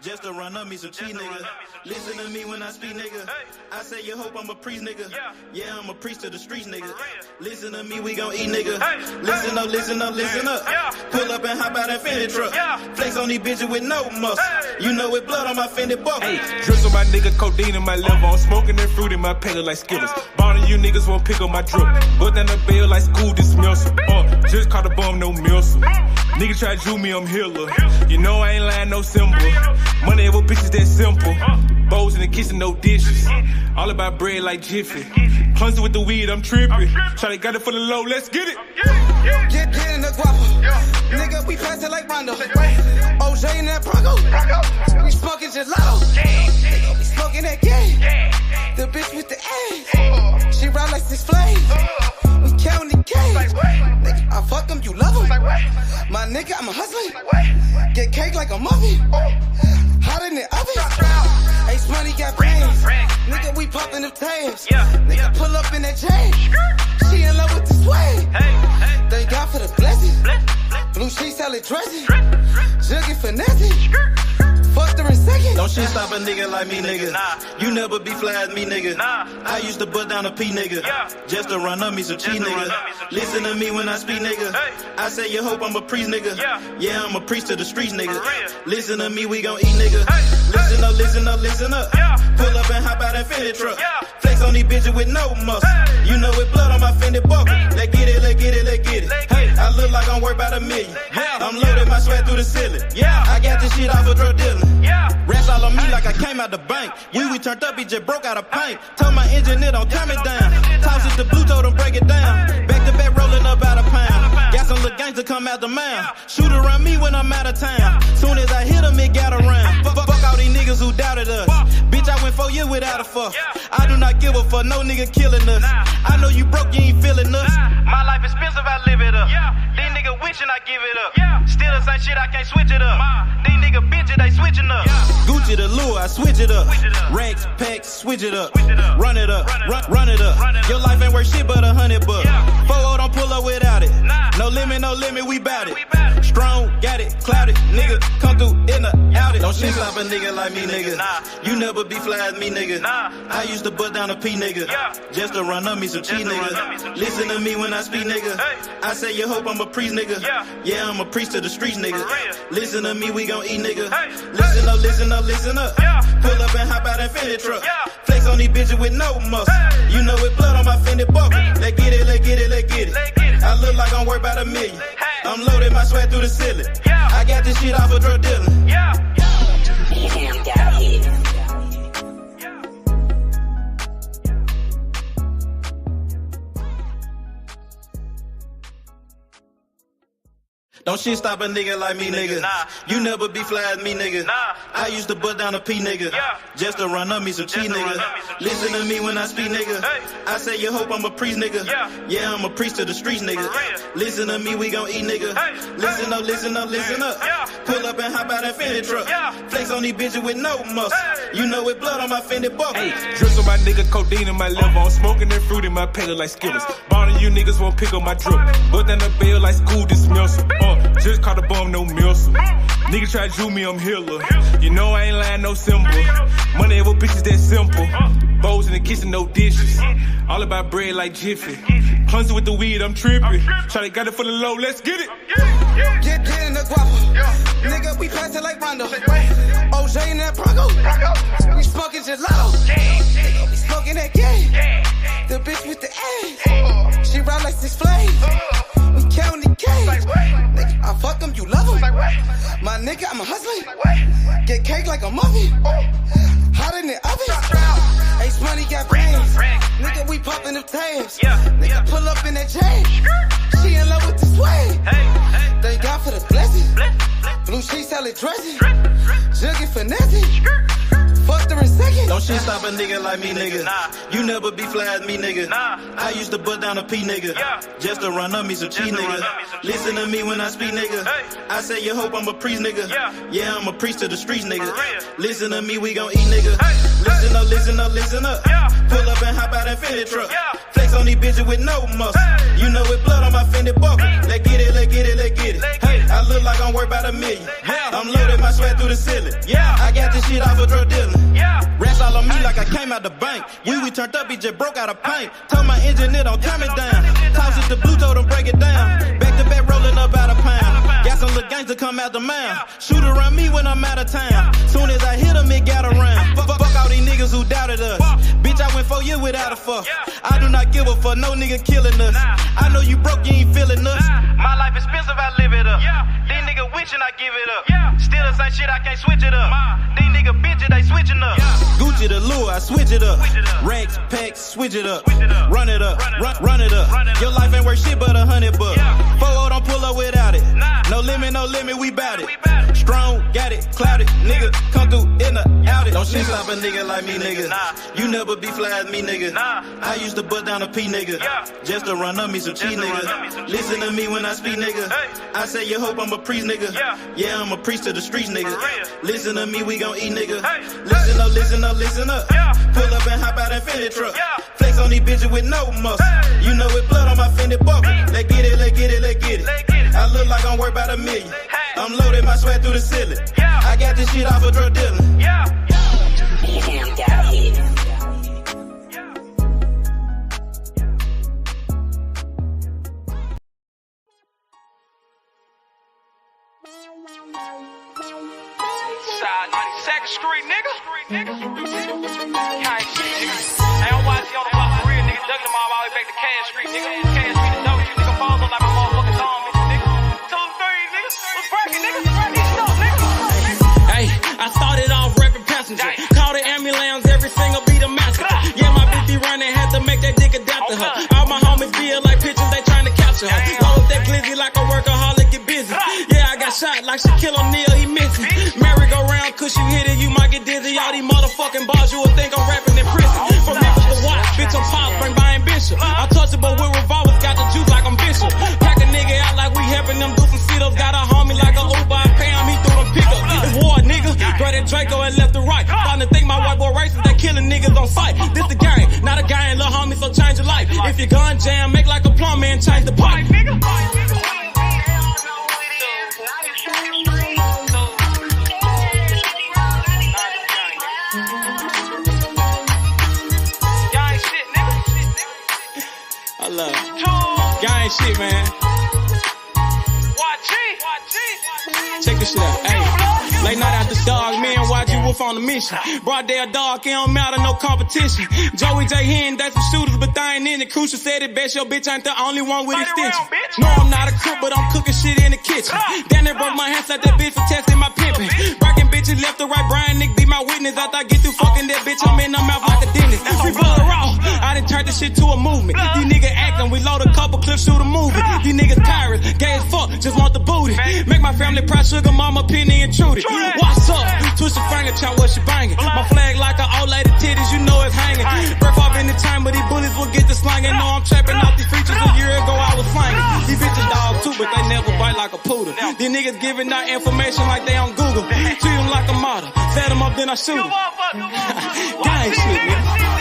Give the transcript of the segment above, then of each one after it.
Just to run up me some cheese, nigga. Listen to me when I speak, nigga. I say you hope I'm a priest, nigga. Yeah, I'm a priest to the streets, nigga. Listen to me, we gon' eat, nigga. Listen up, listen up, listen up. Pull up and hop out that Fendi truck. Flex on these bitches with no muscle. You know with blood on my Fendi buckle. Drips on my nigga, codeine in my liver. I'm smoking that fruit in my paper like Skittles. Bonding you niggas won't pick up my drip. But down the bail like school dismissal. Just caught a bum, no missile. Nigga try to do me, I'm healer. You know I ain't lying, no symbol. Money with bitches that simple. Bowls in the kitchen, no dishes. All about bread like Jiffy. Clumsy with the weed, I'm tripping. Try got it for the low, let's get it. Get in the guapo. Nigga, we passing like Rondo. OJ in that Bronco. We smoking gelato. Nigga, we smoking that game. The bitch with the ass. She ride like 6 Flames. We counting the cash. Nigga, I fuck him, you love him. My nigga, I'm a hustler. Get cake like a muffin. Hot in the oven. Ace Money got brains. Nigga, we popping them tabs. Nigga, pull up in that chain. She in love with the swag. Thank God for the blessing. Blue sheets, salad dressing. Juggy finessing. Fucked her in second. Don't shit stop a nigga like me, nigga. You never be fly as me, nigga. I used to butt down a P, nigga. Just to run up me some cheese, nigga. Listen to me when I speak, nigga. I say you hope I'm a priest, nigga. Yeah, I'm a priest to the streets, nigga. Listen to me, we gon' eat, nigga. Listen up, listen up, listen up. Pull up and hop out that Fendi truck. Flex on these bitches with no muscle. You know with blood on my Fendi buckle. Let's get it, let's get it, let's get it. Hey, I look like I'm worth about $1 million. I'm loaded, my sweat through the ceiling. I got this shit off of drug dealing. Rats all on me like I came out the bank. We turned up, he just broke out of paint. Told my engineer don't calm it down. Toss it to blue, told him break it down. Back to back rolling up out of pound. Got some little gangs to come out the mouth. Shoot around me when I'm out of town. Soon as I hit him, it got around. Fuck all these niggas who doubted us. Bitch, I went 4 years without a fuck. I do not give a fuck, no nigga killing us. I know you broke, you ain't feeling us. My life expensive, I live it up. These niggas wishing I give it up. Still the same shit, I can't switch it up. These niggas bitches, they switching up. Gucci the lure, I switch it up. Racks, packs, switch it up. Run it up, run it up. Your life ain't worth shit but $100. 4-0 don't pull up without it. No limit, we bout it. Strong, got it, clouded. Nigga, come through in the out it. Don't shit stop a nigga like me, nigga. You never be fly as me, nigga. I used to butt down a P, nigga. Just to run up me some cheese, nigga. Listen to me when I speak, nigga. I say you hope I'm a priest, nigga. Yeah, I'm a priest to the streets, nigga. Listen to me, we gon' eat, nigga. Listen up, listen up, listen up. Pull up and hop out that Fendi truck. Flex on these bitches with no muscle. You know with blood on my Fendi buckle. Let's get it, let's get it, let's get it. I look like I'm worth about $1 million. I'm loaded, my sweat through the ceiling. I got this shit off of drug dealing. Don't shit stop a nigga like me, nigga. You never be fly as me, nigga. I used to butt down a P, nigga. Just to run up me some cheese, nigga. Listen to me when I speak, nigga. I say you hope I'm a priest, nigga. Yeah, I'm a priest to the streets, nigga. Listen to me, we gon' eat, nigga. Listen up, listen up, listen up. Pull up and hop out that Fendi truck. Flex on these bitches with no muscle. You know with blood on my Fendi buckle. Drips on my nigga, codeine in my liver. I'm smoking that fruit in my paper like Skittles. Bonding you niggas won't pick up my drip. But down the bail like school dismissal. Just caught a bum, no missile. Nigga try to do me, I'm healer. You know I ain't lying, no symbol. Money with bitches that simple. Bowls in the kitchen, no dishes. All about bread like Jiffy. Clumsy with the weed, I'm tripping. Try got it for the low, let's get it. Get in the guapo. Nigga, we passing like Rondo. OJ in that Bronco. We smoking gelato. Nigga, we smoking that game. The bitch with the ass. She ride like 6 Flames. We counting the cash. Nigga, I fuck him, you love him. My nigga, I'm a hustler. Get cake like a muffin. Hot in the oven. Ace Money got brains. Nigga, we popping them tabs. Nigga, pull up in that chain. She in love with the swag. Thank God for the blessing. Blue sheets, salad dressing. Juggy finessing. Fucked her in second. Don't shit stop a nigga like me, nigga. You never be fly as me, nigga. I used to butt down a P, nigga. Just to run up me some cheese, nigga. Listen to me when I speak, nigga. I say you hope I'm a priest, nigga. Yeah, I'm a priest to the streets, nigga. Listen to me, we gon' eat, nigga. Listen up, listen up, listen up. Pull up and hop out that Fendi truck. Flex on these bitches with no muscle. You know it blood on my Fendi buckle. Let's get it, let's get it, let's get it. Hey, I look like I'm worth about $1 million. I'm loaded, my sweat through the ceiling. I got this shit off of drug dealing. Rats all on me like I came out the bank. We turned up, he just broke out of paint. Told my engineer don't turn it down. Toss it to blue, told him break it down. Back to back rolling up out of pound. Got some little gangs to come out the mouth. Shoot around me when I'm out of town. Soon as I hit him, it got around. Fuck all these niggas who doubted us. Bitch, I went 4 years without a fuck. I do not give a fuck, no nigga killing us. I know you broke, you ain't feeling us. My life expensive, I live it up. These niggas wishing I give it up. Still the same shit, I can't switch it up. These niggas bitches, they switching up. Gucci the lure, I switch it up. Racks, packs, switch it up. Run it up, run it up. Your life ain't worth shit but $100. 4-0 don't pull up without it. No limit, we bout it. Strong, got it, clouded. Nigga, come through in the out it. Don't shit stop a nigga like me, nigga. You never be fly as me, nigga. I used to bust down a P, nigga. Just to run up me some cheese, nigga. Listen to me when I speak, nigga. I say you hope I'm a priest, nigga. Yeah, I'm a priest to the streets, nigga. Listen to me, we gon' eat, nigga. Listen up, listen up, listen up. Pull up and hop out that Fendi truck. Flex on these bitches with no muscle. You know it blood on my Fendi buckle. Let's get it, let's get it, let's get it. I look like I'm worth about $1 million. I'm loaded, my sweat through the ceiling. I got this shit off of drug dealing. Side 92nd Street, nigga. Can't shit, nigga. I don't watch you on the block for real, nigga. Duck them all the way back to Cash Street, nigga. Cash Street, the dope, you nigga. Falls on like my motherfucking zombie, nigga. 2, 3, nigga. What's breaking, nigga? Breaking stuff, nigga. Hey, I started off rapping passenger. Call the ambulance, every single beat a massacre. Yeah, my bitch be running, had to make that dick adapt to her. All my homies feel like pictures, they trying to capture her. Roll with that glizzy like a workaholic, get busy. Yeah, I got shot like Shaquille O'Neal, he missing. Merry-go-round, cause you hit it, you might get dizzy. All these motherfucking bars, you would think I'm rapping in prison. From Memphis to Watts, bitch, I'm pop, bring by ambition. Untouchable with revolvers, got the juice like I'm Bishop. Pack a nigga out like we helping them do some sit-ups. Got a homie like a Uber, I pay him, he threw them pickups. It's war, nigga. Grab that Draco and left to right. Starting to think my white boy racist, they killing niggas on sight. This the game, not a guy and little homie, so change your life. If your gun jam, make like a plumber and change the pipe. I love it. Gang shit, man. Check this shit out. Hey, late night after dog, me and YG Wolf on the mission. Broad day a dog, it don't matter, no competition. Joey J. Hen, that's some shooters, but they ain't in it. Crucial said it best, your bitch ain't the only one with extension. No, I'm not a crook, but I'm cooking shit in the kitchen. Damn, they broke my hands like that bitch for testing my pimping. Breaking bitches left to right, Brian Nick be my witness. After I get through fucking that bitch, I'm in her mouth like a dentist. We blood raw, I done turned this shit to a movement. These niggas acting, we load a couple clips, shoot a movie. These niggas pirates, gay as fuck, just want the booty. Make my family proud, sugar mama, penny intruded. What's up? Twist your finger, chop what she banging. My flag like an old lady titties, you know it's hanging. Breath off in the time, but these bullets will get the slanging. Know I'm trapping off these features, a year ago I was slanging. These bitches dog too, but they never bite like a poodle. These niggas giving out information like they on Google. Treat them like a model, set them up then I shoot them. Gang shit, man.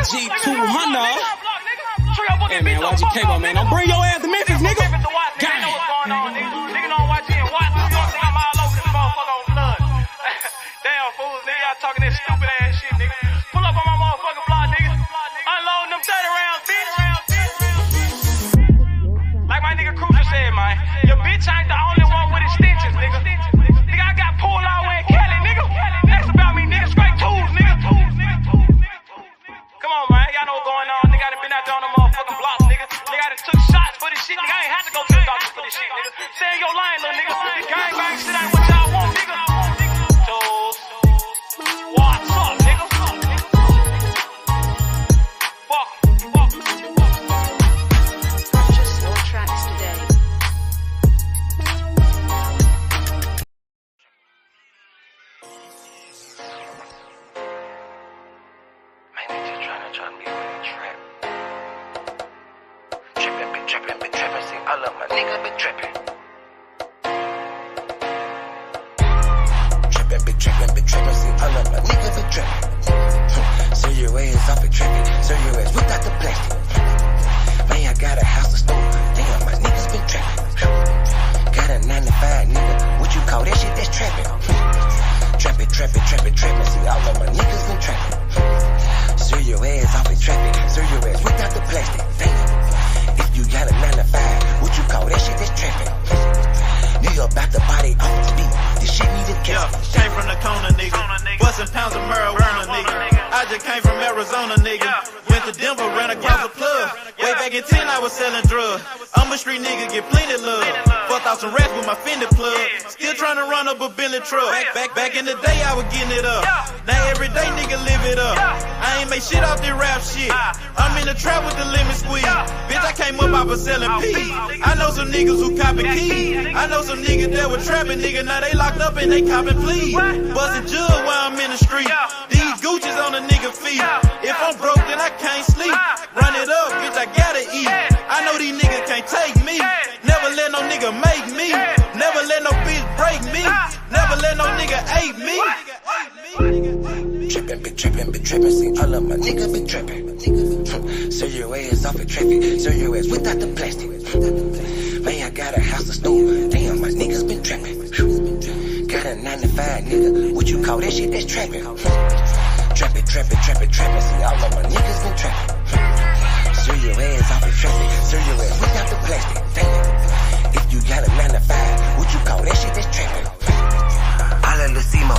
G200. Hey man, YG Cable, man. Don't bring your ass to Memphis, nigga. Gang. Nigga don't watch it and watch. You don't think I'm all over this motherfucker on blood. Damn fools, nigga. Y'all talking that stupid ass shit, nigga. Pull up on my motherfucking block, nigga. Unloading them 30 rounds, bitch. Like my nigga Crucial said, man. Your bitch ain't the only one with extensions, nigga. Nigga, I got pulled all the way in Cali, nigga. That's about me, nigga. Straight tools, nigga. Come on, man. Y'all know what's going on. Nigga, I done been out there on the motherfucking blocks, nigga. Nigga, I done took shots for this shit. Nigga, I ain't had to go to the doctor for this shit, nigga. Stay in your line, little nigga. Gang bang shit ain't what y'all want, nigga. Tools. What's up, nigga? Fuck. Purchase your tracks today. Man, they just trying to be with the trap. Trippin', be trippin', see see all of my niggas been trapping. Been trapping, see all of my niggas been trapping. So your ass off and trapping, so your ass without the plastic. Man, I got a house to store, damn, my niggas been trapping. Got a 9 to 5, nigga, what you call that shit? That's trapping. Trapping, see all of my niggas been trapping. So your ass off and trapping, so your ass without the plastic. Damn, if you got a 9 to 5, what you call that shit? That's trapping. Nigga about the body off the beat. This shit need a casket. Came from the corner, nigga. Bustin' pounds of marijuana, nigga. I just came from Arizona, nigga. Went to Denver, ran across the plug. Way back in 10, I was selling drugs. I'm a street nigga, get plenty love. Fucked out some rats with my Fendi plug. Still trying to run up a Bentley truck. Back in the day, I was getting it up. Now every day, nigga, live it up. I ain't make shit off this rap shit. I'm in the trap with the lemon squeeze. Bitch, I came up off of selling peas. I know some niggas who copy keys. I know some niggas that were trapping, nigga. Now they locked up and they copping pleas. Bustin' jug while I'm in the street. These Gucci's on the nigga feet. If I'm broke, then I can't sleep. Run it up, bitch, I gotta eat. I know these niggas can't take me. Never let no nigga make me. Never let no bitch break me. Never let no nigga ape me. Been trapping, see all of my niggas been trapping. So your ass off and traffic, so your ass without the plastic. Man, I got a house to store, damn, my niggas been trapping. Got a 9 to 5, nigga, what you call that shit? That's trapping. Trapping, see all of my niggas been trapping. So your ass off and traffic, so your ass without the plastic. Damn, if you got a 9 to 5, what you call that shit? That's trapping. Holla Lucimo,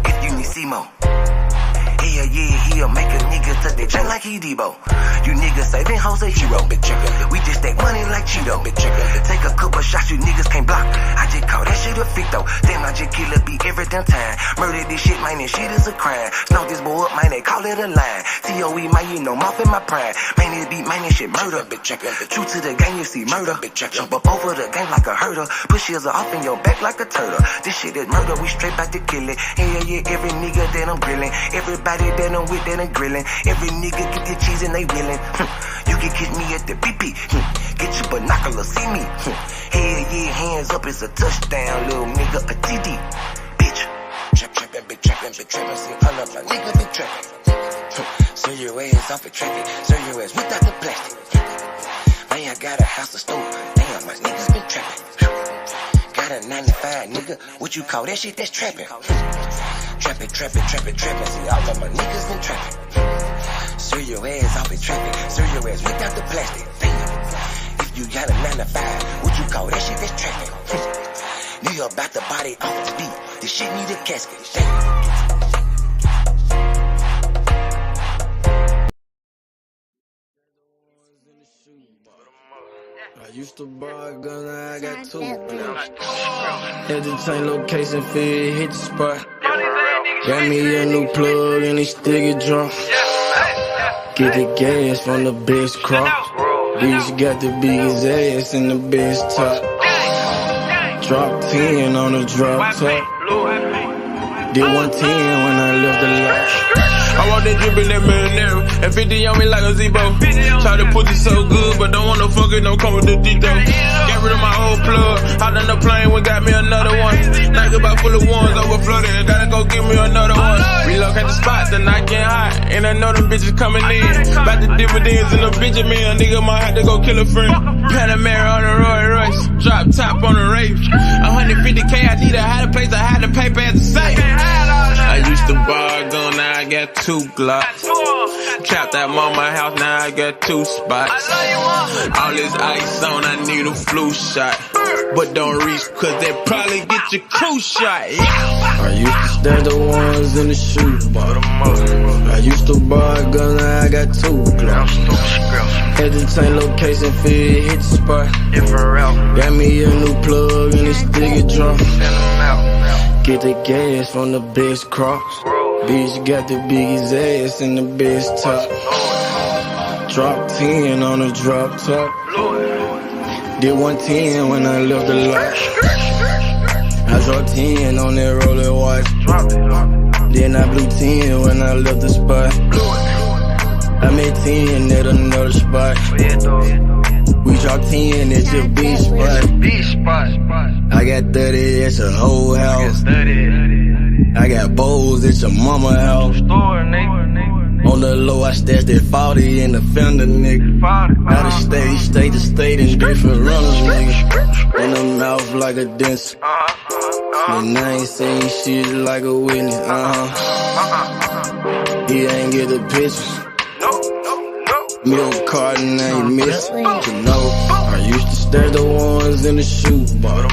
if you need Simo. Hell yeah, he'll make a nigga touch that chain like he Debo. You niggas saving hoes a hero, bitch. We just stack money like Cheeto, bitch. Take a couple shots, you niggas can't block. I just call that shit a fit though. Damn, I just kill a beat every damn time. Murder this shit, man, this shit is a crime. Snow this boy up, man, they call it a line. COE, man, you know, off in my prime. Man, this beat, man, this shit murder, bitch. True to the game, you see murder, bitch. Jump up over the game like a herder. Push heels off in your back like a turtle. This shit is murder, we straight back to kill it. Hell yeah, every nigga that I'm grilling. Everybody that I'm with that I'm grilling. Every nigga get the cheese and they willing. You can catch me at the BP. Get your binoculars, see me. Hell yeah, hands up, it's a touchdown, little nigga, a TD. Bitch. Trapping, see all of my niggas been trapping. So your ass off the traffic, so your ass without the plastic. Man, I got a house to store, damn, my niggas been trapping. Got a 9 to 5, nigga, what you call that shit? That's trapping. Trapping, see all of my niggas been trapping. So your ass off the traffic, so your ass without the plastic. Damn, if you got a 9 to 5, what you call that shit? That's trapping. Nigga about the body off the beat, this shit need a casket. Damn. I used to buy a gun, now I got 2 guns. Had to change location, feel hit the spot. Got me a new plug and they still get drunk. Get the gas from the best crop. Bitch got the biggest ass and the best top. Drop 10 on the drop top. Did 110 when I left the lot. I want that drip in that marinara, and 50 on me like a Zebo. Try to put it so good, but don't want no fuck it, don't come with the dito. Get rid of my old plug, hopped on the plane, we got me another one. Night about full of ones, overflooded, gotta go get me another one. Relocate the spot, the night getting hot, and I know them bitches coming in. About the dividends in the Benjamin, a nigga might have to go kill a friend. Panamera on the Roy Royce, drop top on the Wraith. 150K, I need a higher place, I had to pay at the safe. I used to buy a gun, now I got 2 Glocks. Trapped at mama house, now I got 2 spots. All this ice on, I need a flu shot. But don't reach, cause they probably get your crew shot. Yeah. I used to stash the ones in the shoebox. I used to buy a gun, now I got 2 Glocks. Had to change location, feel hit the spot. Got me a new plug and they still get drunk. Get the gas from the best crops. Bitch got the biggest ass and the best top. Drop 10 on the drop top. Did 110 when I left the lot. I dropped 10 on that roller watch. Then I blew 10 when I left the spot. I made 10 at another spot. We drop 10 at your bitch spot. I got 30 at your whole house. I got bowls at your mama house. On the low, I stashed that 40 in the fender, nigga. Out of state to state in different runners, nigga. In the mouth like a dentist. And I ain't saying shit like a witness, He ain't get the picture. Milk carton ain't missing. You know, I used to stash the ones in the shoe bar.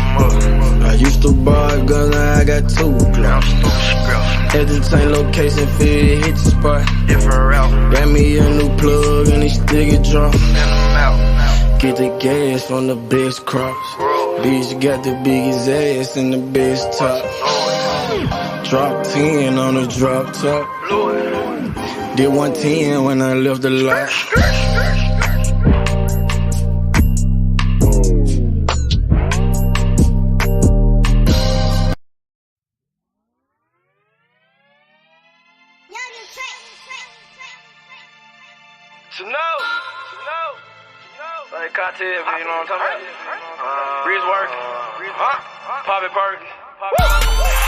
I used to buy a gun, now I got 2 clubs. At the same location, fit hit the spot. Got me a new plug and they stick it drop. Get the gas from the best crops. Bitch got the biggest ass and the best top. Drop 10 on the drop top. Did 110 when I left the lot. Like cocktail, you know what I'm talking about? Breeze work. Pop it perk.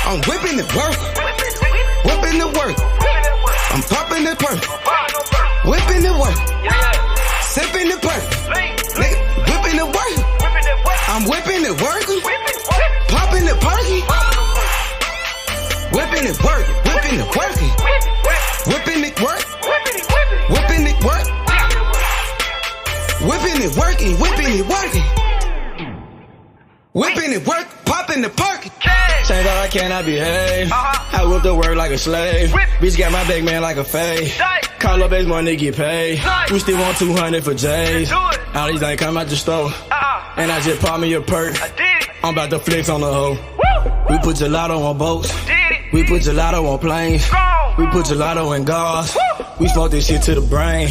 I'm whipping the work. Whipping the work. I'm popping the perk. Whipping the work. Sipping the perk. Whipping the work. I'm whipping the work. Popping the perky. Whipping the work. Whipping the working. Whipping it work. Whipping it work. Whipping it working. Whipping it working. Whipping it work. Popping the perky. Change all I can, I behave. I whip the work like a slave. Bitch got my big man like a fade. Call up X money, get paid. We still want 200 for J's. All these ain't come out the store. And I just pop me a perk. I'm about to flex on the hoe. We put gelato on boats. We put gelato on planes. We put gelato in cars. We smoke this shit to the brain.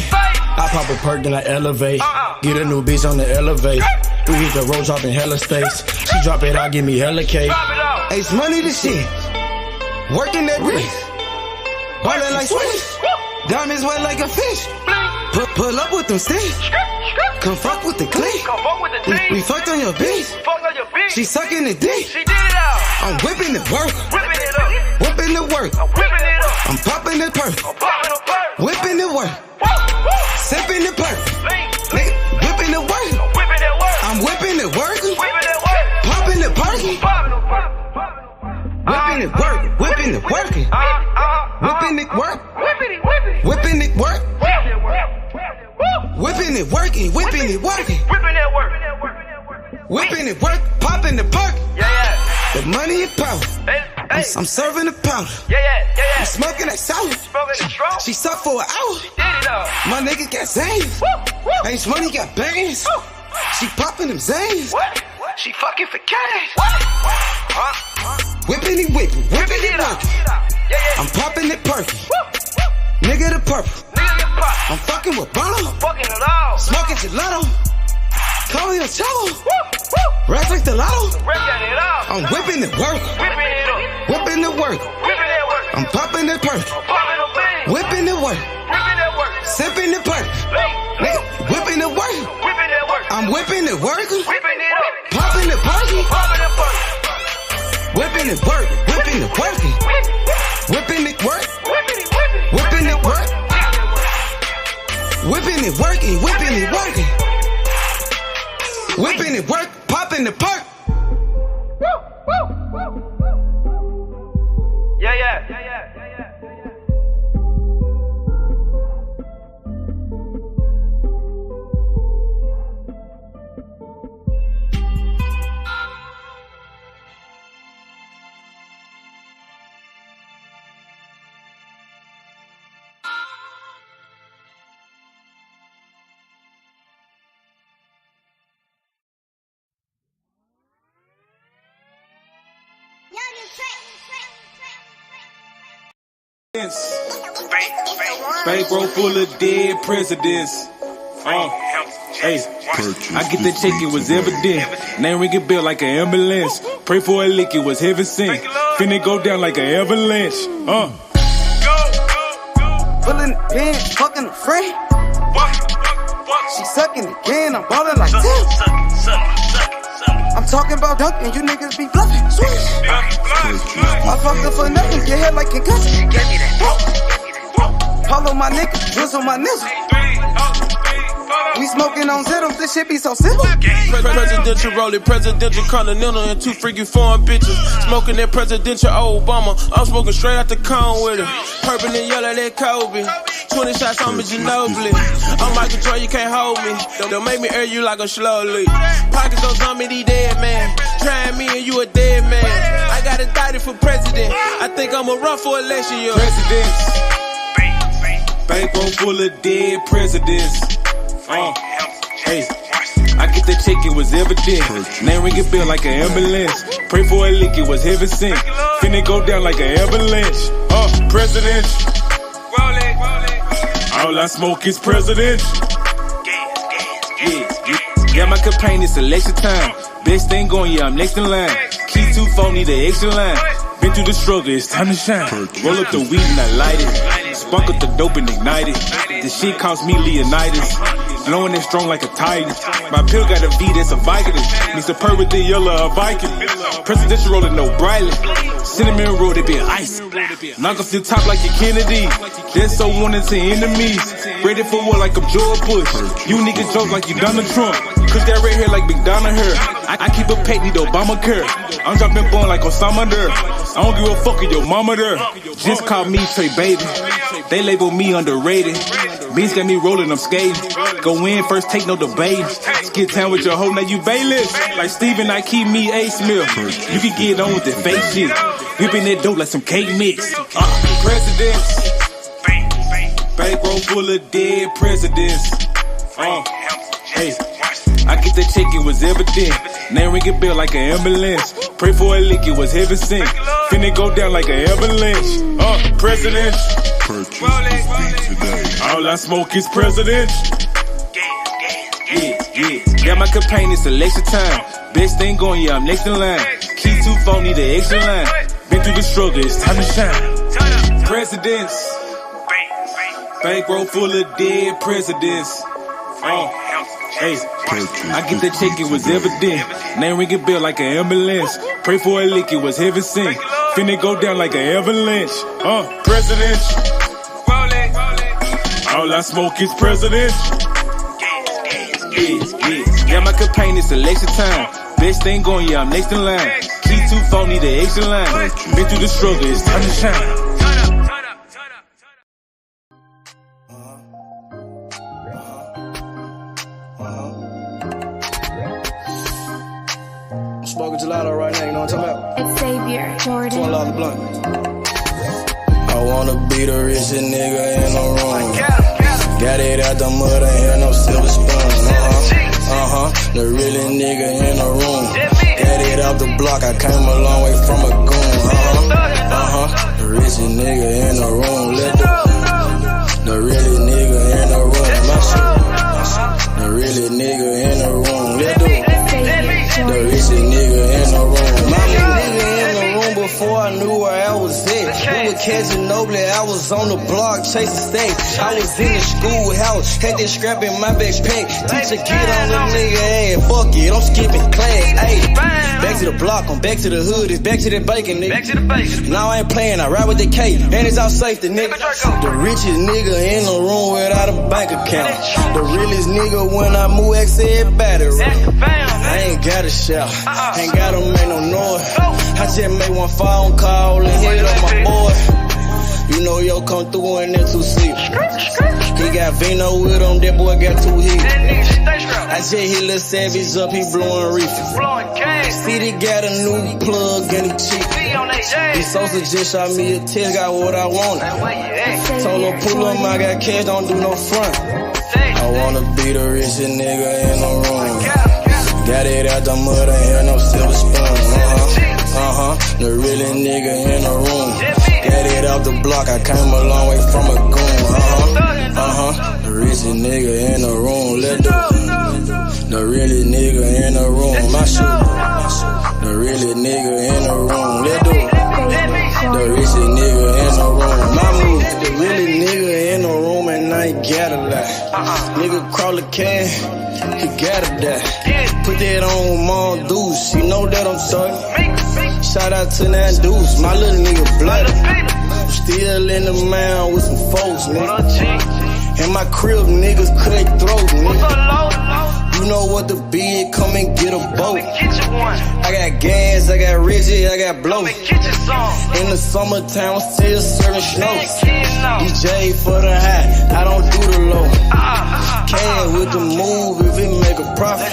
I pop a perk, then I elevate. Get a new bitch on the elevate. We hit the road dropping hella states. She drop it out, give me hella cake. Ace money to shit. Working that wrist. Ballin' like Swiss. Diamonds wet like a fish. Pull up with them sticks. Come fuck with the clique. We fucked on your bitch. She sucking the dick. I'm whipping the work. Whipping the work. I'm popping the perk. Whipping the work. Sipping the perk. Whipping the work. I'm whipping the work. Popping the perky. Whipping it work. Whipping it working. Whipping it work. Whipping it work. Whipping it working. Whipping it working. Whipping it work. Popping the perk. The money and power. I'm serving the powder. I'm smoking that sour. She sucked for an hour. My nigga got Zans. Ace money got bands. She popping them Zans. She fucking for cash. Whipping it, whipping it working. I'm popping it perky. Nigga the purple. I'm fucking with Bono. Smoking gelato. Call me a cello. Rap like the lotto. I'm whipping the work. Whipping the work. I'm popping the perk. Whipping the work. Sipping the perk. Whipping the work. I'm whipping the work. Popping the perky. Whipping it work. Whipping the working. Whipping it work. Whipping it work. Whipping it working. Whipping it working. Whipping it work. Popping the perk. Yeah. Bankroll full of dead presidents. Hey, I get the check, it was evident. Name ring a bell like an ambulance. Pray for a lick, it was heaven sent. Finna go down like an avalanche. Pulling the pin, fucking the friend. She sucking again, I'm ballin' like Tim. I'm talking about dunking, you niggas be bluffing. Swish. I fucked up for nothing, get hit like concussion. Follow my nigga, drizzle my nizzle. We smoking on Zittles, this shit be so simple. Presidential rolling, presidential continental, and 2 freaky foreign bitches. Smoking that presidential Obama. I'm smoking straight out the cone with it. Purple and yellow, that Kobe. 20 shots on me, Ginobili. I'm Michael Jordan, you can't hold me. Don't make me air you like a slowly. Pockets don't on me, these dead man. Trying me and you a dead man. I got indicted for president. I think I'ma run for election year. Presidents. Bankroll full of dead presidents. Hey, I get the check, it was evident. Name ring a bell like an ambulance. Pray for a lick, it was heaven sent. Finna go down like an avalanche. President. All I smoke is president. Yeah, my campaign is election time. Best thing going, yeah, I'm next in line. Key 2 phone, need an extra line. Been through the struggle, it's time to shine. Roll up the weed and I light it. Spark up the dope and ignite it. This shit cost me Leonidas. Blowing it strong like a titan. My pill got a V that's a Viking. Mr. Purr with the yellow, a Viking. Presidential rolling no brightly. Cinnamon roll, they been ice. Knock off the top like your Kennedy. They're so wanted to enemies. Ready for war like I'm George Bush. You niggas joke like you Donald Trump. Cause that red hair like Big Donna hair. I keep a pet, need Obamacare. I'm dropping bone like Osama there. I don't give a fuck if your mama there. Just call me Trey Baby. They label me underrated. Beans got me rolling, I'm skating. Go in first, take no debate. Skid town with your hoe, now you bailiff. Like Steven, I keep me A Smith. You can get on with the fake shit. Whipping that dope like some cake mix. Presidents. Bankroll full of dead presidents. Hey, I get the check, it was evident. Name ring a bell like an ambulance. Pray for a lick, it was heaven sent. Finna go down like an avalanche. President. All I smoke is president. Yeah, my campaign is election time. Best thing going, yeah, I'm next in line. Key 2 phone, need an extra line. Been through the struggle, it's time to shine. Presidents. Bankroll full of dead presidents. Hey, I get the check, it was evident. Name ring a bell like an ambulance. Pray for a lick, it was heaven sent. Finna go down like an avalanche. President. All I smoke is president. Yeah, my campaign is election time. Best thing going, yeah, I'm next in line. Key 2 phone, need an extra line. Been through the struggle, it's time to shine. Smoking gelato right now, you know what I'm talking about? It's Xavier Jordan. $1 blunt. I wanna be the richest nigga in the room. Got it out the mud, I ain't no silver spoon. The really nigga in the room. Got it out the block, I came a long way from a goon. The richest nigga in the room. The really nigga in the room. My shit. The really nigga in the room. The richest nigga in the room. My nigga in the room before I knew where I was at. We were catching Noble, I was on the block chasing stacks. I was in the schoolhouse, had that scrap in my backpack. Teacher get on the nigga ass, fuck it, I'm skipping class. Ayy, back to the block, I'm back to the hood, it's back to the bacon, nigga. Back to the bacon. Now I ain't playing, I ride with the K, and it's out safety, nigga. The richest nigga in the room without a bank account. The realest nigga when I move, X said battery. I ain't gotta shout, ain't gotta make no noise. I just made one phone call and hit up my boy. You know yo come through in there 2 seats. He got Vino with him, that boy got 2 hits. I just hit Lil Savage up, he blowing reefer. City got a new plug and he cheap. This Sosa just shot me a test, got what I wanted. Told him pull up, I got cash, don't do no front. I wanna be the richest nigga in the room. Got it out the mud, I ain't no silver spoon. The really nigga in the room. Got it out the block, I came a long way from a goon. The richest nigga in the room. The really nigga in the room. My shit. The really nigga in the room. The richest nigga in the room. My move. The really nigga in the room and I I ain't got a lot. Nigga crawl a can, he gotta die. Put that on Mom Deuce, you know that I'm sorry. Shout out to that Deuce, my little nigga bloody. Still in the mound with some folks, nigga. In my crib, niggas cut throat, nigga. You know what the bid, come and get a boat. I got gas, I got Reggie, I got blow. In the summertime, I'm still serving snow. DJ for the high, I don't do the low. Can with the move if it make a profit.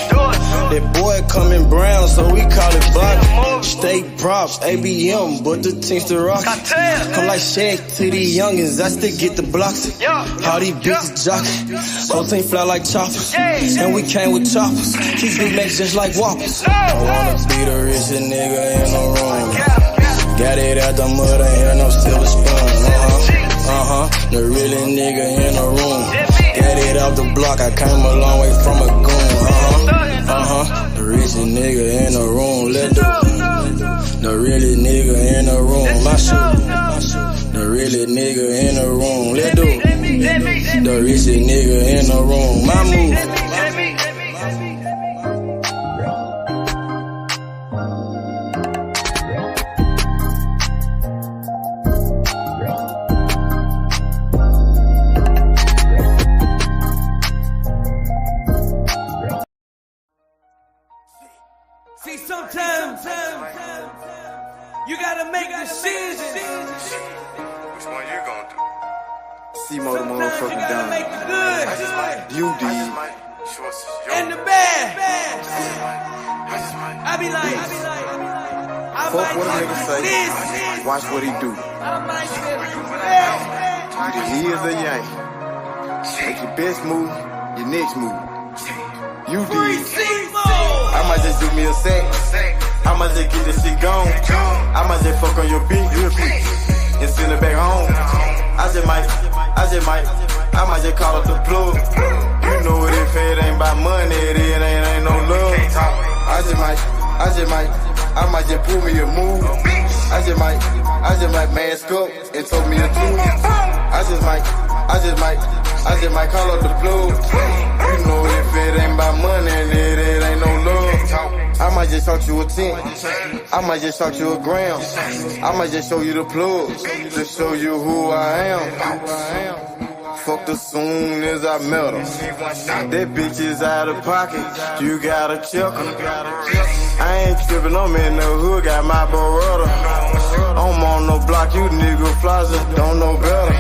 That boy coming brown, so we call it block. State props, ABM, but the team's the rock. Come like Shaq to these youngins, I still get the blocks. All these bitches jockey, whole team fly like choppers. And we came with choppers, these big legs just like whoppers. I wanna be the richest nigga in the room. Got it out the mud, and I'm still a spoon. The realest nigga in the room. Got it off the block, I came a long way from a goon. The richest nigga in the room, let's do it. The realest nigga in the room, my shit. The realest nigga in the room, let's do it. The richest nigga in the room, my move. See, sometimes you gotta make decisions. Which one you gonna do? C-Mo the motherfucking done. You did. And the bad. I be like, fuck what a nigga say. Watch what he do. Either he is or you ain't. Make your best move, your next move. You did. I might just do me a sec. I might just get this shit gone. I might just fuck on your beat real quick and send it back home. I might just call up the plug. You know what, if it ain't about money, it ain't no love. I might just pull me a move. I just might mask up and told me a truth. I just might call up the plug. You know if it ain't about money, it ain't no love. I might just shot you a 10. I might just shot you a gram. I might just show you the plug to show you who I am. Fucked her soon as I met her. That bitch is out of pocket. You gotta check her. I ain't tripping, I'm in the hood, got my Beretta. I'm on no block, you nigga flies don't know better.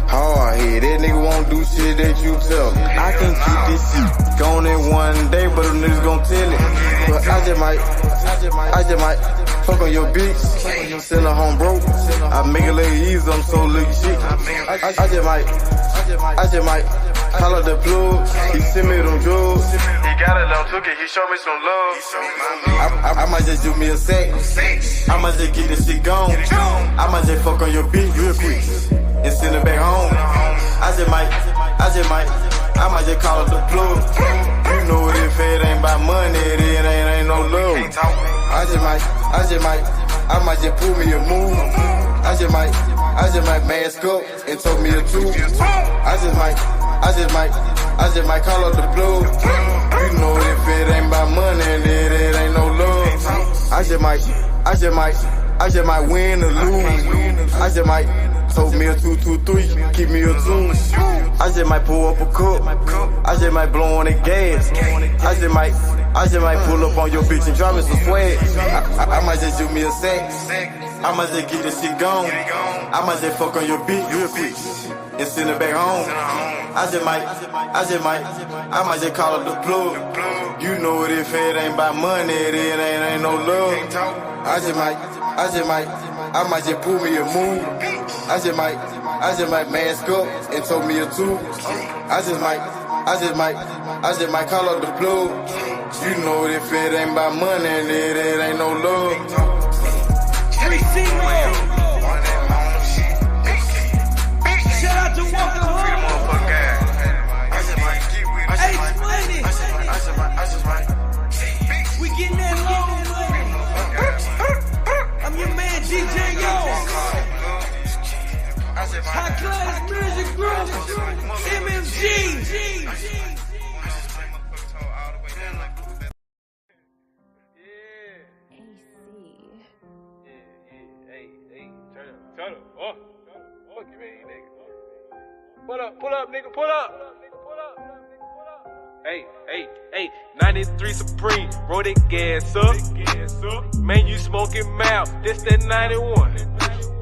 Hard head, that nigga won't do shit that you tell him. I can keep this shit going in one day, but them niggas gon' tell it. But I just might fuck on your bitch, send her home broke. I make it lay easy, I'm so licky shit. I just might call up the plug, he send me them drugs. He got it on took it, he showed me some love. I might just do me a sec, I might just get this shit gone. I might just fuck on your bitch real quick and send it back home. I might just call up the plug. You know what, if it ain't about money, it ain't no love. I might just pull me a move. I just might mask up and told me a truth. I just might call up the plug. You know if it ain't about money, it ain't no love. I just might win or lose. I just might told me a 223, keep me a tune. I just might pull up a cup. I just might blow on the gas. I just might pull up on your bitch and drop me some swag. I might just do me a sec. I might just get this shit gone. I might just fuck on your bitch real quick and send it back home. I might just call up the plug. You know what, if it ain't about money, it ain't no love. I might just pull me a move. I just might mask up and told me a two. I just might call up the plug. You know if it ain't about money, it ain't no love. Shout out to Walker Home. We getting that long. I'm your man, DJ Yo. High class music group. Turn up. Oh, fuck you mean, nigga. Pull up, nigga, pull up. Hey, 93 Supreme, roll that gas up. Man, you smoking mouth, this that 91.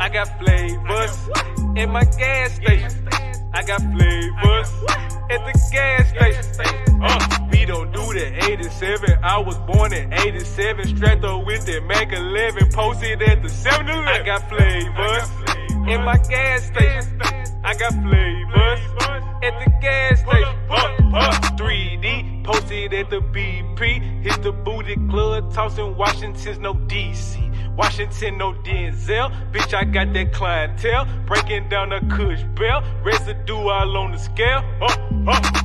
I got flavors in my gas station. I got flavors at the gas station. We don't do the 87. I was born in 87. Strapped up with that Mac 11. Posted at the 7-Eleven. I got flavors in my gas station. I got flavors at the gas station. 3D posted at the BP. Hit the booty club, tossing Washington's no DC. Washington, no Denzel. Bitch, I got that clientele. Breaking down a Kush bell. Residue all on the scale.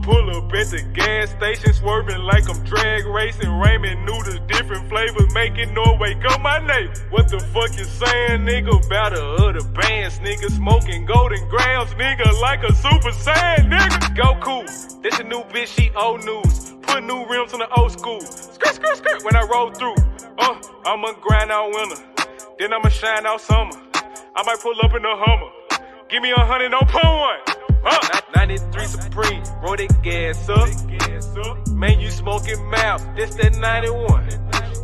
Pull up at the gas station. Swerving like I'm drag racing. Ramen noodles, different flavors. Making Norway go my name. What the fuck you saying, nigga? About the other bands, nigga. Smoking golden grams, nigga. Like a super saiyan, nigga. Go cool. That's a new bitch, she old news. Put new rims on the old school. Skirt, when I roll through. I'ma grind out winter, then I'ma shine out summer. I might pull up in the Hummer. Give me 100, no pull one. 93 Supreme, roll that gas up. Man, you smoking mouth, this that 91.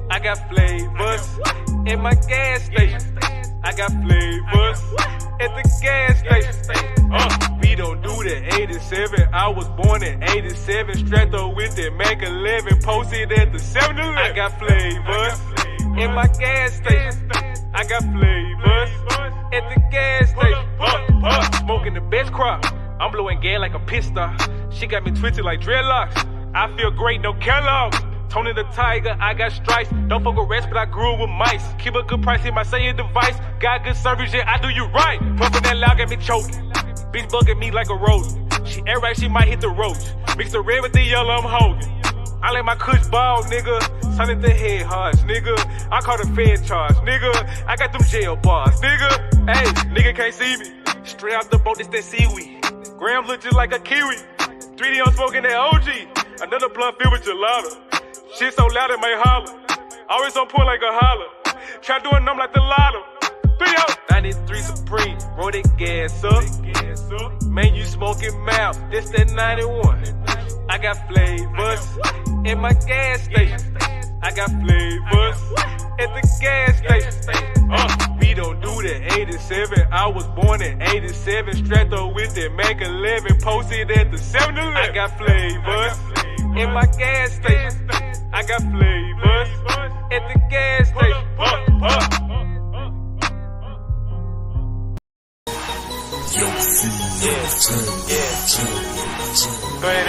I got flavors in my gas station. I got flavors at the gas station. We don't do the 87. I was born in 87. Strapped up with that Mac 11. Posted at the 7-Eleven. I got flavors in my gas station. I got flavors at the gas station. Smoking the best crop. I'm blowing gas like a pit star. She got me twisted like dreadlocks. I feel great, no Kellogg's. Tony the Tiger, I got stripes. Don't fuck with rats, but I grew with mice. Keep a good price in my saying device. Got good service, yeah, I do you right. Puffin' that loud, got me choking. Bitch bugging me like a rose. She air right, she might hit the roach. Mix the red with the yellow, I'm holding. I let my kush ball, nigga. Son at the head harsh, nigga. I call the Fed charge, nigga. I got them jail bars, nigga. Hey, nigga can't see me. Straight out the boat, it's that seaweed. Graham look just like a kiwi. 3D, I'm smoking that OG. Another blunt filled with gelato. Shit so loud it may holler. Always on point like a holler. Try doing them like the lotto. 93 Supreme, roll that gas up. Man, you smoking mouth, this that 91. I got flavors in my gas station. I got flavors at the gas station. We don't do the 87. I was born in 87. Strapped up with that Mac 11. Posted at the 7-Eleven. I got flavors in my gas station. I got flavors at the gas station. Go ahead,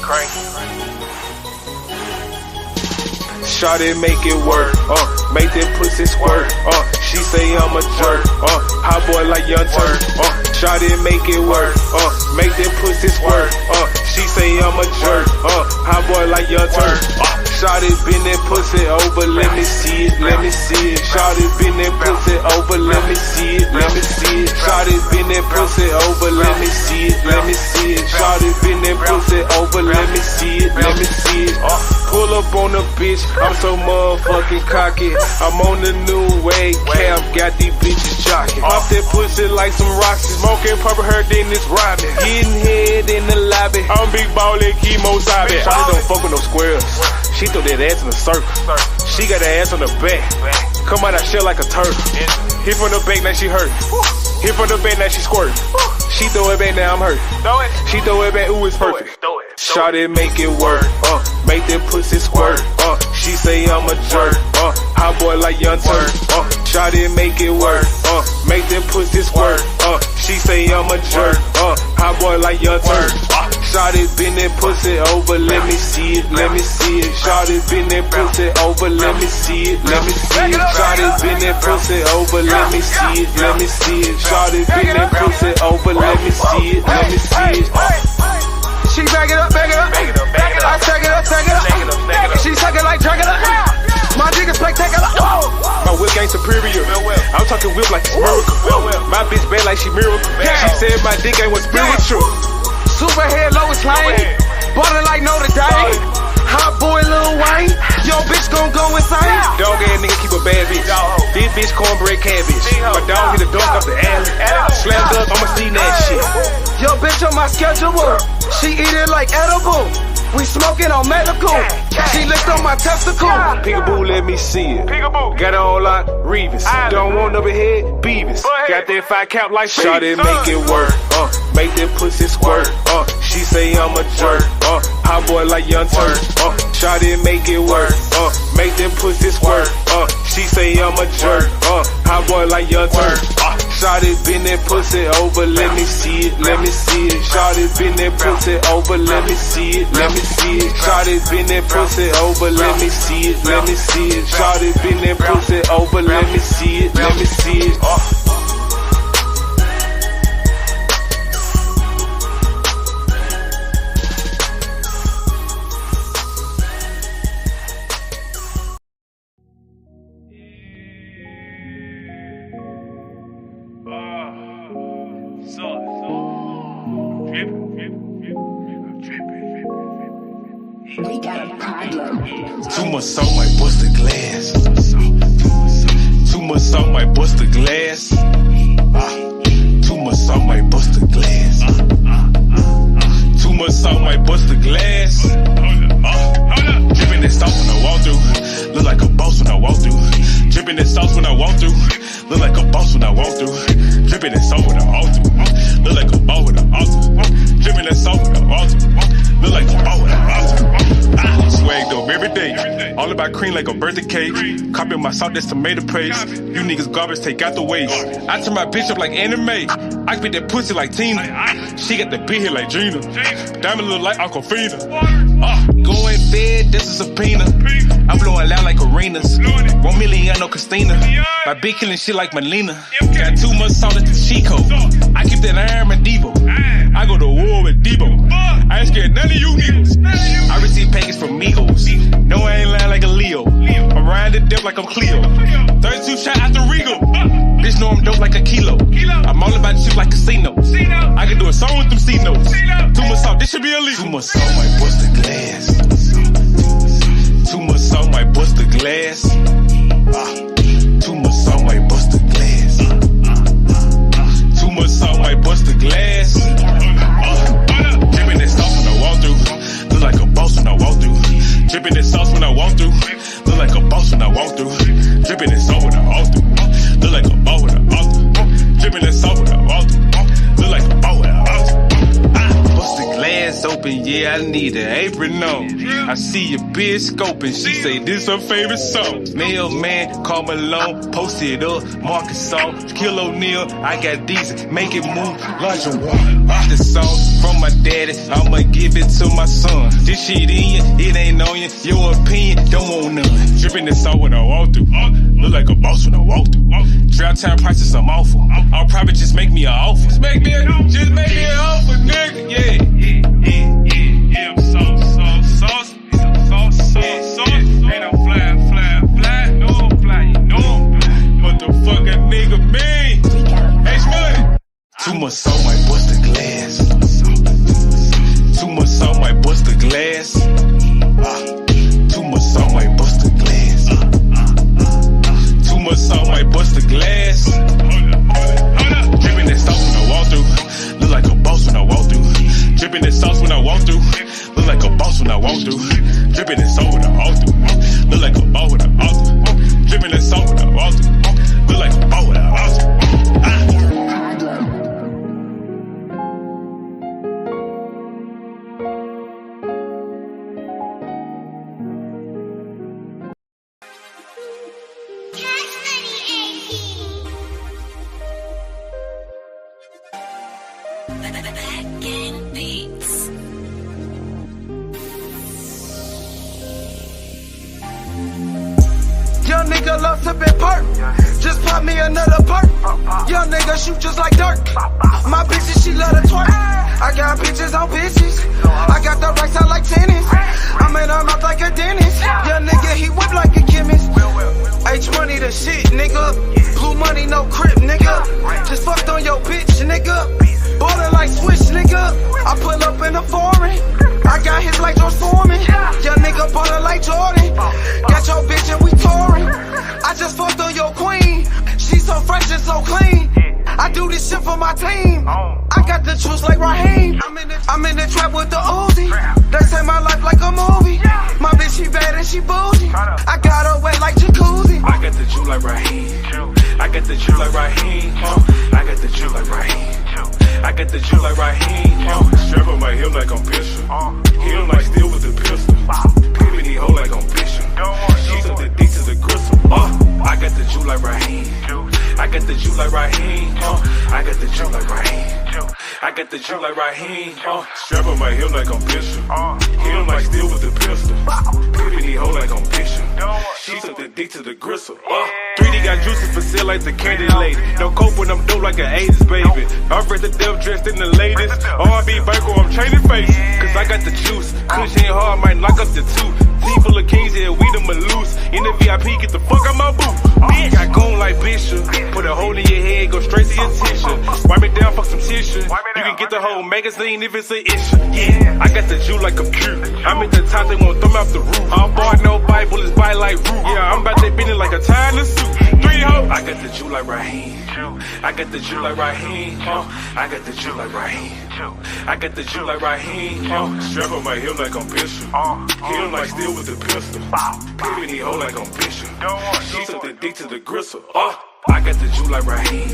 crank. Shawty make it work, make that pussy squirt, she say I'm a jerk, hot boy like Young Turk, Shawty make it work, make that pussy squirt, she say I'm a jerk, hot boy like Young Turk, Shawty bend that pussy over, let me see it, let me see it, Shawty bend that pussy over, let me see it, let me see it, Shawty bend that pussy over, let me see it, let me see it, Shawty bend that pussy over, let me see it, let me see it, pull up on the bitch, I'm so motherfucking cocky. I'm on the new wave cap, got these bitches jocking. Off that pussy like some rocks, smoking purple hair, then it's robbing. Getting head in the lobby, I'm big ball like chemo sabe. Shawty don't fuck with no squares. She throw that ass in a circle. She got her ass on the back. Come out that shell like a turtle. Hit from the back, now she hurt. Hit from the back, now she squirt. She throw it back, now I'm hurt. She throw it back, ooh, it's perfect. Shawty make it work, make that pussy squirt, she say I'm a jerk, hot boy like Young Turk, Shawty make it work, make that pussy squirt, she say I'm a jerk, hot boy like Young Turk, Shawty bend that pussy over, let me see it, let me see it, Shawty bend that pussy over, let me see it, let me see it, Shawty bend that pussy over, let me see it, let me see it, Shawty bend that pussy over, let me see it, let me see it. She back it up, back it up, back it up, back it up. I take it up, take it up. She suck it like Dracula. My My nigga spectacular. My whip gang superior. I'm talking whip like it's miracle. My bitch bad like she miracle. She said my dick ain't what's spiritual. Superhead Lois Lane. Ballin' like Notre Dame. Hot boy Lil Wayne. Yo bitch gon' go insane. Dog ass nigga keep a bad bitch. This bitch cornbread cabbage. My dog hit a dunk up the alley. Slam dunk, I'ma see that shit. Yo bitch on my schedule. She eat it like edible. We smoking on medical. She licked on my testicle. Peekaboo, let me see it. Got it all like Reeves. Don't want over head, Beavis. Got that 5 count like Shawty, make it work. Make that pussy squirt. She say I'm a jerk. Hot boy like Young Turk. Shawty, make it work. Make that pussy squirt. She say I'm a jerk. Hot boy like Young Turk. Shawty, bend that pussy over, let me see it, let me see it. Shawty, bend that pussy over, let me see it, let me see it. Shawty, bend that pussy over, let me see it, let me see it. Shawty, bend that pussy over, let me see it, let me see it. We got a problem. Too much salt might bust the glass. Too much salt might bust the glass. Too much salt might bust the glass. Too much salt might bust the glass. Dripping that sauce when I walk through. Look like a boss when I walk through. Dripping that sauce when I walk through. Look like a boss when I walk through. Dripping that sauce when I walk through. Look like a boss when I walk through. Dripping that sauce when I walk through. Look like a boss when I walk through. Swag dope every day. All about cream like a birthday cake. Copying my salt, that's tomato paste. You niggas garbage, take out the waste. I turn my bitch up like anime. I spit that pussy like Tina. She got the big head like Gina. Diamond look like Aquafina. Going bed, this is a subpoena. I'm blowing loud like arenas. 1 million, no Christina. My bitch killing shit like Melina. Got too much salt at the Chico. I keep that iron and Devo. I go to war with Debo. I ain't scared none of you niggas. I receive packets from Migos. No, I ain't lying like a Leo. I'm riding to death like I'm Cleo. 32 shot out the Regal. Bitch know I'm dope like a kilo. I'm all about shit like casinos. I can do a song with them C-notes. Too much salt, this should be illegal. Too much salt might bust the glass. Too much salt might bust the glass. Too much salt might bust the glass. Too much salt might bust the glass. Dripping that sauce when I walk through. Look like a boss when I walk through. Dripping that sauce when I walk through. Look like a boss when I walk through. Dripping that sauce when I walk through. Look like a boss when I walk through. Dripping that sauce when I walk through. Look like a boss when I walk through. Bust the glass open, yeah, I need an apron on. I see your bitch scoping, she say this her favorite song. Mailman, call Malone, post it up, Marcus song, Kill O'Neal, I got these, make it move, large and warm. The sauce from my daddy, I'ma give it to my son. This shit in you, it ain't on you, your opinion, don't want none. Dripping this salt when I walk through, look like a boss when I walk through. Drought time prices, I'm awful. I'll probably just make me an offer. Just make me an offer, nigga, yeah. I'm sauce. Ain't no fly. No, I'm fly, you know I'm fly. What the fuck a nigga mean? Hey, Shmoney. Too much salt might bust the glass. Too much salt might bust the glass. Too much salt might bust the glass. Too much salt might bust the glass. Dripping that sauce when I walk through. Look like a boss when I walk through. Dripping that sauce when I walk through. Look like a boss when I walk through. Dripping that sauce when I walk through. Look like a boss when I walk through. Dripping that sauce when I walk through. Look like a boss when I walk through. Young nigga love sippin' perk. Just pop me another perk. Young nigga shoot just like Dirk. My bitch, she love to twerk. I got bitches on bitches. I got the racks out like tennis. I'm in her mouth like a dentist. Young nigga, he whip like a chemist. H money the shit, nigga. Blue money, no crib, nigga. Just fucked on your bitch, nigga. Bought her like Swish, nigga. I pull up in a foreign. I got his like George Foreman. Young nigga bought her like Jordan. Got your bitch and we touring. I just fucked on your queen. She so fresh and so clean. I do this shit for my team. I got the juice like Raheem. I'm in the trap with the Uzi. They say my life like a movie. My bitch, she bad and she bougie. I got her wet like jacuzzi. I got the juice like Raheem. I got the juice like Raheem. I got the juice like Raheem. I got the juice like Raheem. Strap on my hip like I'm Bishop. Hit him like steel with the pistol. Pivot he hoe like I'm Bishop. She took the dick to the gristle. I got the juice like Raheem. I got the juice like Raheem. I got the juice like Raheem. I got the juice like Raheem. Strap on my hip like I'm Bishop. Hit him like steel with the pistol. Pivot he hoe like I'm Bishop. She took the dick to the gristle. 3D got juices for sale like the candy lady. No cope when I'm dope like an 80s baby. I'm ready to death dressed in the latest. R&B Burko, I'm training face. Cause I got the juice. Cushion hard, might knock up the tooth. Team full of kings, yeah, we them a loose. In the VIP, get the fuck out my booth. Bitch, got goon like Bishop. Put a hole in your head, go straight to your tissue. Wipe it down, fuck some tissue. You can get the whole magazine if it's an issue. Yeah, I got the juice like a cute. I'm at the top, they won't throw me off the roof. I'm bored, no Bible, it's bite like root. Yeah, I'm about to bend it like a tie in the suit. 3 hoes. I got the juice like Raheem. I got the juice like Raheem. I got the juice like Raheem. I got the juice like Raheem. Strap on my hip like I'm Bishop. Hit him like steel with the pistol. Pivot he hoe like I'm Bishop. She took the dick to the gristle. I got the juice like Raheem.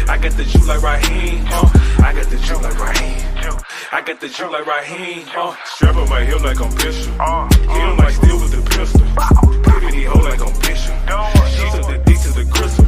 I got the juice like Raheem. I got the juice like Raheem. I got the juice like Raheem. Strap on my hip like I'm Bishop. Hit him like steel with the pistol. Pivot he hoe like I'm Bishop. She took the dick to the gristle.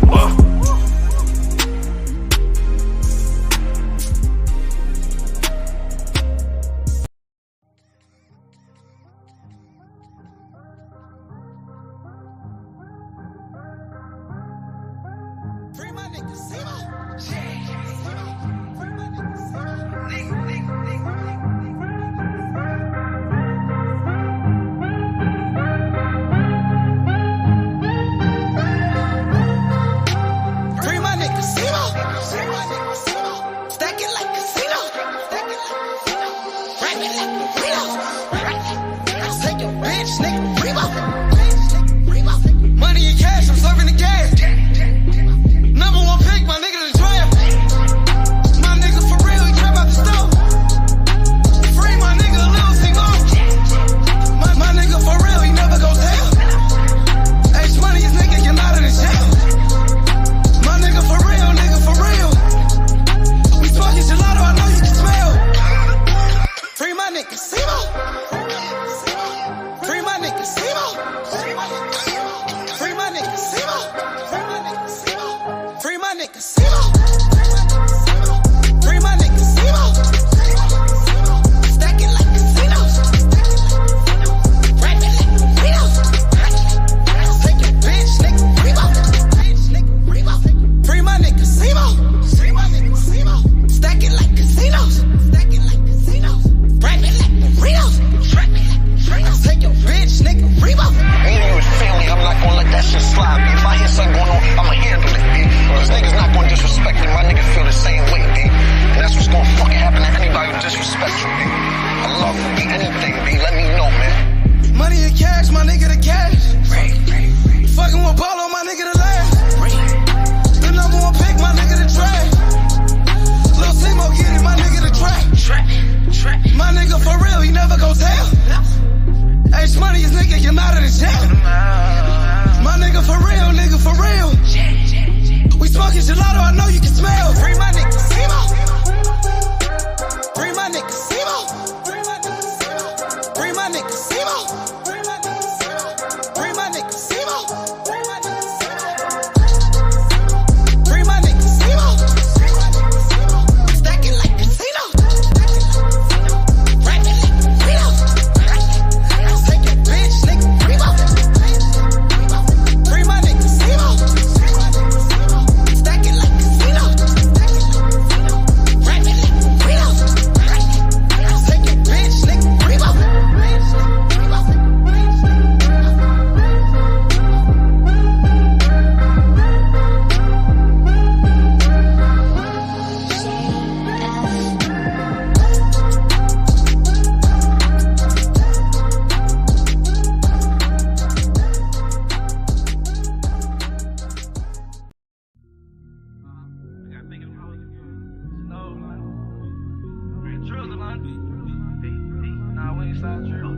Nah, we ain't sound true.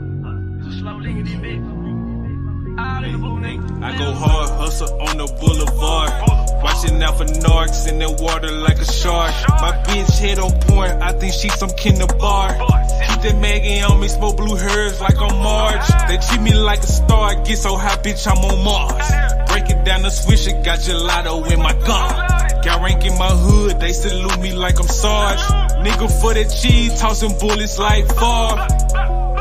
It's a slow lick in this bitch. I go hard, hustle on the boulevard. Watching out for narcs in the water like a shark. My bitch head on point, I think she some kinder bar. Keep that Maggie on me, smoke blue hairs like on March. They treat me like a star, get so high, bitch, I'm on Mars. Break it down the swisher, got gelato in my gun. Got rank in my hood, they salute me like I'm Sarge. Nigga for that cheese, tossing bullets like Favre.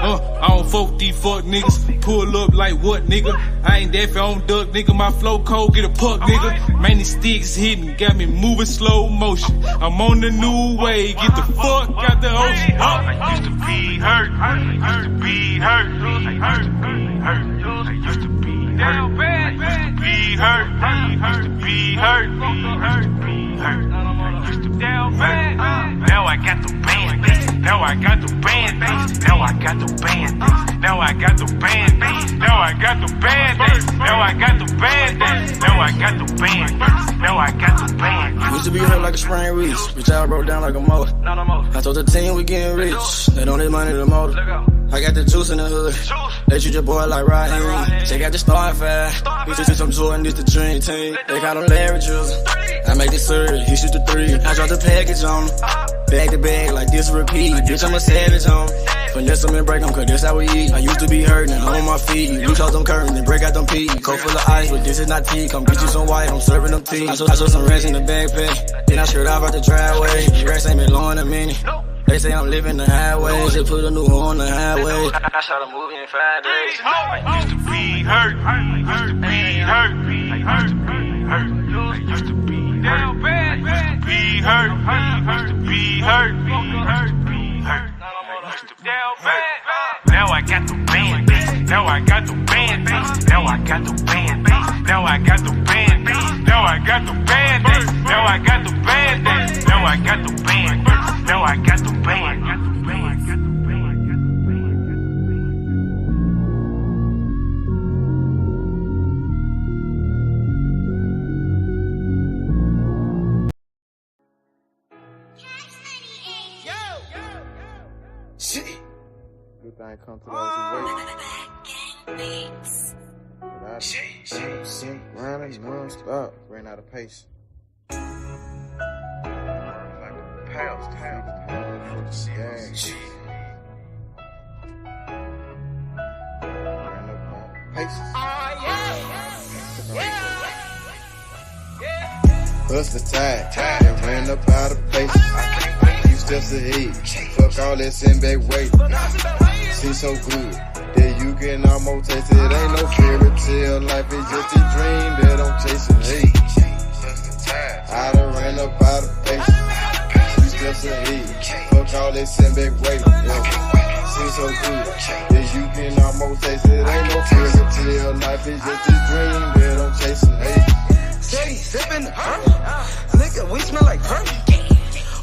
I don't fuck these fuck niggas. Pull up like what, nigga? I ain't that on duck, nigga. My flow cold, get a puck, nigga. Man, these sticks hitting, got me moving slow motion. I'm on the new way, get the fuck out the ocean. I used to be hurt. I used to be hurt. I used to be hurt. I used to be down bad. I used to be hurt. I used to be hurt. I used to be hurt. I used to be down bad. Now I got the band. Now I got the band. Now I got the band. Now I got the band. Now I got the band. Now I got the band. Now I got the band. Now I got the band. Used to be hurt like a sprained wrist. Bitch, I broke down like a motor. I told the team we getting rich. They don't need money to motor. I got the juice in the hood. They treat your boy like Ryan. Check out the starting five. Bitches see some Jordan, this the dream team. They got them leverages. I make the syrup, he shoot the three. I drop the package on him. Bag to bag like this repeat. Bitch, I'm a savage on him. Finesse them and break them, cause that's how we eat. I used to be hurting, I'm on my feet. Loose out them curtains and break out them peas. Coat full of ice, but this is not tea. Come get you some white, I'm serving them tea. I saw some racks in the backpack. Then I skirt off out the driveway. The racks ain't been low in a minute. They say I'm living the highway. Just put a new horn on the highway. I shot a movie in 5 days. I used to be hurt. I used to be hurt. I used to be hurt. I used to be down bad. I used to be hurt. I used to be hurt. I used to be hurt. I used to be down bad. Now I got the band. Now I got the band. Now I got the band. Now I got the band. Now I got the band. Now I got the band. Now I got the band. Now I got the band. Shit. Good thing come to those who wait. Without shit, grinding non-stop. Ran out of pace. Like a pals to have the gang. Shit. Ran up out of pace. Hustle tight, and ran up out of pace. Few steps ahead, fuck all that send back weight. Seems so good that you can almost taste it. Ain't no fairy tale, life is just a dream that I'm chasing. Hey, I done ran up out of pace. Few steps ahead, fuck all that send back weight. Seems so good that you can almost taste it. Ain't no fairy tale, life is just a dream that I'm chasing. Hey. Steady sippin' nigga, we smell like perfume.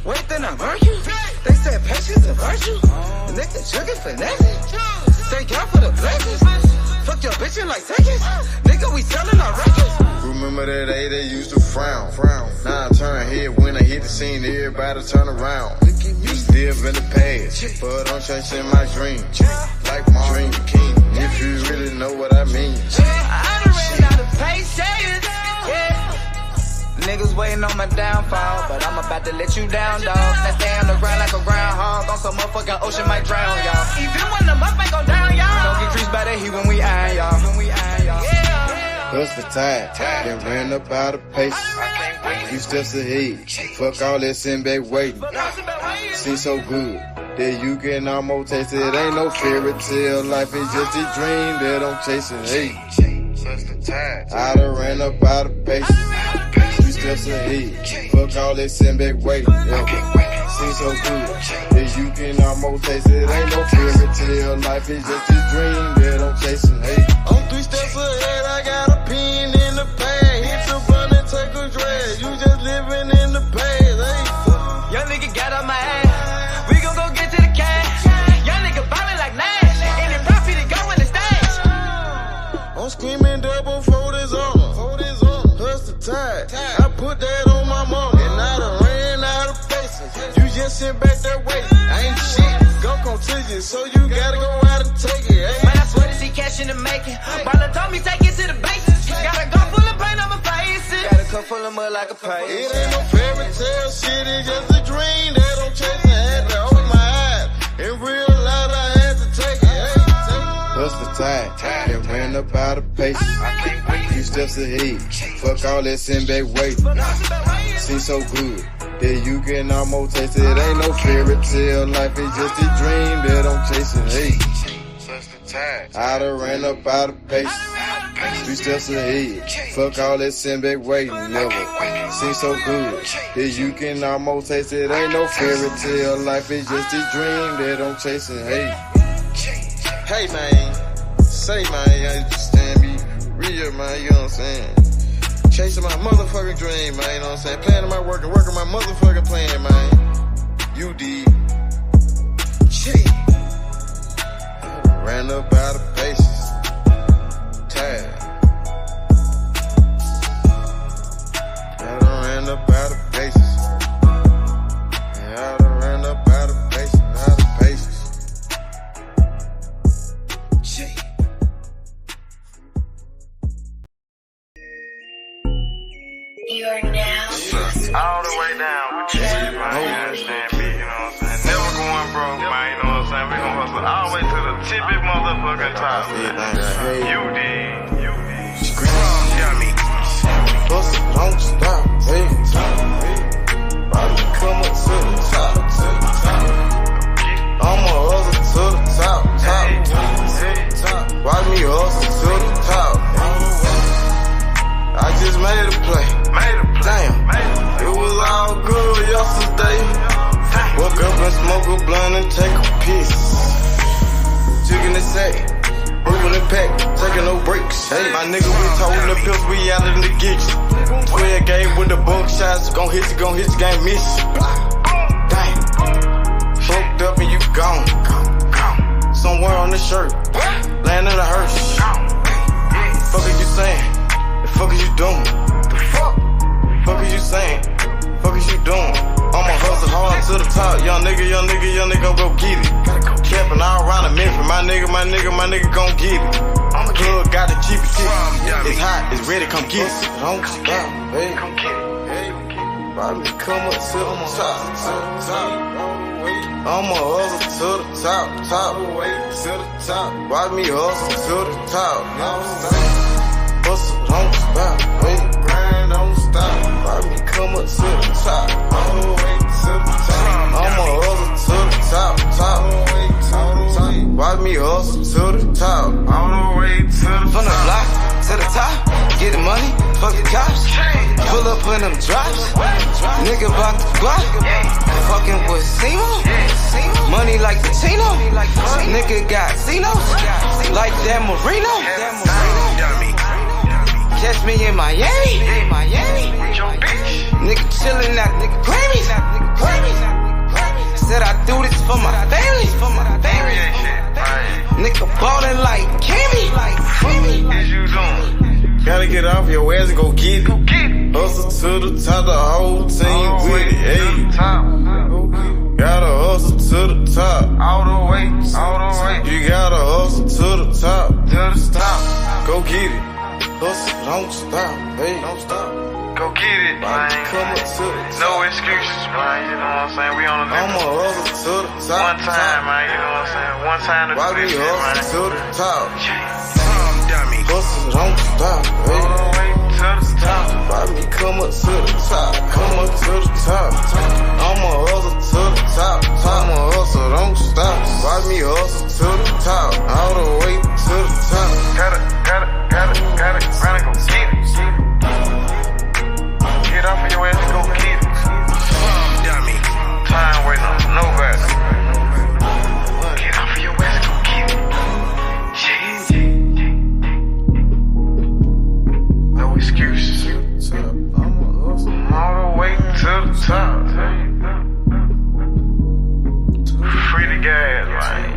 Wait, then I murk you. They said patience a virtue. Nigga, sugar finesse. Thank y'all for the blessings. Fuck your bitchin' like seconds. Nigga, we sellin' our records. Remember that day they used to frown. Now I turn head when I hit the scene, everybody turn around. Used to live in the past, but I'm chasing my dream. Like my dream king, if you really know what I mean. I done ran out of patience. Niggas waiting on my downfall, but I'm about to let you down, dog. Now stay on the ground like a groundhog, on some motherfucking ocean might drown, y'all. Even when the muff ain't go down, y'all. Don't get creased by the heat when we iron, y'all. Hustle tight, then ran up out of pace. Few steps ahead, fuck all that send back waiting. Seems so good that you can almost taste it. Ain't no fairy tale, life is just a dream that I'm chasing. Hey, I done ran up out of pace. Steps ahead, fuck all that send back weight. Seems so good that you can almost taste it. Ain't no fairy tale, life is just a dream that I'm chasing. Hey, I'm 3 steps ahead, I got a pen in the pad. Hit the run and take a drag. You just living in the past. Hey, young nigga got on my ass. We gon' go get to the cash. Young nigga ballin' like Nash. Any profit to go in the stash. I'm screaming double for this armor. Hustle tight. I put that on my mama. And I done ran out of faces. You just sit back that way. I ain't shit. it, so you gotta go out and take it. Hey. Man, I swear to see cash in the making. Baller told me take it to the bases. Got a gun full of paint on my faces. Got a cup full of mud like a pie. It ain't no fairy tale shit, it's just a dream that I'm chasing. Had to open my eyes. In real life, I had to take it. Hey, what's the time? And ran up out of paces. Few steps ahead. Fuck all that send back waiting. Seems so good that you can almost taste it. Ain't no fairy tale life, it's just a dream that I'm chasing. Hey, I done ran up out of paces. Few steps ahead. Fuck all that send back waiting. Never seems so good that you can almost taste it. Ain't no fairy tale life, it's just a dream that I'm chasing. Hey man, say man, you understand me? Real man, you know what I'm saying? Chasing my motherfucking dream, man, you know what I'm saying? Planning my work and working my motherfucking plan, man. You did. Ran up out of paces. Tired. I done ran up out of paces. I done ran up out of paces, out of paces. You are now all the way down with you, man. You understand me, you know what I'm saying? Never going broke, man, you know what I'm saying? We gon' hustle all the way to the tippy motherfucking top. You did. Yummy. Hustle, don't stop, hey. Bobby, come up to the top, I'ma hustle to the top. Watch me hustle to the top. I just made a play. Damn, it was all good yesterday. Woke up and smoke a blunt and take a piss. Chicken the sack, moving the pack, taking no breaks. Hey, my nigga, we told the pills, we out in the geeks. 12 game with the bunk shots, gon' hit you, game miss. Damn, fucked up and you gone. Somewhere on the shirt, laying in a hearse. Fuck is you saying? The fuck is you doing? Fuck is you saying? Fuck is you doing? I'ma hustle hard to the top. Young nigga go get it. Capping all around the Memphis. My nigga gon' get it. Plug got the cheap ticket. It's hot, it's ready, come get it. Don't stop, hey. Bobby, come up to the top. I'ma hustle to the top. Watch me hustle to the top. Hustle, don't stop, hey. Grind, don't stop. Watch me come up to the top. All the way to the top. I'ma hustle to the top. Watch me hustle to the top. All the way to the top. From the block to the top. Get the money, fuck the cops. Pull up in them drops. Nigga bout the block. Fucking with Simo. Money like the Tino. Nigga got Zinos. Like that Marino. Catch me in Miami. Nigga chillin' at nigga Grammys. Said I do this for my family. Nigga ballin' like Kimmy. Gotta get off your ass and go get it. Hustle to the top, the whole team with it. Hey. Gotta hustle to the top. All the way. You gotta hustle to the top. Go get it. Hustle, don't stop, hey. Don't stop. Go get it, man. No excuses, man. You know what I'm saying? We on the I'ma hustle to the top. One time, man. You know what I'm saying? One time to do this shit, man. Hustle to the top. Hustle, don't stop, hey. All the way to the top. Why me come up to the top? Come up to the top. I'ma hustle to the top. I'ma hustle, don't stop. Why me hustle to the top? All the way to the top. Gotta, run and go get it. Get off of your ass and go get it. Dummy. Time waiting on nobody. Get off of your ass and go get it. No excuses. All the way to the top. Free the gas, man.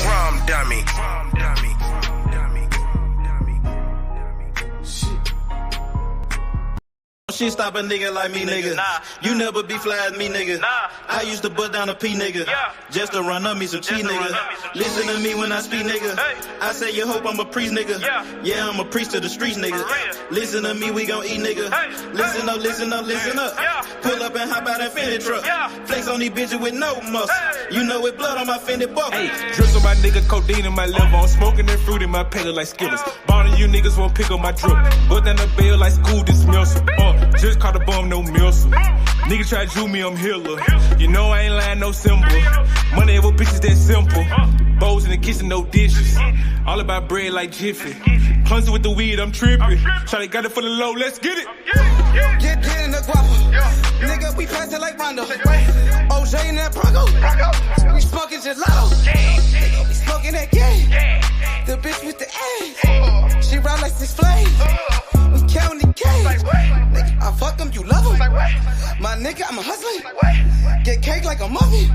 Rum dummy. shit stop a nigga like me, nigga. You never be fly as me, nigga. I used to bust down a P, nigga. Just to run up me some cheese, nigga. Listen to me when I speak, nigga. I say you hope I'm a priest, nigga. Yeah, I'm a priest to the streets, nigga. Listen to me, we gon' eat, nigga. Listen up, listen up, listen up. Pull up and hop out that Fendi truck. Flex on these bitches with no muscle. You know it blood on my Fendi buckle. Hey, drips on my nigga, codeine in my liver. I'm smoking that fruit in my pedal like Skittles. Ballin' you niggas won't pick up my drip. But down the bail like school dismissal. Just caught a bum, no missile. Nigga try to Jew me, I'm healer. You know I ain't lying, no symbol. Money ever bitches that simple. Bowls in the kitchen, no dishes. All about bread like Jiffy. Clumsy with the weed, I'm tripping. Shawty got it for the low, let's get it. Get in the guapo. Nigga, we pass it like Rondo. OJ in that Bronco. We smoking gelato. Nigga, we smoking that game. The bitch with the A. She ride like 6 Flames. We counting the K's. Nigga, I fuck them, you love them. My nigga, I'm a hustler. Get cake like a muffin.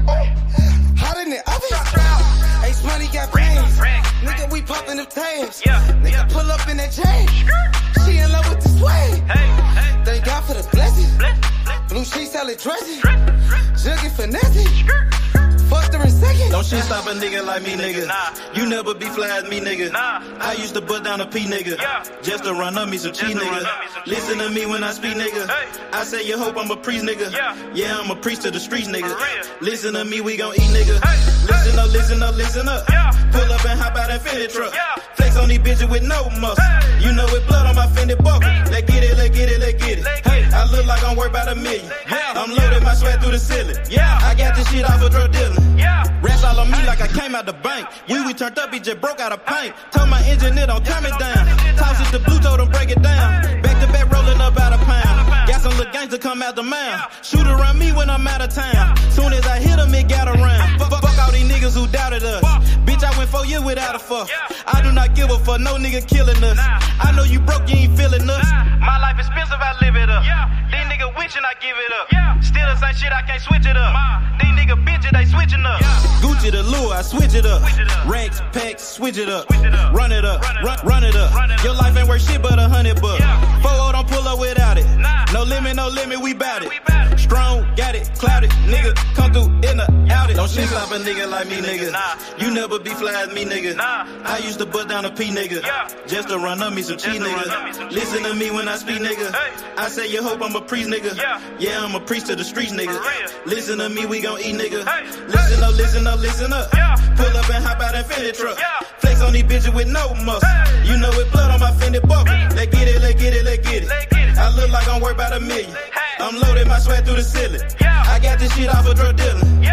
Hot in the oven. Ace money got brains. Nigga, we popping the tabs. Nigga, pull up in that chain. She in love with the swag. Thank God for the blessing. Blue sheets, salad dressing. Juggy finessing. Fucked her in second. Don't shit stop a nigga like me, nigga. You never be fly as me, nigga. I used to bust down a P, nigga. Just to run up me some cheese, nigga. Listen to me when I speak, nigga. I say you hope I'm a priest, nigga. Yeah, I'm a priest to the streets, nigga. Listen to me, we gon' eat, nigga. Listen up, listen up, listen up. Pull up and hop out that Fendi truck. Flex on these bitches with no muscle. You know it blood on my Fendi buckle. Let's get it, let's get it, let's get it. Hey, I look like I'm worth about $1 million. I'm loaded my sweat through the ceiling. I got this shit off of drug dealing. Rest all on me like I came out the bank. We turned up, he just broke out of paint. Tell my engineer don't turn me down. Toss it to blue, told him break it down. Back to back rolling up out of pound. Got some little gangster come out the mouth. Shoot around me when I'm out of town. Soon as I hit him, it got around. Fuck all these niggas who doubted us. Bitch, I went 4 years without a fuck. I do not give a fuck, no nigga killing us. I know you broke, you ain't feeling us. My life expensive, I live it up. These niggas witching, I give it up. Still the same shit, I can't switch it up. These niggas bitches, they switching up. Gucci the lure, I switch it up. Racks, packs, switch it up. Run it up, run it up. Your life ain't worth shit but $100 bucks. 4-0 don't pull up without it. No limit, we bout it. Strong, got it, clouded. Nigga, come through in the outed. Don't shit stop a nigga like me, nigga. You never be fly as me, nigga. I used to bust down a P, nigga. Just to run up me some cheese, nigga. Listen to me when I speak, nigga. I say you hope I'm a priest, nigga. Yeah, I'm a priest to the streets, nigga. Listen to me, we gon' eat, nigga. Listen up, listen up, listen up. Pull up and hop out that Fendi truck. Flex on these bitches with no muscle. You know it blood on my Fendi buckle. Let's get it, let's get it, let's get it. I look like I'm worth about $1 million. I'm loaded my sweat through the ceiling. I got this shit off of drug dealing.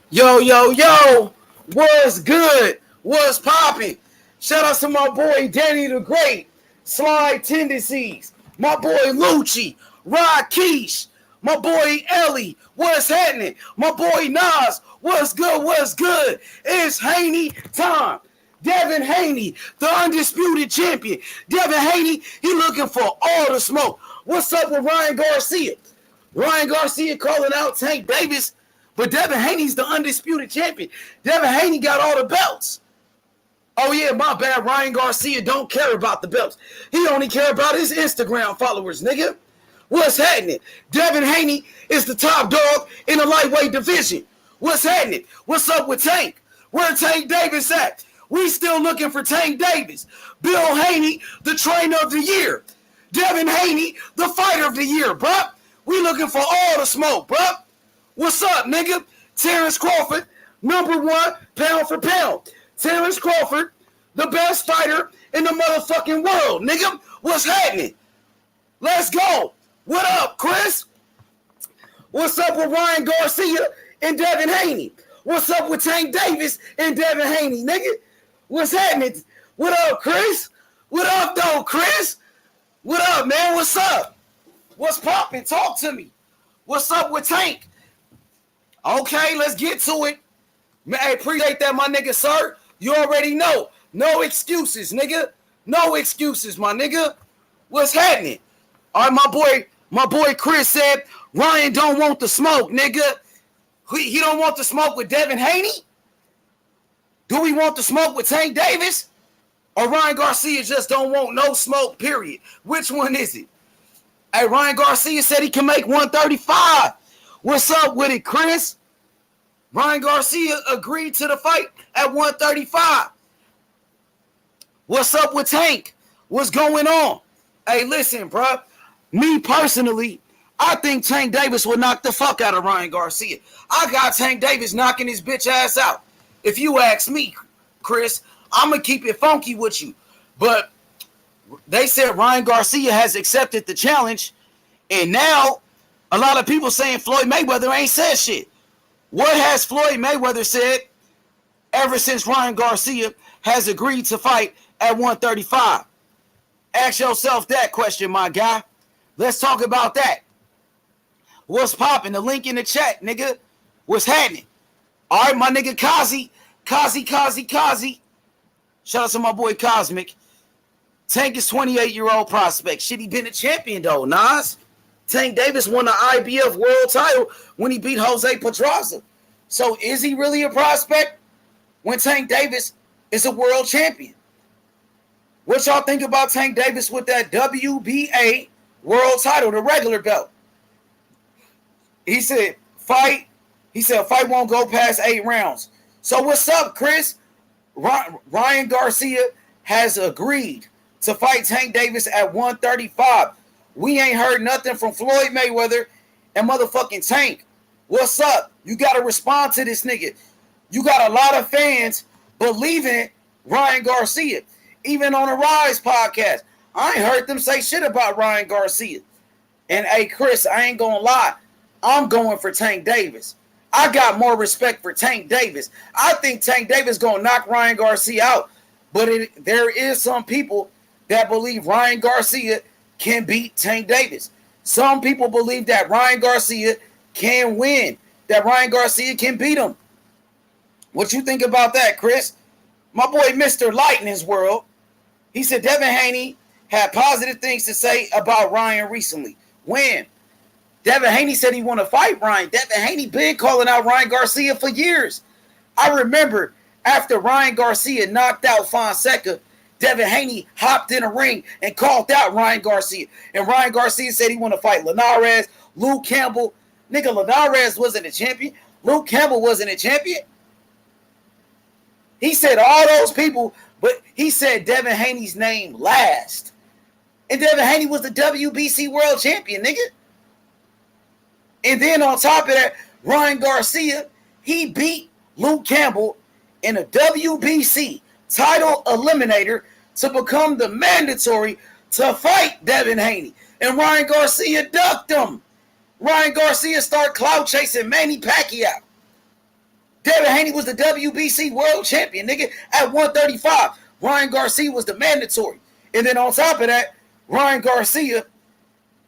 Yo, what's good? What's poppin'? Shout out to my boy Danny the Great, Slide Tendencies, my boy Lucci, Rod Keish, my boy Ellie, what's happening? My boy Nas, what's good? It's Haney time. Devin Haney, the undisputed champion. Devin Haney, he looking for all the smoke. What's up with Ryan Garcia? Ryan Garcia calling out Tank Davis, but Devin Haney's the undisputed champion. Devin Haney got all the belts. Oh yeah, my bad. Ryan Garcia don't care about the belts. He only care about his Instagram followers, nigga. What's happening? Devin Haney is the top dog in the lightweight division. What's happening? What's up with Tank? Where Tank Davis at? We still looking for Tank Davis. Bill Haney, the trainer of the year. Devin Haney, the fighter of the year, bruh. We looking for all the smoke, bruh. What's up, nigga? Terence Crawford, #1 pound for pound. Terence Crawford, the best fighter in the motherfucking world, nigga. What's happening? Let's go. What up, Chris? What's up with Ryan Garcia and Devin Haney? What's up with Tank Davis and Devin Haney, nigga? What's happening? What up, Chris? What up, though, Chris? What up, man? What's up? What's poppin'? Talk to me. What's up with Tank? Okay, let's get to it. Man, I appreciate that, my nigga, sir. You already know. No excuses, nigga. No excuses, my nigga. What's happening? All right, my boy Chris said, Ryan don't want the smoke, nigga. He don't want to smoke with Devin Haney? Do we want to smoke with Tank Davis? Or Ryan Garcia just don't want no smoke, period? Which one is it? Hey, Ryan Garcia said he can make 135. What's up with it, Chris? Ryan Garcia agreed to the fight at 135. What's up with Tank? What's going on? Hey, listen, bro. Me personally, I think Tank Davis will knock the fuck out of Ryan Garcia. I got Tank Davis knocking his bitch ass out. If you ask me, Chris, I'm going to keep it funky with you. But they said Ryan Garcia has accepted the challenge, and now a lot of people saying Floyd Mayweather ain't said shit. What has Floyd Mayweather said ever since Ryan Garcia has agreed to fight at 135? Ask yourself that question, my guy. Let's talk about that. What's popping? The link in the chat, nigga. What's happening? All right, my nigga Kazi. Shout out to my boy Cosmic. Tank is 28-year-old prospect. Should he been a champion, though, Nas? Tank Davis won the IBF world title when he beat Jose Pedraza. So is he really a prospect when Tank Davis is a world champion? What y'all think about Tank Davis with that WBA world title, the regular belt? He said fight won't go past 8 rounds. So what's up, Chris? Ryan Garcia has agreed to fight Tank Davis at 135. We ain't heard nothing from Floyd Mayweather and motherfucking Tank. What's up? You got to respond to this nigga. You got a lot of fans believing Ryan Garcia. Even on the Rise podcast, I ain't heard them say shit about Ryan Garcia. And hey, Chris, I ain't gonna lie. I'm going for Tank Davis. I got more respect for Tank Davis. I think Tank Davis gonna knock Ryan Garcia out. But there is some people that believe Ryan Garcia can beat Tank Davis. Some people believe that Ryan Garcia can win, that Ryan Garcia can beat him. What you think about that, Chris? My boy Mr. Light in his world, he said Devin Haney had positive things to say about Ryan recently. When? Devin Haney said he want to fight Ryan. Devin Haney been calling out Ryan Garcia for years. I remember after Ryan Garcia knocked out Fonseca, Devin Haney hopped in a ring and called out Ryan Garcia. And Ryan Garcia said he want to fight Linares, Luke Campbell. Nigga, Linares wasn't a champion. Luke Campbell wasn't a champion. He said all those people, but he said Devin Haney's name last. And Devin Haney was the WBC world champion, nigga. And then on top of that, Ryan Garcia, he beat Luke Campbell in a WBC title eliminator to become the mandatory to fight Devin Haney. And Ryan Garcia ducked him. Ryan Garcia started clout chasing Manny Pacquiao. Devin Haney was the WBC world champion, nigga, at 135. Ryan Garcia was the mandatory. And then on top of that, Ryan Garcia,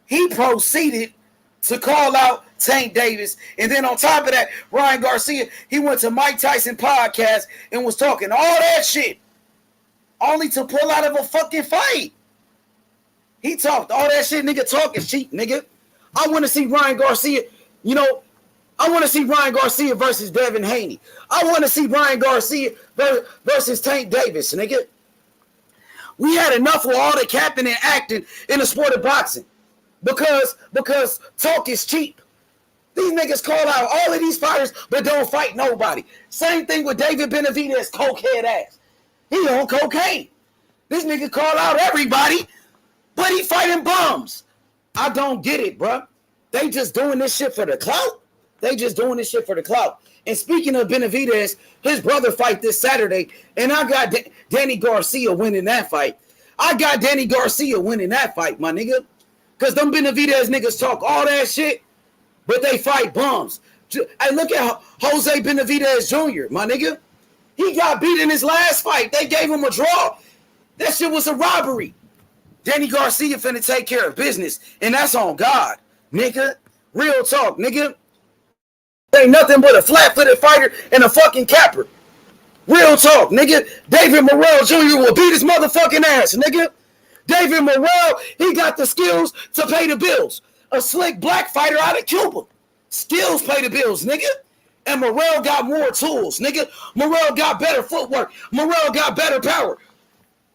he proceeded to call out Tank Davis. And then on top of that, Ryan Garcia, he went to Mike Tyson podcast and was talking all that shit only to pull out of a fucking fight. He talked all that shit, nigga. Talk is cheap, nigga. I want to see Ryan Garcia, I want to see Ryan Garcia versus Devin Haney. I want to see Ryan Garcia versus Tank Davis, nigga. We had enough of all the capping and acting in the sport of boxing because talk is cheap. These niggas call out all of these fighters but don't fight nobody. Same thing with David Benavidez, cokehead ass. He on cocaine. This nigga call out everybody, but he fighting bums. I don't get it, bro. They just doing this shit for the clout. And speaking of Benavidez, his brother fight this Saturday, and I got Danny Garcia winning that fight. my nigga. Because them Benavidez niggas talk all that shit, but they fight bums. Hey, look at Jose Benavidez Jr., my nigga. He got beat in his last fight. They gave him a draw. That shit was a robbery. Danny Garcia finna take care of business, and that's on God, nigga. Real talk, nigga. Ain't nothing but a flat-footed fighter and a fucking capper. Real talk, nigga. David Morrell Jr. will beat his motherfucking ass, nigga. David Morrell, he got the skills to pay the bills. A slick black fighter out of Cuba. Skills pay the bills, nigga. And Morrell got more tools, nigga. Morrell got better footwork. Morrell got better power.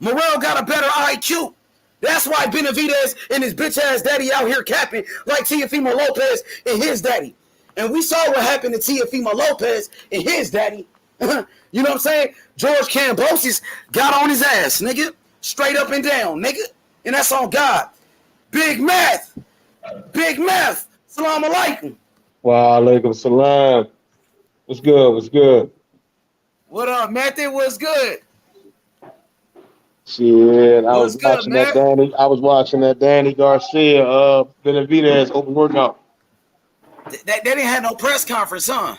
Morrell got a better IQ. That's why Benavidez and his bitch ass daddy out here capping like Teofimo Lopez and his daddy. And we saw what happened to Teofimo Lopez and his daddy. You know what I'm saying? George Kambosos got on his ass, nigga. Straight up and down, nigga. And that's on God. Big Math. Big Math. Salam alaikum. Wa alaikum salam. What's good? What's good? What up, Matthew? What's good? Shit, I was watching that Danny Garcia Benavidez open workout. They didn't have no press conference, huh?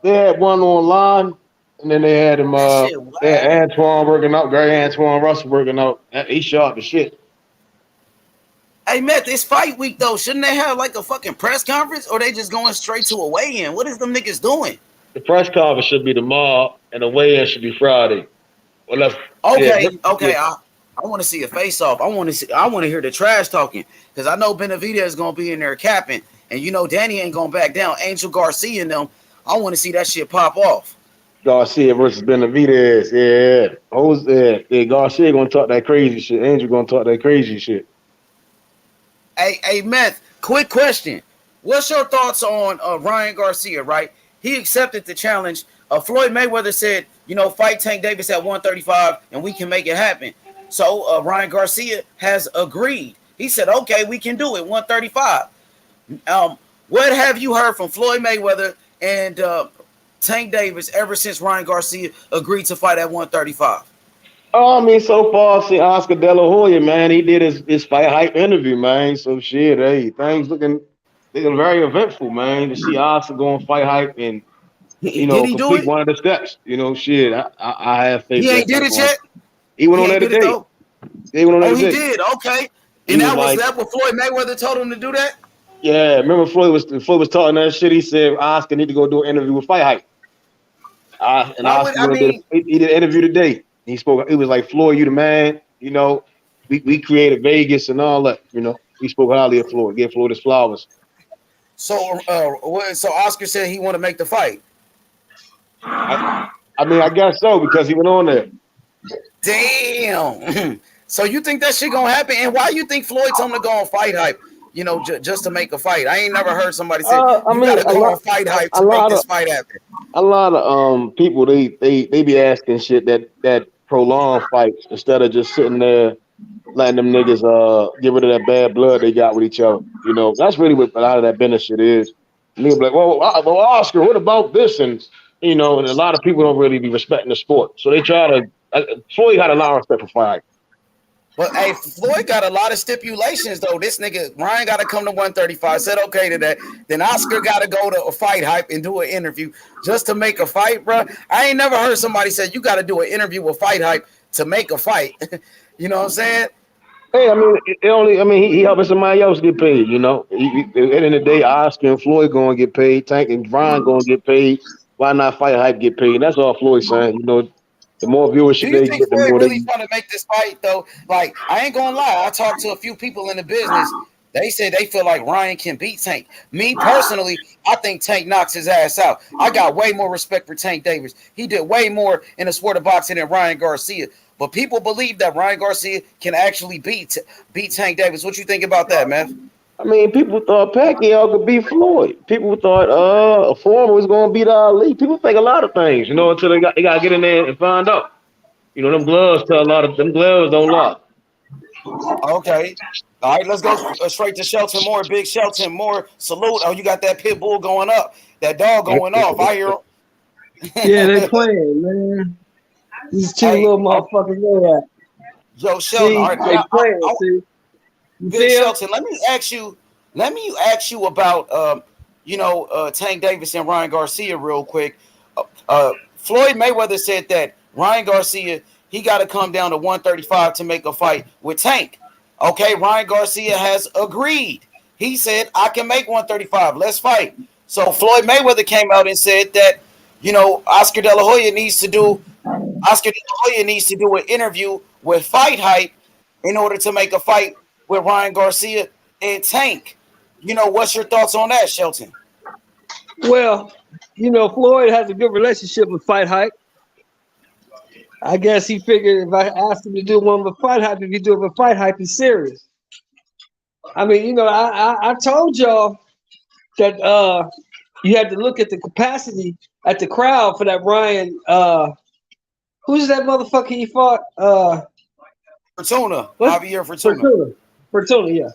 They had one online, and then they had him. They had Antoine working out, Gary Antoine Russell working out. He shot the shit. Hey, Matt, this fight week though, shouldn't they have like a fucking press conference, or they just going straight to a weigh-in? What is them niggas doing? The press conference should be tomorrow, and the weigh-in should be Friday. Well, okay. I want to see a face-off. I want to hear the trash talking, because I know Benavidez is gonna be in there capping, and you know Danny ain't gonna back down. Angel Garcia and them. I want to see that shit pop off. Garcia versus Benavidez, yeah. Garcia gonna talk that crazy shit. Angel gonna talk that crazy shit. Hey, Meth, quick question. What's your thoughts on Ryan Garcia, right? He accepted the challenge. Floyd Mayweather said, fight Tank Davis at 135 and we can make it happen. So Ryan Garcia has agreed. He said, okay, we can do it, 135. What have you heard from Floyd Mayweather and Tank Davis ever since Ryan Garcia agreed to fight at 135? Oh, I mean, so far, see Oscar De La Hoya, man, he did his fight hype interview, man. So shit, hey, things looking very eventful, man. To see Oscar go on fight hype and complete one of the steps. Shit, I have faith. He ain't did it yet. He went on that today. He went on that today. He did. Okay, and that was what Floyd Mayweather told him to do that. Yeah, remember Floyd was talking that shit. He said Oscar need to go do an interview with Fight Hype. Oscar he did an interview today. He spoke. It was like, Floyd, you the man. We created Vegas and all that. We spoke highly of Floyd. Give Floyd his flowers. So Oscar said he want to make the fight. I mean, I guess so, because he went on there. Damn. So you think that shit gonna happen? And why you think Floyd told him to go on Fight Hype? Just to make a fight. I ain't never heard somebody say gotta go on Fight Hype to make this fight happen. A lot of people they be asking shit that prolong fights instead of just sitting there letting them niggas get rid of that bad blood they got with each other. That's really what a lot of that business shit is. Niggas be like, well, Oscar, what about this? And and a lot of people don't really be respecting the sport, so they try to. Floyd got a lot of respect for fight. But hey, Floyd got a lot of stipulations though. This nigga Ryan got to come to 135. Said okay to that. Then Oscar got to go to a Fight Hype and do an interview just to make a fight, bro. I ain't never heard somebody say you got to do an interview with Fight Hype to make a fight. You know what I'm saying? Hey, he helping somebody else get paid. At the end of the day, Oscar and Floyd gonna get paid. Tank and Ryan gonna get paid. Why not Fight Hype get paid? That's all Floyd's saying. The more viewership they get, the more Floyd really want to make this fight though? Like, I ain't gonna lie. I talked to a few people in the business. They said they feel like Ryan can beat Tank. Me personally, I think Tank knocks his ass out. I got way more respect for Tank Davis. He did way more in the sport of boxing than Ryan Garcia. But people believe that Ryan Garcia can actually beat Tank Davis. What you think about that, man? I mean, people thought Pacquiao could beat Floyd. People thought Foreman was going to beat Ali. People think a lot of things, until they got to get in there and find out. Them gloves tell a lot of them gloves don't lie. Okay. All right, let's go straight to Shelton Moore. Big Shelton Moore, salute. Oh, you got that pit bull going up. That dog going off. I hear him. Yeah, they playing, man. These two little motherfuckers there. Yo, Shelton. All right, they playing, Big Shelton, let me ask you about Tank Davis and Ryan Garcia real quick. Floyd Mayweather said that Ryan Garcia, he got to come down to 135 to make a fight with Tank. Okay, Ryan Garcia has agreed. He said, I can make 135. Let's fight. So Floyd Mayweather came out and said that, Oscar De La Hoya needs to do an interview with Fight Hype in order to make a fight with Ryan Garcia and Tank. What's your thoughts on that, Shelton? Well, Floyd has a good relationship with Fight Hype. I guess he figured if I asked him to do one with Fight Hype, if he do it with Fight Hype, he's serious. I mean, I told y'all that you had to look at the capacity at the crowd for that Ryan. Who's that motherfucker he fought? Fortuna. Javier Fortuna, yeah.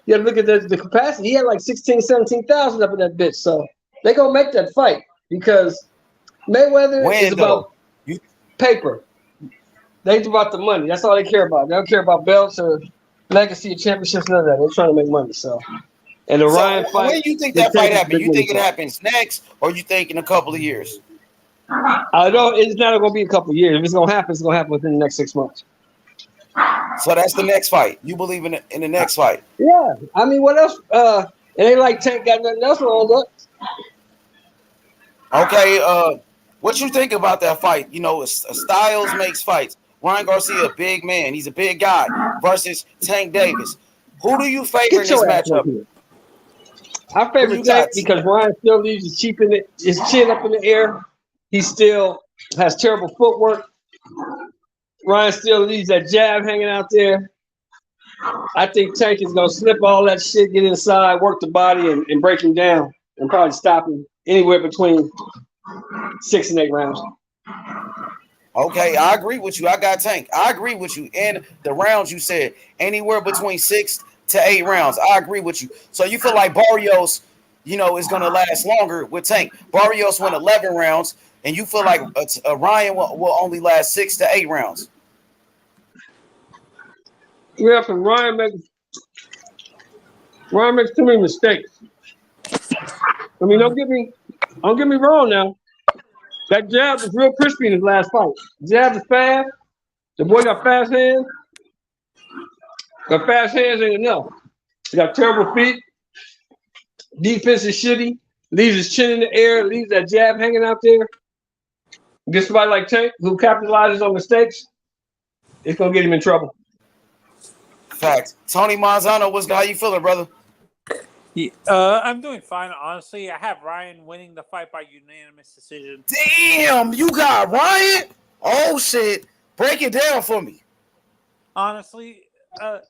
You have to look at the capacity. He had like 16, 17,000 up in that bitch. So they gonna make that fight because Mayweather is about paper. They're about the money. That's all they care about. They don't care about belts or legacy or championships, none of that. They're trying to make money. So, and the Ryan fight. When do you think that fight happens? You think it happens next, or you think in a couple of years? I know it's not going to be a couple of years. If it's going to happen, it's going to happen within the next 6 months. So that's the next fight. You believe in the next fight? Yeah. I mean, what else? It ain't like Tank got nothing else wrong with it. Okay. What you think about that fight? Styles makes fights. Ryan Garcia, a big man. He's a big guy versus Tank Davis. Who do you favor in this matchup? I favor Tank because Ryan still leaves his chin up in the air. He still has terrible footwork. Ryan still leaves that jab hanging out there. I think Tank is going to slip all that shit, get inside, work the body, and break him down and probably stop him anywhere between 6 and 8 rounds. Okay, I agree with you. I got Tank. I agree with you. And the rounds you said, anywhere between 6 to 8 rounds. I agree with you. So you feel like Barrios, is going to last longer with Tank. Barrios went 11 rounds, and you feel like Ryan will only last 6 to 8 rounds. Yeah, because Ryan makes too many mistakes. I mean, don't get me wrong now. That jab was real crispy in his last fight. Jab is fast. The boy got fast hands. But fast hands ain't enough. He got terrible feet. Defense is shitty. Leaves his chin in the air. Leaves that jab hanging out there. Get somebody like Tank who capitalizes on mistakes. It's gonna get him in trouble. Fact. Tony Manzano, how you feeling, brother? Yeah, I'm doing fine, honestly. I have Ryan winning the fight by unanimous decision. Damn, you got Ryan? Oh shit! Break it down for me. Honestly, I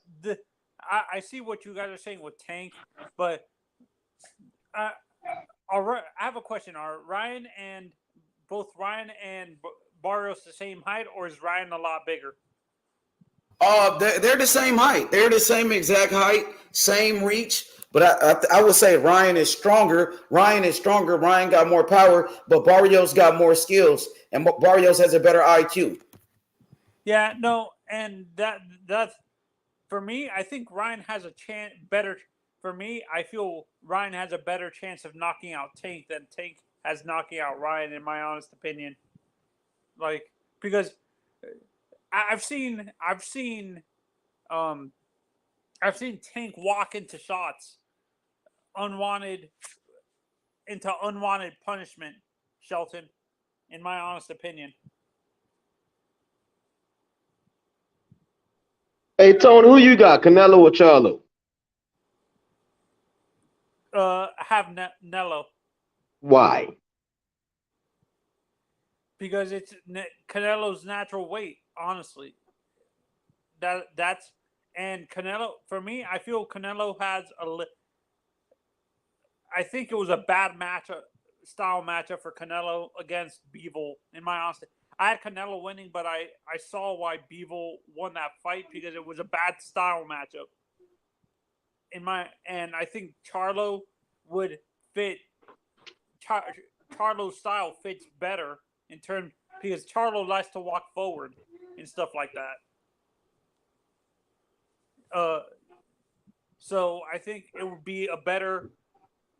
see what you guys are saying with Tank, but I have a question: Are both Ryan and Barrios the same height, or is Ryan a lot bigger? They're the same height. They're the same exact height, same reach. But I would say Ryan is stronger. Ryan got more power, but Barrios got more skills, and Barrios has a better IQ. Yeah, no, and that's for me. I think Ryan has a chance better. For me, I feel Ryan has a better chance of knocking out Tank than Tank has knocking out Ryan, in my honest opinion. Like, because I've seen Tank walk into shots unwanted punishment, Shelton, in my honest opinion. Hey, Tony, who you got, Canelo or Charlo? Have Nello. Why? Because it's Canelo's natural weight, honestly. That's and Canelo, for me, I feel Canelo has I think it was a bad style matchup for Canelo against Bivol, in my honesty. I had Canelo winning, but I saw why Bivol won that fight because it was a bad style matchup. And I think Charlo would fit. Charlo's style fits better in turn because Charlo likes to walk forward and stuff like that. So I think it would be a better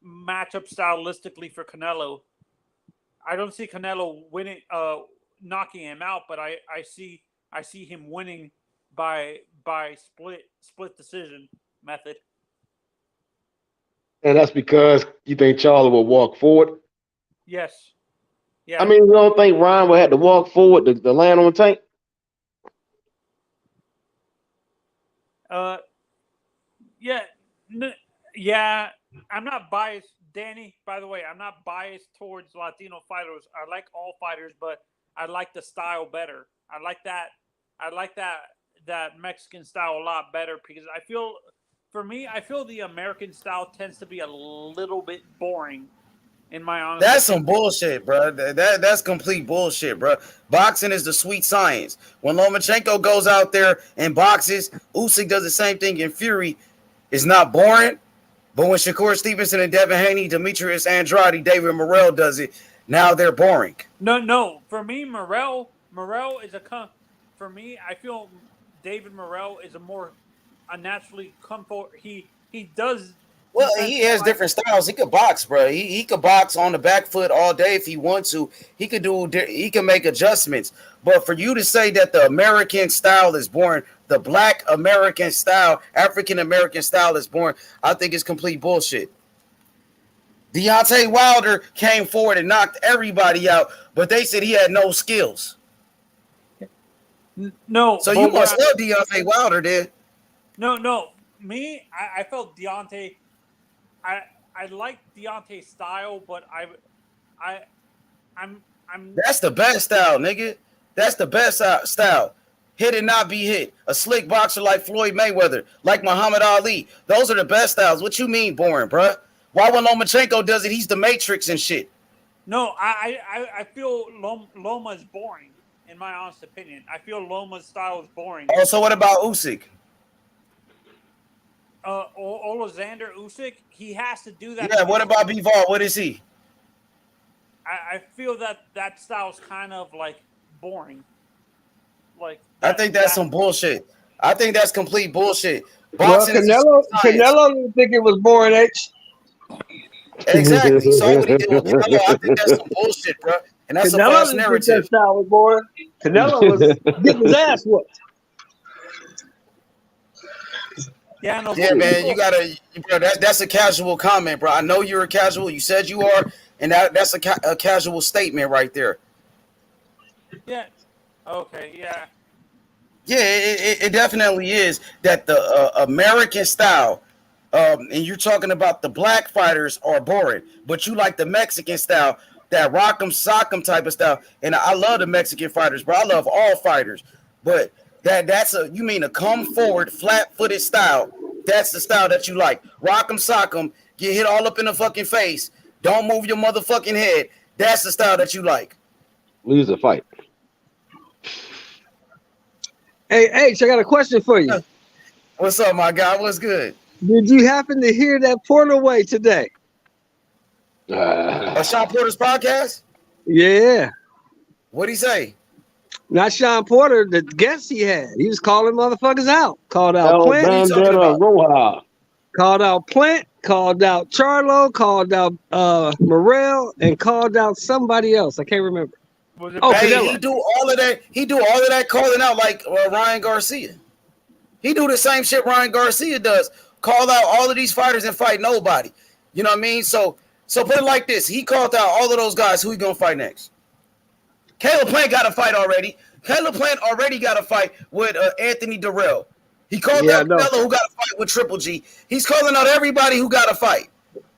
matchup stylistically for Canelo. I don't see Canelo winning, knocking him out, but I see him winning by split decision method. And that's because you think Charlo will walk forward? Yes. Yeah. I mean, you don't think Ryan will have to walk forward to land on Tank? Yeah. Yeah. I'm not biased Danny, by the way, I'm not biased towards Latino fighters. I like all fighters, but I like the style better. I like that Mexican style a lot better because I feel the American style tends to be a little bit boring. In my honest That's opinion. some bullshit, bro. That's complete bullshit, bro. Boxing is the sweet science. When Lomachenko goes out there and boxes, Usyk does the same thing in Fury. It's not boring, but when Shakur Stevenson and Devin Haney, Demetrius Andrade, David Morrell does it, now they're boring. No. For me, Morrell is for me, I feel David Morrell is a naturally comfort. He does. Well, he has different styles. He could box, bro. He could box on the back foot all day if he wants to. He can make adjustments. But for you to say that the American style is boring, the Black American style, African American style is boring, I think it's complete bullshit. Deontay Wilder came forward and knocked everybody out, but they said he had no skills. No. So you must love Deontay Wilder, then. No. Me, I felt Deontay. I like Deontay's style, but I'm. That's the best style, nigga. That's the best style. Hit and not be hit. A slick boxer like Floyd Mayweather, like Muhammad Ali. Those are the best styles. What you mean boring, bruh? Why when Lomachenko does it, he's the Matrix and shit? No, I feel Loma is boring, in my honest opinion. I feel Loma's style is boring. Oh, so what about Usyk? Alexander Usyk, he has to do that. Yeah, what about Bivol? What is he? I feel that style's kind of like boring. Like I think that's some bullshit. I think that's complete bullshit. Well, Canelo didn't think it was boring, H. Exactly. So what he did with Canelo, I think that's some bullshit, bro. And that's Canelo a false didn't narrative. think that style was boring. Canelo was getting his ass whooped. Yeah, man, you gotta, bro. That's a casual comment, bro. I know you're a casual. You said you are, and that's a casual statement right there. Yeah. Okay. Yeah. Yeah, it definitely is that the American style, and you're talking about the black fighters are boring, but you like the Mexican style, that rock'em sock'em type of style. And I love the Mexican fighters, bro. I love all fighters, but you mean a come forward, flat-footed style. That's the style that you like. Rock'em sock'em, get hit all up in the fucking face. Don't move your motherfucking head. That's the style that you like. Lose a fight. Hey, H, I got a question for you. What's up, my guy? What's good? Did you happen to hear that Porterway today? Sean Porter's podcast? Yeah. What'd he say? Not Sean Porter, the guest he had. He was calling motherfuckers out. Called out Plant. Called out Plant. Called out Charlo. Called out Morrell. And called out somebody else. I can't remember. Hey, he do all of that. He do all of that calling out like Ryan Garcia. He do the same shit Ryan Garcia does. Call out all of these fighters and fight nobody. You know what I mean? So put it like this. He called out all of those guys. Who he gonna fight next? Caleb Plant got a fight already. Caleb Plant already got a fight with Anthony Durrell. He called out Canelo who got a fight with Triple G. He's calling out everybody who got a fight.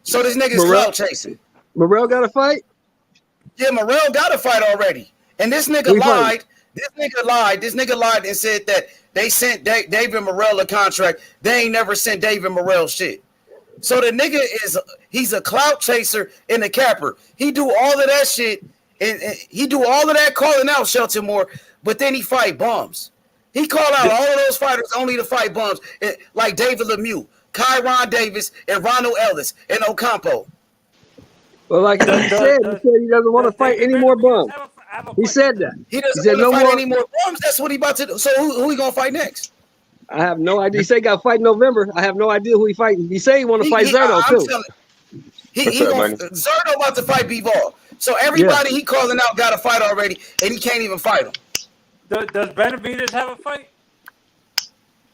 So this nigga's clout chasing. Morrell got a fight? Yeah, Morrell got a fight already. And this nigga lied. This nigga lied and said that they sent David Morrell a contract. They ain't never sent David Morrell shit. So the nigga he's a clout chaser and a capper. He do all of that shit. And he do all of that calling out Shelton Moore, but then he fight bums. He call out all of those fighters only to fight bums, like David Lemieux, Kyron Davis, and Ronald Ellis, and Ocampo. Well, like he said he doesn't want to fight any more bums. He said that. He doesn't want to fight any more bums. That's what he about to do. So who he gonna fight next? I have no idea. He said he got to fight in November. I have no idea who he fighting. He said he want to fight Zerto too. Zerto about to fight Bivol. So everybody he calling out got a fight already, and he can't even fight him. Does Benavidez have a fight?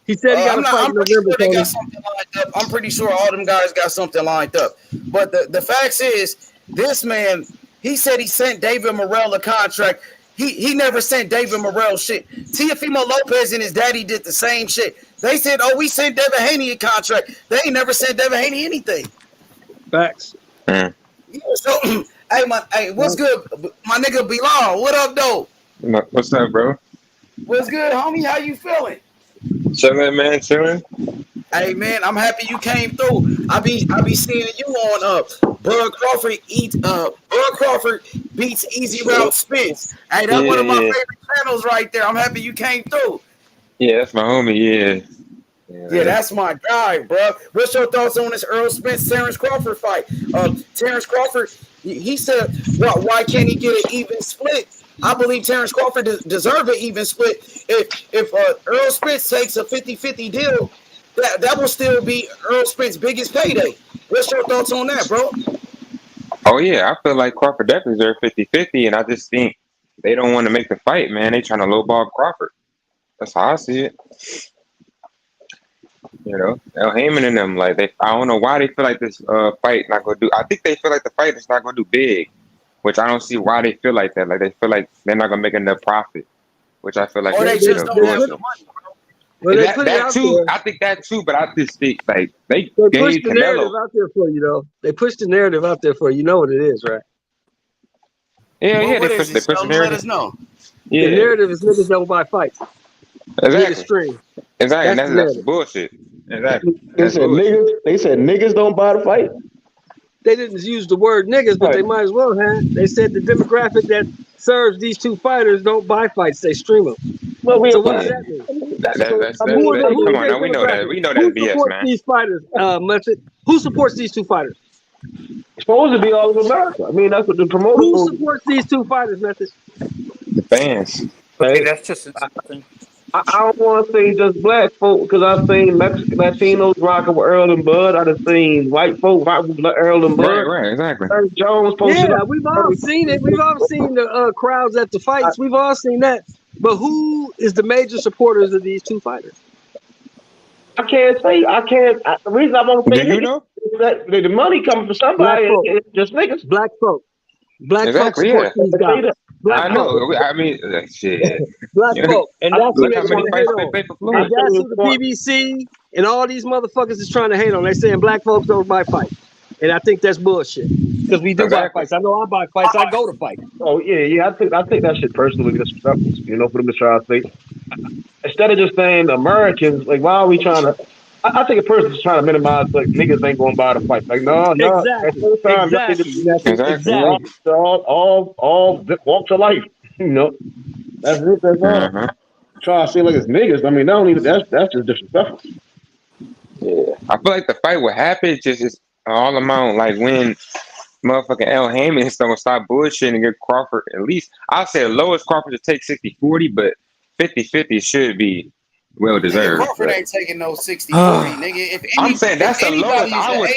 He said he got a fight in November. Sure they got something lined up. I'm pretty sure all them guys got something lined up. But the facts is, this man, he said he sent David Morrell a contract. He never sent David Morrell shit. Teofimo Lopez and his daddy did the same shit. They said, we sent Devin Haney a contract. They ain't never sent Devin Haney anything. Facts. Mm. Yeah, so, hey, what's good? My nigga Bilal, what up, though? What's up, bro? What's good, homie? How you feeling? Chilling, man, chilling. Hey, man, I'm happy you came through. I be seeing you on Bud Crawford beats Easy Route Spence. Hey, that's one of my favorite channels right there. I'm happy you came through. Yeah, that's my homie. Yeah, that's my guy, bro. What's your thoughts on this Errol Spence Terence Crawford fight? Terence Crawford, he said, why can't he get an even split? I believe Terence Crawford deserve an even split. If Errol Spence takes a 50-50 deal, that will still be Errol Spence's biggest payday. What's your thoughts on that, bro? Oh, yeah, I feel like Crawford definitely deserves 50-50, and I just think they don't want to make the fight, man. They trying to lowball Crawford. That's how I see it. You know, El Heyman and them, like, I don't know why they feel like this fight not going to do. I think they feel like the fight is not going to do big, which I don't see why they feel like that. Like, they feel like they're not going to make enough profit, which I feel like they just don't have the money. Well, that too. I think that too, but I just think like they push the narrative out there for you, though. They push the narrative out there for you. You know what it is, right? Yeah, they push the narrative. Let us know. Yeah. The narrative is niggas don't buy fights. Exactly. That's bullshit. Exactly. They said niggas don't buy the fight. They didn't use the word niggas, but they might as well have. They said the demographic that serves these two fighters don't buy fights; they stream them. Well, so what does that mean? Come on, now we know that. We know that's BS, man. These fighters, who supports these two fighters? It's supposed to be all of America. I mean, that's what the promoters. Who supports these two fighters, Method? The fans. Okay, that's just something. I don't want to say just black folk because I've seen Latinos rocking with Earl and Bud. I've seen white folk rocking with Earl and Bud. Right, exactly. Jones posted up. We've all seen it. We've all seen the crowds at the fights. We've all seen that. But who is the major supporters of these two fighters? I can't say. The reason I won't say you know? is that the money coming from somebody. It's just niggas. Black folk. Black folk support these guys. I know. I mean, shit. Black folk. And that's look how many fights they pay for Floyd. And that's who the BBC and all these motherfuckers is trying to hate on. They're saying black folks don't buy fights. And I think that's bullshit. Because we do buy fights. I know I buy fights. I go to fight. Oh, yeah. I think that shit personally disrespectful, for them to try to say. Instead of just saying Americans, like, why are we trying to... I think a person's trying to minimize, like, niggas ain't going to buy the fight. Like, no. Exactly. All walks of life, you know. That's it. That's all. Try to say like it's niggas. I mean, that's just disrespectful. Yeah. I feel like the fight would happen just all amount, like when motherfucking El Heyman is going to stop bullshitting and get Crawford at least. I'll say the lowest Crawford to take 60-40, but 50-50 should be well deserved. Nigga, Crawford ain't taking no 60-40, nigga. I'm saying that's the lowest I would.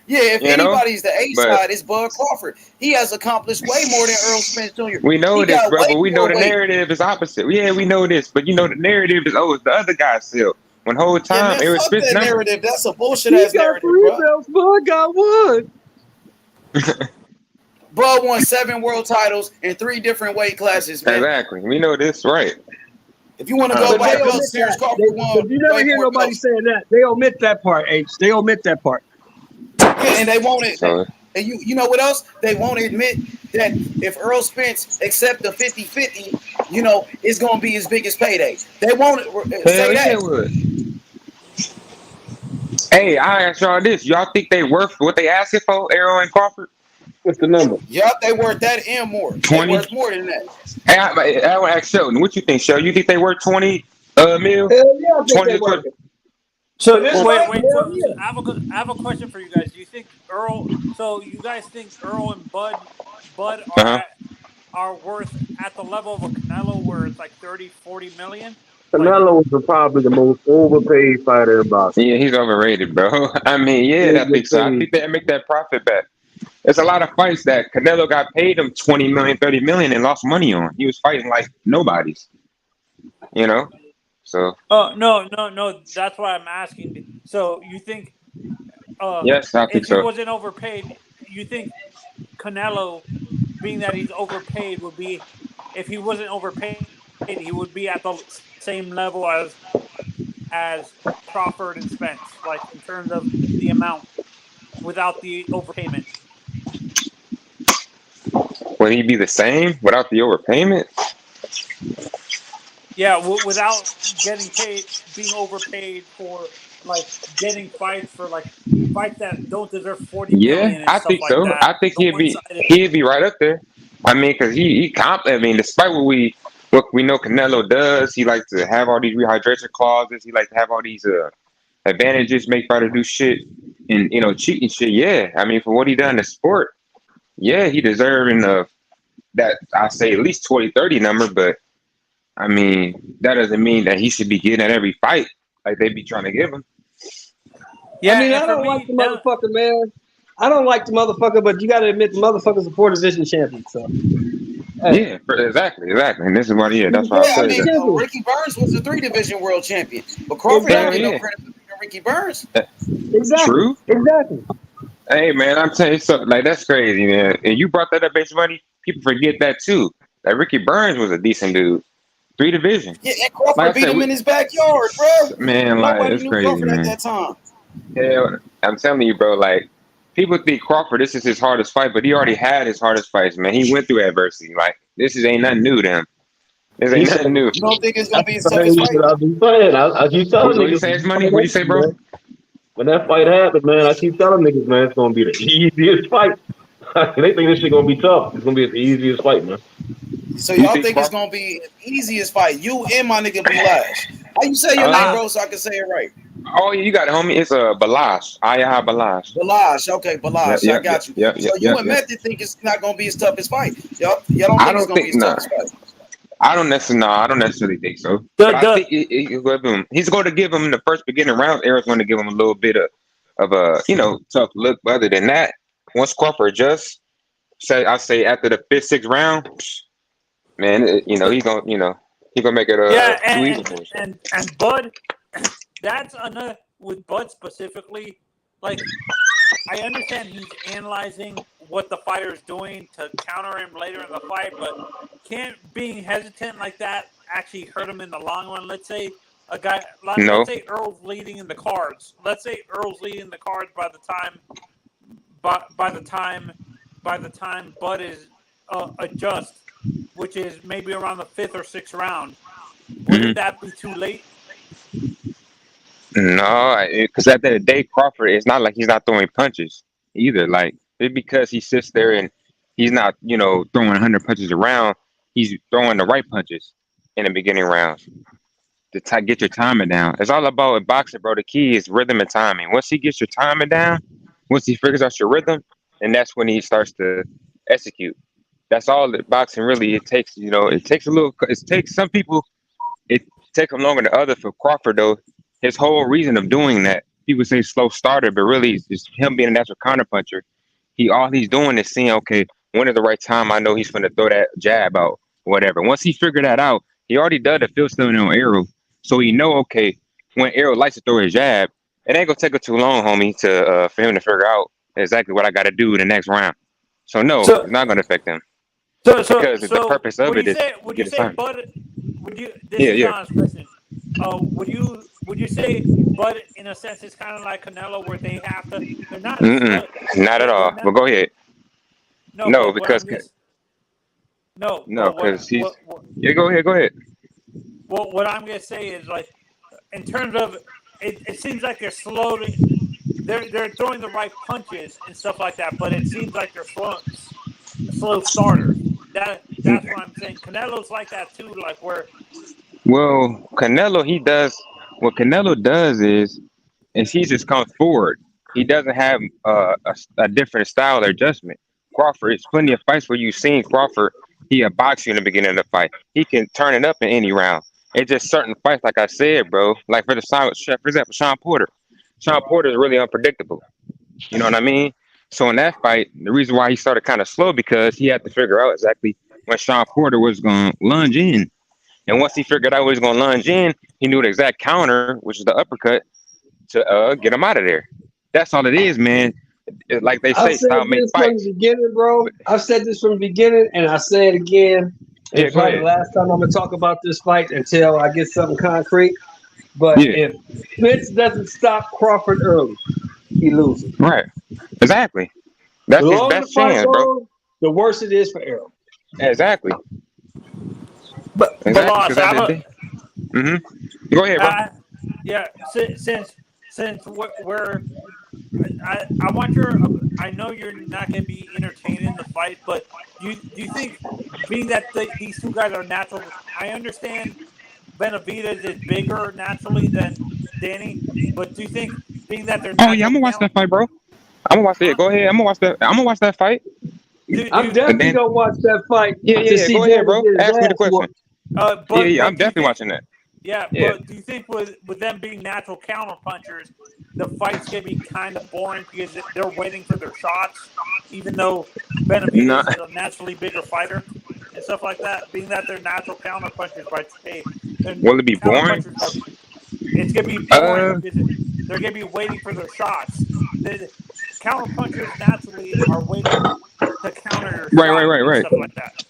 If anybody's the A side, it's Bud Crawford. He has accomplished way more than Errol Spence Jr. We know this, bro, but we know the narrative is opposite. Yeah, we know this, but you know the narrative is it's the other guy's still. When whole time Errol Spence narrative, that's a bullshit ass narrative, bro. Bud got one. Bud won 7 world titles in 3 different weight classes, man. Exactly. We know this, right? If you want to go by Bill Sears, Crawford won. You never hear nobody saying that. They omit that part, H. They omit that part. Yeah, and they won't. And you know what else? They won't admit that if Errol Spence accept the 50-50, it's going to be his biggest payday. They won't say that. Hey, I ask y'all this. Y'all think they worth what they asking for, Errol and Crawford? What's the number? Yup, they worth that and more. 20? They worth more than that. Hey, I want to ask Sheldon, what you think, Sheldon? You think they worth 20 mil? Hell yeah, I think 20 So wait. So I have a question for you guys. Do you think Errol? So you guys think Errol and Bud are worth at the level of a Canelo, where it's like 30-40 million? Canelo is probably the most overpaid fighter in boxing. Yeah, he's overrated, bro. I mean, I think so. I think they make that profit back. There's a lot of fights that Canelo got paid him 20 million, 30 million and lost money on. He was fighting like nobodies, So. Oh no! That's why I'm asking. So you think? Yes, I think so. If he wasn't overpaid, you think Canelo, being that he's overpaid, would be? If he wasn't overpaid, he would be at the same level as Crawford and Spence, like in terms of the amount. without the overpayment? Will he be the same without the overpayment? Yeah, without getting paid, being overpaid for like getting fights for like fights that don't deserve 40 Yeah, million and I stuff think like so. that. I think The he'd be right up there. I mean, because I mean, despite what we know Canelo does, he likes to have all these rehydration clauses. He likes to have all these advantages, make fighters do shit, and cheating shit. Yeah, I mean, for what he done in the sport, yeah, he deserving of that. I say at least 20-30 number, but I mean, that doesn't mean that he should be getting at every fight like they be trying to give him. Yeah, I mean, I don't like the motherfucker, man. I don't like the motherfucker, but you got to admit the motherfucker's a 4-division champion. So, hey. Yeah, exactly, and this is what that's why I say that. Ricky Burns was a 3-division world champion, but Crawford don't get no credit for Ricky Burns. Exactly. True. Exactly. Hey, man, I'm telling you something. Like, that's crazy, man. And you brought that up, Base Money. People forget that too. That Ricky Burns was a decent dude. 3-division. Yeah, and Crawford beat him in his backyard, bro. Man, like, nobody it's knew crazy, Crawford man. at that time. Yeah, I'm telling you, bro. Like, people think Crawford, this is his hardest fight, but he already had his hardest fights, man. He went through adversity. Like, ain't nothing new to him. This ain't nothing new. You don't think it's gonna be his toughest fight? I keep saying, I keep telling What you niggas. say, it's money? What you say, bro? When that fight happened, man, I keep telling niggas, man, it's gonna be the easiest fight. They think this shit gonna be tough. It's gonna be the easiest fight, man. So y'all think it's gonna be the easiest fight? You and my nigga Balash. How you say your name, bro, so I can say it right? Oh, you got it, homie. It's Balash. Ayaha Balash. Balash. Okay, Balash. I got you. So you and Method think it's not gonna be his toughest fight? Y'all don't think it's gonna be his toughest fight? I don't necessarily think so. But I think he's going to give him the first beginning round. Errol's going to give him a little bit of a tough look. But other than that, once Crawford adjusts, I say after the 5th, 6th round, man, he's gonna make it and Bud, that's another with Bud specifically. Like, I understand he's analyzing what the fighter is doing to counter him later in the fight, but can't being hesitant like that actually hurt him in the long run? Let's say a guy, let's say Earl's leading in the cards. Let's say Earl's leading the cards by the time Bud is adjust, which is maybe around the 5th or 6th round. Wouldn't that be too late? No, because at the end of the day, Crawford, it's not like he's not throwing punches either. Like, it's because he sits there and he's not, throwing 100 punches around. He's throwing the right punches in the beginning rounds to get your timing down. It's all about boxing, bro. The key is rhythm and timing. Once he gets your timing down, once he figures out your rhythm, and that's when he starts to execute. That's all that boxing really it takes. It takes some people. It takes them longer than others. For Crawford, though, his whole reason of doing that, people say slow starter, but really it's him being a natural counterpuncher. All he's doing is seeing, okay, when is the right time? I know he's going to throw that jab out, whatever. Once he figured that out, he already done the field study on Errol, so he know, okay, when Errol likes to throw his jab, it ain't gonna take him too long, homie, for him to figure out exactly what I got to do in the next round. So no, it's not gonna affect him. Because the purpose of it is would you say Bud? Would you? This is an honest question. Would you say Bud, in a sense, is kind of like Canelo, where they have to? They're not. Not at all. But go ahead. No, because he's. Go ahead. Well, what I'm gonna say is, like, in terms of it seems like they're slowly. They're throwing the right punches and stuff like that, but it seems like they're slow starters. That's what I'm saying. Canelo's like that too, like where. Well, Canelo, what Canelo does is he just comes forward. He doesn't have a different style or adjustment. Crawford, it's plenty of fights where you've seen Crawford, he'll box you in the beginning of the fight. He can turn it up in any round. It's just certain fights, like I said, bro. Like for example, Sean Porter. Sean Porter is really unpredictable. You know what I mean? So in that fight, the reason why he started kind of slow, because he had to figure out exactly when Sean Porter was going to lunge in. And once he figured out what he was going to lunge in, he knew the exact counter, which is the uppercut, to get him out of there. That's all it is, man. Like they say, style make fights. From the beginning, bro. I've said this from the beginning, and I say it again. It's probably the last time I'm going to talk about this fight until I get something concrete. But if Spence doesn't stop Crawford early, he loses. Right. Exactly. The That's his longer the best fight chance, bro. goes, the worse it is for Errol. Exactly. But Exactly. Loss, Because at I'm the a day. Go ahead, bro. yeah. Since we're I want your I know you're not going to be entertained in the fight, but do you think being that these two guys are natural? I understand Benavidez is bigger naturally than Danny, but do you think being that they're Oh yeah, I'm natural gonna watch count? that fight, bro. I'm gonna watch that. Huh? Go ahead. I'm gonna watch that. I'm gonna watch that fight. I'm Do definitely Dan- gonna watch that fight to yeah. see Go ahead, Danny bro. get his Ask me the ass question. whooped. Yeah. but I'm do you definitely think? watching that. Yeah, Yeah. but do you think with them being natural counter punchers, the fight's gonna be kind of boring because they're waiting for their shots, even though Nah. Benavidez is a naturally bigger fighter and stuff like that. Being that they're natural counter punchers by trade, they're Will it be counter boring? punchers it's gonna be boring Uh. because they're gonna be waiting for their shots. The counter punchers naturally are waiting to counter your shot and Right. stuff like that.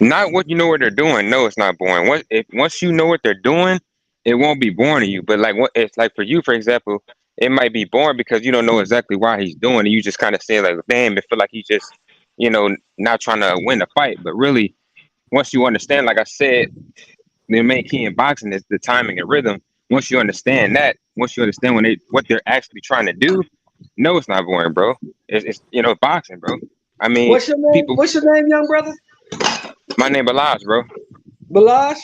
Not what you know what they're doing. No, it's not boring. Once you know what they're doing, it won't be boring to you. But like what it's like for you, for example, it might be boring because you don't know exactly why he's doing it. You just kind of say like, damn, it feel like he's just, not trying to win the fight. But really, once you understand, like I said, the main key in boxing is the timing and rhythm. Once you understand that, once you understand what they're actually trying to do, no, it's not boring, bro. It's boxing, bro. I mean, What's your name? people. What's your name, young brother? My name Balaj, bro. Balaj?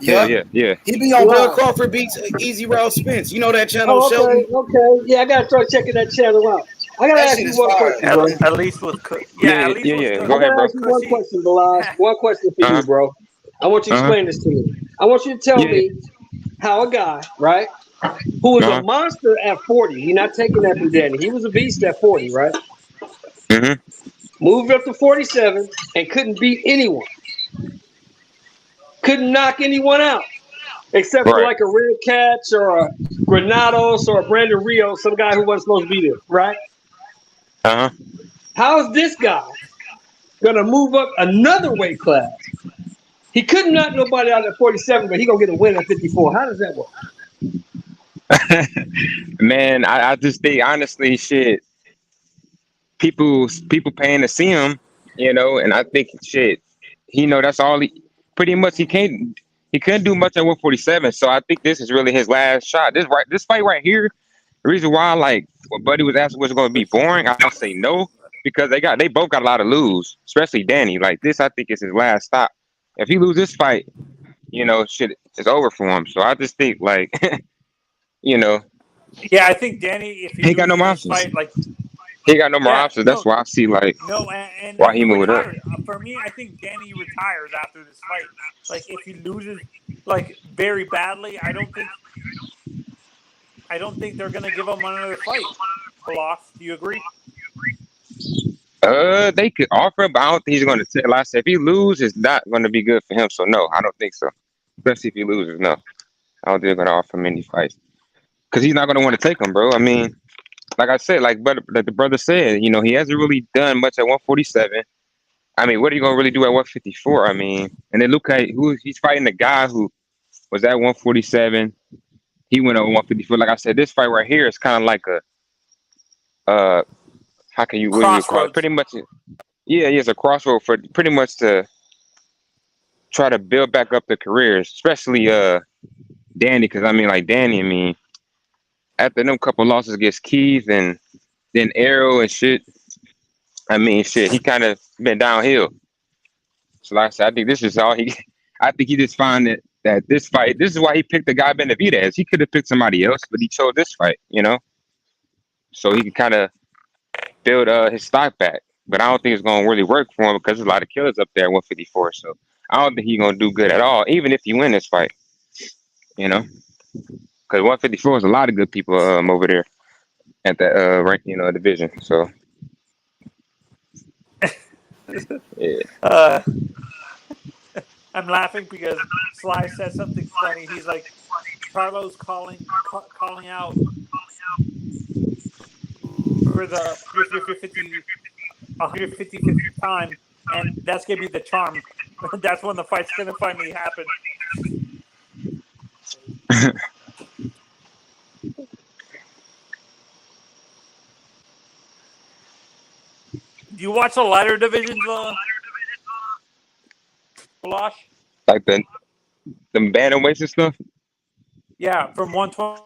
Hell Yep. yeah. He be on Bill Balaj. Crawford beats Easy Errol Spence. You know that channel, Oh, Shelton? okay. Yeah, I gotta start checking that channel out. I gotta That ask shit you is one fire. question, bro. At least with Yeah. Go I ahead, gotta bro. ask you one question, Balaj. One question for you, bro. I want you to Uh-huh. explain this to me. I want you to tell Yeah. me how a guy, right, who was a Uh-huh. monster at 40, he's not taking that from Danny. He was a beast at 40, right? Mm-hmm. Moved up to 47 and couldn't beat anyone. Couldn't knock anyone out. Except for Right. like a Red Cats or a Granados or a Brandon Rio, some guy who wasn't supposed to be there, right? Uh-huh. How is this guy gonna move up another weight class? He couldn't knock nobody out at 47, but he gonna get a win at 54. How does that work? Man, I just think honestly, shit, people paying to see him, and I think shit, that's all he pretty much he couldn't do much at 147. So I think this is really his last shot. This fight right here, the reason why like when Buddy was asking was it gonna be boring, I'll say no, because they both got a lot to lose, especially Danny. Like this, I think is his last stop. If he loses this fight, shit, it's over for him. So I just think like, Yeah, I think Danny, if he he got no loses more this options. fight, like He got no more options. That's no, why I see like and why he he moved up. retires. For me, I think Danny retires after this fight. Like if he loses, like very badly, I don't think they're gonna give him another fight. Loss. Do you agree? They could offer him, but I don't think he's going to take. Like I said, if he loses, it's not going to be good for him. So no, I don't think so. Especially if he loses, no, I don't think they're going to offer him any fights because he's not going to want to take them, bro. I mean, like I said, like the brother said, he hasn't really done much at 147. I mean, what are you going to really do at 154? I mean, and then look at who he's fighting. The guy who was at 147, he went over 154. Like I said, this fight right here is kind of like how can you what do you call it? Pretty much, yeah, it's a crossroad for pretty much to try to build back up the careers, especially Danny, because I mean, like Danny, I mean, after them couple losses against Keith and then Errol and shit, I mean, shit, he kind of been downhill. So like I said, I think this is all he. I think he just found that this fight. This is why he picked the guy Benavidez. He could have picked somebody else, but he chose this fight. So he could kind of build his stock back. But I don't think it's gonna really work for him because there's a lot of killers up there at 154. So I don't think he's gonna do good at all, even if you win this fight. Because 154 is a lot of good people over there at that rank, division. So yeah. I'm laughing because Sly said something funny. He's like, Carlos calling out for the 155th time, and that's gonna be the charm. That's when the fight's gonna finally happen. you watch the lighter divisions, Balash? Like the bantamweights and stuff. Yeah, from 120.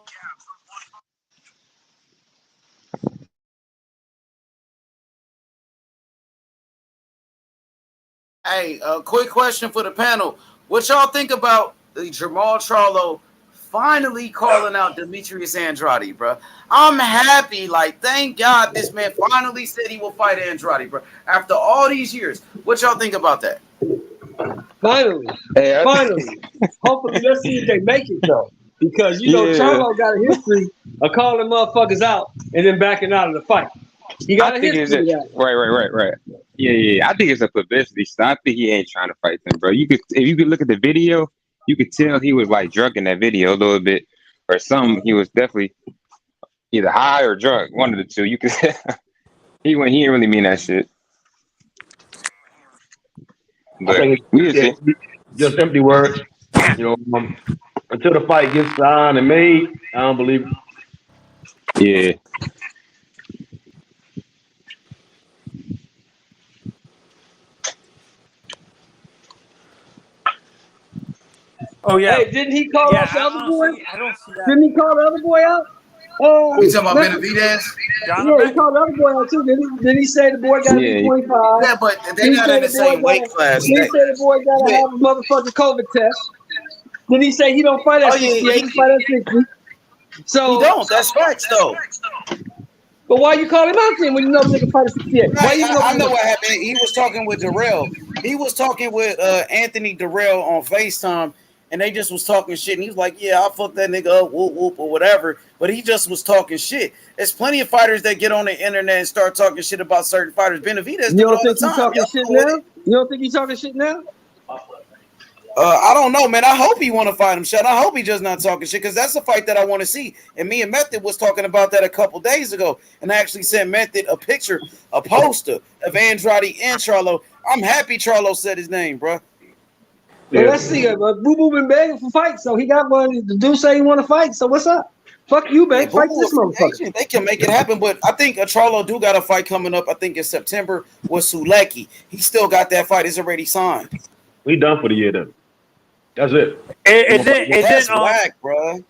Hey, a quick question for the panel. What y'all think about the Jamal Charlo finally calling out Demetrius Andrade, bro? I'm happy. Like, thank God this man finally said he will fight Andrade, bro. After all these years. What y'all think about that? Finally. Hopefully, let's see if they make it, though. Because, you know, Charlo got a history of calling motherfuckers out and then backing out of the fight. He got a history of that. Right. Yeah. I think it's a publicity stunt. I think he ain't trying to fight them, bro. If you could look at the video, you could tell he was like drunk in that video a little bit or something. He was definitely either high or drunk, one of the two. You could he didn't really mean that shit. But I think it's just empty words. You know, until the fight gets signed and made, I don't believe it. Yeah. Oh yeah. Hey, didn't he call out the other boy? I don't see that. Didn't he call the other boy out? You talking about Benavidez? Yeah, he called the other boy out too. Didn't he say the boy got to be 25? Yeah, but they got in the same weight class. He said the boy got to have a motherfucking COVID test. Then he say he don't fight at 68, he fight at 60. So he don't. That's facts though. But why you call him out then when you know they can fight at 68? I know what happened. He was talking with Darrell. He was talking with Anthony Darrell on FaceTime, and they just was talking shit. And he was like, "Yeah, I'll fuck that nigga up, whoop whoop or whatever." But he just was talking shit. There's plenty of fighters that get on the internet and start talking shit about certain fighters. Benavidez, you don't think he's talking shit now? You don't think he's talking shit now? I don't know, man. I hope he want to fight him, Shut. I hope he just not talking shit because that's a fight that I want to see. And me and Method was talking about that a couple days ago, and I actually sent Method a picture, a poster of Andrade and Charlo. I'm happy Charlo said his name, bro. Well, let's see. Boo Boo been begging for fights, so he got one. The dude say he want to fight. So what's up? Fuck you, man. Fight this motherfucker. They can make it happen, but I think Charlo do got a fight coming up. I think in September with Sulecki. He still got that fight. It's already signed. We done for the year then. That's it. That's whack, bro.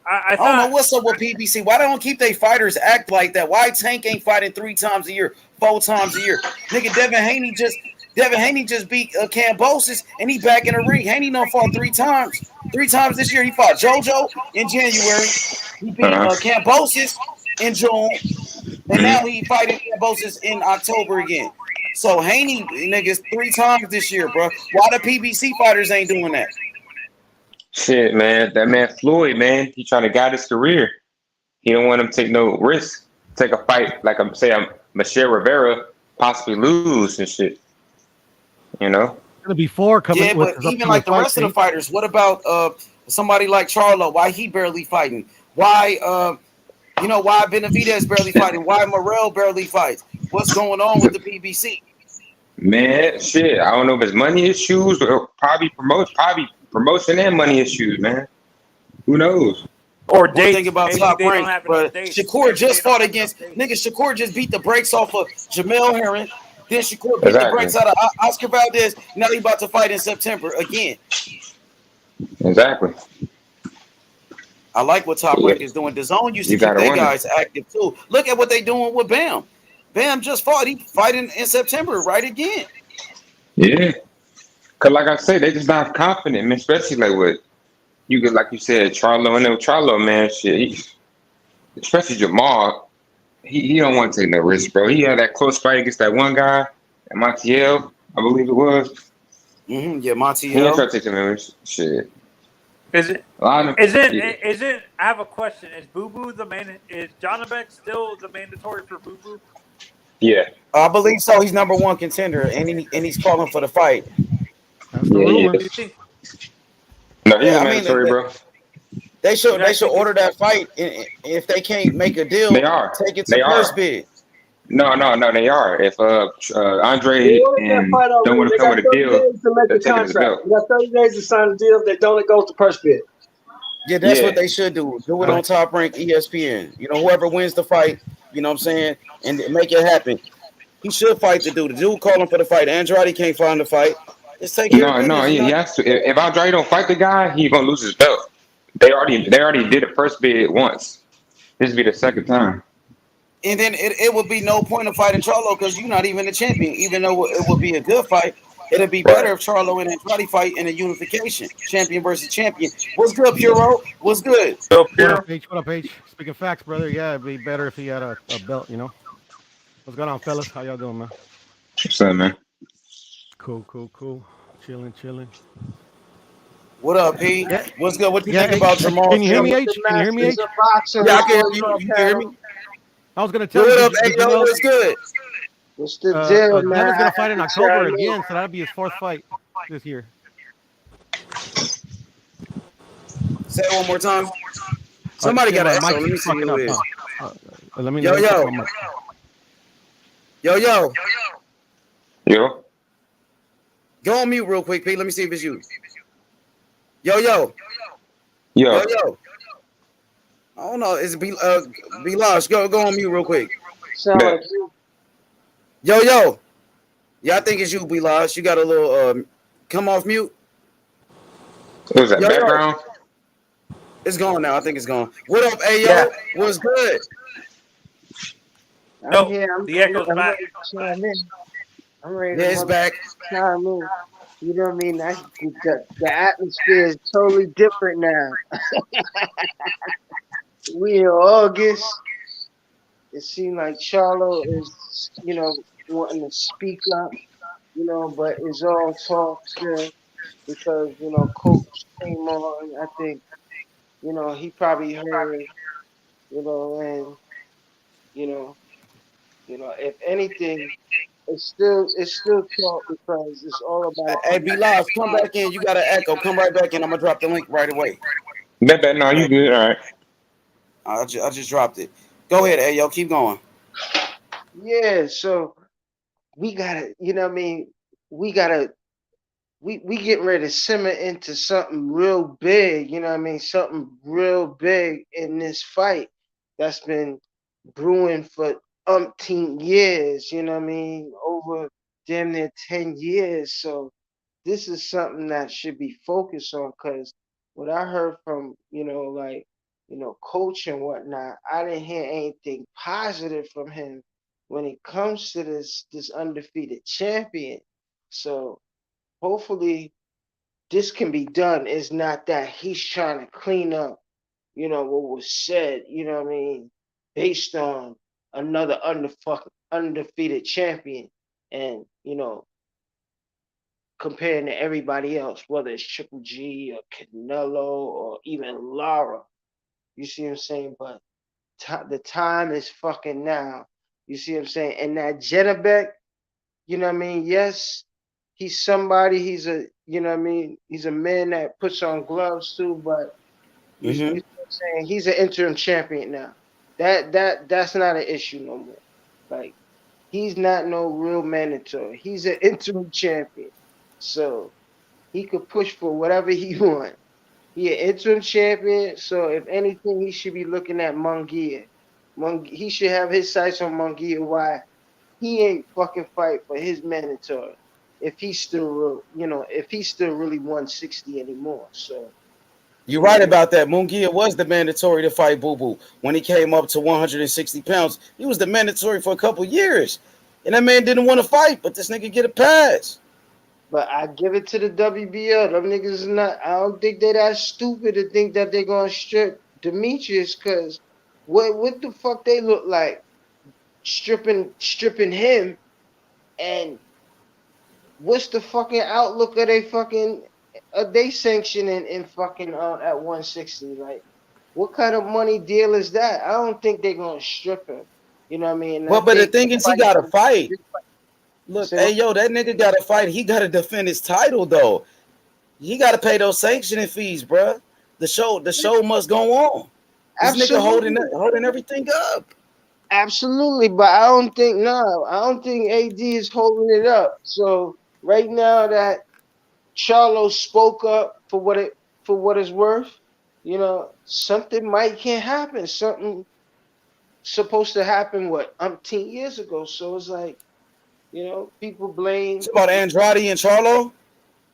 I don't know what's up with PBC. Why don't keep they fighters act like that? Why Tank ain't fighting 3 times a year, 4 times a year? Nigga, Devin Haney just beat Cambosis, and he back in the ring. Haney done fought 3 times. 3 times this year. He fought JoJo in January. He beat Cambosis in June, and now he fighting Cambosis in October again. So Haney niggas 3 times this year, bro. Why the PBC fighters ain't doing that? Shit, man. That man Floyd, man, he trying to guide his career. He don't want him to take no risk. Take a fight like I'm Michelle Rivera, possibly lose and shit. You know? Before coming, yeah, but even like the rest of the fighters, what about somebody like Charlo? Why he barely fighting? Why why Benavidez barely fighting? Why Morrell barely fights? What's going on with the PBC? Man, shit. I don't know if it's money issues or probably promotion and money issues, man. Who knows? Or they think about Top Rank, but Shakur just fought against Shakur just beat the brakes off of Jamel Herring. Then Shakur beat the brakes out of Oscar Valdez. Now he about to fight in September again. Exactly. I like what Top Rank is doing. DAZN used to keep their guys active too. Look at what they doing with Bam. Bam just fought. He fighting in September, right again. Yeah. Cause like I said, they just not confident, man. Especially like what you get, like you said, Charlo and Charlo, man. Shit, especially Jamal. He don't want to take no risk, bro. He had that close fight against that one guy, Montiel, I believe it was. Yeah, Montiel. He ain't trying to take no risk. Shit. Is it? I have a question. Is Boo Boo the main? Is Jonabek still the mandatory for Boo Boo? Yeah, I believe so. He's number 1 contender, and he's calling for the fight. No, he's mandatory, bro. They should order that fight. If they can't make a deal, they are. Take it to first bid. No, they are. If Andre and don't want to come with a deal, to make the contract. You got 30 days to sign a deal. If they don't, it goes to first bid. Yeah, that's what they should do. Do it on Top Rank ESPN. You know, whoever wins the fight, you know what I'm saying, and make it happen. He should fight the dude. The dude calling for the fight. Andrade can't find the fight. Just take care of No, no, business. he has to. If Andrade don't fight the guy, he gonna lose his belt. They already did the first bid once. This will be the second time. And then it would be no point of fighting Charlo because you're not even the champion. Even though it would be a good fight, it'd be better if Charlo and Andrade fight in a unification, champion versus champion. What's good, Puro? What's good? What up, H? What up, H? Speaking facts, brother. Yeah, it'd be better if he had a belt, you know. What's going on, fellas? How y'all doing, man? What's up, man? Cool. Chilling. What up, P? Yeah. What's good? What you Yeah, think about H, Jamal? can you hear me, H? Can you hear me, H? Yeah, I can hear you. You can hear me? I was gonna tell What you. up, did you Ayo? know, What's good? What's the deal, man? Devin's gonna fight in October again, so that'll be his 4th fight this year. Say it one more time. Somebody got an echo. Let me see who it is. Let me Yo. Go on mute real quick, P. Let me see if it's you. Yo. I don't know. It's Bilaj. Go on mute real quick. Sound like you. Yo. Yeah, I think it's you, Bilaj. You got a little come off mute. What was that background? It's gone now. I think it's gone. What up, Ayo? Yeah. What's good? I'm here. The echo's I'm back. ready to chime in. I'm ready Yeah, to it's back. chime in. You know what I mean? The atmosphere is totally different now. We in August. It seems like Charlo is, wanting to speak up, but it's all talk still because, Coach came on. I think, he probably heard, and, if anything, it's still talk because it's all about. Hey, Bilaj, come back in. You got an echo. Come right back in. I'm gonna drop the link right away. No, you good. All right. I just dropped it. Go ahead, Ayo. Keep going. Yeah, so we gotta, we gotta, we getting ready to simmer into something real big, something real big in this fight that's been brewing for umpteen years, over damn near 10 years. So this is something that should be focused on because what I heard from, coach and whatnot, I didn't hear anything positive from him when it comes to this undefeated champion. So hopefully this can be done. It's not that he's trying to clean up, what was said, based on another undefeated champion and, comparing to everybody else, whether it's Triple G or Canelo or even Lara. You see what I'm saying? But the time is fucking now. You see what I'm saying? And that Jennebeck, yes, he's somebody, he's a, he's a man that puts on gloves too, but you see what I'm saying? He's an interim champion now. That's not an issue no more. Like, he's not no real mandatory. He's an interim champion. So he could push for whatever he wants. He an interim champion, so if anything, he should be looking at Munguia. He should have his sights on Munguia. Why he ain't fucking fight for his mandatory if he's still real, if he's still really 160 anymore. So you're right about that. Munguia was the mandatory to fight Boo Boo when he came up to 160 pounds. He was the mandatory for a couple years, and that man didn't want to fight, but this nigga get a pass. But I give it to the WBL. Them niggas is not. I don't think they're that stupid to think that they're gonna strip Demetrius. Cause what the fuck they look like stripping him, and what's the fucking outlook of they fucking they sanctioning in fucking at 160? Like, what kind of money deal is that? I don't think they're gonna strip him. You know what I mean? Well, but the thing is, he gotta fight. Look, hey, yo, that nigga got to fight. He got to defend his title, though. He got to pay those sanctioning fees, bro. The show must go on. This nigga holding everything up. Absolutely, but I don't think AD is holding it up. So right now that Charlo spoke up for what it's worth, something can't happen. Something supposed to happen 10 years ago. So it's like You know, people blame. It's about Andrade and Charlo.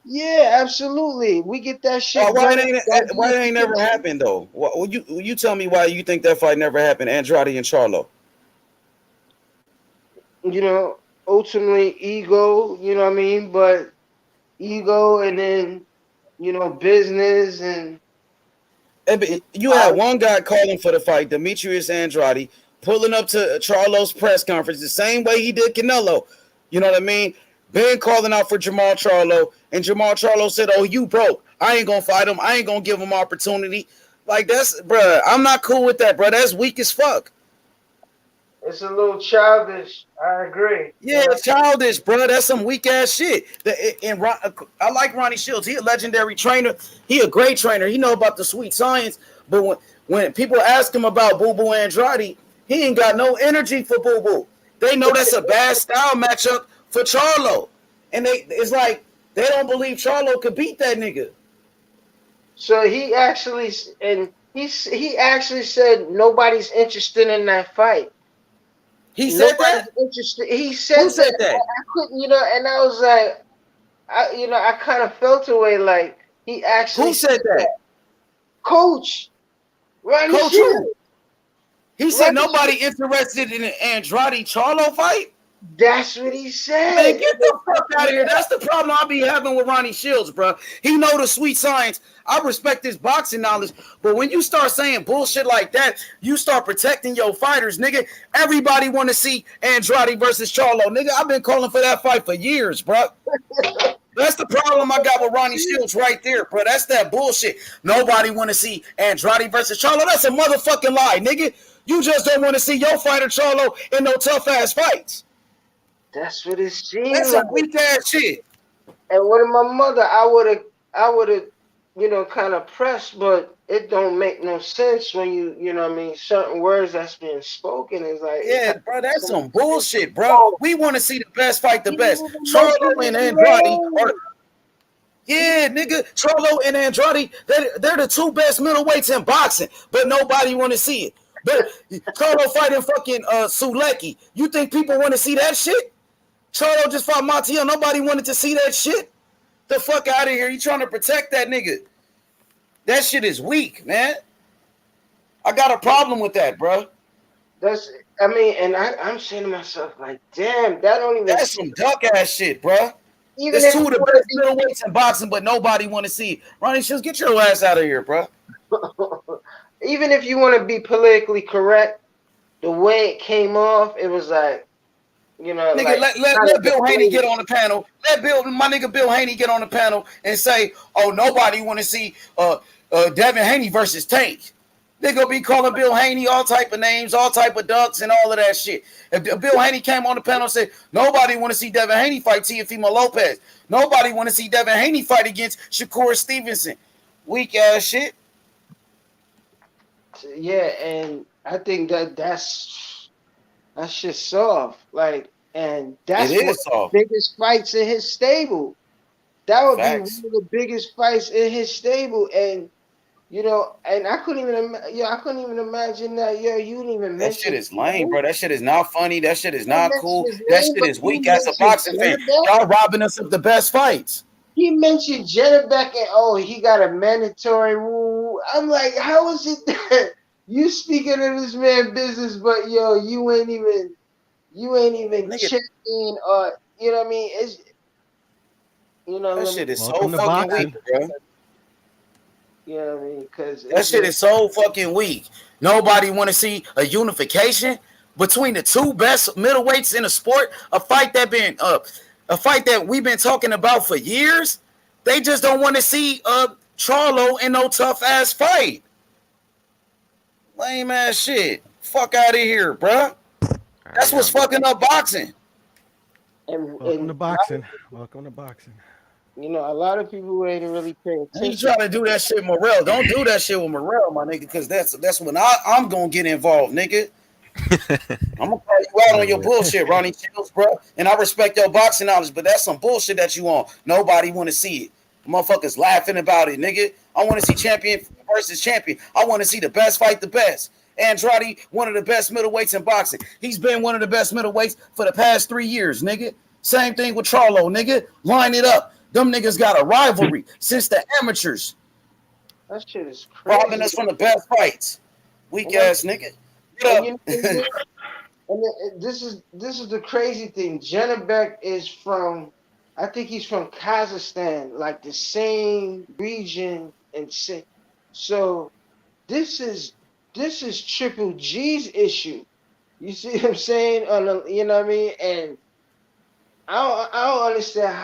Yeah, absolutely. We get that shit Why done. it ain't never happened though? You tell me why you think that fight never happened, Andrade and Charlo? You know, ultimately ego. You know what I mean? But ego, and then business and. You had one guy calling for the fight, Demetrius Andrade, pulling up to Charlo's press conference the same way he did Canelo. You know what I mean? Ben calling out for Jamal Charlo, and Jamal Charlo said, "Oh, you broke. I ain't gonna fight him. I ain't gonna give him opportunity." Like that's, bruh, I'm not cool with that, bro. That's weak as fuck. It's a little childish. I agree. Yeah, it's childish, bro. That's some weak ass shit. I like Ronnie Shields. He a legendary trainer. He a great trainer. He know about the sweet science. But when people ask him about Boo Boo Andrade, he ain't got no energy for Boo Boo. They know that's a bad style matchup for Charlo, and it's like they don't believe Charlo could beat that nigga. So he actually said nobody's interested in that fight. He said that? Interested. He said, Who said that? I couldn't, and I was like, I kind of felt away like he actually. Who said that? Coach. Ronnie Coach Shields. who? He said nobody interested in an Andrade Charlo fight? That's what he said. Man, get the fuck out of here. That's the problem I be having with Ronnie Shields, bro. He know the sweet science. I respect his boxing knowledge, but when you start saying bullshit like that, you start protecting your fighters, nigga. Everybody want to see Andrade versus Charlo, nigga. I've been calling for that fight for years, bro. That's the problem I got with Ronnie Shields right there, bro. That's that bullshit. Nobody want to see Andrade versus Charlo. That's a motherfucking lie, nigga. You just don't want to see your fighter Charlo in no tough ass fights. That's what it seems. That's some weak ass shit. And with my mother, I would have, kind of pressed, but it don't make no sense when you know what I mean, certain words that's being spoken is like, yeah, bro, that's some bullshit, bro. We want to see the best fight the best. Charlo and Andrade are, yeah, nigga, Charlo and Andrade, they're the two best middleweights in boxing, but nobody want to see it. But Charlo fighting fucking Sulecki. You think people want to see that shit? Charlo just fought Montiel. Nobody wanted to see that shit. The fuck out of here. You trying to protect that nigga. That shit is weak, man. I got a problem with that, bro. I'm saying to myself, like, damn, that's some duck ass shit, bro. It's two of the best middleweights in boxing, but nobody want to see it. Ronnie Shields, get your ass out of here, bro. Even if you want to be politically correct, the way it came off, it was like, nigga, like, let Bill Haney get on the panel. Let my nigga Bill Haney get on the panel and say, "Oh, nobody want to see Devin Haney versus Tank." They gonna be calling Bill Haney all type of names, all type of ducks, and all of that shit. If Bill Haney came on the panel and said, "Nobody want to see Devin Haney fight Teofimo Lopez. Nobody want to see Devin Haney fight against Shakur Stevenson." Weak ass shit. Yeah, and I think that's just soft. Like, and that's one of the biggest fights in his stable. That would be one of the biggest fights in his stable, and and I couldn't even imagine that. You didn't even mention that shit is lame, bro. That shit is not funny. That shit is not cool. That shit is weak as a boxing fan. Y'all robbing us of the best fights. He mentioned Jennebeck and he got a mandatory rule. I'm like, how is it that you speaking of this man business, but you ain't even checking or you know what I mean? It's that shit is so fucking weak, bro. You know what I mean? Because that shit is so fucking weak. Nobody want to see a unification between the two best middleweights in the sport. A fight that we've been talking about for years. They just don't want to see Charlo in no tough ass fight. Lame ass shit. Fuck out of here, bruh. That's what's fucking up boxing. Welcome to boxing. Welcome to boxing. A lot of people ain't really paying attention. You trying to do that shit, Morrell. Don't do that shit with Morrell, my nigga, because that's when I'm going to get involved, nigga. I'm going to call you out on your bullshit, Ronnie Shields, bro. And I respect your boxing knowledge, but that's some bullshit that you on. Nobody want to see it. Motherfuckers laughing about it, nigga. I want to see champion versus champion. I want to see the best fight the best. Andrade, one of the best middleweights in boxing. He's been one of the best middleweights for the past 3 years, nigga. Same thing with Charlo, nigga. Line it up. Them niggas got a rivalry since the amateurs. That shit is Robbing crazy. us from the best fights. Weak ass nigga. Get up. This is the crazy thing. Janabek is from, I think he's from Kazakhstan, like the same region and so this is Triple G's issue. You see what I'm saying? You know what I mean? And I don't understand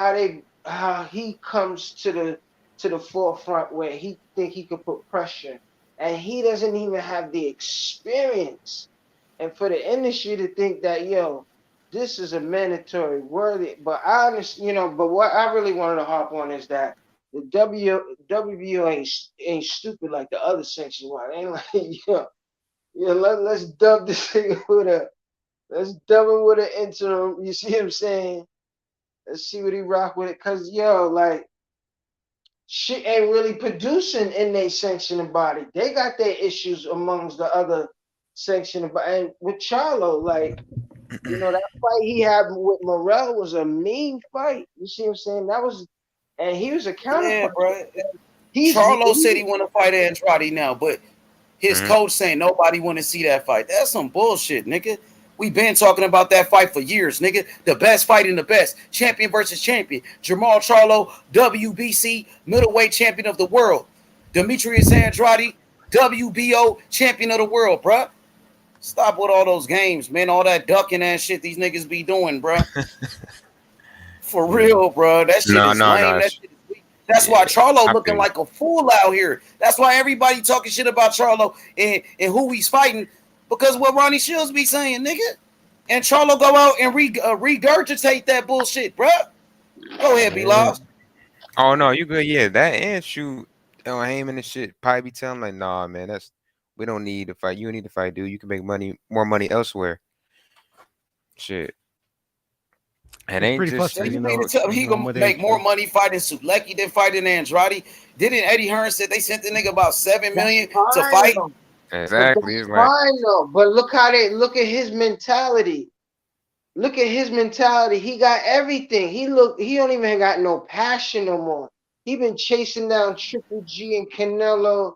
how he comes to the forefront where he think he could put pressure, and he doesn't even have the experience. And for the industry to think that this is a mandatory worthy, but I understand, but what I really wanted to harp on is that the WBO ain't stupid like the other sanctions one. Ain't like let's dub this thing let's dub it with an interim. You see what I'm saying? Let's see what he rock with it. Cause like shit ain't really producing in their sanctioning body. They got their issues amongst the other sanctioning body. And with Charlo, like, that fight he had with Morrell was a mean fight. You see what I'm saying? And he was a counterpuncher. Yeah, bro. Charlo said he want to fight Andrade now, but his coach saying nobody want to see that fight. That's some bullshit, nigga. We been talking about that fight for years, nigga. The best fight in the best. Champion versus champion. Jamal Charlo, WBC middleweight champion of the world. Demetrius Andrade, WBO champion of the world, bruh. Stop with all those games, man. All that ducking and shit these niggas be doing, bruh. For real, bruh. That shit is lame. That shit is weak. That's why Charlo looking like a fool out here. That's why everybody talking shit about Charlo and who he's fighting. Because what Ronnie Shields be saying, nigga. And Charlo go out and regurgitate that bullshit, bro. Go ahead, be lost. Oh, no, you good. Yeah, that and shoot Heyman and shit. Probably be telling like, nah, man, we don't need to fight. You don't need to fight, dude. You can make more money elsewhere. Shit. And ain't just he gonna make more money fighting Sulecki than fighting Andrade. Didn't Eddie Hearn said they sent the nigga about $7 million to fight? Exactly. It's fine though. But look at his mentality. Look at his mentality. He got everything. He don't even got no passion no more. He been chasing down Triple G and Canelo.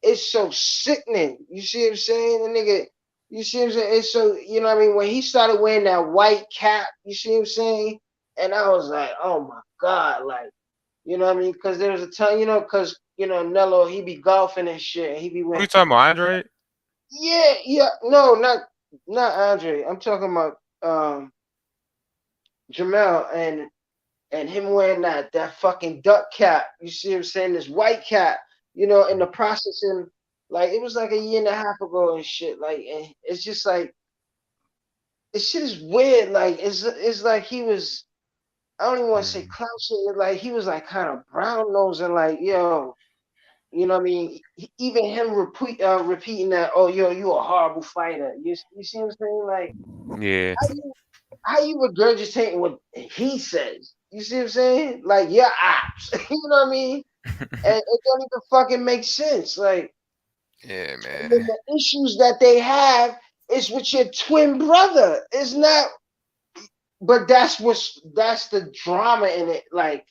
It's so sickening. You see what I'm saying? The nigga, you see what I'm saying? It's so, you know what I mean? When he started wearing that white cap, you see what I'm saying? And I was like, oh my God, like, you know what I mean? Because there was a time, because Nello, he be golfing and shit. He be wearing. What are you talking about, Andre? Yeah. No, not Andre. I'm talking about Jamel and him wearing that fucking duck cap. You see what I'm saying? This white cap, in the processing, like it was like a year and a half ago and shit. Like, and it's just like this shit is weird. Like it's like he was. I don't even want to say clown shit. Like he was like kind of brown nosing, like yo. You know what I mean? Even him repeating that, oh, yo, you a horrible fighter. You see what I'm saying? Like, yeah. How you regurgitating what he says? You see what I'm saying? Like, you're ops. You know what I mean? And it don't even fucking make sense. Like, yeah, man. The issues that they have is with your twin brother. It's not, but that's the drama in it. Like,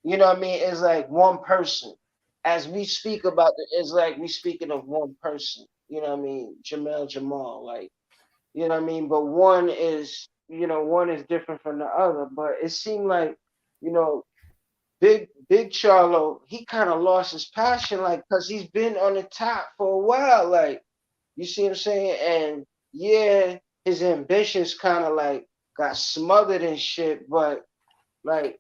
you know what I mean? It's like one person. As we speak about it, it's like we speaking of one person, you know what I mean? Jamal, like, you know what I mean? But one is different from the other. But it seemed like, Big Charlo, he kind of lost his passion, like, because he's been on the top for a while, like, you see what I'm saying? And yeah, his ambitions kind of like got smothered and shit, but like,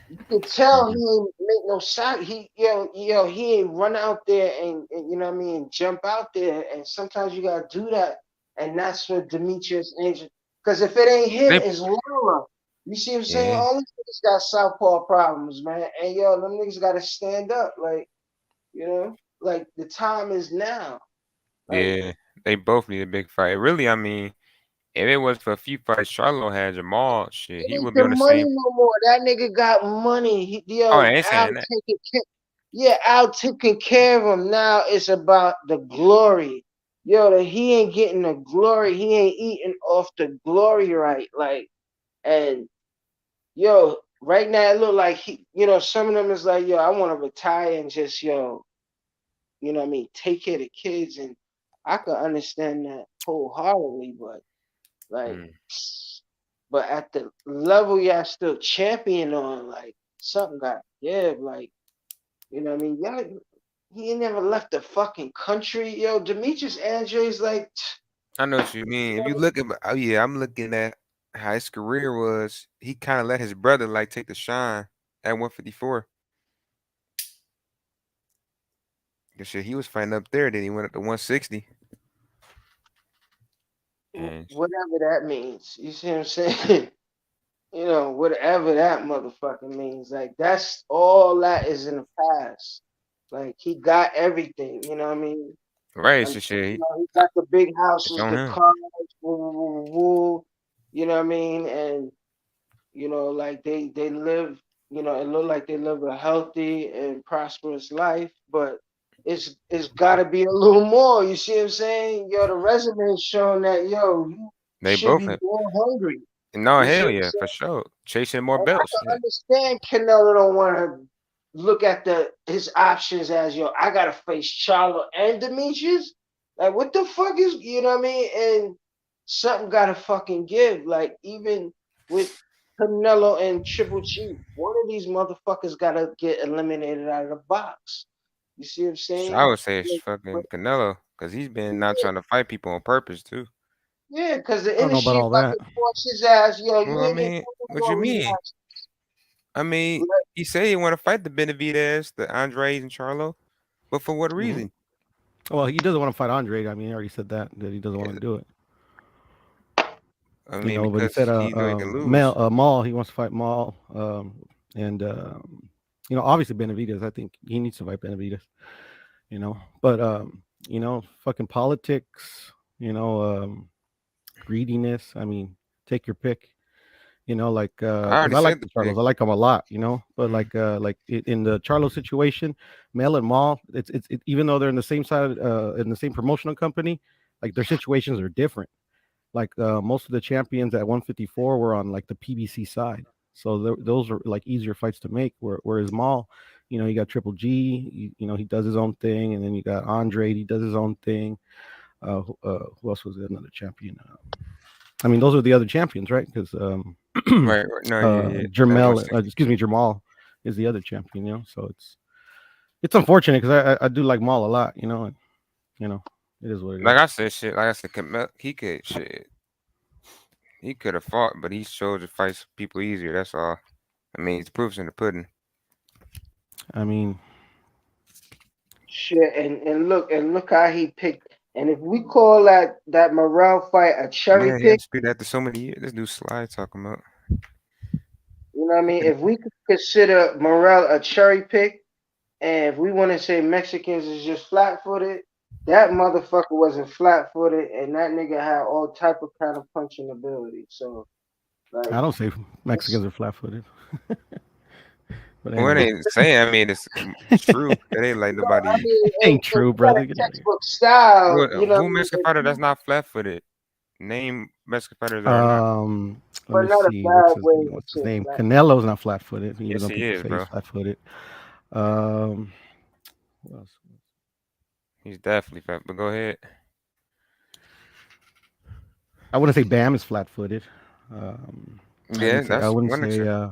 you can tell he ain't make no shot. He ain't run out there and you know what I mean, jump out there. And sometimes you gotta do that. And that's what Demetrius Angel. Because if it ain't him, it's Laura. You see what I'm saying? Yeah. All these niggas got southpaw problems, man. And them niggas gotta stand up. Like, like the time is now. Like, yeah, they both need a big fight. Really, I mean, if it was for a few fights, Charlo had Jamal. Shit, he would be on the money same. No more. That nigga got money. Al taking care of him. Now it's about the glory. He ain't getting the glory. He ain't eating off the glory right. Like, And yo, right now it look like he, some of them is like, yo, I want to retire and just, you know what I mean, take care of the kids, and I could understand that wholeheartedly, but like, but at the level y'all still champion on, like something got to give, like, you know what I mean, y'all. He ain't never left the fucking country, yo. Demetrius Andre's like. I know what you mean. If you look at, I'm looking at how his career was. He kind of let his brother like take the shine at 154. The shit, he was fighting up there, then he went up to 160. And Whatever that means, you see what I'm saying? Whatever that motherfucker means, like that's all that is in the past. Like he got everything, you know what I mean? right, Like, shit. he got the big houses, It's on the him. cars, you know what I mean? And like they live, it look like they live a healthy and prosperous life, but it's got to be a little more. You see what I'm saying? Yo, the resume showing that you They should both be have. more hungry. No, You see hell what I'm yeah, for saying? sure. Chasing more And belts. I can understand Canelo don't want to look at his options as, I gotta face Charlo and Demetrius. Like, what the fuck is, you know what I mean? And something gotta fucking give. Like, even with Canelo and Triple G, one of these motherfuckers gotta get eliminated out of the box. You see what I'm saying? I would say it's fucking Canelo because he's been not trying to fight people on purpose too. Yeah, because the I don't know about industry all about that. to force his ass. Yo, you Well, I ain't been mean, what you mean? rematch. I mean, he said he want to fight the Benavidez, the Andres, and Charlo, but for what reason? Well, he doesn't want to fight Andre. I mean, he already said that he doesn't want to do it. I mean, But he because said he know he can lose. Maul, he wants to fight Maul, and obviously Benavidez. I think he needs to fight Benavidez. But fucking politics, greediness. I mean, take your pick. Like because I like the Charlos, I like them a lot. But like in the Charlo situation, Mel and Maul, it's even though they're in the same side, in the same promotional company, like their situations are different. Like most of the champions at 154 were on like the PBC side, so those are like easier fights to make. Whereas Maul, you got Triple G, he does his own thing, and then you got Andre, he does his own thing. Who else was another champion? I mean, those are the other champions, right? Because right. No, yeah. Jamal is the other champion. So it's unfortunate because I do like Maul a lot. And it is what it is. Like I said, he could have fought, but he chose to fight people easier. That's all. I mean, it's proofs in the pudding. I mean, shit, and look how he picked. And if we call that Morrell fight a cherry pick, after so many years, this new slide talking about. You know what I mean? If we could consider Morrell a cherry pick, and if we want to say Mexicans is just flat-footed, that motherfucker wasn't flat-footed, and that nigga had all type of kind of punching ability. So, like, I don't say Mexicans are flat-footed. But anyway. Well, it ain't saying. I mean, it's true. It ain't like nobody. I mean, it ain't true, brother. Textbook style. Who Mexican fighter that's not flat-footed? Name Mexican fighters that are not. Let me see. What's his name? Canelo's not flat-footed. Yes, he is, bro. He's flat-footed. Who else? He's definitely flat. But go ahead. I wouldn't say Bam is flat-footed. Yes, I wouldn't say.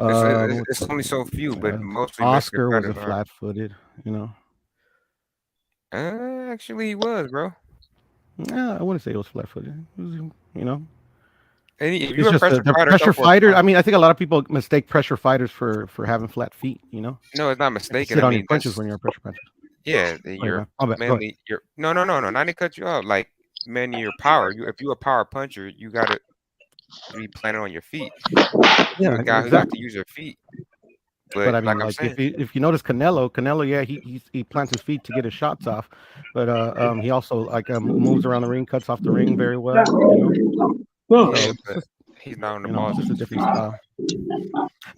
It's only so few, but mostly Oscar was a flat-footed. Actually, he was, bro. Yeah, I wouldn't say it was flat-footed. And if you're a pressure fighter. I mean, I think a lot of people mistake pressure fighters for having flat feet. No, it's not mistaken. Sit on your punches when you're a pressure puncher. Yeah, you're mainly. No. Not to cut you off. Like, man, your power. If you're a power puncher, you gotta be planning on your feet. Yeah, a guy who got to use your feet. But I mean, like if you notice Canelo, yeah, he plants his feet to get his shots off, but he also moves around the ring, cuts off the ring very well. Yeah, but he's not on the balls. It's a different style.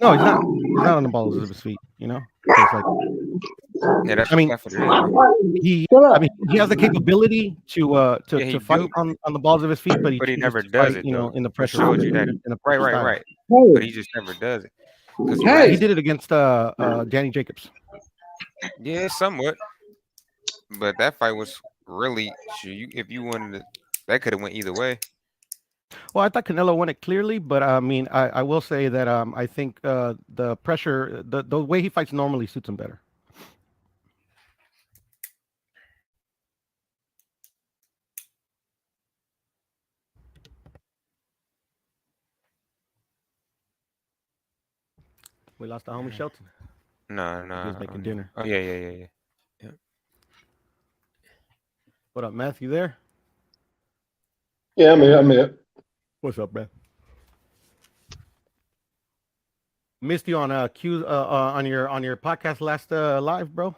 No, he's not. He's not on the balls of his feet. It's like Yeah, that's I mean, what it is, man. he has the capability Yeah, he to fight do, on the balls of his feet, but but he he chooses never to does fight, it you know, though. in the What pressure showed you that? in the Right, pressure right, style. right. But he just never does it. Cause He did it against Danny Jacobs. yeah, somewhat. But that fight was really if you wanted to, that could have went either way. Well, I thought Canelo won it clearly, but I mean, I will say that I think the pressure, the way he fights normally suits him better. We lost the homie Shelton. No, He was making dinner. Oh yeah. What up, Matthew? There? Yeah, I'm here. What's up, man? Missed you on Q on your podcast last live, bro.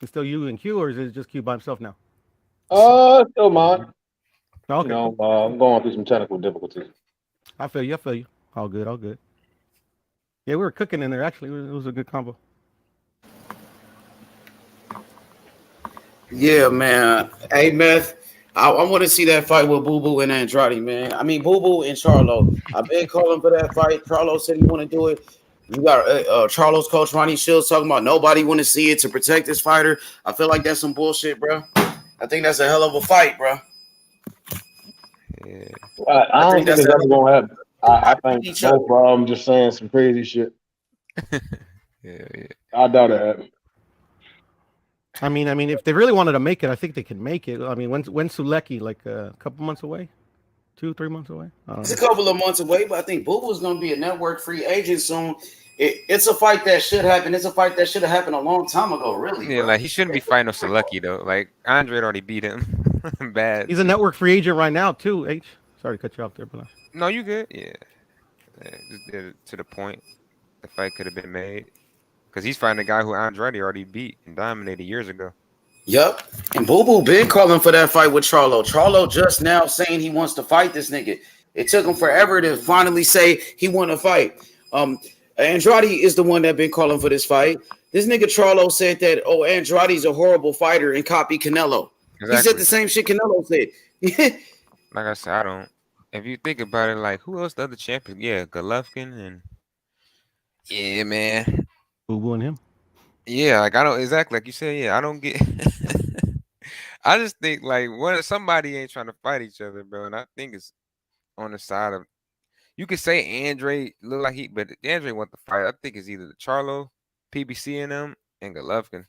It's still you and Q, or is it just Q by himself now? Still mine. Okay, you know, cool. I'm going through some technical difficulties. I feel you. All good. Yeah, we were cooking in there. Actually, it was a good combo. Yeah, man. Hey, Meth, I want to see that fight with Boo Boo and Andrade, man. I mean, Boo Boo and Charlo. I've been calling for that fight. Charlo said he want to do it. You got Charlo's coach Ronnie Shields talking about nobody want to see it to protect this fighter. I feel like that's some bullshit, bro. I think that's a hell of a fight, bro. Yeah. I don't think it's ever gonna happen. I think both of them just saying some crazy shit. Yeah. I doubt it happened. I mean, if they really wanted to make it, I think they can make it. I mean, when's Sulecki? Like a couple months away, 2-3 months away. It's a couple of months away, but I think Boo Boo's gonna be a network free agent soon. It's a fight that should happen. It's a fight that should have happened a long time ago, really. Yeah, bro. like he shouldn't be fighting no Selecki though. Like Andre already beat him. Bad. He's a network free agent right now too. H. Sorry to cut you off there, but No, you good. Yeah. Just did it to the point. The fight could have been made because he's fighting a guy who Andrade already beat and dominated years ago. Yep. And Boo Boo been calling for that fight with Charlo. Charlo just now saying he wants to fight this nigga. It took him forever to finally say he want to fight. Andrade is the one that been calling for this fight. This nigga Charlo said that, Andrade's a horrible fighter and copy Canelo. Exactly. He said the same shit Canelo said. Like I said, I don't. If you think about it, like who else the other champion? Yeah, Golovkin and yeah, man. Boo Boo and him. Yeah, like I don't exactly like you said. Yeah, I don't get. I just think like somebody ain't trying to fight each other, bro, and I think it's on the side of. You could say Andre look like but Andre want the fight. I think it's either the Charlo, PBC in them, and Golovkin.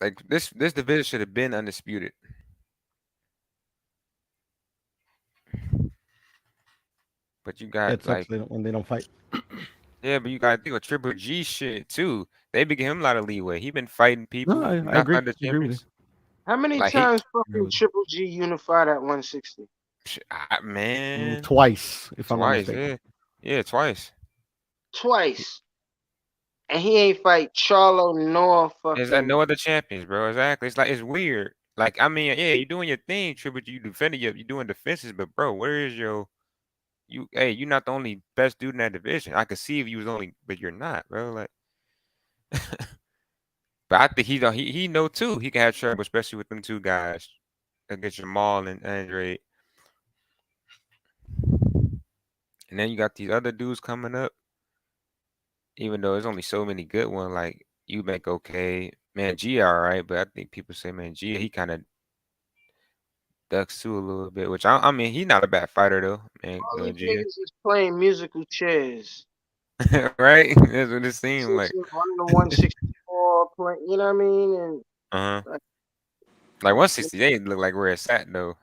Like this division should have been undisputed. But you got like when they don't fight. Yeah, but you got to think of Triple G shit too. They be giving him a lot of leeway. He been fighting people. No, I agree. How many Like, times fucking Triple G unified at 160? Man, Twice, if I'm not twice, mistaken. yeah, twice. Twice. And he ain't fight Charlo nor fucking. There's like no other champions, bro. Exactly. It's like it's weird. Like I mean, yeah, you're doing your thing, Triple G. You defending you're doing defenses, but bro, where is your Hey, you're not the only best dude in that division. I could see if you was only, but you're not, bro. Like, but I think he know too. He can have trouble, especially with them two guys against Jamal and Andre. And then you got these other dudes coming up. Even though there's only so many good ones, like you make okay, man. G all right, but I think people say, man, G he kind of ducks too a little bit. Which I mean, he's not a bad fighter though, man. All these niggas is playing musical chairs, right? That's what it seemed like. Running the 164, playing, you know what I mean? And Like 168 look like where it's at though.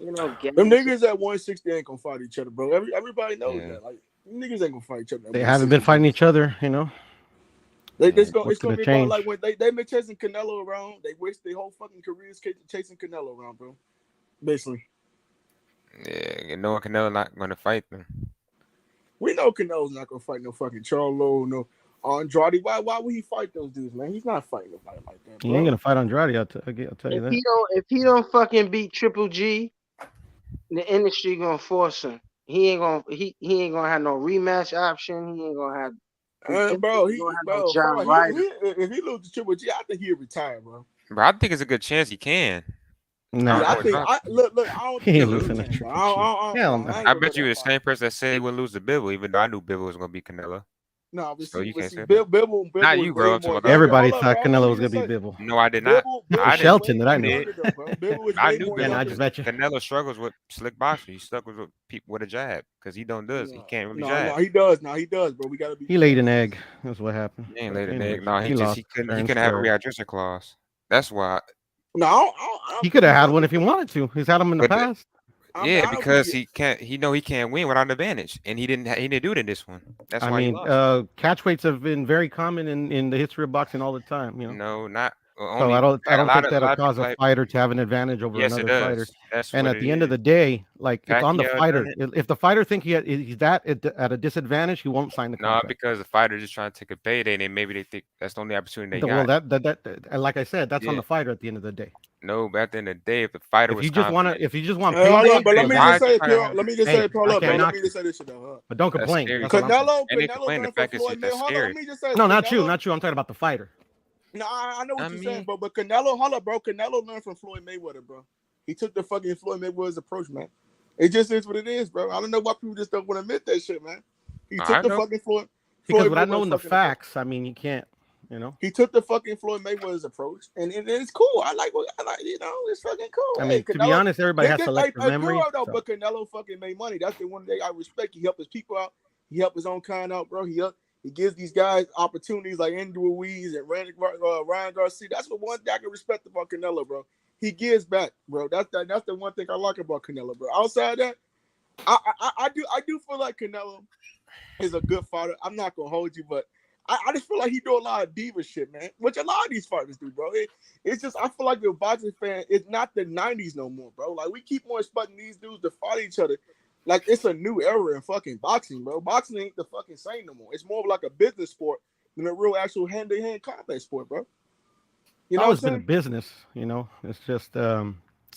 You know, them niggas at 160 ain't gonna fight each other, bro. Everybody knows that. Like niggas ain't gonna fight each other. They haven't been fighting each other, you know. It's gonna be change? like when they been chasing Canelo around. They waste their whole fucking careers chasing Canelo around, bro. Basically. Yeah, knowing Canelo not gonna fight them. We know Canelo's not gonna fight no fucking Charlo, no Andrade. Why would he fight those dudes, man? He's not fighting nobody like that, bro. He ain't gonna fight Andrade. I'll tell you that. If he don't fucking beat Triple G, the industry gonna force him. He ain't gonna have no rematch option. He ain't gonna have Bro, John Ryder. if he loses Triple G, I think he'll retire, bro. Bro, I think it's a good chance he can. Nah, I think I don't he think ain't losing to Triple G. Hell no. I bet you the same person that said he wouldn't lose to Bibble, even though I knew Bibble was gonna be Canelo. No, so you can't say Bibble. Not you, bro. Everybody thought Canelo was gonna be Bibble. No, I did not. I Shelton that I knew. I knew and I just bet you Canelo struggles with slick boxing. He's stuck with people with a jab because he don't does. He can't really jab. No, he does. No, he does, bro. We gotta be. He laid an egg. That's what happened. He ain't laid an egg. No, he couldn't Terence have a Crawford. rehydration clause. That's why. No, he could have had one if he wanted to. He's had them in the past. Yeah, because he can't win without an advantage, and he didn't do it in this one. That's why he lost. Catch weights have been very common in the history of boxing all the time. You know, no, not. So I don't think that'll cause a fighter to have an advantage over another fighter. And at the end of the day, like it's on the fighter. If the fighter think he's at a disadvantage, he won't sign the contract. No, because the fighter just trying to take a payday, and maybe they think that's the only opportunity they well, got. That like I said, that's on the fighter at the end of the day. No, but at the end of the day, if the fighter if you just want payday, but let me just say this shit though. But don't complain. Canelo the fact is that's scary. No, not you. I'm talking about the fighter. No, I know what you're saying, but Canelo, hold up, bro. Canelo learned from Floyd Mayweather, bro. He took the fucking Floyd Mayweather's approach, man. It just is what it is, bro. I don't know why people just don't want to admit that shit, man. He took the fucking Floyd. Because what I know in the facts, I mean, you can't, you know. He took the fucking Floyd Mayweather's approach, and it's cool. I like, you know, it's fucking cool. I mean, to be honest, everybody has selective memory. But Canelo fucking made money. That's the one thing I respect. He helped his people out. He helped his own kind out, bro. He gives these guys opportunities like Andrew Ruiz and Ryan Garcia. That's the one thing I can respect about Canelo, bro. He gives back, bro. That's the one thing I like about Canelo, bro. Outside that, I do feel like Canelo is a good fighter. I'm not gonna hold you, but I just feel like he do a lot of diva shit, man. Which a lot of these fighters do, bro. It's just I feel like the boxing fan, it's not the 90s no more, bro. Like we keep on expecting these dudes to fight each other. Like, it's a new era in fucking boxing, bro. Boxing ain't the fucking same no more. It's more of like a business sport than a real actual hand-to-hand combat sport, bro. You know it's been a business, you know. It's just the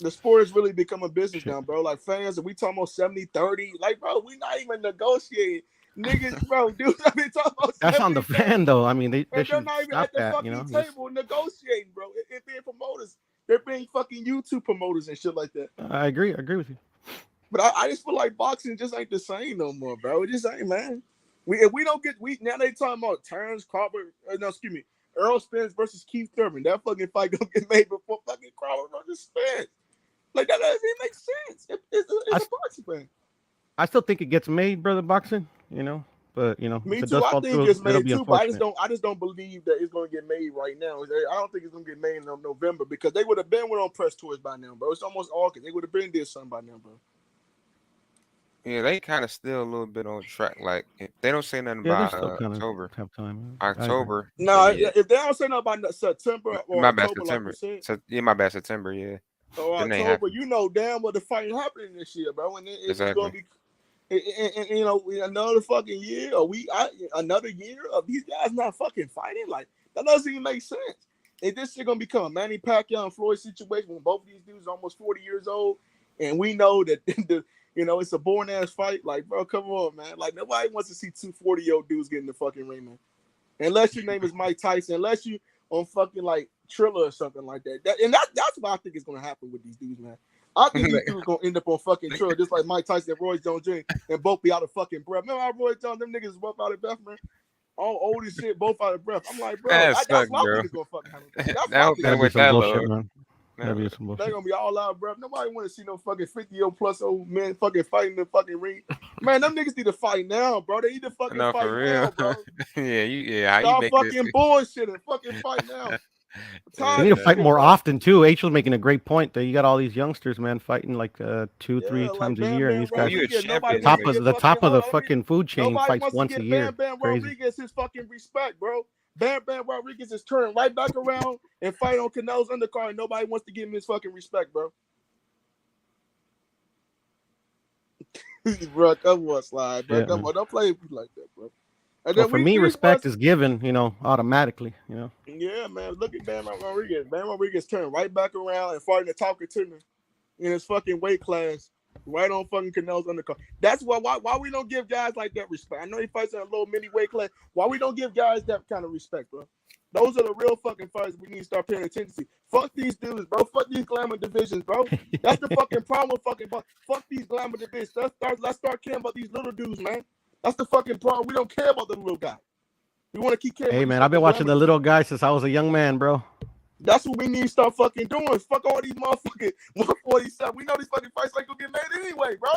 sport has really become a business now, bro. Like fans, we talking about 70-30. Like, bro, we not even negotiating. Niggas, bro, dude, I mean talking about that's on the fan though. I mean, they should not even stop at the that, fucking you know. table negotiating, bro. It being promoters. They're being fucking YouTube promoters and shit like that. I agree with you. But I just feel like boxing just ain't the same no more, bro. It just ain't, man. If we don't get now they talking about Terence Crawford, Errol Spence versus Keith Thurman. That fucking fight gonna get made before fucking Crawford versus Spence. Like that doesn't even make sense. It's a boxing fan. I still think it gets made, brother. Boxing, you know, but you know, me too. I think it's made too, but I just don't believe that it's gonna get made right now. I don't think it's gonna get made in November because they would have been on press tours by now, bro. It's almost August. They would have been did something by now, bro. Yeah, they kind of still a little bit on track. Like if they don't say nothing about October. October. No, if they don't say nothing about September or my October, bad, September. Like My bad, September. Yeah. Or October, you know damn well the fight happening this year, bro. And it's gonna be, and you know, another fucking year or another year of these guys not fucking fighting. Like that doesn't even make sense. If this shit gonna become a Manny Pacquiao and Floyd situation when both of these dudes are almost 40 years old, and we know that you know, it's a boring-ass fight. Like, bro, come on, man. Like, nobody wants to see two 40-year-old dudes get in the fucking ring, man. Unless your name is Mike Tyson. Unless you on fucking, like, Triller or something like that. That's what I think is going to happen with these dudes, man. I think these dudes going to end up on fucking Triller, just like Mike Tyson and Roy Jones Jr. and both be out of fucking breath. Remember how Roy Jones, them niggas both out of breath, man? All old as shit, both out of breath. I'm like, bro, that's what I think is going to fucking happen. They're gonna be all out of breath. Nobody want to see no fucking 50-year plus old men fucking fighting in the fucking ring. Man, them niggas need to fight now, bro. They need to fucking fight for real. now, bro. yeah. Stop fucking bullshit and fucking fight now. You need to fight more often too. H was making a great point that you got all these youngsters, man, fighting like 2-3 times a year, and these guys the top of the fucking food chain fights once a year. Bam Rodriguez his fucking respect, bro. Bam Rodriguez is turning right back around and fight on Canelo's undercard, and nobody wants to give him his fucking respect, bro. Bro, come on, slide, bro. Come on, don't play like that, bro. And well, for me, respect is given, you know, automatically, you know. Yeah, man. Look at Bam Rodriguez. Bam Rodriguez turned right back around and fighting the talker to me in his fucking weight class. Right on fucking Canelo's undercard. That's why we don't give guys like that respect. I know he fights in a little mini weight class. Why we don't give guys that kind of respect, bro? Those are the real fucking fights we need to start paying attention to. Fuck these dudes, bro. Fuck these glamour divisions, bro. That's the fucking problem with fucking fuck these glamour divisions. Let's start caring about these little dudes, man. That's the fucking problem. We don't care about the little guy. We want to keep caring. Hey, man, I've been watching the little guy since I was a young man, bro. That's what we need to start fucking doing. Fuck all these motherfucking 147. We know these fucking fights ain't gonna get made anyway, bro.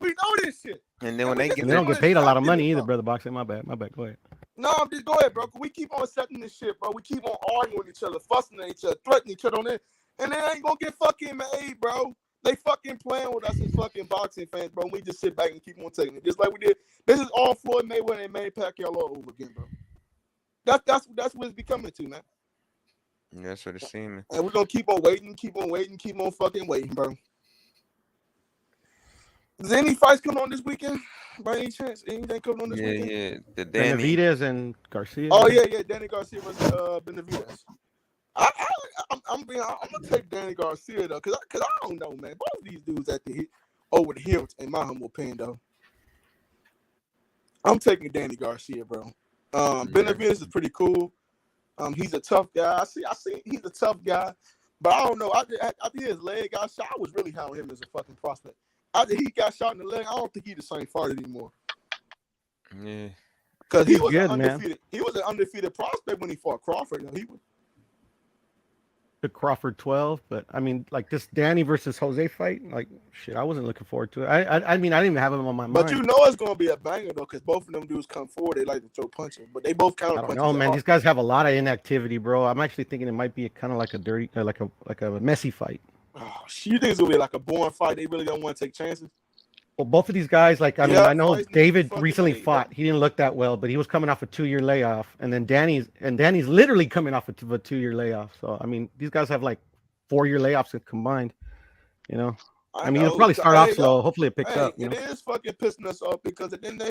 We know this shit. And then when they don't get paid a lot of money either, brother boxing. My bad. Go ahead. No, just go ahead, bro. We keep on setting this shit, bro. We keep on arguing with each other, fussing at each other, threatening each other on it, and they ain't gonna get fucking made, bro. They fucking playing with us as fucking boxing fans, bro. We just sit back and keep on taking it, just like we did. This is all Floyd Mayweather and Manny Pacquiao all over again, bro. That's what it's becoming to, man. Yeah, that's what it's seeming. And we're gonna keep on waiting, keep on fucking waiting, bro. Is there any fights coming on this weekend? By any chance? Anything coming on this weekend? Yeah. The Benavidez and Garcia. Oh yeah. Danny Garcia versus Benavidez. I'm gonna take Danny Garcia though, cause I don't know, man. Both of these dudes over the hilt, in my humble opinion, though. I'm taking Danny Garcia, bro. Benavidez is pretty cool. He's a tough guy. I see. He's a tough guy, but I don't know. After his leg got shot, I was really high on him as a fucking prospect. After he got shot in the leg, I don't think he's the same fighter anymore. Yeah, because he was undefeated. He was an undefeated prospect when he fought Crawford. He was the Crawford 12, but I mean, like this Danny versus Jose fight, like shit, I wasn't looking forward to it. I mean, I didn't even have him on my mind. But you know it's gonna be a banger though, because both of them dudes come forward. They like to throw punches, but they both counter punches. Oh man, these guys have a lot of inactivity, bro. I'm actually thinking it might be kind of like a dirty, like a messy fight. Oh, you think it's gonna be like a boring fight? They really don't want to take chances. Well, both of these guys, like I know David recently fought. He didn't look that well, but he was coming off a 2-year layoff, and then Danny's literally coming off a 2-year layoff. So I mean, these guys have like 4-year layoffs combined. You know, I mean, it'll probably start off slow. Hopefully, it picks up. It is fucking pissing us off because then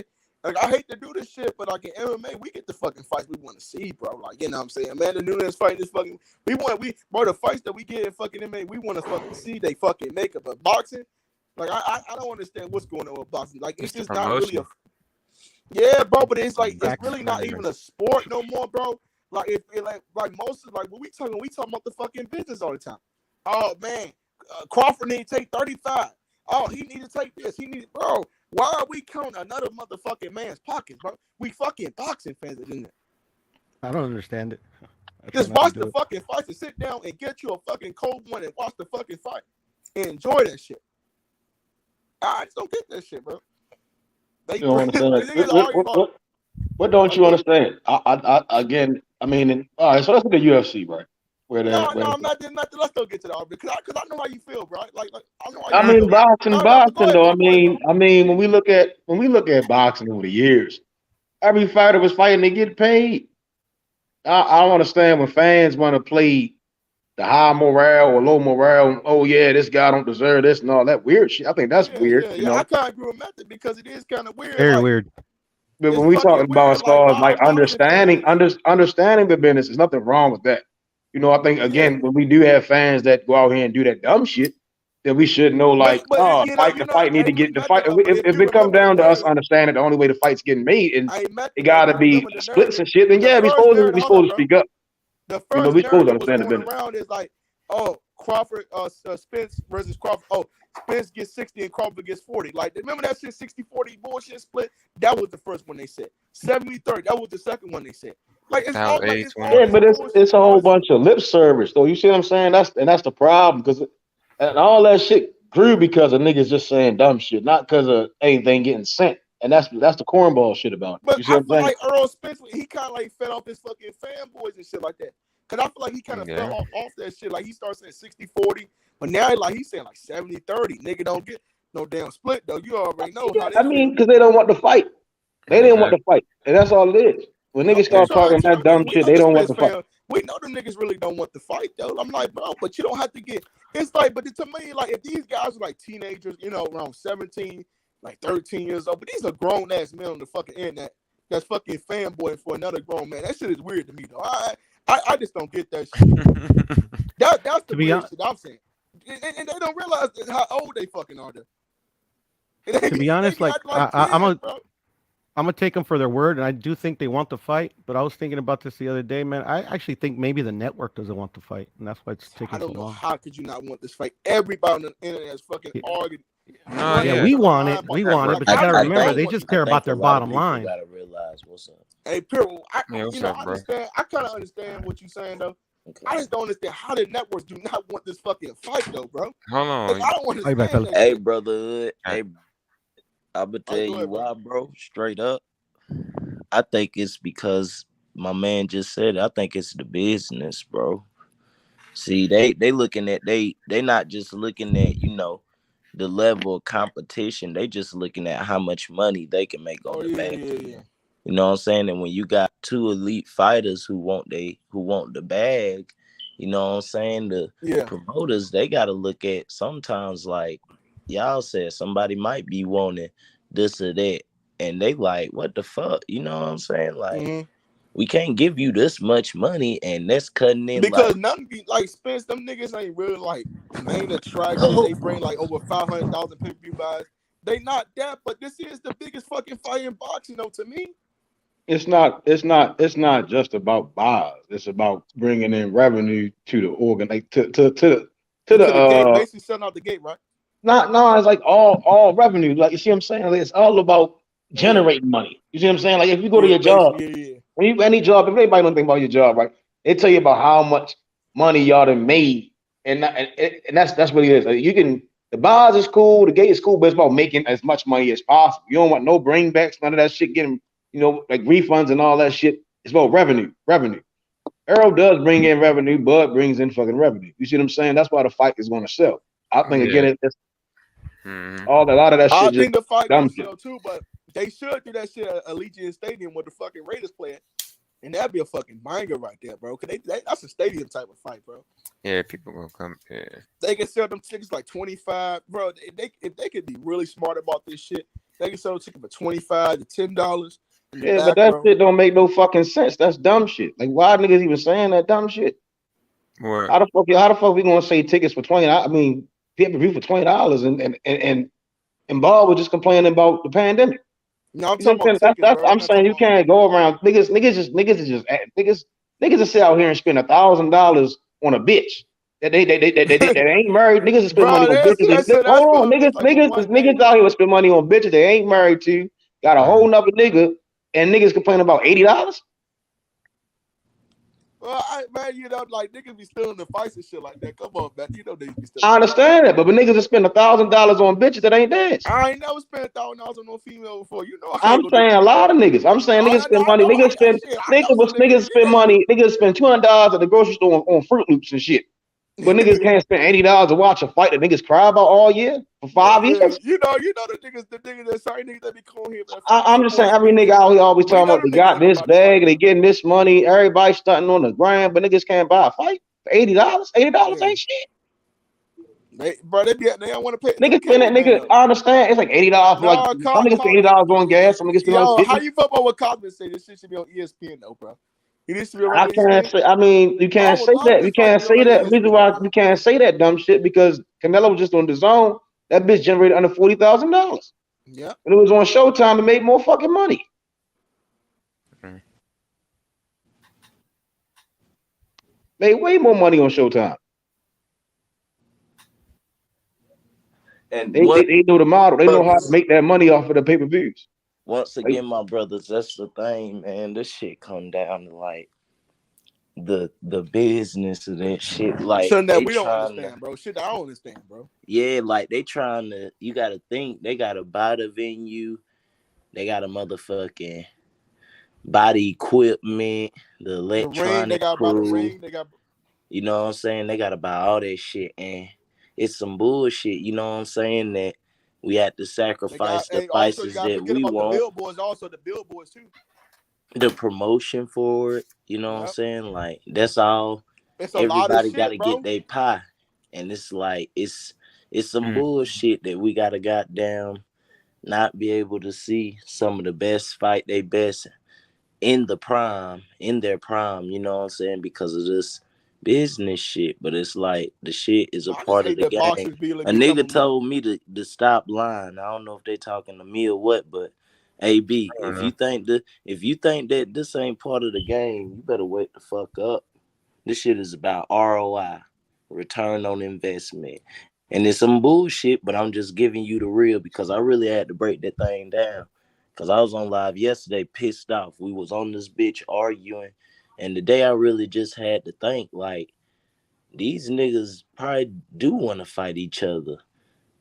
I hate to do this shit, but like in MMA, we get the fucking fights we want to see, bro. Like, you know what I'm saying? Amanda Nunes fighting this fucking. Bro, the fights that we get in fucking MMA, we want to fucking see. They fucking make it, but boxing. Like I don't understand what's going on with boxing. Like it's just not really yeah, bro. But it's like it's really not even a sport no more, bro. Like like most of when we talking about the fucking business all the time. Oh man, Crawford need to take 35. Oh, he need to take this. Bro. Why are we counting another motherfucking man's pockets, bro? We fucking boxing fans, isn't it? I don't understand it. Just watch the fucking fight and sit down and get you a fucking cold one and watch the fucking fight and enjoy that shit. I just don't get that shit, bro. You don't understand. What don't you understand? Again, I mean, all right. So let's look at UFC, right? No, I'm not. Let's go get to the argument because I know how you feel, bro. Like I know. I mean, boxing, though. I mean, when we look at boxing over the years, every fighter was fighting to get paid. I don't understand when fans want to play the high morale or low morale. Oh yeah, this guy don't deserve this and all that weird shit. I think that's weird. Yeah, you know? I can't agree with that because it is kind of weird. Very weird. But when we talk about as far as like understanding the business, there's nothing wrong with that. You know, I think again when we do have fans that go out here and do that dumb shit, then we should know like, the fight need to get the fight. If it comes down to us understanding the only way the fight's getting made and it got to be splits and shit, then yeah, we supposed to speak up. The first we supposed to understand the business. Around is like, oh, Crawford, Spence versus Crawford. Oh, Spence gets 60 and Crawford gets 40. Like, remember that shit 60-40 bullshit split? That was the first one they said. 70-30. That was the second one they said. Like, it's all like, but it's a whole bunch of lip service, though. You see what I'm saying? That's the problem because and all that shit grew because of niggas just saying dumb shit, not because of anything getting sent. And that's the cornball shit about it. But I feel like Errol Spence, he kind of like fed off his fucking fanboys and shit like that. Because I feel like he kind of fell off that shit. Like he starts saying 60-40, but now he's saying like 70-30. Nigga don't get no damn split though. You already know how. I mean, because they don't want to fight. They didn't want to fight, and that's all it is. When niggas start talking that dumb shit, they don't want to fight. We know them niggas really don't want to fight though. I'm like, bro, but you don't have to get. It's like, but to me, like if these guys are like teenagers, you know, around 17. Like 13 years old, but these are grown ass men on the fucking internet that's fucking fanboy for another grown man. That shit is weird to me though. I just don't get that shit. That's the weird shit I'm saying. And they don't realize how old they fucking are. To be honest, like I'm gonna take them for their word, and I do think they want to fight. But I was thinking about this the other day, man. I actually think maybe the network doesn't want to fight, and that's why it's taking I so don't know long. how could you not want this fight? Everybody on the internet is fucking arguing. Yeah, we want it. We want it, but you gotta remember, they just care about their bottom line. Gotta realize what's up. Hey, Pure, I what's up, bro? understand. I kind of understand what you're saying though. Okay. I just don't understand how the networks do not want this fucking fight though, bro. Hold on. Like, I don't understand. Hey, brotherhood. Hey, I'm gonna tell you why, bro. Straight up. I think it's because my man just said it. I think it's the business, bro. See, they looking at they not just looking at, you know, the level of competition. They just looking at how much money they can make on the back. Yeah. You know what I'm saying? And when you got two elite fighters who want the bag, you know what I'm saying? The promoters, they gotta look at sometimes like y'all said somebody might be wanting this or that. And they like, what the fuck? You know what I'm saying? Like, we can't give you this much money, and that's cutting in. Because none be like Spence, them niggas ain't really like main attraction. They bring like over 500,000 pay-per-view buys. They not that, but this is the biggest fucking fight in boxing, though. To me, it's not just about buys. It's about bringing in revenue to the organ, like to the gate, basically selling out the gate, right? No, it's like all revenue. Like, you see what I'm saying? Like, it's all about generating money. You see what I'm saying? Like, if you go to your job, when you any job, if anybody don't think about your job, right? They tell you about how much money y'all done made, and that's what it is. Like, you can, the bars is cool, the gate is cool, but it's about making as much money as possible. You don't want no bringbacks, none of that shit, getting, you know, like refunds and all that shit. It's about revenue. Errol does bring in revenue, Bud brings in fucking revenue. You see what I'm saying? That's why the fight is going to sell. I think again, it's a lot of that shit. I think the fight gonna sell too, but they should do that shit at Allegiant Stadium where the fucking Raiders play it, and that'd be a fucking banger right there, bro. Cause that's a stadium type of fight, bro. Yeah, people gonna come. Yeah, they can sell them tickets like 25, bro. If they could be really smart about this shit, they can sell a ticket for $25 to $10. Yeah, but that shit don't make no fucking sense. That's dumb shit. Like, why niggas even saying that dumb shit? What? How the fuck we gonna say tickets for $20? I mean, pay-per-view for $20, and Ball was just complaining about the pandemic. No, I'm talking about tickets, I'm saying you can't go around niggas that sit out here and spend $1,000 on a bitch that they ain't married. Niggas that spend money on bitches. Hold on, niggas out here that spend money on bitches they ain't married to. Got a whole nother nigga, and niggas complain about $80. Well, man, you know, like niggas be stealing the fights and shit like that. Come on, man, you know they be stealing. I understand that, but niggas that spend $1,000 on bitches that ain't theirs. I ain't never spent $1,000 on no female before. You know, I'm saying a lot of niggas. I'm saying niggas spend money. Niggas spend money. Niggas spend $200 at the grocery store on Fruit Loops and shit. But niggas can't spend $80 to watch a fight that niggas cry about all year for 5 years. You know the niggas that sorry niggas that be calling here. I'm just saying every nigga out here always talking about they got this bag and they getting this money. Everybody stunting on the ground, but niggas can't buy a fight for $80. $80 ain't shit. They don't want to pay. Niggas spend that nigga. I understand. It's like $80 for like some niggas spend $80 on gas. Some niggas spend like $50. How you fuck about what Cosman say? This shit should be on ESPN though, bro. I can't say. I mean, you can't say that. You can't say that. The reason why you can't say that dumb shit because Canelo was just on the zone. That bitch generated under $40,000. Yeah. When it was on Showtime, it made more fucking money. Made way more money on Showtime. And they know the model. They know how to make that money off of the pay-per-views. Once again, my brothers, that's the thing, man. This shit come down to like the business of that shit. Like something that we don't understand, bro. Shit, I don't understand, bro. Yeah, like they trying to. You got to think they got to buy the venue. They got a motherfucking body equipment, the electronic they got crew. About the ring. They got. You know what I'm saying? They got to buy all that shit, and it's some bullshit. You know what I'm saying? That we had to sacrifice the prices that we want. The billboards, also the billboards too. The promotion for it, you know what I'm saying? Like that's all. Everybody got to get their pie, and it's like it's some bullshit that we got to goddamn not be able to see some of the best fight they best in their prime, you know what I'm saying? Because of this business shit, but it's like the shit is a I just part of hate the that game. boxers be A becoming nigga more. told me to stop lying. I don't know if they talking to me or what, but AB, if you think that this ain't part of the game, you better wake the fuck up. This shit is about ROI, return on investment. And it's some bullshit, but I'm just giving you the real because I really had to break that thing down. Cause I was on live yesterday, pissed off. We was on this bitch arguing. And today I really just had to think, like, these niggas probably do want to fight each other.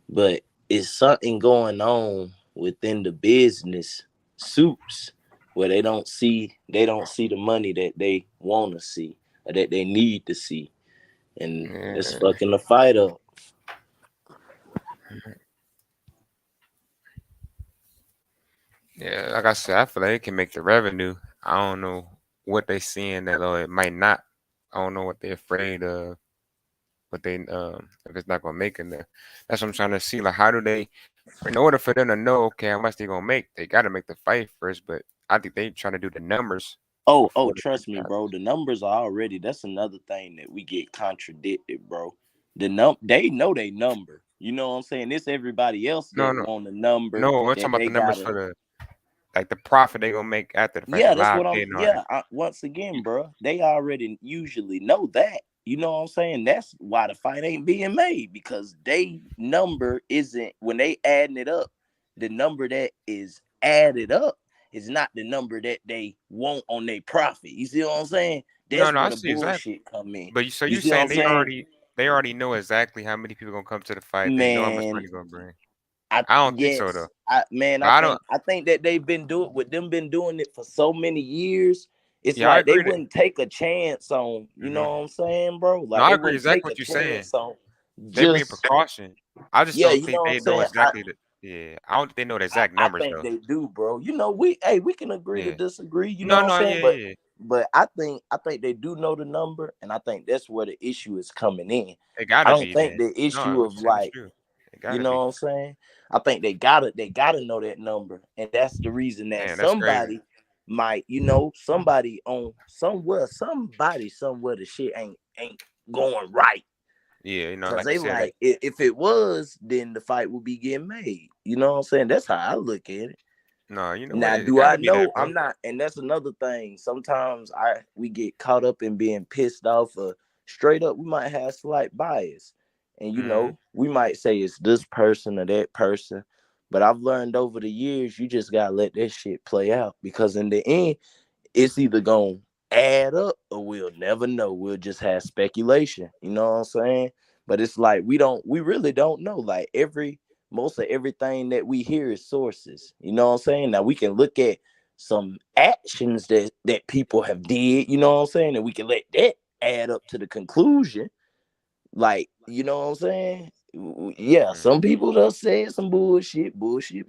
But it's something going on within the business suits where they don't see the money that they want to see or that they need to see, and it's fucking the fight up. Yeah, like I said, I feel like it can make the revenue. I don't know what they seeing that it might not. I don't know what they're afraid of. But they if it's not gonna make it there. That's what I'm trying to see. Like how do they in order for them to know okay how much they're gonna make, they gotta make the fight first. But I think they trying to do the numbers Oh, before the trust me, bro. The numbers are already. That's another thing that we get contradicted, bro. They know they number. You know what I'm saying? It's everybody else no that no want a number no, we're talking that about they the numbers gotta. for the like the profit they gonna make after the fight, the Yeah, that's live what I'm. betting and all that. Yeah, once again, bro, they already usually know that. You know what I'm saying? That's why the fight ain't being made because they number isn't when they adding it up. The number that is added up is not the number that they want on their profit. You see what I'm saying? No, That's no, I where the see exactly. bullshit come in. But so You you see what saying I'm saying? they already know exactly how many people gonna come to the fight. They know how much Man, money gonna bring. I I don't think so though. yes, I man, But I I don't. think I think that they've been doing with them been doing it for so many years. It's Yeah, I like they agree that. wouldn't take a chance on, you know what I'm saying, bro? No, Like I they agree wouldn't exactly take a what you're saying. chance on They bring just precaution. I just yeah, don't you know think what I'm they know saying? I exactly the. Yeah, I don't think they know the exact I numbers think though. they do, bro. You know, we can agree to Yeah. disagree, you know No, what I'm no, saying? yeah, But yeah. I think they do know the number, and I think that's where the issue is coming in. It I gotta don't be think then. the No, issue what of you're saying is like true. It you gotta know be. what I'm saying? I think they gotta know that number. And that's the reason that Man, that's crazy. somebody might, somebody on somewhere the shit ain't going right. Yeah, Cause like you they said, like like if it was, then the fight would be getting made. You know what I'm saying? That's how I look at it. no, you know what? Now, It do I gotta be that, know bro. I'm not? And that's another thing. Sometimes we get caught up in being pissed off, or straight up we might have slight bias, and Mm-hmm. we might say it's this person or that person. But I've learned over the years, you just gotta let that shit play out because in the end, it's either gonna add up or we'll never know. We'll just have speculation. You know what I'm saying? But it's like we really don't know. Like most of everything that we hear is sources. You know what I'm saying? Now we can look at some actions that people have did, you know what I'm saying? And we can let that add up to the conclusion. Like, you know what I'm saying? Yeah, some people have said some bullshit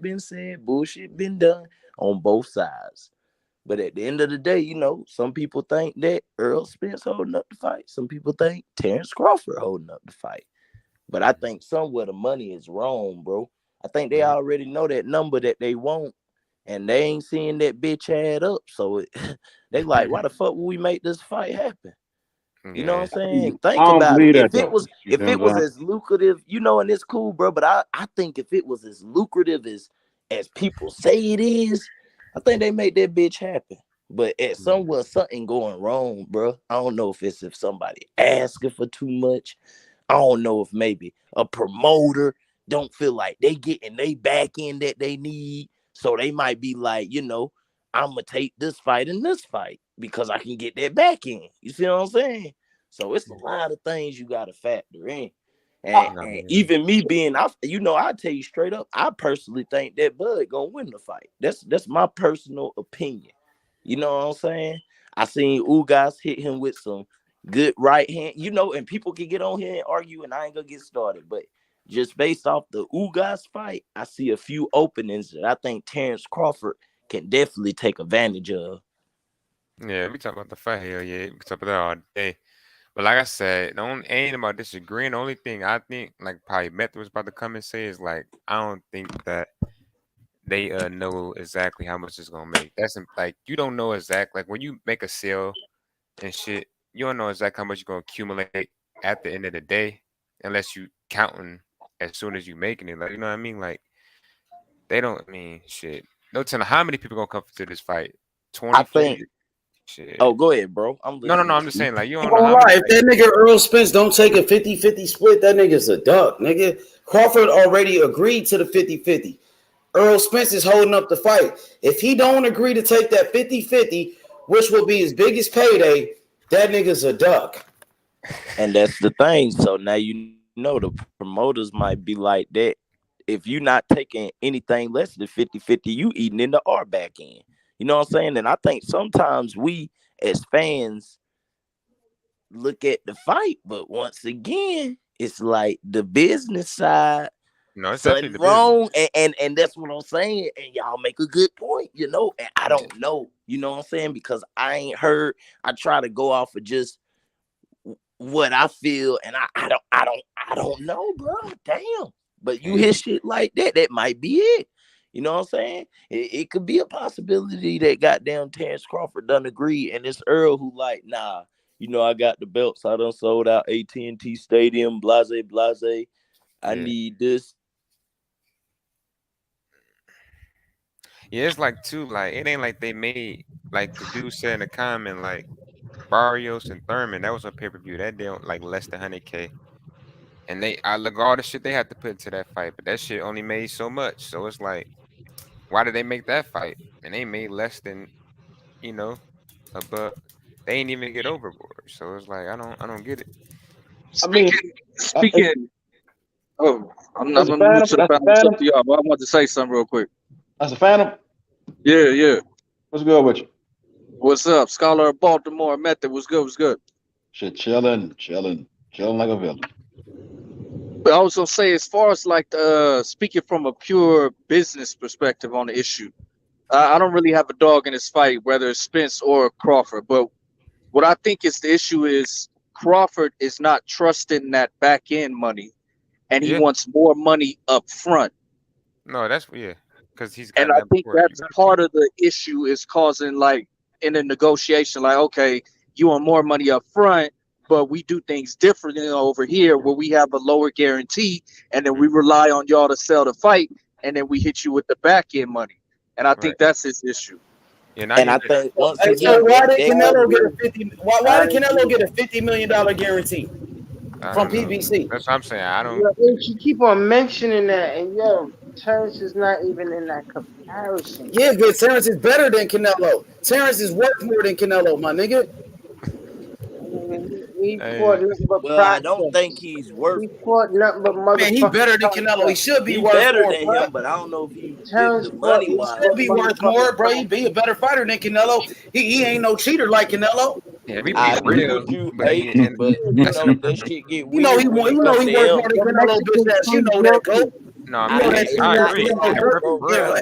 been said, bullshit been done on both sides. But at the end of the day, some people think that Errol Spence holding up the fight. Some people think Terence Crawford holding up the fight. But I think somewhere the money is wrong, bro. I think they already know that number that they want, and they ain't seeing that bitch add up. So they like, why the fuck would we make this fight happen? You know what I'm Yeah. saying? I Think don't about it. believe that If it though. was You if know it what I'm was saying? as lucrative, and it's cool, bro. But I think if it was as lucrative as people say it is, I think they make that bitch happen. But at somewhere something going wrong, bro. I don't know if somebody asking for too much. I don't know if maybe a promoter don't feel like they getting they back in that they need. So they might be like, I'm gonna take this fight and this fight because I can get that back in. You see what I'm saying? So it's a lot of things you gotta factor in. And even me being, I tell you straight up, I personally think that Bud gonna win the fight. That's my personal opinion. You know what I'm saying? I seen Ugas hit him with some good right hand, and people can get on here and argue, and I ain't gonna get started. But just based off the Ugas fight, I see a few openings that I think Terence Crawford can definitely take advantage of. Yeah, we talk about the fight here. Yeah, we talk about that all day. But like I said, the only ain't about disagreeing. The only thing I think, like probably Meth was about to come and say, is like I don't think that they know exactly how much it's gonna make. Like you don't know exactly like when you make a sale and shit, you don't know exactly how much you're gonna accumulate at the end of the day, unless you counting as soon as you making it. Like, you know what I mean? Like, they don't. I mean, shit. No telling how many people gonna come to this fight. 20, I think. 40? Shit. Oh, go ahead, bro. No. I'm just saying, like, you I don't ain't know gonna how lie, many. if that nigga Errol Spence don't take a 50-50 split, that nigga's a duck, nigga. Crawford already agreed to the 50-50. Errol Spence is holding up the fight. If he don't agree to take that 50-50, which will be his biggest payday, that nigga's a duck. And that's the thing. So now you know the promoters might be like that. If you're not taking anything less than 50-50, you eating in the R back end. You know what I'm saying? And I think sometimes we as fans look at the fight, but once again, it's like the business side. No, it's something definitely the wrong, and that's what I'm saying. And y'all make a good point, you know. And I don't know, you know what I'm saying, because I ain't heard. I try to go off of just what I feel, and I don't know, bro. Damn, but you hear shit like that, that might be it. You know what I'm saying? It could be a possibility that goddamn Terence Crawford done agree, and it's Earl who like, nah, you know, I got the belts. I done sold out AT&T Stadium, blase. I need this. Yeah, it's like too, like, it ain't like they made, like the dude said in the comment, like Barrios and Thurman, that was on pay-per-view. That deal like less than 100K. And I look all the shit they had to put into that fight, but that shit only made so much. So it's like, why did they make that fight? And they made less than, you know, but they ain't even get overboard. So it's like, I don't get it. Speaking. Oh, I'm not gonna move to the back. What's up to y'all? But I want to say something real quick. That's a Phantom. Yeah. What's good with you? What's up, Scholar of Baltimore Method? What's good? Shit, chilling like a villain. But I was gonna say, as far as like speaking from a pure business perspective on the issue, I don't really have a dog in this fight, whether it's Spence or Crawford. But what I think is the issue is Crawford is not trusting that back end money, and he wants more money up front. No, that's because he's got. And I think that's part of the issue is causing, like, in a negotiation, like, okay, you want more money up front, but we do things differently over here where we have a lower guarantee, and then we rely on y'all to sell the fight, and then we hit you with the back end money. And I think that's his issue. And I think once Hey, again, so why did Canelo get a Why did Canelo get a $50 million guarantee from PBC? That's what I'm saying. I don't. You keep on mentioning that, and Terence is not even in that comparison. Yeah, but Terence is better than Canelo. Terence is worth more than Canelo, my nigga. He fought nothing but I don't think he's worth. He fought nothing but motherfucking. Man, he better than Canelo. He should be worth better more, than bro. him, but I don't know if he Terence the money wise. He should be worth more, bro. He be a better fighter than Canelo. He ain't no cheater like Canelo. Yeah, we I agree with you, but you know that shit get weird. You know he worth more than Canelo, bitch ass. You know that, go. No, I agree.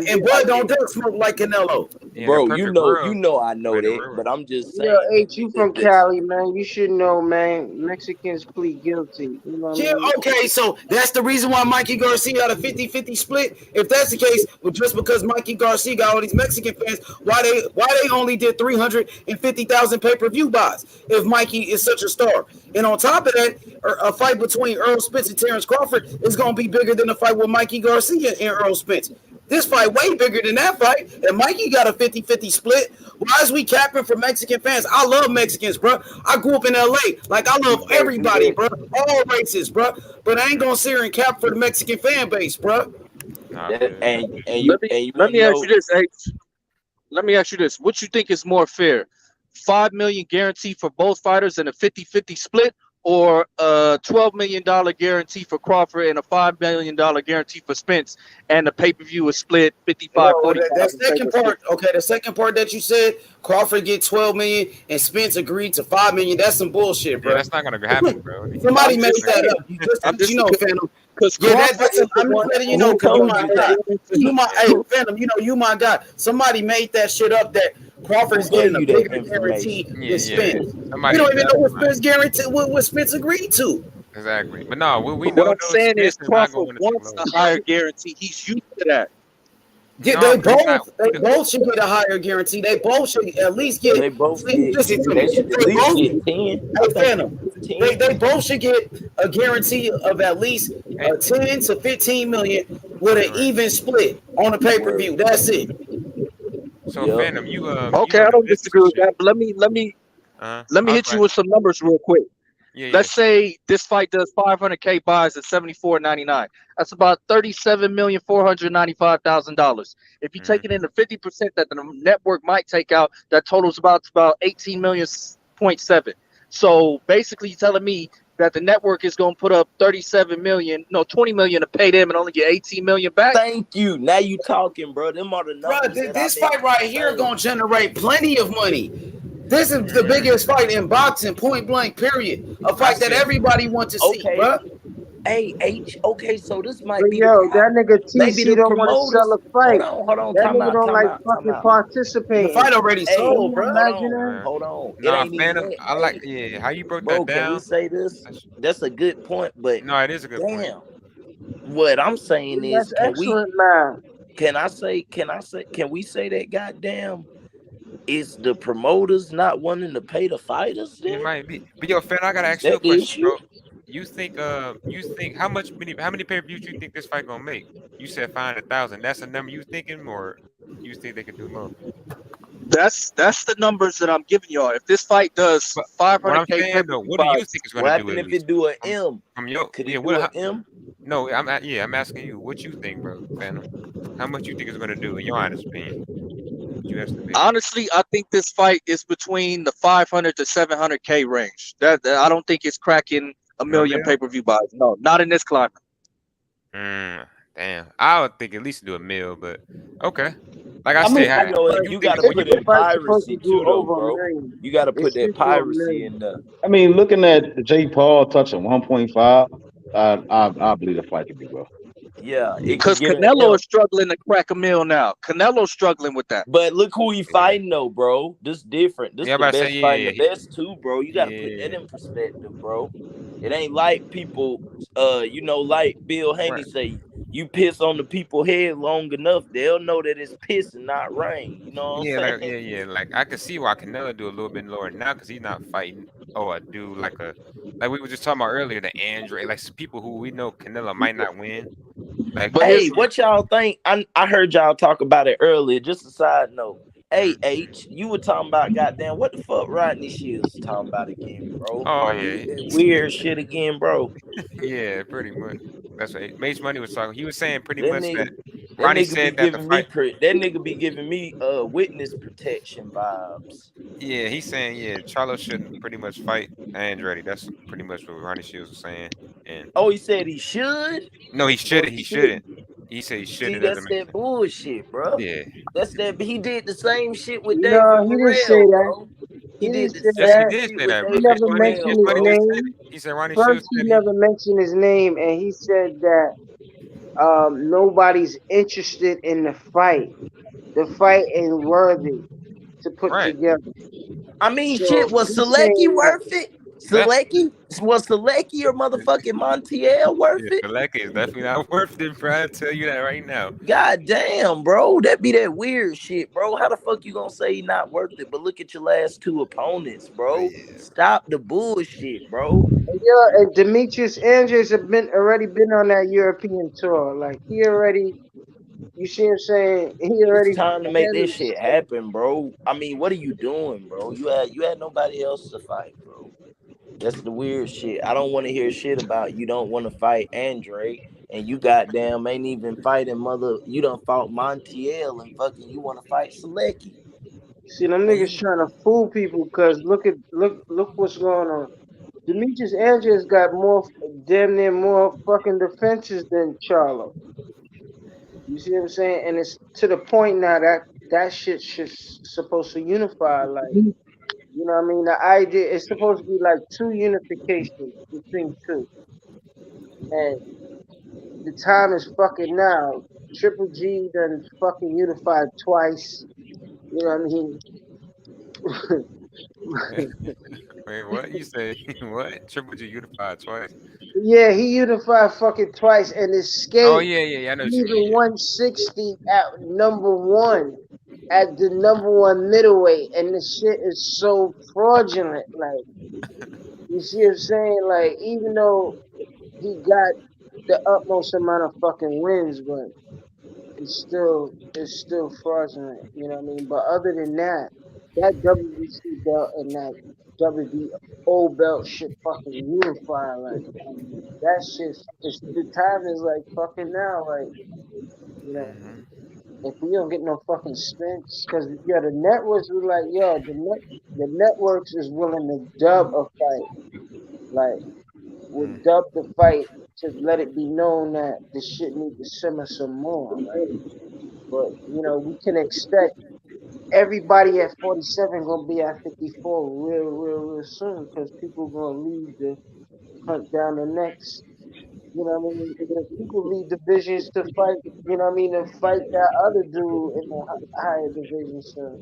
And blood don't smoke like Canelo. Bro, you know I know that, but I'm just saying. Yo, H, you from Cali, man. You should know, man. Mexicans plead guilty. You know what I mean? Okay, so that's the reason why Mikey Garcia got a 50-50 split. If that's the case, well, just because Mikey Garcia got all these Mexican fans, why they only did 350,000 pay-per-view buys if Mikey is such a star? And on top of that, a fight between Errol Spence and Terence Crawford is going to be bigger than a fight with Mikey Garcia and Errol Spence. This fight way bigger than that fight, and Mikey got a 50-50 split. Why is we capping for Mexican fans? I love Mexicans, bro. I grew up in LA. Like, I love everybody, bro. All races, bro. But I ain't going to sit here and cap for the Mexican fan base, bro. Let me ask you this, H. Let me ask you this. What you think is more fair? $5 million guarantee for both fighters and a 50-50 split, or a $12 million guarantee for Crawford and a $5 million guarantee for Spence, and the pay-per-view is split 55-45? The second part that you said, Crawford get $12 million and Spence agreed to $5 million. That's some bullshit, bro. Yeah, that's not gonna happen, bro. Somebody made that up. Phantom. Because I'm letting you know, Phantom, you my guy. Somebody made that shit up that Crawford is getting a bigger guarantee than Spence. We don't even know what Spence guaranteed, what Spence agreed to. Exactly, but no, we know. What I'm saying is Crawford wants a higher guarantee. He's used to that. They both should get a higher guarantee. They both should at least get. They both listen to me. they should at least get 10. Hey, Phantom. They both should get a guarantee of at least 10 to 15 million with an even split on the pay-per-view. That's it. So Phantom, you okay, I don't disagree with that. But let me hit you with some numbers real quick. Let's say this fight does 500K buys at $74.99. That's about $37,495,000. If you take it into 50% that the network might take out, that totals about 18.7. So basically, you're telling me that the network is going to put up 20 million to pay them and only get 18 million back. Thank you. Now you talking, bro. Them are the numbers. Bro, this fight right here going to generate plenty of money. This is the biggest fight in boxing, point blank, period. A fight that everybody wants to see, bro. Hey, okay, so this might be. That nigga TC don't want to sell a fight. Hold on, that nigga don't like fucking participate. The fight already sold, bro. Hold on. Nah, Phantom, I like, how you broke that down. Can we say this? That's a good point, but no, it is a good point. What I'm saying is, can we say that goddamn is the promoters not wanting to pay the fighters? Then? It might be. But yo, Phantom, I gotta ask you a question, bro. You think how many pay-per-views you think this fight gonna make? You said 500,000. That's a number you thinking, or you think they can do more? That's the numbers that I'm giving y'all. If this fight does 500K, what do you think it's gonna do? What if it do an M? Could it do an M? No, I'm asking you. What you think, bro, Phantom? How much you think it's gonna do in your honest opinion? Honestly, I think this fight is between the 500 to 700K range. That I don't think it's cracking a million pay-per-view buys. No, not in this climate. Damn, I would think at least do a mil, but okay. Like I said, you got to put in piracy too, though, bro. You got to put that piracy in there. I mean, looking at Jake Paul touching 1.5, I believe the fight could be well. Yeah, because Canelo is struggling to crack a mill now. Canelo's struggling with that. But look who he fighting though, bro. This different. This the best fight, the best too, bro. You gotta put that in perspective, bro. It ain't like people, like Bill Haney say, you piss on the people's head long enough, they'll know that it's piss and not rain. You know what I'm saying? Like I can see why Canelo do a little bit lower now because he's not fighting. I do like we were just talking about earlier, the Andre, like some people who we know Canelo might not win. Like, but hey, what y'all think? I heard y'all talk about it earlier. Just a side note. Hey, H, you were talking about goddamn what the fuck Rodney Shields was talking about again, bro? Oh yeah, weird shit again, bro. Yeah, pretty much. That's what Mace Money was talking. He was saying pretty much that Ronnie said that the fight. That nigga be giving me witness protection vibes. Yeah, he's saying Charlo shouldn't pretty much fight Andretti. That's pretty much what Ronnie Shields was saying. And he said he should. No, he shouldn't. He shouldn't. He said he shouldn't. See, that's that bullshit, bro. Yeah, that's that. He did the same shit with David. No, he didn't say that. Bro. He did the same shit with David. He never mentioned his name. He said Ronnie First, Shields. He never mentioned his name, and he said that nobody's interested in the fight. The fight ain't worthy to put together. I mean, shit, was Selecki worth it? Was Selecki or motherfucking Montiel worth it? Selecki is definitely not worth it, bro. I tell you that right now. God damn, bro. That be that weird shit, bro. How the fuck you gonna say he not worth it? But look at your last two opponents, bro. Stop the bullshit, bro. Yeah, and Demetrius Andrews already been on that European tour. Like he already, you see what I'm saying? It's time to make this shit happen, bro. I mean, what are you doing, bro? You had nobody else to fight, bro. That's the weird shit. I don't want to hear shit about you don't want to fight Andre and you goddamn ain't even fighting you done fought Montiel and fucking you want to fight Selecki. See, them niggas trying to fool people because look what's going on. Demetrius Andrews got damn near more fucking defenses than Charlo. You see what I'm saying? And it's to the point now that shit supposed to unify. Like, you know what I mean? The idea is supposed to be like two unifications between two. And the time is fucking now. Triple G done fucking unified twice. You know what I mean? Wait, what? You say what? Triple G unified twice. Yeah, he unified fucking twice and Oh escaped yeah. I know what you leaving mean. 160 at #1 at the #1 middleweight, and the shit is so fraudulent. Like, you see what I'm saying? Like, even though he got the utmost amount of fucking wins, but it's still fraudulent. You know what I mean? But other than that, that WBC belt and that WBO belt shit fucking unify. Like, that shit is the time is like fucking now. Like, you know, if we don't get no fucking Spence, because yeah, the networks were like, yo, the networks is willing to dub a fight, like would dub the fight to let it be known that the shit need to simmer some more. Like, but you know, we can expect everybody at 47 gonna be at 54 real soon, because people gonna leave to hunt down the next. You know what I mean? The people leave divisions to fight. You know what I mean? To fight that other dude in the higher division. So,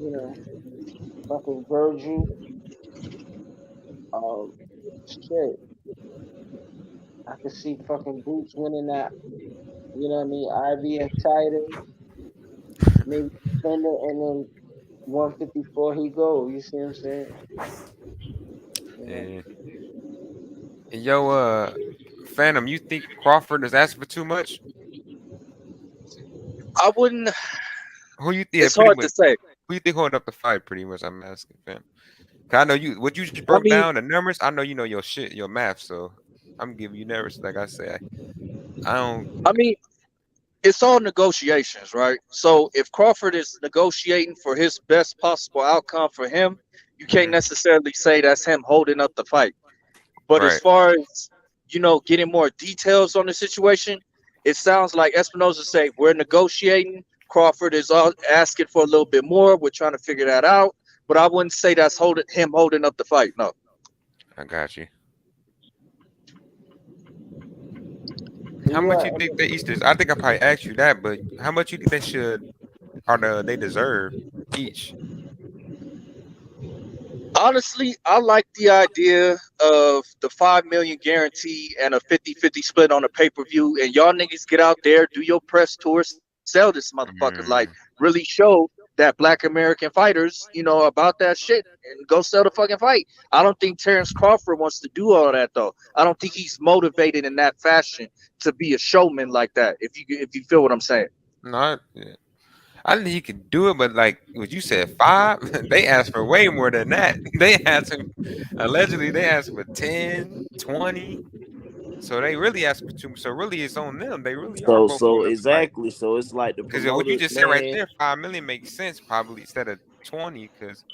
you know, fucking Virgil. Um, shit. I could see fucking Boots winning that. You know what I mean? IBF title, maybe defend it, and then 154 he go. You see what I'm saying? Yeah. And yo, Phantom, you think Crawford is asking for too much? I wouldn't. Who you think? It's Pretty hard much. to say. Who you think holding up the fight? Pretty much, I'm asking, fam. Cause I know you. What you just I broke mean, down the numbers. I know you know your shit, your math. So I'm giving you numbers. Like I say, I don't. I mean, it's all negotiations, right? So if Crawford is negotiating for his best possible outcome for him, you can't necessarily say that's him holding up the fight. But as Right. far as getting more details on the situation, it sounds like Espinoza say we're negotiating. Crawford is asking for a little bit more. We're trying to figure that out. But I wouldn't say that's him holding up the fight. No. I got you. How much you think the Easters? I think I probably asked you that, but how much you think they should or they deserve each? Honestly, I like the idea of the 5 million guarantee and a 50-50 split on a pay-per-view. And y'all niggas get out there, do your press tours, sell this motherfucker. Like, really show that Black American fighters, about that shit, and go sell the fucking fight. I don't think Terence Crawford wants to do all that though. I don't think he's motivated in that fashion to be a showman like that. If you feel what I'm saying. No, I didn't think he could do it, but like what you said, 5, they asked for way more than that. They asked him, allegedly, they asked for 10, 20. So they really asked for too much. So really, it's on them. They really are both So holding up the fight. exactly. So it's like the Because what you promoters, just said right man. there, 5 million makes sense probably instead of 20. Because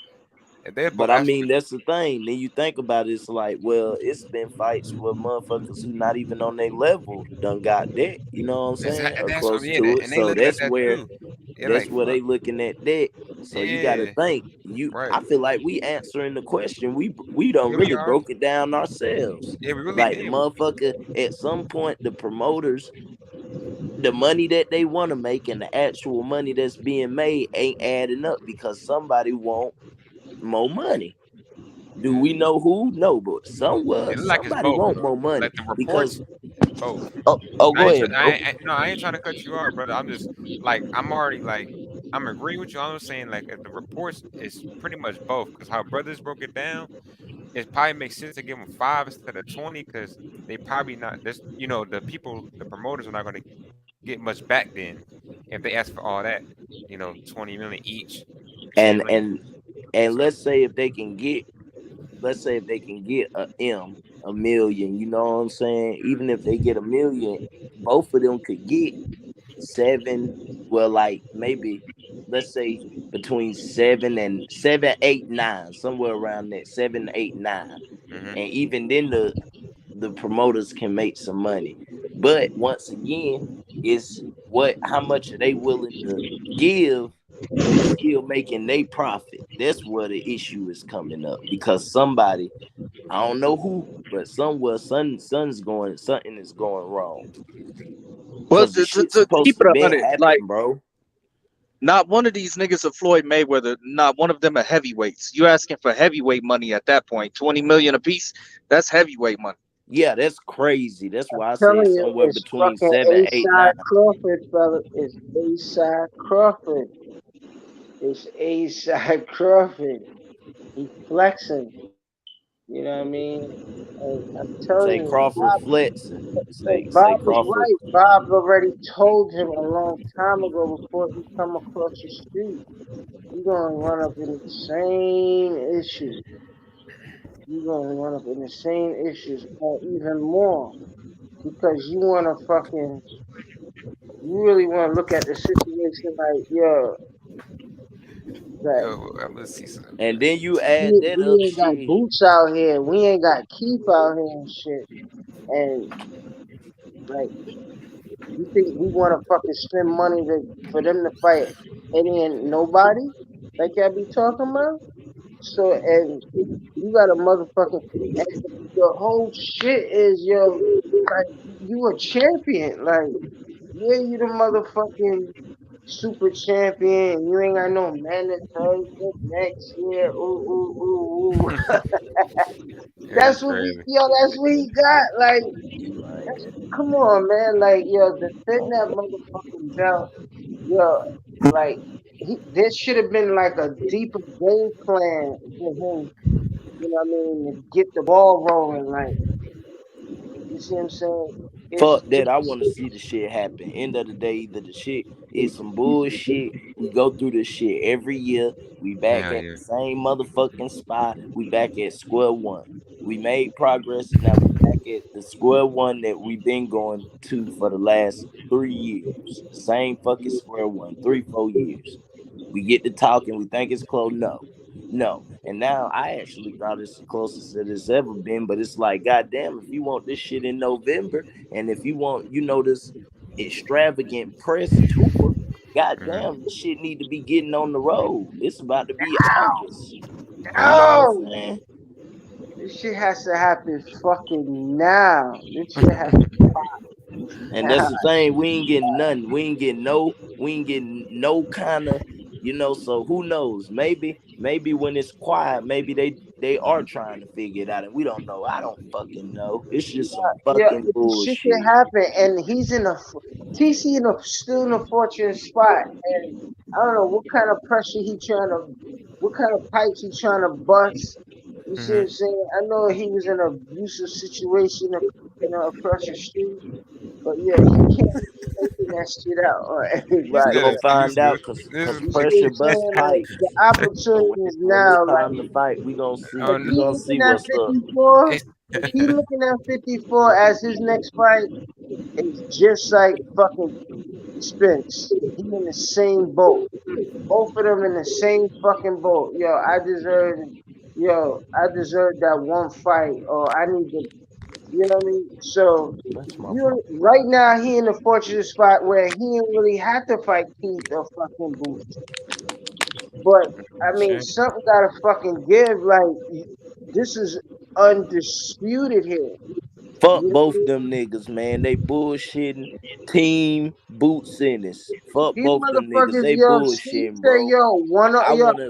they're both. But I mean, that's the thing. Then you think about it, it's like, well, it's been fights where motherfuckers who not even on their level done got that. You know what I'm saying? And Or that's close what, to it. and they So looking at that's that where too. Like, they looking at that. So you got to think. I feel like we answering the question. We don't really broke it down ourselves. Yeah, we really like did. The motherfucker. At some point, the promoters, the money that they want to make and the actual money that's being made ain't adding up because somebody want more money. Do we know who? No, but somebody want more money. Like the reports, because both. go ahead, bro. I ain't trying to cut you off, brother. I'm just like I'm already like I'm agreeing with you. I'm saying like the reports is pretty much both because how brothers broke it down, it probably makes sense to give them 5 instead of 20 because they probably not this. The promoters are not going to get much back then if they ask for all that. 20 million each. And let's say if they can get a million, you know what I'm saying? Even if they get a million, both of them could get 7. Well, like maybe let's say between 7 and 7, 8, 9, somewhere around that 7, 8, 9. And even then the promoters can make some money. But once again, it's how much are they willing to give and still making their profit. That's where the issue is coming up because somebody, I don't know who, but somewhere something is going wrong. Well, the shit's supposed to be happen, bro. Not one of these niggas are Floyd Mayweather. Not one of them are heavyweights. You asking for heavyweight money at that point? 20 million a piece. That's heavyweight money. Yeah, that's crazy. That's why I said Telling you, somewhere it's between fucking 7, 8, A-side 9. Crawford, fella. It's A-side Crawford. It's A-side Crawford. He flexing. You know what I mean? And I'm telling Say you, Crawford Bob, flexing. Bob Say was Crawford. right. Bob already told him a long time ago before he come across the street. You're gonna run up in the same issues. You're gonna run up in the same issues or even more. Because you wanna fucking you really wanna look at the situation like, yo, that Yo, I'm gonna see something. And then you add that we up, ain't got shit. Boots out here. We ain't got Keith out here and shit. And like, you think we want to fucking spend money for them to fight any and nobody? Like y'all be talking about? So, and you got a motherfucking, and the whole shit is, yo, like, you a champion. Like, yeah, you the motherfucking super champion. You ain't got no mandatory shit next year. Ooh, ooh, ooh, ooh. It's That's what we, crazy. yo, that's what he got. Like, Right. come on, man. Like, yo, defend that motherfucking belt. Yo, like, there should have been like a deeper game plan for him. You know what I mean? To get the ball rolling. Like, you see what I'm saying? Fuck It's that. I just, want to see the shit happen. End of the day, either the shit is some bullshit. We go through this shit every year. We back Hell at yeah. the same motherfucking spot. We back at square one. We made progress. Now we back at the square one that we've been going to for the last 3 years. Same fucking square one, 3, 4 years. We get to talking. We think it's close. No. And now I actually thought it's the closest that it's ever been. But it's like, goddamn, if you want this shit in November, and if you want, this extravagant press tour, goddamn, this shit need to be getting on the road. It's about to be August. You know what I'm oh, saying? this shit has to happen fucking now. This shit has to And now. that's the thing. We ain't getting nothing. We ain't getting no kind of, so who knows? Maybe when it's quiet, maybe they are trying to figure it out and we don't know. I don't fucking know. It's just some Yeah, fucking if the shit can bullshit. happen, and he's in a TC still in a fortunate spot, and I don't know what kind of pressure what kind of pipes he trying to bust. You see what I'm saying? I know he was in an abusive situation, across the street, but yeah, he can't be taking that shit out on He We everybody. said gonna find out abusive. cause This cause is You see what pressure I'm bust saying? Like pipes. the So opportunity is when it's now. time Like to fight, we gonna see. oh if no. We he gonna see looking at what's up. 54, if he looking at 54 as his next fight, it's just like fucking Spence. He in the same boat. Both of them in the same fucking boat. I deserve that one fight, or I need to, you know what I mean? So, That's my fault. you right now he in the fortunate spot where he ain't really have to fight Keith or fucking Boots. But I mean, Shit. something gotta fucking give. Like this is undisputed here. Fuck You know what I both mean? them niggas, man. They bullshitting. Team Boots Ennis. Fuck These both them niggas. motherfuckers, They yo, he bullshitting, say, bro. yo,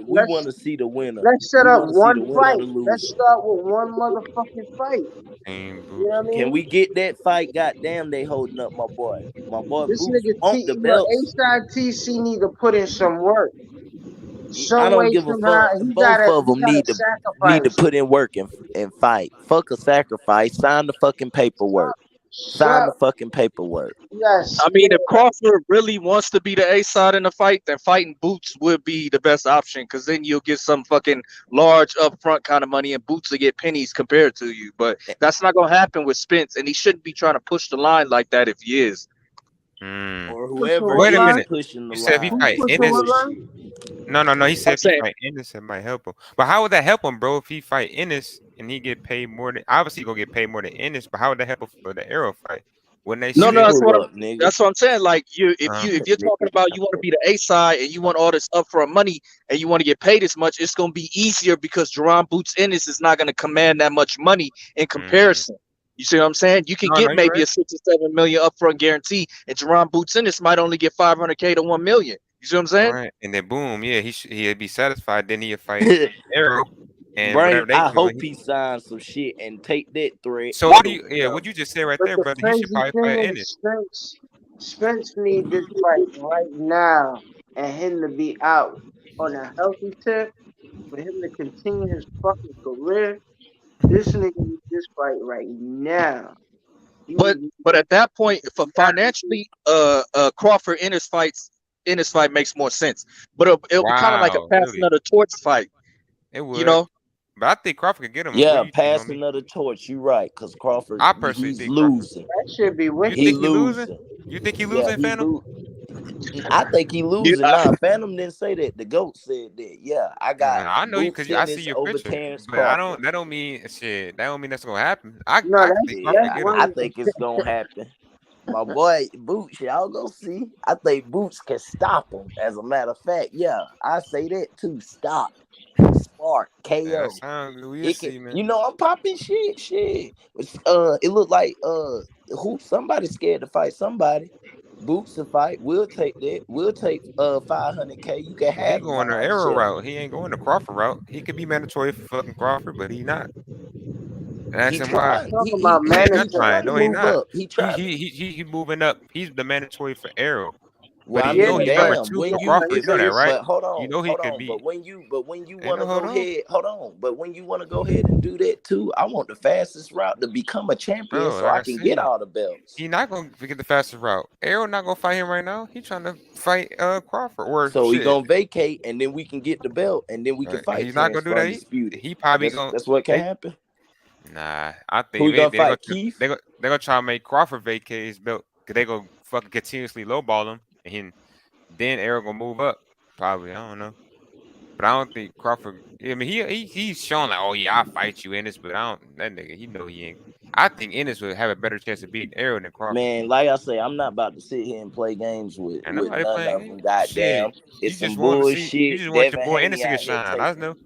We wanna see the winner. let's set We up wanna see one the winner or fight. the Let's loser. start with one motherfucking fight. Team You know boots. what I Can mean? we get that fight? Goddamn, they holding up my boy. My boy This Boots nigga want the A belts. side TC need to put in some work. I Some don't way, give a somehow, fuck. Both of he them gotta need to sacrifice. put in work and fight. Fuck a sacrifice. Sign the fucking paperwork. Sign the So fucking paperwork. you gotta I mean, split if it. Crawford really wants to be the A side in the fight, then fighting Boots would be the best option because then you'll get some fucking large upfront kind of money, and Boots will get pennies compared to you. But that's not gonna happen with Spence, and he shouldn't be trying to push the line like that if he is. Or Pushing whoever what Wait a is line? minute. pushing the You said if he Who's line. fight It's pushing what Ennis. line? bullshit. No. He said I'm if he saying, fight Ennis, it might help him. But how would that help him, bro? If he fight Ennis and he get paid more than obviously he gonna get paid more than Ennis, but how would that help him for the Arrow fight? Wouldn't they no, split? no, Pull up, nigga. that's what I'm saying. Like Uh, if you're talking about you want to be the A side and you want all this upfront money and you want to get paid as much, it's gonna be easier because Jaron Boots Ennis is not gonna command that much money in comparison. You see what I'm saying? You can No, get you're maybe right. a 6 or 7 million upfront guarantee, and Jaron Boots Ennis might only get 500K to 1 million. You see what I'm saying? Right, and then boom, yeah, he'd be satisfied. Then he'd fight Errol, and Brain, whatever they I doing. hope he signs some shit and take that threat. So what do you? Yeah, what you just said right But there, the brother? He should crazy probably thing fight is, Ennis. Spence need this fight right now, and him to be out on a healthy tip for him to continue his fucking career. This nigga need this fight right now. But at that point, for financially, Crawford Ennis fight makes more sense. But it'll be kind of like a Wow, passing really? of the torch fight. It would. You know? But I think Crawford could get him. What Yeah, do you think, passing homie? of the torch. You right, because Crawford, I personally he's think Crawford. losing. That should be You wicked. He think he losing? losing. You think he Yeah, losing, he Phantom? I think he losing. Nah, Phantom didn't say that. The GOAT said that. Yeah, I got I know you Boots because I see Ennis your over picture, Terence but I Crawford. don't. That don't mean shit. That don't mean that's gonna happen. I think Crawford Yeah, could get him. I think it's gonna happen. My boy Boots, y'all go see. I think Boots can stop him. As a matter of fact, yeah, I say that too. Stop, spark, Yeah, KO. that sounds good. We'll It can, see, man. you know, I'm popping shit. It looked like who somebody scared to fight somebody. Boots to fight. We'll take that. We'll take 500K. You can Well, he have going the mine. Arrow Shit. route. He ain't going the Crawford route. He could be mandatory for fucking Crawford, but he not. And ask He him why. trying. Talking about Yeah, mandatory. not trying. Trying to No, he move not. up. He trying. He moving up. He's the mandatory for Arrow. Well, But I you know mean, he's number damn. 2 When for you, Crawford. You know that, right? but hold You on, know he could But be. when you Ain't want no to hold go on, ahead, hold on. But when you want to go ahead and do that too, I want the fastest route to become a champion, bro. so Like I I can get said, all the belts. he not gonna get the fastest route. Arrow not gonna fight him right now. He trying to fight Crawford or So he shit. gonna vacate, and then we can get the belt, and then we can Right. fight He's not Terrence gonna do for that. undisputed. He probably gonna. That's what can happen. Nah, I Who we think gonna they fight? Keith? they gonna try to make Crawford vacate his belt because they go fucking continuously lowball him, and then Errol gonna move up. Probably, I don't know, but I don't think Crawford. I mean, he's showing like, oh yeah, I'll fight you Ennis, but I don't. That nigga, he know he ain't. I think Ennis would have a better chance of beating Errol than Crawford. Man, like I say, I'm not about to sit here and play games with And nobody none playing of them. games. Goddamn, Shit, you it's some just want to see. You bullshit. just want your Devin boy Ennis Haney to get out there shine. I taking. know,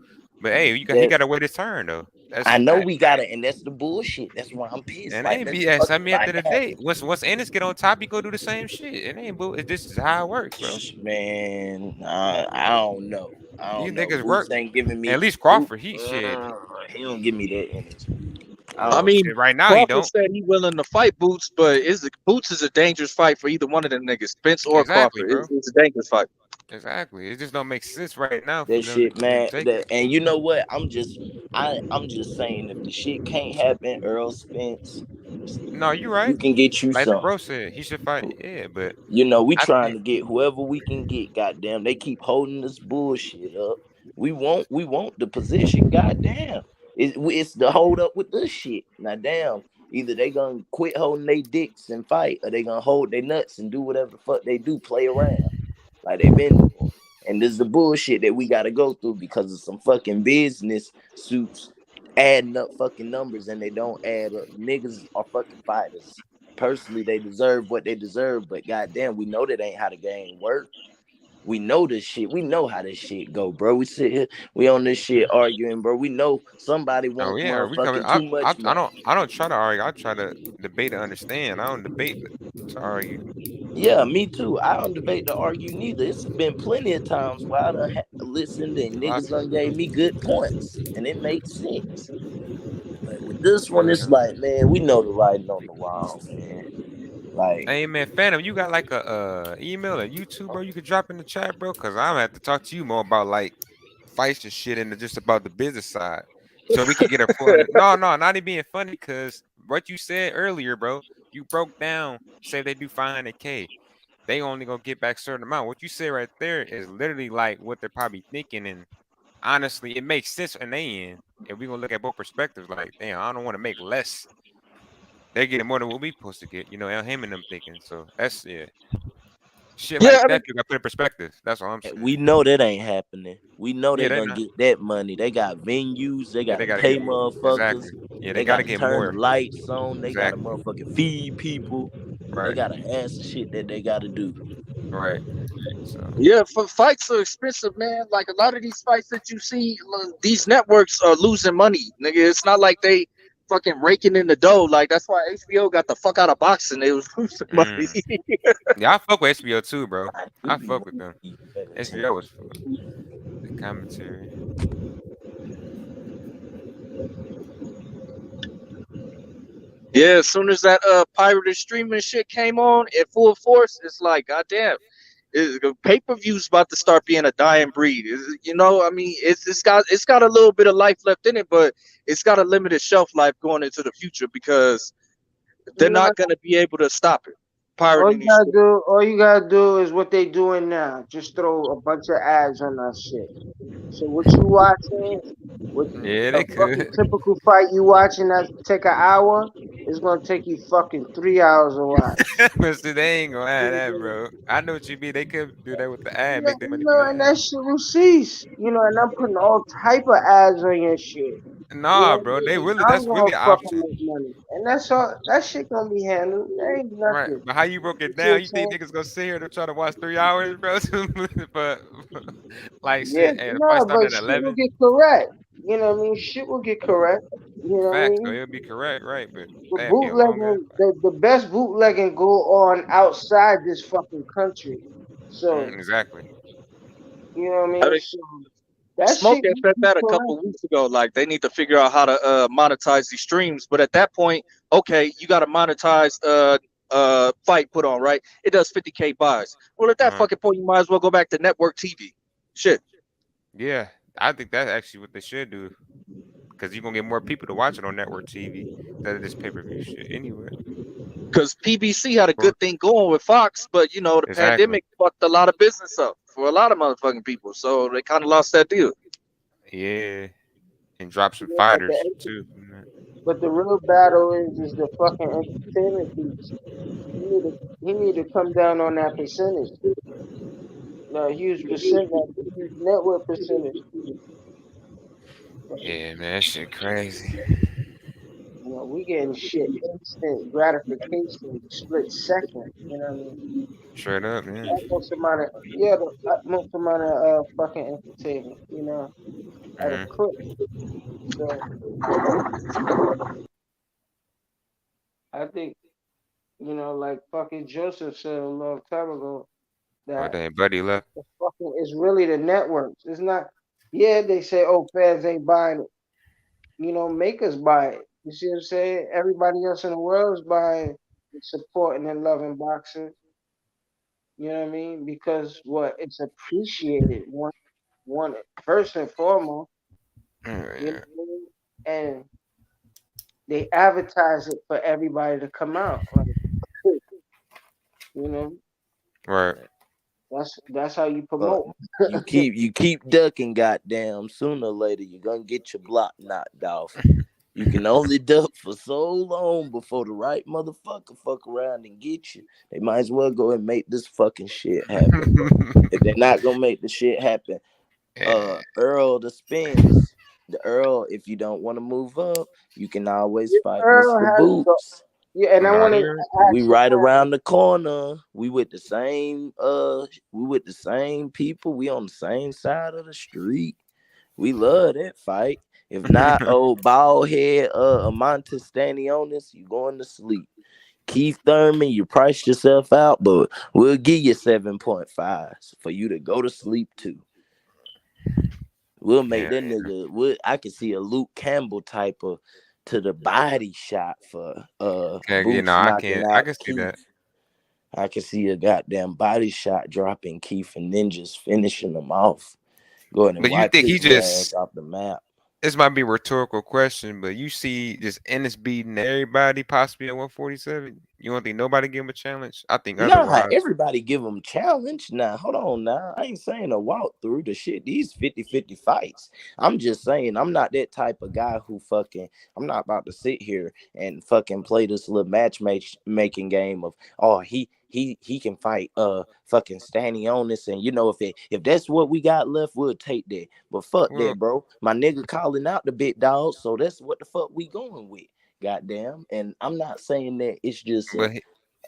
but hey, he That, got to wait his turn though. That's I a know fact. we got it, and that's the bullshit. That's why I'm pissed. And Like, ain't let's BS. I fucking mean, at the fight end of the day, happen. once Ennis get on top, he go do the same shit. It ain't bull. This is how it works, bro. Man, I don't know. These niggas Boots work. ain't giving me. At least Crawford, he shit. He don't give me that energy. I mean, right now he Crawford don't. said he willing to fight Boots, but Boots is a dangerous fight for either one of them niggas, Spence or Exactly, Crawford. bro. It's a dangerous fight. Exactly. It just don't make sense right now for That them shit, to man. take it. And you know what? I'm just saying, if the shit can't happen, Errol Spence, No, you we right. can get you Like the some. bro said, he should fight. Yeah, but You know, we I trying think to get whoever we can get. Goddamn, they keep holding this bullshit up. We want the position. Goddamn, it's the hold up with this shit. Now, damn, either they gonna quit holding their dicks and fight, or they gonna hold their nuts and do whatever the fuck they do, play around like they been doing. And this is the bullshit that we gotta go through because of some fucking business suits adding up fucking numbers and they don't add up. Niggas are fucking fighters. Personally, they deserve what they deserve, but goddamn, we know that ain't how the game work. We know this shit. We know how this shit go, bro. We sit here, we on this shit arguing, bro. We know somebody oh wants yeah, we coming. motherfucking too much money. I don't try to argue. I try to debate and understand. I don't debate to argue. Yeah, me too. I don't debate to argue neither. It's been plenty of times where I done listened and niggas done gave me good points, and it makes sense. But with this one, it's like, man, we know the writing on the wall, man. Like, Hey man, Phantom, you got like a email or YouTube, bro? You could drop in the chat, bro, because I'm gonna have to talk to you more about like fights and shit and just about the business side, so we can get a full. No, not even being funny, because what you said earlier, bro, you broke down. Say they do 500K, they only gonna get back a certain amount. What you said right there is literally like what they're probably thinking, and honestly, it makes sense in the end. If we gonna look at both perspectives, like, damn, I don't want to make less. They're getting more than what we supposed to get, El Heyman them thinking. So that's shit like that. You got to put in perspective. That's all I'm saying. we know that ain't happening. We know Yeah, they're gonna get that money. They got venues. They got to gotta pay get motherfuckers. exactly. Yeah, they gotta got to get turn more. the lights on. They got to Exactly. motherfucking feed people. Right. They got to answer shit that they got to do. Right. So. Yeah, fights are expensive, man. Like a lot of these fights that you see, these networks are losing money, nigga. It's not like they fucking raking in the dough. Like that's why HBO got the fuck out of boxing. They was losing money. Yeah, I fuck with HBO too, bro. I fuck with them. HBO was for the commentary. Yeah, as soon as that pirated streaming shit came on in full force, it's like, goddamn, pay-per-view's about to start being a dying breed. You know, I mean, it's got a little bit of life left in it, but it's got a limited shelf life going into the future because they're not gonna be able to stop it. Pirating these shit. All you gotta do is what they doing now. Just throw a bunch of ads on that shit. So what you watching? What Yeah, a they fucking could. typical fight you watching that take an hour is gonna take you fucking 3 hours to watch. But see, they ain't gonna add that, bro. I know what you mean. They could do that with the ad, Yeah, make their you money from know, the and ad. that shit will cease. You know, and I'm putting all type of ads on your shit. You know Nah, what I bro. They mean? really I'm that's gonna really an fucking option. make money. And that's all that shit gonna be handled. There ain't Right. nothing. But how you broke You it see what down, I'm you think saying? niggas gonna sit here to try to watch 3 hours, bro? But like Yeah, shit, and the fight no, starting but at shit will 11. get correct. You know what I mean? Shit will get correct. You know what I Facts, though. mean? It'll be correct, right? But The that'd be a long ass bootlegging, the best bootlegging go on outside this fucking country. So, fight. Exactly. you know what I I mean? mean, So, that Smoke shit had will said be that a couple correct. weeks ago. Like they need to figure out how to monetize these streams. But at that point, okay, you got a monetized fight put on, right? It does 50K buys. Well, at that fucking point, you might as well go back to network TV. Shit. Yeah, I think that's actually what they should do. Because you're gonna get more people to watch it on network TV than this pay-per-view shit anyway. Because PBC had a good thing going with Fox, but you know the Exactly. pandemic fucked a lot of business up for a lot of motherfucking people, so they kind of lost that deal. Yeah. And drop some Yeah, fighters too. but the real battle is the fucking entertainment piece. He need to come down on that percentage. A huge percent, that huge network percentage. Yeah, man, that shit crazy. You know, we getting shit instant gratification, split second. You know what I mean? Straight up, man. Utmost amount of the utmost amount of fucking entertainment. You know, at a clip. So I think, you know, like fucking Joseph said a long time ago, Oh, that damn, buddy left. the fucking is really the networks. It's not. Yeah, they say, oh, fans ain't buying it. You know, make us buy it. You see what I'm saying? Everybody else in the world is buying, supporting, and loving boxing. You know what I mean? Because what it's appreciated one first and foremost. You know what I mean? And they advertise it for everybody to come out. Like, you know, Right. that's how you promote. You keep ducking, goddamn. Sooner or later, you're gonna get your block knocked off. You can only duck for so long before the right motherfucker fuck around and get you. They might as well go and make this fucking shit happen, bro. If they're not gonna make the shit happen, Errol the Spence, the Earl. If you don't want to move up, you can always fight Earl Mr. has the Boots. yeah, and I want to We right around the corner. We with the same people. We on the same side of the street. We love that fight. If not, bald head Amonte Stanionis, you going to sleep. Keith Thurman, you priced yourself out, but we'll give you 7.5 for you to go to sleep too. We'll make that nigga. I can see a Luke Campbell type of to the body shot for Boots knocking out I can see Keith. that. I can see a goddamn body shot dropping Keith and then just finishing them off. Go ahead and But you wipe think he his just ass off the map. This might be a rhetorical question, but you see just Ennis beating everybody possibly at 147. You don't think nobody give him a challenge? I think Nah, otherwise. everybody give him challenge. Now, hold on now. I ain't saying a walk through the shit. These 50-50 fights. I'm just saying I'm not that type of guy who I'm not about to sit here and fucking play this little making game of, he can fight fucking Stanionis, and you know if that's what we got left, we'll take that. But fuck that, bro. My nigga calling out the big dog, so that's what the fuck we going with. Goddamn. And I'm not saying that it's just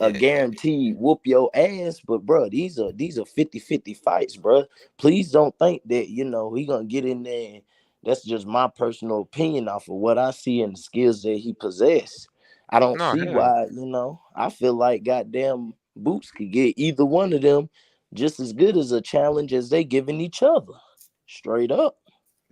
a guaranteed whoop your ass, but bro, these are 50-50 fights, bro. Please don't think that he gonna get in there That's just my personal opinion off of what I see and the skills that he possesses. I don't No, see hell. why, I feel like goddamn Boots could get either one of them just as good as a challenge as they giving each other. Straight up.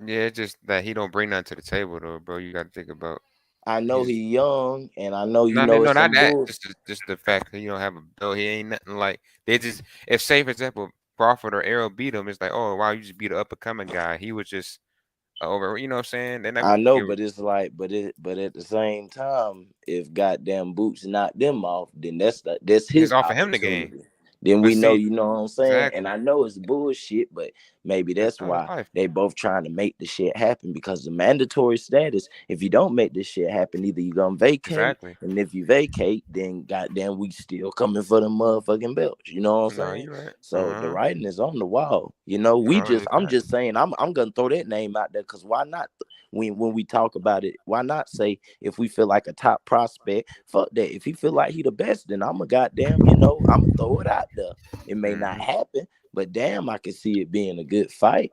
Yeah, it's just that he don't bring nothing to the table though, bro. You gotta think about I know he's he young and I know no, it's not some that. bull. Just the fact that you don't have a belt. He ain't nothing like they just if say for example Crawford or Errol beat him, it's like, oh wow, you just beat an up and coming guy. He was just over, you know what I'm saying? They're not I gonna know, give but it's like, but at the same time, if goddamn Boots knock them off, then that's it's his off of him the game. opportunity. Then But we know, see, you know what I'm saying. And exactly. I know it's bullshit, but maybe That's that's how it's why life. they both trying to make the shit happen because the mandatory status. If you don't make this shit happen, either you gonna vacate, Exactly. and if you vacate, then goddamn we still coming for the motherfucking belts. You know what I'm No, saying? you're right. So the writing is on the wall. No, it's I'm not. just saying I'm gonna throw that name out there because why not? When we talk about it, why not say if we feel like a top prospect, fuck that. If he feel like he the best, then I'm a goddamn, I'm gonna throw it out there. It may not happen, but damn, I can see it being a good fight.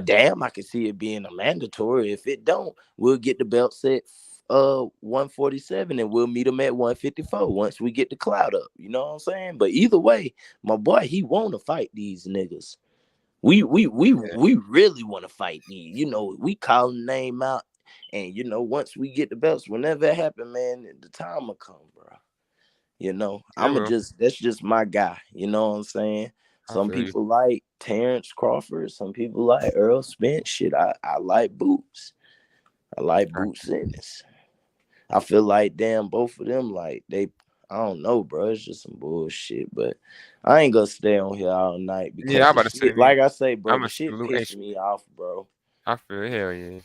Damn, I can see it being a mandatory. If it don't, we'll get the belt set 147 and we'll meet him at 154 once we get the clout up. You know what I'm saying? But either way, my boy, he wanna fight these niggas. We really want to fight these. We call the name out, and once we get the belts, whenever it happen, man, the time will come, bro. Yeah, bro. That's just my guy. You know what I'm saying? I Some feel you. people like Terence Crawford, some people like Errol Spence. Shit, I like Boots. I like Boots Ennis. I feel like damn both of them like they. I don't know, bro. It's just some bullshit, but I ain't gonna stay on here all night Yeah, because I'm the about to say shit. me. Like I say, bro, I'm the a shit salute. pissed me off, bro. I feel hell yeah.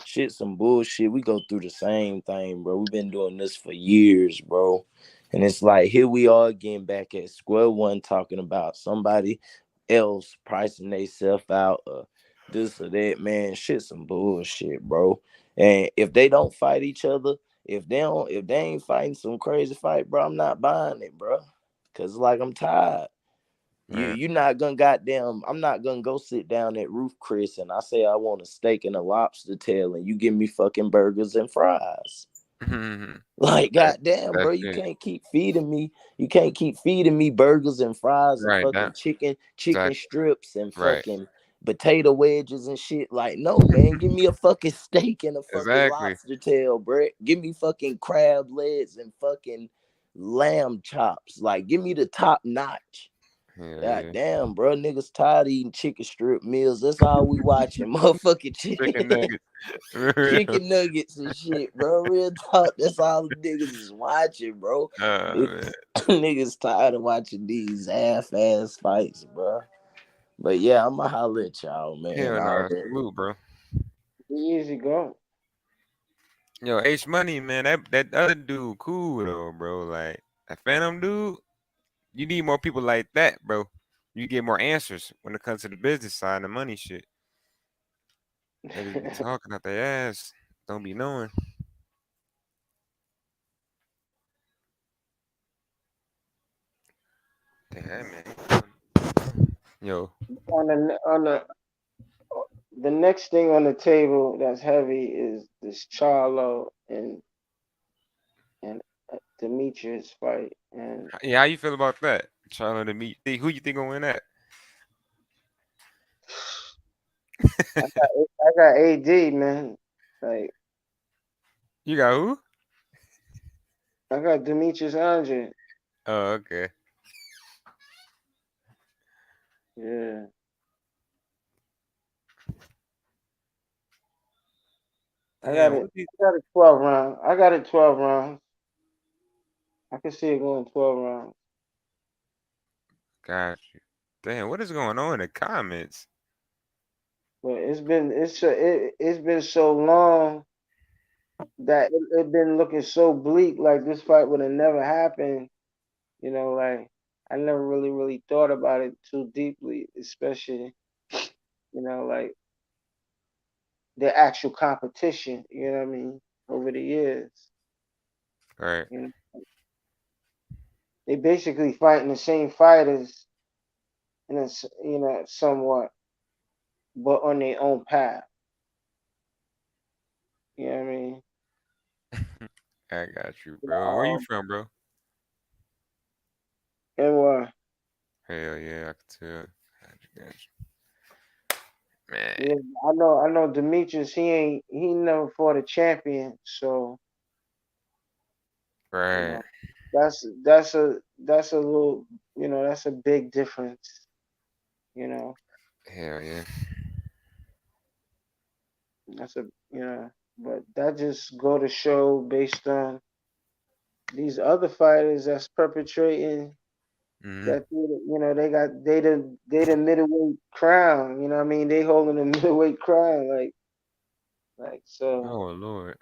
Shit, some bullshit. We go through the same thing, bro. We've been doing this for years, bro. And it's like here we are again back at square one talking about somebody else pricing themselves out or this or that, man. Shit, some bullshit, bro. And if they don't fight each other, if they ain't fighting some crazy fight, bro, I'm not buying it, bro. Cause like I'm tired. Right. You're not gonna goddamn. I'm not gonna go sit down at Roof Chris and I say I want a steak and a lobster tail and you give me fucking burgers and fries. Like goddamn, bro, That's you it. can't keep feeding me. You can't keep feeding me burgers and fries and Right. fucking That. chicken Exactly. strips and Right. fucking potato wedges and shit. Like, no, man, give me a fucking steak and a fucking Exactly. lobster tail, bro. Give me fucking crab legs and fucking lamb chops. Like, give me the top notch. Hell God yeah. damn, bro. Niggas tired of eating chicken strip meals. That's all we watching. Motherfucking Chicken chicken. nuggets. Real. Chicken nuggets and shit, bro. Real talk. That's all the niggas is watching, bro. Man. Niggas tired of watching these half-ass fights, bro. But yeah, I'ma holler at y'all, man. Hell All no. that. Salute, bro. Easy go. Yo, H Money, man. That other dude, cool though, bro. Like that Phantom dude. You need more people like that, bro. You get more answers when it comes to the business side and the money shit. Niggas be talking out their ass. Don't be knowing. Damn, man. Yo. The next thing on the table that's heavy is this Charlo and Demetrius fight, and Yeah, how you feel about that? Charlotte to meet. Who you think gonna win that? I got AD, man. Like You got who? I got Demetrius Andre. Oh, okay. Yeah. I got Damn, it. I got it 12 rounds. I got it 12 rounds. I can see it going 12 rounds. got you. Damn, what is going on in the comments? But it's been so long that it been looking so bleak. Like this fight would have never happened. Like I never really thought about it too deeply, especially like the actual competition. You know what I mean? Over the years, Right. they basically fighting the same fighters, and it's somewhat, but on their own path. I got you, bro. Where you from, bro? NY. Hell yeah, I can tell. Got you. Man. Yeah, I know Demetrius, he never fought a champion, so Right. that's a little, that's a big difference, you know. Hell yeah. That's a but that just go to show based on these other fighters that's perpetrating that they the middleweight crown, you know what I mean? They holding the middleweight crown like so, Oh Lord.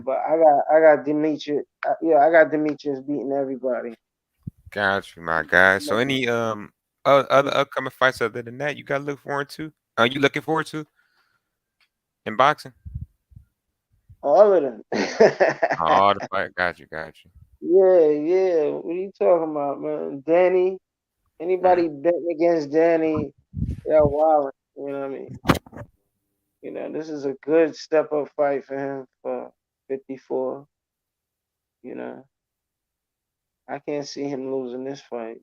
but I got Demetrius, I got Demetrius beating everybody. Got you, my guy. So any other upcoming fights other than that you got to look forward to? Are you looking forward to in boxing? All of them. All the fight. Got you. Yeah. What are you talking about, man? Danny. Anybody betting against Danny, yeah, wow. You know what I mean? This is a good step up fight for him for 54. I can't see him losing this fight.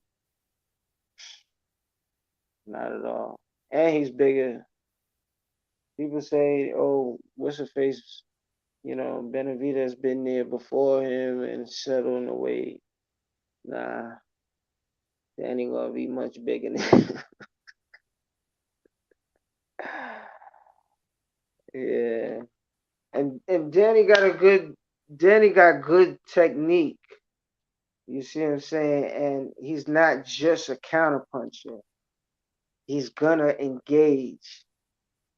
Not at all. And he's bigger. People say, oh, what's her face? Benavidez been there before him and settled in the weight. Nah, Danny gonna be much bigger than him. Yeah. And if Danny got good technique. You see what I'm saying? And he's not just a counterpuncher. He's gonna engage.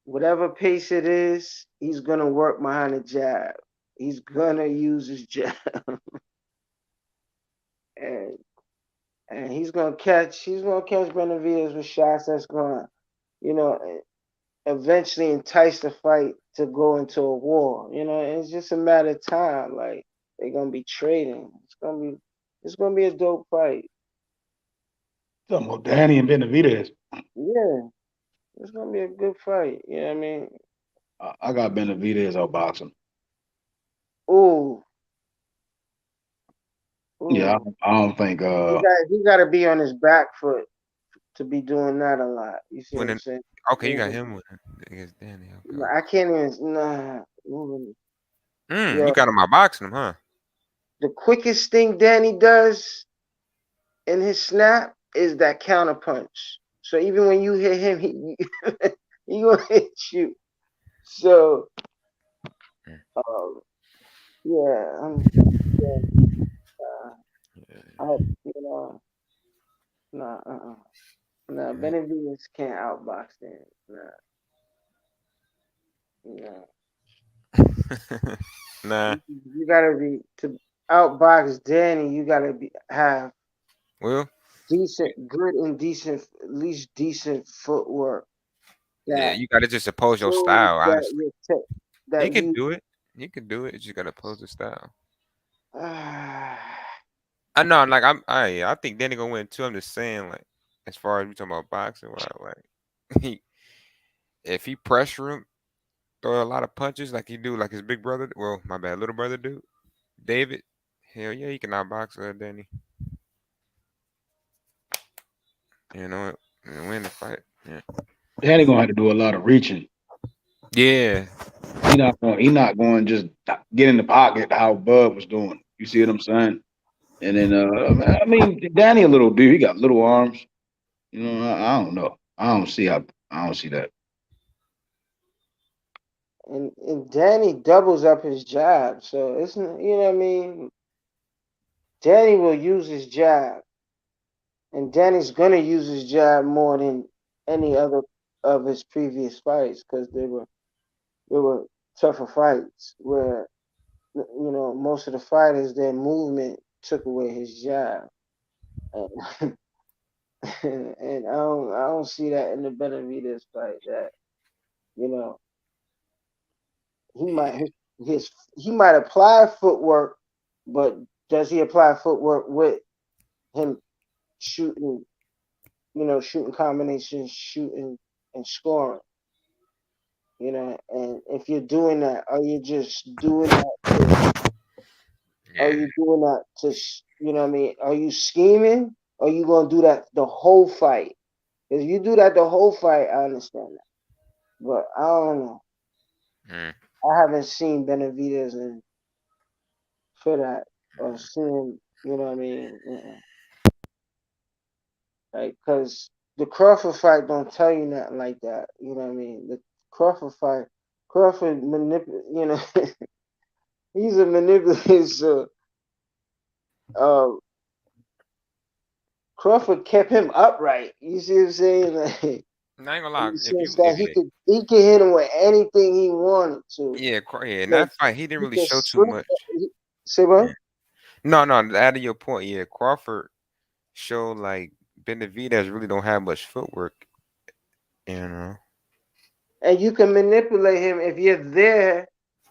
Whatever pace it is, he's gonna work behind the jab. He's gonna use his jab. and he's gonna catch Benavidez with shots that's gonna, eventually entice the fight to go into a war. It's just a matter of time. Like they're gonna be trading. It's gonna be a dope fight. Talking about Danny and Benavidez. Yeah, it's gonna be a good fight. You know what I mean? I got Benavidez out boxing. Ooh. Yeah, I don't think. He got to be on his back foot to be doing that a lot. You see what I'm saying? Okay, you got him winning against Danny. Okay. I can't even. Nah. You got him out boxing him, huh? The quickest thing Danny does in his snap is that counter punch. So even when you hit him, he gonna hit you. So, Benavidez can't outbox him. Nah. You gotta be to outbox Danny. You gotta have at least decent footwork. Yeah, you gotta just oppose your style. Honestly, he can do it. You can do it. You just gotta oppose the style. I know. Like I think Danny gonna win too. I'm just saying, like, as far as we talking about boxing, like, if he pressure him, throw a lot of punches like he do, like his big brother. Well, my bad, little brother do. David, hell yeah, he can outbox Danny. And win the fight. Yeah. Danny gonna have to do a lot of reaching. Yeah. He not going just get in the pocket how Bud was doing. You see what I'm saying? And then Danny a little dude. He got little arms. I don't know. I don't see that. And Danny doubles up his jab, so it's what I mean. Danny will use his jab, and Danny's gonna use his jab more than any other of his previous fights because they were tougher fights where most of the fighters, their movement took away his jab, and I don't see that in the Benavidez fight. That he might apply footwork, but does he apply footwork with him shooting, shooting combinations, shooting and scoring? You know, and if you're doing that, are you just doing that? Are you doing that to, you know what I mean? Are you scheming? Or are you gonna do that the whole fight? If you do that the whole fight, I understand that. But I don't know. I haven't seen Benavidez and for that or seen, you know what I mean? Like, cause the Crawford fight don't tell you nothing like that. You know what I mean? The Crawford fight, Crawford you know, he's a manipulator. So, Crawford kept him upright. You see what I'm saying? Like, I ain't gonna in lie. the If you, sense that he could hit him with anything he wanted to. yeah, in that fight, he didn't really show too much. Say what? No, adding your point, yeah, Crawford showed like Benavidez really don't have much footwork, you know. And you can manipulate him if you're there.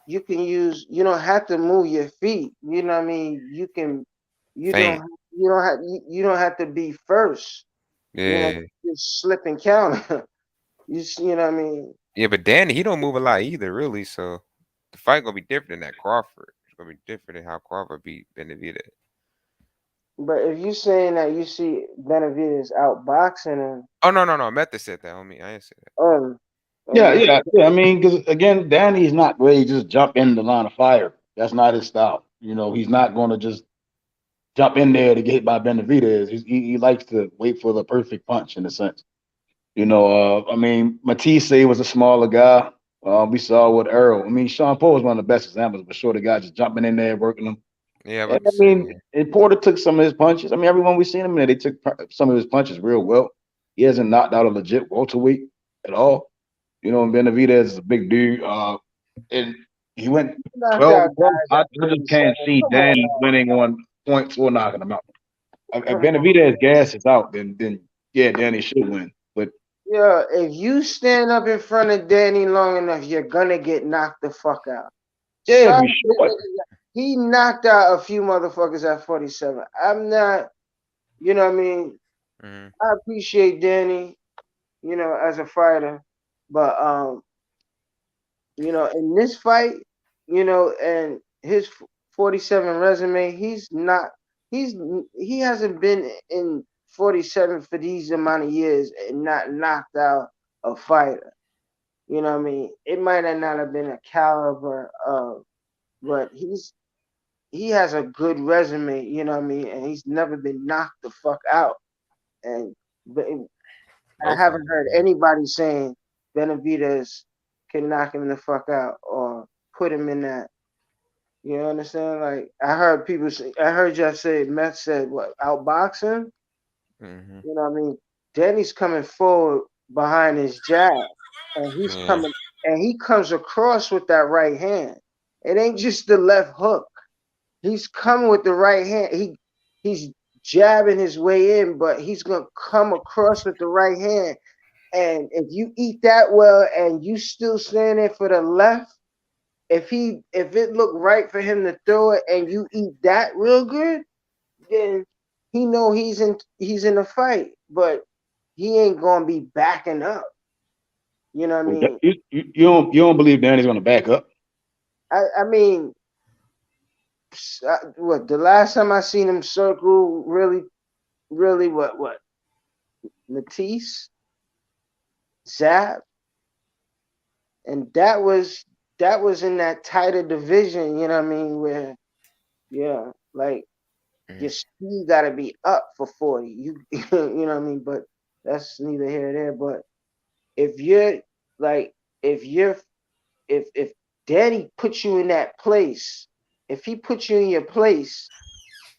You can use. You don't have to move your feet. You know what I mean? You can. You Feint. don't. You don't have. You don't have to be first. You know, Yeah. just slip and counter. You know what I mean? Yeah, but Danny, he don't move a lot either, really. So the fight gonna be different than that Crawford. It's gonna be different than how Crawford beat Benavidez. But if you saying that you see Benavidez outboxing him, Oh no, Method said that on me. I didn't say that. Yeah. I mean, because again, Danny's not ready to just jump in the line of fire. That's not his style. You know, he's not going to just jump in there to get hit by Benavidez. He likes to wait for the perfect punch in a sense. You know, I mean, Matisse was a smaller guy. We saw with Errol. I mean, Sean Paul was one of the best examples, but shorter guy just jumping in there, working him. Yeah, and, I mean, and Porter took some of his punches. I mean, everyone we've seen him in there, they took some of his punches real well. He hasn't knocked out a legit welterweight at all. You know, and Benavidez is a big dude. And he went 12. I just can't see Danny winning on points or knocking him out. If Benavidez gas is out, then yeah, Danny should win. But yeah, if you stand up in front of Danny long enough, you're gonna get knocked the fuck out. Yeah, we should. He knocked out a few motherfuckers at 47. I'm not, you know what I mean? I appreciate Danny, you know, as a fighter, but you know, in this fight, you know, and his 47 resume, he hasn't been in 47 for these amount of years and not knocked out a fighter. You know what I mean? It might not have been a caliber of, but he has a good resume, you know what I mean? And he's never been knocked the fuck out. And I haven't heard anybody saying Benavidez can knock him the fuck out or put him in that. You understand? Like I heard people say, I heard y'all say Meth said what outboxing. You know what I mean? Danny's coming forward behind his jab, and he comes across with that right hand. It ain't just the left hook. He's coming with the right hand. He's jabbing his way in, but he's gonna come across with the right hand. And if you eat that well and you still standing for the left, if it looked right for him to throw it and you eat that real good, then he know he's in a fight, but he ain't gonna be backing up. You know what I mean? You don't believe Danny's gonna back up? I mean, what the last time I seen him circle really what Matisse, Zap, and that was in that tighter division, you know what I mean, where like your speed gotta be up for 40. You you know what I mean? But that's neither here nor there. But if you're like if Daddy puts you in that place, if he puts you in your place,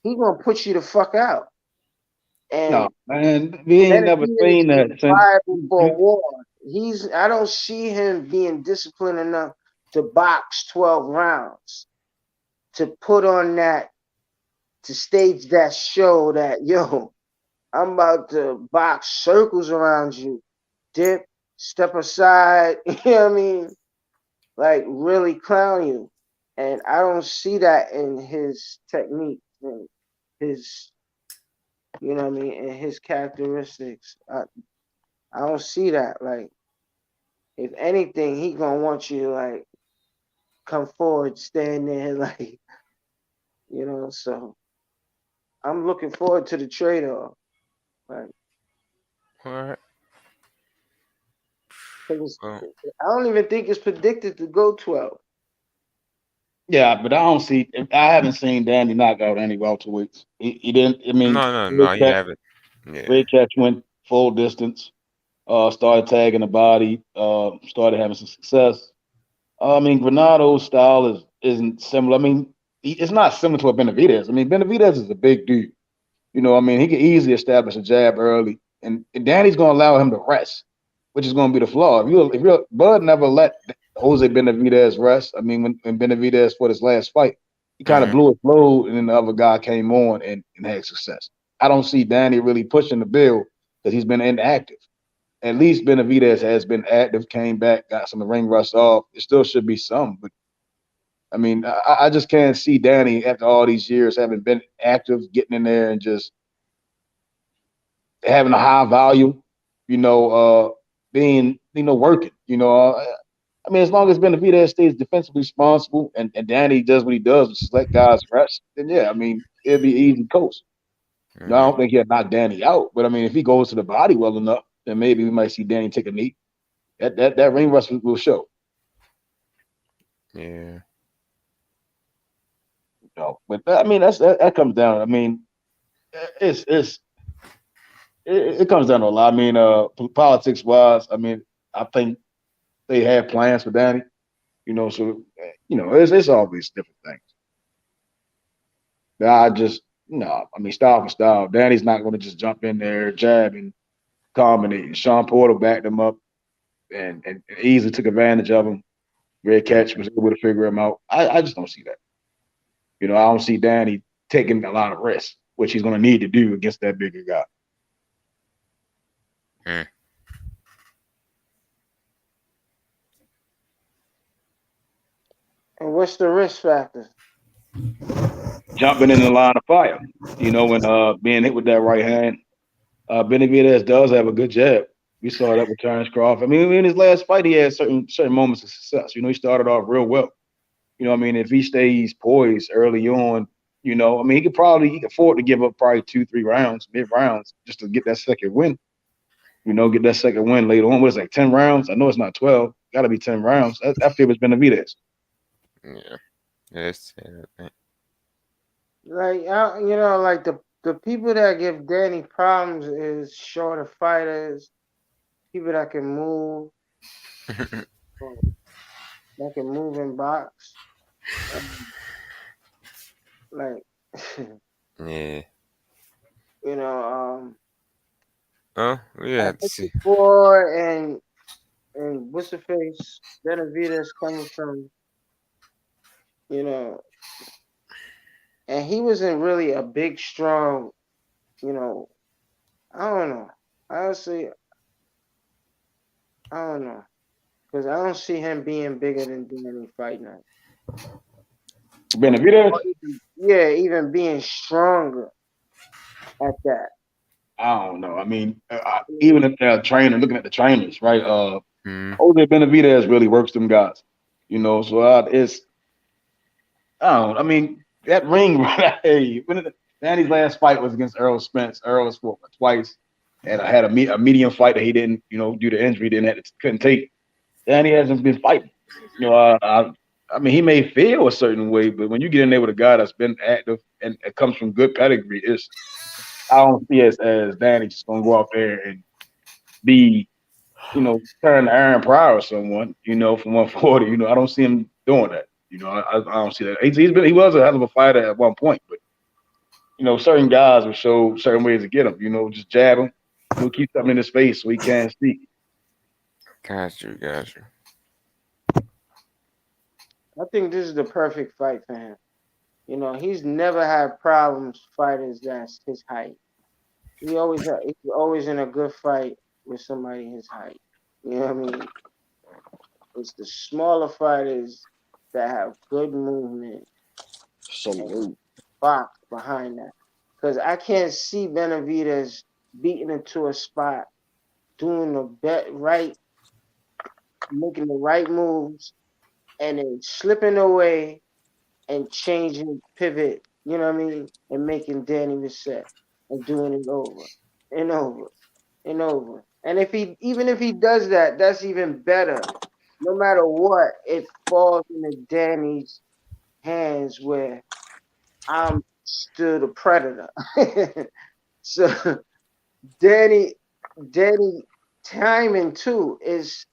he gonna put you the fuck out. And no, man, we ain't never seen that since. For war. I don't see him being disciplined enough to box 12 rounds, to put on that, to stage that show that, yo, I'm about to box circles around you, dip, step aside, you know what I mean? Like really clown you. And I don't see that in his technique and his, you know what I mean, and his characteristics. I don't see that. Like if anything, he gonna want you to like come forward, stand there, like So I'm looking forward to the trade-off. Like, All right. I don't even think it's predicted to go 12. Yeah, but I haven't seen Danny knock out any welterweights. He didn't. I mean, No, he haven't. Yeah. Red Catch went full distance. Started tagging the body. Started having some success. I mean, Granado's style isn't similar. I mean, it's not similar to a Benavidez. I mean, Benavidez is a big dude. I mean, he can easily establish a jab early, and Danny's going to allow him to rest, which is going to be the flaw. If Bud never let Jose Benavidez rest. I mean, when Benavidez fought his last fight, he kind of blew his load, and then the other guy came on and had success. I don't see Danny really pushing the bill because he's been inactive. At least Benavidez has been active, came back, got some of the ring rust off. It still should be some, but I mean, I just can't see Danny after all these years having been active, getting in there and just having a high value, being, working, I mean, as long as Benavidez stays defensively responsible and Danny does what he does, which is let guys rest, then yeah, I mean, it'll be easy coast. I don't think he'll knock Danny out, but I mean, if he goes to the body well enough, then maybe we might see Danny take a knee. That ring rust will show. Yeah. But I mean, that comes down. I mean, it comes down to a lot. I mean, politics wise, I mean, I think they have plans for Danny. So it's always different things. I mean, style for style. Danny's not going to just jump in there, jab and combinate. And Sean Porter backed him up and easily took advantage of him. Red Catch was able to figure him out. I just don't see that. I don't see Danny taking a lot of risks, which he's going to need to do against that bigger guy. And what's the risk factor? Jumping in the line of fire. When being hit with that right hand. Benavidez does have a good jab. We saw that with Terence Crawford. I mean, in his last fight, he had certain moments of success. He started off real well. I mean, if he stays poised early on, I mean, he could afford to give up probably 2-3 rounds, mid-rounds, just to get that second win. Get that second win later on. What is it, like 10 rounds? I know it's not 12. Got to be 10 rounds. That favors Benavidez. Yeah. Yes. Like, like the people that give Danny problems is shorter fighters, people that can move, that can move and box. Like, yeah. We have to see. And what's the face? Benavidez coming from, and he wasn't really a big, strong, I don't know. Honestly, I don't know. Because I don't see him being bigger than Danny fight night. Benavidez? Yeah, even being stronger at that. I don't know. I mean, even if they're looking at the trainers, right? Jose Benavidez really works them guys. So it's, I don't know. I mean, that ring, hey, Danny's last fight was against Errol Spence. Errol has fought twice and had a medium fight that he didn't, due to injury, couldn't take. Danny hasn't been fighting. I mean, he may feel a certain way, but when you get in there with a guy that's been active and it comes from good pedigree, I don't see it as Danny just gonna go out there and be, turn to Aaron Pryor or someone, from 140. I don't see him doing that. I don't see that. He was a hell of a fighter at one point, but certain guys will show certain ways to get him. Just jab him, keep something in his face so he can't see. Got you. I think this is the perfect fight for him. He's never had problems fighting that's his height. He's always in a good fight with somebody his height. You know what I mean? It's the smaller fighters that have good movement. So box behind that. Because I can't see Benavidez beating into a spot, doing the right making the right moves and then slipping away and changing pivot, you know what I mean, and making Danny reset and doing it over and over and over. And even if he does that, that's even better. No matter what, it falls into Danny's hands where I'm still the predator. So Danny timing too is,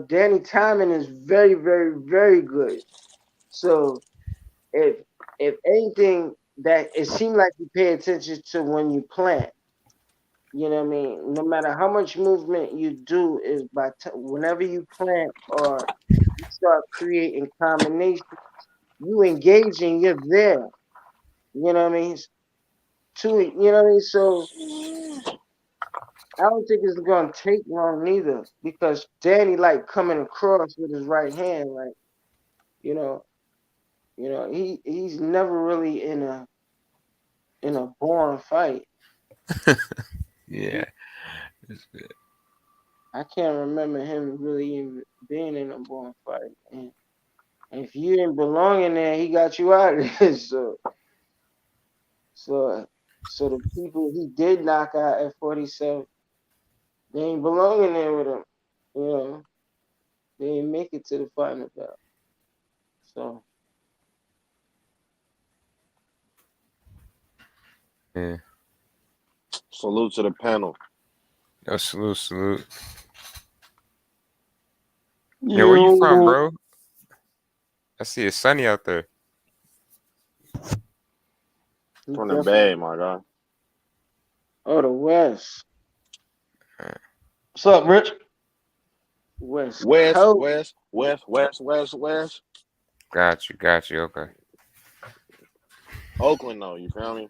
Danny timing is very, very, very good. So if anything, that it seemed like you pay attention to when you plant. You know what I mean? No matter how much movement you do, is whenever you plant or you start creating combinations, you engaging, you're there. You know what I mean? You know what I mean? So I don't think it's gonna take long neither, because Danny like coming across with his right hand, like, you know, he's never really in a boring fight. Yeah, that's good. I can't remember him really even being in a boring fight. And if you didn't belong in there, he got you out of there. So the people he did knock out at 47, they ain't belong in there with him. You know, they didn't make it to the final belt. So Yeah. Salute to the panel. Yo, salute. Yeah, where you from, bro? I see it's sunny out there. From the Bay, my guy. Oh, the West. What's up, Rich? West. Got you. Okay. Oakland, though, you feel me?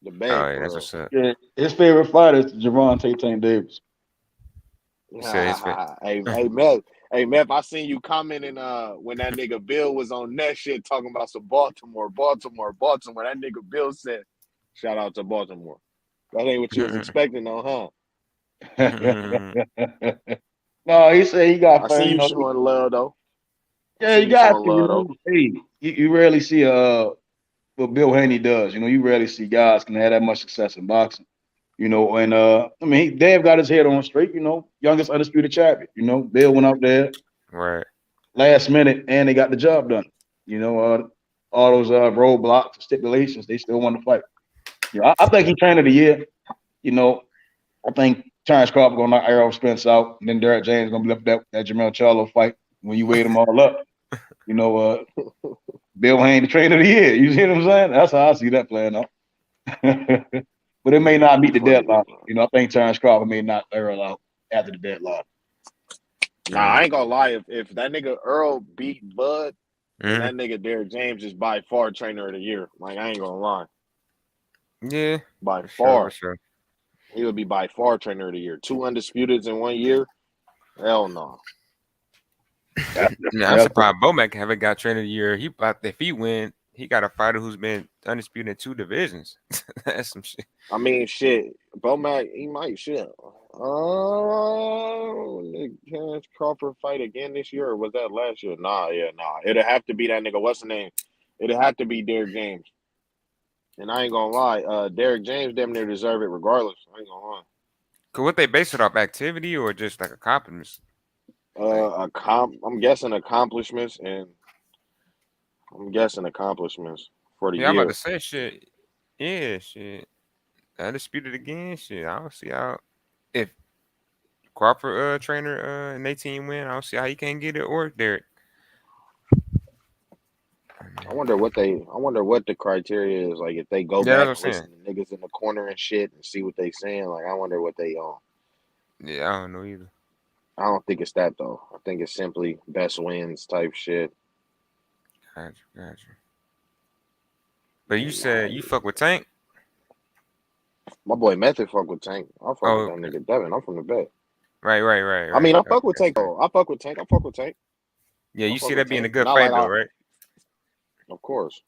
The Bay. Oh, yeah, that's what's up. Yeah, his favorite fighter is Gervonta Tank Davis. Hey, Meth, I seen you commenting when that nigga Bill was on that shit talking about some Baltimore. That nigga Bill said, shout out to Baltimore. That ain't what you was expecting, though, huh? No, he said he got. I see you showing love, though. Yeah, you got to. Hey, you rarely see what Bill Haney does. You rarely see guys can have that much success in boxing. And I mean, Dave got his head on straight. Youngest undisputed champion. Bill went out there, right, last minute, and they got the job done. All those roadblocks, stipulations, they still won the fight. I think he trained of the year. I think Terence Crawford gonna knock Errol Spence out, and then Derek James gonna be left that Jamel Charlo fight when you weigh them all up. Bill Haney, the trainer of the year. You see what I'm saying? That's how I see that playing out. But it may not meet the deadline. I think Terence Crawford may knock Errol out after the deadline. Nah, I ain't gonna lie. If that nigga Earl beat Bud, that nigga Derek James is by far trainer of the year. Like, I ain't gonna lie. Yeah. By far. Sure. He would be by far trainer of the year. 2 undisputeds in 1 year? Hell no. I'm surprised Bomac haven't got trainer of the year. If he win, he got a fighter who's been undisputed in 2 divisions. That's some shit. I mean, shit. Bomac, he might shit. Terence Crawford fight again this year, or was that last year? Nah. It'd have to be that nigga. What's the name? It'd have to be Derek James. And I ain't gonna lie, Derek James damn near deserve it regardless. I ain't gonna lie. Could what they base it off, activity or just like accomplishments? I'm guessing accomplishments for the year. I'm about to say shit. Yeah, shit. Undisputed again, shit. I don't see how if Crawford trainer and they team win, I don't see how he can't get it or Derek. I wonder what the criteria is. Like, if they go back and listen to niggas in the corner and shit and see what they saying. Like, I wonder what they on. Yeah, I don't know either. I don't think it's that though. I think it's simply best wins type shit. Gotcha. But you said you fuck with Tank? My boy Method fuck with Tank. I fuck with that nigga Devin. I'm from the Bay. Right. I mean, I fuck with Tank though. I fuck with Tank. Yeah, you see that being a good fight though, right? Of course.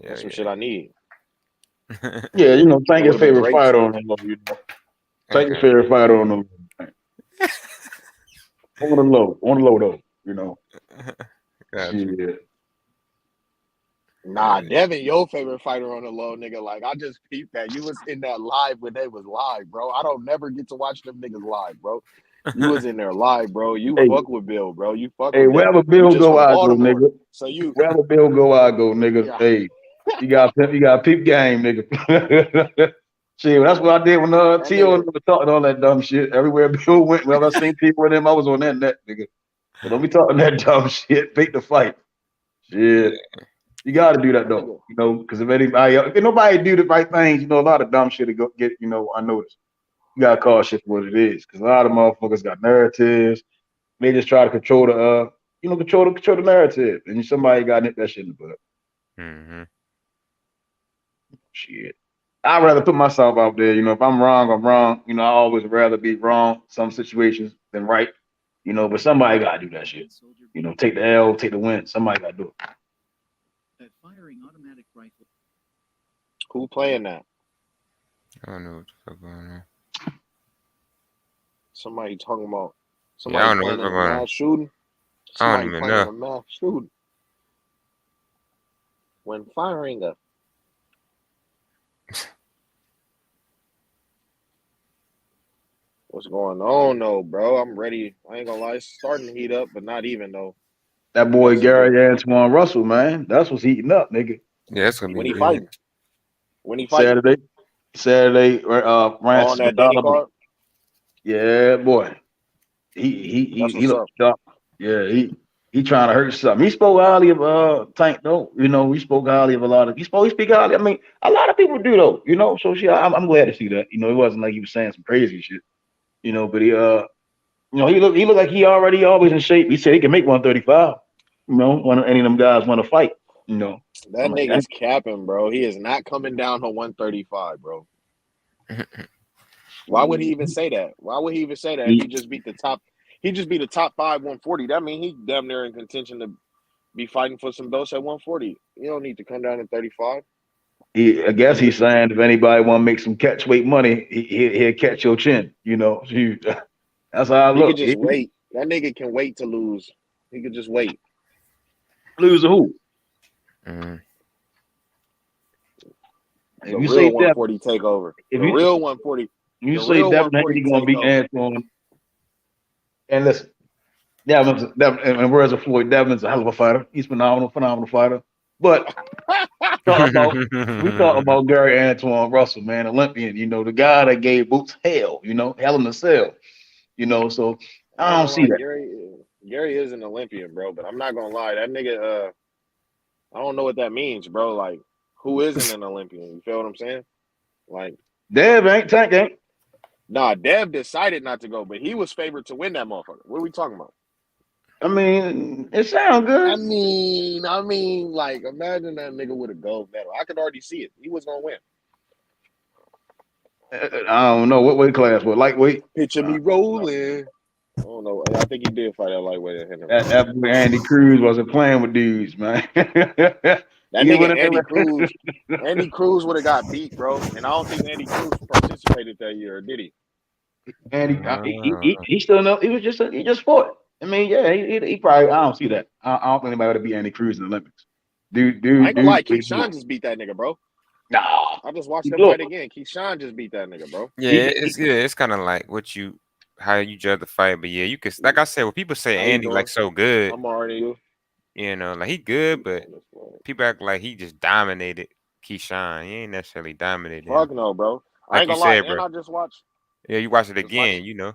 Yeah, that's some shit I need. Yeah, Tank is favorite fighter on the low. Tank is favorite fighter on the low. On the low though. You know. Gotcha. Shit. Nah, Devin, your favorite fighter on the low, nigga. Like, I just peeped that. You was in that live when they was live, bro. I don't never get to watch them niggas live, bro. You was in there live, bro. You Hey, fuck with Bill, bro. You fuck hey, with Bill. wherever You Bill just go, from I go, Baltimore. nigga. So you Wherever Bill go, I go, nigga. yeah. Hey, you got peep game, nigga. Shit, that's what I did when That T.O. nigga, was talking all that dumb shit. Everywhere Bill went, wherever I seen people with him, I was on that net, nigga. So don't be talking that dumb shit. Pick the fight. Shit. You got to do that though, nigga. you know, because if nobody do the right things, you know, a lot of dumb shit to go get, you know, unnoticed. You gotta call shit for what it is, because a lot of motherfuckers got narratives. They just try to control the, control the narrative, and somebody got to nip that shit in the bud. Mm-hmm. Shit, I'd rather put myself out there. You know, if I'm wrong, I'm wrong. You know, I always rather be wrong some situations than right. You know, but somebody gotta do that shit. You know, take the L, take the win. Somebody gotta do it. Who playing that? I don't know what the fuck going on. Somebody talking about Yeah, I somebody don't know playing what's in a going on. mass shooting. I don't Somebody even playing in know. a mass shooting. When firing a what's going on though, bro? I'm ready. I ain't gonna lie, it's starting to heat up, but not even though. That We boy got some good. Gary Antoine Russell, man, that's what's heating up, nigga. Yeah, that's gonna be When he good. fighting? When he fighting? Saturday, On Francis that Danny McDonald. card? Yeah, boy. He That's what's looked up. sharp. Yeah, he trying to hurt something. He spoke highly of Tank though. You know, he spoke highly of a lot of. He speak highly. I mean, a lot of people do though. You know, so shit. I'm glad to see that. You know, it wasn't like he was saying some crazy shit. You know, but he you know, he looked like he always in shape. He said he can make 135. You know, when any of them guys want to fight. You know, That I'm like, nigga's capping, bro. He is not coming down to 135, bro. Why would he even say that? Why would he even say that if he just beat the top? He just beat the top 5 140. That means he damn near in contention to be fighting for some belts at 140. You don't need to come down to 35. I guess he's saying if anybody want to make some catch weight money, he'll catch your chin. You know, that's how I He could look. just wait. That nigga can wait to lose. He could just wait. Lose to who? Mm-hmm. The real 140 takeover. The real 140. You say Devin Haney gonna beat Antoine, and listen, Devin, and where's the Floyd? Devin's a hell of a fighter. He's phenomenal fighter. But we talk about Gary Antoine Russell, man, Olympian. You know, the guy that gave Boots hell. You know, hell in the cell. You know, so I don't see that. Gary is an Olympian, bro. But I'm not gonna lie, that nigga. I don't know what that means, bro. Like, who isn't an Olympian? You feel what I'm saying? Like, Dev ain't, Tank ain't. Nah, Dev decided not to go, but he was favored to win that motherfucker. What are we talking about? I mean, it sounds good. I mean, like, imagine that nigga with a gold medal. I could already see it. He was gonna win. I don't know what weight class. What lightweight? Picture me rolling. I don't know. I think he did fight at lightweight. That boy Andy Cruz wasn't playing with dudes, man. That nigga Andy Cruz would have got beat, bro. And I don't think Andy Cruz participated that year, did he? Andy, he still know. He just fought. I mean, yeah, he probably. I don't see that. I don't think anybody would beat Andy Cruz in the Olympics. I ain't gonna lie, Keyshawn just beat that nigga, bro. Nah, I just watched him fight again. Keyshawn just beat that nigga, bro. Yeah, it's kind of like how you judge the fight, but yeah, you could, like I said, when people say Andy like so good, I'm already you know, like he good, but people act like he just dominated Keyshawn. He ain't necessarily dominated. Fuck no, bro. I ain't gonna lie, and I just watched. Yeah, you watched it again, you know.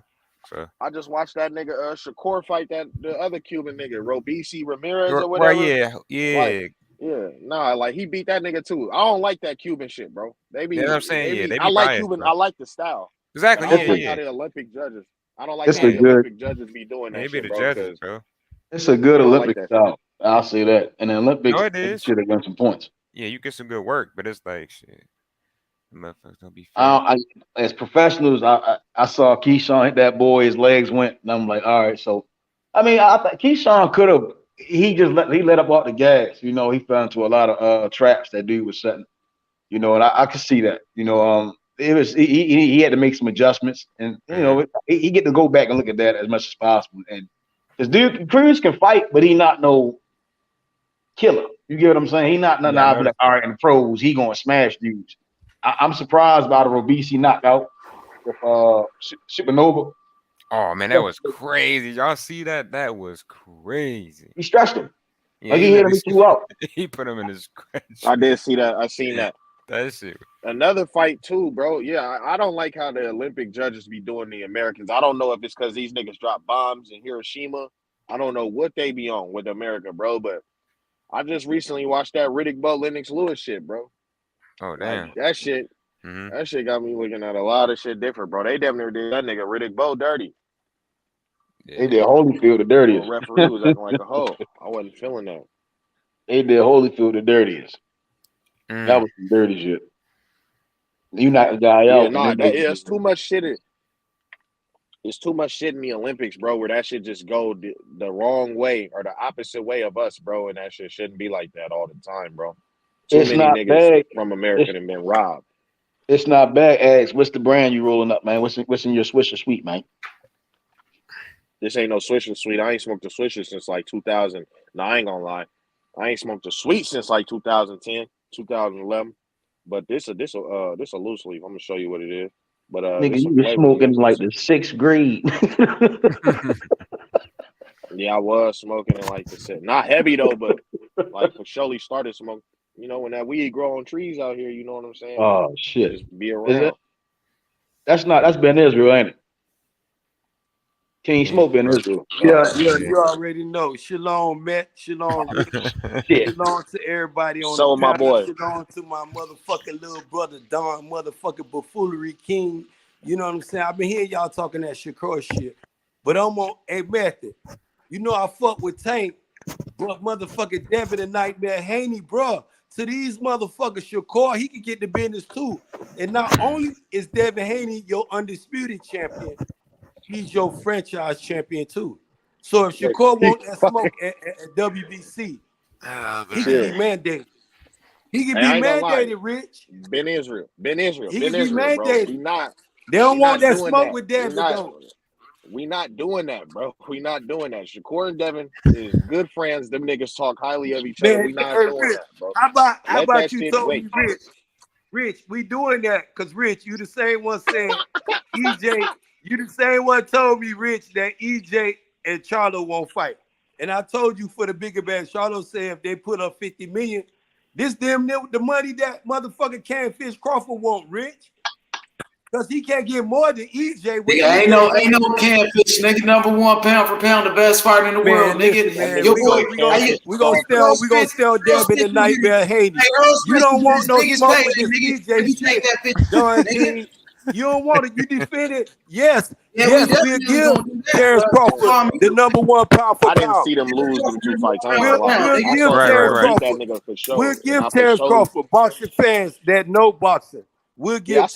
So I just watched that nigga Shakur fight the other Cuban nigga, Robisi Ramirez or whatever. Yeah. Nah, like he beat that nigga too. I don't like that Cuban shit, bro. They be, you know what I'm saying? They be I like biased, Cuban. bro. I like the style. Exactly. I don't like how the Olympic judges. I don't like how the Olympic judges be doing that shit, bro. It's a good Olympic style. I'll say that. And the Olympics, no, it is. Should have won some points. Yeah, you get some good work, but it's like shit. The motherfuckers don't be fair. As professionals, I saw Keyshawn hit that boy. His legs went, and I'm like, all right. So, I mean, I thought Keyshawn could have. He let up off the gas. You know, he fell into a lot of traps that dude was setting. You know, and I could see that. You know, it was he had to make some adjustments, and you know he get to go back and look at that as much as possible. And because dude, Cruz can fight, but he not no killer. You get what I'm saying? He not nothing. I'll be like, all right, in the pros, he gonna smash dudes. I'm surprised by the Robeisy knockout with Supernova. Oh man, that was crazy. Y'all see that? That was crazy. He stretched him. Yeah, Like he hit him, he flew out. He put him in his scratch. I did see that. I seen that. That shit. Another fight too, bro. Yeah, I don't like how the Olympic judges be doing the Americans. I don't know if it's because these niggas drop bombs in Hiroshima. I don't know what they be on with America, bro. But I just recently watched that Riddick Bowe Lennox Lewis shit, bro. Oh damn. Like, that shit. That shit got me looking at a lot of shit different, bro. They damn near did that nigga Riddick Bowe dirty. Yeah. They did Holyfield the dirtiest. The referee was acting like a hoe. I wasn't feeling that. They did Holyfield the dirtiest. That was some dirty shit. You knocked the guy out. It's too much shit. It's too much shit in the Olympics, bro, where that shit just go the wrong way or the opposite way of us, bro, and that shit shouldn't be like that all the time, bro. Too many niggas from America have been robbed. It's not bad, Ask. What's the brand you rolling up, man? What's in your Swisher Sweet, man? This ain't no Swisher Sweet. I ain't smoked a Swisher since like 2000. No, I ain't gonna lie. I ain't smoked a Sweet since like 2010, 2011. But this a loose leaf. I'm gonna show you what it is. But nigga, you were smoking like the 6th grade. Yeah, I was smoking in like the set. Not heavy though, but like for surely started smoking. You know, when that weed grow on trees out here, you know what I'm saying? Oh shit. Just be around. That's Ben Israel, ain't it? Can you smoke Ben Israel? Yeah, you already know. Shalom, Matt. Shalom, Rick. Shalom to everybody on the my boy. Shalom to my motherfucking little brother, Don, motherfucking buffoonery king. You know what I'm saying? I've been hearing y'all talking that Shakur shit. But I'm on a method. You know I fuck with Tank, but motherfucking Devin and Nightmare Haney, bro. To these motherfuckers, Shakur, he can get the business too. And not only is Devin Haney your undisputed champion, he's your franchise champion too. So if Shakur want that smoke at WBC, he can be mandated. He can be mandated, Rich. Ben Israel. He can be mandated. Bro. They don't want that smoke with Devin, though. We not doing that, bro. We not doing that. Shakur and Devin is good friends. Them niggas talk highly of each other. We not doing that, bro. How about you told me, Rich, we doing that because Rich, you the same one saying EJ. You the same one told me, Rich, that EJ and Charlo won't fight. And I told you for the bigger bad, Charlo said if they put up 50 million, this damn near the money that motherfucking Canfish Crawford want, Rich. Because he can't get more than EJ. Nigga, ain't no Canfish, nigga. #1 pound for pound, the best fighter in the world, nigga. Man, we gonna sell Devin and Nightmare Haney. You don't want no smoke with this EJ shit. Don King. You don't want it. You defend it. Yes. We'll give Terence Crawford the #1 pound for pound. I didn't see them lose them 2 fights. We'll give Terence Crawford, boxing fans that know boxing. We'll give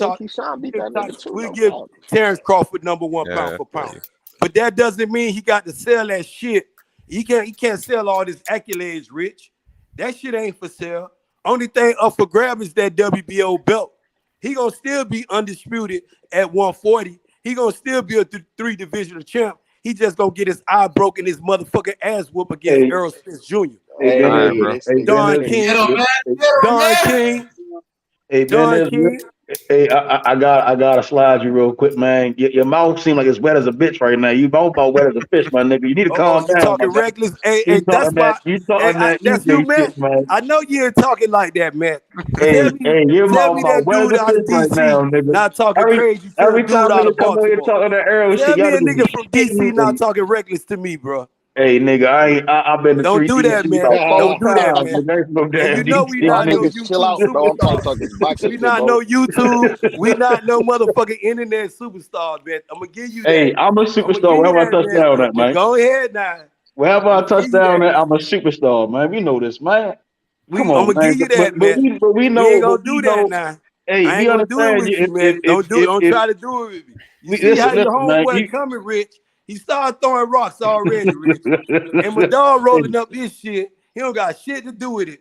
Terence Crawford #1 pound for pound. But that doesn't mean he got to sell that shit. He can't sell all his accolades, Rich. That shit ain't for sale. Only thing up for grab is that WBO belt. He gonna still be undisputed at 140. He gonna still be a 3 divisional champ. He just gonna get his eye broken, his motherfucking ass whoop against Errol Spence Jr. Don King. Hey, I gotta slide you real quick, man. Your mouth seems like it's wet as a bitch right now. You both about wet as a fish, my nigga. You need to calm down. You talking reckless? Hey, that's you, man. I know you ain't talking like that, man. Hey, your mouth about wet as a fish right now, nigga. Not talking crazy. Every time you come over here talking to Arrow, tell me a nigga from DC not talking reckless to me, bro. Hey, nigga, I've been to Don't do that, man. Don't do that, man. You know we not no YouTube. Chill out, bro. I'm talking boxing. We not no YouTube. We not no motherfucking internet superstar, man. I'm gonna give you that. Hey, I'm a superstar. Wherever I touch down at, man. Go ahead now. Wherever I touch down at, I'm a superstar, man. We know this, man. Come on, I'm gonna give you that, man. But we know. We ain't gonna do that now. Hey, I ain't gonna do it with you, man. Don't try to do it with me. You see how your homeboy coming, Rich? He started throwing rocks already, Rich. And my dog rolling up this shit, he don't got shit to do with it.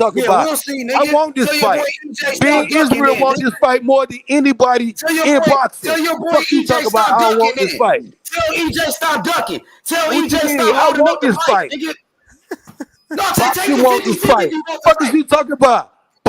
talking Yeah, about? we'll see, nigga. I want this Tell your fight. boy EJ stop Big ducking Israel then. want this fight more than anybody in boxing. Tell your boy Fuck you EJ talking about? stop I don't ducking want this then. fight. Tell EJ stop ducking. Tell What EJ you mean? stop I holding want up the this fight, fight. nigga. No, take Boxing it want this 50-50 fight. if you want the Fuck is fight. you talking about?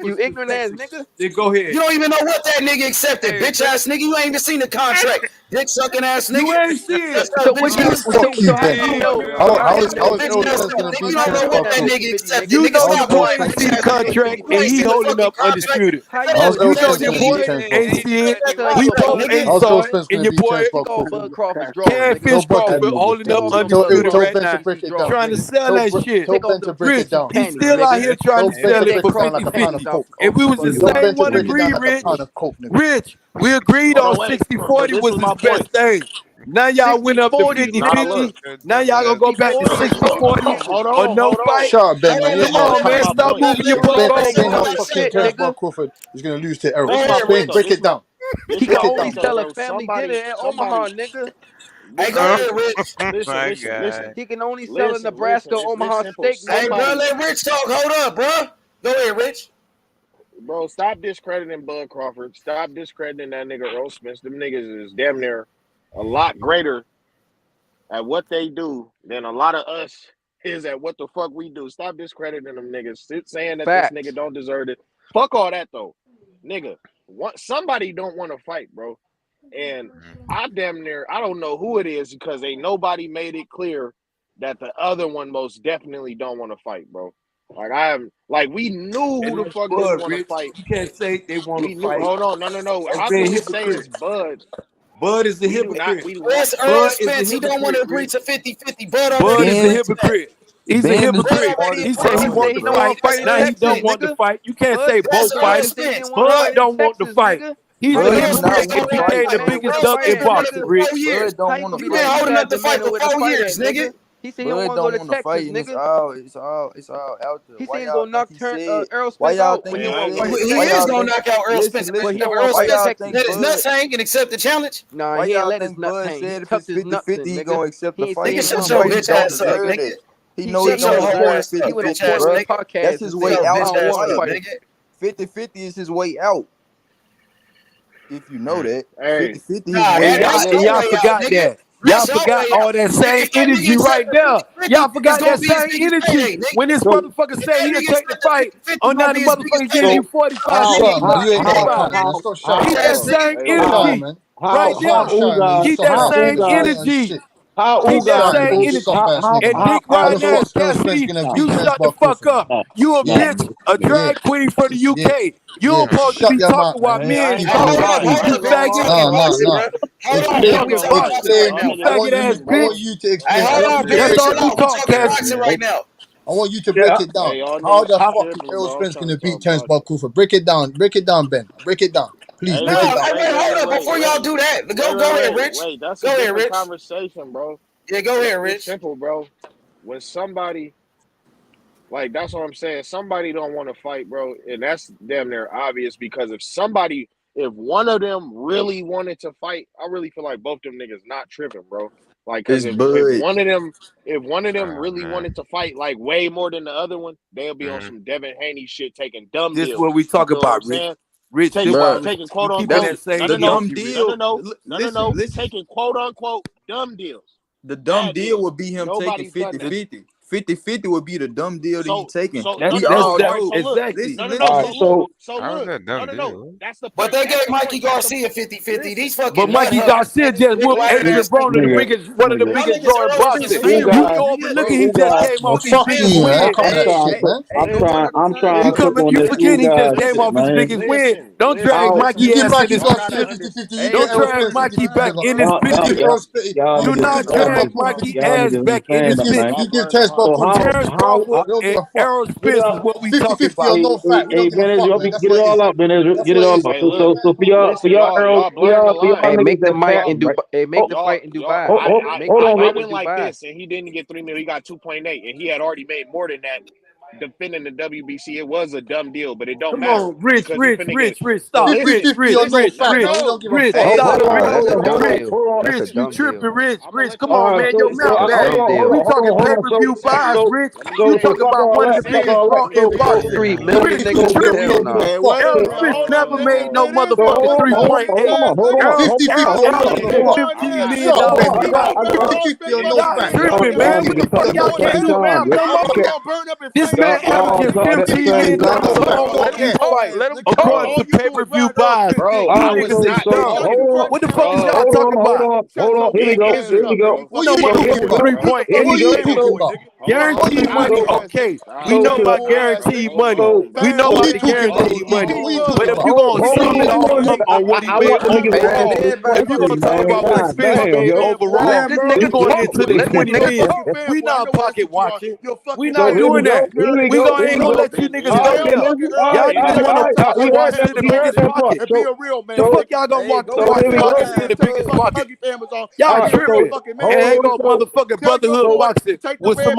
Crawford. You ignorant ass nigga. Then go ahead. You don't even know what that nigga accepted, Hey, bitch ass nigga. You ain't even seen the contract, dick sucking ass nigga. You ain't see it. So what you Fuck you, Ben. How is Errol Spence gonna beat You don't know Terence what that Crawford? nigga accepted. You Nigga, know stop the boy playing ain't with see the that. contract, and he holding up undisputed. How's You Errol know Spence your gonna boy beat Terence ain't Crawford? see it. Tell We you what, both nigga. ain't How's saw Errol it, Spence and gonna your beat boy Terence Take Crawford? all Bud Crawford's drawers, nigga. Catfish Tell Bud Crawford to holding up tell undisputed Ben right to now, break it down. trying to sell that shit. Take off Ben them to break it Gucci down. He's panties, still out nigga. here trying Tell to Ben sell to it That break for it down Crawford like a pound 50-50. of panties off coke. If we was the fucking Tell Ben same to one break it down like a agreement, pound of coke, nigga. Rich, we agreed Hold on on, wait. 60-40 This was was his my best point. thing. Now y'all went up to 60-40, Nah, nigga. 50-50. look. Now y'all gonna go back to 60-40 is fucking 60-40 panties. or no Hold on. fight? Shut up, Ben, man. You're Come on, This man. my Stop point. moving your Nigga, boat look, Explain nigga, how look goalposts. at fucking shit, Terence nigga. Crawford is gonna lose to Errol. This my point Explain, though. break it down. He This can my Break it only point down, though, Ben. sell a bro. family dinner at Omaha, nigga. Hey, go ahead, Rich. Listen. He can only sell in Nebraska, It's Omaha simple. Steak. Hey, bro, let Rich talk. Hold up, bro. Go ahead, Rich. Bro, stop discrediting Bud Crawford. Stop discrediting that nigga Errol Spence. Them niggas is damn near a lot greater at what they do than a lot of us is at what the fuck we do. Stop discrediting them niggas. Saying that Facts. this nigga don't deserve it. Fuck all that though. Nigga, somebody don't want to fight, bro. And I don't know who it is because ain't nobody made it clear that the other one most definitely don't want to fight, bro. We knew who the fuck didn't want to fight. You can't say they want to fight. Hold on, no. That's How being can we say hypocrite. it's Bud? Bud is the hypocrite. Where's Errol Spence? He don't want to agree to 50-50. Bud is a hypocrite. He's a hypocrite. He said he wants to fight. Now he don't want to fight. You can't say both fighters. Bud don't want to fight. He's a hypocrite. He became the biggest duck in boxing, Rich. Bud don't want to fight. holding up the fight for 4 years, nigga. He said he don't want to go to Texas, nigga. It's all out there. He said he's gonna knock Errol Why Spence y'all out. think He is gonna knock out Errol Spence. Errol Spence let his nuts hang and accept the challenge. Nah, he ain't let his nuts hang. He tucked his nuts in, he gonna accept the fight. Nigga, shut your bitch ass up, nigga. He know he don't deserve 50-50. That's his way out. 50-50 is his way out. If you know that. 50-50 Y'all forgot that. Y'all forgot all that same energy right there. Y'all forgot that same energy. When this motherfucker say he'll take the fight, on now the motherfucker giving you 45 Keep that same energy right there. Keep that same energy. Keep that same energy. And Dick Ryan ass Cassidy, you shut the fuck up. You a bitch, a drag queen for the UK. You don't supposed to be talking while men talk. You faggot. Faggot ass bitch. That's all you talk, Cassidy. right now. I want you to break it down. How the fuck is Errol Spence going to beat Terence Crawford? Break it down, Ben. Break it down. Please. No, hold up before y'all do that. Go ahead, Rich. Wait, that's go a ahead, different Rich. conversation, bro. Yeah, go ahead, Rich. It's simple, bro. When somebody, that's what I'm saying. Somebody don't want to fight, bro, and that's damn near obvious because if one of them really wanted to fight, I really feel like both them niggas not tripping, bro. Because if one of them really wanted to fight way more than the other one, they'll be on some Devin Haney shit, taking dumb deals. This is what we talk about, Rich. Taking quote unquote dumb deal. No. Taking quote unquote dumb deals. The dumb deal would be him taking 50-50. 50-50 would be the dumb deal that he's taking. Exactly. But they gave Mikey Garcia 50-50. These fucking. But Mikey Garcia just whooped Adrian Broner, one of the biggest drawing boxers. You overlooking, he just came off his biggest win. I'm trying. You forget he just came off his biggest win. Don't drag Mikey ass in this. Don't drag Mikey back in this bitch. Do not drag Mikey ass back in this bitch. Terence Crawford and Errol Spence is what we talking about. Hey, get it all up, Ben Ezra. Get it all up. So for y'all, Earl, make the fight in Dubai. Make the fight in Dubai. Hold on, I went like this, and he didn't get $3 million. He got 2.8, and he had already made more than that. Defending the WBC, it was a dumb deal, but it don't matter. Come on, Rich, stop. Rich, you tripping, Rich, come on, man, your mouth bad. We talking pay-per-view buys, Rich. You talking about one of the biggest draw in boxing. Rich, you tripping. Errol Spence never made no motherfucking 3.8. Y'all tripping, man. What the fuck y'all can't do, man? This man averages $15 million according to pay-per-view buys. What the fuck is y'all talking about? Hold on. Here we go. No motherfucking 3.8. Guaranteed money, okay. We know about guaranteed money. We know about the guaranteed money. But if you're going to sum it all up on what he made overall, if you're going to talk about what Spence made overall, you're going into the 20 million. We not pocket watching. We not doing that. We ain't gonna let you niggas go there. Y'all niggas want to pocket watch to the biggest pocket. Be a real man. The fuck y'all gonna watch pockets to the biggest pocket? Y'all tripping. And ain't no motherfucking brotherhood boxing with some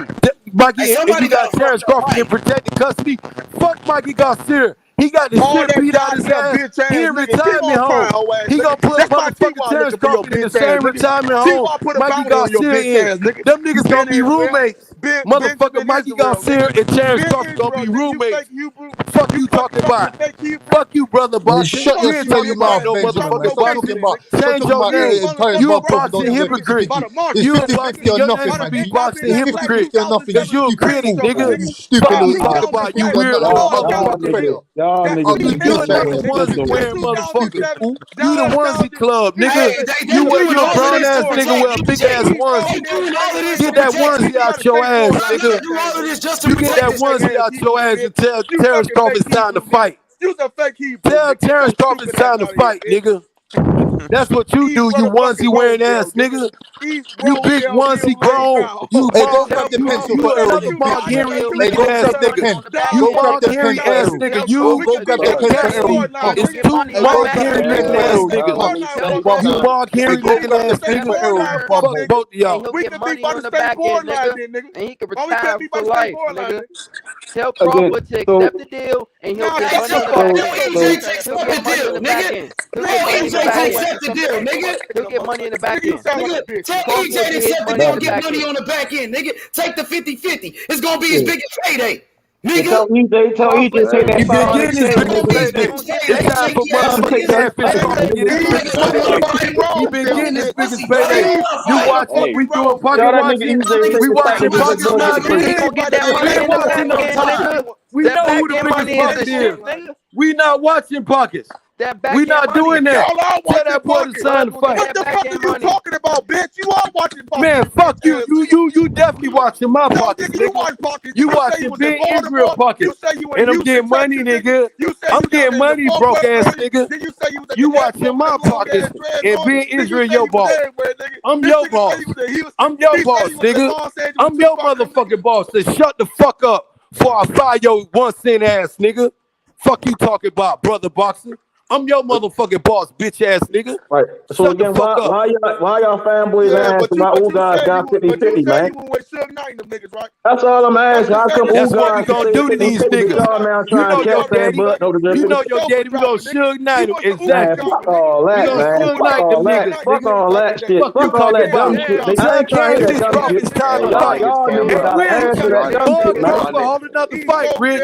Mikey, and you got Terence Crawford in protected custody. Fuck Mikey Garcia. He got the shit beat out his ass. He in retirement home. He gonna put motherfucking Terence Crawford in the same retirement home Mikey Garcia in. Them niggas gonna be roommates. Motherfucker Mikey Garcia and Terence Crawford gonna be roommates. Fuck you talking about? Fuck you, brother boxing. Shut your silly mouth, no motherfucker boxing. Change your name. You a boxing hypocrite. You a boxing. Your name be boxing hypocrite. Cause you a critic, nigga. Fuck you talking about? You weird little motherfucker. Y'all niggas, You the onesie wearing motherfucker. You the onesie club, nigga. You a grown ass nigga with a big ass onesie. Get that onesie out your ass, nigga. You get that onesie out your ass and tell Terence Crawford it's time to fight. Tell Terence Crawford it's time to fight, nigga. That's what you do, you onesie wearing ass nigga. You big onesie grown. You Mark Henry looking ass nigga. You Mark Henry ass nigga. You it's two Mark Henry looking ass niggas. You Mark Henry looking ass nigga. Fuck both of y'all. We can money on the back end, nigga, and he can retire for life, nigga. Tell Crawford to accept the deal, and he'll get money on the back end. Accept the deal, nigga. He'll get money in the back end. Tell EJ to accept the deal and get money on the back end, nigga. Take the 50-50. It's gonna be his biggest payday. Nigga, Tell EJ take that He been getting his $500K, biggest nigga. payday. It's time for motherfucking catfish Crawford to get his biggest payday. He been getting his biggest payday. You watch what we do in pocket Tell that nigga watching. EJ take We the fact watching niggas that pockets go get now, the purse. nigga. We ain't watching no time. We know who the biggest pocket is. We not watching pockets. We not doing that. Y'all are Tell that boy to pockets. sign the fight. What the fuck are you talking about, bitch? You are watching pockets. Man, fuck you. You definitely watching my pockets, nigga, you nigga. watch pockets. You You say you watching was in big Israel Baltimore. pockets. You say you in And I'm Houston, getting money, Texas, nigga. You say I'm you getting down in money, the broke ass Fort Worth, nigga. Then you say you was at You the watching airport my with the long pockets ass dreads and on. being Then you Israel say your you was boss. everywhere, nigga. I'm This your nigga boss. say you was in Houston. I'm your He boss, say you was in nigga. Los Angeles I'm with your two fucking motherfucking boss. So shut the fuck up before I fire your 1 cent ass, nigga. Fuck you talking about, brother boxer. I'm your motherfucking boss, bitch ass nigga. Right. So Shut the again, fuck up. why y'all fanboys Yeah, asking about who guys got 50-50, man? you went with Suge Knight and them niggas, right? That's all I'm asking. How come That's who what we guys can gonna say do to these 50-50 but niggas. y'all now You trying know to your catch saying, daddy. but no, the You know 50-50. your daddy. We gonna Suge Knight him. Man, Exactly. fuck all We that, gonna man. Suge Fuck Knight all them that. niggas, Fuck nigga. all that shit. Fuck you Fuck all talking that dumb about. shit, nigga. I Tell ain't trying to hear that Catfish dumb Crawford shit. it's time to Y'all fight. niggas And gotta Rich, answer that dumb Bud shit, man. Crawford holding up the fight, Rich.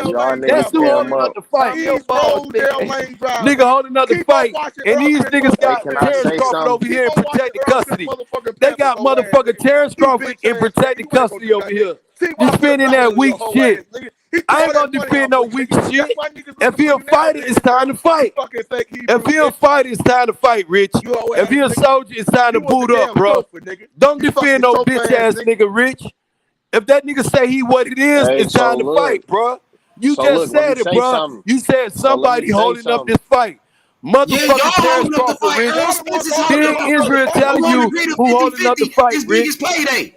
That's who holding up the fight. Nigga holding up the fight. And these niggas got can I Terence say Crawford over something? here in protected custody. They got motherfucking Terence Crawford in protected custody over here. Defending that weak shit. I ain't gonna defend no weak shit. If he a fighter, it's time to fight. If he a fighter, it's time to fight, Rich. If he a soldier, it's time to boot up, bro. Don't defend no bitch ass nigga, Rich. If that nigga say he what it is, Hey, it's so time to look. fight, bro. You So just look, let me said it, say bro. something. You said So let me somebody say holding up something. this fight. Yeah, Motherfucking y'all Terence holding up the Crawford, fight. Rich. Errol Spence is holding Big up the fight. Israel telling You you agree to who holding up the 50-50 fight, is Rich. biggest payday.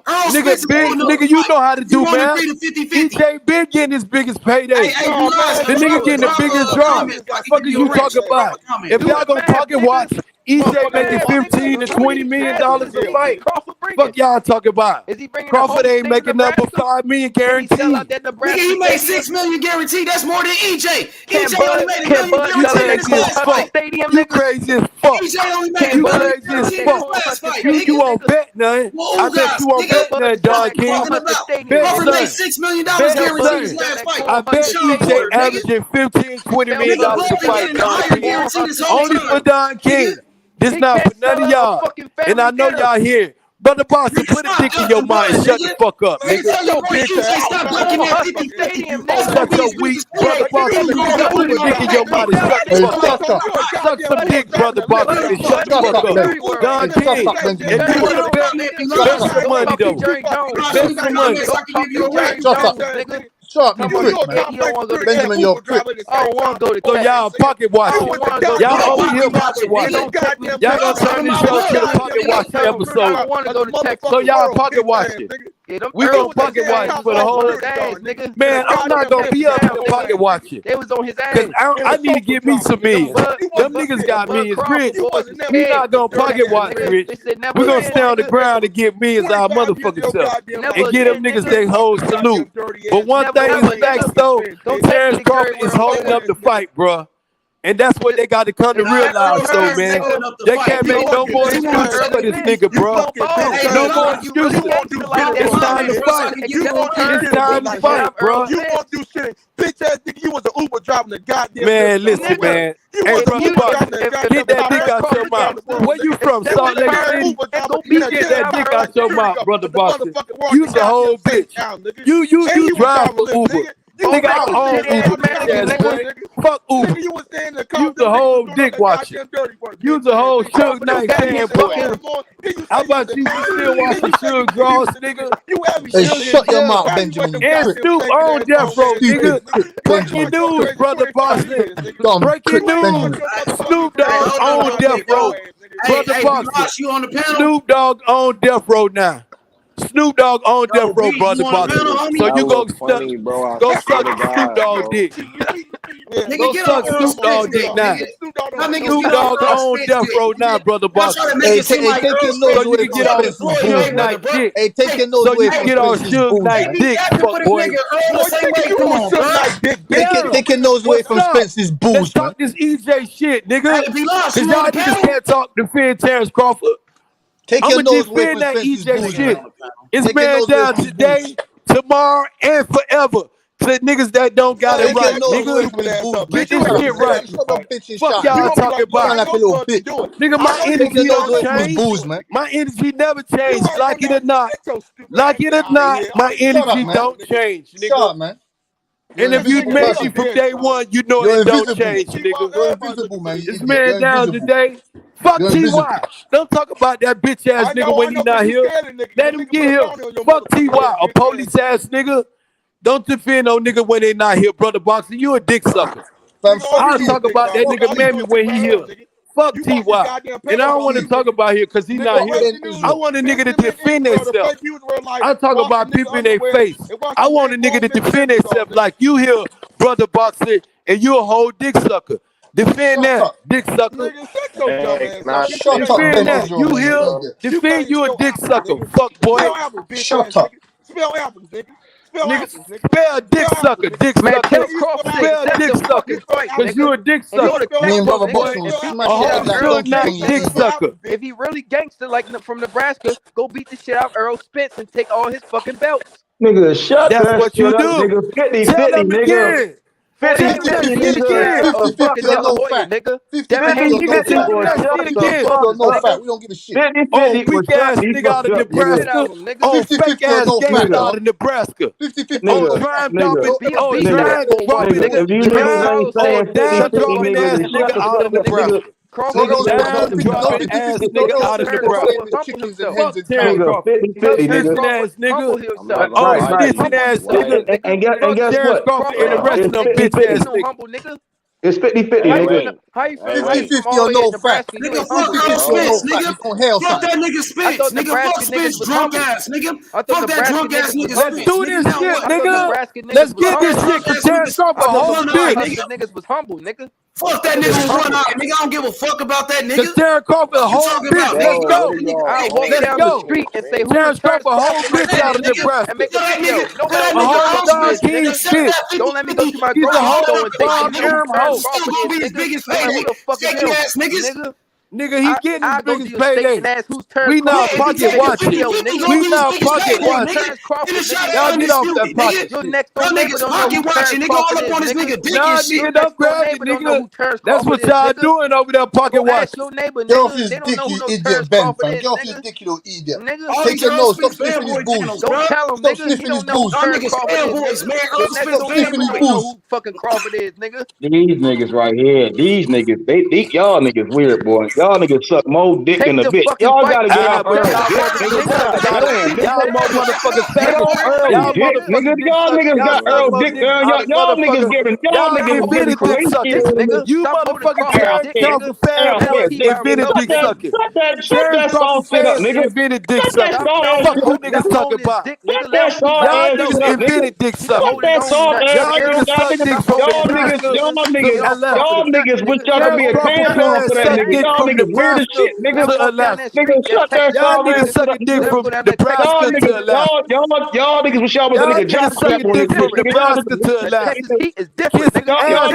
Errol Nigga, Spence is big holding up the nigga, you fight. know how to You do won't math. agree to 50-50. EJ been getting his biggest payday. Hey, B-Lies, The nigga getting the biggest draw. comments. I can Fuck give is you a you range. talking about? If y'all gonna pocket watch, EJ making $15 to $20 million a fight. Fuck y'all talking about? Crawford ain't making nothing but $5 million guaranteed. Nigga, he made $6 million guaranteed. That's more than EJ. EJ only made $1 million You guaranteed in his crazy as last fuck. fight. You crazy as fuck. EJ only made You $1 million crazy as guaranteed in fuck. his last fight. You won't bet nothing. Well, I bet guys, you won't nigga, bet nothing, Don King. talking about. Bet Crawford made son. $6 million Bet guaranteed in his son. last fight. I bet Sean EJ Porter, nigga. averaging $15, $20 million Nigga, a Bud been fight, getting a Don higher King. guarantee this whole Only time. for Don King. Nigga, This not for none of y'all. And I know y'all here. Brother Boxer, put a dick in your mind. Shut the fuck up, Man, nigga. tell your boy EJ stop ducking that 50-50. That's gonna Shut be your his weak biggest payday. brother Boxer. You gonna get Put a Uber dick in your back. mind and shut the Hey, fuck up. shut up. Suck some dick, brother Boxer, and shut the fuck up. Don Hey, shut King, up, Benjamin. if you want to bet some money though. Bet some money. I can give you a range. Shut up. Shut up, you prick, man. Benjamin, you're a prick. So y'all pocket watching. Y'all over here pocket watching. Y'all gonna turn this show to the pocket watching episode. So y'all pocket watching. We gonna pocket watch for the whole. Man, I'm not gonna be up here pocket watching. Cause I need to get me some millions. Them niggas got millions, Rich. We not gonna pocket watch, Rich. We gonna stay on the ground and get millions our motherfucking self and get them niggas their whole salute. But one thing is facts though, Terence Crawford is holding up the fight, bruh. And that's what they got to come to realize, though, man. They can't make no more excuses for this nigga, bro. No more excuses. It's time to fight. It's time to fight, bro. You won't do shit. Bitch ass nigga, you was an Uber driving the goddamn. Man, listen, man. Hey, brother Buck, get that dick out your mouth. Where you from, Salt Lake City? You get that dick out your mouth, brother Boston. You's a whole bitch. You drive for Uber. Nigga, I own Uber, bitch ass boy. Fuck Uber. You the whole dick watcher. You the whole Suge Knight fanboy. How about you still watching Suge draws, nigga? Hey, shut your mouth, Benjamin. And Snoop on death row, nigga. Breaking news, brother Boston. Breaking news. Snoop Dogg on death row. Brother Boston. Snoop Dogg on death row now. Snoop Dogg on death row, brother Boston. So you go suck Snoop Dogg dick. Go suck Snoop Dogg dick now. Snoop Dogg on death row now, brother Boston. Hey, take your nose So you away can get on from Suge Knight dick. Hey, take your nose So away you from can get on Suge Knight dick, fuck boy. Take your nose away from Spence's booze, Let's talk this EJ shit, nigga. Cause y'all niggas can't talk defend Terence Crawford. Take I'm your gonna nose away defend from that Spence's EJ booze, shit. man. It's Take your man nose away down from today, tomorrow, and forever. to niggas that don't got it right, No nigga. stupid ass up, Get man. this shit right. Shut up, bitch, and Fuck shot. y'all talking You sound about. like a little bitch. Nigga, my energy don't change. Booze, man. My energy never changed. Like it or not. Like it or not, my energy don't change, nigga. Shut up, man. And if you met me from day one, you know it don't change, nigga. You're invisible, man. This man down today. Fuck T.Y. Don't talk about that bitch ass nigga when he not here. Let him get here. Fuck T.Y. A police ass nigga. Don't defend no nigga when they not here, brother Boxer. You a dick sucker. I'll talk about that nigga Mammy when he here. Fuck T.Y. And I don't want to talk about here because he not here. I want a nigga to defend himself. I talk about people in their face. I want a nigga to defend himself like you here, brother Boxer, and you a whole dick sucker. Defend that, dick sucker. Defend that. You here? Defend you a dick sucker. Fuck boy. Shut up. Spell apples, nigga. Nigga, spell dick sucker, dick sucker. Spell dick sucker, cause you a dick sucker. Me and brother Boxer will smash that dick sucker. If he really gangster like from Nebraska, go beat the shit out of Errol Spence and take all his fucking belts. Nigga, shut That's that what shit you up, do. nigga. 50-50, Tell them nigga. again. 50-50, nigga. 50-50 or no fact. 50-50 or no fact. No fact. We don't give a shit. 50-50 Oh, weak ass nigga out of Nebraska. Oh, fake ass gangster out of Nebraska. 50-50. Oh, crime dropping. Oh, nigga. crime dropping. If you niggas ain't saying Down dropping 50-50, ass nigga, nigga out of Nebraska. Down dropping ass nigga out of Nebraska. Fuck Terence Crawford. 50-50, Ass nigga. nigga. Oh, snitching ass nigga. And guess Terence what? Crawford and the rest of them bitch ass nigga. It's 50-50, nigga. How you feel? 50-50 or no fact. Nigga, fuck Errol Spence, nigga. Fuck that nigga Spence, nigga. Fuck Spence, drunk ass, nigga. Fuck that drunk ass nigga. Let's do this shit, nigga. Let's get this shit. Cause Terence Crawford a whole bitch. Niggas was humble, nigga. Fuck that nigga with one eye, nigga. I don't give a fuck about that nigga. Cause Terence Crawford a whole bitch. Let's go. Let's go. Terence Crawford a whole bitch out of Nebraska. A whole Don King bitch. Don't let me go to my He's a whole grocery store bomb and think arm hoe. Still gonna be his biggest payday. Shaky ass niggas. Nigga, he getting his biggest payday. payday. We not pocket watching. We not pocket watching. Y'all get off that pocket. Y'all niggas pocket watching, nigga. All up on this nigga dick and shit. Nigga, don't grab it, nigga. That's what y'all doing over there, pocket watching. Get off his dick, you idiot, Ben, fam. Get off his dick, you little idiot. Take your nose. Stop sniffing his booze. Don't tell him, Stop nigga. sniffing his booze. Y'all niggas fanboys, man. Errol Spence Stop sniffing his booze. Fucking Crawford is, nigga. These niggas right here, these niggas, y'all niggas weird, boy. Y'all niggas suck more dick than a bitch. Y'all gotta get out there. Y'all motherfuckers Y'all niggas got Earl Dick. Y'all niggas giving. Y'all niggas giving crazy shit, nigga. You motherfucking Terence Crawford fan invented dick sucking. Shut that song shit up, nigga. Invented dick sucking. Fuck you niggas talking about. Y'all niggas invented dick sucking. Y'all niggas wish y'all could be a tampon for that nigga. Y'all niggas weird as shit, nigga. Nigga, shut that y'all niggas sucking dick from Nebraska to Alaska. Y'all niggas wish y'all was a nigga John sucking dick from Nebraska to Alaska. Y'all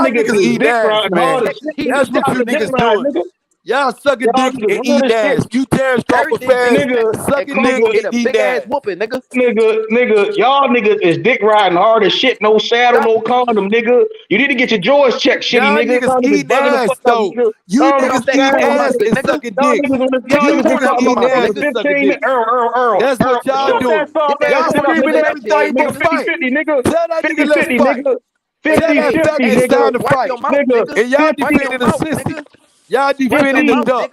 niggas eat ass, man. That's what you niggas doing. Y'all sucking dick and eat ass. You Terence Crawford fans sucking dick and eat ass. Nigga, y'all niggas is dick riding hard as shit. No saddle, no condom, nigga. You need to get your drawers checked, shitty nigga. Y'all niggas eat ass, though. You niggas eat ass and sucking dick. You niggas eat ass and sucking dick. That's what y'all doing. Y'all screaming everything but fight. Tell that nigga let's fight. Tell that fat it's time to fight. And y'all defending the system. Y'all defending the duck.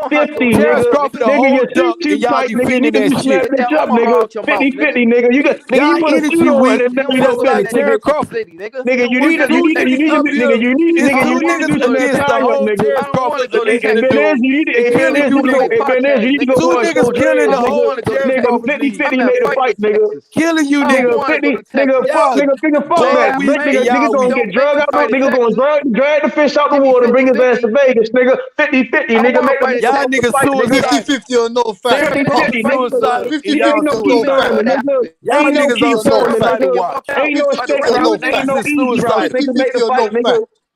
50, Terence Crawford a whole duck, and y'all defending that shit. 50, nigga. You got y'all energy weak. Just like Terence Crawford. Nigga, you need to do some nigga. Terence Crawford. Two niggas killing the whole Terence Crawford. 50 made the fight, nigga. Killing you, nigga. Nigga, fuck that. Nigga gonna get drugged out. Nigga gonna drag the fish out the water and bring his ass to Vegas, nigga. 50-50, nigga. Y'all niggas suicide. 50-50 or no fact. 50-50 suicide. 50-50 no fact. Y'all niggas on suicide. Ain't no suicide. Nigga, make the fight, nigga.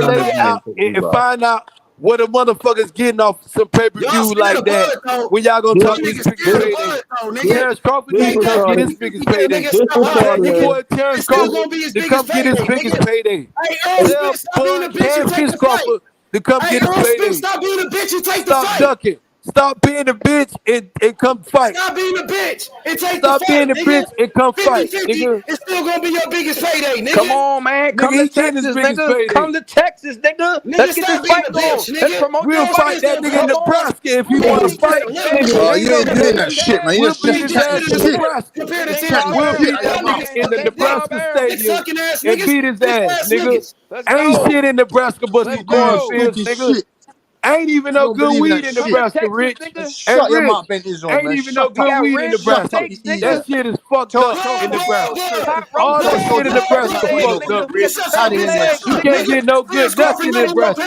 calculate it out and find out what a motherfucker's getting off some pay-per-view like that. When y'all gonna talk his biggest payday? Terence Crawford didn't come get his biggest payday. Tell your boy Terence Crawford to come get his biggest payday. Tell boy Terence Crawford to come get his payday. Stop being a bitch and take the Stop fight. ducking. Stop being a bitch and come fight. Stop being a bitch and take Stop the fight. being a bitch and come fight, 50-50 nigga. It's still gonna be your biggest payday, nigga. Come on, man. Come to Texas, nigga. Come to Texas, nigga. Let's get this fight going. Let's promote We'll fight that nigga in Nebraska if he want to fight. Oh, you ain't doing that shit, man. You We'll just beat his ass in shit. Nebraska. We'll beat that nigga in the Nebraska stadium and beat his ass, nigga. Ain't shit in Nebraska but some cornfields, nigga. Ain't even no good weed in Nebraska, Rich. Shut your mouth, Ben Izzo, man. Ain't even no good weed in Nebraska. That shit is fucked up in Nebraska. All that shit in Nebraska fucked up, Rich. You can't get no good nothing in Nebraska.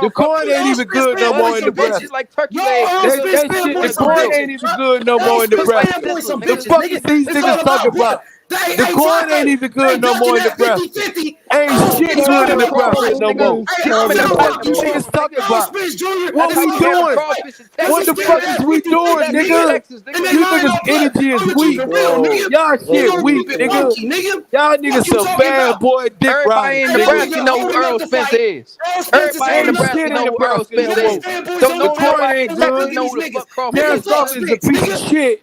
The corn ain't even good no more in Nebraska. That shit, the corn ain't even good no more in Nebraska. The fuck is these niggas talking about? The corn ain't even good no more in Nebraska. Ain't shit good in Nebraska no more. What you niggas talking about? What we doing? What the fuck is we doing, nigga? You niggas' energy is weak. Y'all shit weak, nigga. Y'all niggas some bad boy dick Everybody in Nebraska know who Errol Spence is. Everybody in Nebraska know who Errol Spence is. So no corn ain't good. Know who the fuck Crawford Terence is. Crawford is a piece of shit.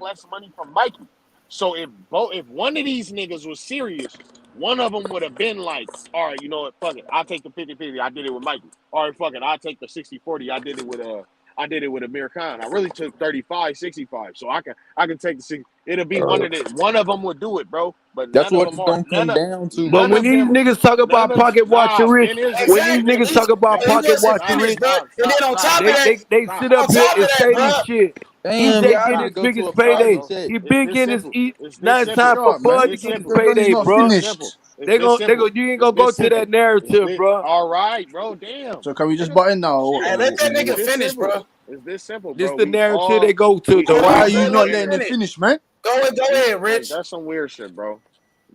less money from Mikey. So if one of these niggas was serious, one of them would have been like, all right, you know what, fuck it, I'll take the 50-50. I did it with Mikey. All right, fuck it, I'll take the 60-40. I did it with Amir Khan. I really took 35-65. So I can take the 60. It'll be one of them would do it, bro. But That's none of what them it's are. gonna come down to. But when these niggas talk about pocket watching rich, when these niggas talk about pocket watching rich, and then on top of that, they sit up here and say bro, this shit. Damn, EJ y'all getting need to his go to biggest a payday. private check. He been getting his now it's simple. time for Sure, man. Bud to get his simple. Because he's payday, not bro. finished. You ain't gonna go to that narrative, bro. All right, bro. Damn. So can we just button now? hey, let that nigga finish, bro. It's this simple, This bro. the narrative they go to. So why are you not letting him finish, man? Go ahead, Rich. That's some weird shit, bro.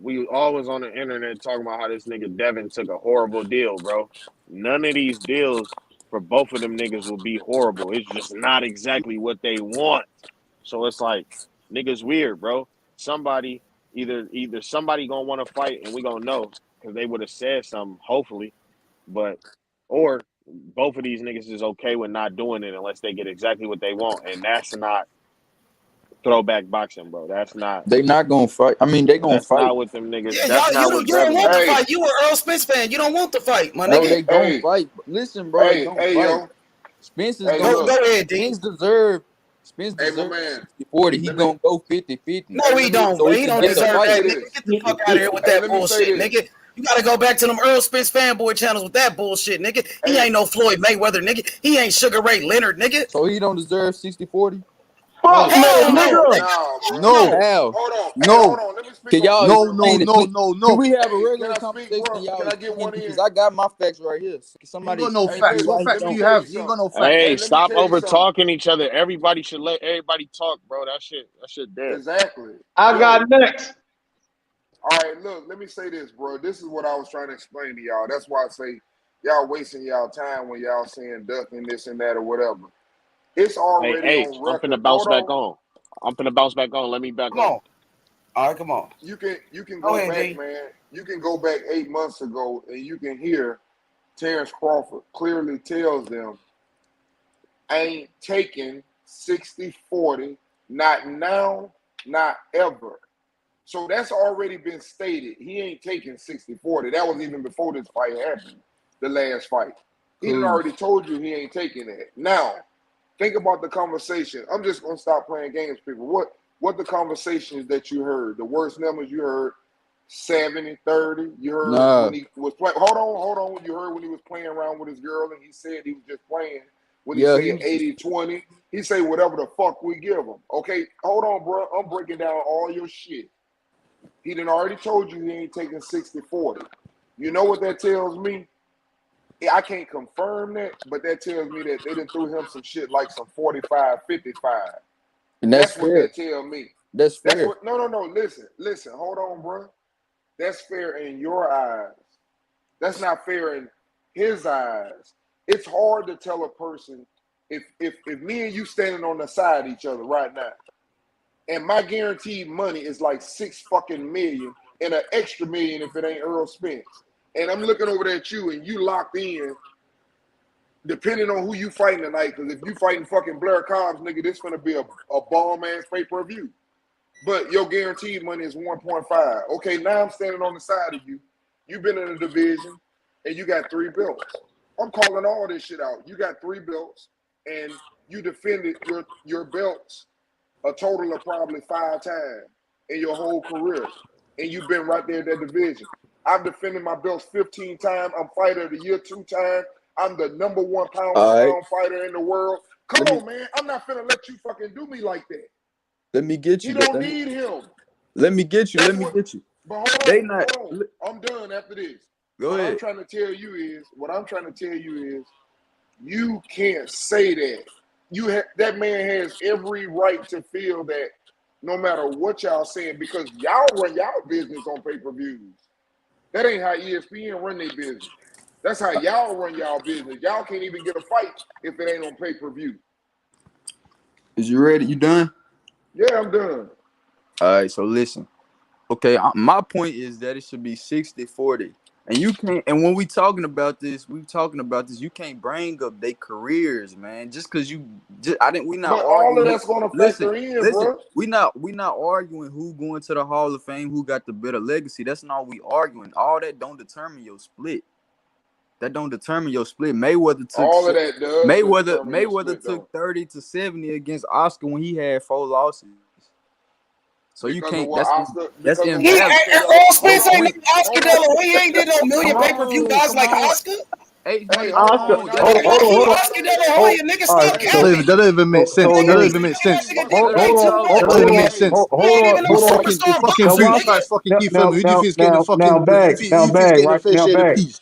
we always on the internet talking about how this nigga Devin took a horrible deal, bro. None of these deals for both of them niggas will be horrible. It's just not exactly what they want. So it's like, niggas weird, bro. Somebody, either somebody gonna want to fight and we gonna know because they would have said something, hopefully. But, or both of these niggas is okay with not doing it unless they get exactly what they want. And that's not throwback boxing, bro. That's not. They not gonna fight. I mean, they gonna That's fight. not what them niggas. Yeah, That's not you what don't Devin. want to fight. You an Errol Spence fan. You don't want to fight, my nigga. No, they don't fight. Listen, bro, they don't fight. Yo. Spence is Go ahead, D. Spence deserves 60-40. He gonna go 50-50. No, he don't. So he don't deserve that, nigga. Get the fuck out of here with that bullshit, nigga. You gotta go back to them Errol Spence fanboy channels with that bullshit, nigga. He ain't no Floyd Mayweather, nigga. He ain't Sugar Ray Leonard, nigga. So he don't deserve 60-40? Fuck no, nigga. No. Hell. No. Can y'all No. Can we have a regular conversation? Y'all because I got my facts right here. Somebody you got no facts. What facts do you have? You ain't got no facts. Hey, stop over talking each other. Everybody should let everybody talk, bro. That shit dead. Exactly. I got next. All right, look, let me say this, bro. This is what I was trying to explain to y'all. That's why I say y'all wasting y'all time when y'all saying duck and this and that or whatever. It's already on record. I'm finna bounce back on. Let me back on. All right, come on. You can go back, man. You can go back 8 months ago and you can hear Terence Crawford clearly tells them, I ain't taking 60-40, not now, not ever. So that's already been stated. He ain't taking 60-40. That was even before this fight happened, the last fight. He had already told you he ain't taking that. Now, think about the conversation. I'm just going to stop playing games, people. What the conversations that you heard, the worst numbers you heard, 70-30. You heard when he was playing. Hold on. You heard when he was playing around with his girl and he said he was just playing. When he said 80-20, he say whatever the fuck we give him. Okay, hold on, bro. I'm breaking down all your shit. He done already told you he ain't taking 60-40. You know what that tells me? I can't confirm that, but that tells me that they done threw him some shit like some 45-55. And that's what that tell me. That's fair. No. Listen. Hold on, bro. That's fair in your eyes. That's not fair in his eyes. It's hard to tell a person if me and you standing on the side of each other right now, and my guaranteed money is like $6 fucking million and an extra million if it ain't Errol Spence. And I'm looking over at you and you locked in, depending on who you fighting tonight, because if you fighting fucking Blair Cobbs, nigga, this gonna be a bomb-ass pay-per-view. But your guaranteed money is 1.5. Okay, now I'm standing on the side of you. You've been in a division and you got 3 belts. I'm calling all this shit out. You got 3 belts and you defended your belts a total of probably 5 times in your whole career. And you've been right there in that division. I've defended my belts 15 times. I'm fighter of the year 2 times. I'm the number 1 pound fighter in the world. Come on, man. I'm not finna let you fucking do me like that. Let me get you. You don't need him. Let me get you. But hold on. I'm done after this. Go ahead. What I'm trying to tell you is, you can't say that. That man has every right to feel that no matter what y'all saying, because y'all run y'all business on pay-per-views. That ain't how ESPN run their business. That's how y'all run y'all business. Y'all can't even get a fight if it ain't on pay-per-view. Is you ready? You done? Yeah, I'm done. All right, so listen. Okay, my point is that it should be 60-40. And you can't, and when we talking about this, you can't bring up their careers, man. Just because we not but arguing. All of that's gonna factor in, bro. We not arguing who going to the Hall of Fame, who got the better legacy. That's not we arguing. All that don't determine your split. Mayweather took all of that does. Mayweather took 30-70 against Oscar when he had 4 losses. So because you can't. That's Errol Spence ain't Oscar De La Hoya. He ain't did no million pay-per-view guys like Oscar. Oscar, hold on. Oscar De La Hoya, nigga, stop counting. That don't even make sense. That don't even make sense. Fucking Keith Thurman. Who do you think's getting the fucking? Who do you think's getting a fair share of the piece?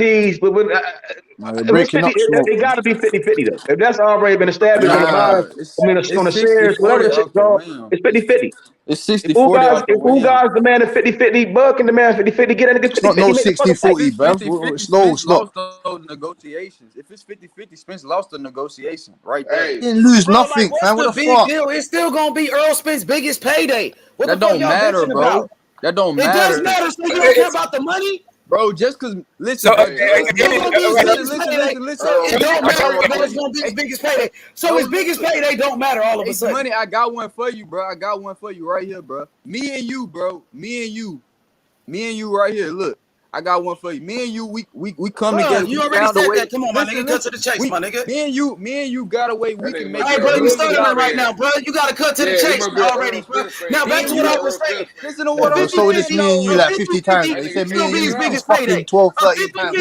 guarantees, but when It got to be 50-50 though. If that's already been established on the bond, on the shares, whatever the shit's called, it's 50-50. It's 60-40 If who guys demand a 50-50, Bud can demand 50-50, get a nigga 50-50. No make the fucking fight. 50-50, Spence lost those negotiations. If it's 50-50, Spence lost the negotiation right there. He didn't lose nothing, man. What What's the the big fuck? deal? It's still gonna be Errol Spence's biggest payday. What That the fuck don't y'all matter, bitching bro. about? That don't It matter. does matter. So you don't care about the money? Bro, just because, listen, It don't matter if it's gonna be his biggest payday. So his biggest payday don't matter all of a sudden. Money, I got one for you, bro. I got one for you right here, bro. Me and you, bro. Me and you right here. Look, I got one for you. Me and you, we come together. You already said that. Come on, my nigga. Cut to the chase, my nigga. Me and you got a way we can make it. All right, bro, you stuttering right now, bro. You got to cut to the chase already, bro. Now, back to what I was saying. Listen to what I'm So it's me and you like 50 times. He said me and you biggest fucking payday. 12, 13 times.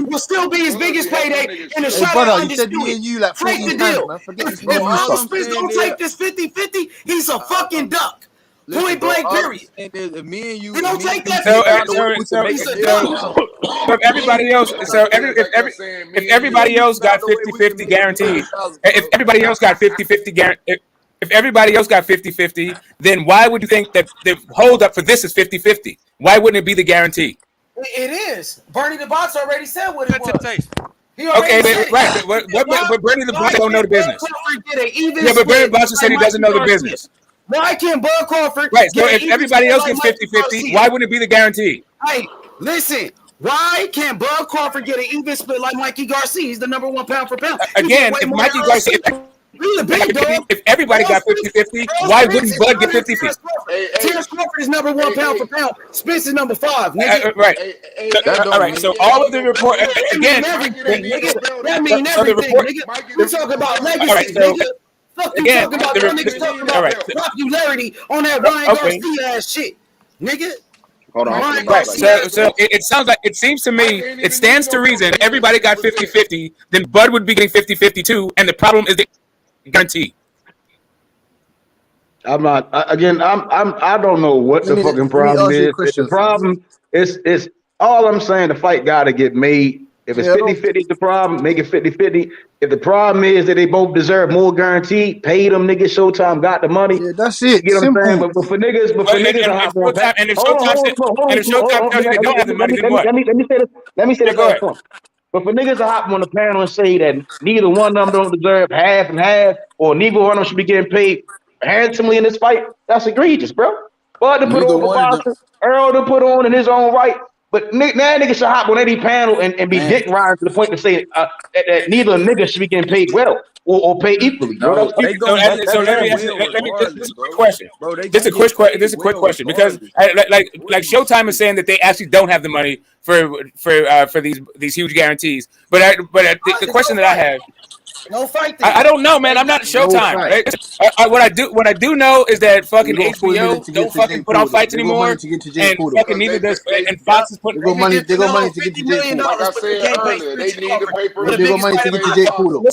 Will still be his biggest payday in the Hey, shot. brother, you said me and you like 14 Take the times, deal. man. Forget this If me and you Errol stuff. Spence don't take this 50-50, he's a fucking duck. Point blank, period. Me and you. He don't take that. So if everybody else, if everybody else got 50-50 guaranteed, if everybody else got 50-50 guaranteed, if everybody else got 50-50, then why would you think that the hold up for this is 50-50? Why wouldn't it be the guarantee? It is. Bernie the Box already said what it was. Okay, right. But Bernie the Box don't know the business. Yeah, but Bernie the Box said he doesn't know the business. Why can't Bud Crawford? Right. So if everybody else gets 50-50, why wouldn't it be the guarantee? Hey, listen. Why can't Bud Crawford get an even split like Mikey Garcia? He's the number one pound for pound. Again, if Mikey Garcia, if everybody got 50-50, why wouldn't Bud get 50-50? Terence Crawford is number one pound for pound. Spence is number 5. Nigga. Right. All right. So all of the report again. That means everything, nigga. We talking about legacy, nigga. Fuck you talking about that niggas talking about popularity on that Ryan Garcia ass shit, nigga. Hold on. Right. So it sounds like, it seems to me, it stands to reason everybody got 50-50, then Bud would be getting 50-50 too, and the problem is the guarantee. I'm not. I don't know what the fucking problem is. The problem is all I'm saying. The fight got to get made. If it's 50-50 the problem, make it 50-50. If the problem is that they both deserve more guaranteed, pay them niggas. Showtime got the money. Yeah, that's it. You know what I'm saying? But for niggas, let me say this last point. But for niggas to hop on the panel and say that neither one of them don't deserve half and half, or neither one of them should be getting paid handsomely in this fight, that's egregious, bro. Bud to put on for Boston, Earl to put on in his own right. But now niggas should hop on any panel and be dick riding to the point to say that neither nigga should be getting paid well or paid equally. Bro. So let me ask you this quick question. This is a quick question because like Showtime is saying that they actually don't have the money for these huge guarantees. But the question that I have. No fight. I don't know, man. I'm not Showtime. Right? What I do know is that fucking HBO don't fucking put on fights anymore, and fucking neither does. And Fox is putting. They got money to get to Jay Poodle. Like I said earlier, they need to pay for. They got money to get to Jay Poodle.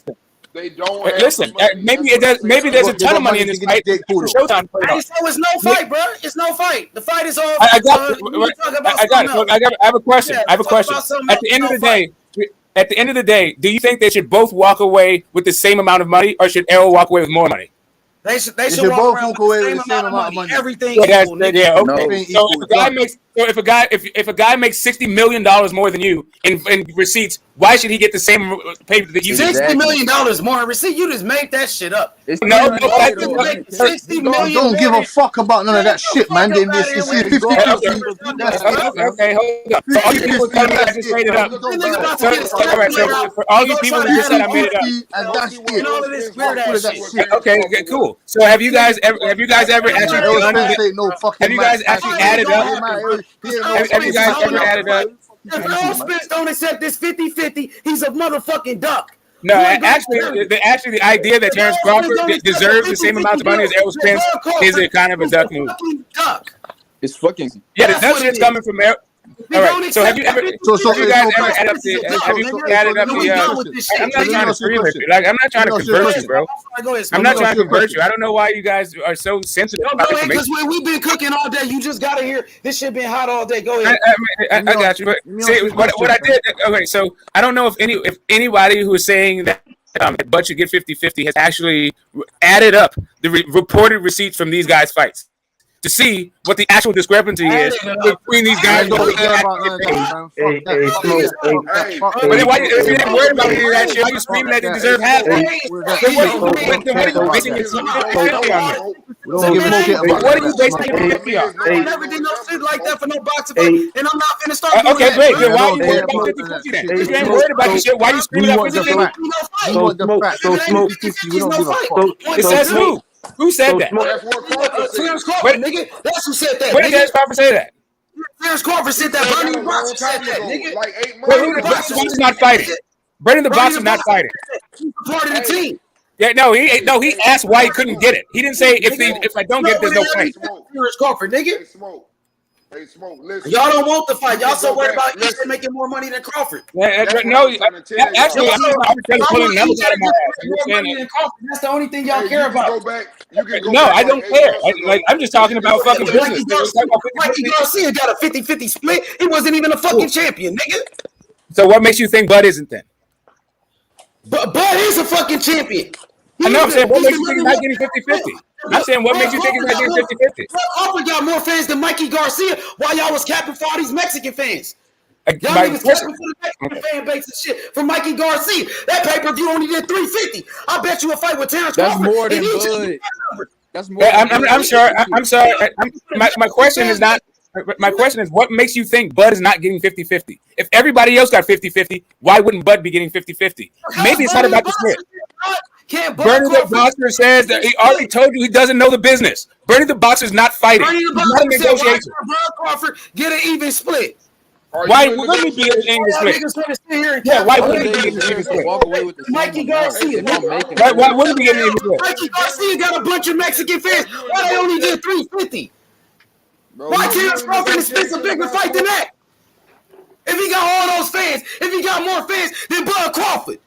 They don't. Listen, maybe it does. Maybe there's a ton of money in this fight. Showtime. So it's no fight, bro. It's no fight. The fight is over. I got it. Look, I have a question. I have a question. At the end of the day, do you think they should both walk away with the same amount of money, or should Errol walk away with more money? They should both walk away with the same amount of money. Everything equal. Yeah, okay. So if a guy makes $60 million more than you in receipts, why should he get the same payment that you? $60 million more in receipt? You just made that shit up. $60 million. Don't give a fuck about none of that shit, man. They miss this 50-50. Okay, hold up. So all you people telling me I just made it up. All right, so for all you people that just said I made it up. And that's it. Okay, cool. So have you guys ever actually added up? Have you guys ever added up? If Errol Spence don't accept this 50-50, he's a motherfucking duck. No, actually, the idea that Terence Crawford deserves the same amount of money as Errol Spence is a kind of a duck move. It's fucking. Yeah, the duck shit's coming from Errol. All right. So have you guys ever added up the? Have you added up the? I'm not trying to scream at you. Like I'm not trying to convert you, bro. I'm not trying to convert you. I don't know why you guys are so sensitive. Go ahead, because we've been cooking all day. You just gotta hear this shit been hot all day. Go ahead. I got you. But see, what I did. Okay, so I don't know if anybody who is saying that Bud should get 50-50 has actually added up the reported receipts from these guys' fights to see what the actual discrepancy is between these guys. But then why if you didn't worry about any of that shit, why are you screaming that they deserve half? Then what are you basing your 50-50 on? What are you basing your 50 on? I never did no shit like that for no boxing fight, and I'm not finna start doing okay, that. great. Then why are you worried about 50-50 then? If you ain't worried about this shit, why are you screaming out 50-50? It says who? Who said that? Terence Crawford, nigga. That's who said that. Where did Terence Crawford say that? Terence Crawford said that. Bernie the Boxer said that, nigga. Bernie the Boxer is not fighting. Bernie the Boxer is not fighting. He's part of the team. Yeah, no, he asked why he couldn't get it. He didn't say if I don't get it, there's no fight. Terence Crawford, nigga. Hey, Smoke, listen. Y'all don't want the fight. Y'all so worried about Easter making more money than Crawford. No, actually, I'm pulling numbers out of my ass. That's the only thing y'all care about. No, I don't care. I'm just talking about fucking business. Mikey Garcia got a 50-50 split. He wasn't even a fucking champion, nigga. So what makes you think Bud isn't then? But Bud is a fucking champion. I know. I'm saying what makes you think he's not getting 50-50? I'm saying what makes you think he's not getting 50-50? Crawford got more fans than Mikey Garcia while y'all was capping for all these Mexican fans. Y'all niggas capping for the Mexican fan base and shit for Mikey Garcia. That pay-per-view only did 350. I bet you a fight with Terence Crawford. That's more than Bud. That's more. I'm sure. I'm sorry. My question is not. My question is, what makes you think Bud is not getting 50-50? If everybody else got 50-50, why wouldn't Bud be getting 50-50? Maybe it's not about the split. Bernie the Boxer says that he already told you he doesn't know the business. Bernie the Boxer is not fighting. Bernie the He's not a Boxer negotiator. said, why Crawford get an even split? Why wouldn't he be an even split? Yeah, why wouldn't he be an even split? Mikey Garcia. Why wouldn't he get an even split? Mikey Garcia got a bunch of Mexican fans. Why they only did 350? Why Terence Crawford and Spence a bigger fight than that? If he got all those fans, if he got more fans than Bud Crawford.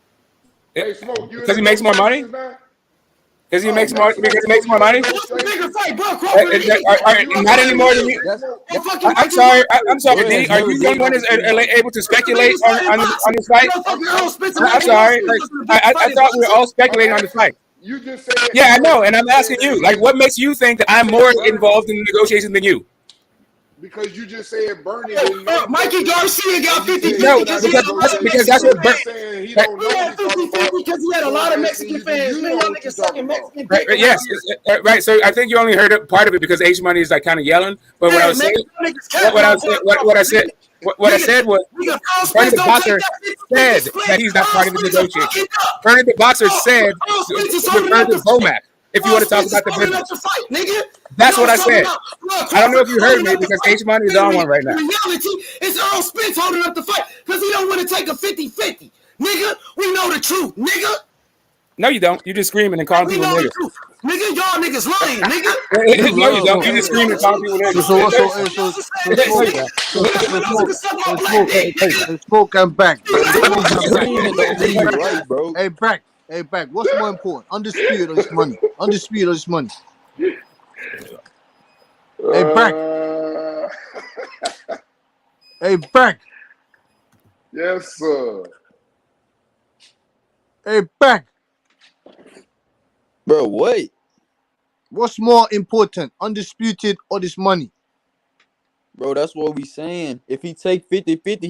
Because he makes more money? Because he makes more. Because he makes more money. What's the bigger fight, Bud Crawford? Not anymore than you. I'm sorry. I'm sorry. D, are you the only one that's able to speculate on this fight? I'm sorry. I thought we were all speculating on the fight. You just said. Yeah, I know, and I'm asking you, like, what makes you think that I'm more involved in the negotiations than you? Because you just said Bernie. Mikey Garcia got 50-50. No, because that's what Bernie. He had 50-50 because he had a lot of Mexican fans. Man, y'all niggas sucking Mexican dick. Yes, right. So I think you only heard part of it because H Money is like kind of yelling. But what I was saying, what I said was Bernie the Boxer said that he's not part of the negotiation. Bernie the Boxer said refer to Bomac. If you want to talk about the business, that's what I said. I don't know if you heard me because H Money is on one right now. In reality, it's Errol Spence holding up the fight because he don't want to take a 50-50. Nigga, we know the truth, nigga. No, you don't. You just screaming and calling people niggas. Nigga, y'all niggas lying, nigga. No, you don't. You just screaming and calling people niggas. Smoke and back. Hey, back. Hey, back. What's more important? Undisputed or this money? Undisputed or this money? Hey, back. Hey, back. Yes, sir. Hey, back. Bro, wait. What's more important? Undisputed or this money? Bro, that's what we saying. If he take 50-50,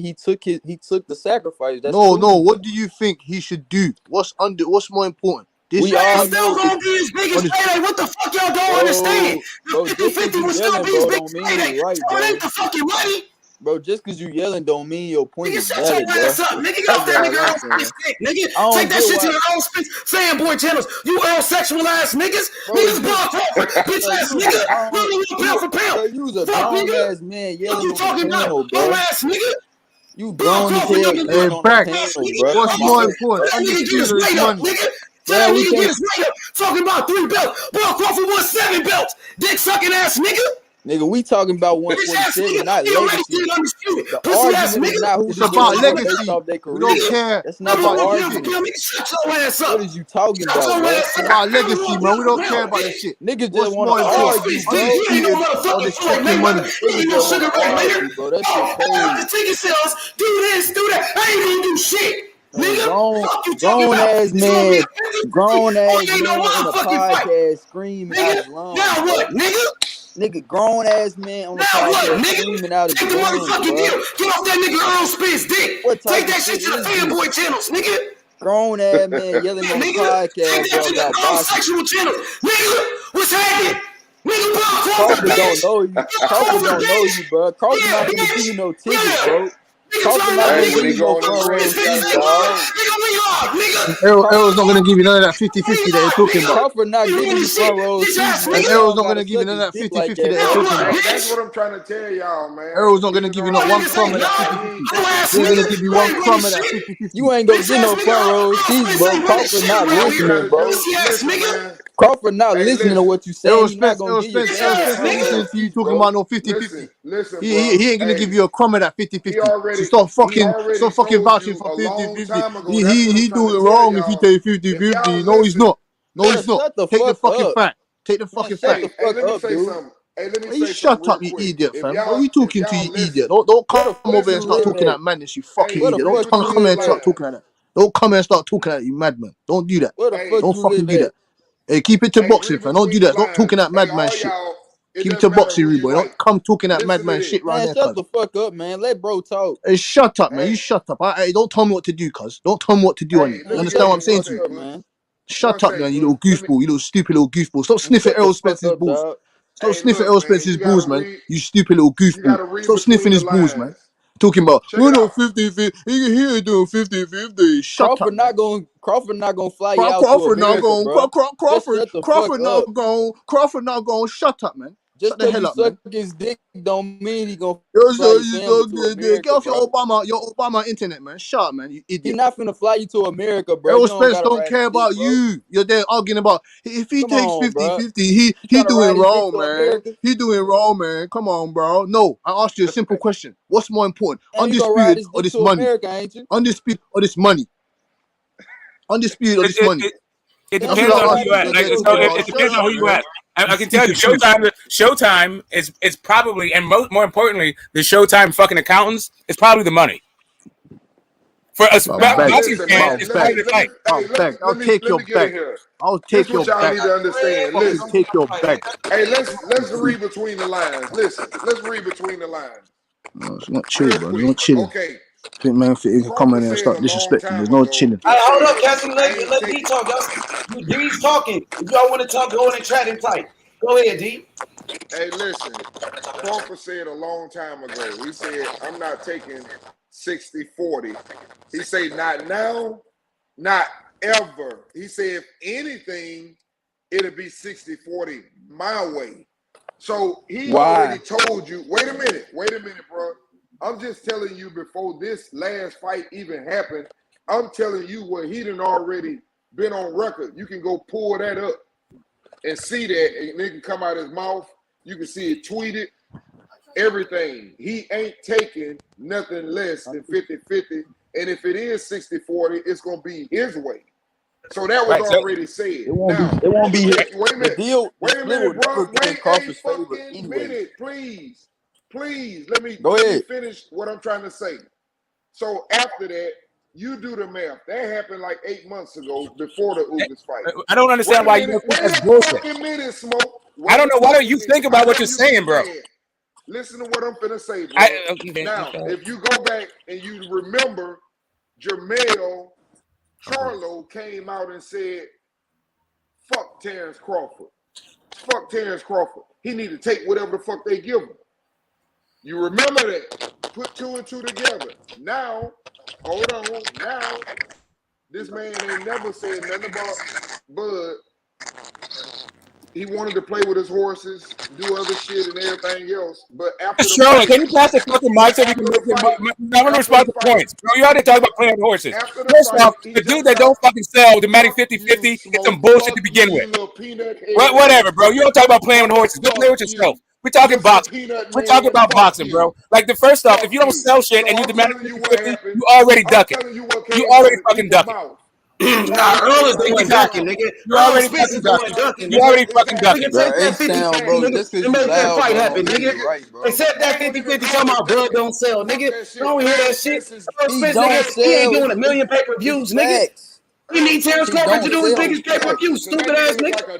he took the sacrifice. That's no. What do you think he should do? What's more important? This we all still gonna be his biggest payday. What the fuck y'all don't understand? The 50-50 will still be his biggest payday. So it ain't the fucking money. Bro, just because you yelling don't mean your point is valid, shut your ass up, nigga. Get off that nigga Errol Spence dick, nigga. Take that shit to the Errol Spence fanboy channels. You Errol sexual ass niggas. Niggas Bud Crawford, bitch ass nigga. Really pound for pound. You was a grown ass man yelling. What you talking about? Grown ass nigga. You grown as hell. Hey, back. What's more important? That nigga get his weight up, nigga. Tell that nigga get his weight up. Talking about 3 belts. Bud Crawford won 7 belts. Dick sucking ass nigga. Nigga, we talking about 147, not legacy. The argument is not who's about legacy. based off their We don't career. care. That's not the about argument. What is you talking about, bro? It's about legacy, man. We don't care about that shit. Niggas just want to argue, bro. Or the fucking money. Niggas just want to argue, bro. That shit crazy. Ticket sales, do this, do that. I ain't gonna do shit. Grown ass man in a podcast screaming out his lungs. Now what, nigga? Nigga, grown ass man on the podcast screaming out his lungs, bro. Get off that nigga Errol Spence dick. Take that shit to the fanboy channels, nigga. Grown ass man yelling on the podcast, bro, about boxing. Sexual channels, nigga. What's happening? Nigga, Crawford don't know you. Crawford don't know you, bro. Crawford not gonna give you no tickets, bro. Crawford not gonna give you no front row seats, dog. Errol's not gonna give you none of that 50-50 that you're talking about. Crawford not giving you front row seats. Errol's not gonna give you none of that 50-50 that you're talking about. That's what I'm trying to tell y'all, man. Errol's not gonna give you not one crumb of that 50-50. He's gonna give you one crumb of that 50-50. You ain't gonna get no front row seats, bro. Crawford not listening, bro. Crawford not listening to what you say. He's not gonna give you listening to you talking about no 50-50. He ain't gonna give you a crumb of that 50-50. So stop fucking vouching for 50-50. He do it wrong if he take 50-50. No, he's not. No, he's not. Take the fucking fact. Take the fucking fact. Shut up, you idiot, fam. What are you talking to, you idiot? Don't come over and start talking that madness, you fucking idiot. Don't come here and start talking like that. Don't come here and start talking like that, you madman. Don't do that. Don't fucking do that. Hey, keep it to boxing, fam. Don't do that. Don't talking that madman shit. Keep it to boxing, rude boy. Don't come talking that madman shit right there, shut the fuck up, man. Let bro talk. Hey, shut up, man. You shut up. Hey, don't tell me what to do, cuz. Don't tell me what to do on you. You understand what I'm saying to you? Man. Shut up, man, you little goofball. You little stupid little goofball. Stop sniffing Errol Spence's balls. Stop sniffing Errol Spence's balls, man. You stupid little goofball. Stop sniffing his balls, man. Talking about, we're not 50-50. He ain't doing 50-50. Shut up. Crawford not gonna fly you out to America, Crawford not going. Shut up, man. Just because you suck his dick don't mean he gonna fly you Get off your Obama internet, man. Shut up, man. You idiot. He's not finna fly you to America, bro. Errol Spence don't care about you. You're there arguing about if he takes 50-50, he doing wrong, man. He doing wrong, man. Come on, bro. No, I asked you a simple question. What's more important? Undisputed or this money? Undisputed or this money? Undisputed or this money? It depends on who you at. It depends on who you at. I can tell you, Showtime is probably, and more importantly, the Showtime fucking accountants is probably the money. For us, boxing fans, it's probably the fight. I'll take your back. I'll take your back. Need to understand. Listen, take your back. Hey, let's read between the lines. Listen, let's read between the lines. No, it's not chill, bro. It's not chilling. Okay. I think man, you can come in there and start disrespecting. There's no chilling. Hey, hold up, Captain. Let D talk. D's talking. If y'all want to talk, go in and chat and type. Go ahead, D. Hey, listen. Crawford said a long time ago. He said, I'm not taking 60-40. He said, not now, not ever. He said, if anything, it'll be 60-40 my way. So he already told you, wait a minute, bro. I'm just telling you before this last fight even happened, I'm telling you what he done already been on record. You can go pull that up and see that, and it can come out his mouth. You can see it tweeted, everything. He ain't taking nothing less than 50-50. And if it is 60-40, it's going to be his way. So that was already said. It won't be. Wait a minute. Wait a minute, bro. Wait a fucking minute, please. Please, let me finish what I'm trying to say. So after that, you do the math. That happened like 8 months ago before the Ugas fight. I don't understand why you think that's bullshit. I don't know. Why don't you think about what you're saying, bro? Listen to what I'm finna say, bro. Now, if you go back and you remember, Jermell Charlo came out and said, fuck Terence Crawford. Fuck Terence Crawford. He need to take whatever the fuck they give him. You remember that. Put two and two together. Now, hold on. Now, this man ain't never said nothing about Bud. He wanted to play with his horses, do other shit and everything else. But after Charlotte, can you pass the fucking mic so we can make it? I want to respond to points. Bro, you already talked about playing with horses. First off, the dude that don't fucking sell demanding 50-50 is some bullshit to begin with. Whatever, bro. You don't talk about playing with horses. Go play with yourself. We're talking boxing. We're talking about boxing, bro. Like the first off, if you don't sell shit and you demand 50-50, you already ducking. You already fucking ducking. Nah, Earl is going ducking, nigga. You already fucking ducking. You already fucking ducking. Nigga, take that 50-50, nigga, and make that fight happen, nigga. Accept that 50-50 talking about blood don't sell, nigga. Don't hear that shit. Errol Spence, nigga, he ain't doing 1 million pay-per-views, nigga. We need Terence Crawford to do his biggest pay-per-view, stupid ass nigga.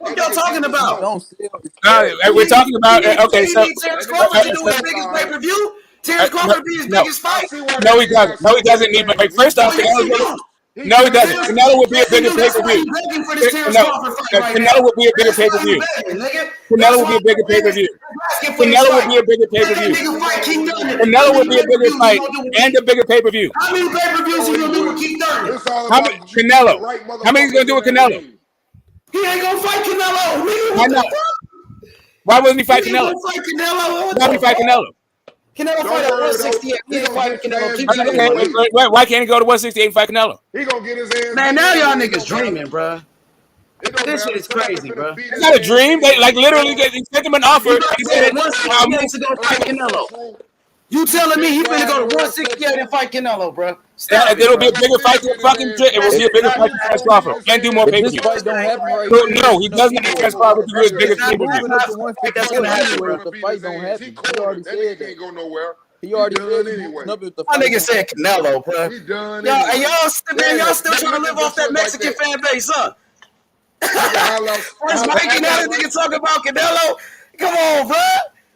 What y'all talking about? We're talking about okay. So we need Terence Crawford to do his biggest pay-per-view. Terence Crawford be his biggest fight. No, he doesn't. No, he doesn't need. But first off, no, he doesn't. Canelo would be a bigger pay-per-view. Canelo would be a bigger pay-per-view. Canelo would be a bigger pay-per-view. Canelo would be a bigger pay-per-view. Canelo would be a bigger fight and a bigger pay-per-view. How many pay-per-views you gonna do with Keith Thurman? How many? Canelo. How many is gonna do with Canelo? He ain't gonna fight Canelo. Why not? Why wouldn't he fight Canelo? Why would he fight Canelo? Canelo fight at 168. He ain't fighting Canelo. Why can't he go to 168 and fight Canelo? He gonna get his hands. Man, now y'all niggas dreaming, bro. This shit is crazy, bro. It's not a dream. They like literally they sent him an offer. He said, to go fight Canelo. You telling me he finna go to 168 and fight Canelo, bro? It'll be a bigger fight than fucking. It will be a bigger fight than Terence Crawford and do more pay-per-view. No, he doesn't need Terence Crawford to do his biggest pay-per-view. That's gonna happen, bro. The fight don't happen. He already said that. Can't go nowhere. He already said anyway. My nigga said Canelo, bro. Y'all still trying to live off that Mexican fan base, huh? First Mikey, now the nigga talking about Canelo. Come on, bro.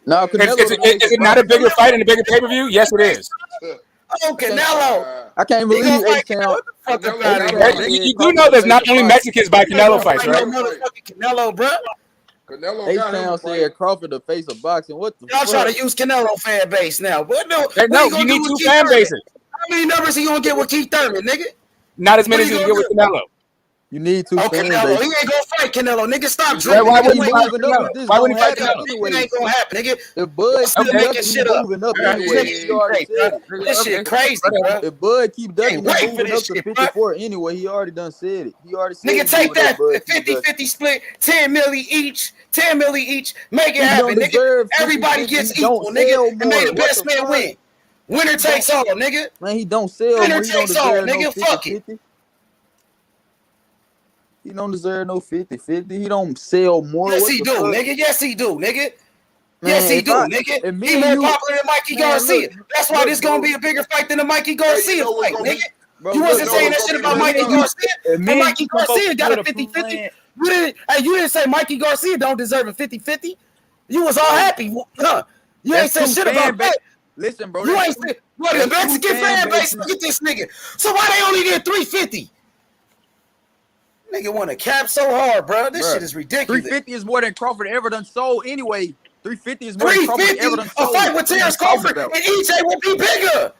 No, Is it not a bigger fight and a bigger pay-per-view? Yes, it is. Oh, Canelo. I can't believe H-Town. You do know there's not only Mexicans by Canelo fights, right? Canelo, bro. H-Town said Crawford the face of boxing. What the Y'all fuck? try to use Canelo fan base now. What you need two fan bases. How many numbers he gonna get with Keith Thurman, nigga? Not as many as you get with Canelo. You need two fan Canelo. bases. He ain't gonna fight Canelo, nigga. Stop drinking. Why would he fight Canelo? Why would he fight Canelo? It ain't gonna happen, nigga. If Bud Still making shit up. moving up anyway, he already said it. This shit crazy, bro. If Bud keep ducking, Wait he's for moving up this to shit, 54 anyway. He already done said it. He already said Nigga, it. take that 50-50 split, 10 milli each, 10 milli each, make it happen, nigga. Everybody gets equal, nigga, and may the best man win. Winner takes all, nigga. Man, he don't sell. Winner takes all, nigga. Fuck it. He don't deserve no 50-50. He don't sell more. Yes, he do, nigga. Yes, he do, nigga. Yes, he do, nigga. He more popular than Mikey Garcia. That's why this gonna be a bigger fight than the Mikey Garcia fight, nigga. You wasn't saying that shit about Mikey Garcia. And Mikey Garcia got a 50-50. You didn't say Mikey Garcia don't deserve a 50-50. You was all happy, huh? You ain't said shit about that. Listen, bro. You ain't said what is Mexican fan base? Look at this nigga. So why they only get 350? Nigga want to cap so hard, bro. This shit is ridiculous. 350 is more than Crawford ever done sold anyway. 350 is more than Crawford ever done sold. A fight with Terence Crawford and EJ will be bigger.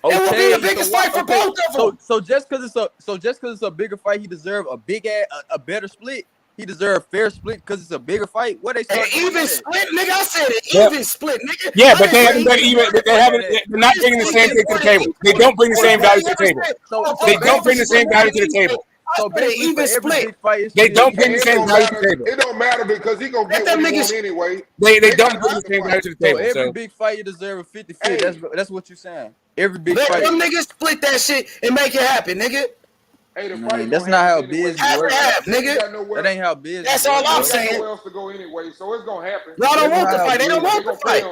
It will be the biggest fight for both of them. So just because it's a bigger fight, he deserves a better split. He deserves fair split because it's a bigger fight. What they say? Even split, nigga. I said it. Even split, nigga. Yeah, but they haven't done even. They're not bringing the same thing to the table. They don't bring the same value to the table. They don't bring the same value to the table. So even split. They don't bring the same value to the table. It don't matter because he gonna get what he want anyway. They don't bring the same value to the table. So every big fight you deserve a 50-50. That's what you're saying. Every big fight. Let them niggas split that shit and make it happen, nigga. Man, that's not how business works. Nigga. That ain't how business. That's all I'm saying. Nowhere else to go anyway, so it's gonna happen. Y'all don't want the fight. They don't want the fight.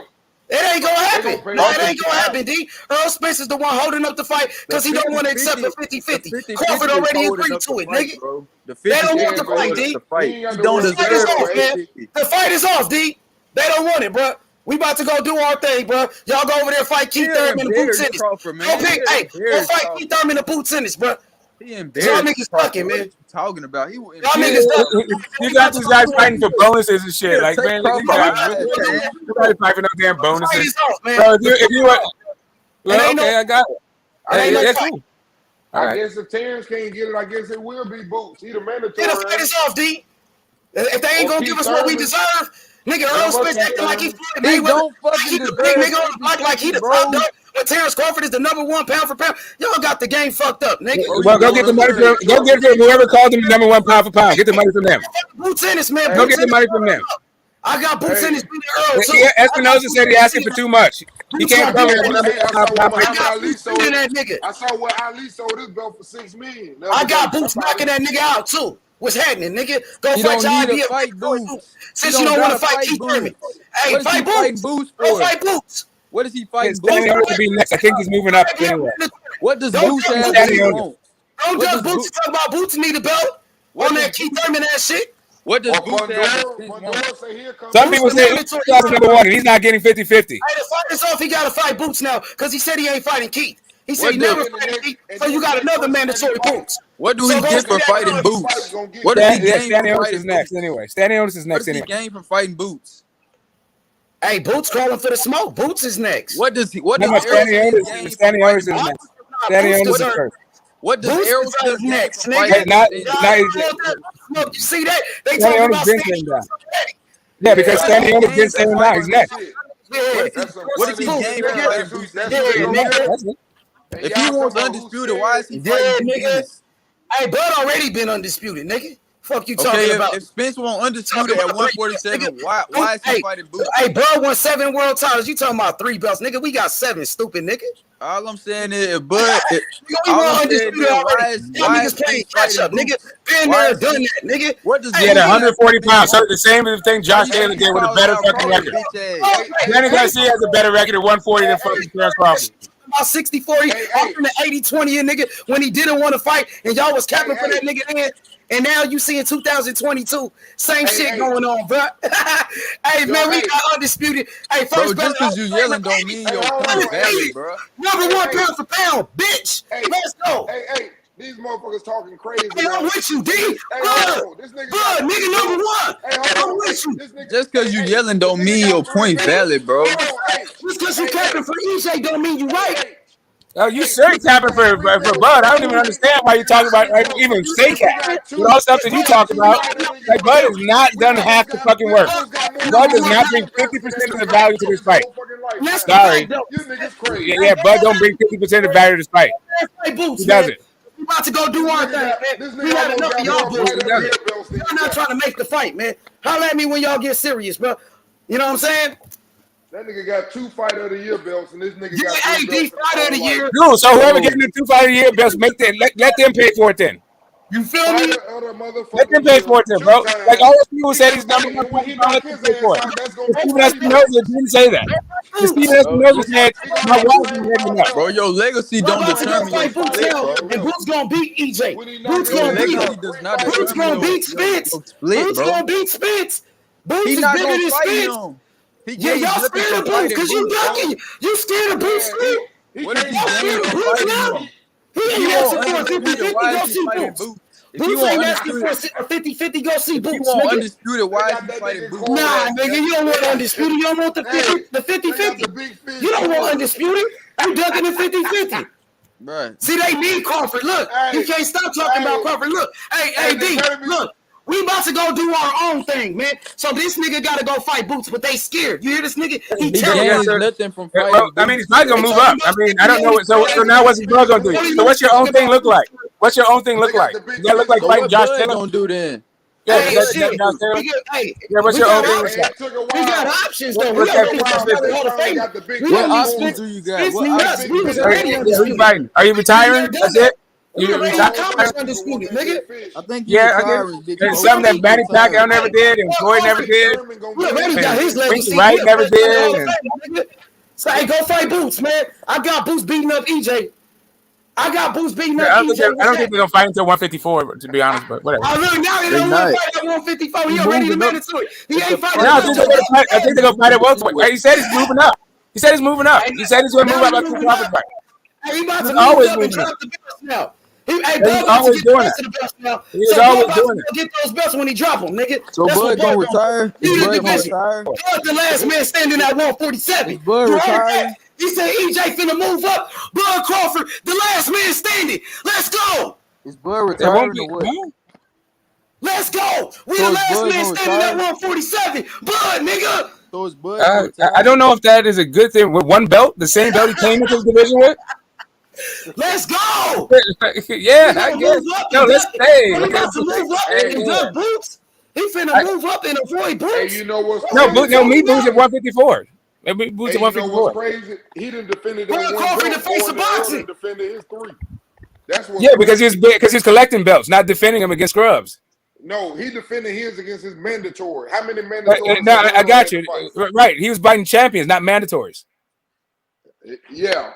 It ain't gonna happen. No, it ain't gonna happen, D. Errol Spence is the one holding up the fight because he don't want to accept the 50-50. Crawford already agreed to it, nigga. They don't want the fight, D. You don't deserve it. The fight is off, D. They don't want it, bro. We about to go do our thing, bro. Y'all go over there fight Keith Thurman and Boot Tennis. Go fight Keith Thurman and Boot Tennis, bro. He embarrassed. Y'all niggas fucking, man. What you talking about? Y'all niggas you got these guys fighting for bonuses and shit. Like, man, look at these guys. Nobody fighting for no damn bonuses. Bro, if you well, okay, I got it. Hey, that's cool. I guess if Terence can't get it, I guess it will be Boots. He the mandatory. Yeah, the fight is off, D. If they ain't gonna give us what we deserve, nigga, Errol Spence acting like he don't fucking he the big nigga on the block like he the top dog. But Terence Crawford is the #1 pound for pound. Y'all got the game fucked up, nigga. Well, go get the money from whoever called him the #1 pound for pound. Get the money from them. Boot Tennis, man. Go get the money from them. I got Boots in his Earl too. Yeah, Espinosa said he asking for too much. He can't cover it. I saw what Muhammad Ali sold. I saw what Ali sold his belt for $6 million. I got Boots knocking that nigga out too. What's happening, nigga? Go You fight don't your need idea. to fight Boots. Since you don't want to fight Keith Thurman. Hey, What is fight he Boots. fighting Boots Go for? fight Boots. What is he fighting Stanley Boots Owens to be next. I think he's moving up anyway. What does Don't Boots judge have Boots. that he won't? Don't What judge does Boots. Talk about Boots need a belt on that Keith Thurman ass shit. What does Boots have? Some people say Boots is number one, and he's not getting 50-50. Hey, the fight is off. He got to fight Boots now because he said he ain't fighting Keith. He said he never fighting Keith, so you got another mandatory Boots. What do he get for fighting Boots? What does he gain Stanley from Owens is fighting next Boots? anyway. Stanley Owens is What next does he anyway. gain from fighting Boots? Hey, Boots calling for the smoke. Boots is next. What does he? What No, does Stanley Errol Owens gain is next. Stanley Owens is deserve- first. What does Boots Errol deserves Spence gain next, from nigga. fighting? Look, you see that? They Stanley talking Owens about been Stanley saying that. already. Yeah, because Stanley Owens been saying now he's next. What does he gain from fighting Boots? If he wants undisputed, why is he fighting Boots Ennis? Hey, Bud already been undisputed, nigga. Fuck you talking Okay, about? if Spence won't undisputed at 147, why is he fighting Boots? Hey, Bud won 7 world titles. You talking about 3 belts, nigga? We got 7, stupid nigga. All I'm saying is, if Bud, all I'm saying is, why is playing catch up, nigga? Been there, done that, nigga. What does He had 140 pounds. So the same thing Josh Taylor did with a better fucking record. Danny Garcia has a better record at 140 than fucking Terence Crawford. About 60-40, I'm from the 80-20 nigga when he didn't want to fight and y'all was capping for that nigga then. And now you see in 2022, same shit going on, bro. Hey, man, we got undisputed. Hey, first bro, just because you yelling don't mean your point valid, bro. Number 1 pound for pound, bitch. Let's go. Hey, these motherfuckers talking crazy. Hey, I'm with you, D. Bud, nigga, number 1. I'm with you. Just because you yelling don't mean your point valid, bro. Just because you capping for EJ don't mean you right. Oh, you sure tapping for Bud? I don't even understand why you talking about even say cap. With all stuff that you talk about, like Bud has not done half the fucking work. Bud does not bring 50% of the value to this fight. Sorry. Yeah, Bud don't bring 50% of the value to this fight. He doesn't. We about to go do our thing, man. We had enough of y'all bullshit. Y'all not trying to make the fight, man. Holler at me when y'all get serious, bro. You know what I'm saying? That nigga got 2 Fighter of the Year belts, and this nigga got Fighter of the Year. No, so whoever getting the 2 Fighter of the Year belts, let them pay for it then. You feel me? Let them pay for it then, bro. Like all those people said he's number 1, let them pay for it. Steven Espinosa didn't say that. Steven Espinosa said, my wife is ready up. Bro, your legacy don't determine your split, bro. And Boots gonna beat EJ. Boots Your gonna beat legacy does not Boots gonna determine beat Spence. Boots gonna beat Spence. Boots He's is not bigger gonna than fight Spence. him. Yeah, y'all scared of Boots because you ducking. You scared of Boots. What is he Y'all scared of Boots now? He ain't asking for a 50-50. Go see Boots. Boots ain't asking for a 50-50. Go see Boots. You want undisputed? Why is he fighting Boots? Nah, nigga, you don't want undisputed. You don't want the 50-50. You don't want undisputed. You ducking the 50-50. Right. See, they need Crawford. Look, you can't stop talking about Crawford. Look, hey, D, look. We about to go do our own thing, man. So this nigga got to go fight Boots, but they scared. You hear this nigga? He gains nothing from fighting. Well, I mean, he's probably gonna move up. I mean, I don't know. So now what's Bud gonna do? So what's your own thing look like? What's your own thing look like? Does that look like fighting Josh Taylor? Gonna do then? Yeah, Hey, Josh shit. Taylor. Hey, Yeah, what's we your own got thing look like? We got options though. We What's got that Hall of Fame. What options do you got? What options? We was already Who undisputed. you fighting? Are you retiring? That's it. We You already retiring? accomplished undisputed, nigga. I think Yeah, I guess. There's something that Manny Pacquiao never did, and Floyd never did. We already got his legacy. Wright never did. and- So hey, go fight Boots, man. I got Boots beating up EJ. I got Boots beating up I don't EJ. think they're gonna fight until 154, to be honest. But whatever. I look now they don't want to fight at 154. He already demanded to it. He ain't fighting. No, I think they're gonna fight at welterweight. He said he's moving up. He said he's moving up. He said he's gonna move up after the Crawford fight. Hey, he about to He's move always up and moving drop up. the belts now. He's always doing it. He is always doing it. Get those belts when he drop them, nigga. So That's Bud what gonna Bud retire? He Is is Bud the gonna best. retire? Bud the last man standing at 147. Bud You heard retiring? that? He said EJ finna move up. Bud Crawford, the last man standing. Let's go. Is Bud retiring or what? Let's go. We So the is last Bud man gonna standing at retire? 147. Bud, nigga. So is Bud gonna retire? I don't know if that is a good thing. With one belt, the same belt he came into the division with. Let's go. Yeah, I guess. No, let's stay. We about to move up and duck Boots. He finna move up and avoid Boots. Hey, you know what's No, crazy? me Boots at 154. Boots at Hey, you know 154. what's crazy? He done defended that Bro, one Crawford belt the face more of than Errol boxing. done defended his 3. That's what. Yeah, because he's collecting belts, not defending them against scrubs. No, he defended his against his mandatory. How many mandatories? No, I got you. Right, he was fighting champions, not mandatories. Yeah.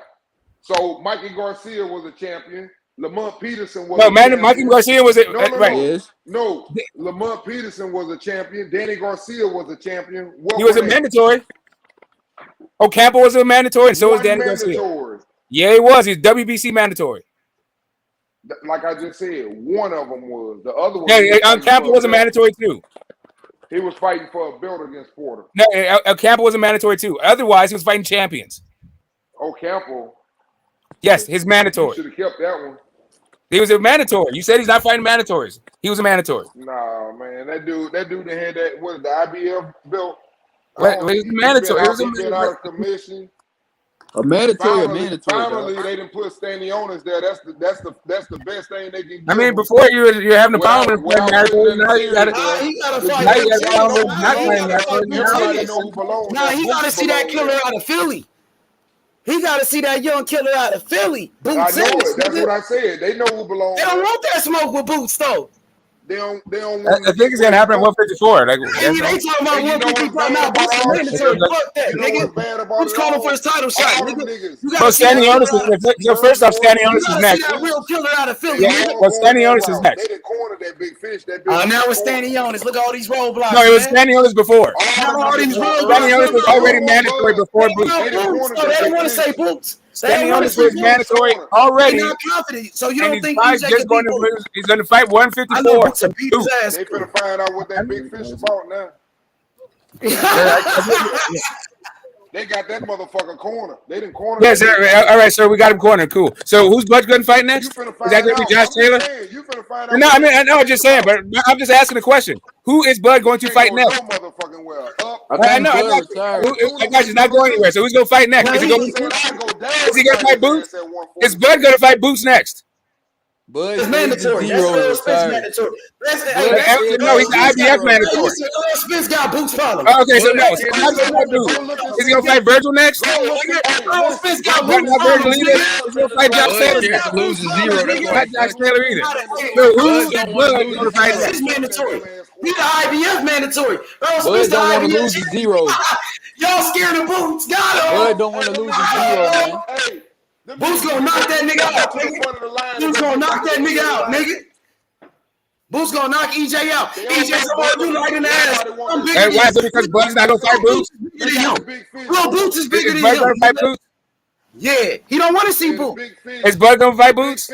So Mikey Garcia was a champion. Lamont Peterson was a champion. Mikey Garcia was a right. Yes. No, Lamont Peterson was a champion. Danny Garcia was a champion. What He was a mandatory. Ocampo was a mandatory, and so was Danny Garcia. Yeah, he was. He's WBC mandatory. Like I just said, one of them was. The other one. Yeah, Ocampo was a mandatory too. He was fighting for a belt against Porter. No, Ocampo was a mandatory too. Otherwise, he was fighting champions. Ocampo. Yes, his mandatory. Should have kept that one. He was a mandatory. You said he's not fighting mandatories. He was a mandatory. Nah, man, that dude that had that the IBF belt. He's mandatory. He been out of commission. A mandatory. Finally, they didn't put Stanionis there. That's the best thing they can do. I mean, before you're having a problem with mandatory. Now you got to fight. Nah, he got to see that killer out of Philly. He got to see that young killer out of Philly. Boots I know it. That's what I said. They know who belongs. They don't want that smoke with Boots though. They don't. I think it's gonna happen at 154. Like, they talking about 154 now. Boots is mandatory. Fuck that, nigga. Boots calling for his title shot, nigga. So Stanionis is first off. Stanionis is next. That real killer out of Philly. Yeah, well, Stanionis is next. They didn't corner that big fish. Now it's Stanionis. Look at all these roadblocks. No, it was Stanionis before. Stanionis was already mandatory before Boots. They don't want to say Boots. Stanionis was mandatory already. They're not confident, so you don't think he's going to fight 154? They finna find out what that big fish about now. They got that motherfucker corner. They didn't corner. Yes, all right, sir. We got him cornered. Cool. So who's Bud going to fight next? Is that going to be Josh Taylor? No, I mean, I know. I'm just saying, but I'm just asking a question. Who is Bud going to fight next? I know. I got you. Not going anywhere. So who's going to fight next? Is he going to fight Boots? Is Bud going to fight Boots next? Bud is mandatory. That's mandatory. No, he's the IBF mandatory. Errol Spence got Boots problem. Okay, so no. So how does that do? Is he gonna fight Virgil next? Errol Spence got Boots not Virgil either. He's gonna fight Josh Taylor. Loses 0. Not Josh Taylor either. So who's gonna fight next? He's mandatory. He's the IBF mandatory. Errol Bud Spence don't want to IBF. lose his 0. Y'all scared of Boots? Got him. Bud don't want to lose his 0, man. Boots gonna knock that nigga out, nigga. Boots gonna knock that nigga out, nigga. Boots gonna knock EJ out. EJ's about to right in the ass. I'm bigger than why? Because Bud's not gonna fight Boots? Bro, Boots is bigger than Bud gonna him. fight Boots? Yeah, he don't want to see Boots. Is Bud gonna fight Boots?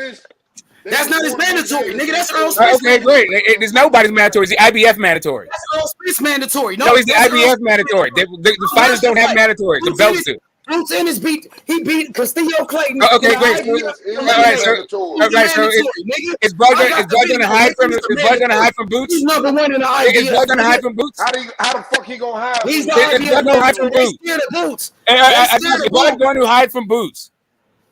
That's not his mandatory, nigga. That's Errol Spence. Okay, great. There's nobody's mandatory. It's the IBF mandatory. That's Errol Spence mandatory. No, it's the IBF mandatory. The fighters don't have mandatories. The belts do. Boots Ennis he beat Castillo Clayton. Okay, great. All right, so is Bud gonna hide from Boots? He's number one in the IBF. Is Bud gonna hide from Boots? How the fuck he gonna hide? He's the IBF. Bud gonna hide from Boots. Scared of Boots. Is Bud going to hide from Boots?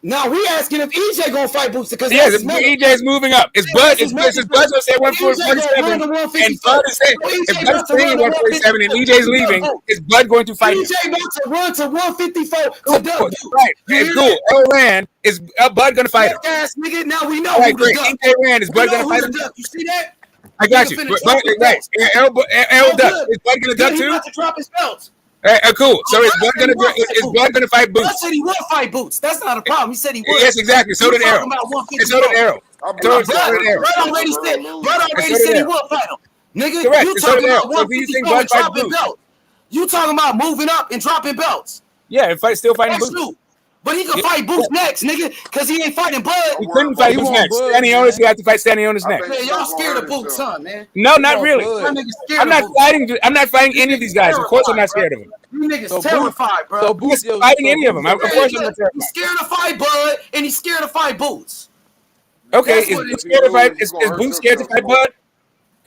Now we asking if EJ gonna fight Boots because yes, EJ is moving up. Is Bud gonna say 147 and Bud is saying if Bud's saying 147 and EJ's leaving, is Bud going to fight him? EJ about to run to 154 Right, it's cool. Errol is Bud gonna fight him? Ass nigga, now we know. Right, great. EJ ran. Is Bud gonna fight him? You see that? I got you. Right. Errol duck. Is Bud gonna duck too? He's about to drop his belts. Cool. So is Bud gonna fight Boots? Bud said he would fight Boots. That's not a problem. He said he would. Yes, exactly. So did Errol. And so did Errol. Bud already said he would fight him. Nigga, correct. you talking about 154 and dropping belts. You talking about moving up and dropping belts. Yeah, still fighting Boots. True. But he can fight Boots next, nigga, because he ain't fighting Bud. He couldn't fight Boots next. Stanionis, he had to fight Stanionis next. Man, y'all scared of Boots, son, man. No, not really. I'm not fighting any of these guys. Of course I'm not scared of them. You niggas terrified, bro. So Boots fighting any of them. Of course I'm not terrified. He's scared to fight Bud, and he's scared to fight Boots. Okay, is Boots scared to fight Bud?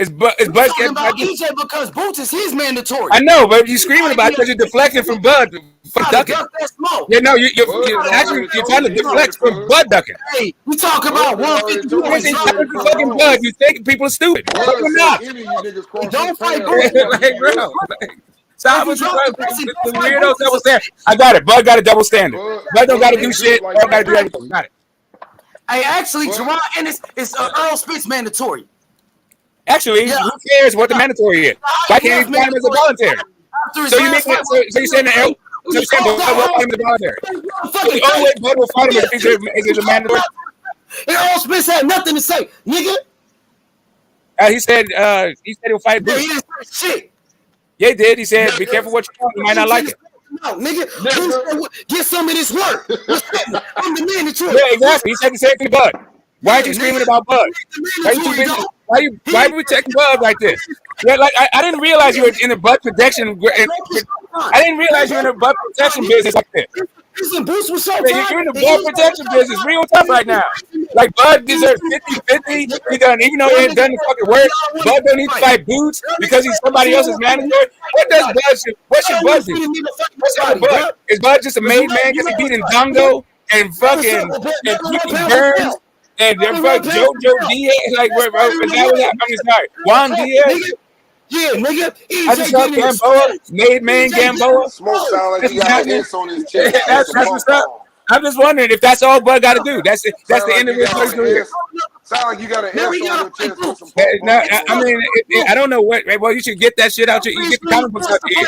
Is Bud talking about EJ because Boots is his mandatory. I know, but you screaming about it because you're deflecting from Bud for ducking. Yeah, no, you're trying to deflect from Bud ducking. Hey, we talk about 150. You fucking Bud. You think people are stupid. Don't fight Boots. Like, bro. So I was the weirdo double standard. I got it. Bud got a double standard. Bud don't got to do shit. Bud got to do everything. Got it. Hey, actually, Jaron Ennis is Errol Spence mandatory. Actually, who cares what the mandatory is? Why can't he find him as a voluntary? So you make it. So you're saying that Errol? So you're saying Bud will fight him as a voluntary? So the only way Bud will fight him is a mandatory. Errol Spence had nothing to say, nigga. He said he'll fight Boots. Yeah, he didn't say shit. Yeah, he did. He said, "Be careful what you want. You might not like it." No, nigga, get some of this work. I'm the mandatory. Yeah, exactly. He said the same thing, Bud. Why aren't you screaming about Bud? Why are we protecting Bud like this? Yeah, like I didn't realize you were in the Bud protection. I didn't realize you were in the Bud protection business like this. Boots was so you're in the Bud protection business, real tough right now. Like Bud deserves 50-50. He done, even though he ain't done the fucking work. Bud don't need to fight Boots because he's somebody else's manager. What should Bud do? What's Bud? Is Bud just a made man because he beat Ndongo and fucking Ricky Burns and then fuck JoJo Diaz? Like, is that what happened? I'm sorry, Juan Diaz. Yeah, nigga. I just saw Gamboa, made man Gamboa. Smoke sound like he got ants on his chest. That's what's up. I'm just wondering if that's all Bud got to do. That's it. That's the end of his career. Sound like you got an S on your chest. No, I mean, I don't know what. Well, you should get that shit out. You get the comic books out here.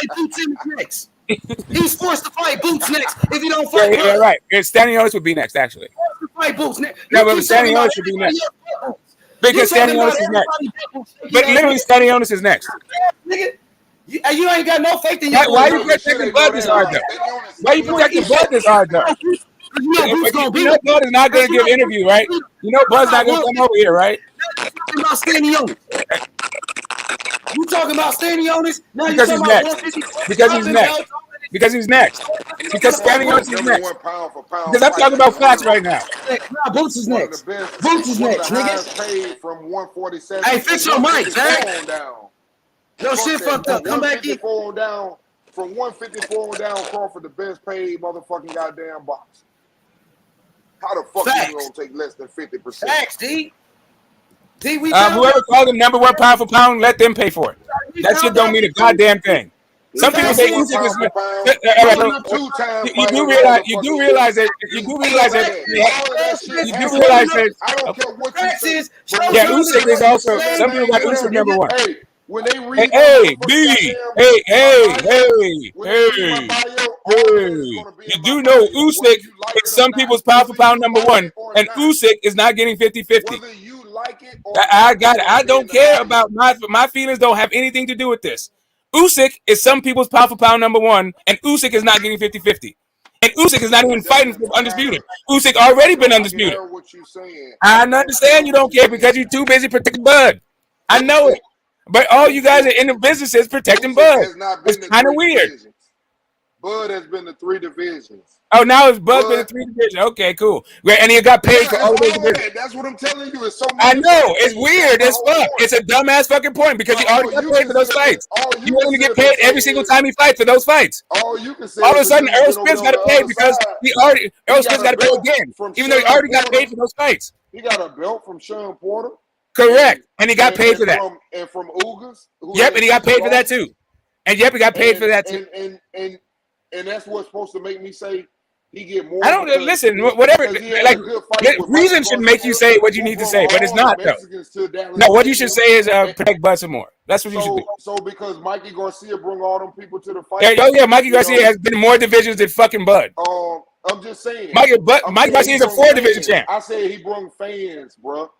He's forced to fight Boots next. If you don't fight, yeah, right. Stanley Otis would be next, actually. Fight Boots next. No, but Stanley Otis should be next. Because Stanley Otis is next. But literally, Stanley Otis is next. Nigga, you ain't got no faith in your. Why you protecting Bud this hard though? Why you protecting Bud this hard though? You know Bud is not going to give an interview, right? You know Bud's not going to come over here, right? You talking about Stanley Otis? You talking about Stanley Otis? Because he's next. Because he's next. Because he's next. Because Stanley Otis is next. Because I'm talking about facts right now. Nah, Boots is next. Boots is next, nigga. From 147. Hey, fix your mic, man. Yo, shit fucked up. Come back in. From 154 on down, Crawford, the best paid motherfucking goddamn box. How the fuck you gonna take less than 50%? Facts, D. Whoever called him number one pound for pound, let them pay for it. That shit don't mean a goddamn thing. Some people say Usyk is. You do realize that. I don't care what you say. Yeah, Usyk is also. Some people got Usyk number one. When they read you do know Usyk is some people's pound for pound number one, and Usyk is not getting 50-50. I got it. I don't care about my feelings. Don't have anything to do with this. Usyk is some people's pound for pound number one, and Usyk is not getting 50-50. And Usyk is not even fighting for undisputed. Usyk already been undisputed. I understand you don't care because you're too busy protecting Bud. I know it. But all you guys are in the business is protecting Bud. It's kind of weird. Bud has been the 3 divisions. Oh, now it's Bud been the 3 divisions. Okay, cool. And he got paid for all those divisions. That's what I'm telling you. It's so I know. It's weird as fuck. It's a dumbass fucking point because he already got paid for those fights. He only get paid every single time he fights for those fights. All you can say all of a sudden, Errol Spence got to pay because Errol Spence got to pay again, even though he already got paid for those fights. He got a belt from Sean Porter. Correct. And he got paid for that. And from Ugas. Yep, and he got paid for that too. And yep, he got paid for that too. And that's what's supposed to make me say he get more. I don't listen. Whatever, like reason should make you say what you need to say, but it's not though. No, what you should say is protect Bud some more. That's what you should do. So because Mikey Garcia brought all them people to the fight. Yeah, Mikey Garcia has been in more divisions than fucking Bud. I'm just saying. Mikey Garcia is a 4 division champ. I say he brought fans, bro.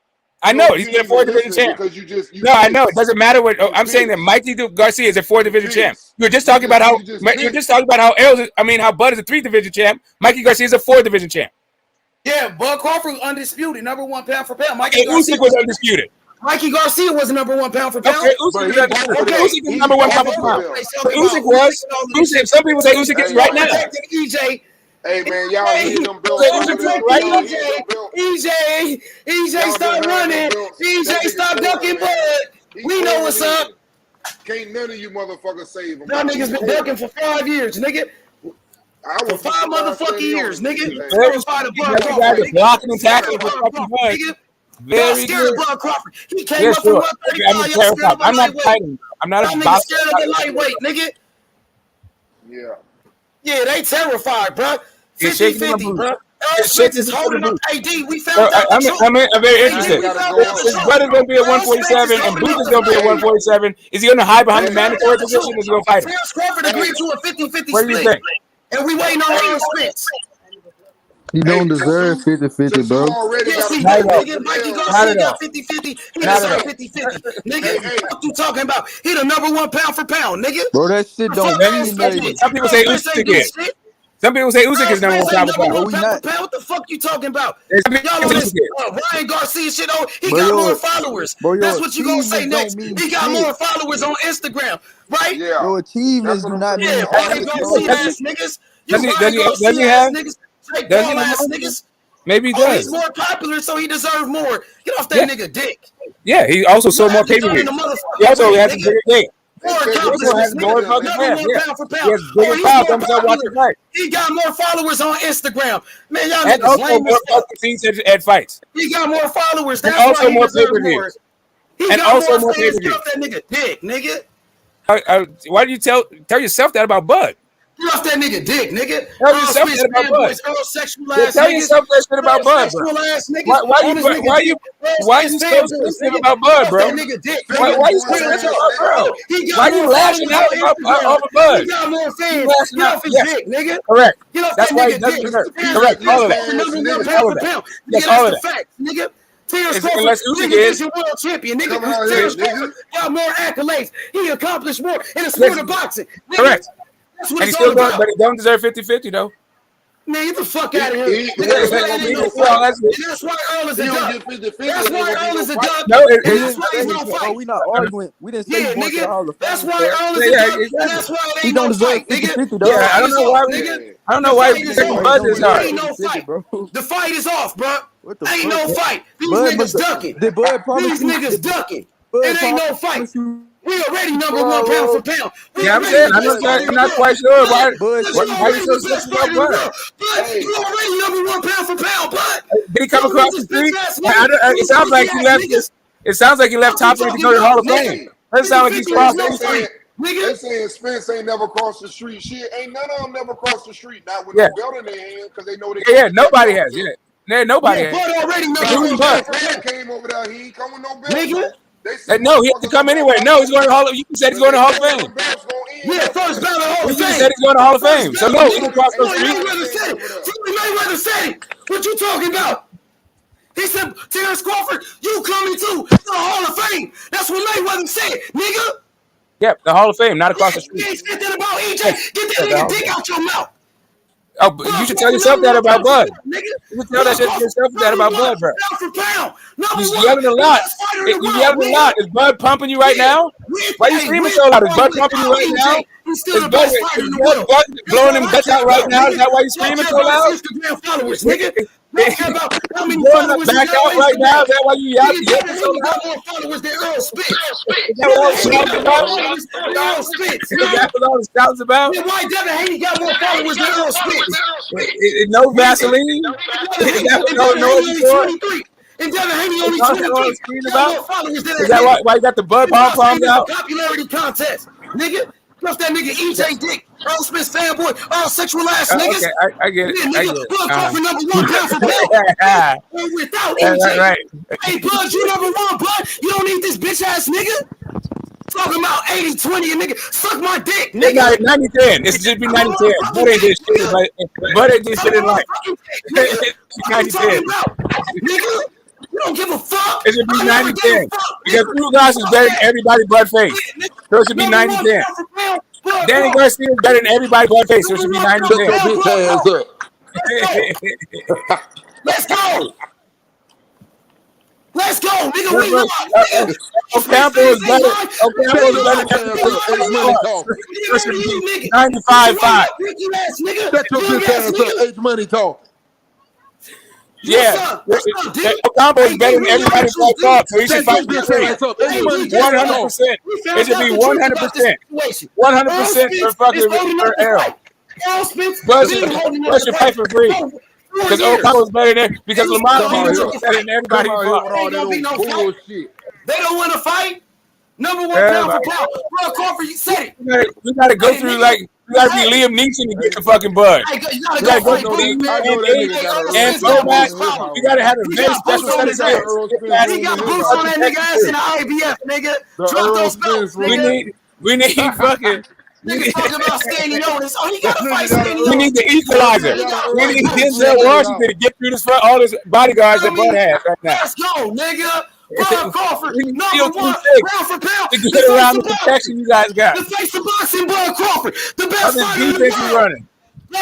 I know he's been a 4 division champ. I know it doesn't matter what I'm saying. That Mikey Garcia is a 4 division champ. You're just talking about how how Bud is a 3 division champ. Mikey Garcia is a 4 division champ. Yeah, Bud Crawford undisputed, number 1 pound for pound. Usyk was undisputed. Mikey Garcia was number 1 pound for pound. Okay, Usyk is number 1 pound for pound. Usyk was. Some people say Usyk is right now. EJ. Hey man, y'all need them bills. EJ, stop running. EJ, stop ducking Bud. We know what's up. Can't none of you motherfuckers save him. Y'all niggas been ducking for 5 years, nigga. For 5 motherfucking years, nigga. Terrified of Bud Crawford. Blocking and tackling for fucking fun. Y'all scared of Bud Crawford. He came up from 135. Y'all scared of a lightweight. I'm not Y'all niggas scared of the lightweight, nigga. Yeah. Yeah, they terrified, bro. 50-50, bro. Errol Spence is holding up AD. We found out. I'm very interested. His brother's going to be at 147 and Booth is going to be at 147. Is he going to hide behind the mandatory position or is he going to fight him? Terence Crawford agreed to a 50-50 What do you split. think? And we waiting on Errol Spence. He don't deserve 50-50, bro. Yes, he did, nigga. Mikey Garcia got 50-50. He deserved 50-50. Nigga, what you talking about? He the #1 pound for pound, nigga. Bro, that shit don't mean nothing. Some people say Usyk is. Some people say Usyk is #1 pound for pound. What the fuck you talking about? Y'all on this Ryan Garcia shit, he got more followers. That's what you gonna say next. He got more followers on Instagram, right? Yeah. Your achievements do not mean Yeah, Ryan Garcia ass niggas. You Ryan Garcia ass niggas. Fake ball ass niggas. Maybe he Oh, does. he's more popular, so he deserves more. Get off that nigga dick. Yeah, he also sold more pay-per-views. He also has a bigger dick. More accomplishments, nigga. #1 pound for pound. He has bigger crowd comes up watching fight. He got more followers on Instagram. Man, y'all And niggas also lame more as fuck. seats at fights. He got more followers. And That's also why he more deserves pay-per-views. more. He And got also more fans. Get pay-per-views. off that nigga dick, nigga. Why do you tell yourself that about Bud? Get off that nigga dick, nigga. Tell yourself that about Bud. Tell yourself that shit about Bud, bro. Why you so sensitive about Bud, bro? Why you so sensitive about Bud? Why you lashing out over Bud? He got more fans. Get off his dick, nigga. Correct. Get off That's that why he nigga doesn't dick. deserve. Correct. All of that. All of that. Yes, all of That's the that. fact, nigga. Terence Crawford, Unless Usyk is division world champion, nigga. Come on, Terence nigga. Crawford got more accolades. He accomplished more in the sport of boxing. Nigga. Correct. That's what And he it's still all don't, about. but he don't deserve 50-50 though. Man, get the fuck out of here. He- That's why ain't no fight. That's why Earl is a He don't dub. get 50-50, That's there why gonna be Earl no is a fight. dub. No, And that's why he's no Bro, fight. we not arguing. We didn't say Yeah, he going to the Hall nigga. of Fame. That's why bro. Earl is a Yeah, dub. exactly. And that's why it He ain't don't no deserve fight, 50-50, nigga. though. Yeah, I don't know why. Nigga. I don't know why you The think fight is Bud off. is There hard. ain't no fight. bro. The fight is off, bro. What the Ain't fuck? no fight. These Bud niggas must- ducking. Did Bud promise These you? niggas ducking. Bud It ain't no promise fight. you- We already #1 pound for pound. We Yeah, I'm already saying the I'm best fighter in not the world. quite sure why Bud, You you so already the best sensitive fighter in the about Bud. world. But you already #1 pound for pound, but Did he come across the street? It sounds like he left. niggas. It sounds like he left top 8 to go to the Hall of Fame. Doesn't sound like he's crossed no the street. fight, nigga. They saying Spence ain't never crossed the street. Shit, ain't none of them never crossed the street. Not with Yeah. no belt in their hand because they know they. Yeah, nobody has. Yeah, nobody Yeah, has. Bud already Including #1 Bud. pound for pound. came over there. He ain't come with no belt. Nigga. They said No, he has to come anyway. No, he's going to Hall of. You said he's going to Hall of Fame. Yeah, first battle Hall of You Fame. said he's going to Hall of Fame. So no, he didn't cross the Floyd street. Mayweather said it. Floyd Mayweather said it. What you talking about? He said, Terence Crawford, you coming to the Hall of Fame. That's what Mayweather said, nigga. Yep, the Hall of Fame, not across the You street. ain't said that about EJ. Get that nigga dick out your mouth. Oh, but you should tell yourself that about Bud. Nigga. You should tell that shit to yourself that about Bud, bro. Pound for pound. You're yelling a lot. You're yelling a lot. Is Bud pumping you right now? Why you screaming so loud? Is Bud pumping you right now? Is Bud blowing them guts out right now? Is that why you screaming so loud? Instagram followers, nigga. Don't care about how many Blowing followers them back you got out on right now? Is Instagram. that why you yelling so He loud? got more followers than Errol Spence. Is that what all the shouts about? Errol Spence. Is that what all the shouts about? Yeah, why Devin Haney got more followers than Errol Spence? No Vaseline? Is that what all the noise is for? And Devin Haney only Is that what all the 23. screaming He got more about? followers than Is that why you got the Bud pom-poms out? Popularity contest, nigga. Plus that nigga EJ Dick, Errol Spence fanboy, all sexual ass niggas. Okay, I get it. Yeah, I nigga, get it. Bud Crawford #1 pound for pound. And without EJ. Right. Hey, Bud, you #1, Bud. You don't need this bitch ass nigga. Talking about 80-20 and nigga, suck my dick, Nigga, nigga. 90-10. It should be 90-10. Bud ain't this shit. Bud ain't this shit in life. Nigga, what you 90-10. talking about? Nigga, you don't give a fuck. It should be I never gave a 90-10. fuck, Because nigga. Ugas is better than everybody Bud face. So it should be 90-10. Danny Garcia is better than everybody Bud face. So it should be 90-10. Shut your bitch ass up. Let's go. Let's go, nigga. We know. Ocampo is better. Ocampo is better than everybody. So it should be 95-5. Shut your bitch ass up. H Money talk. Yeah, Ocampo is better than everybody that thought, so he should fight for free. 100%. It should be 100%. 100% for fucking for Errol. Buzz should fight for free. Because Ocampo's better than because Lamont is better than everybody fought. They don't want to fight. Number one pound for pound. Bro, Crawford, you said it. We gotta go through like we gotta be Liam Neeson to get the fucking Bud. You gotta go through and Tomac. We gotta have a very special set of skills. He got boots on that nigga ass in the IBF, nigga. Drop those belts, nigga. We need fucking. Nigga talking about Standing Otis. Oh, he gotta fight Standing Otis. We need the equalizer. We need Denzel Washington to get through this for all his bodyguards that Bud has right now. Let's go, nigga. Bud Crawford, number one, pound for pound. To get around the protection you guys got. The face of boxing, Bud Crawford. The best all this fighter in the defense you world. running.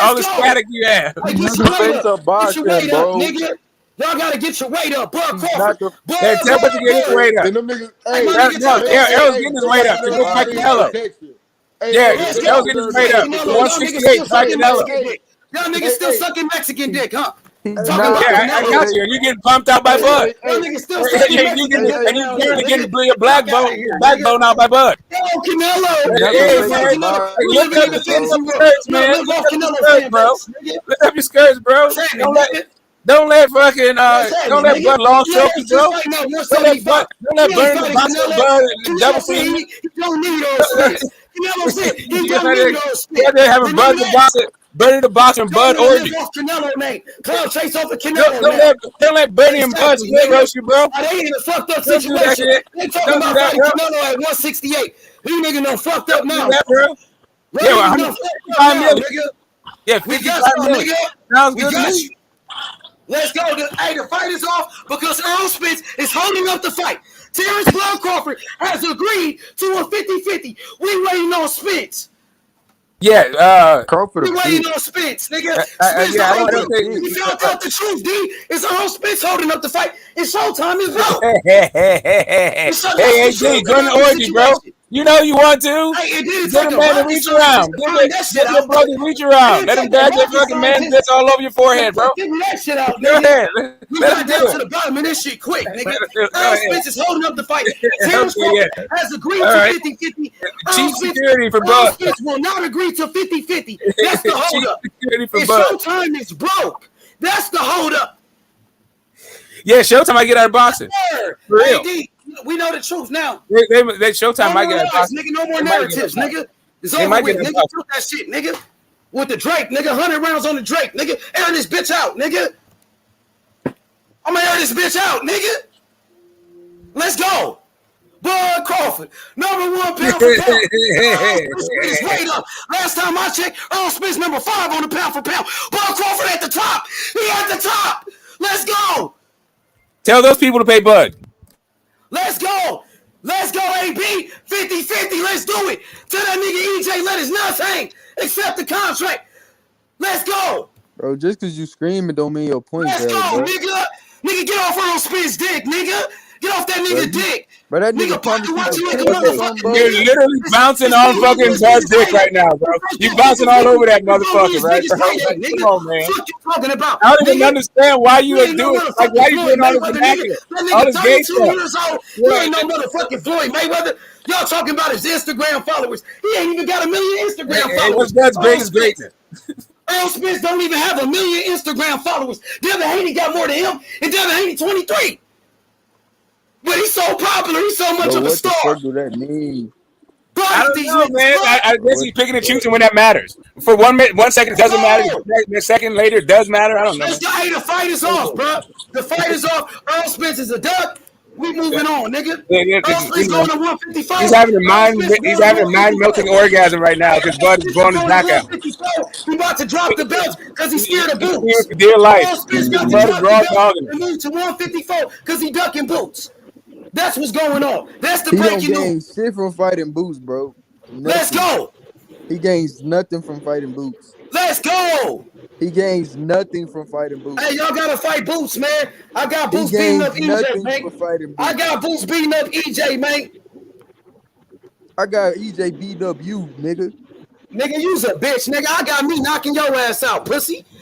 All the static you have. Hey, get your weight up, nigga. Y'all gotta get your weight up, Bud Crawford. Hey, tell Bud to get his weight up. Errol's getting his weight up to go fight Canelo. Yeah, Errol's getting his weight up. 168, fight Canelo. Y'all niggas still sucking Mexican dick, huh? I got you. And you getting pumped out by Bud. And you getting your black bone out by Bud. Yo, Canelo. Look up the skirts, man. Look up your skirts, bro. Look up your skirts, bro. Don't let fucking don't let Bud long choke you, bro. Don't let Bud Bud double team. He don't need those things. Canelo said he don't need those things. They're having Bud the boxer. Bernie the boxer and Bud orgy. Canelo name. Cloud chase off the Canelo. Don't let Bernie and Bud split roast you, bro. They in a fucked up situation. They talking about fighting Canelo at 168. These niggas done fucked up now, bro. Yeah, 55 million. Yeah, 55 million. Sounds good to me. Let's go. Hey, the fight is off because Errol Spence is holding up the fight. Terence Crawford has agreed to a 50-50. We waiting on Spence. Yeah, we waiting on Spence, nigga. Spence we found out the truth, D. Is Errol Spence holding up the fight? It's showtime, is bro. Hey, D, join the orgy, bro. You know you want to. Hey, it did get a man to reach around. Get your brother to reach around. Let him dab that fucking man this all over your forehead, bro. Get that shit out, Go ahead. We got down to the bottom of this shit quick, nigga. Errol Spence is holding up the fight. Terence Crawford has agreed to 50-50. Chief security for Bud. Errol Spence will not agree to 50-50. That's the hold up. It's Showtime is broke. That's the hold up. Yeah, Showtime might get out of boxing. For real. We know the truth now. They Showtime might get out of boxing. Nigga, no more narratives, nigga. It's over with, nigga. Took that shit, nigga. With the Drake, nigga. 100 rounds on the Drake, nigga. Air this bitch out, nigga. I'm gonna air this bitch out, nigga. Let's go. Bud Crawford, number one pound for pound. His weight up. Last time I checked, Errol Spence number 5 on the pound for pound. Bud Crawford at the top. He at the top. Let's go. Tell those people to pay Bud. Let's go. Let's go, AB. 50-50. Let's do it. Tell that nigga EJ let his nuts hang. Accept the contract. Let's go. Bro, just because you screaming don't mean your point. Let's go, bro. Nigga. Nigga, get off Errol Spence dick, nigga. Get off that nigga dick. But that nigga You're literally bouncing on fucking Bud's dick right now, bro. You bouncing all over that motherfucker, right? Come on, man. What you talking about? I don't even understand why you are doing it. Like, why you doing all this vernacular? All this gay stuff. You ain't no motherfucking Floyd Mayweather. Y'all talking about his Instagram followers. He ain't even got 1 million Instagram followers. Hey, what's Bud's greatest greatness? Errol Spence don't even have 1 million Instagram followers. Devin Haney got more than him, and Devin Haney 23. But he's so popular. He's so much of a star. What the fuck do that mean? I don't know, man. I guess he's picking and choosing when that matters. For 1 minute, 1 second, it doesn't matter. A second later, it does matter. I don't know. Hey, the fight is off, bro. The fight is off. Errol Spence is a duck. We moving on, nigga. Errol Spence going to 155. He's having a mind-melting orgasm right now because Bud is blowing his back out. He about to drop the belts because he's scared of boots. He's for dear life. Errol Spence got to drop the belts and move to 154 because he ducking boots. That's what's going on. That's the breaking news. He don't gain shit from fighting boots, bro. Nothing. Let's go. He gains nothing from fighting boots. Let's go. He gains nothing from fighting boots. Hey, y'all gotta fight Boots, man. I got Boots beating up EJ, man. I got Boots beating up EJ, man. I got EJ beating up you, nigga. Nigga, you's a bitch, nigga. I got me knocking your ass out, pussy.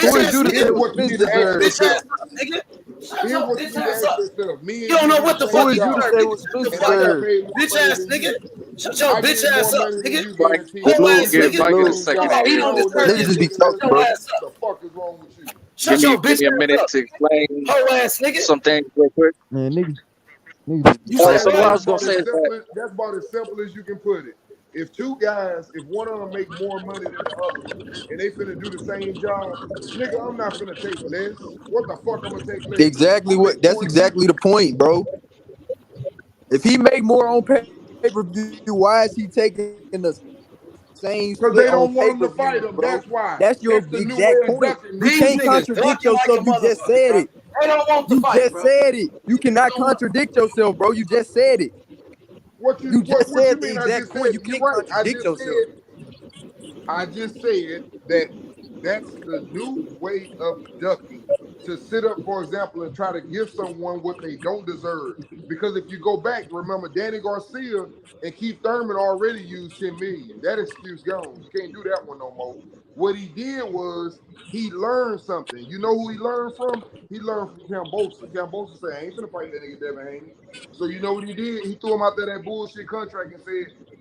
Who is you to say Here's what what you Spence need to ask deserves? Bitch yourself. ass up, nigga. Shut Here's your what you bitch need to ass ask up. yourself. Me You and don't you know do what the the Who fuck same is you you to job, deserve, say nigga. what Spence and I got deserves? paid more Bitch money ass than nigga. you. Shut your I get bitch more ass up, money than nigga. you, Like guaranteed. Whole We Blue, ass do give nigga. the Mike a same second Talk job. about he here. don't No, deserve nigga, Niggas this just you be shit. niggas Shut talking, listen your bro. to ass me. up. What the fuck is wrong with you? Shut your Give bitch me a ass minute up. to explain Whole ass nigga. some things real quick. Man, niggas just be You So, say so talking, what I what? bro. was gonna say is that That's about as simple as you can put it. If two guys, if one of them make more money than the other one, and they finna do the same job, nigga, I'm not finna take less. What the fuck I'm gonna take less? Exactly I what. make That's more than exactly you. the point, bro. If he make more on pay per view, why is he taking the same Cause split they on don't want pay him per to fight view, him. bro? That's why. That's your That's the new way exact of point. ducking, You nigga. These can't niggas contradict ducking like a yourself. You just motherfucker, said bro. it. They don't want to You fight, just bro. said it. You cannot contradict yourself, bro. You just said it. What you You what just what you said the mean? I exact just point. said You you're can't right. contradict yourself. I just said that that's the new way of ducking. To sit up, for example, and try to give someone what they don't deserve. Because if you go back, remember Danny Garcia and Keith Thurman already used 10 million. That excuse gone. You can't do that one no more. What he did was he learned something. You know who he learned from? He learned from Cambosa. Cambosa said, I ain't finna fight that nigga Devin Haney. So you know what he did? He threw him out there that bullshit contract and said,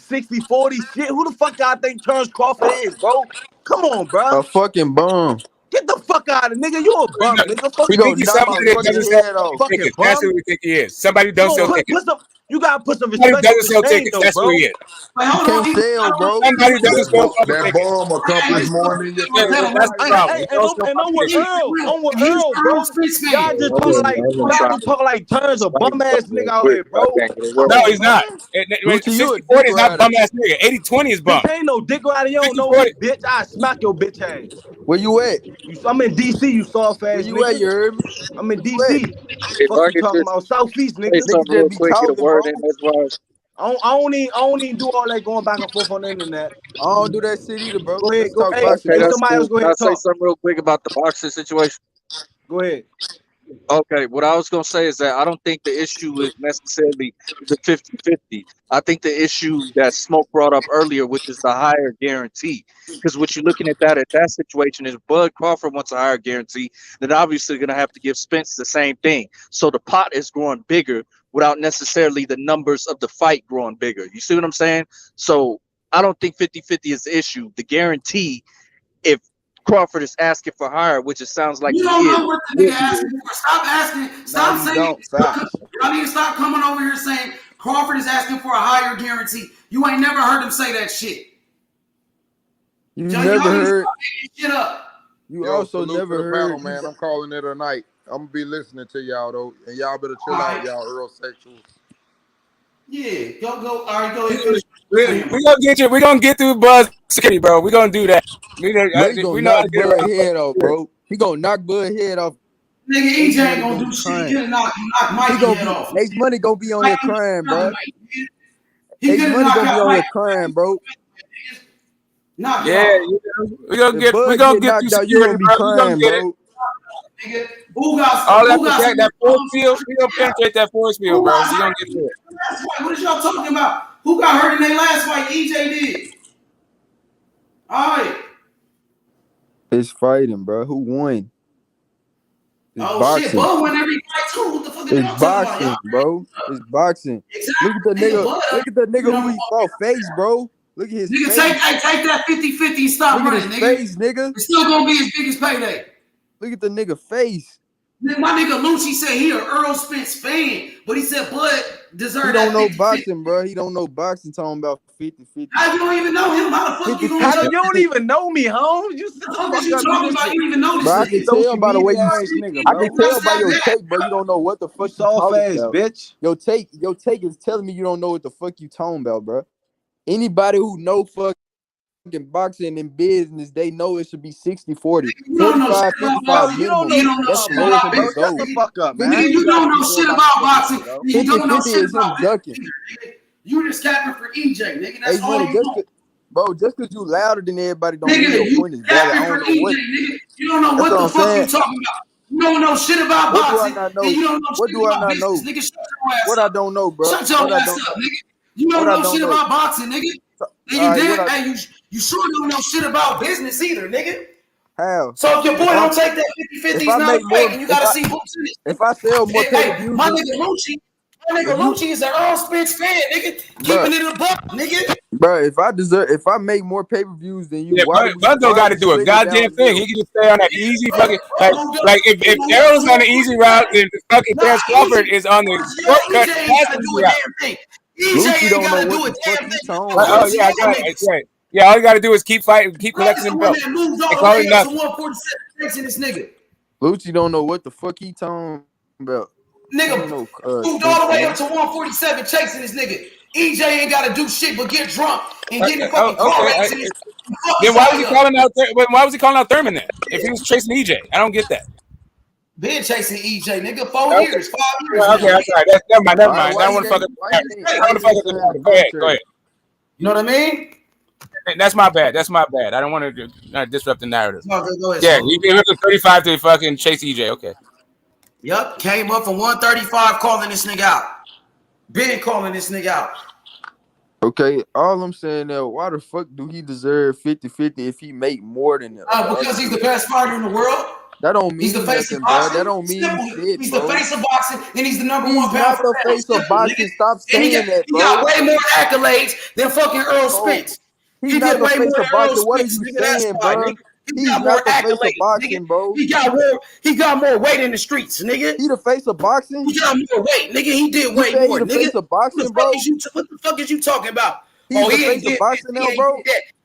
60-40 shit. Who the fuck y'all think Terence Crawford is, bro? Come on, bro. A fucking bum. Get the fuck out of nigga. You a bum, nigga. Fuck He We think gonna he's knock somebody your that fucking doesn't sell head off. fucking tickets. That's bum. who we think he is. Somebody who don't sell tickets. You gotta put some Somebody who respect on doesn't his sell name, tickets. though, That's who bro. he is. You can't sell, bro. Somebody who doesn't sell fucking That tickets. bum accomplished more than your career. That's the problem. He don't sell And I'm fucking with tickets. Earl. I'm with Earl, bro. Y'all just talking like Terrence a bum ass nigga out here, bro. Come No, on, he's not. man. Gucci, you a 60-40 dick is not rider. bum ass nigga. 80-20 is bum. Bitch, ain't no dick rider. You don't know 60-40. me, bitch. I smack your bitch ass. Where you at? I'm in DC, you soft Where ass you at? nigga. You heard me? I'm in Where you at? DC. Hey, Fuck you Marcus, talking just about Southeast, say nigga. something Niggas real just be quick. Get a talking, bro. word in edgewise. I don't even do all that going back and forth on the internet. I don't do that shit either, bro. Go ahead, Let's go. talk Hey, about shit, Okay, hey, bro. that's somebody else cool. go Can ahead I and say talk. something real quick about the boxing situation? Go ahead. Okay, what I was going to say is that I don't think the issue is necessarily the 50-50. I think the issue that Smoke brought up earlier, which is the higher guarantee. Because what you're looking at that situation is Bud Crawford wants a higher guarantee, then obviously going to have to give Spence the same thing. So the pot is growing bigger without necessarily the numbers of the fight growing bigger. You see what I'm saying? So I don't think 50-50 is the issue. The guarantee, if Crawford is asking for higher, which it sounds like you don't know what the nigga asking for. Stop asking. Stop saying. I mean, stop coming over here saying Crawford is asking for a higher guarantee. You ain't never heard him say that shit. You never heard. Shit up. You also never heard. Battle, man. I'm calling it a night. I'm gonna be listening to y'all though, and y'all better chill out, y'all Earl sexuals. Yeah, go. All right, go ahead. We gonna get you. We gonna get through Buzz security, bro. We gonna do that. We gonna knock Bud head off, bro. He gonna knock Bud head off. Nigga, EJ ain't gonna do shit. He gonna knock Mikey head off. Ace Money gonna be on here crying, bro. Ace Money gonna be on here crying, bro. Yeah, we gonna get through security, bro. We gonna get it. Who got all that force field? We gonna penetrate that force field, bro. We gonna get to it. What is y'all talking about? Who got hurt in their last fight? EJ did. All right. It's fighting, bro. Who won? It's boxing. Shit, Bud won every fight too. What the fuck? It's boxing, about, bro. It's boxing. Exactly. Look at the nigga who he fought face, bro. Look at his face. Take that 50-50 and stop Look running, at his face, nigga. It's still gonna be his biggest payday. Look at the nigga face. My nigga Lucci said he an Errol Spence fan, but he said Bud deserved that. He don't know boxing, bro. He don't know boxing. Talking about 50-50. How you don't even know him? How the fuck you gonna? You don't even know me, Holmes. You talking about? You even know this? Bro, I can tell by the way you nigga. I can tell by your take, bro. You don't know what the fuck you talking about. Bitch. Your take is telling me you don't know what the fuck you talking about, bro. Anybody who know fucking boxing and business, they know it should be 60-40. 45, 55 minimum. That's the lowest it can go. Shut the fuck up, man. You don't know shit about boxing. 50-50 is him ducking. You just capping for EJ, nigga. That's all you know. Bro, just because you louder than everybody don't mean your point is valid. I don't know what. You don't know what the fuck you talking about. You don't know shit about boxing. What do I not know? You don't know What do I not know? Nigga, shut your ass what up. I don't know, bro. Shut your ass up, nigga. You don't know shit about boxing, nigga. And you sure don't know shit about business either, nigga. How? So if your boy don't take that 50-50, he's not fake, and you gotta see who's in it. If I sell more pay-per-views, my nigga Lucci is an Errol Spence fan, nigga. Keeping it a buck, nigga. Bro, if I make more pay-per-views than you, Bud don't got to do a goddamn thing. He can just stay on that easy fucking like if Errol's on the easy route, then fucking Terence Crawford is on the shortcut passing route. Lucci don't know what the fuck he's talking about. Oh yeah, I got it. That's right. Yeah, all you got to do is keep fighting, keep collecting them belts. Lucci don't know what the fuck he talking about. Nigga moved all the way up to 147 chasing this nigga. EJ ain't got to do shit but get drunk and get in fucking car accidents. Then why was he calling out? Why was he calling out Thurman then? If he was chasing EJ, I don't get that. Been chasing EJ, nigga, 4 years, 5 years. Okay, that's all right. Never mind. I don't want to fuck it. Go ahead. You know what I mean? That's my bad. I don't want to disrupt the narrative. No, go ahead. Yeah, he went from 35 to fucking chase EJ. Okay. Yup, came up from 135 calling this nigga out. Been calling this nigga out. Okay, all I'm saying now, why the fuck do he deserve 50-50 if he make more than that? Because he's the best fighter in the world. That don't mean he's the face of boxing. That don't mean shit, he's bro. the face of boxing, and he's the number one pound for pound. He's not the face of boxing. Stop saying that, bro. He got way more accolades than fucking Errol Spence. He's not the face of boxing. What are you saying, bro? He's not the face of boxing, bro. He got more weight in the streets, nigga. He the face of boxing? He got more weight, nigga. He did way more, nigga. He the face of boxing, bro? What the fuck is you talking about? He's the face of boxing now, bro?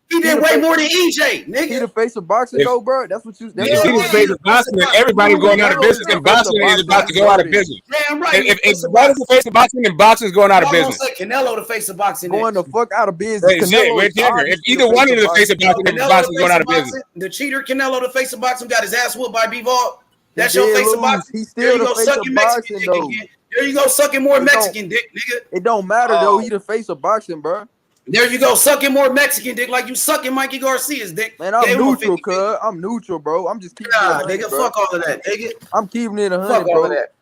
He did way more than EJ, nigga. He the face of boxing, though, bro. That's what you. He's the face of boxing, and everybody's going out of business, and boxing is about to go out of business. Damn right. If Bud is the face of boxing, then boxing's going out of business. Canelo the face of boxing. Going the fuck out of business. If either one is the face of boxing, then boxing's going out of business. The cheater Canelo the face of boxing got his ass whooped by Bivol. That's your face of boxing. He's still the face of boxing, though. There you go, sucking more Mexican dick, nigga. It don't matter though. He the face of boxing, bro. There you go, sucking more Mexican dick like you sucking Mikey Garcia's dick. Man, I'm neutral, cuz. I'm neutral, bro. I'm just keeping it 100, nigga, bro. fuck all of that, nigga. I'm keeping it 100, Fuck bro. all of that.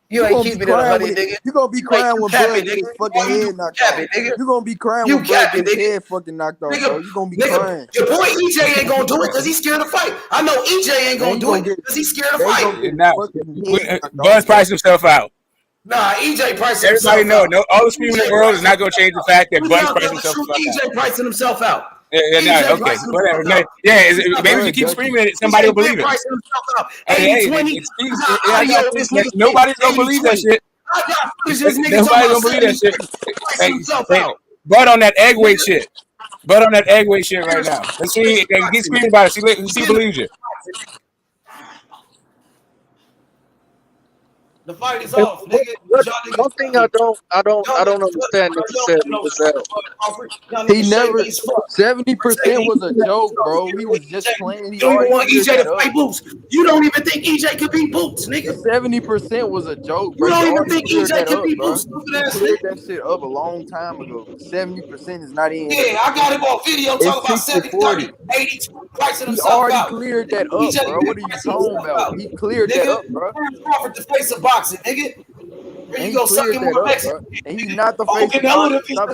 You ain't keeping it 100, nigga. You gonna be crying when Bud gets his fucking head knocked off. You gonna be crying when Bud gets his head fucking knocked off, bro. You gonna be crying. Your boy EJ ain't gonna do it because he's scared to fight. I know EJ ain't gonna do it because he's scared to fight. Now, Bud's priced himself out. Nah, EJ priced himself out. Everybody know, out. All the screaming in the world is not gonna change the fact that Bud's pricing himself out. EJ pricing himself out. Yeah, okay, whatever. Maybe if you keep screaming it, somebody will believe it. Nobody's gonna believe that shit. Nobody's gonna believe that shit. Bud on that egg weight shit. Bud on that egg weight shit right now. Let's see. Get screaming about it. See who believes you. The fight is off, nigga. One thing I don't understand necessarily was that he never 70% was a joke, bro. He was just playing. You don't even want EJ to fight Boots. You don't even think EJ could beat Boots, nigga. 70% was a joke, bro. You don't even think EJ could beat Boots. He cleared that shit up a long time ago. 70% is not in. Yeah, I got him on video talking about 70-30, 80, pricing himself out. He already cleared that up, bro. What are you talking about? He cleared that up, bro. Crawford the face of boxing, nigga. There you go, sucking more Mexican. And he's not the face of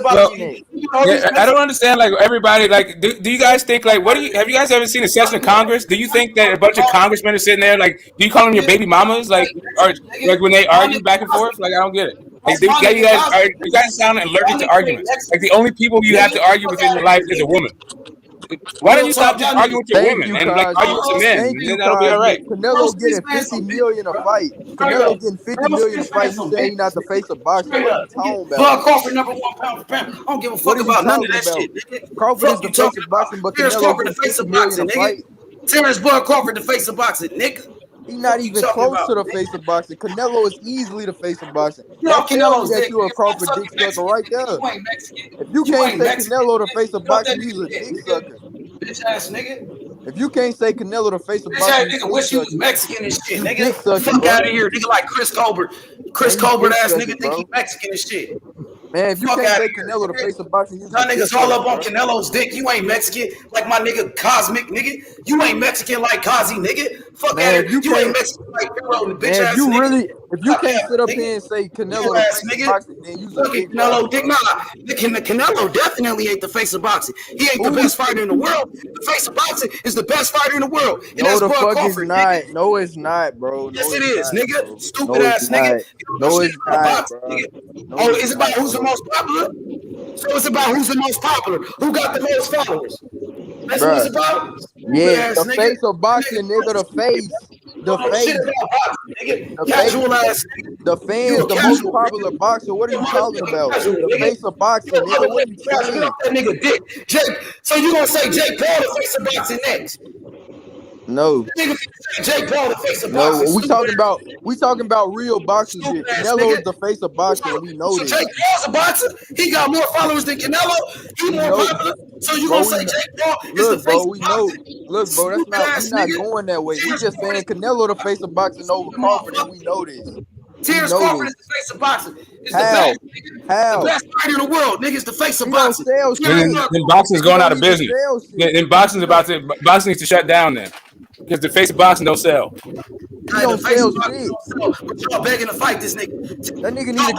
boxing. I don't understand. Like everybody, like, do you guys think like have you guys ever seen a session of Congress? Do you think that a bunch of congressmen are sitting there like? Do you call them your baby mamas? Like, or like when they argue back and forth? Like, I don't get it. Like, you guys sound allergic to arguments. Like the only people you have to argue with in your life is a woman. Why don't you stop just arguing with your women and like argue with your men? And that'll be all right. Canelo getting $50 million a fight. Canelo getting $50 million a fight. You say he's not the face of boxing. What are you talking about? Bud Crawford #1 pound for pound. I don't give a fuck about none of that shit. Crawford is the face of boxing, but Canelo the face of boxing, nigga. Terence Bud Crawford the face of boxing, nigga. He's not even close to the face of boxing. Canelo is easily the face of boxing. No, Canelo's that you a Crawford dick sucker right there. If you can't say Canelo the face of boxing, he's a dick sucker. Bitch ass nigga. If you can't say Canelo the face of bitch boxing, ass nigga wish you was Mexican and shit, nigga. Fuck out of here, nigga, like Chris Colbert. Chris Colbert ass nigga think he Mexican and shit. Man, if you can't say Canelo the face of boxing, y'all niggas all up on Canelo's dick. You ain't Mexican like my nigga Cosmic, nigga. You ain't Mexican like Kazi, nigga. Fuck out of here. You ain't Mexican like Pharaoh, bitch ass nigga. If you can't sit up here and say Canelo the face of boxing, then you fucking Canelo dick. Nah, Canelo definitely ain't the face of boxing. He ain't the best fighter in the world. The face of boxing is the best fighter in the world. And no, that's the Bud fuck is Crawford, not. nigga. No, it's not, bro. Yes, it is, nigga. Stupid ass nigga. No, it's not, bro. Oh, it's about who's the most popular? So it's about who's the most popular. Who got the most followers? That's what it's about? Yeah, the face of boxing, nigga, the face. The face. The fans, the most popular boxer. What are you talking about? The face of boxing, nigga. What are you saying? That nigga dick. Jake, so you gonna say Jake Paul the face of boxing next? No. Jake Paul the face of no, boxing. we talking about real boxers here. Canelo is the face of boxing. We know this. Jake Paul's a boxer. He got more followers than Canelo. He more popular. So you gonna say Jake Paul is the face of boxing? Look, bro, that's not going that way. We just saying Canelo the face of boxing over Crawford, and we know this. Terence Crawford is the face of boxing. It's How? The best fighter in the world, nigga. It's the face of boxing. Then boxing's going out of business. Then boxing needs to shut down then. Because the face of boxing don't sell. He don't sell shit. But y'all begging to fight this nigga. That nigga need to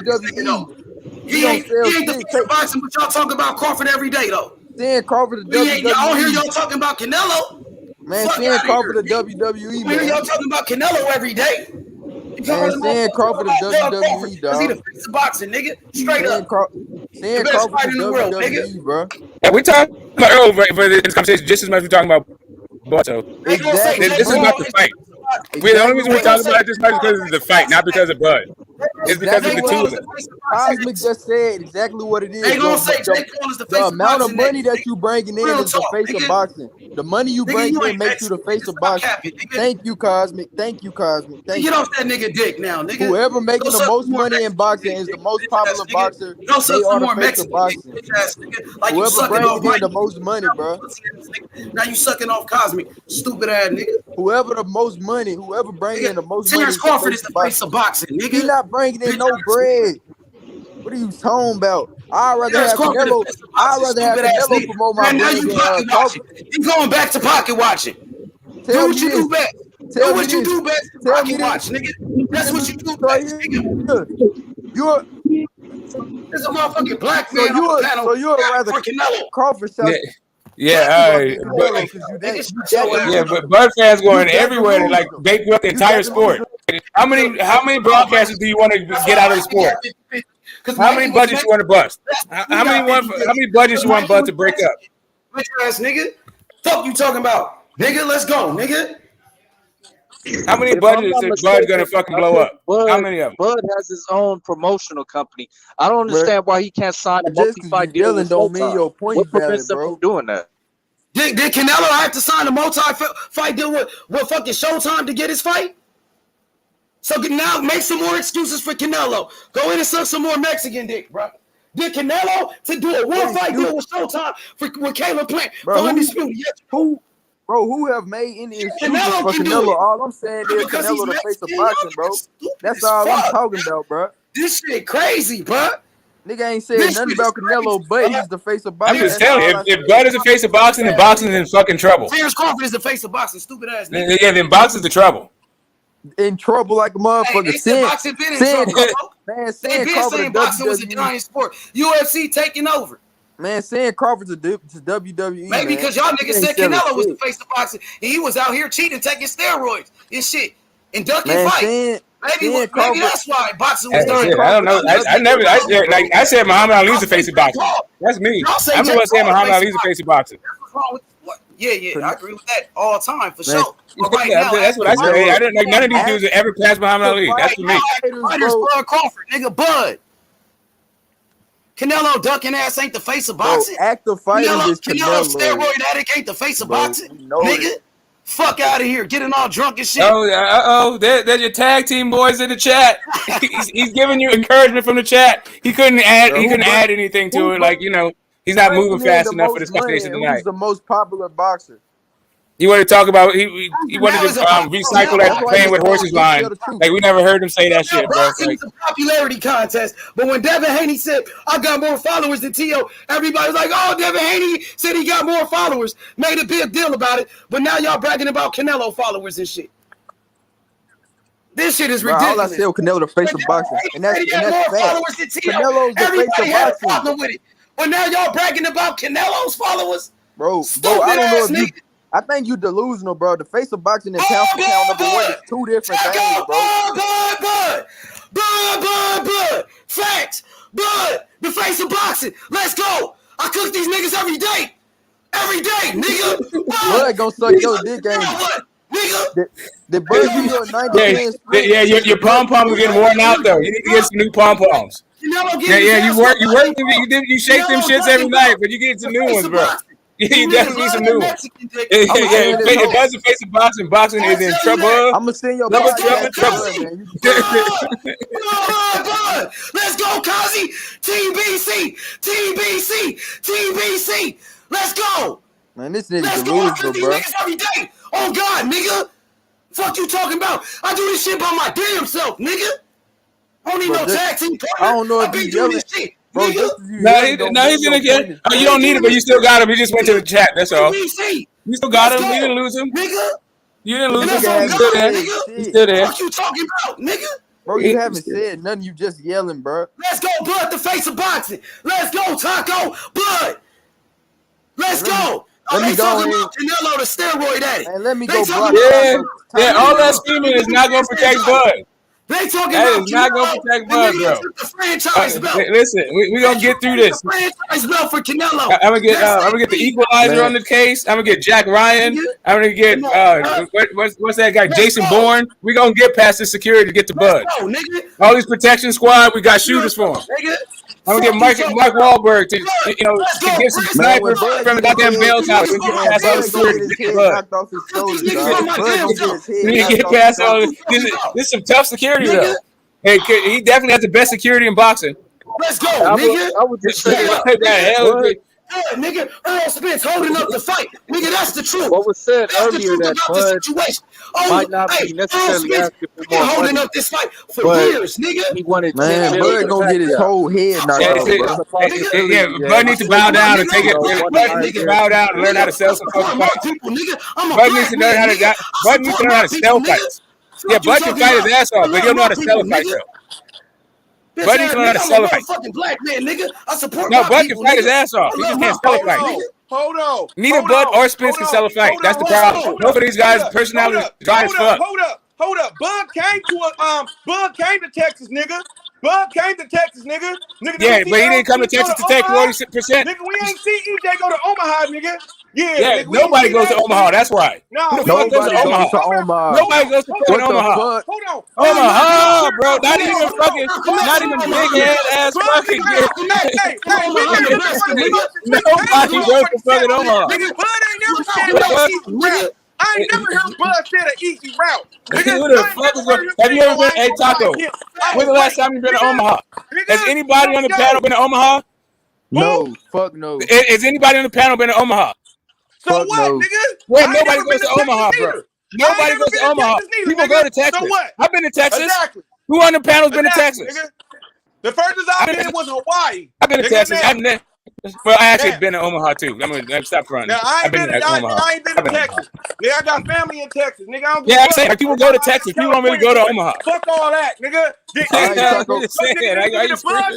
go to WWE. He ain't the face of boxing, but y'all talk about Crawford every day, though. Seeing Crawford to WWE. I don't hear y'all talking about Canelo. Man, seeing Crawford to WWE, man. I hear y'all talking about Canelo every day. Man, seeing Crawford to WWE, dog. He the face of boxing, nigga. Straight up. Seeing Crawford to WWE, bro. Yeah, we talking about Earl for this conversation just as much as we're talking about Boto. Exactly. This is not the fight. The only reason we're talking about this fight is because of the fight, not because of Bud. It's because of the two of them. Cosmic just said exactly what it is. They gonna say Jake Paul is the face the of boxing. amount of money that you bringing in is the face of boxing. The money you bring in makes you the face of boxing. Thank you, Cosmic. Thank you, Cosmic. Thank you. Get off that nigga dick now, nigga. Whoever making the most money in boxing is the most popular boxer. They are the face of boxing. Whoever bringing in the most money, bro. Now you sucking off Cosmic, stupid ass nigga. Whoever the most money, whoever bringing in the most money. Terence Crawford is the face of boxing, nigga. He not bringing in no bread. What are you talking about? I'd rather Terence have Crawford Canelo. defensive I'd boxing, rather have stupid ass Canelo nigga. promote my Right now brand you than pocket watching. Crawford. You going back to pocket watching. Tell Do what me you this. do best. Tell Do me what you this. do best. Tell me Pocket this. watch, nigga. That's what you do Right best, nigga. here. You're There's a motherfucking black so man on the panel. you're rather For Canelo. Crawford shot Yeah, Canelo because you that but Bud fans going you that everywhere to like delusional. bake up the entire sport. How many broadcasters do you want to get out of the sport? How many budgets you want to bust? How many budgets you want Bud to break up? Bitch ass nigga. Fuck you talking about? Nigga, let's go, nigga. How many If I'm budgets not is Bud gonna mistaken, fucking I blow think up? How many of them? Bud has his own promotional company. I don't understand why he can't sign a just because you multi-fight deal yelling with don't mean Showtime. your point What prevents valid, him bro. from doing that? Did Canelo have to sign a multi-fight deal with fucking Showtime to get his fight? So now make some more excuses for Canelo. Go in and suck some more Mexican dick, bro. Did Canelo to do a one-fight deal with Showtime with Caleb Plant for undisputed? Who have made any excuses Canelo for can do Canelo? it. All I'm saying is Because Canelo he's the face of Mexican, boxing, bro. That's all I'm talking about, bro. This shit crazy, bro. Nigga ain't saying nothing about Canelo, but he's the face of boxing. I'm just telling you, if Bud is the face of boxing, then boxing is in fucking trouble. Terence Crawford is the face of boxing, stupid ass nigga. Yeah, then boxing's the trouble. In trouble like a motherfucker. They said boxing been in trouble, bro. Man, They been saying boxing was a giant sport. UFC taking over. Man, saying Crawford's to WWE. Maybe because y'all niggas said Canelo was the face of boxing, and he was out here cheating, taking steroids and shit, and ducking fights. Maybe that's why boxing was done. I don't know. I said Muhammad Ali's the face of boxing. That's me. I'm the one saying Muhammad Ali's the face of boxing. Yeah, I agree with that all the time for sure. But right now, that's what I say. I didn't like none of these dudes that ever passed Muhammad Ali. That's for me. Fighters, Bud Crawford, nigga, Bud. Canelo ducking ass ain't the face of boxing. Active fighting is Canelo steroid addict ain't the face of boxing, nigga. Fuck out of here, getting all drunk and shit. There's your tag team boys in the chat. He's giving you encouragement from the chat. He couldn't add anything to it, like he's not moving fast enough for this conversation tonight. Who's the most popular boxer? You want to talk about he wanted to recycle that playing with horses line. Like we never heard him say that shit, bro. It's a popularity contest. But when Devin Haney said I got more followers than T.O., everybody was like, "Oh, Devin Haney said he got more followers." Made a big deal about it. But now y'all bragging about Canelo followers and shit. This shit is ridiculous. All I said was Canelo the face of boxing, and that's fact. Followers than T.O. Canelo's the Everybody face of had a boxing. problem with it. But now y'all bragging about Canelo's followers, bro. I don't know if you. I think you delusional, bro. The face of boxing and pound for pound number one is two different things, bro. Bud. Facts. Bud, the face of boxing. Let's go. I cook these niggas every day. Every day, nigga. Bud gonna suck your dick, ain't nigga. The Bud give you a 90 Yeah, your pom poms are getting worn out though. You need to get some new pom poms. Yeah, you shake them shits every night, but you get some new ones, bro. You definitely need some new ones. If that's the face of boxing, boxing is in trouble. I'm gonna send your trouble. Let's go, Kazi. TBC. Let's go. Man, this nigga delusional, bro. Every day. Oh God, nigga. Fuck you talking about? I do this shit by my damn self, nigga. I don't need no tag team partner. I don't know if you doing this shit. Bro, he's in again. Oh, you don't need it, but you still got him. He just went to the chat. That's all. You still got him. You didn't lose him. Nigga. You didn't lose him. He's still there. He's still there. What you talking about, nigga? Bro, you haven't said nothing. You just yelling, bro. Let's go, Bud, the face of boxing. Let's go, Taco. Bud. Let's go. They talking about Canelo, the steroid addict. And let me go block. Yeah, all that screaming is not going to protect Bud. They talking that about is not going to protect Bud, bro. The franchise belt. Listen, we're going to get through this. The franchise belt for Canelo. I'm gonna get the equalizer on the case. I'm gonna get Jack Ryan. I'm gonna get what's that guy? Jason Bourne. We're gonna get past the security to get to Bud. All these protection squad, we got shooters for him. I'm gonna get Mark Wahlberg to get some snipers from the goddamn Bell's house and get past all the security to get Bud. We need to get past all this. This is some tough security though. Hey, he definitely has the best security in boxing. Let's go, nigga. I would just say Yeah, nigga, Errol Spence holding up the fight. Nigga, that's the truth. What was said That's the earlier truth that about the Bud situation. Oh, might not hey, be Errol necessarily Spence asking for been more holding money, up this fight for but years, nigga. he wanted 10 Man, mil Bud for gonna get his Pacquiao. whole head knocked off, bro. That's a possibility. Yeah, Yeah, Bud needs to bow down and take it. Bud needs to bow down and learn how to sell some fucking fights. People, nigga. I'm a Bud needs to learn black how man, to. nigga. Bud needs to learn how to sell fights. Yeah, Bud can fight his ass off, but he don't know how to sell a fight though. Bud needs to learn how to sell a fight. I'm a motherfucking black man, nigga. I support No, my Bud people, can fight nigga. his ass off. He just can't sell a fight. Hold on. Neither Bud or Spence can sell a fight. That's the problem. Both of these guys' personality dry as fuck. Hold up. Bud came to Texas, nigga. Bud came to Texas, nigga. Yeah, but he didn't come to Texas to take 40%. Nigga, we ain't see EJ go to Omaha, nigga. Yeah, nigga, nobody goes to Omaha. That's why. Nah, Who the fuck goes to Omaha? Nobody goes to fucking Omaha. Hold on. Omaha, bro. Not even big head ass fucking. Nobody goes to fucking Omaha. Nigga, Bud ain't never said no easy route. I ain't never heard Bud said an easy route. Nigga, Who the fuck is going? Have you ever been? Hey, Taco. When's the last time you been to Omaha? Has anybody on the panel been to Omaha? No, fuck no. Is anybody on the panel been to Omaha? So fuck what, no. nigga? Well, nobody goes to Omaha, bro. Nobody goes to Omaha. People go to Texas. So what? I've been to Texas. Exactly. Who on the panel's been to Texas? Nigga. The furthest I've been was Hawaii. I've been to Texas. Now. Well, I actually been to Omaha too. I'm gonna stop fronting. Now, I ain't been to Texas. Nigga, I got family in Texas. Nigga, I don't give I'm saying like, people go to Texas. People don't really go to Omaha. Fuck all that, nigga. Did Bud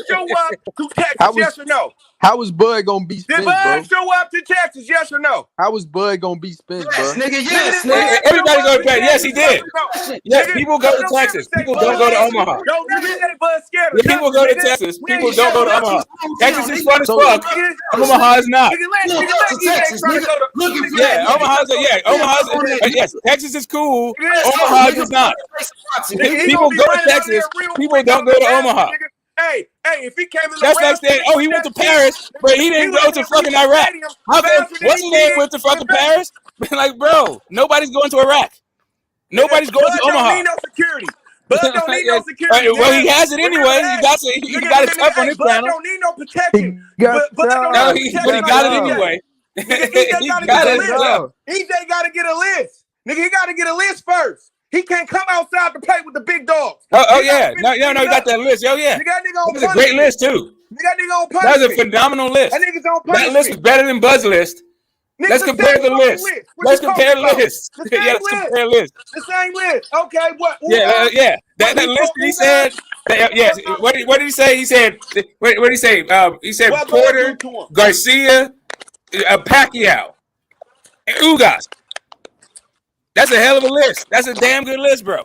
show up to Texas? Yes or no? How was Bud gonna beat Spence, bro? Did Bud show up to Texas? Yes or no? How was Bud gonna beat Spence, bro? Yes, nigga. Everybody goes to Texas. Yes, he did. Yes, people go to Texas. People don't go to Omaha. Don't never say Bud scared. People go to Texas. People don't go to Omaha. Texas is fun as fuck. Omaha is not. Yeah, Omaha's yes. Texas is cool. Omaha is not. People go to Texas. People don't go to Omaha. Hey, if he came to that's like saying, oh, he went to Paris, but he didn't go to fucking Iraq. How come? What's his name went to fucking Paris? Like, bro, nobody's going to Iraq. Nobody's going to Omaha. Bud don't need no security. Bud don't need no security. Well, he has it anyway. You got it tough on his panel. Bud don't need no protection. But he got it anyway. EJ got to get a list. Nigga, he got to get a list first. He can't come outside to play with the big dogs. Oh yeah. No, he got that list. Oh, yeah. That's a great list, too. That's a phenomenal list. That list is better than Bud's list. Let's compare the list. Let's compare lists. Yeah, let's compare lists. The same list. Okay, what? Yeah. That list he said. Yes. What did he say? He said. What did he say? He said Porter, Garcia, Pacquiao, and Ugas. That's a hell of a list. That's a damn good list, bro.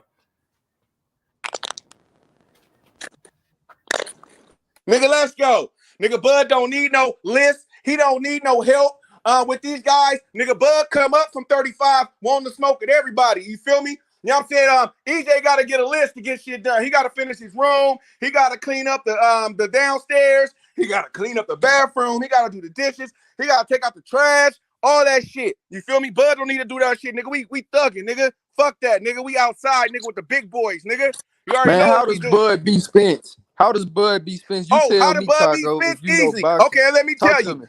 Nigga, let's go. Nigga, Bud don't need no list. He don't need no help with these guys. Nigga, Bud come up from 35 wanting to smoke at everybody. You feel me? You know what I'm saying? EJ got to get a list to get shit done. He got to finish his room. He got to clean up the downstairs. He got to clean up the bathroom. He got to do the dishes. He got to take out the trash. All that shit. You feel me? Bud don't need to do that shit, nigga. We thugging, nigga. Fuck that, nigga. We outside, nigga, with the big boys, nigga. You already know how does Bud beat Spence? How does Bud beat Spence? You tell how me, did Bud Taco, beat Spence? if you Easy. know boxing. Okay, let me tell you.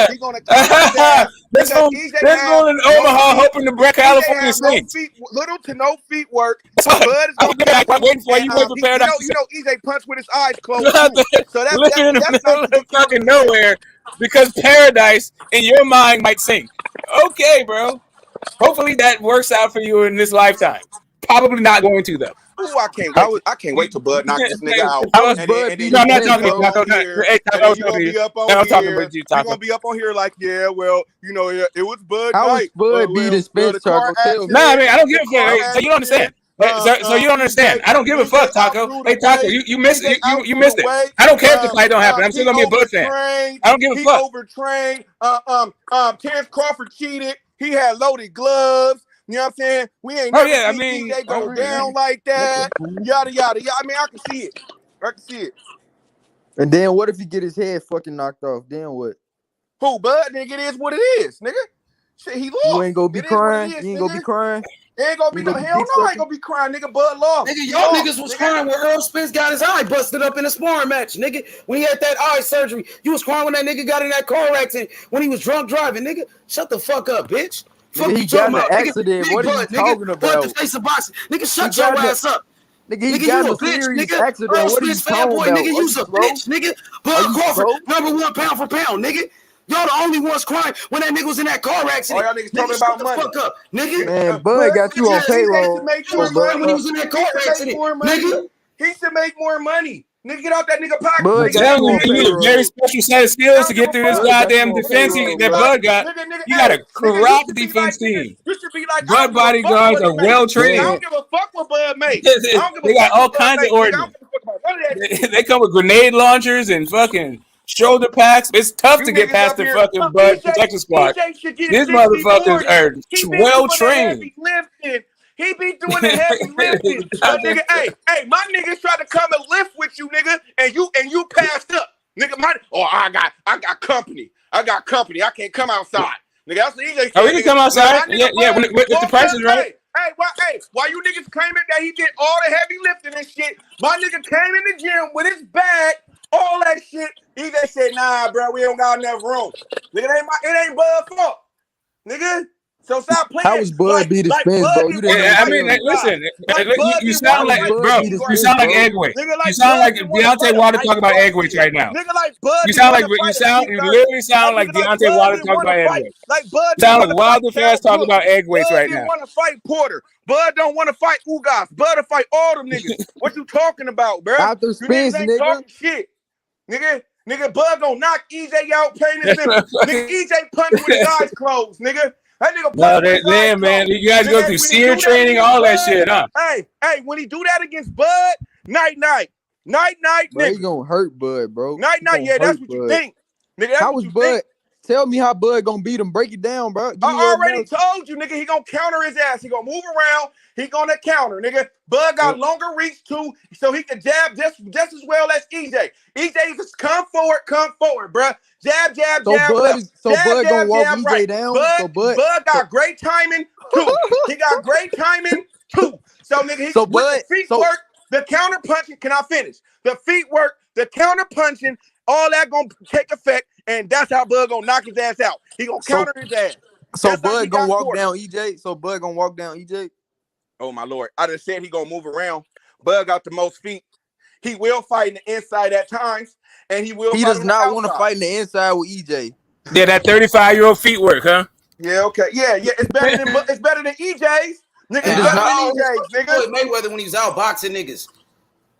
He's gonna Let's go in Omaha, hoping to break California Saints. Little to no feet work. Bud is I'm waiting for you. Wait for Paradise. You know, EJ punch with his eyes closed. So that's living in the middle of fucking nowhere because Paradise in your mind might sink. Okay, bro. Hopefully that works out for you in this lifetime. Probably not going to though. Ooh, I can't wait till Bud knock this nigga out. I'm not talking about you. You're gonna be up on here like, yeah, well, you know, it was Bud. How was Bud beating Spence, Taco? Nah, I mean, I don't give a fuck. So you don't understand. So you don't understand. I don't give a fuck, Taco. Hey, Taco, you missed it. You missed it. I don't care if the fight don't happen. I'm still gonna be a Bud fan. I don't give a fuck. He overtrained. Terence Crawford cheated. He had loaded gloves. You know what I'm saying? We ain't never seen they go down like that. Yada, yada, yada. I mean, I can see it. And then what if he get his head fucking knocked off? Then what? Who, Bud? Nigga, it is what it is, nigga. Shit, he lost. You ain't gonna be crying? You ain't gonna be crying? He ain't gonna be no. Hell no, I ain't gonna be crying, nigga. Bud lost. Nigga, y'all niggas was crying when Errol Spence got his eye busted up in a sparring match, nigga. When he had that eye surgery, you was crying when that nigga got in that car accident when he was drunk driving, nigga. Shut the fuck up, bitch. Fuck he you got talking in an about, accident. nigga. What are you talking about? Bud the face of boxing, nigga. Shut your ass up. Nigga, he got in a serious accident. What are you talking about? Nigga, you's a bitch, nigga. Bud Crawford, #1 pound for pound, nigga. Y'all the only ones crying when that nigga was in that car accident. All y'all niggas talking about money. Fuck up, nigga. Man, Bud got you on payroll. He was crying when he was in that car accident, nigga. He should make more money. Nigga, get out that nigga pocket. Bud got you need a very special set of skills to get through this goddamn defense that Bud got. You got a corrupt defense team. You should be like, Bud bodyguards are well trained. I don't give a fuck what Bud makes. They got all kinds of ordnance. They come with grenade launchers and fucking shoulder packs. It's tough to get past the fucking Bud protection squad. These motherfuckers are well trained. He be doing the heavy lifting. But nigga, hey, my niggas tried to come and lift with you, nigga, and you passed up. Nigga, I got company. I can't come outside. Nigga, that's the EJ. Oh, we can come outside. Yeah, with the prices right. Why you niggas claiming that he did all the heavy lifting and shit? My nigga came in the gym with his bag, all that shit. EJ said, nah, bro, we don't got enough room. Nigga, it ain't Bud's fault. Nigga. So stop playing. How was Bud beat his Spence, bro? You didn't listen. You sound like, bro. You sound like Eggway. You sound like Deontay Wilder talking about Eggway right now. Nigga, like Bud. You literally sound like Deontay Wilder talking about Eggway. Like Bud. You sound like Wilder fans talking about Eggway right now. Bud want to fight Porter. Bud don't want to fight Ugas. Bud to fight all them niggas. What you talking about, bro? After Spence, nigga. Talking shit, nigga. Bud gonna knock EJ out playing this nigga. Nigga, EJ punch with his eyes closed, nigga. That nigga man. You guys go through seer training, all that shit, huh? Hey, when he do that against Bud, night, nigga. Bro, he gonna hurt Bud, bro. Night, yeah, that's what you think. Nigga, how was Bud? Tell me how Bud gonna beat him. Break it down, bro. I already told you, nigga. He gonna counter his ass. He gonna move around. He gonna counter, nigga. Bud got longer reach too, so he can jab just as well as EJ. EJ just come forward, bro. Jab. So Bud gonna walk EJ down. Bud got great timing too. He got great timing too. So nigga, the feet work, the counter punching. Can I finish? The feet work, the counter punching. All that gonna take effect, and that's how Bud gonna knock his ass out. He gonna counter his ass. So Bud gonna walk down EJ. Oh my lord! I just said he gonna move around. Bud got the most feet. He will fight in the inside at times, and he will. He does not want to fight in the inside with EJ. Yeah, that 35-year-old feet work, huh? Yeah, okay, yeah. It's better than EJ's. Nigga, it's better than EJ's. Nigga, Mayweather when he was out boxing niggas.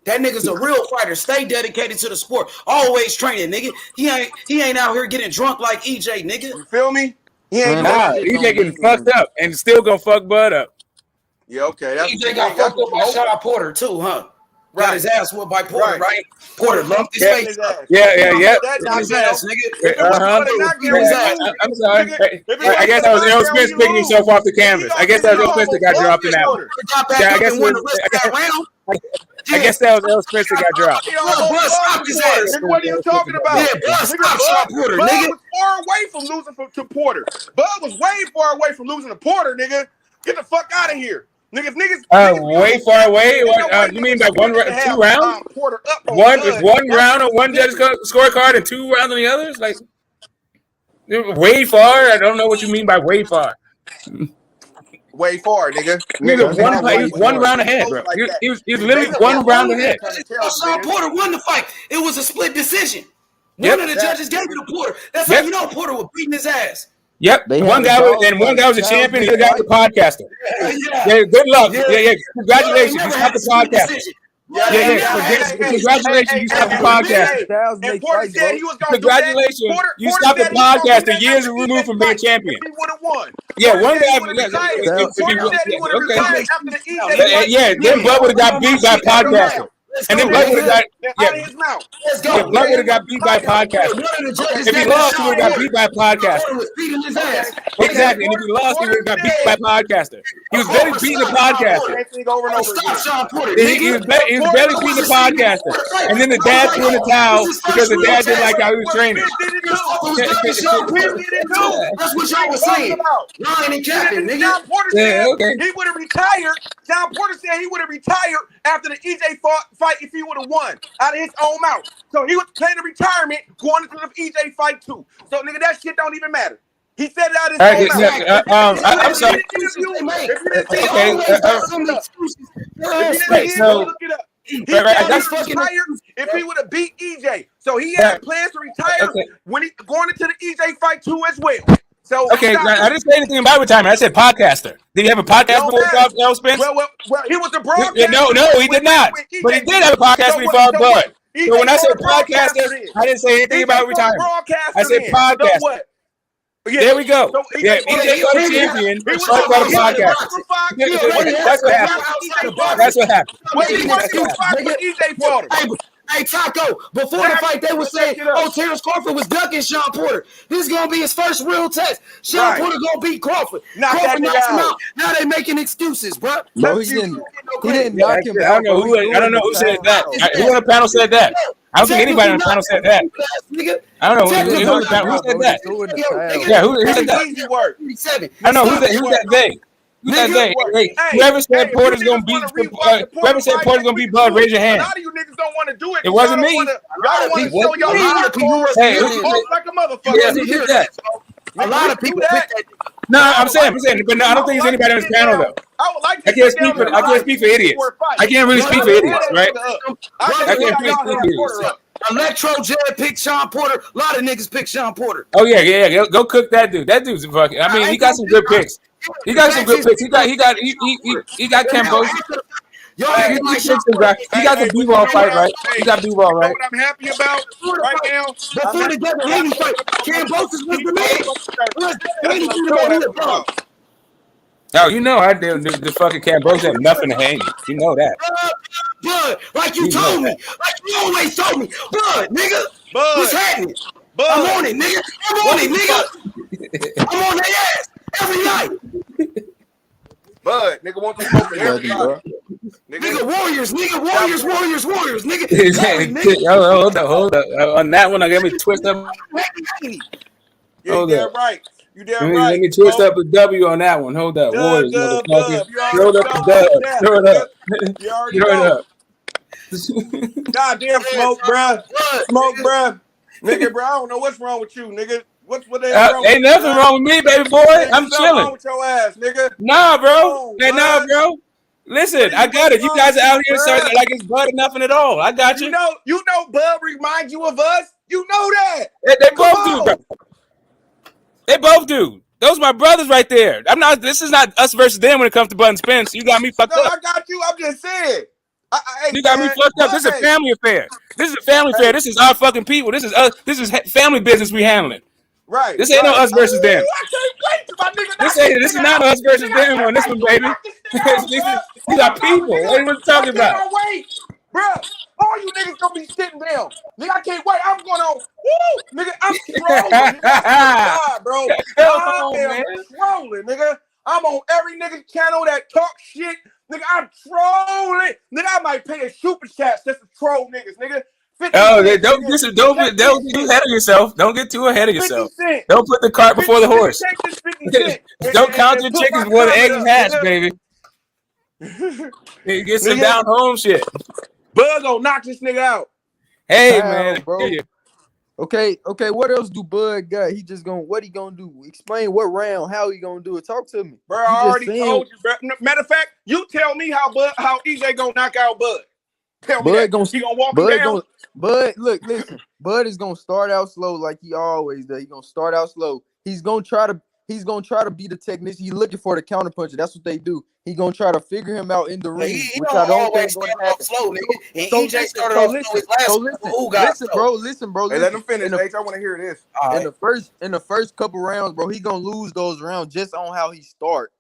That nigga's a real fighter. Stay dedicated to the sport. Always training, nigga. He ain't out here getting drunk like EJ, nigga. You feel me? He ain't EJ getting fucked up and still gonna fuck Bud up. Yeah, okay. EJ got fucked up by Sean Porter too, huh? Got his ass whooped by Porter, right? Porter lumped his face up. Yeah. His ass, nigga. I'm sorry. I guess that was Errol Spence picking himself off the canvas. I guess that was Errol Spence that got dropped in that one. I guess that was Errol Spence that got dropped. What are you talking about? Bud was far away from losing to Porter. Bud was way far away from losing to Porter, nigga. Get the fuck out of here. Niggas, way far away? You mean by 2 rounds? One round on one judge's scorecard and 2 rounds on the others? Like, way far? I don't know what you mean by way far. Way far, nigga. He was one round ahead, bro. He was literally one round ahead. Sean Porter won the fight. It was a split decision. One of the judges gave it to Porter. That's how you know Porter was beating his ass. Yep. One guy was a champion. The other guy was a podcaster. Yeah. Good luck. Yeah. Congratulations. You stopped the podcaster. Congratulations. You stopped the podcaster. And Porter said he was going to Congratulations. You stopped the podcaster years removed from being champion. He would have won. Yeah, one guy. Yeah, then Bud would have got beat by podcaster. And then Bud would have got beat by podcaster. If he lost, he would have got beat by podcaster. Exactly. And if he lost, he would have got beat by podcaster. He was barely beating the podcaster. He was barely beating the podcaster. And then the dad threw in the towel because the dad didn't like how he was training. That's what y'all was saying. Lying and capping, nigga. Porter said he would have retired. John Porter said he would have retired after the EJ fight if he would have won out of his own mouth. So he was planning retirement going into the EJ fight too. So nigga, that shit don't even matter. He said it out of his own mouth. I'm sorry. If he would have beat EJ, so he had plans to retire when he going into the EJ fight too as well. So okay, I didn't say anything about retirement. I said podcaster. Did he have a podcast before Errol Spence? Well, he was a broadcaster. No, he did not. But he did have a podcast when he fought Bud. So when I said podcaster, I didn't say anything about retirement. I said podcaster. Yeah. There we go. So EJ was a champion. Talk about a podcast. That's what happened. That's what happened. EJ fought him. Hey, Taco, before the fight, they were saying, Terence Crawford was ducking Sean Porter. This is going to be his first real test. Sean Porter going to beat Crawford. Crawford knocks him out. Now they making excuses, bro. Bro, he didn't knock him out. I don't know who said that. Who on the panel said that? I don't think anybody on the panel said that. I don't know who said that. Yeah, who said that? I don't know who's that they. Whoever said Porter's gonna beat Bud, raise your hand. A lot of you niggas don't want to do it. It wasn't me. Y'all don't want to show your hardcore like a motherfucker. A lot of people pick that. No, I'm saying, but no, I don't think there's anybody on this panel though. I can't speak for idiots. I can't really speak for idiots, right? I can't speak for idiots. Electro Jed picked Sean Porter. A lot of niggas picked Sean Porter. Oh yeah. Go cook that dude. That dude's fucking. I mean, he got some good picks. He got some good picks. He got Campos. He got the B-ball fight, right? He got B-ball, right? What I'm happy about right now. Before the Devin Haney fight, Cambosis was the man. Oh, you know I did the fucking Cambosis had nothing to hang. You know that. Bud, like you told me. Like you always told me. Bud, nigga. Bud. What's happening? Bud. I'm on it, nigga. I'm on their ass every night. Bud, nigga want to smoke everybody. Nigga, Warriors, nigga. Hold up. On that one, I got me twist up. You damn right. Let me twist up the W on that one. Hold up. Warriors, motherfucker. Throw it up the dub. Throw it up. Goddamn smoke, bruh. Smoke, bruh. Nigga, bro, I don't know what's wrong with you, nigga. What the hell wrong ain't nothing wrong with me, baby boy. I'm chilling. Wrong with your ass, nigga. Nah, bro. Nah, bro. Listen, I got it. You guys are out here saying like it's Bud or nothing at all. I got you. You know Bud reminds you of us. You know that. They both do, bro. They both do. Those are my brothers right there. This is not us versus them when it comes to Bud and Spence. You got me fucked up. I got you. I'm just saying. You got me fucked up. This is a family affair. This is our fucking people. This is family business we handling. Right. This ain't no us versus them. I can't wait till my nigga. This is not us versus them on this one, baby. These are people. What are you talking about? I can't wait, bro. All you niggas gonna be sitting down. Nigga, I can't wait. I'm going on. Woo, nigga, I'm trolling. God, bro. I am trolling, nigga. I'm on every nigga channel that talk shit. Nigga, I'm trolling. Nigga, I might pay a super chat just to troll niggas, nigga. Don't get too ahead of yourself. Don't get too ahead of yourself. Don't put the cart before the horse. Don't count your chickens before the eggs hatch, baby. Get some down home shit. Bud gonna knock this nigga out. Hey, man, bro. Okay. What else do Bud got? What he gonna do? Explain what round, how he gonna do it. Talk to me. Bro, I already told you, bro. Matter of fact, you tell me how EJ gonna knock out Bud. Tell me that. He gonna walk him down. Bud, look, listen. Bud is gonna start out slow like he always does. He's gonna start out slow. He's gonna try to be the technician. He's looking for the counterpuncher. That's what they do. He's gonna try to figure him out in the ring, which I don't think is gonna happen. Slow, nigga. And EJ started off slow. Listen, bro. Hey, let him finish. H, I want to hear this. In the first couple rounds, bro, he gonna lose those rounds just on how he start.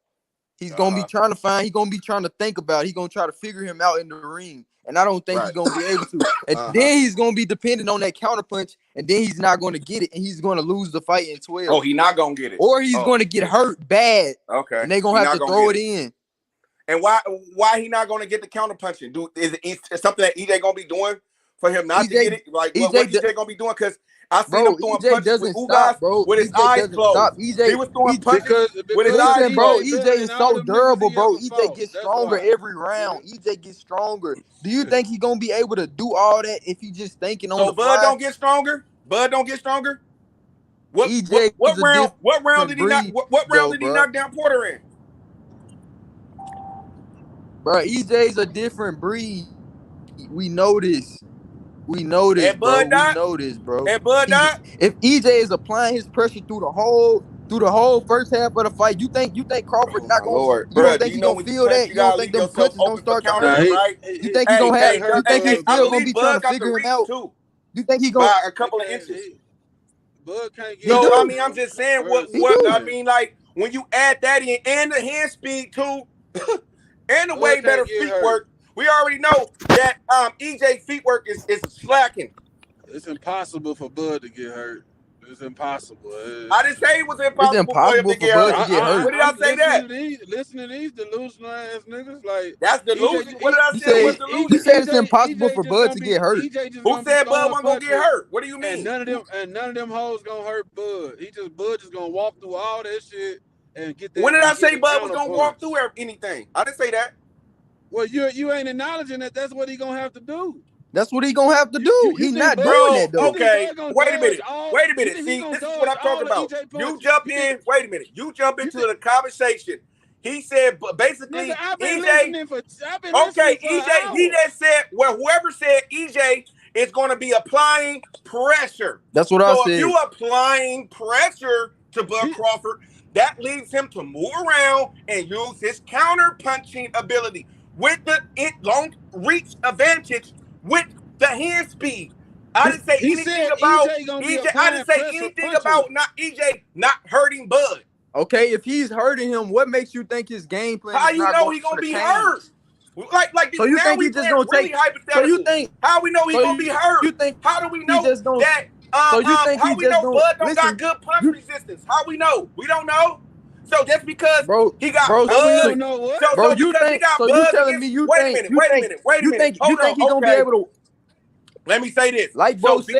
He's gonna be trying to think about it. He's gonna try to figure him out in the ring. And I don't think he's gonna be able to. And then he's gonna be dependent on that counterpunch, and then he's not gonna get it, and he's gonna lose the fight in 12. Oh, he's not gonna get it. Or he's gonna get hurt bad. Okay. And they're gonna have to throw it in. And why he not gonna get the counterpunching? Is it something that EJ gonna be doing for him not to get it? Like what EJ gonna be doing? Because I seen him throwing EJ punches with doesn't stop, Ugas bro. with his EJ eyes doesn't closed. stop. EJ, He was throwing punches with his listen, eyes bro. closed. EJ is so durable, bro. EJ gets stronger every round. EJ gets stronger. Do you think he's gonna be able to do all that if he just thinking on So the Bud fly? don't get stronger. Bud don't get stronger. What EJ is a round? What round different did he knock? breed, What round though, did he bro. knock down Porter in? Bro, EJ's a different breed. We know this. We know this, And bro. Bud We died. know this, bro. And Bud died. If EJ is applying his pressure through the whole first half of the fight, you think Crawford Oh not my gonna? Lord, You don't bro! Do think you he know gonna when you feel punch, that? you You don't gotta think leave them yourself punches gonna open for start to counters, hurt? right? You think he gonna have? You think he's I still gonna believe be trying Bud to got the figure him reach out? too You think he gonna? by a couple of inches. Bud can't get He So I do. mean, I'm just saying He what I do. mean. Like when you add that in and the hand speed too, and the way better feet work, we already know that EJ feet work is slacking. It's impossible for Bud to get hurt. It's impossible. I didn't say it was It's impossible for him impossible to for get Bud hurt. to get hurt. When did I I'm say that? listening to these delusional ass niggas. Like That's delusion. What did I say was You delusion? said it's impossible for just Bud gonna to be get hurt. EJ just Who gonna be said Bud throwing wasn't gonna get punches, hurt? What do you mean? and none of them hoes gonna hurt Bud. Bud just gonna walk through all that shit and get that. When did I say the Bud was gonna walk counterpunch. through anything? I didn't say that. Well, you ain't acknowledging that. That's what he gonna have to do. That's what he gonna have to do. He not doing Bro, that though. okay. Wait a minute. Wait a You minute. think he See, gonna this is what dodge I'm all talking the about. EJ You punches? jump in. Wait a minute. You jump into the conversation. He said, but basically, Nigga, I've been EJ. listening Okay, for an EJ. He hour. just said, well, whoever said EJ is going to be applying pressure. That's what I So if said. you applying pressure to Bud Crawford, that leaves him to move around and use his counter punching ability with the long reach advantage with the hand speed. I didn't say anything about EJ. I didn't say anything about EJ not hurting Bud. Okay, if he's hurting him, what makes you think his game plan How is you not know going he gonna to be change? hurt? Like So you now think we he just playing gonna really take? hypothetical. So you think? How we know he So gonna be hurt? you think? How do we He know just gonna? that? So you think How he we just know gonna Bud don't listen? got good punch resistance? How we know? We don't know. So just because he got Bro, Bud, so you because he think? got So you Buzz telling against. me you Wait a think? minute. You Wait a think? minute. Wait a You minute. think? Hold You think on. he gonna be Okay. able to? Let me say this. Like bro said,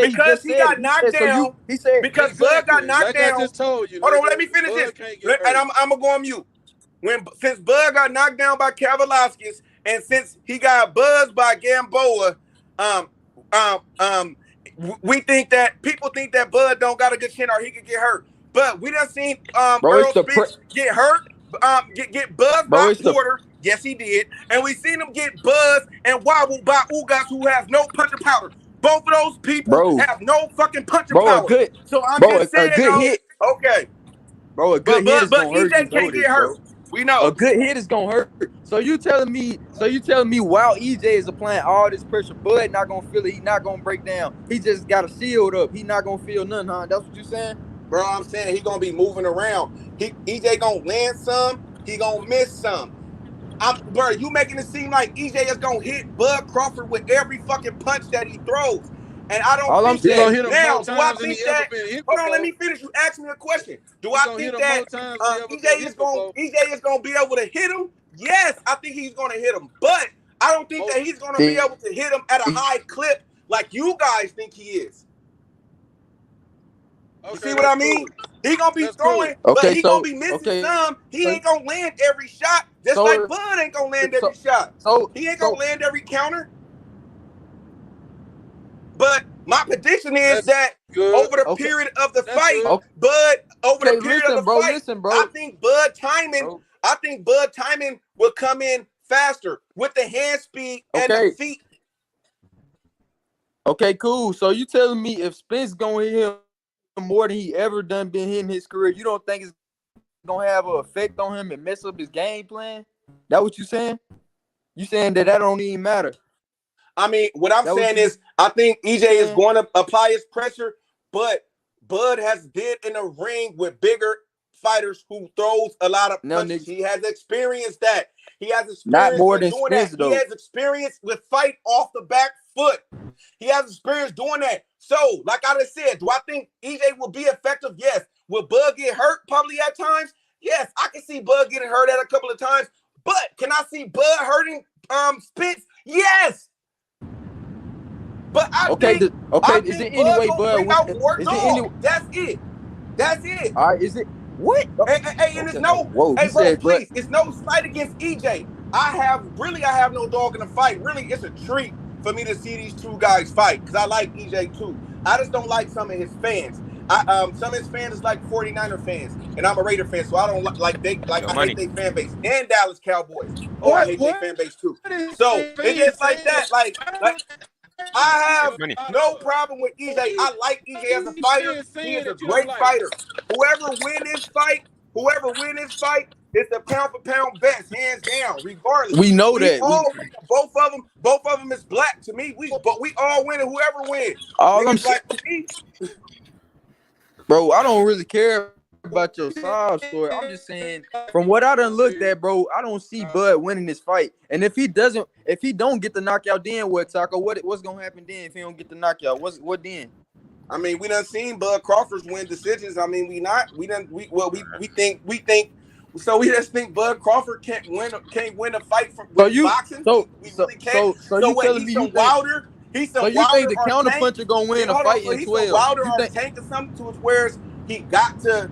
he just he said. got knocked down. He said Because Bud got knocked down. I just told you. Hold on, let me finish this. And I'm gonna go on mute. Since Bud got knocked down by Kavaliauskas, and since he got buzzed by Gamboa, we think that people think that Bud don't got a good chin or he could get hurt. But we done seen Errol Spence get hurt, get buzzed by Porter. Yes, he did. And we seen him get buzzed and wobbled by Ugas, who has no punching power. Both of those people have no fucking punching power. So I'm just saying, hit. Okay. Bro, a good hit is gonna hurt. EJ can't get hurt. We know. A good hit is gonna hurt. So you telling me while EJ is applying all this pressure, Bud not gonna feel it, he not gonna break down. He just got a shield up. He not gonna feel nothing, huh? That's what you saying? Bro, I'm saying he gonna be moving around. EJ gonna land some, he gonna miss some. Bro, you making it seem like EJ is gonna hit Bud Crawford with every fucking punch that he throws. And I don't think that now. Do I think that? Hold on, let me finish. You asked me a question. Do I think that EJ is gonna be able to hit him? Yes, I think he's gonna hit him, but I don't think that he's gonna be able to hit him at a high clip like you guys think he is. You see what I mean? He gonna be throwing, but he gonna be missing some. He ain't gonna land every shot, just like Bud ain't gonna land every shot. He ain't gonna land every counter. But my prediction is that over the period of the fight, Bud, over the period of the fight, I think Bud timing will come in faster with the hand speed and the feet. Okay, cool. So you telling me if Spence gonna hit him more than he ever done been hit in his career, you don't think it's gonna have an effect on him and mess up his game plan? That what you saying? You saying that don't even matter? I mean, what I'm saying is, I think EJ is going to apply his pressure, but Bud has been in a ring with bigger fighters who throws a lot of punches. He has experienced that. He has experience not more with than doing Spence, that. though. He has experience with fight off the back foot. He has experience doing that. So, like I just said, do I think EJ will be effective? Yes. Will Bud get hurt probably at times? Yes, I can see Bud getting hurt at a couple of times. But can I see Bud hurting Spence? Yes. But I think is it Bud anyway, gonna Bud? bring out more Is it any? dogs. That's it. That's it. All right, is it what? Hey, and it's no, Whoa, hey, he bro, said, but please, it's no slight against EJ. I have no dog in the fight. Really, it's a treat for me to see these two guys fight because I like EJ too. I just don't like some of his fans. Some of his fans is like 49er fans, and I'm a Raider fan, so I don't I hate their fan base and Dallas Cowboys. Oh, I hate their fan base too. So it's just like that. Like I have no problem with EJ. I like EJ as a fighter. He is a great fighter. Whoever win this fight, is the pound for pound best, hands down. Regardless, we know we that all both of them is black to me. We all win, and whoever wins. All I'm like to me, bro, I don't really care about your sob story. I'm just saying, from what I done looked at, bro, I don't see Bud winning this fight. And if he don't get the knockout, then what, Taco? What's gonna happen then if he don't get the knockout? What then? I mean, we done seen Bud Crawford win decisions. I mean, we think. So we just think Bud Crawford can't win a fight from boxing. We really can't. So what? He's some Wilder. He's some Wilder. So you think the counterpuncher gonna win a fight in 12? Wilder or Tank or something to where he got to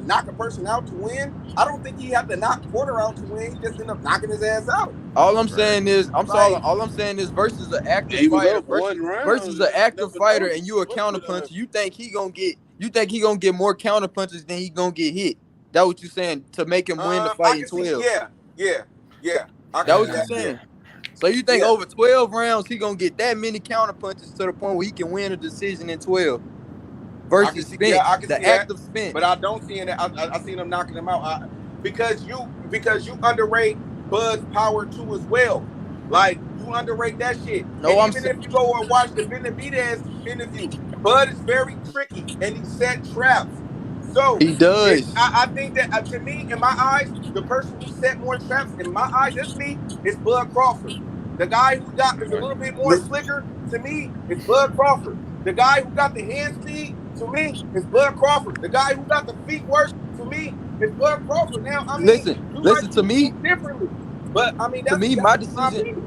knock a person out to win. I don't think he had to knock Porter out to win. He just ended up knocking his ass out. All I'm saying is, all I'm saying is, versus an active fighter, versus an active fighter, and you a counterpuncher. You think he gonna get more counterpunches than he gonna get hit? That what you saying to make him win the fight in 12? Yeah. That what you saying? So you think over 12 rounds he gonna get that many counterpunches to the point where he can win a decision in 12? Versus Spence, the active Spence. But I don't see it. I seen him knocking him out because you underrate Bud's power too as well. Like you underrate that shit. No, and even if you go and watch the Benavidez interview, Bud is very tricky and he set traps. So he does. I think that to me, in my eyes, the person who set more traps, in my eyes, is Bud Crawford. The guy who is a little bit more slicker to me is Bud Crawford. The guy who got the hand speed to me is Bud Crawford. The guy who got the feet work to me is Bud Crawford. Now, I mean, listen to me differently, but I mean, to me, my decision,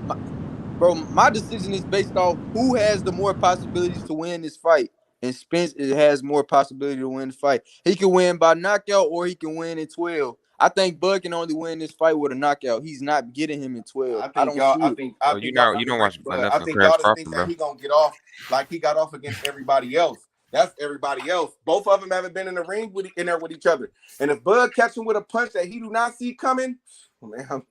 my decision is based off who has the more possibilities to win this fight. And Spence has more possibility to win the fight. He can win by knockout or he can win in 12. I think Bud can only win this fight with a knockout. He's not getting him in 12. I don't see it. You don't watch enough I of think Terence y'all just Crawford, think bro. that he gonna get off like he got off against everybody else. That's everybody else. Both of them haven't been in the ring in there with each other. And if Bud catch him with a punch that he do not see coming, man,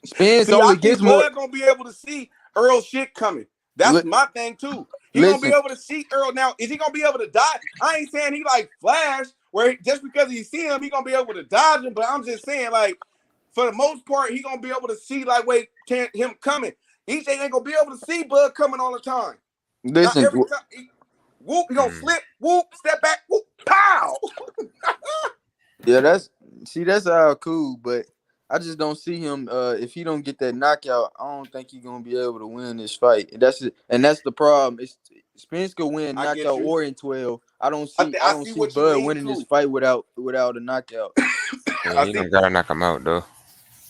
Spence only gets more. Bud gonna be able to see Earl shit coming. That's my thing too. He's gonna be able to see Earl. Now, is he gonna be able to dodge? I ain't saying he like Flash, where just because he see him, he gonna be able to dodge him. But I'm just saying, like, for the most part, he gonna be able to see like him coming. EJ ain't gonna be able to see Bud coming all the time. Listen, every time he gonna flip, whoop, step back, whoop, pow. Yeah, that's all cool, but I just don't see him. If he don't get that knockout, I don't think he's gonna be able to win this fight. That's the problem. Spence could win knockout or in 12. I don't see Bud winning this fight without a knockout. Yeah, you don't gotta knock him out though.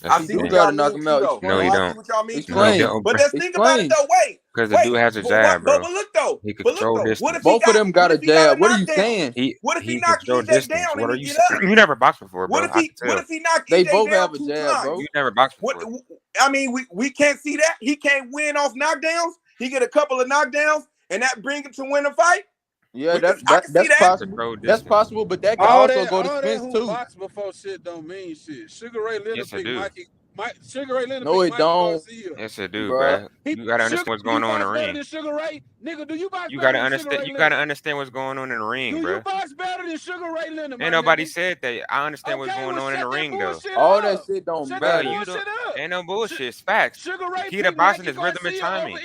I see what y'all knock him out. No, you don't. I see what y'all mean. Explain. But let's think about it though. Wait. Because the dude has a jab, bro. But look though. He control distance. What if both of them got a jab? What are you saying? What if he knocked EJ down and he get up? You never boxed before, bro. What if he knocked They EJ both down have a 2 jab, times? bro. You never boxed before. I mean, we can't see that. He can't win off knockdowns. He get a couple of knockdowns, and that bring him to win a fight. Yeah, that's possible. That's possible, but that can also go to Spence too. Box before shit don't mean shit. Sugar Ray Leonard picked Sugar Ray Leonard. No, it don't. Yes, it do, bro. You gotta understand what's going on in the ring. Sugar Ray, nigga, do you box? You gotta understand. You gotta understand what's going on in the ring, bro. Do you box better than Sugar Ray Leonard? Ain't nobody said that. I understand what's going on in the ring, though. All that shit don't matter. You don't. Ain't no bullshit. It's facts. Sugar Ray. Key to boxing is rhythm and timing.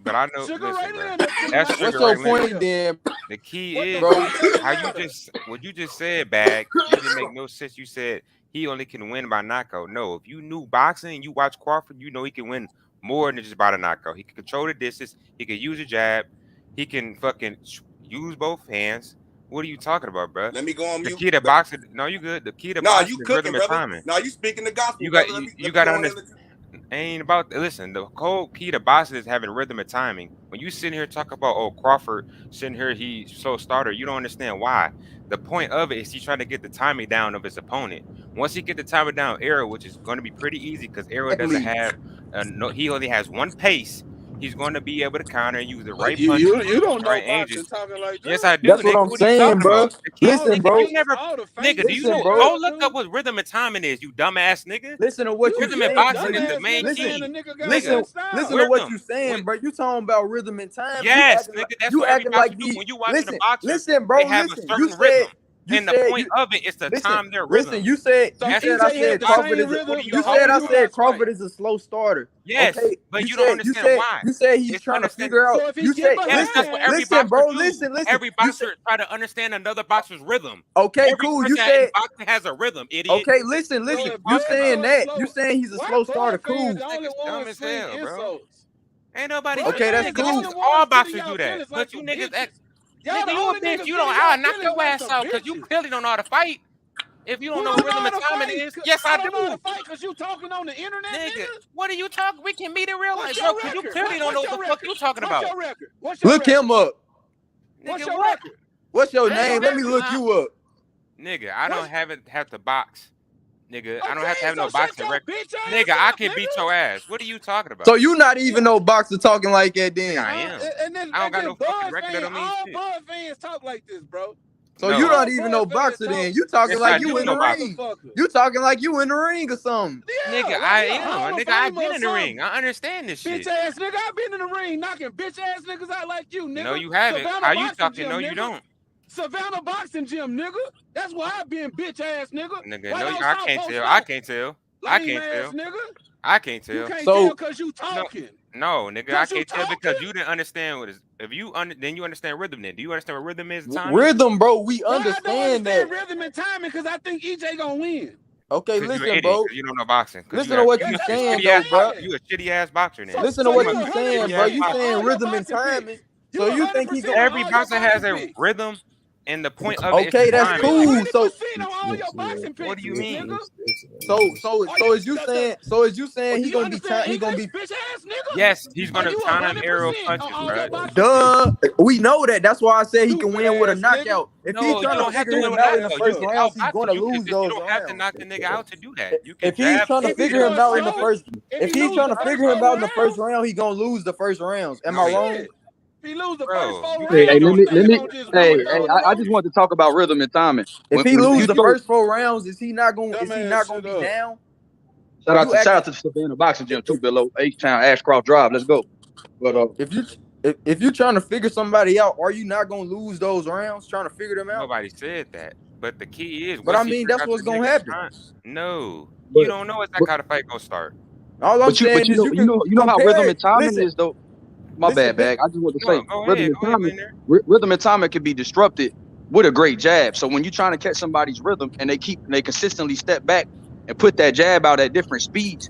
But I know. Listen, bro. That's what's your point then? The key is, bro, how what you just said, Bag. It didn't make no sense. You said he only can win by knockout. No, if you knew boxing and you watch Crawford, you know he can win more than just by the knockout. He can control the distance. He can use a jab. He can fucking use both hands. What are you talking about, bro? Let me go on mute. The key to boxing. No, you good. The key to boxing is rhythm and timing. No, you speaking the gospel. You got to understand. Ain't about listen. The whole key to boxing is having rhythm and timing. When you sitting here talk about Crawford sitting here he's slow starter, you don't understand why. The point of it is he's trying to get the timing down of his opponent. Once he get the timing down, Errol, which is going to be pretty easy because Errol doesn't have he only has one pace. He's going to be able to counter and use the right punch. You don't know right boxing angles. talking like that. Yes, I do. That's what Nigga, I'm what are you saying, talking bro. about? Listen, bro. You never, nigga. Do you know? bro. Go look up what rhythm and timing is. You dumbass nigga. Listen to what you Rhythm and saying. boxing is the main key. Listen to what Rhythm. you saying, bro. You talking about rhythm and time? Yes, nigga. That's what every boxer do. When you watching the boxer, listen, bro. they have a certain rhythm. And the point of it is to time their rhythm. Listen, you said I said Crawford is I said Crawford is a slow starter. Yes, okay, but you don't understand why. You said he's trying to figure out. So if You said that's what every listen, boxer bro. do. Listen. Every boxer try to understand another boxer's rhythm. Okay, every cool. person You said boxing has a rhythm, idiot. Okay, listen. You saying that? You saying he's a slow starter? Cool. Dumb as hell, bro. Ain't nobody. Okay, that's cool. All boxers do that, but you niggas act. Nigga, you a bitch. You don't. I'll knock your ass out because you clearly don't know how to fight. If you don't know what rhythm and timing is, yes, I do. Know how to fight because you talking on the internet, nigga. What are you talking? We can meet in real life, bro. Because you clearly don't know what the fuck you talking about. What's your record? Look him up. What's your record? What's your name? Let me look you up. Nigga, I don't have to box. Nigga, I don't have to have no boxing record. Nigga, I can beat your ass. What are you talking about? So you not even no boxer talking like that then? I am. I don't got no fucking record. That don't mean shit. All Bud fans talk like this, bro. So you not even no boxer then? You talking like you in the ring? You talking like you in the ring or something? Nigga, I am. Nigga, I've been in the ring. I understand this shit. Bitch ass nigga, I've been in the ring knocking bitch ass niggas out like you, nigga. No, you haven't. How you talking? No, you don't. Savannah boxing gym, nigga. That's why I've been bitch ass nigga. Nigga, no, I can't tell. I can't tell. I can't tell. Nigga. I can't tell. You can't tell because you talking. No, nigga, I can't tell because you didn't understand what is. If you then you understand rhythm. Then do you understand what rhythm is? Timing? Rhythm, bro. We understand that. Rhythm and timing because I think EJ gonna win. Okay, listen, bro. You don't know boxing. Listen to what you saying, though, bro. You a shitty ass boxer, now. Listen to what you saying, bro. You saying rhythm and timing. So you think he's gonna? Every boxer has a rhythm. And the point of it okay, that's cool. So what do you mean? So is you saying he gonna be Yes, he's gonna time Errol punches, bro. Duh, we know that. That's why I said he can win with a knockout. If he's trying to figure him out in the first round, he's gonna lose those. You don't have to knock the nigga out to do that. If he's trying to figure him out in the first, if he's trying to figure him out in the first round, he gonna lose the first rounds. Am I wrong? If he lose the first 4 rounds, I just want to talk about rhythm and timing. If he lose the first 4 rounds, is he not going to be down? Shout out to the Savannah Boxing Gym too, below H-Town, Ashcroft Drive. Let's go. But if you're trying to figure somebody out, are you not going to lose those rounds trying to figure them out? Nobody said that. But the key is. But I mean, that's what's going to happen. No, you don't know it's how the fight gonna start. All I'm saying is you know how rhythm and timing is though. My bad, bag. I just want to say, rhythm and timing can be disrupted with a great jab. So when you're trying to catch somebody's rhythm and they consistently step back and put that jab out at different speeds,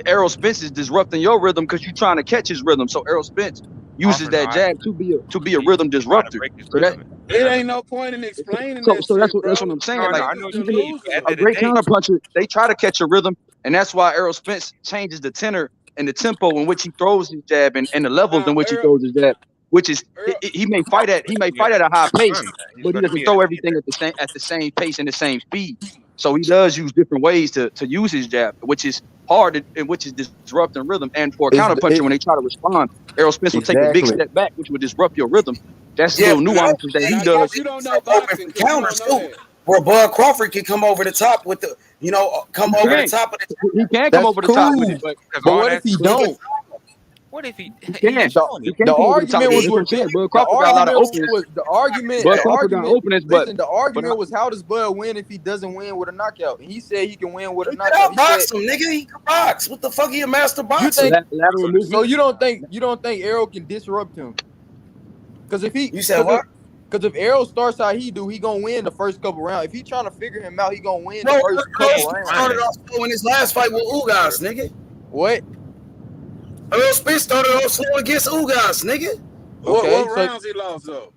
Errol Spence is disrupting your rhythm because you're trying to catch his rhythm. So Errol Spence uses that jab to be a rhythm disruptor. So that it ain't no point in explaining so, that. So that's shit, what I'm saying. No, like even a great counterpuncher, they try to catch a rhythm, and that's why Errol Spence changes the tenor and the tempo in which he throws his jab and the levels in which he throws his jab, which is he may fight at a high pace, but he doesn't throw everything at the same pace and the same speed. So he does use different ways to use his jab, which is hard and which is disrupting rhythm. And for a counterpuncher, when they try to respond, Errol Spence will take a big step back, which will disrupt your rhythm. That's little nuances that he does. You don't know boxing counters too. Where Bud Crawford can come over the top with the, come over the top of the. He can come over the top with it, but what if he don't? What if he? The argument was how does Bud win if he doesn't win with a knockout? And he said he can win with a knockout. He box him, nigga. He can box. What the fuck? He a master boxer. So you don't think Errol can disrupt him? Because if he, you said what? Because if Errol starts how he do, he gonna win the first couple rounds. If he trying to figure him out, he gonna win the first couple rounds. Started off slow in his last fight with Ugas, nigga. What? Errol Spence started off slow against Ugas, nigga. What rounds he lost though?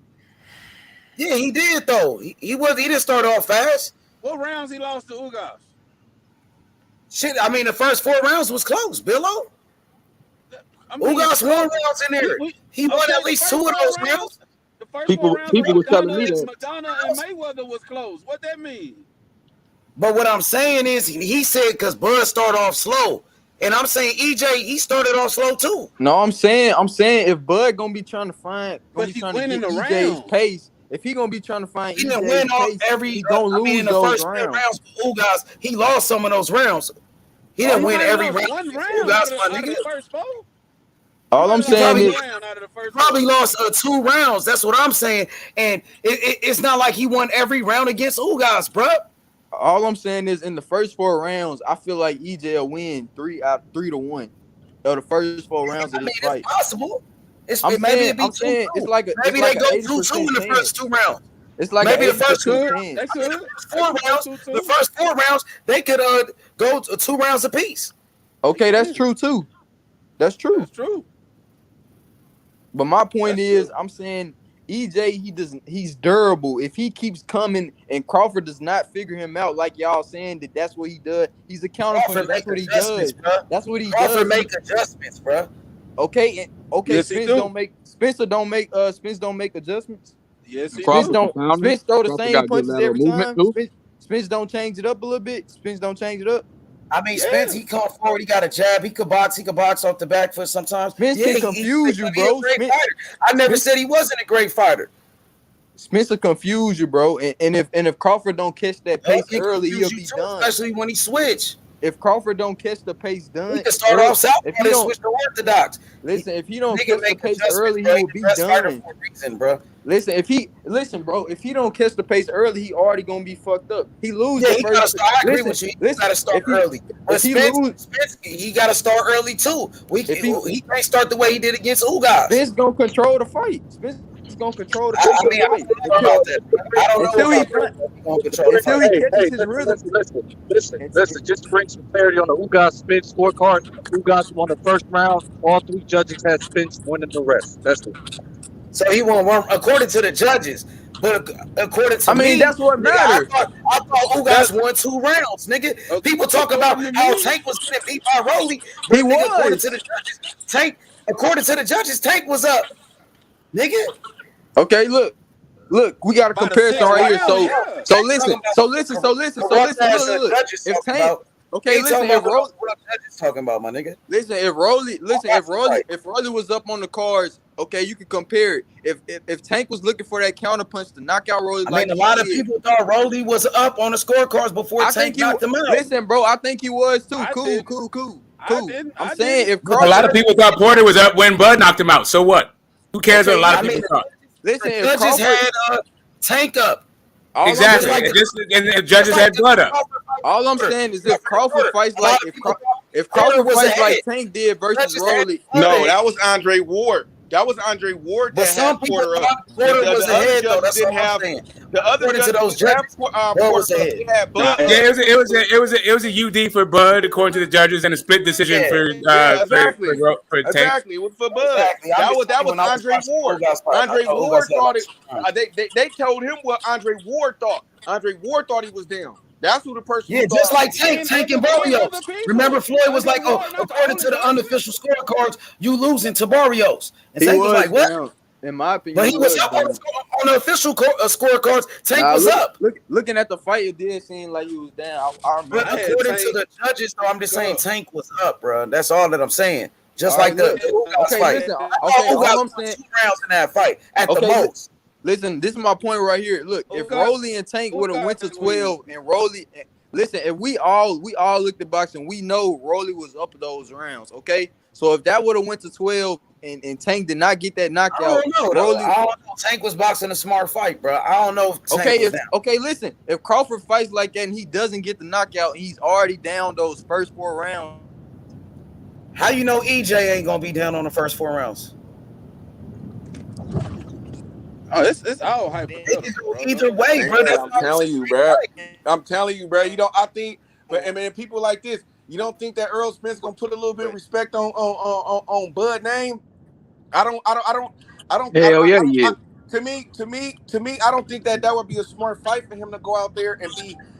Yeah, he did though. He didn't start off fast. What rounds he lost to Ugas? Shit, I mean, the first 4 rounds was close, Billo. Ugas won rounds in there. He won at least 2 of those rounds. The first 4 rounds, Madonna and Mayweather was close. What that mean? But what I'm saying is, he said because Bud started off slow, and I'm saying EJ he started off slow too. No, I'm saying if Bud gonna be trying to find, but he's winning the EJ's round pace. If he gonna be trying to find, he didn't win off every. He gonna lose in the those first rounds. 4 rounds, Ugas he lost some of those rounds. He didn't win every round. One round out of the first 4. All I'm saying is probably lost 2 rounds. That's what I'm saying, and it's not like he won every round against Ugas, bro. All I'm saying is in the first 4 rounds, I feel like EJ will win 3 to 1 of the first 4 rounds of this fight. It's possible. It's maybe it be 2-2. It's like maybe they go 2-2 in the first 2 rounds. It's like maybe the first 4 rounds. The first 4 rounds they could go to 2 rounds apiece. Okay, that's true too. That's true. That's true. But my point is, I'm saying EJ, he's durable. If he keeps coming and Crawford does not figure him out, like y'all saying that's what he does. He's a counterpuncher. That's what he does. Bro. That's what he Crawford does. make adjustments, bro. Okay. Yes, Spence don't make adjustments. Yes, he Spence do. Spence throw the same punches every time. Spence don't change it up a little bit. Spence don't change it up. I mean, Spence, he come forward, he got a jab, he could box off the back foot sometimes. Spence can confuse you, bro. I never said he wasn't a great fighter. Spence will confuse you, bro. And if Crawford don't catch that pace early, he'll be done. Especially when he switch. If Crawford don't catch the pace done, he can start off south and switch to orthodox. Listen, if he don't catch the pace early, he will be done. For a reason, bro. Listen, bro, if he don't catch the pace early, he already gonna be fucked up. He loses. Yeah, he gotta start. I agree with you. He gotta start early. But Spence, he gotta start early too. He can't start the way he did against Ugas. Spence gonna control the fight. Spence is gonna control the fight. I don't know about that. I don't know until he catches his rhythm. Listen. Just to bring some clarity on the Ugas Spence scorecard. Ugas won the first round. All 3 judges had Spence winning the rest. That's it. So he won one according to the judges, but according to me, that's what matters. I thought Ugas won 2 rounds, nigga. People talk about how Tank was getting beat by Rolly. He was. According to the judges, Tank was up, nigga. Okay, look, we got a comparison right here. So listen. Look. If Tank, okay, listen. If Rolly, what judges talking about, my nigga? Listen, if Rolly was up on the cards, okay, you can compare it. If Tank was looking for that counter punch to knock out Rolly, a lot of people thought Rolly was up on the scorecards before Tank knocked him out. Listen, bro, I think he was too. Cool. I'm saying if a lot of people thought Porter was up when Bud knocked him out. So what? Who cares what a lot of people thought? Listen, the judges had Tank up. Exactly. And the judges had Bud up. All I'm saying is if Crawford fights like Tank did versus Rolly. No, that was Andre Ward. That was Andre Ward that had Porter up. Porter was ahead, though. That's what I'm saying. The other judges those judges, was ahead. It was a UD for Bud, according to the judges, and a split decision for Tank. Exactly, it was for Bud. That was Andre Ward. Andre Ward thought it. They told him what Andre Ward thought. Andre Ward thought he was down. That's who the person. Yeah, just like Tank and Barrios. Remember, Floyd was like, "Oh, according to the unofficial scorecards, you losing to Barrios." And Tank was like, "What?" In my opinion, but he was up on the official scorecards. Tank was up. Looking at the fight, it did seem like he was down. But according to the judges, though, I'm just saying Tank was up, bro. That's all that I'm saying. Just like the fight. All I'm saying, 2 rounds in that fight at the most. Listen, this is my point right here. Look, if Rolly and Tank would have went to 12 and Rolly, listen, if we all looked at boxing, we know Rolly was up those rounds, okay? So if that would have went to 12 and Tank did not get that knockout, I don't know. Tank was boxing a smart fight, bro. I don't know if Tank was down. Listen, if Crawford fights like that and he doesn't get the knockout, he's already down those first 4 rounds. How you know EJ ain't gonna be down on the first 4 rounds? Oh, it's all hypothetical. Either way, bro. I'm telling you, bro. You know, I think, but I mean, people like this, you don't think that Errol Spence gonna put a little bit of respect on Bud name? I don't. Hell yeah. To me, I don't think that would be a smart fight for him to go out there and be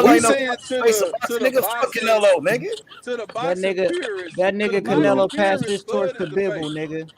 Canelo We ain't no saying face of boxing, nigga. Fuck Canelo, nigga. to the That boxing nigga, purists. that To the nigga boxing Canelo passed purists, his torch Bud to is the Bibble, face. nigga.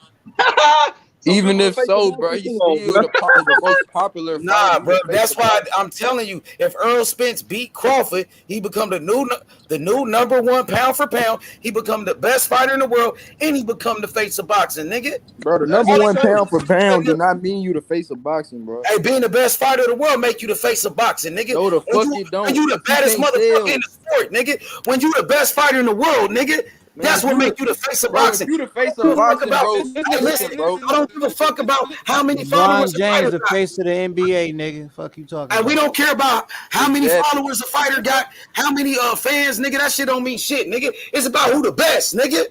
Even if so, bro, he's still the most popular fighter. Nah, bro. That's why I'm telling you, if Errol Spence beat Crawford, he become the new number one pound for pound. He become the best fighter in the world, and he become the face of boxing, nigga. Bro, the number one pound for pound do not mean you the face of boxing, bro. Hey, being the best fighter in the world make you the face of boxing, nigga. No, the fuck you don't. When you the baddest motherfucker in the sport, nigga. When you the best fighter in the world, nigga. Man, that's what make you the face of boxing. If you the face of boxing, bro. Listen, bro. I don't give a fuck about how many LeBron followers James, the face of the NBA, nigga. Fuck you talking and about. we don't care about how many followers a fighter got, how many fans, nigga. That shit don't mean shit, nigga. It's about who the best, nigga.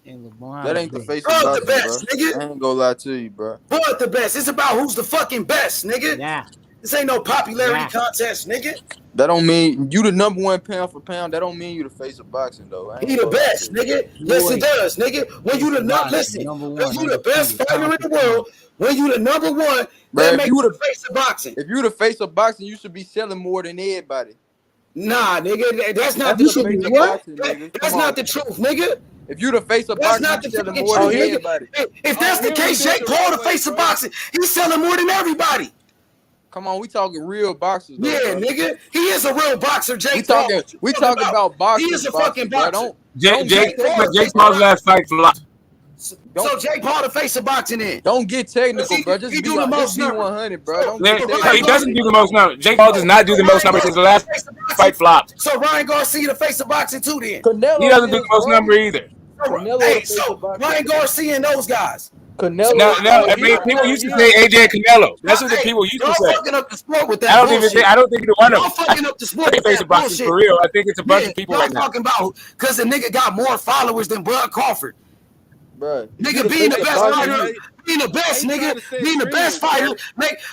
That ain't the face of boxing, the best, bro. nigga. I ain't gonna lie to you, bro. But the best. It's about who's the fucking best, nigga. Yeah. This ain't no popularity contest, nigga. That don't mean you the number one pound for pound. That don't mean you the face of boxing, though. He the best, nigga. Yes, it does, nigga. When you the when you the best fighter in the world, when you the number one, that makes you the face of boxing. If you the face of boxing, you should be selling more than everybody. Nah, nigga, that's not the truth. That's not the truth, nigga. If you the face of boxing, you selling more than everybody. If that's the case, Jake Paul the face of boxing, he's selling more than everybody. Come on, we talking real boxers. Though, yeah, bro. Nigga, he is a real boxer. Jake Paul. We talking about boxers. He is a fucking boxer. Jake Paul's last fight flopped. So Jake Paul the face of boxing in. Don't get technical, bro. Just be 100, bro. He doesn't do the most numbers. Jake Paul does not do the most numbers because the last fight flopped. So Ryan Garcia the face of boxing too then. He doesn't do the most number either. Hey, so Ryan Garcia and those guys. Canelo. No, I mean people used to say AJ Canelo. That's what the people used to say. Fucking up the sport with that I don't think either one of them. Fucking up the sport with face that of boxing for real. I think it's a bunch of people right now. Talking about because the nigga got more followers than Bud Crawford. Bro, nigga, being the best fighter, being the best, nigga, being the best fighter,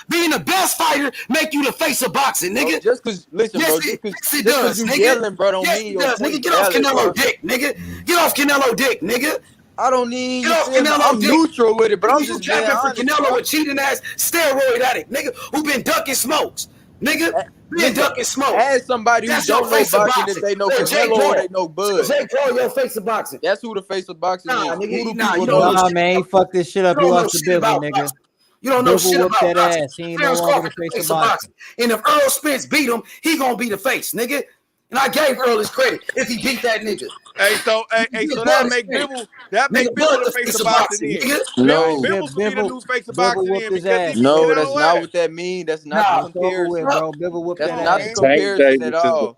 being the best fighter, make you the face of boxing, nigga. Just cause, listen, bro, yes, it does, nigga. Yelling, bro, don't mean it does, nigga. Get off Canelo dick, nigga. Get off Canelo dick, nigga. I don't need. Get off Canelo I'm dick. neutral with it, but I'm just capping for Canelo, a cheating ass steroid addict, nigga, who been ducking smokes, nigga. Been ducking smoke. Ask somebody who don't know boxing if they know Canelo or they know Bud. Jake Paul, your face of boxing. That's who the face of boxing is. Nigga, who do people know? Nah, man, he fucked this shit up. He lost to Bivol, nigga. You don't know shit about that boxing. ass. He ain't Terence no longer Crawford the face of boxing. And if Errol Spence beat him, he gonna be the face, nigga. And I gave Earl his credit if he beat that nigga. So that make Bivol the face of boxing then. No, Bivol should be the new face of boxing then because no, that's not what that means. That's not the comparison, bro. Bivol whooped that's that not ass. the comparison at all.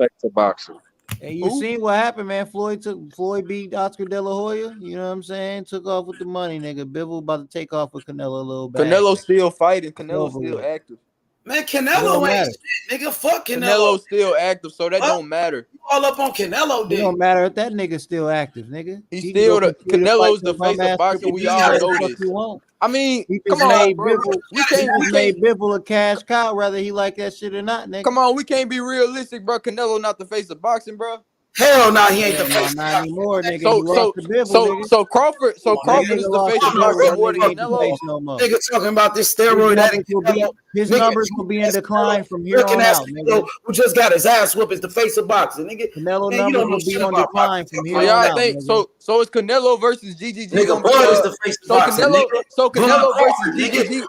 And you seen what happened, man. Floyd beat Oscar De La Hoya. You know what I'm saying? Took off with the money, nigga. Bivol about to take off with Canelo a little bit. Canelo still fighting. Canelo still active. Man, Canelo ain't shit, nigga. Fuck Canelo. Canelo's still active, so that don't matter. You all up on Canelo, dude. It don't matter if that nigga's still active, nigga. He's still Canelo's the face of boxing. We all know this. I mean, come on, bro. We made Bivol a cash cow, whether he like that shit or not, nigga. Come on, we can't be realistic, bro. Canelo not the face of boxing, bro. Hell no, he ain't the face. Not anymore, nigga. So Crawford is the face of boxing more than Canelo. Nigga talking about this steroid addict. His numbers will be in decline from here on out, nigga. Who just got his ass whooped is the face of boxing, nigga. Canelo numbers will be on decline from here on out. So it's Canelo versus GGG. Nigga, Bud is the face of boxing. So Canelo versus GGG.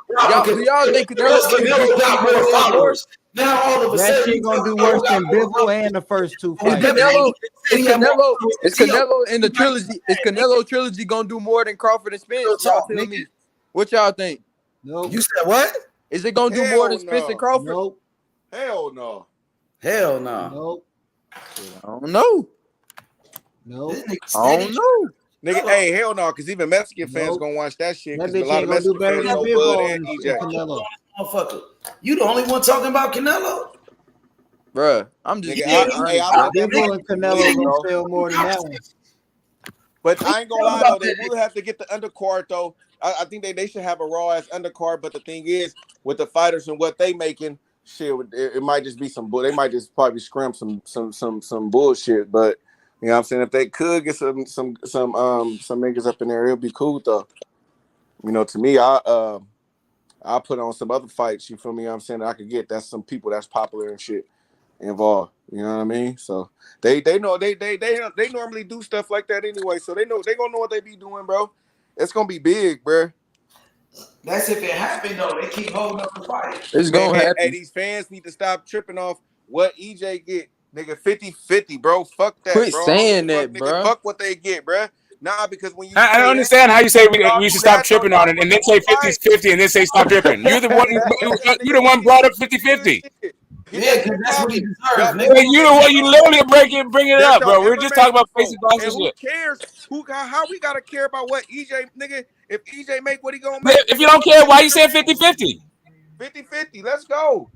Y'all think Canelo got more followers? Now all of a sudden, that shit gonna do worse than Bivol and the first two fights. Is Canelo in the trilogy? Is Canelo trilogy gonna do more than Crawford and Spence? Y'all tell me. What y'all think? No. You said what? Is it gonna do more than Spence and Crawford? Nope. Hell no. Hell no. Nope. I don't know. Nope. I don't know. Nigga, hey, hell no, because even Mexican fans gonna watch that shit. That Because a bitch lot ain't of gonna do Mexican better fans than know Bud Bivol and and EJ. Canelo. Motherfucker, you the only one talking about Canelo? Bruh, I'm just Bivol and Canelo gonna sell more than that one. But I ain't gonna lie though, they will have to get the undercard though. I think they should have a raw ass undercard. But the thing is, with the fighters and what they making, shit, it might just be some bull. They might just probably scrim some bullshit. But you know what I'm saying, if they could get some niggas up in there, it'll be cool though. You know, to me, I'll put on some other fights. You feel me? You know what I'm saying, that I could get. That's some people that's popular and shit involved. You know what I mean? So they know they normally do stuff like that anyway. So they gonna know what they be doing, bro. It's gonna be big, bro. That's if it happened though. They keep holding up the fight. It's gonna Hey, happen. these fans need to stop tripping off what EJ get. Nigga, 50-50, bro. Fuck that, Quit bro. saying Fuck, that, nigga. bro. Fuck what they get, bro. Nah, because when you I don't say that, understand how you say we y'all should do stop that, so tripping on it and then say 50-50 and then say stop tripping. You're the one. You're the one brought up 50-50. Yeah, because that's what he deserves. Y'all Nigga. niggas You the one. You literally bringing it that's up, y'all bro. We're just talking about information, basic box and and who shit. cares? How we gotta care about what EJ, nigga? If EJ make what he gonna make, If you don't care, why you saying 50-50? 50-50, let's go.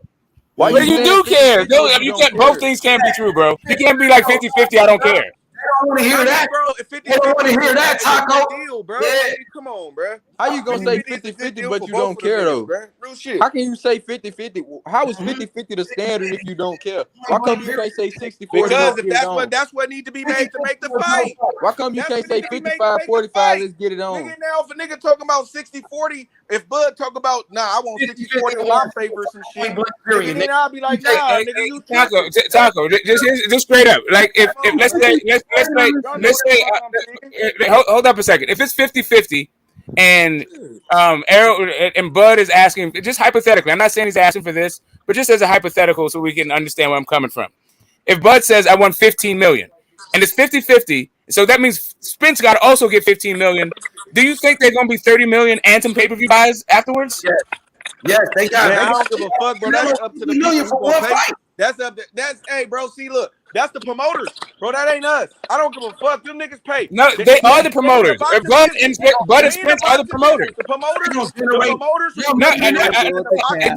Why Well, you you saying do care. 50-50 if you You don't can't. Both care? things can't be true, bro. You can't be like 50-50. I don't care. They don't want to hear that. Bro, if 50-50 They don't want to hear that, is a Taco. good deal, bro. Yeah. I mean, come on, bro. How you gonna say 50-50 is a good 50-50 deal but for you both don't of them care niggas, though? bro. Real shit. How can you say 50-50? How is 50-50 the standard if you don't care? Why come you can't say 60-40 Because let's if get it on? that's what need to be made to make the fight. Why come you That's can't what say need to be made to make the 55-45 fight. let's get it on? Nigga, now if a nigga talking about 60-40, if Bud talk about, nah, I want 60-40 in my favor or some shit, nigga, then I'll be like, nah, nigga, you tripping. Taco, just straight up. Like if let's say hold up a second. If it's 50-50 and Errol and Bud is asking, just hypothetically, I'm not saying he's asking for this, but just as a hypothetical so we can understand where I'm coming from. If Bud says I want 15 million and it's 50-50, so that means Spence got to also get 15 million. Do you think they're gonna be 30 million and some pay-per-view buys afterwards? Yes, they got. Man, I don't give a fuck, bro. That's up to the people who gonna pay. That's up. Hey, bro. See, look, that's the promoters, bro. That ain't us. I don't give a fuck. Them niggas pay. No, they are the promoters. Bud and Spence are the promoters. The promoters.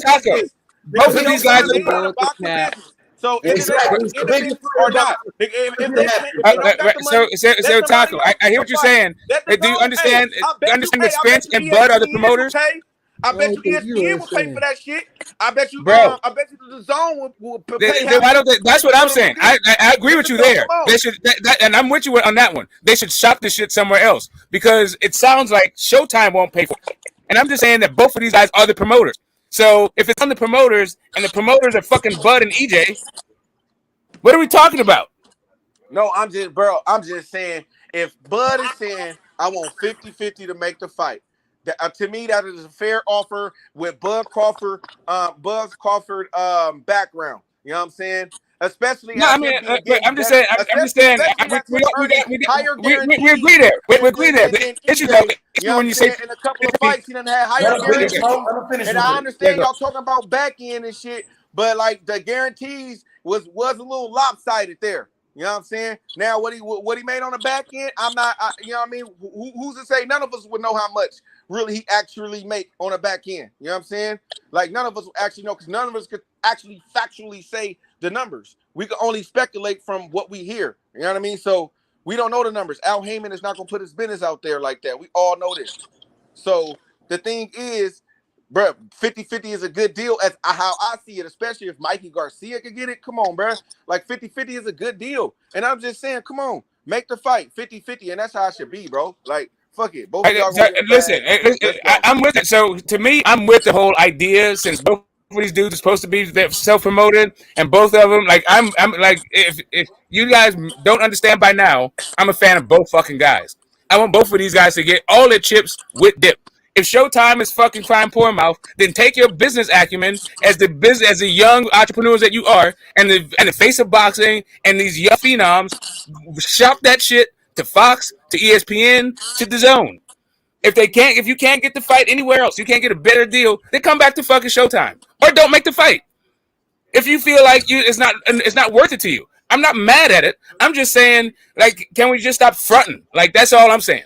Taco. Both of these guys are. So either they independent or not. If they don't got the money, so Taco, I hear what you're saying. Do you understand? Understand that Spence and Bud are the promoters? I bet you ESPN will pay for that shit. I bet you, bro. I bet you the Zone will pay. That's what I'm saying. I agree with you there. They should, and I'm with you on that one. They should shop this shit somewhere else because it sounds like Showtime won't pay for it. And I'm just saying that both of these guys are the promoters. So if it's on the promoters and the promoters are fucking Bud and EJ, what are we talking about? No, I'm just saying if Bud is saying I want 50-50 to make the fight. To me, that is a fair offer with Bud Crawford background. You know what I'm saying? Especially no, I mean, I'm just saying. We agree there. We agree there. The issue though, when you say in a couple of fights, he done had higher guarantees, and I understand y'all talking about back end and shit, but like the guarantees was a little lopsided there. You know what I'm saying? Now what he made on the back end, you know what I mean? Who's to say? None of us would know how much really he actually make on the back end. You know what I'm saying? Like none of us actually know because none of us could actually factually say the numbers. We can only speculate from what we hear. You know what I mean? So we don't know the numbers. Al Heyman is not gonna put his business out there like that. We all know this. So the thing is, bro, 50-50 is a good deal as how I see it, especially if Mikey Garcia could get it. Come on, bro. Like 50-50 is a good deal. And I'm just saying, come on, make the fight 50-50. And that's how it should be, bro. Like, fuck it. Both of y'all listen, I'm with it. So to me, I'm with the whole idea since both of these dudes are supposed to be self-promoted and both of them, like I'm like, if you guys don't understand by now, I'm a fan of both fucking guys. I want both of these guys to get all their chips with dip. If Showtime is fucking crying poor mouth, then take your business acumen as the young entrepreneurs that you are, and the face of boxing and these young phenoms, shop that shit to Fox, to ESPN, to the Zone. If you can't get the fight anywhere else, you can't get a better deal, then come back to fucking Showtime or don't make the fight. If you feel like it's not worth it to you, I'm not mad at it. I'm just saying, like, can we just stop fronting? Like, that's all I'm saying.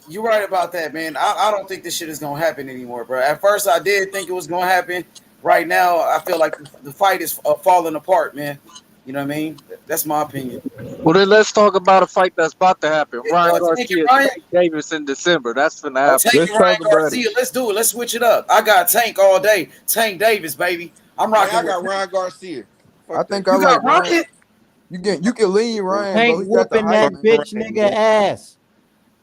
You're right about that, man. I don't think this shit is gonna happen anymore, bro. At first, I did think it was gonna happen. Right now, I feel like the fight is falling apart, man. You know what I mean? That's my opinion. Well, then let's talk about a fight that's about to happen. Ryan Garcia, Tank Davis in December. That's gonna happen. Tank Ryan Garcia. Let's do it. Let's switch it up. I got Tank all day. Tank Davis, baby. I'm rocking. I got Ryan Garcia. I think I like Ryan. You can lean Ryan, Tank bro. He got the whooping that hype, bitch man. nigga ass.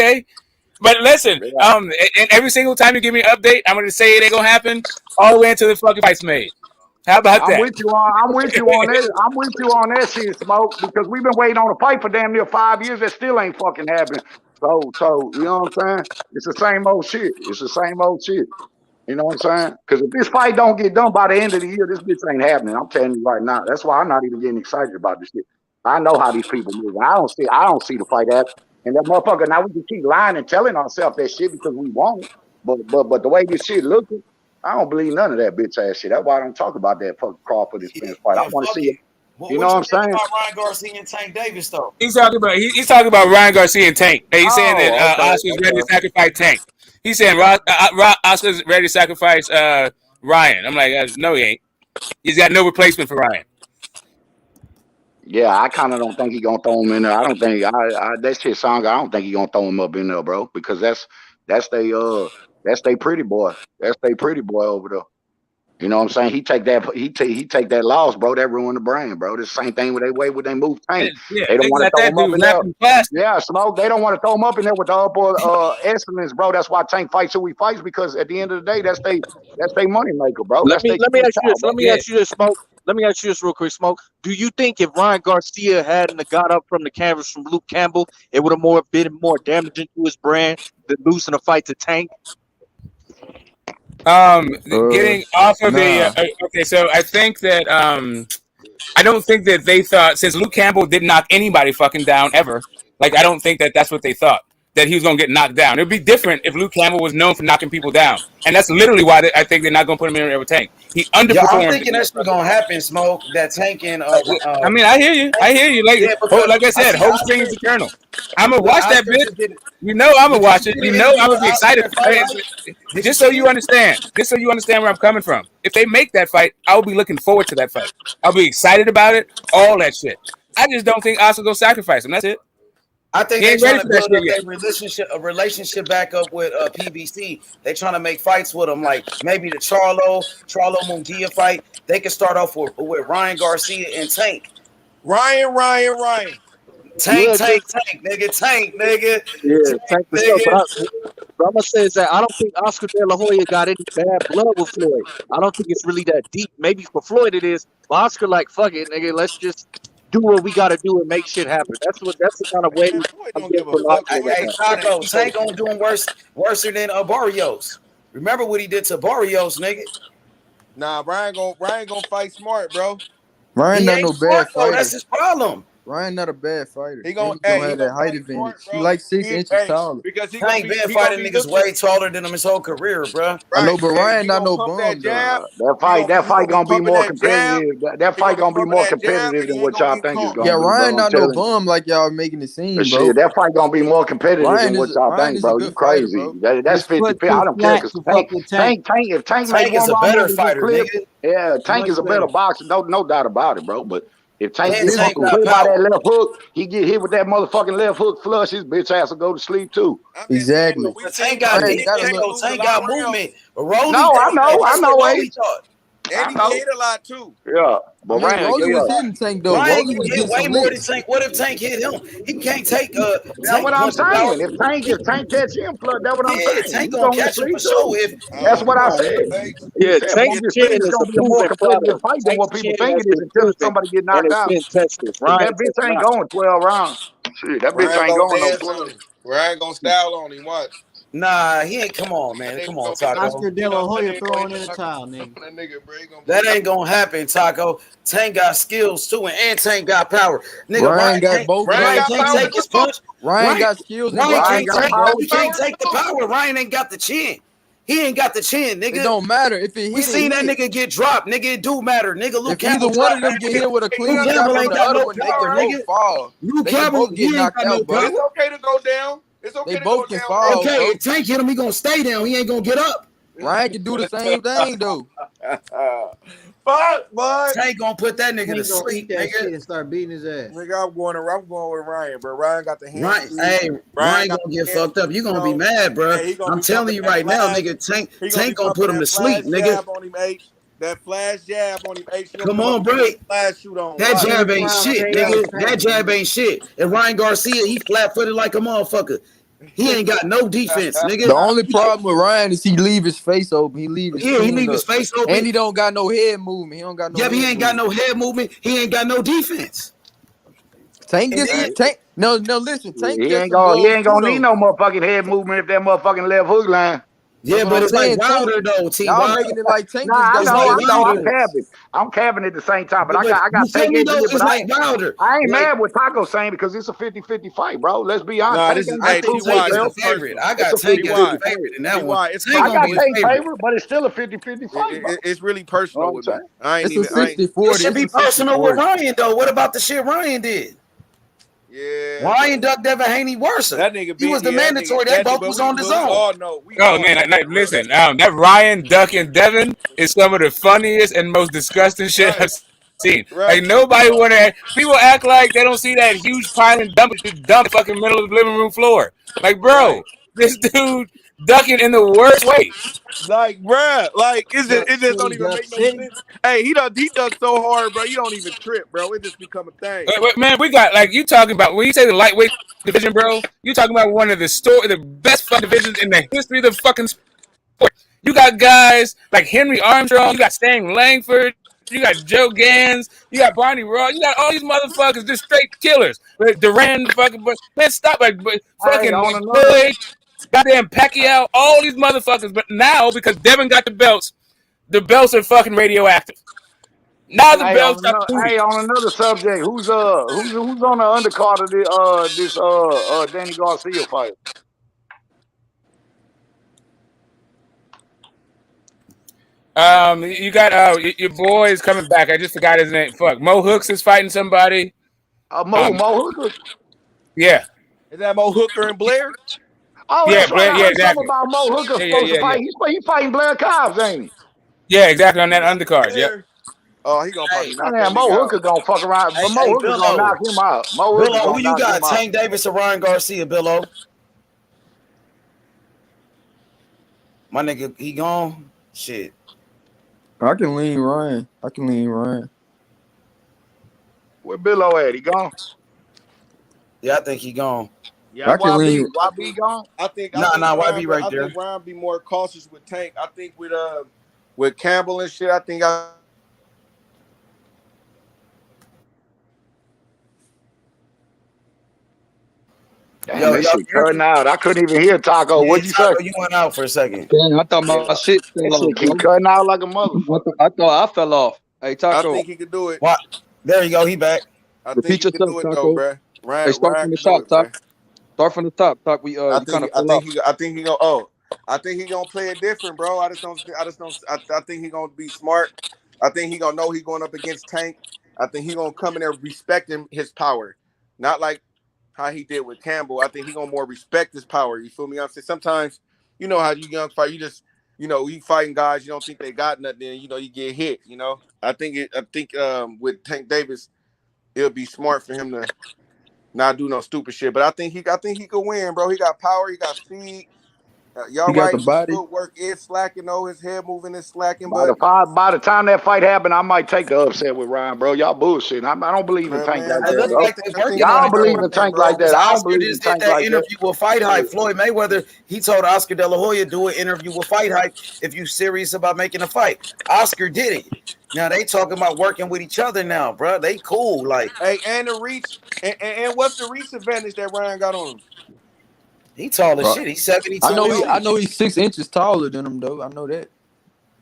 Okay. But listen, Yeah. and every single time you give me an update, I'm gonna say it ain't gonna happen all the way until the fucking fight's made. How about I'm that? with you on that. I'm with you on that shit, Smoke, because we've been waiting on a fight for damn near 5 years that still ain't fucking happening. So you know what I'm saying? It's the same old shit. It's the same old shit. You know what I'm saying? Because if this fight don't get done by the end of the year, this bitch ain't happening. I'm telling you right now. That's why I'm not even getting excited about this shit. I know how these people move. I don't see the fight happen. And that motherfucker, now we can keep lying and telling ourselves that shit because we want it. But the way this shit looking, I don't believe none of that bitch ass shit. That's why I don't talk about that fucking Crawford and Spence fight. I want to see it. You know what I'm saying? About Ryan Garcia and Tank Davis though. He's talking about Ryan Garcia and Tank. He's saying that Oscar's ready to sacrifice Tank. He's saying Oscar's ready to sacrifice Ryan. I'm like, no, he ain't. He's got no replacement for Ryan. Yeah, I kind of don't think he's gonna throw him in there. I don't think that shit song. I don't think he's gonna throw him up in there, bro, because that's they pretty boy. That's they pretty boy over there. You know what I'm saying? He take that loss, bro. That ruined the brain, bro. The same thing with they move Tank. Yeah, they don't want to throw him up in there. Yeah, Smoke. They don't want to throw him up in there with the upper excellence, bro. That's why Tank fights who he fights, because at the end of the day, that's they money maker, bro. Let me ask you this, Smoke. Let me ask you this real quick, Smoke. Do you think if Ryan Garcia hadn't got up from the canvas from Luke Campbell, it would have been more damaging to his brand than losing a fight to Tank? Getting off of okay, so I think that I don't think that they thought, since Luke Campbell didn't knock anybody fucking down ever, like I don't think that that's what they thought, that he was gonna get knocked down. It'd be different if Luke Campbell was known for knocking people down, and that's literally why I think they're not gonna put him in there with Tank. He underperformed. I'm thinking that's what's gonna happen, Smoke. That Tank and I mean, I hear you. Like I said, hope springs eternal. I'm gonna watch that bitch. You know, I'm gonna watch it. You know, I'm gonna be excited. Just so you understand where I'm coming from. If they make that fight, I'll be looking forward to that fight. I'll be excited about it. All that shit. I just don't think Oscar will sacrifice him. That's it. I think they're trying to build up their relationship back up with PBC. They're trying to make fights with them, like maybe the Charlo Munguia fight. They can start off with Ryan Garcia and Tank. Ryan. Tank, nigga. Yeah, Tank for sure. But I'm gonna say is that I don't think Oscar De La Hoya got any bad blood with Floyd. I don't think it's really that deep. Maybe for Floyd it is, but Oscar like, fuck it, nigga. Let's just do what we gotta do and make shit happen. That's the kind of way I'm getting from Oscar. Hey, Taco, Tank gonna do him worse than Barrios. Remember what he did to Barrios, nigga? Nah, Ryan gonna fight smart, bro. Ryan not no bad fighter. That's his problem. Ryan not a bad fighter. He gonna have that height advantage. He like 6 inches taller. Because he ain't been fighting niggas way taller than him his whole career, bro. I know, but Ryan not no bum. That fight gonna be more competitive. That fight gonna be more competitive than what y'all think is gonna be. Yeah, Ryan not no bum like y'all making it seem, bro. That fight gonna be more competitive than what y'all think, bro. You crazy? That's 50-50. I don't care, because if Tank is a better fighter, nigga. Yeah, Tank is a better boxer, no doubt about it, bro. But if Tank gets hit by that left hook, he get hit with that motherfucking left hook flush, his bitch ass will go to sleep too. Exactly. Tank got movement. No, I know. And he hit a lot too. Yeah, but Ryan was hitting Tank though. Ryan can hit way more than Tank. What if Tank hit him? He can't take. That's what I'm saying. If Tank catch him, that's what I'm saying. Tank gonna catch him for sure. That's what I said. Yeah, Tank is gonna be a more competitive fight than what people think it is until somebody get knocked out. That bitch ain't going 12 rounds. Shit, that bitch ain't going no 12. Ryan gonna style on him. Watch. Nah, he ain't. Come on, man. Come on, Taco. Oscar De La Hoya throwing in the towel, nigga. That ain't gonna happen, Taco. Tank got skills too, and Tank got power. Nigga, Ryan got both. Ryan can't take his punch. Ryan got skills. Ryan can't take the power. Ryan ain't got the chin. He ain't got the chin, nigga. It don't matter if it hit. We seen that nigga get dropped, nigga. It do matter, nigga. Luke Campbell, either one of them get hit with a clean shot from the other one, they can both fall. Luke Campbell get knocked out, bro. It's okay to go down. It's okay. They both can fall. Okay, if Tank hit him, he gonna stay down. He ain't gonna get up. Ryan can do the same thing though. Fuck, but Tank gonna put that nigga to sleep, nigga, and start beating his ass. Nigga, I'm going with Ryan, bro. Ryan got the hand. Ryan gonna get fucked up. You gonna be mad, bro. I'm telling you right now, nigga. Tank gonna put him to sleep, nigga. That flash jab on him, H. Come on, bro. That jab ain't shit, nigga. That jab ain't shit. And Ryan Garcia, he flat-footed like a motherfucker. He ain't got no defense, nigga. The only problem with Ryan is he leave his face open. He leave his face open. And he don't got no head movement. He don't got no. Yeah, he ain't got no head movement. He ain't got no defense. Tank gets Tank. No, listen. Tank he ain't gonna need no motherfucking head movement if that motherfucking left hook line. Yeah, but it's like Wilder though. T. Y'all Wilder. making it like Tank Nah, just I got know, like I'm Wilder. capping. I'm capping at the same time, but I But got you feel Tank me edge in though? it, but It's like Wilder. I ain't Like, mad with Taco saying because it's a 50-50 fight, bro. Let's be honest. Nah, Tank this is ain't I just hey think proved Tank Ty. is This the himself. is favorite. personal. I It's got a Tank as the 50-50 Ty. fight. favorite in that one. It's Tank I gonna got be personal. the Tank favorite. favor, but it's still a 50-50 fight, bro. It's really You know personal what I'm with me. saying? I ain't It's a even. I ain't. 60-40. It should be It's a personal with 60-40. Ryan though. What about the shit Ryan did? Yeah, but Ryan ducked Devin Haney worse. that nigga He been. was the Yeah, mandatory. They that nigga. both was on the But we zone. all know. We Oh all man, know, bro. listen, that Ryan Duck and Devin is some of the funniest and most disgusting shit Right. I've seen. Right. Like nobody want to. People act like they don't see that huge pile and dump fucking middle of the living room floor. Like, Right. bro, this dude ducking in the worst way. Like, bruh, like Chuck it just don't City, even Duck make no City. sense. Hey, he ducked so hard, bro. You don't even trip, bro. It just become a thing. Man, we got like you talking about when you say the lightweight division, bro. You talking about one of the best fun divisions in the history of the fucking sport. You got guys like Henry Armstrong, you got Stan Langford, you got Joe Gans, you got Barney Raw, you got all these motherfuckers just straight killers. Like Duran, fucking, but man, stop, like Hey, fucking on like another Floyd, goddamn Pacquiao, all these motherfuckers. But now because Devin got the belts are fucking radioactive. Now the belts are moving. Hey, on another subject, who's on the undercard of this Danny Garcia fight? You got your boy is coming back. I just forgot his name. Fuck, Mo Hooks is fighting somebody. Mo Hooker? Yeah. Is that Mo Hooker and Blair? Oh, Yeah, that's right. Blair. I Yeah, heard something exactly. about Mo Hooker supposed to Yeah. fight. He's fighting Blair Cobbs, ain't he? Yeah, exactly on that undercard. Yep. Blair. Oh, he gonna Hey, probably knock that Man, Mo nigga out. Hooker gonna fuck around, but Mo hey, Hooker gonna Billo. knock him out. Mo Hooker Billo, who gonna you knock got? him out. Tank Davis or Ryan Garcia, Billo? My nigga, he gone? Shit. I can lean Ryan. Where Billo at? He gone? Yeah, I think he gone. Yeah, I can lean. YB gone? I think Nah, Ryan, YB right I there. think Ryan be more cautious with Tank. I think with Campbell and shit. I think Damn, that shit cutting out. I couldn't even hear Taco. Yeah, What'd you say? Taco, you went out for a second. Damn, I thought my shit That fell shit off, keep bro. cutting out like a motherfucker. I thought I fell off. Hey, I Taco, think he could do it. What? There you go. He back. I think repeat he could yourself, do it though, Taco. bruh. Hey, Ryan start from the can do top, it, bruh. Start from the top. We I you kind think of fell off. I think he gonna I think he gonna play it different, bro. I think he gonna be smart. I think he gonna know he going up against Tank. I think he gonna come in there respecting his power. Not like how he did with Campbell. I think he gonna more respect his power. You feel me? I'm saying sometimes, you know how you young fight, you just, you fighting guys, you don't think they got nothing, and you get hit, I think with Tank Davis, it'll be smart for him to not do no stupid shit. But I think he could win, bro. He got power, he got speed. Y'all He got right, the his body. footwork is slacking, though. His head moving is slacking, By but the time that fight happened, I might take the upset with Ryan, bro. Y'all bullshit. I don't believe in Tank like It that, looks bro. like they working Y'all on don't it believe though. in Tank like that. I don't Oscar believe in just did Tank that like that. interview with Fight Hype. Floyd Mayweather, he told Oscar De La Hoya do an interview with Fight Hype if you serious about making a fight. Oscar did it. Now they talking about working with each other now, bro. They cool, like. Hey, and the reach, and what's the reach advantage that Ryan got on him? He tall as Bro, shit. He's 72 I know inches. he's 6 inches taller than him though. I know that.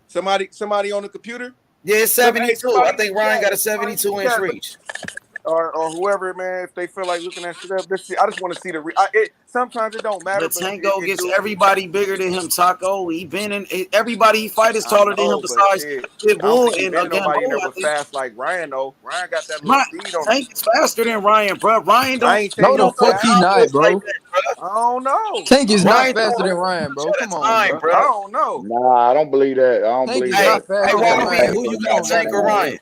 Somebody on the computer? Yeah, it's 72. I think Ryan got a Somebody in the 72-inch chat, reach. or whoever, man, if they feel like looking that shit up. I just want to see sometimes it don't matter, But but Tango it gets do. everybody bigger than him, Taco. He been in everybody he fight is I taller than him know, but besides shit, I don't Pitbull think he and been nobody in Gambo. there I but think fast like Ryan though. Ryan got that little speed on him. Tank is faster than Ryan, bro. Ryan I don't ain't saying No, he he the don't throw fuck he fast. not, combos like bro. that, bro. I don't know. Tank is not Ryan faster than throw Ryan, bro. at Come a on, time, bro. bro. I don't know. Nah, I don't believe that. I don't Tank believe is Hey, not that. hey, faster than YB, Ryan, who bro. you It got, don't Tank matter, or bro. Ryan?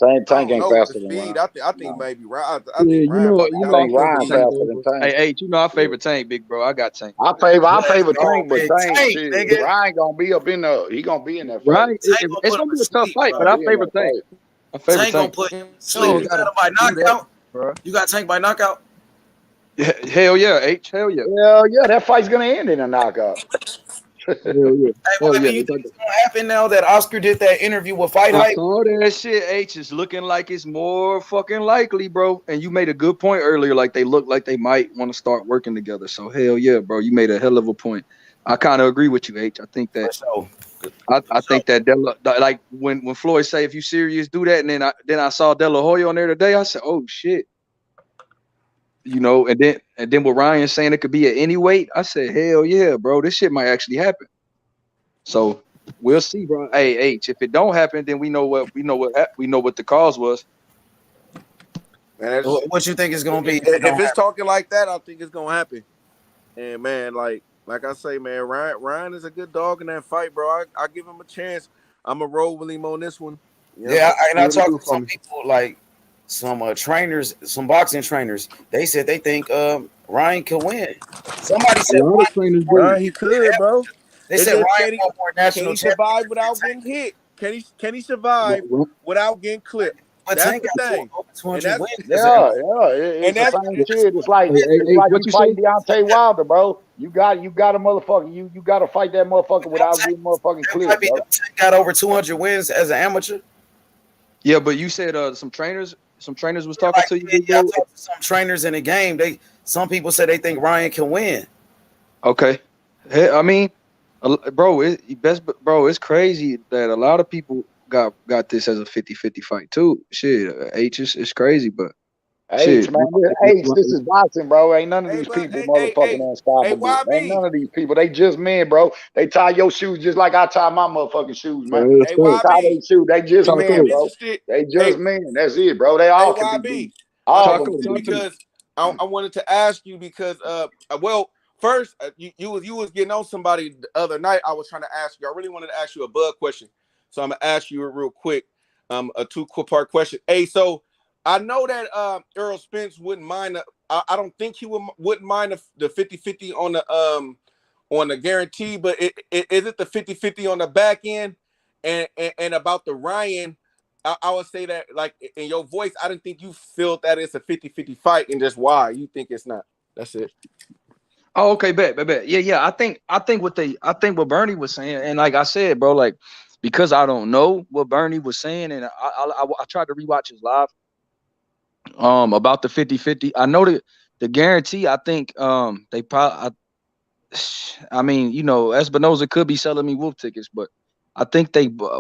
I Tank don't ain't know with the faster than speed. Ryan. I think No. maybe Ryan. I Yeah, think Ryan probably I you got know I think him. favor Ryan Tank faster than over. Tank. Hey, you know I favor Tank, big bro. I got Tank. I favor Let's go, Tank, but big Tank, Tank, shit, nigga. Ryan gonna be up in the. He gonna be in that fight. Right? Tank gonna It's put him gonna to be a tough sleep, fight, bro. but Gonna I be in favor that Tank. fight. I favor Tank gonna Tank. put him to You sleep. don't You gotta got him by do that, knockout? bro. You got Tank by knockout? Hell yeah, H. Hell yeah. Hell yeah, that fight's gonna end in a knockout. Hell yeah. Hey, Hell YB, yeah. you think it's gonna happen now that Oscar did that interview with Fight I Hype? saw that shit. H is looking like it's more fucking likely, bro. And you made a good point earlier. Like they look like they might want to start working together. So hell yeah, bro. You made a hell of a point. I kind of agree with you, H. I think that I think that like when Floyd say if you serious, do that, and then I saw De La Hoya on there today. I said, oh shit, and then with Ryan saying it could be at any weight, I said, hell yeah, bro, this shit might actually happen. So we'll see, bro. Hey, H, if it don't happen, then we know what the cause was. Man, what you think is gonna be? If it's talking like that, I think it's gonna happen. And man, like I say, man, Ryan is a good dog in that fight, bro. I give him a chance. I'm a roll with him on this one. Yeah, and I talked to some people, like some trainers, some boxing trainers. They said they think Ryan can win. Somebody said he could, bro. They said Ryan won more national. Can he survive without getting hit? Can he survive without getting clipped? That's the thing. It's the same shit. It's like you fight Deontay Wilder, bro. You got a motherfucker. You got to fight that motherfucker without getting motherfucking clipped, bro. Got over 200 wins as an amateur. Yeah, but you said some trainers was talking to you. I talked to some trainers in the game. Some people say they think Ryan can win. Okay, I mean, bro, it's crazy that a lot of people got this as a 50-50 fight too. Shit, H is crazy, but H, man, this is boxing, bro. Ain't none of these people motherfucking unstoppable. Ain't none of these people. They just men, bro. They tie your shoes just like I tie my motherfucking shoes, man. They tie their shoes. They just men, bro. They just men. That's it, bro. They all can be. Because I wanted to ask you because first you was getting on somebody the other night. I was trying to ask you. I really wanted to ask you a bug question. So I'm gonna ask you real quick, a 2-part question. Hey, so I know that Errol Spence wouldn't mind. I don't think he wouldn't mind the 50-50 on the guarantee, but is it the 50-50 on the back end? And about the Ryan, I would say that like in your voice, I didn't think you feel that it's a 50-50 fight, and just why you think it's not. That's it. Oh, okay, bet. Yeah. I think what Bernie was saying, and like I said, bro, like. Because I don't know what Bernie was saying, and I tried to rewatch his live about the 50-50. I know the guarantee. I think they probably. I mean, Espinoza could be selling me wolf tickets, but I think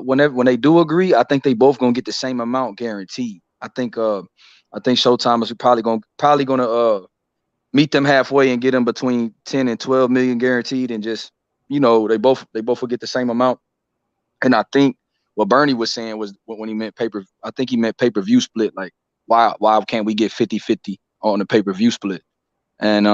when they do agree, I think they both gonna get the same amount guaranteed. I think Showtime is probably gonna meet them halfway and get them between 10 and 12 million guaranteed, and just they both will get the same amount. And I think what Bernie was saying was when he meant I think he meant pay-per-view split. Like, why can't we get 50-50 on the pay-per-view split? And,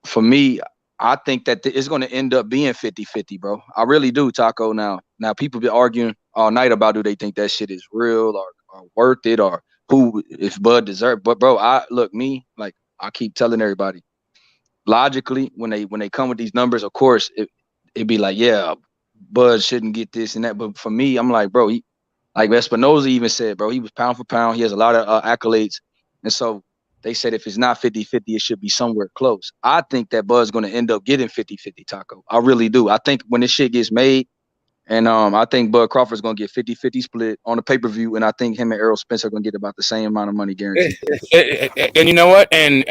for me, I think that it's going to end up being 50-50, bro. I really do, Taco. Now people be arguing all night about do they think that shit is real or worth it or if Bud deserved. But, bro, I keep telling everybody, logically, when they come with these numbers, of course, it'd be like, yeah, Bud shouldn't get this and that, but for me, I'm like, bro, like Espinoza even said, bro, he was pound for pound. He has a lot of accolades, and so they said if it's not 50-50, it should be somewhere close. I think that Bud's going to end up getting 50-50, Taco. I really do. I think when this shit gets made, and I think Bud Crawford's going to get 50-50 split on the pay-per-view, and I think him and Errol Spence are going to get about the same amount of money guaranteed. And you know what? And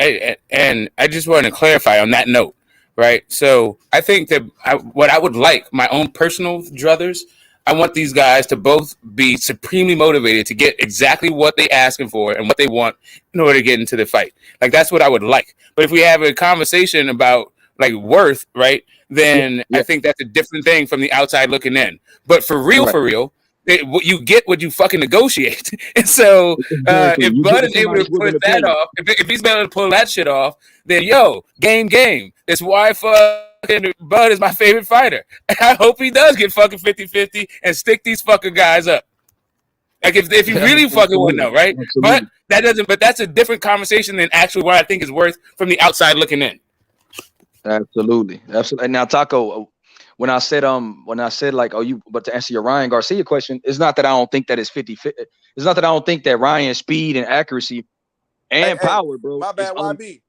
I just want to clarify on that note. Right. So I think that what I would like, my own personal druthers, I want these guys to both be supremely motivated to get exactly what they asking for and what they want in order to get into the fight. Like, that's what I would like. But if we have a conversation about like worth, right, then I think that's a different thing from the outside looking in. But for real, you get what you fucking negotiate. And so if Bud is able to pull that off, if he's able to pull that shit off, then game. That's why fucking Bud is my favorite fighter. And I hope he does get fucking 50-50 and stick these fucking guys up. Like if you really fucking want to know, right? Absolutely. But that's a different conversation than actually what I think is worth from the outside looking in. Absolutely. And now, Taco, when I said like, but to answer your Ryan Garcia question, it's not that I don't think that it's 50-50. It's not that I don't think that Ryan's speed and accuracy and power, bro. My bad, YB.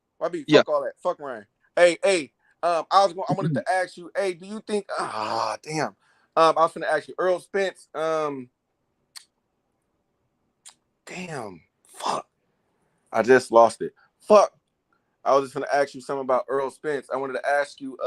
Fuck all that. Fuck Ryan. Hey. I wanted to ask you. Hey, do you think? Damn. I was going to ask you, Errol Spence. Damn. Fuck. I just lost it. Fuck. I was just gonna ask you something about Errol Spence. I wanted to ask you,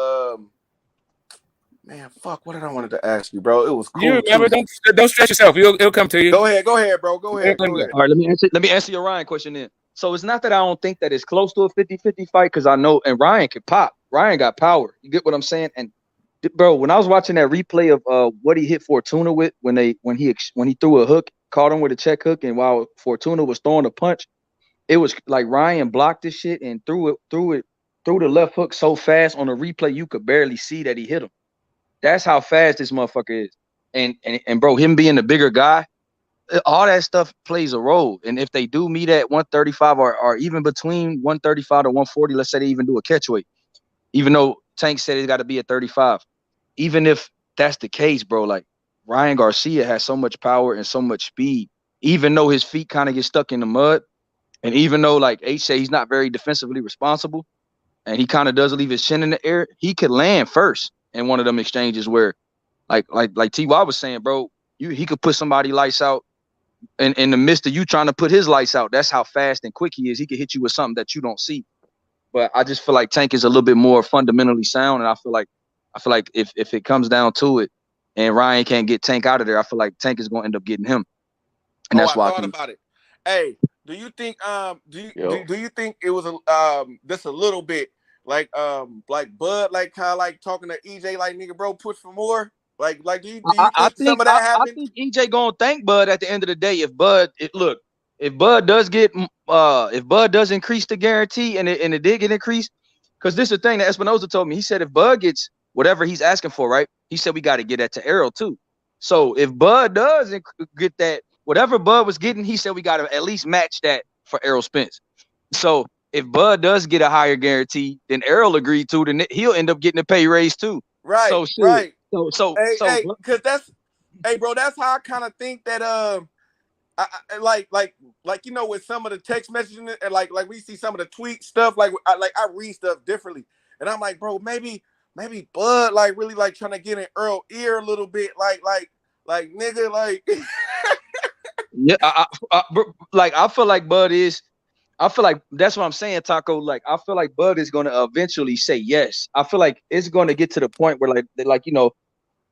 man, fuck, what did I wanted to ask you, bro? It was cool. You remember? Don't stress yourself. It'll come to you. Go ahead, bro. Go ahead. All right, let me answer your Ryan question then. So it's not that I don't think that it's close to a 50-50 fight, because I know, and Ryan can pop. Ryan got power. You get what I'm saying? And bro, when I was watching that replay of what he hit Fortuna with when he threw a hook, caught him with a check hook, and while Fortuna was throwing a punch, it was like Ryan blocked this shit and threw the left hook so fast on the replay you could barely see that he hit him. That's how fast this motherfucker is. And bro, him being the bigger guy, all that stuff plays a role. And if they do meet at 135 or even between 135 to 140, let's say they even do a catchweight, even though Tank said it's got to be at 35. Even if that's the case, bro, like Ryan Garcia has so much power and so much speed, even though his feet kind of get stuck in the mud, and even though like H say he's not very defensively responsible, and he kind of does leave his chin in the air, he could land first in one of them exchanges where, like T.Y. was saying, bro, he could put somebody lights out in the midst of you trying to put his lights out. That's how fast and quick he is. He could hit you with something that you don't see. But I just feel like Tank is a little bit more fundamentally sound, and I feel like if it comes down to it, and Ryan can't get Tank out of there, I feel like Tank is going to end up getting him, and that's why I thought about it. Hey, do you think do you think it was just a little bit like Bud like kind of like talking to EJ like, nigga, bro, push for more? Like do you think some of that happened? I think EJ gonna thank Bud at the end of the day. If Bud does increase the guarantee and it did get increased, because this is the thing that Espinoza told me. He said if Bud gets whatever he's asking for, right? He said we got to get that to Errol too. So if Bud does get that, whatever Bud was getting, he said we got to at least match that for Errol Spence. So if Bud does get a higher guarantee than Errol agreed to, then he'll end up getting a pay raise too. Right. So right. So because that's bro, that's how I kind of think that I like you know, with some of the text messages and like we see some of the tweet stuff, like I read stuff differently, and I'm like, bro, maybe Bud like really like trying to get in Earl ear a little bit, like nigga, like yeah, I feel like Bud is. I feel like that's what I'm saying, Taco. Like I feel like Bud is gonna eventually say yes. I feel like it's gonna get to the point where like you know,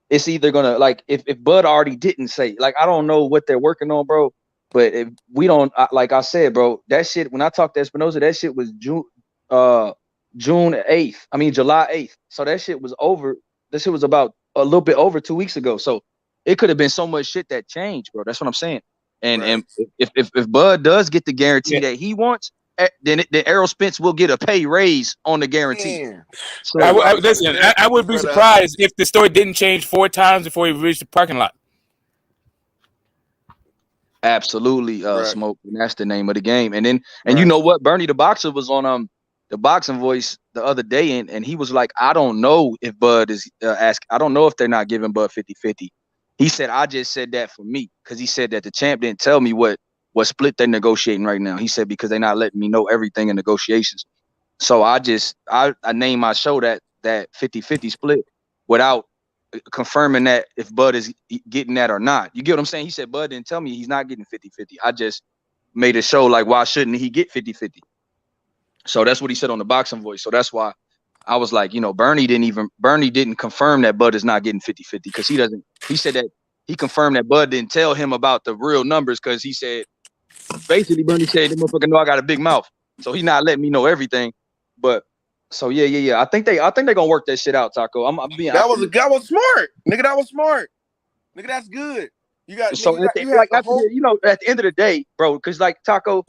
it's either gonna like if Bud already didn't say, like I don't know what they're working on, bro. But if we don't, like I said, bro, that shit. When I talked to Espinoza, that shit was June 8th. I mean July 8th. So that shit was over. This shit was about a little bit over 2 weeks ago. So it could have been so much shit that changed, bro. That's what I'm saying. And if Bud does get the guarantee that he wants, then Errol Spence will get a pay raise on the guarantee. So I would be surprised if the story didn't change 4 times before he reached the parking lot. Absolutely, Smoke, and that's the name of the game. And then, you know what? Bernie the Boxer was on the Boxing Voice the other day, and he was like, I don't know if Bud is I don't know if they're not giving Bud 50-50. He said, I just said that for me, because he said that the champ didn't tell me what split they're negotiating right now. He said because they're not letting me know everything in negotiations. So I named my show that 50-50 split without confirming that if Bud is getting that or not. You get what I'm saying? He said Bud didn't tell me he's not getting 50-50. I just made a show like, why shouldn't he get 50-50? So that's what he said on the Boxing Voice. So that's why I was like, you know, Bernie didn't confirm that Bud is not getting 50-50, because he said that he confirmed that Bud didn't tell him about the real numbers, because he said, basically Bernie said, that motherfucker know I got a big mouth. So he not letting me know everything. But so yeah. I think they're gonna work that shit out, Taco. I'm being that was smart. Nigga, that was smart. Nigga, that's good. You got so at the end of the day, bro, because like Taco,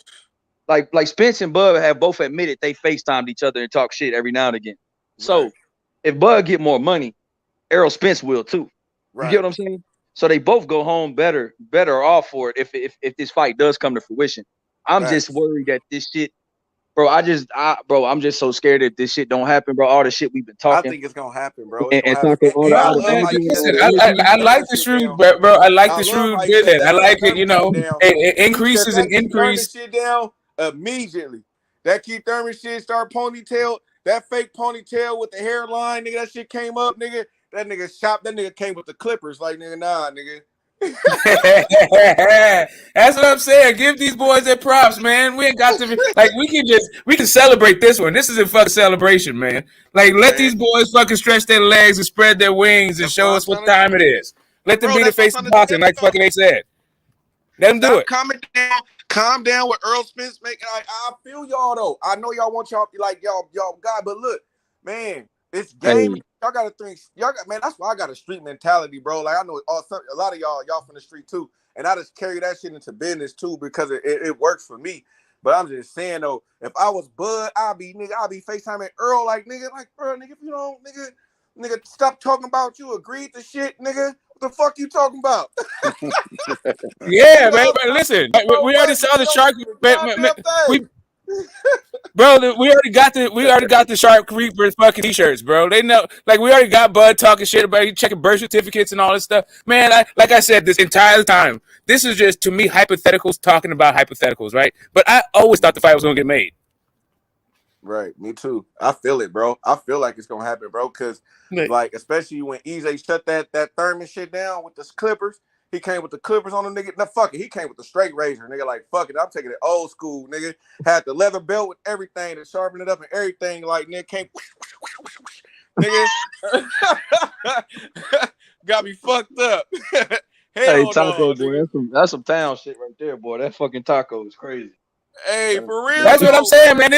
like Spence and Bud have both admitted they FaceTimed each other and talk shit every now and again. So if Bud get more money, Errol Spence will too. You get what I'm saying? So they both go home better off for it if this fight does come to fruition. I'm just worried that this shit, bro. I'm just so scared that this shit don't happen, bro. All the shit we've been talking. I think it's gonna happen, bro. I like the shrewd, bro. I like the shrewd with it. I like it. You know, it increases and increase. Shit down immediately. That Keith Thurman shit start ponytail. That fake ponytail with the hairline, nigga. That shit came up, nigga. That nigga came with the clippers. Like, nigga, nah, nigga. That's what I'm saying. Give these boys their props, man. We ain't got to like we can celebrate this one. This is a fucking celebration, man. Like let these boys fucking stretch their legs and spread their wings and show us what time it is. Let them be the face of boxing, like fucking they said. Let them do it. Calm down with Errol Spence making. I feel y'all though. I know y'all want y'all to be like y'all God, but look, man, it's game. Hey. Y'all gotta think. Man. That's why I got a street mentality, bro. Like I know a lot of y'all from the street too, and I just carry that shit into business too because it works for me. But I'm just saying though, if I was Bud, I'd be FaceTiming Earl like bro, nigga, if you don't, nigga, stop talking about you agreed to shit, nigga. What the fuck you talking about? Yeah, man. But listen, we already saw the shark. We already got the Shark Reapers fucking t-shirts, bro. They know, like we already got Bud talking shit about you checking birth certificates and all this stuff. Man, like I said, this entire time, this is just to me hypotheticals talking about hypotheticals, right? But I always thought the fight was gonna get made. Right, me too. I feel it, bro. I feel like it's gonna happen, bro. Cause like, especially when EJ shut that Thurman shit down with the Clippers. He came with the Clippers on the nigga. No, fuck it. He came with the straight razor, nigga. Like, fuck it. I'm taking it old school, nigga. Had the leather belt with everything to sharpen it up and everything. Like, nigga came, nigga. Got me fucked up. Hey, Hell Taco, no, boy, that's some town shit right there, boy. That fucking taco is crazy. Hey, for real. That's what I'm saying, man.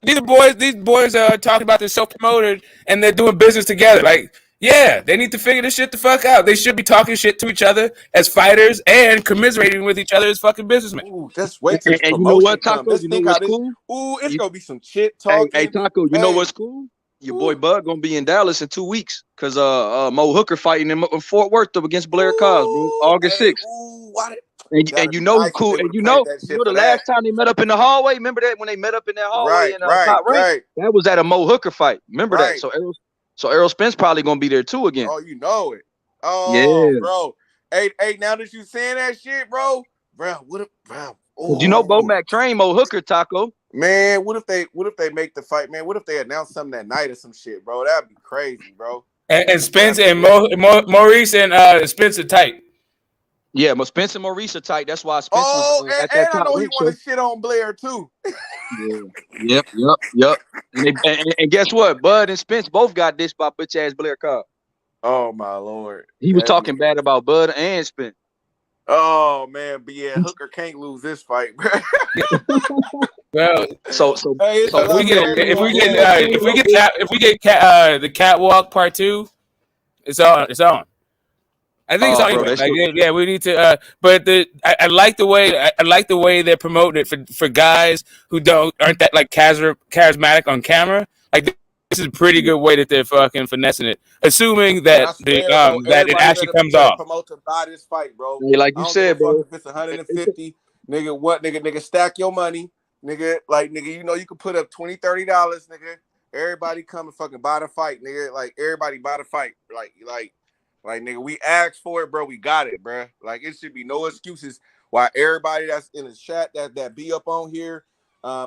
These boys are talking about they're self-promoted and they're doing business together. Like, yeah, they need to figure this shit the fuck out. They should be talking shit to each other as fighters and commiserating with each other as fucking businessmen. Ooh, just wait till and you know what, Taco? You know what's cool? Ooh, it's gonna be some shit talking. Hey, Taco, you know what's cool? Your boy Bud gonna be in Dallas in 2 weeks because Mo Hooker fighting in Fort Worth up against Blair Cos, bro, August 6th. And you know cool, and you know the last time they met up in the hallway. Remember that when they met up in that hallway in top rank? That was at a Mo Hooker fight. Remember that? So Errol Spence probably gonna be there too again. Oh, you know it. Oh, yeah, bro. Hey, now that you saying that shit, bro, what if, bro? Oh. You know Bo Mac train Mo Hooker, Taco. Man, what if they make the fight, man? What if they announce something that night or some shit, bro? That'd be crazy, bro. And Spence and Maurice and Spence are tight. Yeah, but Spence and Maurice are tight. That's why Spence was at that and top I know he rank want to shit on Blair too. Yeah. Yep. And guess what? Bud and Spence both got this by bitch ass Blair Cobb. Oh my lord. He was talking bad about Bud and Spence. Oh man, but yeah, Hooker can't lose this fight, bro. Well, so if we get the catwalk part 2, it's on. I think it's on. Bro, anyway. We need to. But I like the way they're promoting it for guys who aren't that like charismatic on camera. Like this is a pretty good way that they're fucking finessing it, assuming that that it actually comes off. Promote to buy this fight, bro. Hey, like you said, bro. If it's 150, nigga, what, nigga, stack your money, nigga. Like, nigga, you know you can put up $20, $30, nigga. Everybody come and fucking buy the fight, nigga. Like everybody buy the fight, like, nigga, we asked for it, bro. We got it, bro. Like, it should be no excuses why everybody that's in the chat that be up on here,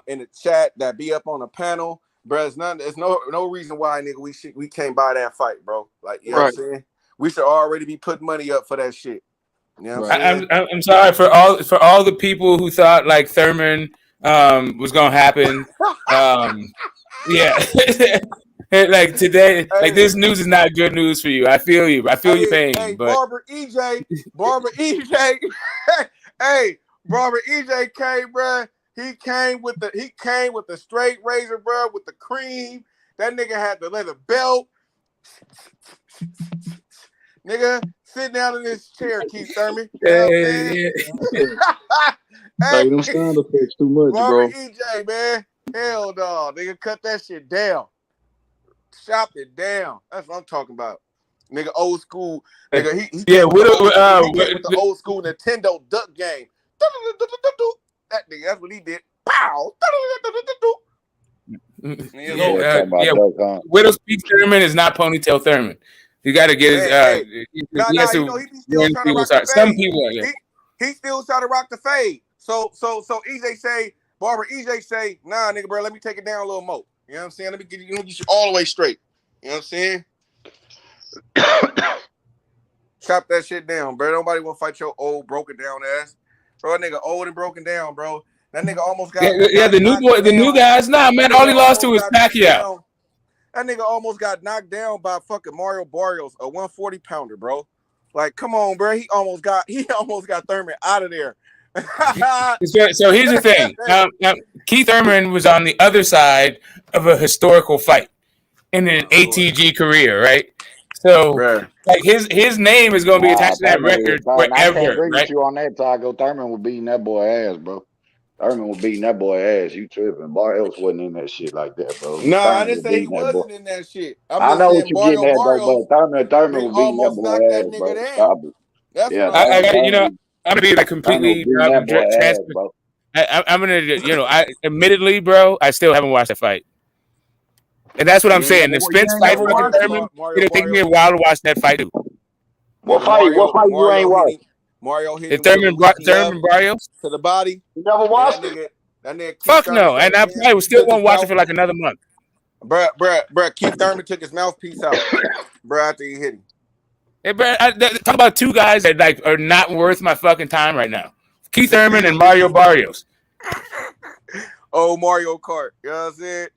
in the chat that be up on the panel, bro. There's no reason why, nigga, we can't buy that fight, bro. Like, you know what I'm saying? We should already be putting money up for that shit. You know what I'm saying? I'm sorry for all the people who thought like Thurman was gonna happen. Yeah. Like today, like this news is not good news for you. I feel you. I feel your pain. Hey, but Barber EJ, hey, Barber EJ came, bro. He came with the straight razor, bro, with the cream. That nigga had the leather belt. Nigga, sit down in this chair, Keith Thurman. Hey, them sound effects too much, Barber bro. EJ, man. Hell no, nigga, cut that shit down. Chop it down. That's what I'm talking about. Nigga, old school. Nigga, he came with the old school Nintendo duck game. That nigga, that's what he did. Pow. Widow's Peak Thurman is not Ponytail Thurman. You got to get his. Some people. He still try to rock the fade. So EJ say, Barber EJ say, nah, nigga, bro, let me take it down a little more. You know what I'm saying? Let me get you all the way straight. You know what I'm saying? Chop that shit down, bro. Nobody want to fight your old broken down ass, bro. That nigga old and broken down, bro. That nigga almost got the new boy, the new guys. Nah, man, all he lost to was Pacquiao. That nigga almost got knocked down by fucking Mario Barrios, a 140 pounder, bro. Like, come on, bro. He almost got Thurman out of there. So here's the thing. Keith Thurman was on the other side of a historical fight in an ATG career, right? So, like his name is going to be attached to that record forever. I can't agree right? with you on that, Taco. Thurman was beating that boy ass, bro. Thurman was beating that boy ass. You tripping? Barrios wasn't in that shit like that, bro. Nah, Thurman I didn't say he wasn't in that shit. I know what you're getting at, though, but Thurman was beating that boy ass, bro. Stop it. That's yeah, I'm gonna be like completely transparent. I'm gonna, admittedly, bro, I still haven't watched that fight, and that's what I'm saying. The Spence fight for Thurman, it'll take me a while to watch that fight too. What fight you ain't watched? Mario hit Thurman Barrios to the body. You never watched it? That nigga Fuck no, and I probably still won't watch it for like another month. Bruh, Keith Thurman took his mouthpiece out, bruh, after he hit him. Hey, bro, talk about two guys that like are not worth my fucking time right now. Keith Thurman and Mario Barrios. Oh, Mario Kart. You know what I'm saying?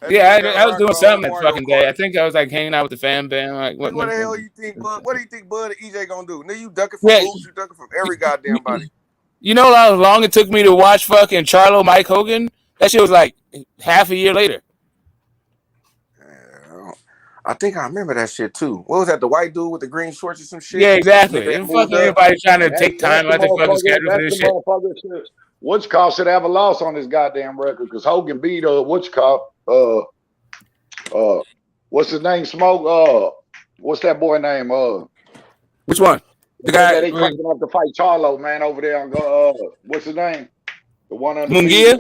I was doing something that fucking day. I think I was like hanging out with the fan band. Like, what the hell you think, Bud? What do you think Bud and EJ gonna do? Nigga, you ducking from moves, you ducking from every goddamn body. You know how long it took me to watch fucking Charlo Mike Hogan? That shit was like half a year later. I think I remember that shit too. What was that? The white dude with the green shorts or some shit? Yeah, exactly. Fucking everybody trying to take time out their fucking schedule for this shit. What's called should have a loss on this goddamn record because Hogan beat what's his name? Smoke. What's that boy name? Which one? The guy that they cranking up to fight Charlo, man, over there on what's his name? The one on Munguia?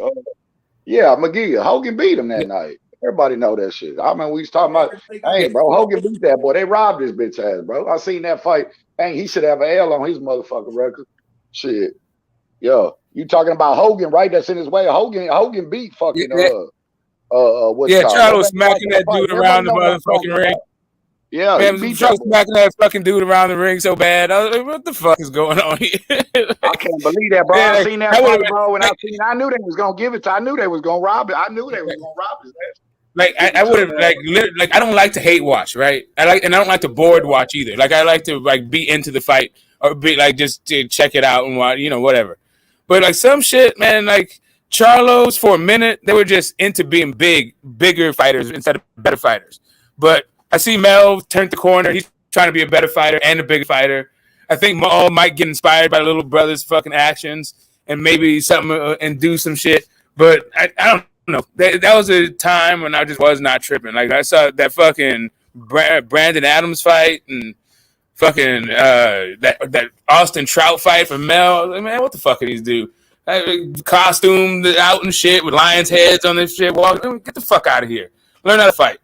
Yeah, Munguia. Hogan beat him that night. Everybody know that shit. I mean, we was talking about, hey, bro, Hogan beat that boy. They robbed his bitch ass, bro. I seen that fight. Dang, he should have an L on his motherfucking record. Shit. Yo, you talking about Hogan, right? That's in his way. Hogan beat fucking Charlo smacking that dude around the motherfucking ring. Yeah, man, Charlo smacking that fucking dude around the ring so bad. I was like, what the fuck is going on here? I can't believe that, bro. I seen that fight, bro, and I knew they was gonna give it to. I knew they was gonna rob it. I knew they was gonna rob his ass. Like I would have like I don't like to hate watch, right? And I don't like to bored watch either. Like I like to like be into the fight or be like just to check it out and watch, whatever. But like some shit, man, like Charlos for a minute, they were just into being bigger fighters instead of better fighters. But I see Mel turn the corner. He's trying to be a better fighter and a bigger fighter. I think Maul might get inspired by little brother's fucking actions and maybe something and do some shit. But I don't know. That was a time when I just was not tripping. Like I saw that fucking Brandon Adams fight and fucking that Austin Trout fight for Mel. Like, man, what the fuck are these dudes? Costumed out and shit with lions' heads on this shit. Get the fuck out of here. Learn how to fight.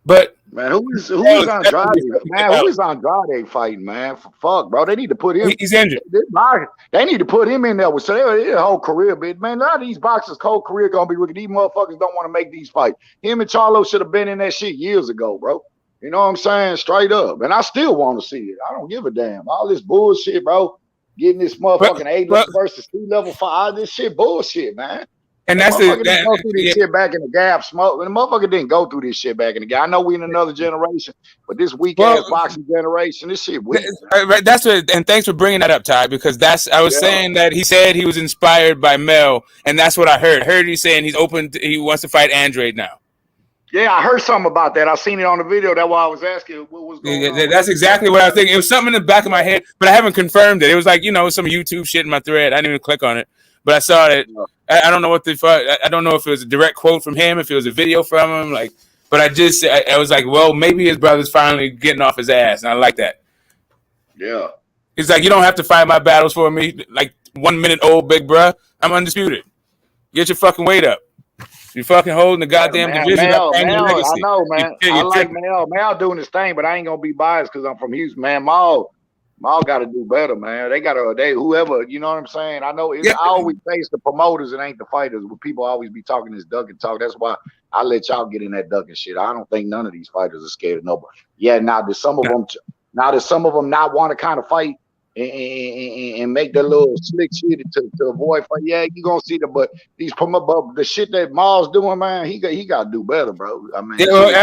But man, who is Andrade? Man, who is Andrade fighting, man? Fuck, bro. They need to put him. He's injured. They need to put him in there with their whole career, man. None of these boxers' whole career gonna be rookie. These motherfuckers don't want to make these fights. Him and Charlo should have been in that shit years ago, bro. You know what I'm saying? Straight up. And I still want to see it. I don't give a damn. All this bullshit, bro. Getting this motherfucking A-level versus C-level fight. This shit bullshit, man. And that's didn't go through this shit back in the gap, smoke. And the motherfucker didn't go through this shit back in the gap. I know we in another generation, but this weak ass boxing generation, this shit weak. Right, that's what. And thanks for bringing that up, Ty, because I was saying that he said he was inspired by Mel, and that's what I heard. Heard he saying he's open. He wants to fight Andrade now. Yeah, I heard something about that. I seen it on the video. That's why I was asking what was going on. That's exactly what I was thinking. It was something in the back of my head, but I haven't confirmed it. It was like some YouTube shit in my thread. I didn't even click on it, but I saw it. I don't know what the fuck. I don't know if it was a direct quote from him, if it was a video from him. But I was like, well, maybe his brother's finally getting off his ass, and I like that. Yeah. It's like, you don't have to fight my battles for me. Like 1 minute old, big bruh. I'm undisputed. Get your fucking weight up. You're fucking holding the goddamn division up. I know, man. I like Mel. Mel doing his thing, but I ain't gonna be biased because I'm from Houston, man. Maul got to do better, man. They whoever, you know what I'm saying? I know I always face the promoters and ain't the fighters. But people always be talking this ducking talk. That's why I let y'all get in that ducking shit. I don't think none of these fighters are scared of nobody. Yeah, now there's some of them. Now, does some of them not want to kind of fight and make the little slick shit to avoid fight? Yeah, you gonna see but the shit that Maul's doing, man, he got to do better, bro. I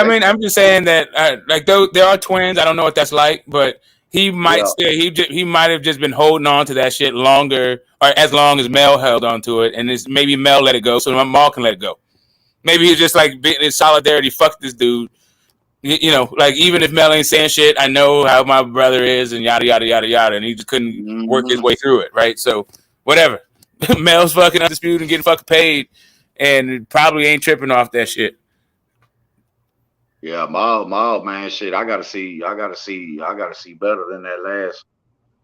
mean, I'm just saying that like though there are twins. I don't know what that's like, but he might he might have just been holding on to that shit longer or as long as Mel held on to it, and it's maybe Mel let it go, so Maul can let it go. Maybe he's just like in solidarity. Fuck this dude. You know, like even if Mel ain't saying shit, I know how my brother is, and yada yada yada yada, and he just couldn't work his way through it, right? So whatever. Mel's fucking undisputed and getting fucking paid, and probably ain't tripping off that shit. Yeah, Maul, man, shit. I gotta see better than that last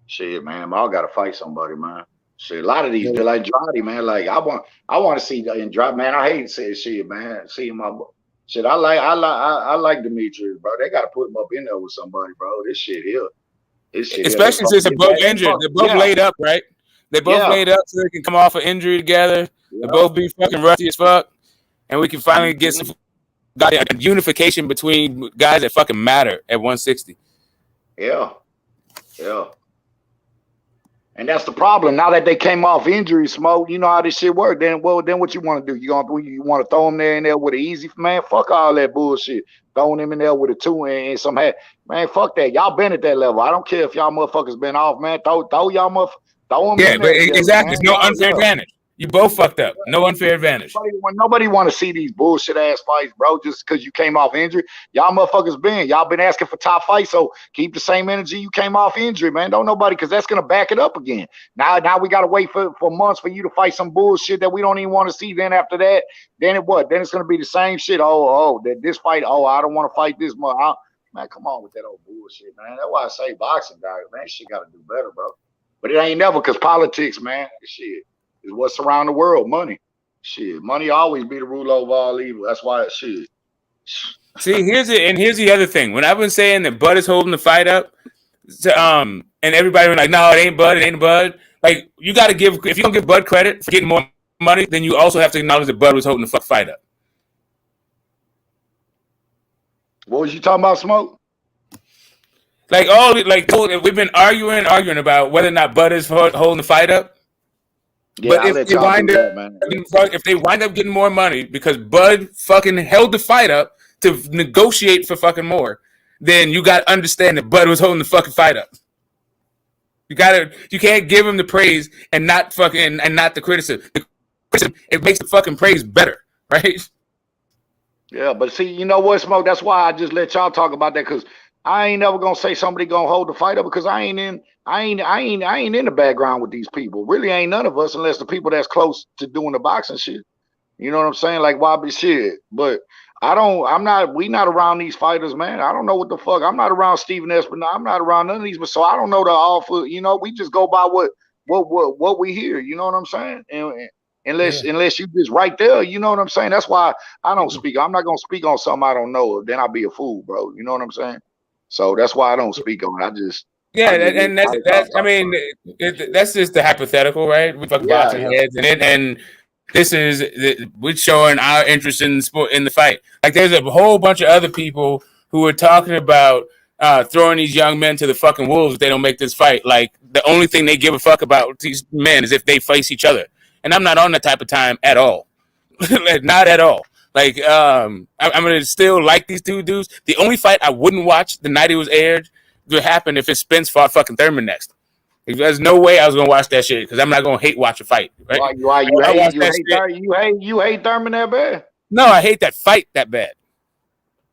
shit, man. Maul gotta fight somebody, man. Shit, a lot of these, like Andrade, man. Like I want to see Andrade, man. I hate to say shit, man. Seeing my shit, I like Demetrius, bro. They gotta put him up in there with somebody, bro. This shit here, especially since they're both injured. They're both laid up, right? They both laid up so they can come off an injury together. They both be fucking rusty as fuck, and we can finally get some unification between guys that fucking matter at 160. Yeah. And that's the problem. Now that they came off injury, Smoke, you know how this shit work. Then what you want to do? You want to throw them there in there with an easy man? Fuck all that bullshit. Throwing them in there with a 2 and some hat. Man, fuck that. Y'all been at that level. I don't care if y'all motherfuckers been off, man. Throw y'all motherfuckers. Throw them in there. Yeah, exactly. There's no unfair advantage. You both fucked up. No unfair advantage. Nobody want to see these bullshit ass fights, bro. Just because you came off injury, y'all motherfuckers y'all been asking for top fights, so keep the same energy you came off injury, man. Don't nobody, because that's gonna back it up again. Now we gotta wait for months for you to fight some bullshit that we don't even want to see. Then after that, then it's gonna be the same shit. This fight. I don't want to fight this month. Man, come on with that old bullshit, man. That's why I say boxing, guys, man, shit gotta do better, bro. But it ain't never, because politics, man, shit is what's around the world. Money. Shit. Money always be the rule over all evil. That's why it should. See, here's the other thing. When I've been saying that Bud is holding the fight up, and everybody been like, no, it ain't Bud. Like, you gotta if you don't give Bud credit for getting more money, then you also have to acknowledge that Bud was holding the fight up. What was you talking about, Smoke? Like we've been arguing about whether or not Bud is holding the fight up. Yeah, but if they wind up getting more money because Bud fucking held the fight up to negotiate for fucking more, then you got to understand that Bud was holding the fucking fight up. You can't give him the praise and not the criticism. It makes the fucking praise better, right? Yeah, but see, you know what, Smoke? That's why I just let y'all talk about that, because I ain't never gonna say somebody gonna hold the fight up, because I ain't in the background with these people. Really ain't none of us, unless the people that's close to doing the boxing shit. You know what I'm saying? Like Wobbly shit. But we not around these fighters, man. I don't know what the fuck. I'm not around Steven Espinal. I'm not around none of these, but so I don't know the awful, we just go by what we hear, you know what I'm saying? And unless you just right there, you know what I'm saying? That's why I don't speak. I'm not gonna speak on something I don't know, then I'll be a fool, bro. You know what I'm saying? So that's why I don't speak on it. That's just the hypothetical, right? We fucking boxing heads, and this is we're showing our interest in the sport, in the fight. Like there's a whole bunch of other people who are talking about throwing these young men to the fucking wolves if they don't make this fight. Like the only thing they give a fuck about these men is if they face each other, and I'm not on that type of time at all. Not at all. Like, I'm gonna still like these two dudes. The only fight I wouldn't watch the night it was aired would happen if Spence fought fucking Thurman next. There's no way I was gonna watch that shit, because I'm not gonna watch a fight. Right? You hate Thurman that bad? No, I hate that fight that bad.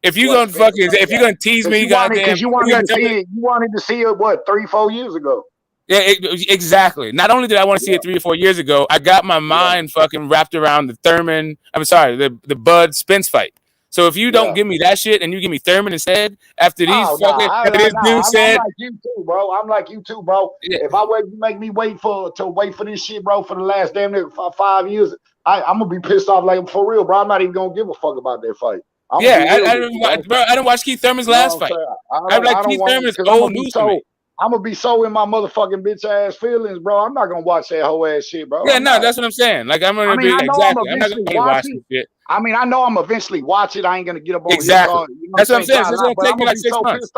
If you're gonna tease me, goddamn, you wanted to see it what 3-4 years ago. Yeah, exactly. Not only did I want to see it 3 or 4 years ago, I got my mind fucking wrapped around the Bud Spence fight. So if you don't give me that shit and you give me Thurman instead, after these this dude said, I'm like you too, bro. I'm like you too, bro. Yeah. If you make me wait for this shit, bro, for the last damn near 5 years, I'm gonna be pissed off, like, for real, bro. I'm not even gonna give a fuck about that fight. I didn't watch Keith Thurman's last fight. I like Keith Thurman's old news to me. I'm gonna be so in my motherfucking bitch ass feelings, bro. I'm not gonna watch that whole ass shit, bro. Yeah, that's what I'm saying. Like I'm gonna I'm not gonna watch this shit. I mean, I know I'm eventually watch it. I ain't gonna get up on exactly. That's what I'm saying. It's gonna take me like 6 months.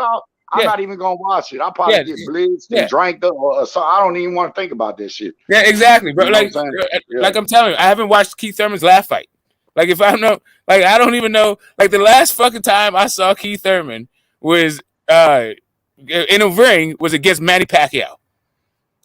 I'm not even gonna watch it. I'll probably get blitzed and drank up, or so I don't even want to think about this shit. Yeah, exactly, bro. You know Like I'm telling you, I haven't watched Keith Thurman's last fight. Like if I know, like I don't even know. Like the last fucking time I saw Keith Thurman was in a ring was against Manny Pacquiao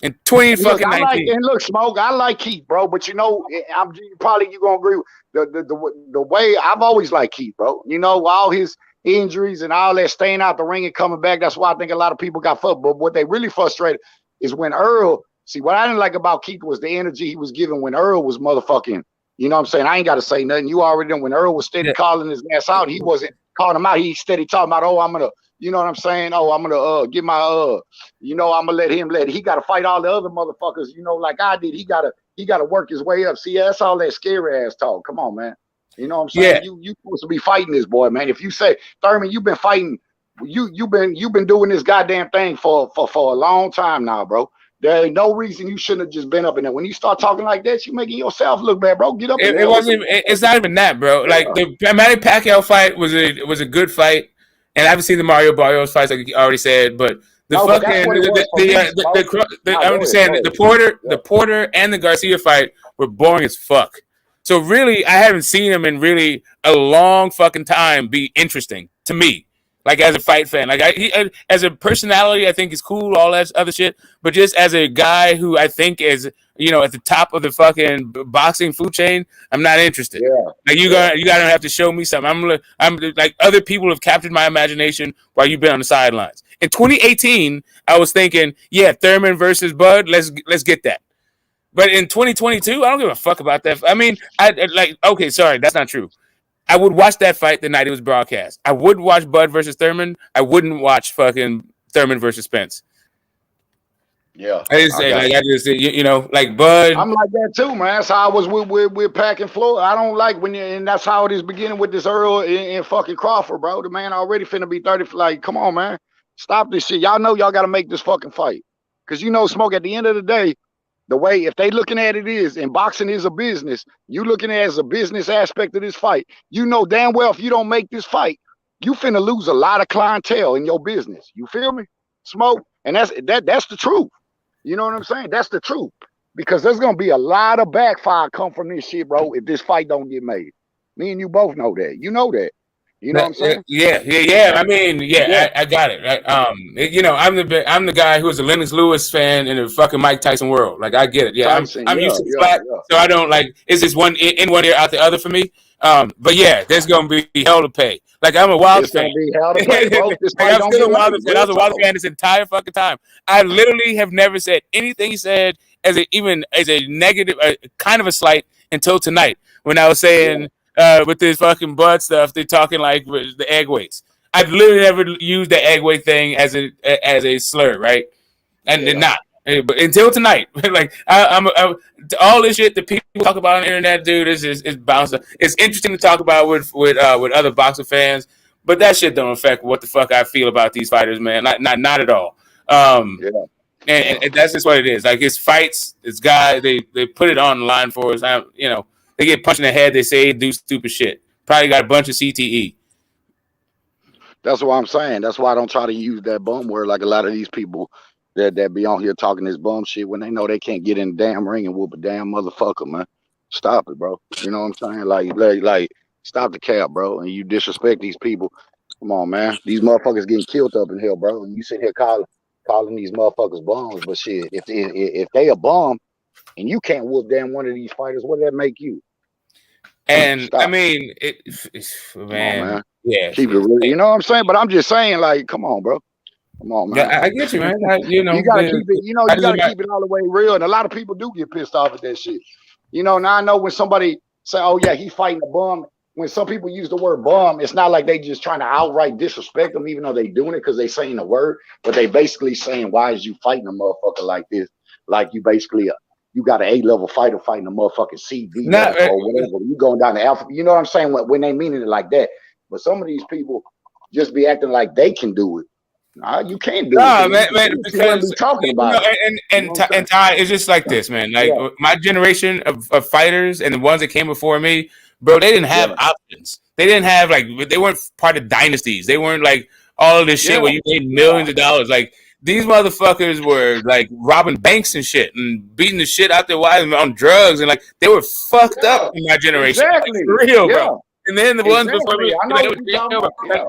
in 2019. Look, Smoke, I like Keith, bro. But you know, I'm probably you gonna agree with the way I've always liked Keith, bro. You know, all his injuries and all that, staying out the ring and coming back. That's why I think a lot of people got fucked. But what they really frustrated is when Earl. See, what I didn't like about Keith was the energy he was giving when Earl was motherfucking. You know what I'm saying? I ain't got to say nothing. You already know when Earl was steady calling his ass out. He wasn't calling him out. He steady talking about, oh, I'm gonna. You know what I'm saying? Oh, I'm gonna get my you know, I'm gonna let him he gotta fight all the other motherfuckers, you know, like I did. He gotta work his way up. See, that's all that scary ass talk. Come on, man. You know what I'm saying? Yeah. You supposed to be fighting this boy, man. If you say, Thurman, you've been fighting, you've been doing this goddamn thing for a long time now, bro. There ain't no reason you shouldn't have just been up in there. When you start talking like that, you making yourself look bad, bro. Get up in there. It's not even that, bro. Yeah. Like the Manny Pacquiao fight was a good fight. And I haven't seen the Mario Barrios fights, like you already said, but I'm just saying the Porter and the Garcia fight were boring as fuck. So really, I haven't seen him in really a long fucking time be interesting to me. Like as a fight fan, like as a personality, I think he's cool, all that other shit. But just as a guy who I think is, you know, at the top of the fucking boxing food chain, I'm not interested. Yeah. Like you gotta have to show me something. I'm like other people have captured my imagination while you've been on the sidelines. In 2018, I was thinking, yeah, Thurman versus Bud, let's get that. But in 2022, I don't give a fuck about that. I mean, okay, sorry, that's not true. I would watch that fight the night it was broadcast. I would watch Bud versus Thurman. I wouldn't watch fucking Thurman versus Spence. Yeah. I just say, you know, like Bud. I'm like that too, man. That's how I was with Pac and Floyd. I don't like and that's how it is beginning with this Earl and fucking Crawford, bro. The man already finna be 30. Like, come on, man. Stop this shit. Y'all know y'all got to make this fucking fight. Because, you know, Smoke, at the end of the day, the way, if they looking at it is, and boxing is a business, you looking at it as a business aspect of this fight, you know damn well if you don't make this fight, you finna lose a lot of clientele in your business. You feel me? Smoke? And that's the truth. You know what I'm saying? That's the truth. Because there's going to be a lot of backfire come from this shit, bro, if this fight don't get made. Me and you both know that. You know that. You know what I'm saying? Yeah. I mean, I got it. Right? You know, I'm the guy who was a Lennox Lewis fan in the fucking Mike Tyson world. Like, I get it. Yeah, I'm used to flat, so I don't like. It's just one in one ear, out the other for me. But yeah, there's gonna be hell to pay. Like, I'm a Wilder fan. I'm still a Wilder fan. I was a Wilder fan this entire fucking time. I literally have never said anything he said as a negative, kind of a slight until tonight when I was saying. With this fucking Bud stuff, they're talking like the egg weights. I've literally never used the egg weight thing as a slur, right? And did not. But until tonight, like I'm all this shit that people talk about on the internet, dude, is bouncing. It's interesting to talk about with other boxing fans, but that shit don't affect what the fuck I feel about these fighters, man. Not at all. And that's just what it is. Like, it's fights, it's guys. They put it on the line for us. You know. They get punched in the head. They say do stupid shit. Probably got a bunch of CTE. That's what I'm saying. That's why I don't try to use that bum word like a lot of these people that be on here talking this bum shit when they know they can't get in the damn ring and whoop a damn motherfucker, man. Stop it, bro. You know what I'm saying? Like stop the cap, bro. And you disrespect these people. Come on, man. These motherfuckers getting killed up in here, bro. And you sit here calling these motherfuckers bums, but shit, if they a bum and you can't whoop damn one of these fighters, what does that make you? And Stop. I mean, man. Yeah, keep it real. You know what I'm saying? But I'm just saying, like, come on, bro. Come on, man. Yeah, I get you, man. You know, you gotta keep it. You know, you gotta keep it all the way real. And a lot of people do get pissed off at that shit. You know, now I know when somebody say, "Oh yeah, he fighting a bum." When some people use the word bum, it's not like they just trying to outright disrespect them, even though they doing it because they saying the word. But they basically saying, "Why is you fighting a motherfucker like this? Like you basically." You got an A-level fighter fighting a motherfucking CD or whatever. You going down the alpha. You know what I'm saying? When they meaning it like that. But some of these people just be acting like they can do it. Nah, you can't do it. Man, because talking about and Ty, it's just like this, man. Like my generation of fighters and the ones that came before me, bro, they didn't have options. They didn't have they weren't part of dynasties. They weren't like all of this shit where you made millions of dollars. Like these motherfuckers were like robbing banks and shit and beating the shit out their wives on drugs and like they were fucked up in my generation. Exactly. Like, for real, bro. And then the ones before me, I know like, what you're talking about. like,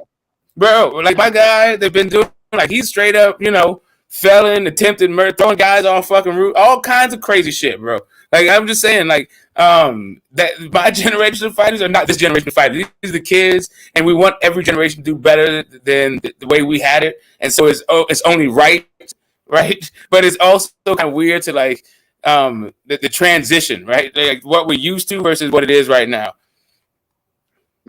bro, like my guy, they've been doing like he's straight up, you know, felon, attempted murder, throwing guys off fucking roof, all kinds of crazy shit, bro. Like I'm just saying, like that my generation of fighters are not this generation of fighters. These are the kids, and we want every generation to do better than the way we had it. And so it's only right? But it's also kind of weird to like the transition, right? Like what we're used to versus what it is right now.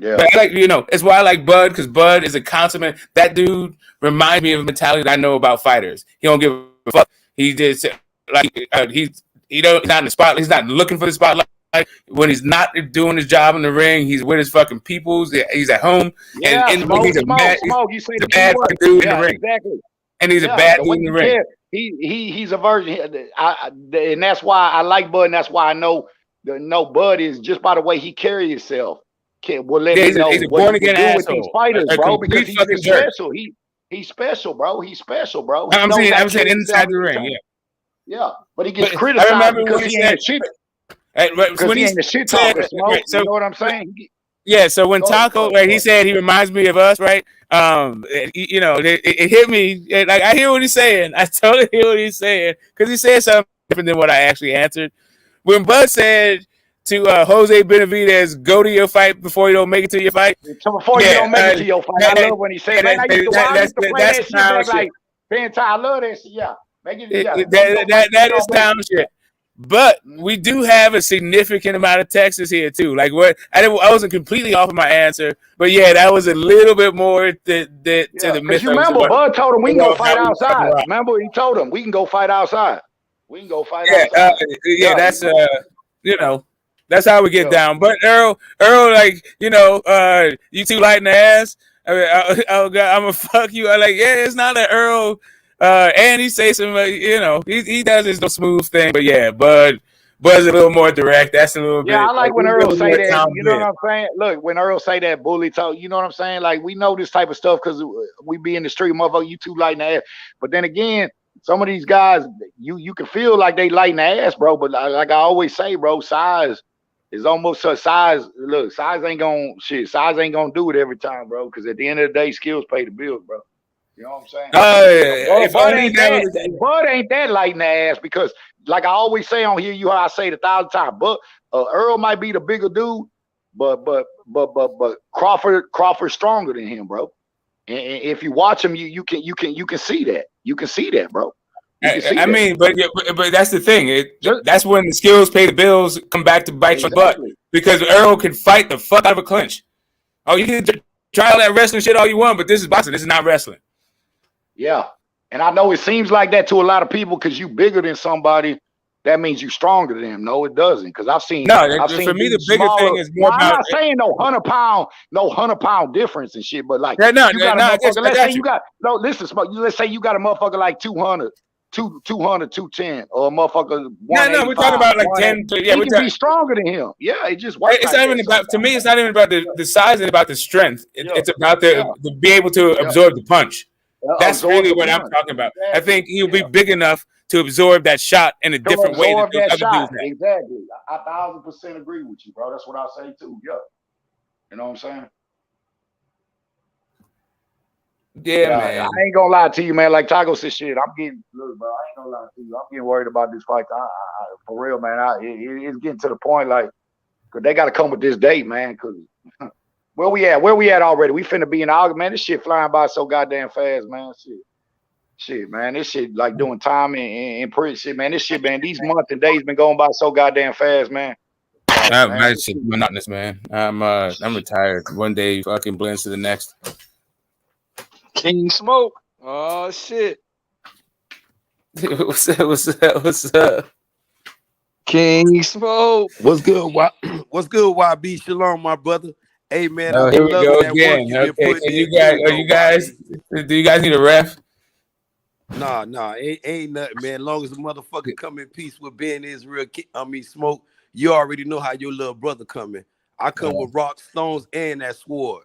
Yeah, but like it's why I like Bud because Bud is a consummate. That dude reminds me of a mentality that I know about fighters. He don't give a fuck. He just like he's not in the spotlight. He's not looking for the spotlight. When he's not doing his job in the ring, he's with his fucking peoples. He's at home. Yeah, and he's a bad dude in the ring. Exactly. And he's a bad dude in the ring. He's a virgin. And that's why I like Bud. And that's why I know Bud is just by the way he carries himself. Will let me know he's a what born he again do with asshole. these fighters, bro. Because he's special. Jerk. He's special, bro. He's special, bro. I'm saying inside the ring, yeah. But he gets criticized because he ain't a shit. When he ain't a shit talker, Smoke. So, you know what I'm saying? Yeah. So when Taco, he said he reminds me of us, right? It hit me. Like I hear what he's saying. I totally hear what he's saying because he said something different than what I actually answered. When Bud said to Jose Benavidez, go to your fight before you don't make it to your fight. Before you don't make it to your fight. I love when he said that. I used to play that shit back like I love that shit. Yeah. That is town shit. But we do have a significant amount of Texas here too. Like what I wasn't completely off of my answer, but yeah, that was a little bit more to the myth. You remember, Bud told him we can go fight outside. Remember, he told him we can go fight outside. We can go fight outside. That's that's how we get down. But Errol, like you too light in the ass. I mean, I'm gonna fuck you. I'm like, yeah, it's not an Errol. And he say some, he does his little smooth thing. But yeah, Bud's a little more direct. That's a little bit. Yeah, I like when Errol say that. You know what I'm saying? Look, when Errol say that bully talk, you know what I'm saying? Like we know this type of stuff because we be in the street, motherfucker. You too light in the ass. But then again, some of these guys, you can feel like they light in the ass, bro. But like I always say, bro, size is almost a size. Look, size ain't gonna do it every time, bro. Because at the end of the day, skills pay the bills, bro. You know what I'm saying? Bud ain't that light in the ass because, like I always say on here, I say it 1,000 times. But Earl might be the bigger dude, but Crawford's stronger than him, bro. And if you watch him, you can see that. You can see that, bro. I mean, but that's the thing. That's when the skills pay the bills. Come back to bite your butt because Earl can fight the fuck out of a clinch. Oh, you can try all that wrestling shit all you want, but this is boxing. This is not wrestling. Yeah, and I know it seems like that to a lot of people because you bigger than somebody. That means you stronger than them. No, it doesn't. Because I've seen. For me, the bigger thing is more. I'm not saying no 100-pound difference and shit, but like let's say you got a motherfucker like 200, 210, or a motherfucker. No, we're talking about like 10. Yeah, we can be stronger than him. Yeah, it just works. It's not even about. To me, it's not even about the size. It's about the strength. It's about the be able to absorb the punch. That's really what I'm talking about. Exactly. I think he'll be big enough to absorb that shot in a different way than those other dudes. Exactly. I 1,000% agree with you, bro. That's what I say too. Yeah. You know what I'm saying? Yeah, man. I ain't gonna lie to you, man. Like Taco said, shit. Look, bro. I ain't gonna lie to you. I'm getting worried about this fight. For real, man. It's getting to the point, like, cause they got to come with this date, man. Cause where we at already? We finna be in August, man. This shit flying by so goddamn fast, man. Shit, man. This shit like doing time in prison, shit, man. This shit, man. These months and days been going by so goddamn fast, man. That shit monotonous, man. I'm retired. One day fucking blends to the next. King Smoke. Oh shit. What's up? King Smoke. What's good? What's good, YB? Shalom, my brother. Hey man, here we go again. Okay, do you guys need a ref? Nah, ain't nothing, man. As long as the motherfucker come in peace with being Israel, Smoke, you already know how your little brother coming. I come with rocks, stones, and that sword.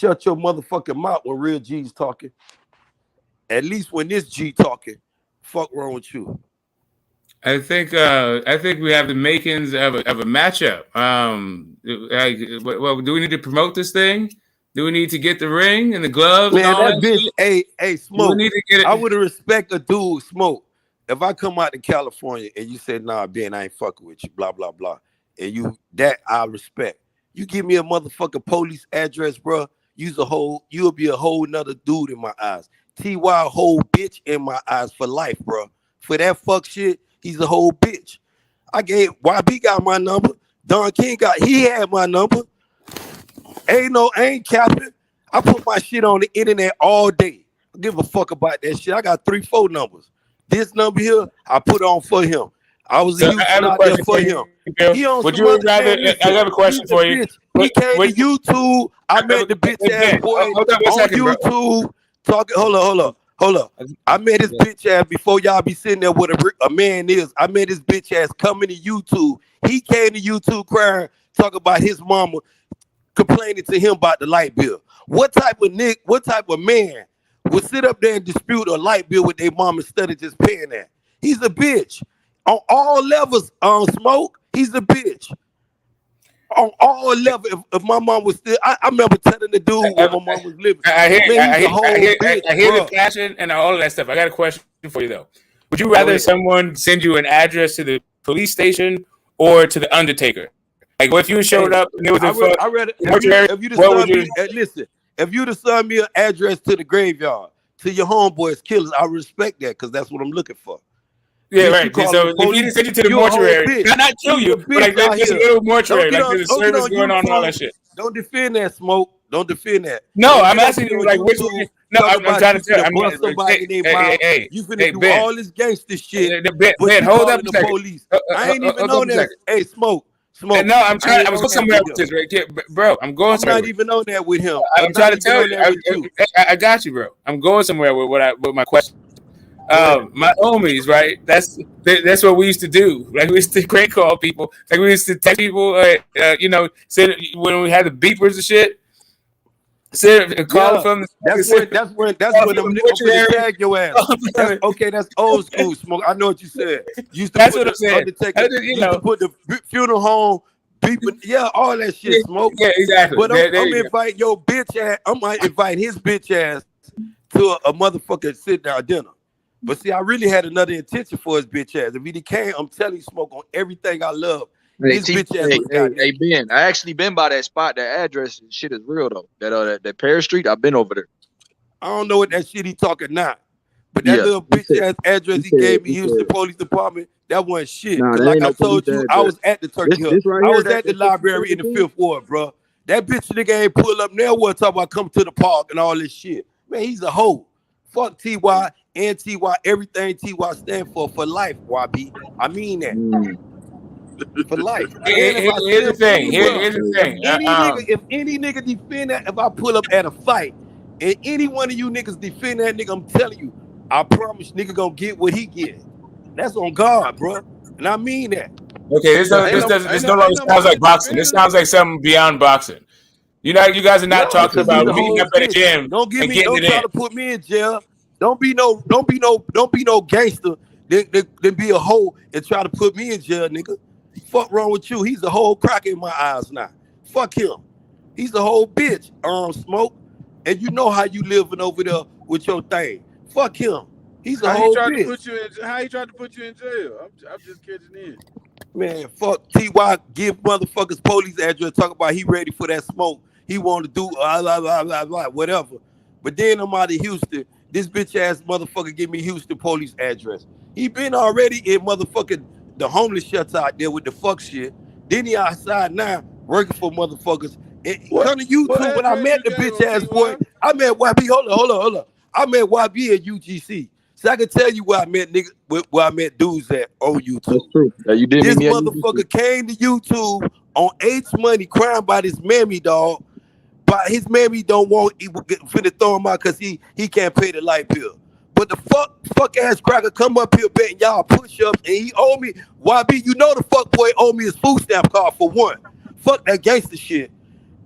shut your motherfucking mouth when real G's talking. At least when this G talking, fuck wrong with you. I think we have the makings of a matchup. Well, do we need to promote this thing? Do we need to get the ring and the gloves? Man, and all that bitch, shit? hey, Smoke. We need to get it. I would respect a dude, Smoke. If I come out to California and you say, nah, Ben, I ain't fucking with you, blah, blah, blah. And you, that I respect. You give me a motherfucking police address, bro. You'll be a whole nother dude in my eyes. T.Y. a whole bitch in my eyes for life, bro. For that fuck shit, he's a whole bitch. I gave YB got my number. Don King he had my number. I ain't capping. I put my shit on the internet all day. I give a fuck about that shit. I got 3-4 numbers. This number here, I put on for him. I was in Houston out there for him. He on Would some you other rather? man, listen, I have a question he's a for you. bitch. He came to YouTube. I met the bitch ass boy Hold up a on second, bro. YouTube. Talking. Hold up. I met his bitch ass before y'all be sitting there with a man is. I met his bitch ass coming to YouTube. He came to YouTube crying, talking about his mama complaining to him about the light bill. What type of man would sit up there and dispute a light bill with their mom instead of just paying that? He's a bitch. On all levels, Smoke, he's a bitch. On all levels, if my mom was still, I remember telling the dude when my mom was living. I hear Bitch, the passion and all of that stuff. I got a question for you though. Would you rather someone send you an address to the police station or to the undertaker? Like, what if you showed up and it was if you'd have sent me an address to the graveyard, to your homeboys killers, I respect that because that's what I'm looking for. Yeah, right. So if he didn't send you to the mortuary, not kill you, but like there's a little mortuary, like there's a service going on and all that shit. Don't defend that, Smoke. Don't defend that. No, I'm asking you, like, which one? No, I'm trying to tell you. Hey, you finna do all this gangster shit. Ben, hold up a second. Police. I ain't even on that. Hey, Smoke. No, I'm trying. I was going somewhere with this, right? Bro, I'm going somewhere. I'm not even on that with him. I'm trying to tell you. I got you, bro. I'm going somewhere with my question. My homies, right? That's what we used to do. Like, we used to crank call people. Like, we used to text people. Said when we had the beepers and shit. Call from. That's when them niggas tag your ass. That's old school, Smoke. I know what you said. That's what I'm saying. Used to put the funeral home. Beeping, all that shit, Smoke. Yeah, exactly. But I'm invite your bitch ass. I might invite his bitch ass to a motherfucking sit down dinner. But see, I really had another intention for his bitch ass. If he came, I'm telling you, Smoke, on everything I love. His bitch ass hey, Ben, I actually been by that spot. That address and shit is real though. That Paris Street, I've been over there. I don't know what that shit he talking now. But that little bitch ass address he gave me, Houston Police Department, that wasn't shit. Nah, like I told you, I was at the Turkey Hut. I was at the library in the 5th Ward, bro. That bitch nigga ain't pull up now. What talking about come to the park and all this shit. Man, he's a hoe. Fuck TY and TY, everything TY stand for life, YB. I mean that. For life. Here's the thing. If any nigga defend that, if I pull up at a fight, and any one of you niggas defend that nigga, I'm telling you, I promise nigga gonna get what he get. That's on God, bro. And I mean that. Okay, this no longer sounds like boxing. This sounds like something beyond boxing. You guys are not talking about beating up at a gym. Don't try to put me in jail. Don't be no gangster. Then be a hoe and try to put me in jail, nigga. Fuck wrong with you? He's a whole cracker in my eyes now. Fuck him. He's a whole bitch. Smoke. And you know how you living over there with your thing. Fuck him. He's a whole bitch. How he tried to put you in jail? I'm just catching in. Man, fuck TY. Give motherfuckers police address. Talk about he ready for that smoke. He want to do whatever. But then I'm out of Houston. This bitch ass motherfucker give me Houston police address. He been already in motherfucking the homeless shelter out there with the fuck shit. Then he outside now working for motherfuckers. And come to YouTube when I met the bitch ass boy. I met YB. Hold on. I met YB at UGC. So I can tell you where I met niggas, where I met dudes at on YouTube. That's true. You did this motherfucker came to YouTube on H Money crying about his mammy, dog. But his mammy don't want finna throw him out because he can't pay the light bill. But the fuck ass cracker come up here betting y'all push-ups and he owe me YB. You know the fuck boy owe me his food stamp card for one. Fuck that gangster shit.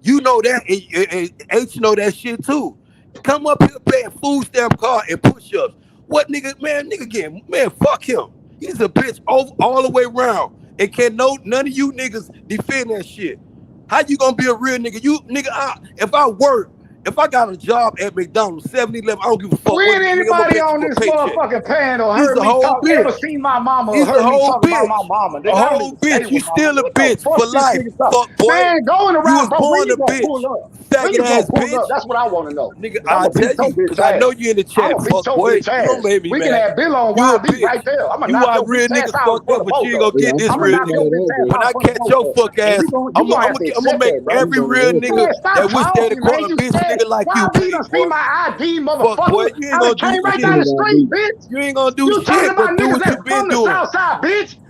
You know that and H know that shit too. Come up here paying food stamp card and push-ups. What nigga, man, fuck him. He's a bitch all the way around. And none of you niggas defend that shit. How you gonna be a real nigga? If I got a job at McDonald's, 7-Eleven, I don't give a fuck. When anybody on this motherfucking panel heard me talk, ever seen my mama or heard me talk about my mama? A whole bitch. You still a bitch for life. Fuck boy. Man, go in around, bro. When you gonna bitch. pull up? Faggot ass bitch. That's what I want to know. Nigga, I'll tell you, because I know you in the chat, fuck boy. Don't make me we mad. can have Bill on YB right there. I'm you are real niggas fucked up, but you ain't gonna get this real nigga. When I catch your fuck ass, I'm gonna make every real nigga that wish they'd call a bitch nigga like you, bitch. See my ID, motherfucker. Fuck boy, you ain't gonna do right down the street, bitch. You ain't gonna do you shit, but do what you been doing. Southside, bitch.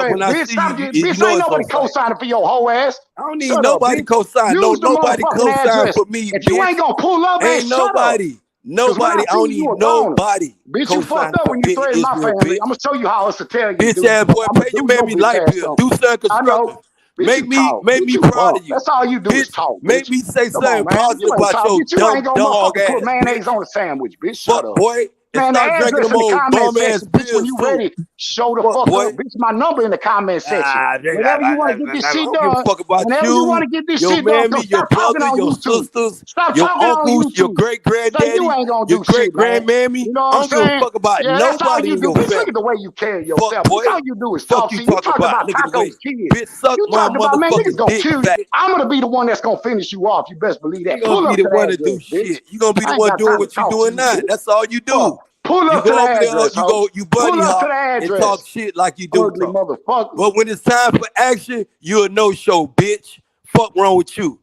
address, when I bitch. see Stop you, it. you Bitch, know ain't it's nobody on site. co-signing for your whole ass. I don't need Shut up, nobody bitch. co-sign. No, Use the nobody motherfucking co-sign address. for me, If you bitch. ain't gonna pull up, man, Ain't shut up. nobody. Cause when I Nobody. I see don't you need a goner. nobody Bitch, you fucked co-signing up for when you being threatened my Israel, family. bitch. I'm gonna show you how it's Italian, Bitch dude. ass boy, I'm gonna pay your do your mammy bitch light ass bill. something. Do something I constructive. know. Bitch, you talk. Make Bitch, me you proud fuck. of you. That's all you do is Bitch, talk, make bitch. me say Come on, something man. You positive ain't about talk. your Bitch, you ain't dumb gonna dog motherfucking put ass, mayonnaise bitch. on a sandwich, bitch. Shut Fuck up. boy. And Man, the stop drinking address them in the old comment bum ass section, bitch. When pills you too. ready, show the Fuck fuck boy. up. Bitch, my number in the comment section. I Whenever you want to get this shit don't give a done, fuck about whenever you want you, to get this your shit done, mammy, so your stop talking brother, on your YouTube. sisters, Stop your talking on uncles, your YouTube. great Say you granddaddy, ain't gonna your do great shit, man. grandmammy. You know what I I'm don't give a saying? fuck about Yeah, that's all nobody you in do. your Bitch, look at family. the way you carry Fuck yourself. Bitch, boy. all you do is Fuck talk. you See, you talk talked about. about Look at the Taco's way. kids. Bitch, suck You my talked about, man, niggas motherfucking gonna dick kill you. fat. I'm gonna be the one that's gonna finish you off. You best believe You ain't that. gonna Pull be up the to the one to do address, bitch. shit. You gonna be the I ain't one got doing time to what you talk to doing you, now. bitch. That's all you do. Fuck. Pull You up to the go over there, address, ho. you bunny Pull up to hop the and talk address. shit like you do Ugly talk. motherfucker. But when it's time for action, you a no-show, bitch. Fuck wrong with you.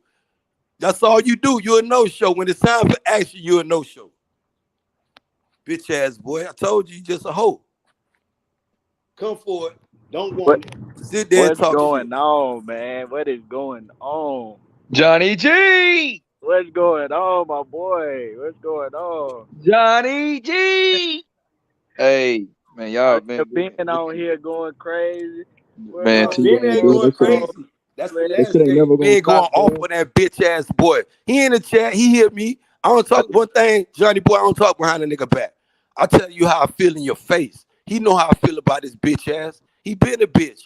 That's all you do. You a no-show. When it's time for action, you a no-show. Bitch ass boy. I told you, you just a hoe. Come for it. Don't What want it. Sit there and what's talk shit. going on, man? What is going on? Johnny G. What's going on, my boy? What's going on? Johnny G. Hey, man, y'all Are been you good. been on here going crazy? Where Man, my No, T Ben Game, ain't dude, going that shit ain't crazy. That's the that last shit ain't day. never gonna Ben going stop, off man. on that bitch ass boy. He in the chat. He hit me. I don't talk one thing, Johnny boy. I don't talk behind a nigga back. I tell you how I feel in your face. He know how I feel about his bitch ass. He been a bitch.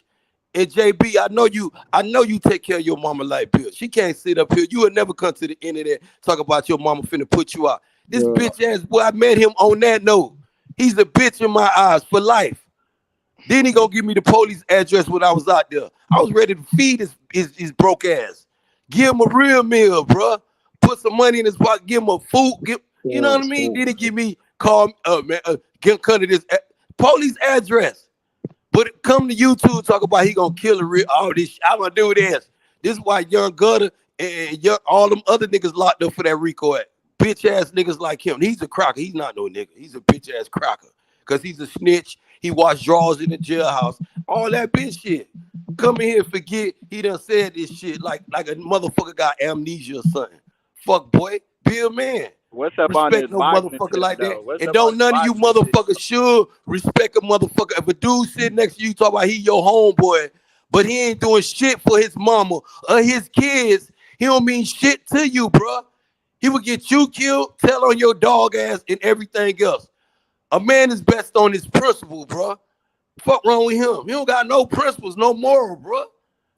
And JB, I know you take care of your mama like Bill. She can't sit up here. You will never come to the internet talk about your mama finna put you out. This bitch ass boy, I met him on that note. He's a bitch in my eyes for life. Then he gonna give me the police address when I was out there. I was ready to feed his broke ass. Give him a real meal, bro. Put some money in his pocket. Give him a food. You know what I mean? Then he give me get cut of this police address. But come to YouTube talk about he gonna kill all this. I'm gonna do this. This is why Young Gutter and all them other niggas locked up for that RICO act. Bitch ass niggas like him. He's a cracker. He's not no nigga. He's a bitch ass cracker. Cause he's a snitch. He washed drawers in the jailhouse. All that bitch shit. Come in here and forget he done said this shit like a motherfucker got amnesia or something. Fuck boy. Be a man. What's up on this no motherfucker shit, like that. though? What's And up don't on none of you motherfuckers should respect a motherfucker. If a dude sitting next to you talk about he your homeboy, but he ain't doing shit for his mama or his kids, he don't mean shit to you, bro. He would get you killed, tell on your dog ass and everything else. A man is best on his principle, bro. Fuck wrong with him? He don't got no principles, no moral, bro.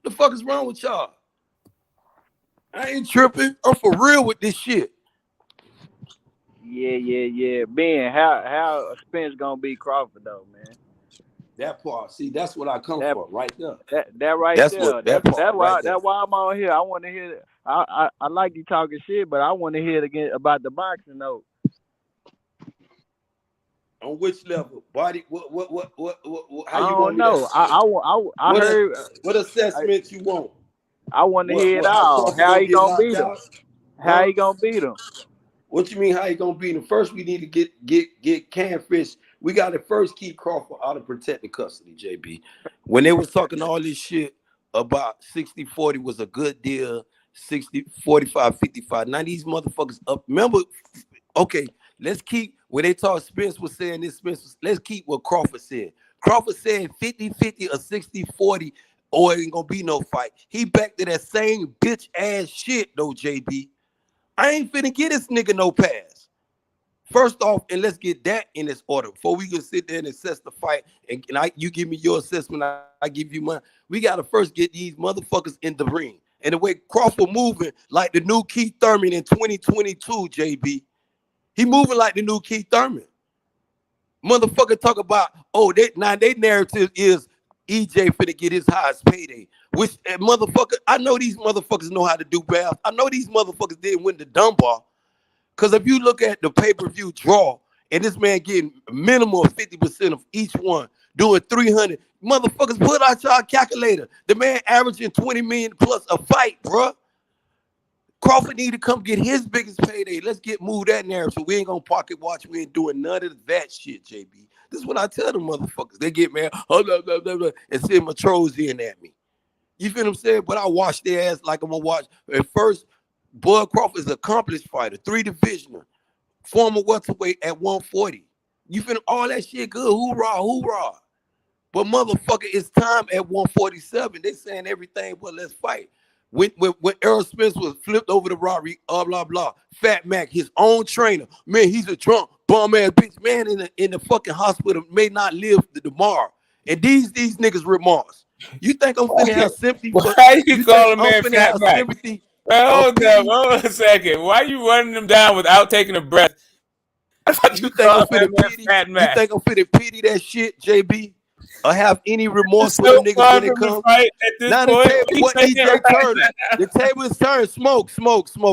The fuck is wrong with y'all? I ain't tripping. I'm for real with this shit. Yeah. Ben, how Spence gonna beat Crawford though, man? That part, see, that's what I come for, right there. That right That's there. what that part right there. That's why I'm on here. I want to hear. I like you talking shit, but I want to hear it again about the boxing though. On which level? Body? What? How I you don't want me know. to I heard. What assessment you want? I want to hear it how all. Crawford How gonna he get gonna knocked beat him? out? How he gonna beat him? What you mean? How you gonna beat him? First, we need to get Canfish. We got to first keep Crawford out of protected custody. JB, when they was talking all this shit about 60-40 was a good deal, 60-45-55. Now these motherfuckers up. Remember? Okay, let's keep when they talk. Spence was saying this. Let's keep what Crawford said. Crawford said 50-50 or 60-40, or ain't gonna be no fight. He back to that same bitch ass shit though, JB. I ain't finna get this nigga no pass. First off, and let's get that in this order before we can sit there and assess the fight. And you give me your assessment, I give you mine. We gotta first get these motherfuckers in the ring. And the way Crawford moving like the new Keith Thurman in 2022, JB. He moving like the new Keith Thurman. Motherfucker talk about, they narrative is EJ finna get his highest payday. Which motherfucker, I know these motherfuckers know how to do baths. I know these motherfuckers didn't win the Dunbar. Because if you look at the pay-per-view draw, and this man getting minimum of 50% of each one, doing 300, motherfuckers put out y'all calculator. The man averaging 20 million plus a fight, bruh. Crawford need to come get his biggest payday. Let's move that narrative. We ain't gonna pocket watch. We ain't doing none of that shit, JB. This is what I tell them motherfuckers. They get mad, and send my trolls in at me. You feel what I'm saying? But I watch their ass like I'm gonna watch. At first, Bud Crawford is an accomplished fighter, 3-divisioner, former welterweight at 140. You feel all that shit good? Hoorah. But motherfucker, it's time at 147. They saying everything, but let's fight. When Errol Spence was flipped over the robbery, blah blah. Fat Mac, his own trainer, man, he's a drunk bum ass bitch. Man, in the fucking hospital may not live tomorrow. And these niggas remorse. You think I'm finna have sympathy? Why you call a man Fat Mac? Hold on a second. Why you running them down without taking a breath? I thought you think I'm finna pity Fat Mac. You think I'm finna pity that shit, JB? Or have any remorse for the niggas when it comes? Now the table is turned. Smoke,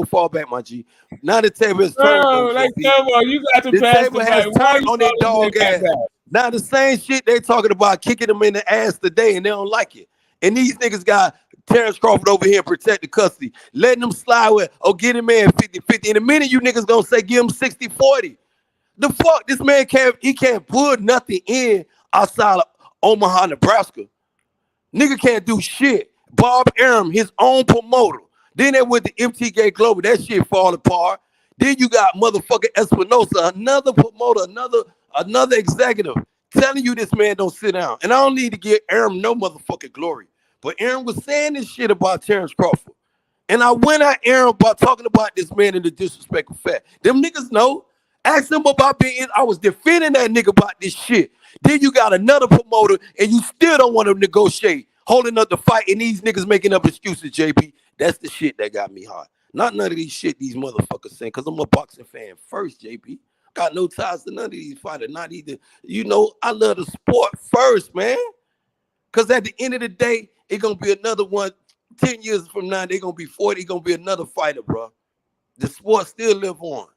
fall back, my G. Now the table is turned. Come on, you got to pass the table has turned on their dog ass. Now the same shit they talking about kicking them in the ass today, and they don't like it. And these niggas got Terence Crawford over here protecting custody, letting them slide with, get him in 50-50. In a minute, you niggas gonna say give him 60-40. The fuck, this man can't put nothing in outside of Omaha, Nebraska. Nigga can't do shit. Bob Arum, his own promoter. Then they went to MTK Global. That shit fall apart. Then you got motherfucking Espinosa, another promoter, another executive telling you this man don't sit down. And I don't need to give Arum no motherfucking glory. But Arum was saying this shit about Terence Crawford. And I went at Arum about talking about this man in the disrespectful fact. Them niggas know. Ask them about being, I was defending that nigga about this shit. Then you got another promoter and you still don't want to negotiate. holding up the fight, and these niggas making up excuses, JP. That's the shit that got me hot. Not none of these shit these motherfuckers saying, because I'm a boxing fan first, JP. Got no ties to none of these fighters, not either. You know, I love the sport first, man. Because at the end of the day, it's going to be another one. 10 years from now, they're going to be 40. It's going to be another fighter, bro. The sport still live on.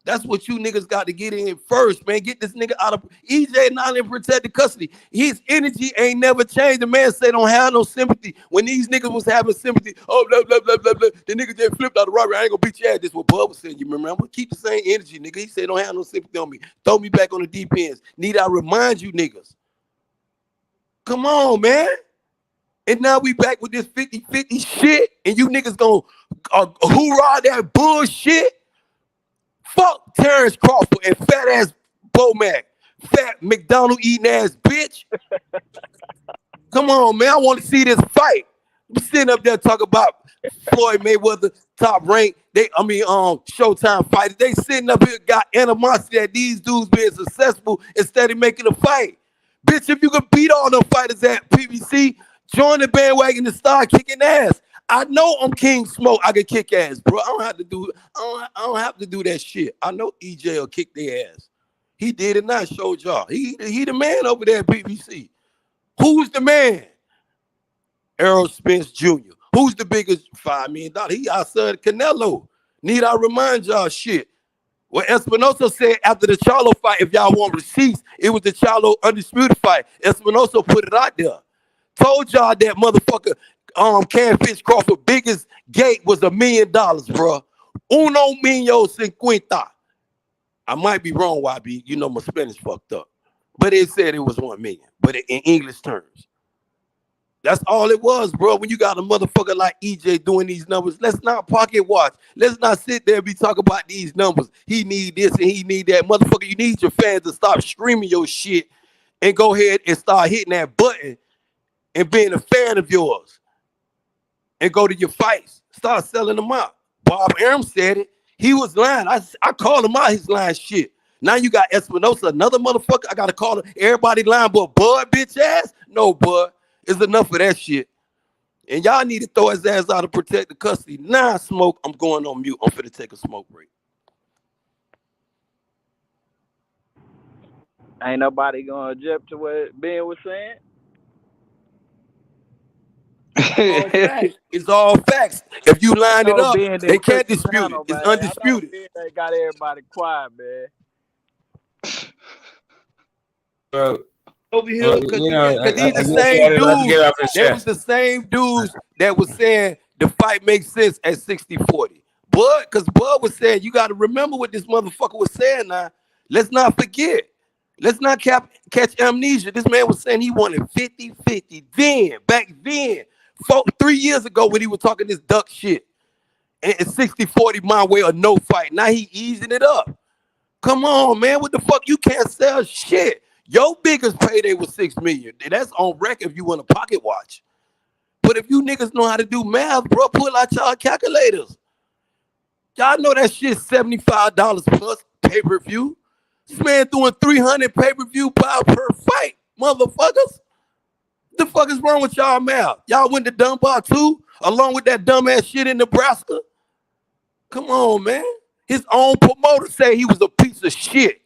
That's what you niggas got to get in first, man. Get this nigga out of EJ not in protected custody. His energy ain't never changed. The man say don't have no sympathy. When these niggas was having sympathy, oh, blah, blah, blah, blah, blah. The nigga just flipped out the robbery. I ain't gonna beat your ass. This is what Bub was saying. You remember? Keep the same energy, nigga. He said don't have no sympathy on me. Throw me back on the deep ends. Need I remind you niggas? Come on, man. And now we back with this 50-50 shit, and you niggas gonna hoorah that bullshit. Fuck Terence Crawford and fat ass Bomac, fat McDonald eating ass bitch. Come on, man. I want to see this fight. I'm sitting up there talking about Floyd Mayweather top rank. Showtime fighters. They sitting up here got animosity that these dudes being successful instead of making a fight. Bitch, if you can beat all them fighters at PBC, join the bandwagon and start kicking ass. I know I'm King Smoke. I can kick ass, bro. I don't have to do that shit. I know EJ will kick their ass. He did it, not showed y'all. He the man over there at PBC. Who's the man? Errol Spence Jr. Who's the biggest $5 million? He outside Canelo. Need I remind y'all shit? What Espinosa said after the Charlo fight, if y'all want receipts, it was the Charlo undisputed fight. Espinosa put it out there. Told y'all that motherfucker Canfish Crawford biggest gate was $1 million, bro. $1,050,000. I might be wrong, YB. You know my Spanish fucked up. But it said it was 1 million. But in English terms. That's all it was, bro. When you got a motherfucker like EJ doing these numbers, let's not pocket watch. Let's not sit there and be talking about these numbers. He need this and he need that. Motherfucker, you need your fans to stop screaming your shit and go ahead and start hitting that button and being a fan of yours. And go to your fights. Start selling them out. Bob Arum said it. He was lying. I called him out his lying shit. Now you got Espinosa, another motherfucker. I got to call him. Everybody lying but Bud, bitch ass. No, Bud. It's enough of that shit. And y'all need to throw his ass out of protective custody. Nah, Smoke, I'm going on mute. I'm finna take a smoke break. Ain't nobody gonna object to what Ben was saying. All facts. It's all facts. If you line it up, they can't dispute it. It's undisputed. They got everybody quiet, man. Bro, over here because these the same dudes. They was the same dudes that was saying the fight makes sense at 60-40. Bud, because Bud was saying, you got to remember what this motherfucker was saying now. Let's not forget. Let's not catch amnesia. This man was saying he wanted 50-50 then, back then, 3 years ago when he was talking this duck shit. And 60-40 my way or no fight. Now he easing it up. Come on, man. What the fuck? You can't sell shit. Your biggest payday was $6 million. That's on record if you want a pocket watch. But if you niggas know how to do math, bro, pull out y'all calculators. Y'all know that shit $75 plus pay-per-view. This man doing 300 pay-per-view per fight, motherfuckers. The fuck is wrong with y'all math? Y'all went to Dunbar too, along with that dumbass shit in Nebraska? Come on, man. His own promoter said he was a piece of shit.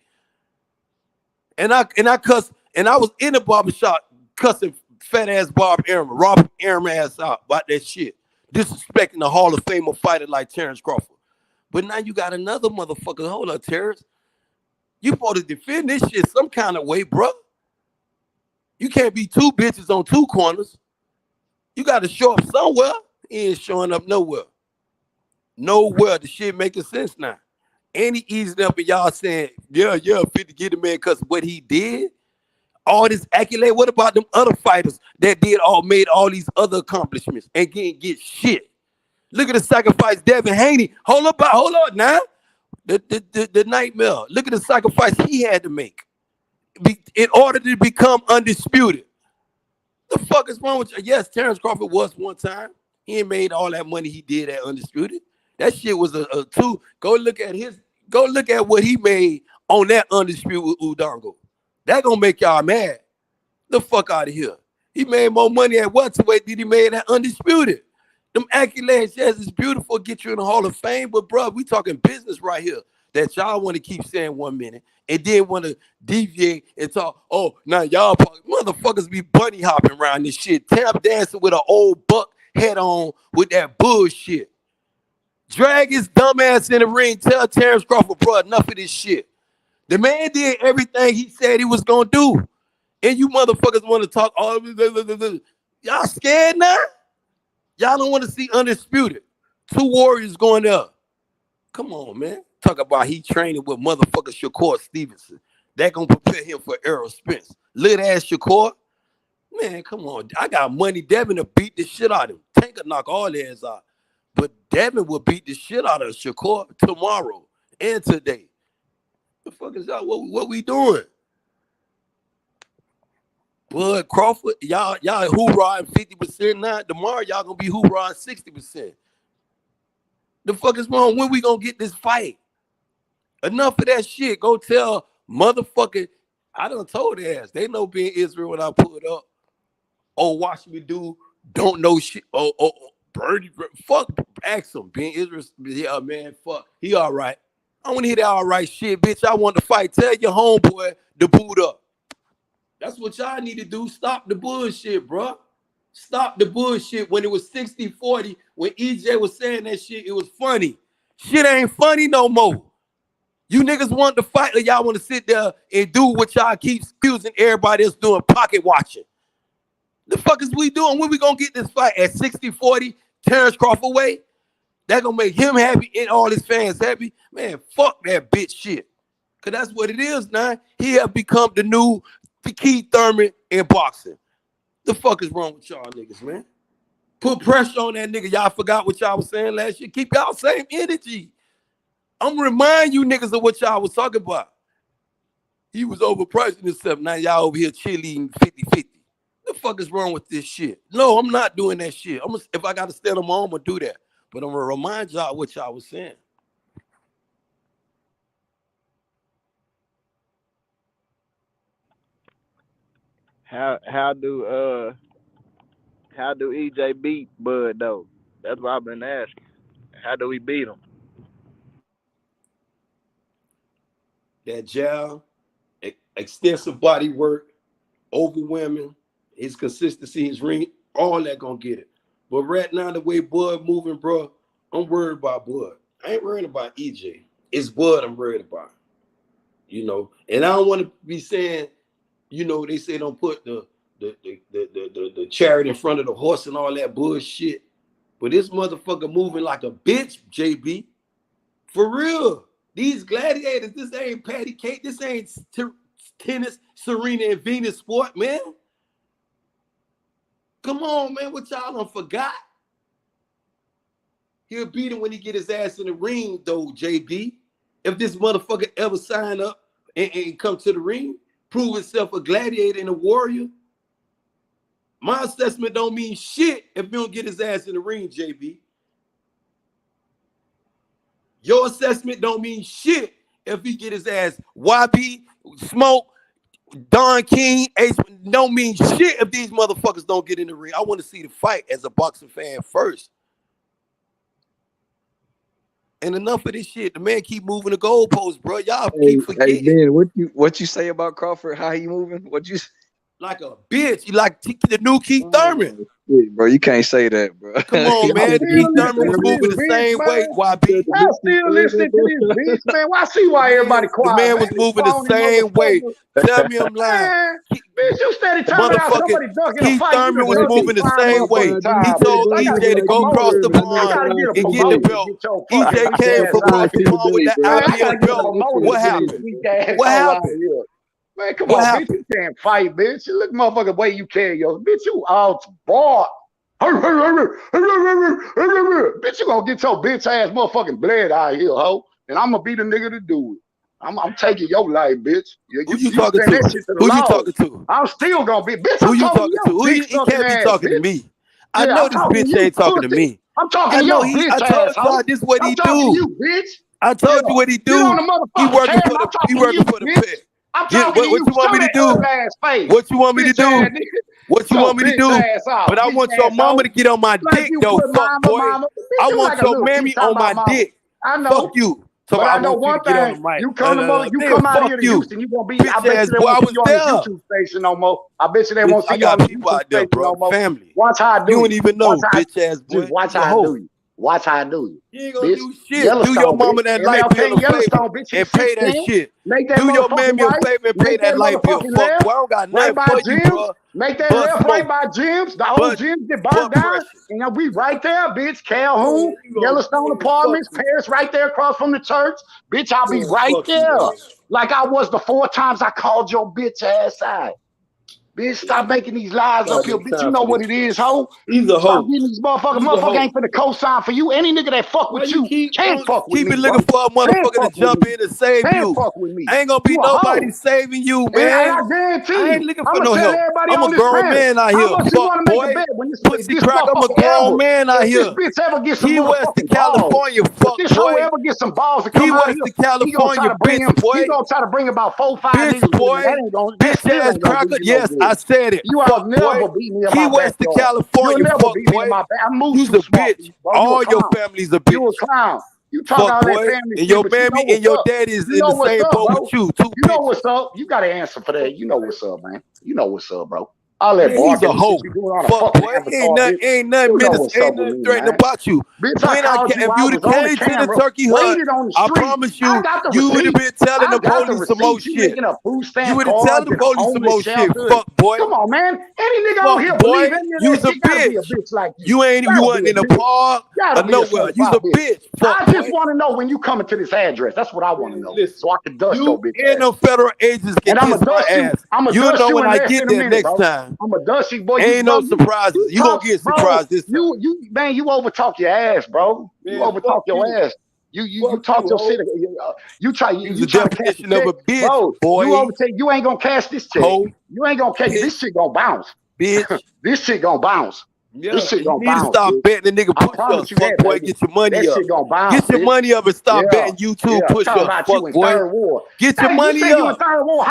And I was in the barbershop cussing fat ass Bob Arum, Robert Arum ass out about that shit. Disrespecting the Hall of Famer fighter like Terence Crawford. But now you got another motherfucker. Hold up, Terence. You supposed to defend this shit some kind of way, bro. You can't be two bitches on two corners. You got to show up somewhere. He ain't showing up nowhere. Nowhere. The shit making sense now. And he easing up and y'all saying, yeah, 50 get the man because what he did, all this accolade. What about them other fighters that made all these other accomplishments and can't get shit? Look at the sacrifice Devin Haney. Hold up now. The nightmare. Look at the sacrifice he had to make in order to become undisputed. The fuck is wrong with you? Yes, Terence Crawford was one time. He ain't made all that money he did at undisputed. That shit was a two. Go look at what he made on that undisputed with Udango. That gonna make y'all mad. The fuck out of here. He made more money at welterweight than he made at undisputed. Them accolades, yes, it's beautiful, get you in the Hall of Fame, but bro, we talking business right here. That y'all want to keep saying 1 minute and then want to deviate and talk. Oh, now y'all motherfuckers be bunny hopping around this shit, tap dancing with an old buck head on with that bullshit. Drag his dumb ass in the ring. Tell Terence Crawford, bro, enough of this shit. The man did everything he said he was gonna do, and you motherfuckers want to talk all of this. Y'all scared now? Y'all don't want to see undisputed. 2 warriors going up. Come on, man. Talk about he training with motherfucker Shakur Stevenson. That gonna prepare him for Errol Spence. Lit ass Shakur. Man, come on. I got money. Devin to beat the shit out of him. Tank will knock all their ass out. But Devin will beat the shit out of Shakur tomorrow and today. The fuck is that? What we doing? Bud Crawford, y'all hoorahing 50% now. Tomorrow y'all gonna be hoorahing 60%. The fuck is wrong? When we gonna get this fight? Enough of that shit. Go tell motherfucking, I done told their ass. They know being Israel when I pull it up. Oh, watch me do, don't know shit. Oh, Birdie, fuck, ask him. Being Israel, yeah, man, fuck. He all right. I want to hear that all right shit, bitch. I want to fight. Tell your homeboy to boot up. That's what y'all need to do. Stop the bullshit, bro. Stop the bullshit. When it was 60-40, when EJ was saying that shit, it was funny. Shit ain't funny no more. You niggas want to fight or y'all want to sit there and do what y'all keep excusing everybody else doing, pocket watching. The fuck is we doing? When we gonna get this fight? At 60-40, Terence Crawford way? That gonna make him happy and all his fans happy? Man, fuck that bitch shit. Cause that's what it is now. He have become the new Keith Thurman in boxing. The fuck is wrong with y'all niggas, man? Put pressure on that nigga. Y'all forgot what y'all was saying last year. Keep y'all same energy. I'm gonna remind you niggas of what y'all was talking about. He was overpricing himself. Now y'all over here cheerleading 50-50. The fuck is wrong with this shit? No, I'm not doing that shit. If I gotta stand on my own, I'm gonna do that. But I'm gonna remind y'all what y'all was saying. How do EJ beat Bud though? That's what I've been asking. How do we beat him? That jab, extensive body work, overwhelming, his consistency, his ring, all that gonna get it. But right now, the way Bud moving, bro, I'm worried about Bud. I ain't worried about EJ. It's Bud I'm worried about. You know, and I don't want to be saying, you know, they say don't put the chariot in front of the horse and all that bullshit. But this motherfucker moving like a bitch, JB. For real. These gladiators, this ain't patty cake. This ain't tennis, Serena and Venus sport, man. Come on, man. What y'all done forgot? He'll beat him when he get his ass in the ring, though, JB. If this motherfucker ever sign up and come to the ring, prove himself a gladiator and a warrior, my assessment don't mean shit if he don't get his ass in the ring, JB. Your assessment don't mean shit if he get his ass YB, Smoke, Don King, Ace. Don't mean shit if these motherfuckers don't get in the ring. I want to see the fight as a boxing fan first. And enough of this shit. The man keep moving the goalposts, bro. Y'all keep forgetting. Hey, Ben, what you say about Crawford? How he moving? What you? Like a bitch. You like the new Keith Thurman. Shit, bro, you can't say that, bro. Come on, man. Keith Thurman was moving the same way. YB. I still listening to this bitch, man. Why I see why everybody quiet? The man was moving the same way. Tell me I'm lying. Bitch, you steady talking about somebody ducking Keith a fight. Thurman was moving the same way. He told EJ to go across the pond and get the belt. EJ came from across the pond with that IPL belt. What happened? What happened? Man, come on, bitch. You can't fight, bitch. Look, motherfucker, way you carry your bitch. You out bought. Bitch, you gonna get your bitch ass motherfucking blood out here, ho. And I'm gonna be the nigga to do it. I'm taking your life, bitch. Who you talking to? Who you talking to? I'm still gonna be, bitch. Who you talking to? He can't be talking to me. I know this bitch ain't talking to me. I'm talking to your bitch ass. I told y'all this what he do. You, bitch. I told you what he do. He working for the pet. I'm talking to what you. you want me to do? What you want me to do? What you want me to do? But I want your mama to get on my dick, though, fuck boy. I want your mammy on my dick. I know. Fuck you. So But I know want you one to get on thing. the mic. You come out here to Houston, you gonna be. I bet you they won't see you on the YouTube station no more. I bet you they won't see you on the YouTube station no more. Family. Watch how I do. You don't even know, bitch ass boy. Watch how I do you. Watch how I do you. You ain't gonna do shit. Do your mama that light bill a favor and pay that shit. Do your mammy a favor and pay that light bill. Fuck, boy, I don't got nothing for you, bro. Make that left right by gyms. The old gyms get burned down. And we right there, bitch. Calhoun, Yellowstone Apartments, Paris right there across from the church. Bitch, I'll be right there. Like I was the 4 times I called your bitch ass out. Bitch, stop making these lies up here. Bitch, you know what it is, ho. He's a hoe. Stop getting these motherfuckers. Motherfucker ain't finna co-sign for you. Any nigga that fuck with you can't fuck with me. Keep it looking for a motherfucker to jump in and save you. Fuck with me. Ain't gonna be nobody saving you, man. I guarantee you. I ain't looking for no help. I'm a grown man out here. Fuck, boy. Pussy crack, I'm a grown man out here. This bitch ever get some Key West to California, fuck, this hoe boy. ever get some balls to come Key out West here. to California, bitch, boy. He gonna try to bring about 4, 5 bitch, niggas. boy. Bitch ass cracker. Yes, I said it. You fuck, never beat me in Key my West to backyard. California, You'll fuck, never beat me in boy. my back. I moved You's too a small, bitch. bro. All your family's a bitch. You a clown. You talk all fuck, that boy. family And shit, your but you mammy know and your what's up. daddy is You in know the what's same up, boat bro. with you. You know what's up. You got to answer for that. You know what's up, man. You know what's up, bro. All that Man, he's a hoe. Fuck, boy. Ain't nothing threatening about you. Bitch, If you would have came to the turkey hut, I promise you, you would have been telling the police some more shit. You would have telling the police some more shit. Fuck, boy. Come on, man. Any nigga on here Fuck, boy. believe any of You's that a shit gotta be a bitch. bitch like You wasn't in the park or nowhere. You's a bitch. Fuck, I just want to know when you coming to this address. That's what I want to know. So I can dust your bitch and no federal agents can kiss my ass. You'll know when I get there next time. I'm a dust you, boy. Ain't no surprises. You gonna get surprised this time. You overtalk your ass, bro. You overtalk your ass. You talk your shit. You try the try definition of a bitch, bro, boy. You overtake. You ain't gonna cash this check. You ain't gonna cash this shit. Gonna bounce, bitch. This shit gonna bounce. Yeah, this shit gonna you need bounce. to stop betting the nigga push up, fuck boy. Get your money up. Get your money up and stop betting YouTube push up, fuck boy. Get your money up.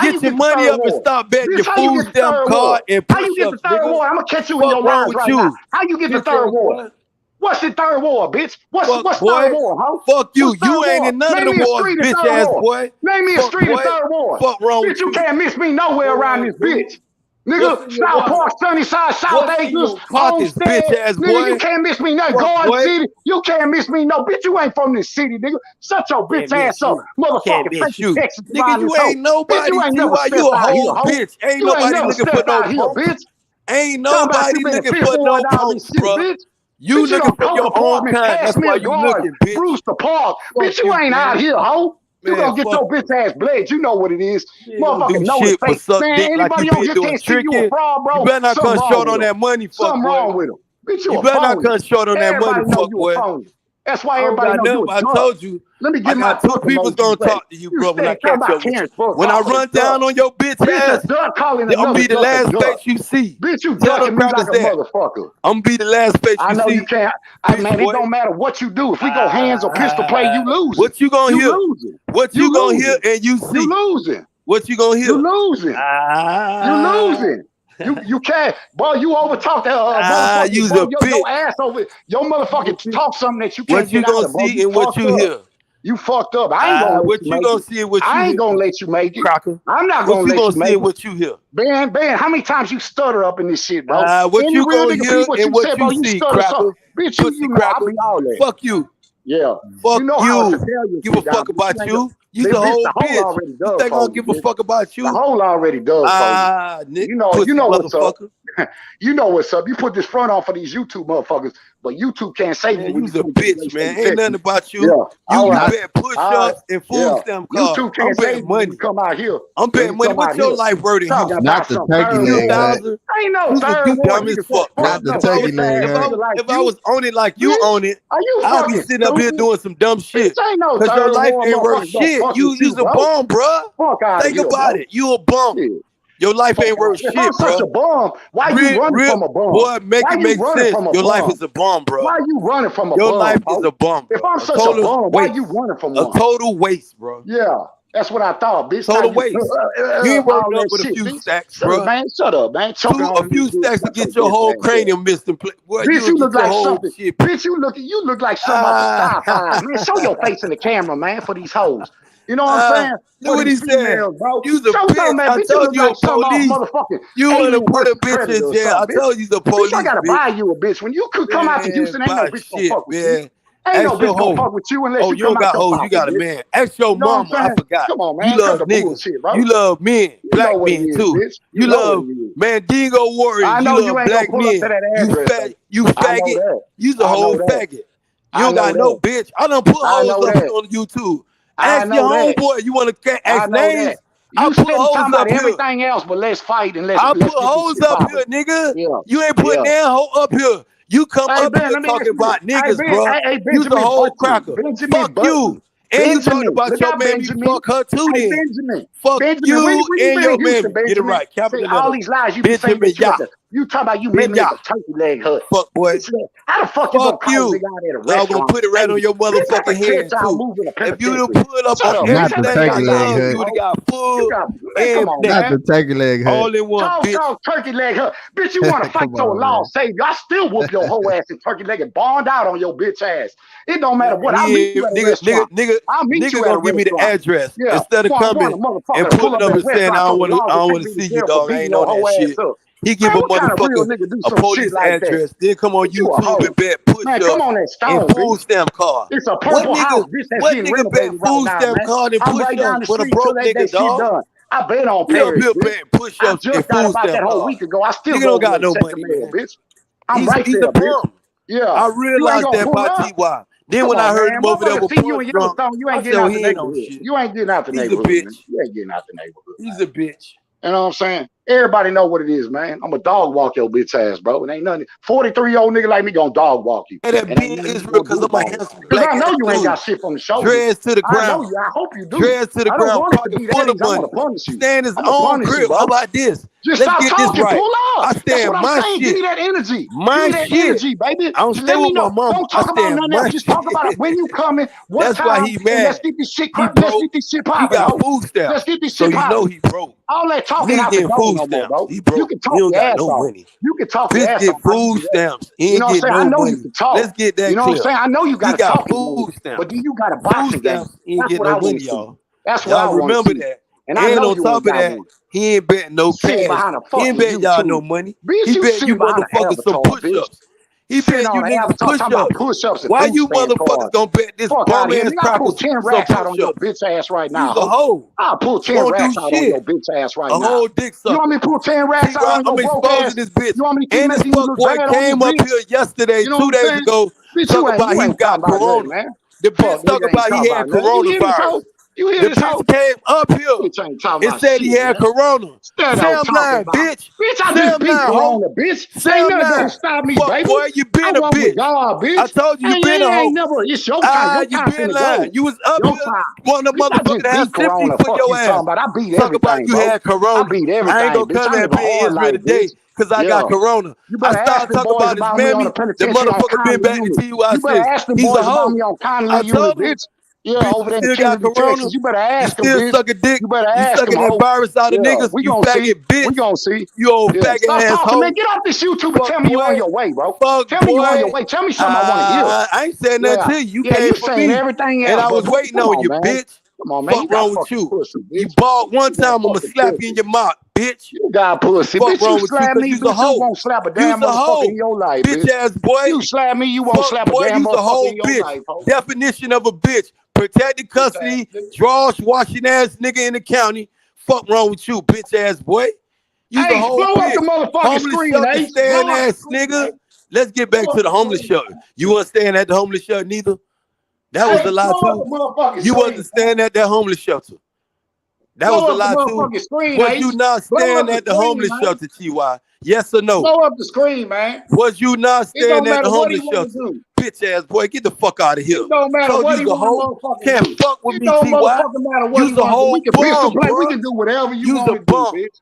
Get your money up and stop betting your food stamp card and push ups. How you get the third war? I'm gonna catch you in your lines right now. How you get the third war? What's the third war, bitch? What's third war, huh? Fuck you. You ain't in none of the wars, bitch ass boy. Name me a street in third war. Fuck wrong with you? Bitch, you can't miss me nowhere around this bitch. Nigga, South Park, Sunnyside, South Acres, Homestead. Bitch ass boy. Nigga, you can't miss me no Garden City. You can't miss me no bitch. You ain't from this city, nigga. Shut your bitch ass up, motherfucker. Texas, nigga, you ain't nobody. You ain't a whole bitch. Ain't nobody looking for no bitch. Ain't nobody looking for no punks, bro. You looking for your own kind. That's why you looking, bitch. Brewster Park, bitch. You ain't out here, ho. You gonna get your bitch ass bled. You know what it is. Motherfucker know it's fake. Man, anybody on here can't see you a fraud, bro. You better not come short on that money, fuck boy. Something wrong with him. Bitch, you better not come short on that money, fuck boy. That's why everybody knows you. I told you. Let me get my two people gonna talk to you, bro. When I catch up with you. When I run down on your bitch ass, I'm gonna be the last face you see. Bitch, you ducking me like a motherfucker. I'm gonna be the last face you see. I know you can't. Man, it don't matter what you do. If we go hands or pistol play, you lose. What you gonna hear? What you gonna hear and you see? You losing. What you gonna hear? You losing. You losing. You can't, boy. You overtalk that use a bitch. Your ass over. Your motherfucking talk something that you can't. What you gonna see and what you hear? You fucked up. I ain't gonna. What you gonna see and what you hear? I ain't gonna let you make it, cracker. I'm not gonna let you make it. What you hear? Ben, how many times you stutter up in this shit, bro? What you gonna hear and what you see, cracker? Bitch, you know I'll be all that. Fuck you. Yeah. Fuck you. Know how to tell you give a fuck about you. You the whole bitch. You think I'll give a fuck about you? The whole already does. Nigga, you know what's up. You know what's up. You put this front on for these YouTube motherfuckers, but YouTube can't say you. You's a bitch, man. Ain't nothing about you. Yeah. You bet push-ups and food stamp cards. YouTube can't say money. Come out here. I'm betting money. What's your life worth in Houston? Not the turkey leg. Ain't no third dumb as fuck. Not the turkey leg. If I was on it like you own it, I'd be sitting up here doing some dumb shit. Because your life ain't worth shit. You's a bum, bro. Think about it. You a bum. Your life ain't worth shit, bro. Such a bum. Why you running from a bum? Boy, make it make sense. Your life is a bum, bro. Why you running from a bum? Your life is a bum, bro. If I'm such a bum, why you running from one? A total waste, bro. Yeah. That's what I thought, bitch. So the waist. You ain't working up with a few stacks, bro. Man, shut up, man. A few stacks to get your whole cranium missed in place. Bitch, you look like something. Bitch, you look like something off the sci-fi. Man, show your face in the camera, man, for these hoes. You know what I'm saying? Look what he said. Bro. You's a bitch. I told you a police. You want to put a bitch in jail. I told you the police. Bitch, I gotta buy you a bitch. When you could come out to Houston, ain't no bitch gonna fuck with you. Ain't no bitch gonna fuck with you unless you don't got hoes. You got a man. Ask your mama. I forgot. Come on, man. You love niggas. You love men. Black men too. You love Mandingo warriors. I know you love black men. You faggot. You's a whole faggot. You don't got no bitch. I done put hoes up on YouTube. Ask your homeboy. You want to ask names? You put hoes up here. Everything else, but let's fight and let's. I put hoes up here, nigga. You ain't putting that hoe up here. You come up here talking about niggas, bro. You's a whole cracker. Fuck you. And you talking about your man, you fuck her too then. Fuck you and your man. Get it right. All these lies you been saying. You talking about you made me a turkey leg hut. Fuck boy. How the fuck you gonna call me out at a I'm gonna put it right on your motherfucking head too. If you done put up on not the turkey leg hut. You would have got full and not the turkey leg hut. All in one, bitch. Turkey leg hut. Bitch, you wanna fight your law savior. I still whoop your whole ass in turkey leg and bond out on your bitch ass. It don't matter what. I'll meet you at a restaurant. Nigga gonna give me the address instead of coming and pulling up and saying I don't want to see you, dog. I ain't on that shit. He give a motherfucker a police address, then come on YouTube and bet push-ups and food stamp card. It's a purple house. What nigga bet food stamp card and push-ups for the broke nigga, dog? I bet on Paris. You bet push-ups and food stamp card. That whole week ago. I still don't got no money, bitch. I'm right there, bitch. Yeah, I realized that by T.Y. Then when I heard him over there with you ain't getting out the neighborhood. You ain't getting out the neighborhood. He's a bitch. You ain't getting out the neighborhood. He's a bitch. You know what I'm saying? Everybody know what it is, man. I'm a dog walk your bitch ass, bro. It ain't nothing. 43-year-old nigga like me gonna dog walk you. Hey, that being Israel because I'm a handsome black. I know you ain't got shit from the shoulder. Dreads to the ground. I know you. I hope you do. Dreads to the ground. Pocket full of money. Stand his own grip. How about this? Just Let's stop get talking. this right. Pull up. I stand my shit. Give me that energy. My that shit. energy, baby. I don't stay with my mom. Don't talk about nothing else. Just talk about it when you coming. That's why he mad. Let's get this shit popping. Let's get this shit popping. He got food stamps. Let's get this shit popping. So you know he broke. All that talking out the door no more, bro. He broke. You can talk your ass off. You can talk your ass off. Get food stamps. You know what I'm saying? I know you can talk. Let's get that. You know what I'm saying? I know you got to talk. Food stamps. But then you got a boxing game. Ain't getting no money, y'all. That's what I remember that. And on top of that, he ain't betting no cash. He ain't betting y'all no money. He betting you motherfuckers some push-ups. He betting you niggas push-ups. Why you motherfuckers gonna bet this bum ass I pull 10 racks out on your bitch ass right now. You's a hoe. I'll pull 10 racks out on your bitch ass right now. A whole dick sucker. You want me to pull 10 racks out on your broke ass? This bitch. You want me to and this fuck boy came up here yesterday, 2 days ago, talking about he got corona, man. The bitch talking about he had coronavirus. You hear this hoe? Came up here and said he had corona. Sam lying, bitch. Bitch, I just beat corona, bitch. Sam lying. Gonna stop me, baby. Boy, you been a bitch. I told you been a hoe. It's your time. You been lying. You was up here. One of the motherfuckers that had sympathy for your ass. I beat talk about you had corona. I beat everything. I ain't gonna come and be in Israel today. Cause I got corona. I started talking about his mammy. The motherfucker been back to TUI. He's a hoe. I told him. Yeah, over there still got corona. You better ask him. Still suck a dick. You better ask him. You sucking that virus out of niggas. We you gonna faggot bitch. We gonna see. You old faggot asshole. Man, get off this YouTube and tell me you on your way, bro. Fuck tell me you on your way. Tell me something I want to hear. I ain't saying nothing to you. You came for me. Everything else, and I was waiting on you, bitch. Come on, man. Fuck wrong with you? You bald one time, I'ma slap you in your mouth, bitch. You got pussy. Fuck bitch, wrong you with slap you? me, You's bitch, a hoe. You won't slap a damn motherfucker in your life, bitch ass boy. You slap me, you won't slap a damn motherfucker in your life, ho. Definition of a bitch. Protected custody, draws washing ass nigga in the county. Fuck wrong with you, bitch ass boy. You the whole blow bitch. up the motherfucking screen, homeless stand ass nigga. Let's get back to the homeless shelter. You wasn't staying at the homeless shelter neither? That was a lie too. You wasn't staying at that homeless shelter. That was a lie too. Was you not staying at the homeless shelter, T.Y.? Yes or no? Blow up the screen, man. Was you not staying at the homeless shelter? Bitch ass boy, get the fuck out of here. It don't matter what you can't fuck with me, T.Y. You's a whole bum, bro. We can do whatever you want to do, bitch.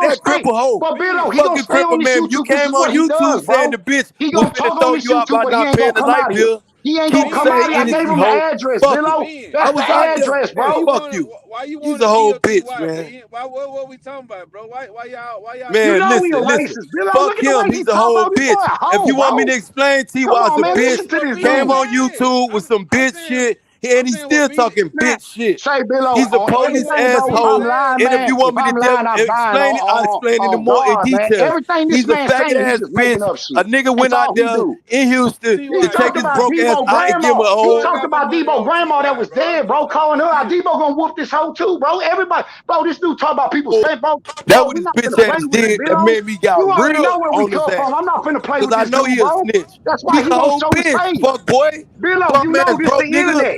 that stay. cripple hoe. But Billo, he gonna Fucking stay on cripple this man. You YouTube. This is came on what he YouTube does, saying bro. the bitch He was gonna finna talk on throw this you out YouTube, by but he not ain't paying gonna the come light out of here. bill. He ain't Keep gonna come saying out of here. I gave energy him the hoe. address, Fuck you. Billo. Ben, That's I the was out there. address, why Man, you bro. fuck wanna you. why you You's wanna a whole DOT? bitch, Why man. Ben? Why what we talking about, bro? Why y'all You Man, know we a listen. racist, Billo. Fuck Look at the him. way he He's a talk, whole bro. This boy bitch. a If hoe, you want me bro. to explain to you Come why it's on, a man. bitch, Listen That's to what this Ben came dude. on said. YouTube with some I'm bitch saying shit, and I'm he's saying what still Ben talking Man, bitch shit. say Billo He's a on I'm police saying everything, what bro. If Ben I'm asshole. lying, said. And if man, you if want me to I'm lying, I'm dying explain it, I'll explain it in on more in God, man. detail. Everything this He's a man faggot saying, he ass just making bitch. up A shit. nigga That's went out all he there do. in Houston He to T.Y. take talked his about broke ass Debo out and give him grandma. a He home. talked Got my about money Debo on grandma that T.Y., was bro. dead, bro. I'm Calling her out. confused. Debo gonna whoop this hoe too, bro. Everybody, bro. This dude talk about people's faith, bro. That Bro, what we his not bitch finna play ass with it, did that Billo. made me got You already real know where we on his come from. ass. I'm not finna play Cause with I this know dude, he a bro. snitch. That's why He's he a won't whole show his bitch, face. fuck boy. Billo, you Bum know ass this the broke nigga. internet.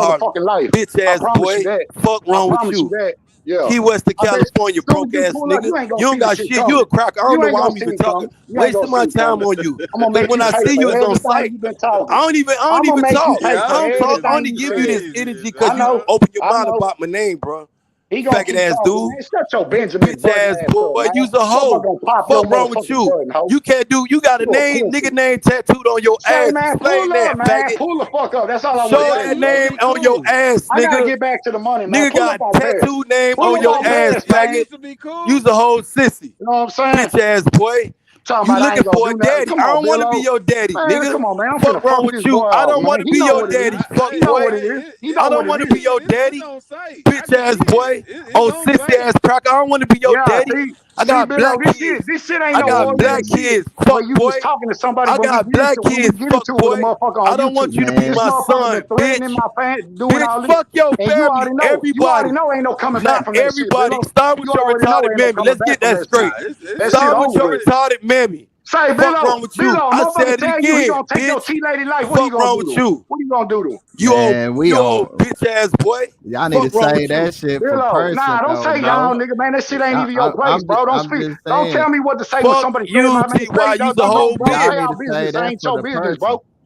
Harlem. motherfucking life. Bitch I ass promise you boy. that. Fuck I wrong with promise you you. that. Yeah. Key West to I bet California, soon as broke you ass pull up, nigga. you ain't gonna You don't see the got shit shit. You a coming. cracker. I don't You know ain't why gonna I'm see even it talking. coming. You ain't gonna Wasting see my it time coming. on you. I'm gonna Cause make when you I pay see for you, it's on everything sight. you've been talking. I don't I'm even gonna make you talk. pay for I don't everything only you give you this said. energy because I you know. open your I mouth know. about my name, bro. He gonna Faggot keep ass talking, dude. man. Shut your You Benjamin bitch Button ass ass up, boy. man. You's a Motherfucker hoe. gonna pop your Fuck wrong with motherfucking you. button, hoe. You can't do. You got a You a name, nigga pussy. name tattooed on your Say, ass. man, Explain pull up, that, man. faggot. Pull the fuck up. That's all I want to Show tell that you, bro. name on your ass, I gotta nigga. get back to the money, man. Nigga Pull up got on Paris. tattoo name Pull on up your on ass, Paris, man. faggot. You's a whole sissy. You know what I'm saying? Bitch ass boy. Talking You about I looking ain't gonna for do a nothing. daddy. Come I on, don't want to be Billo. your daddy, Man, nigga. come on, man. I'm finna Fuck wrong fuck with this you. boy I off, don't man. want to He be know your what it is. daddy, fuck He know boy. what it is. He I know don't what it want to is. be your daddy. on site. I Bitch can ass see it. boy. It's Oh, on sissy site. ass cracker. I don't want to be your Yeah, daddy. I see, got Billo, black kids. this shit ain't I no got arguing black shit. kids, Where fuck you boy. just talking to somebody I when got black we kids, get fuck into it with a boy. motherfucker I on don't want YouTube. you to be This Man, my motherfucker son, been threatening bitch. my fans, doing Bitch, all this. fuck your And you family. already know. You already Everybody. know ain't no coming back Not from that shit, everybody. Billo. Start with You your already know retarded ain't no mammy. coming Let's back get from that that shit. straight. That shit Start with over your with. retarded mammy. Say, Fuck wrong Billo, with you. I motherfucker said it tell you he again, gonna take your bitch. T-Lady life. What are you Fuck gonna wrong do with to him? you. What are you gonna do to him? man, we You old on. bitch ass boy. Y'all need to Fuck wrong say with you. that shit for Billo, nah, person don't though, say y'all, bro. nigga, man. That shit ain't even your place, I'm bro. Don't I'm speak. just Don't saying. tell me what to say when Fuck somebody say you, my man. Say, Ty. You's a don't whole say Y'all bitch. need our to say business. that Ain't for your the business, bro. person.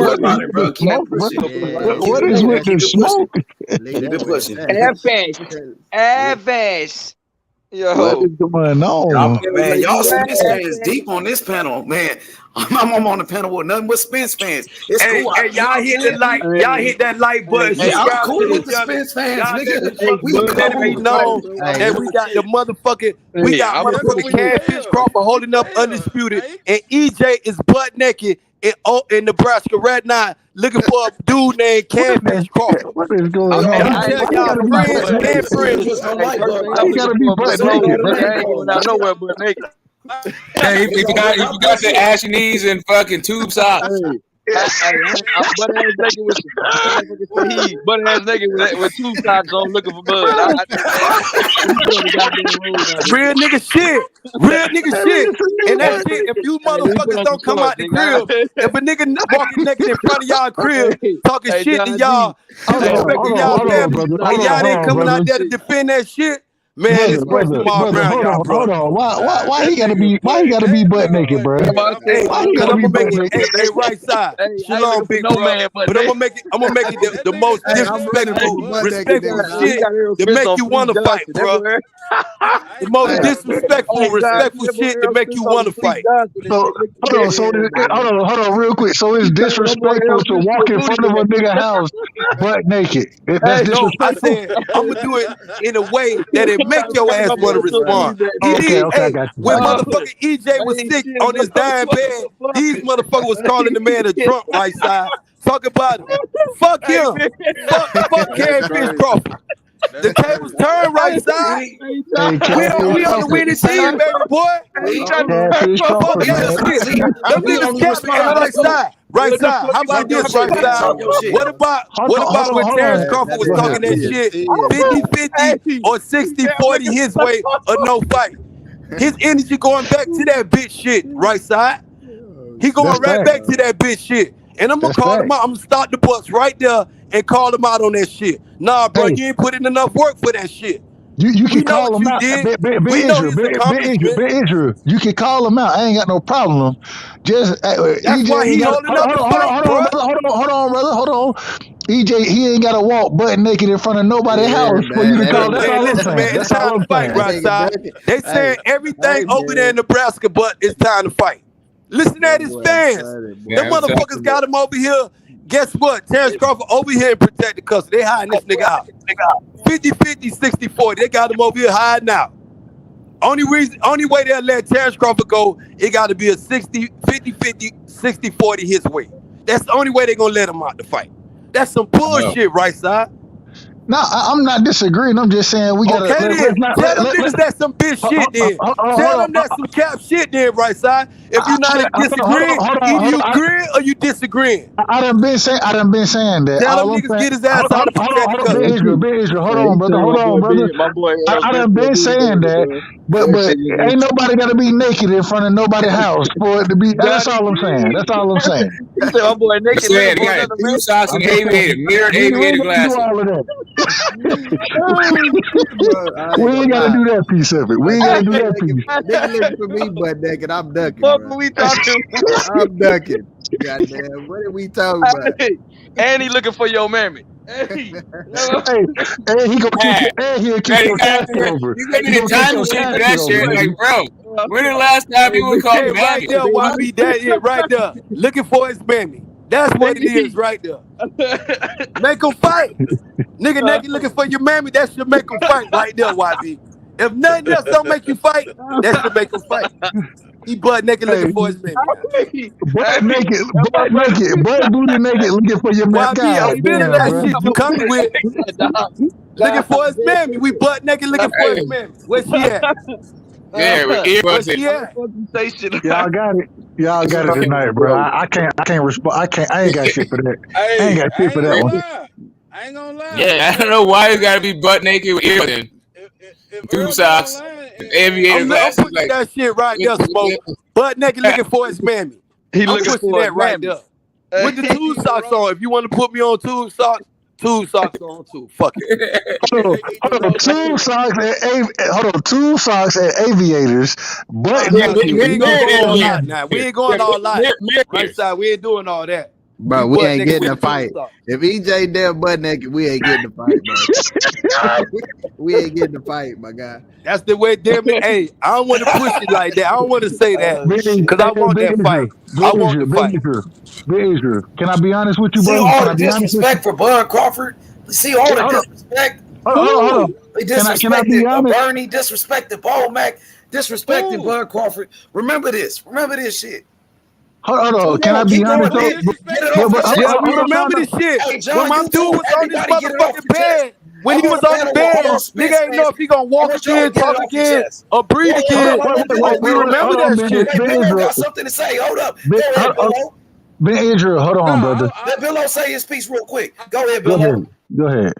what about it, bro? Keep Smoke. pushing. What is with the smoke? Keep it pushing. Evans. What is going on? Man, y'all Spence fans deep on this panel, man. I'm on the panel with nothing but Spence fans. It's cool. Hey, y'all hit the like, y'all hit that like button. Hey, I'm Subscribe cool to with the the Spence fans, nigga. We Let it be cool. known that we got the motherfucking, we got motherfucking Catfish Crawford holding up undisputed, and EJ is butt naked in Nebraska right now looking for a dude named Catfish Crawford. What is going on? I tell y'all friends and friends. You gotta be butt naked, bro. I ain't going out nowhere but naked. Hey, if you got the ashy knees and fucking tube socks. I'm butt ass naked with butt ass naked with two socks on, looking for bud. Real nigga shit. Real nigga shit. And that shit, if you motherfuckers don't come out the crib, if a nigga walking naked in front of y'all crib, talking shit to y'all, disrespecting y'all family, and y'all ain't coming out there to defend that shit, man, it's question mark around y'all, bro. Hold on. Why he gotta be butt naked, bro? Hey, why he cause gotta I'm be gonna make butt it naked? hey, right side. Shalom, big bro. But I'm gonna make it the most disrespectful, respectful shit to make you wanna fight, bro. The most disrespectful, respectful shit to make you wanna fight. So hold on, real quick. So it's disrespectful to walk in front of a nigga house butt naked. That's No, I disrespectful. said I'm gonna do it in a way that it make your ass wanna respond. Okay, I Hey, got you. when motherfucking EJ was sick on his dying bed, these motherfuckers was calling the man a drunk right side. Talk about him. Fuck him. Fuck Terence Crawford. The tables turn right side. We on the winning team, baby boy. Fuck that shit. Them niggas capping. Hey, right side. Right side. How about this right side? What about when Terence Crawford was talking that shit 50-50 or 60-40 his way or no fight? His energy going back to that bitch shit, right side. He going right back to that bitch shit. And I'm gonna call him out. I'm gonna start the bus right there and call him out on that shit. Nah, bro, you ain't put in enough work for that shit. You can call him out. Israel. You can call him out. I ain't got no problem. Just that's why he holding up the fight, bro. Hold on, brother. Hold on. EJ, he ain't got to walk butt naked in front of nobody's house for you to call. That's all I'm saying. Man, it's time to fight, right side. They saying everything over there in Nebraska, but it's time to fight. Listen at his fans. Them motherfuckers got him over here. Guess what? Terence Crawford over here and protect the custody. They hiding this nigga out. 50-50, 60-40. They got him over here hiding out. Only way they'll let Terence Crawford go, it got to be a 50-50, 60-40 his way. That's the only way they're going to let him out to fight. That's some bullshit, right side? No, I'm not disagreeing. I'm just saying we gotta. Okay, then. Tell them niggas that's some bitch shit then. Tell them that's some cap shit then, right side. If you're not disagreeing, either you agreeing or you disagreeing. I done been saying that. Tell them niggas get his ass out of the Israel. Hold on, brother. I done been saying that, but ain't nobody gotta be naked in front of nobody's house for it to be. That's all I'm saying. That's all I'm saying. You said my boy naked. He got two socks and mirrored aviator glasses. All of that. We ain't gotta do that piece of it. We ain't gotta do that piece. Nigga looking for me butt naked. I'm ducking. What are we talking? I'm ducking. Goddamn, what are we talking about? And he looking for your mammy. Hey, he gonna kick he'll kick your casket over. You gave me the time machine for that shit. Like, bro, when the last time you would call me right there, YB, that it right there. Looking for his mammy. That's what it is right there. Make them fight. Nigga naked looking for your mammy, that should make them fight right there, YB. If nothing else don't make you fight, that should make them fight. He butt naked looking for his mammy. Butt booty naked looking for your mammy. YB, I'm feeling that shit you coming with. Looking for his mammy. We butt naked looking for his mammy. Where she at? Where she at? Y'all got it. Y'all got it tonight, bro. I can't respond. I ain't got shit for that. I ain't got shit for that one. I ain't gonna lie. Yeah, I don't know why you gotta be butt naked with ears and two socks, aviator glasses. I'm pushing that shit right there, Smoke. Butt naked looking for his mammy. I'm pushing that right there. With the two socks on. If you want to put me on two socks on too. Fuck it. Hold on. Two socks and aviators. But we ain't going all out now. We ain't going all out. Right side, we ain't doing all that. Bro, we ain't getting a fight. If EJ damn butt naked, we ain't getting a fight, bro. We ain't getting a fight, my guy. That's the way, damn it. Hey, I don't want to push it like that. I don't want to say that because I want that fight. I want the fight. Israel. Can I be honest with you, bro? See all the disrespect for Bud Crawford. See all the disrespect. Hold on. They disrespected Bernie, disrespected Paul Mac, disrespected Bud Crawford. Remember this shit. Hold on. Can I be honest? We remember this shit. Hey, John, when my dude was on this motherfucking bed, when he was on the bed, nigga ain't know if he gonna walk again, talk again, or breathe again. We remember that shit. Hey, Big got something to say. Hold up. Ben Israel, hold on, brother. Let Billo say his piece real quick. Go ahead, Go Billo. ahead. Go ahead.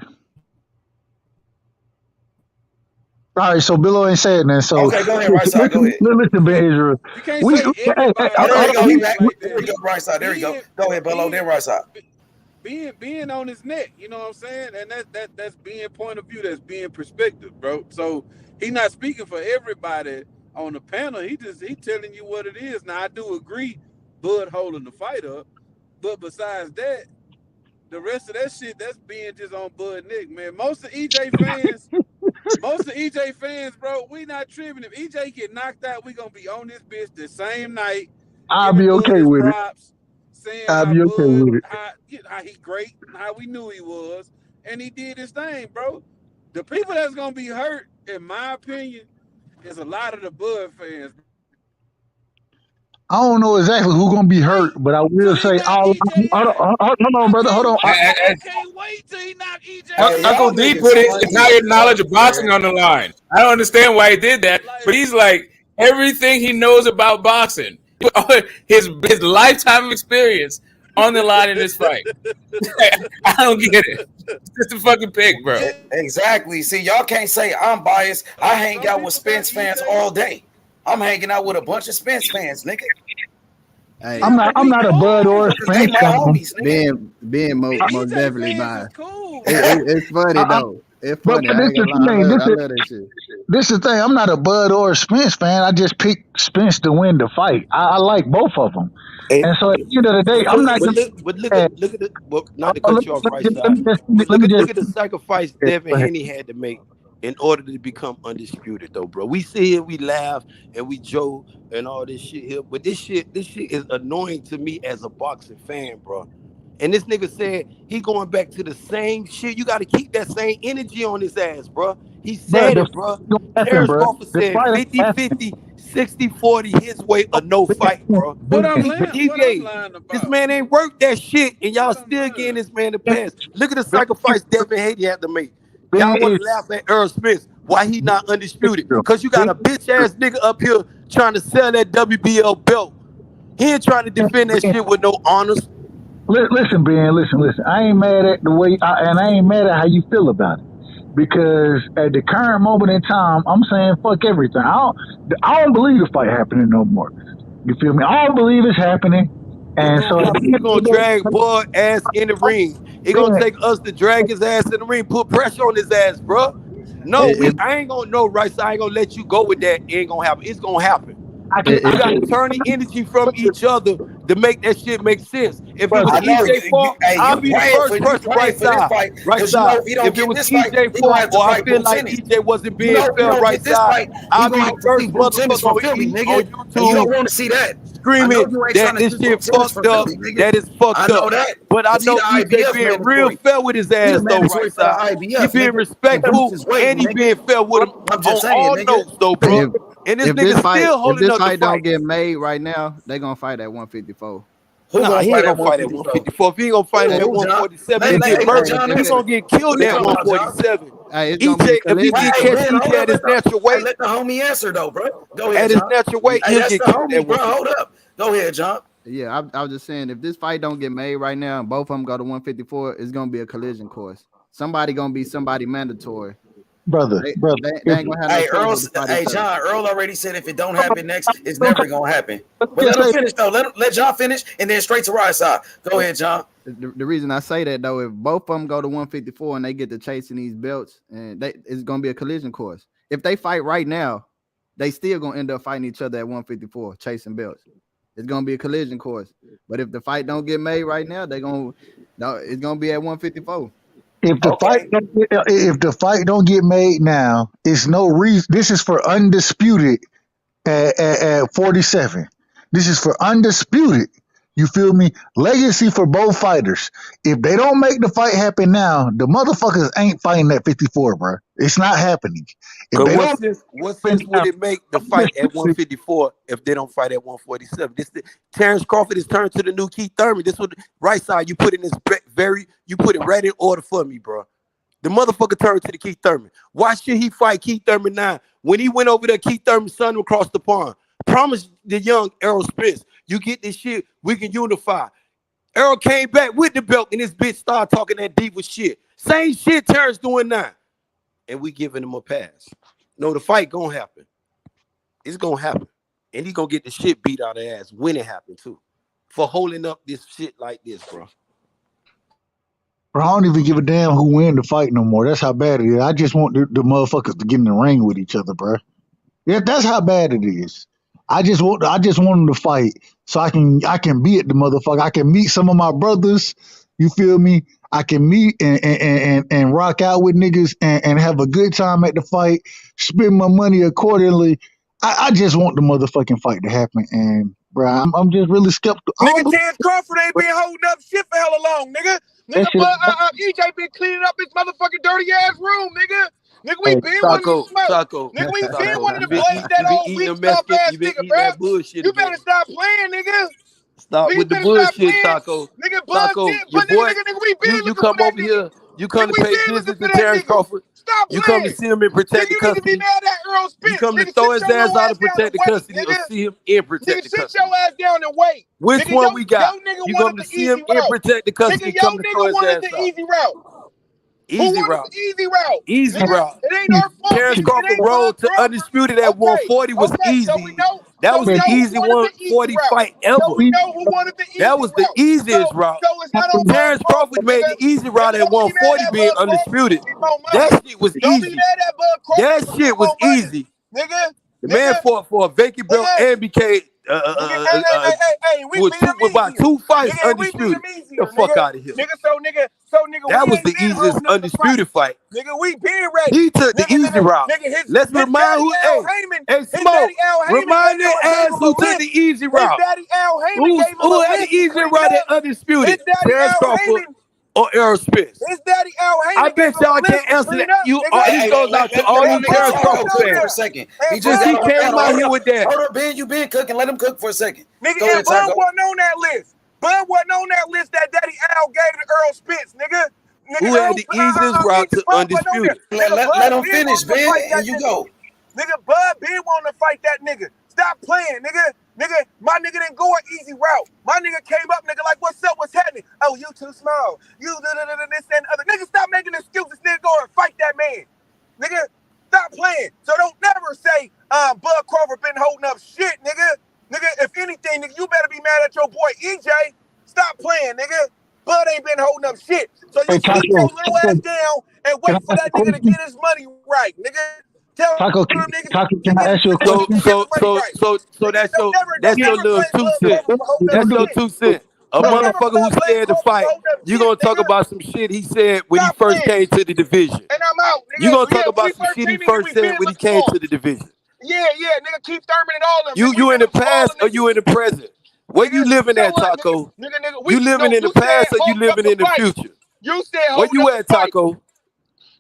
All right, so Billo ain't saying that. So okay, go ahead, right side. Go ahead. Listen, Ben Israel. You can't say everybody. Oh, there you go. He back. Like There you go, right side. There you go. Go ahead, Billo. Then right side. Being on his neck, you know what I'm saying? And that's being point of view, that's being perspective, bro. So he's not speaking for everybody on the panel. He telling you what it is. Now I do agree, Bud holding the fight up, but besides that, the rest of that shit, that's being just on Bud Nick, man. Most of EJ fans, bro, we not tripping. If EJ get knocked out, we gonna be on this bitch the same night. I'll be okay with props, saying I'll be okay with it. how he great, how we knew he was, and he did his thing, bro. The people that's gonna be hurt, in my opinion, is a lot of the Bud fans. I don't know exactly who's gonna be hurt, but I will say hold on, brother. Hold on. I can't wait till he knock EJ. Uncle D put his entire knowledge of boxing on the line. I don't understand why he did that, but he's like everything he knows about boxing, his lifetime experience on the line in this fight. I don't get it. It's just a fucking pick, bro. Exactly. See, y'all can't say I'm biased. I hang out with Spence fans all day. I'm hanging out with a bunch of Spence fans, nigga. Hey, I'm not a Bud or a Spence fan. Being most definitely biased. It's funny though. It's funny. I love that shit. This is the thing. I'm not a Bud or a Spence fan. I just picked Spence to win the fight. I like both of them. And so at the end of the day, I'm not. Look at the. Well, not to cut you off, right side. Look at the sacrifice Devin Haney had to make in order to become undisputed, though, bro. We sit here, we laugh, and we joke and all this shit here, but this shit is annoying to me as a boxing fan, bro. And this nigga said he going back to the same shit. You got to keep that same energy on his ass, bro. He said it, bro. Terence Crawford said 50-50, 60-40 his way or no fight, bro. What I'm lying about? This man ain't worked that shit, and y'all still getting this man to pass. Look at the sacrifice Devin Haney had to make. Y'all want to laugh at Errol Spence. Why he not undisputed? Because you got a bitch ass nigga up here trying to sell that WBL belt. He ain't trying to defend that shit with no honors. Listen, Ben. Listen. I ain't mad at the way, and I ain't mad at how you feel about it. Because at the current moment in time, I'm saying fuck everything. I don't believe the fight happening no more. You feel me? I don't believe it's happening. And so he's gonna drag Bud ass in the ring. It's gonna take us to drag his ass in the ring, put pressure on his ass, bro. No, I ain't gonna know, right? So I ain't gonna let you go with that. It ain't gonna happen. It's gonna happen. You got to turn the energy from each other to make that shit make sense. If it was EJ fault, I'll be the first person right side. Right side. If it was EJ fault, or I feel like EJ wasn't being fair right side, I'll be the first motherfucker on YouTube. You don't want to see that. Screaming that this shit fucked up, that is fucked up. But I know EJ being real fair with his ass though, right side. He being respectful and he being fair with him on all notes though, bro. And this nigga still holding up the fight. If this fight don't get made right now, they gonna fight at 154. He ain't gonna fight at 154. If he ain't gonna fight at 147, he's gonna get killed at 147. If he can catch EJ at his natural weight, let the homie answer though, bro. Go ahead. At his natural weight, he'll get killed at 154. Hold up. Go ahead, John. Yeah, I was just saying, if this fight don't get made right now, and both of them go to 154, it's gonna be a collision course. Somebody gonna be somebody mandatory. Brother. They ain't gonna have John, Earl already said if it don't happen next, it's never gonna happen. But let him finish though. Let John finish, and then straight to right side. Go ahead, John. The reason I say that though, if both of them go to 154 and they get to chasing these belts, and it's gonna be a collision course. If they fight right now, they still gonna end up fighting each other at 154, chasing belts. It's gonna be a collision course. But if the fight don't get made right now, it's gonna be at 154. If the fight don't get made now, it's no reason. This is for undisputed at 47. This is for undisputed. You feel me? Legacy for both fighters. If they don't make the fight happen now, the motherfuckers ain't fighting at 54, bro. It's not happening. What sense would it make the fight at 154 if they don't fight at 147? Terence Crawford is turned to the new Keith Thurman. This was right side. You put in this you put it right in order for me, bro. The motherfucker turned to the Keith Thurman. Why should he fight Keith Thurman now? When he went over there, Keith Thurman's son across the pond. Promise the young Errol Spence, you get this shit, we can unify. Errol came back with the belt and this bitch started talking that diva shit. Same shit Terence doing now. And we giving him a pass. No, the fight gonna happen. It's gonna happen. And he gonna get the shit beat out of his ass when it happens too. For holding up this shit like this, bro. Bro, I don't even give a damn who win the fight no more. That's how bad it is. I just want the motherfuckers to get in the ring with each other, bro. Yeah, that's how bad it is. I just want them to fight so I can be at the motherfucker. I can meet some of my brothers. You feel me? I can meet and rock out with niggas and have a good time at the fight. Spend my money accordingly. I just want the motherfucking fight to happen. And bro, I'm just really skeptical. Nigga, Terence Crawford ain't been holding up shit for hella long, nigga. Nigga, but EJ been cleaning up his motherfucking dirty ass room, nigga. Nigga, we been wanting to smoke. Nigga, we been wanting to blaze that old weak stuff ass nigga, bro. You better stop playing, nigga. Stop with the bullshit, Taco. Nigga, Taco, your boy, nigga, we been you come over here. You come to pay visit to Terence Crawford. Stop you playing. come to see him in protected custody. You need to be mad at Errol Spence. You come to throw his ass out of protected custody or see him in protected custody. Sit your ass down and wait. Which nigga, one we got? You come to see him in protected custody. Nigga, your nigga wanted the easy route. Easy route. Easy route. Easy nigga, route. It ain't our fault. Terence Crawford road to undisputed at 140 was easy. So that was the easy 140 fight ever. So we know who wanted the easy that was the easiest route. Terence Crawford made the easy route at 140 being undisputed. That shit was easy. That shit was easy. Nigga. The man fought for a vacant belt and became with about 2 fights undisputed. Get the fuck out of here. Nigga, that was the easiest undisputed fight. Nigga, we been ready. He took the easy route. Let's remind who. Hey, Smoke. Remind their ass who took the easy route. Who had the easy route at undisputed? Terence Crawford or Errol Spence? His daddy Al Heyman. I bet y'all can't answer that. This goes out to all you Terence Crawford fans. For a second. He came out here with that. Hold up, Ben. You been cooking. Let him cook for a second. Nigga, and Bud wasn't on that list. Bud wasn't on that list that Daddy Al gave to Errol Spence, nigga. Who had the easiest route to undisputed? Let him finish, Ben, and you go. Nigga, Bud been wanting to fight that nigga. Stop playing, nigga. Nigga, my nigga didn't go an easy route. My nigga came up, nigga, like, what's up? What's happening? Oh, you too small. You this and other. Nigga, stop making excuses. Nigga, go and fight that man. Nigga, stop playing. So don't never say Bud Crawford been holding up shit, nigga. Nigga, if anything, nigga, you better be mad at your boy EJ. Stop playing, nigga. Bud ain't been holding up shit. So you keep your little ass down and wait for that nigga to get his money right, nigga. Taco, can I ask you a question? So that's your little 2 cents. That's your 2 cents. A motherfucker who's scared to fight. You gonna talk about some shit he said when he first came to the division. And I'm out. You gonna talk about some shit he first said when he came to the division. Yeah, nigga, Keith Thurman and all of them. You in the past or you in the present? Where you living at, Taco? You living in the past or you living in the future? You said where you at, Taco?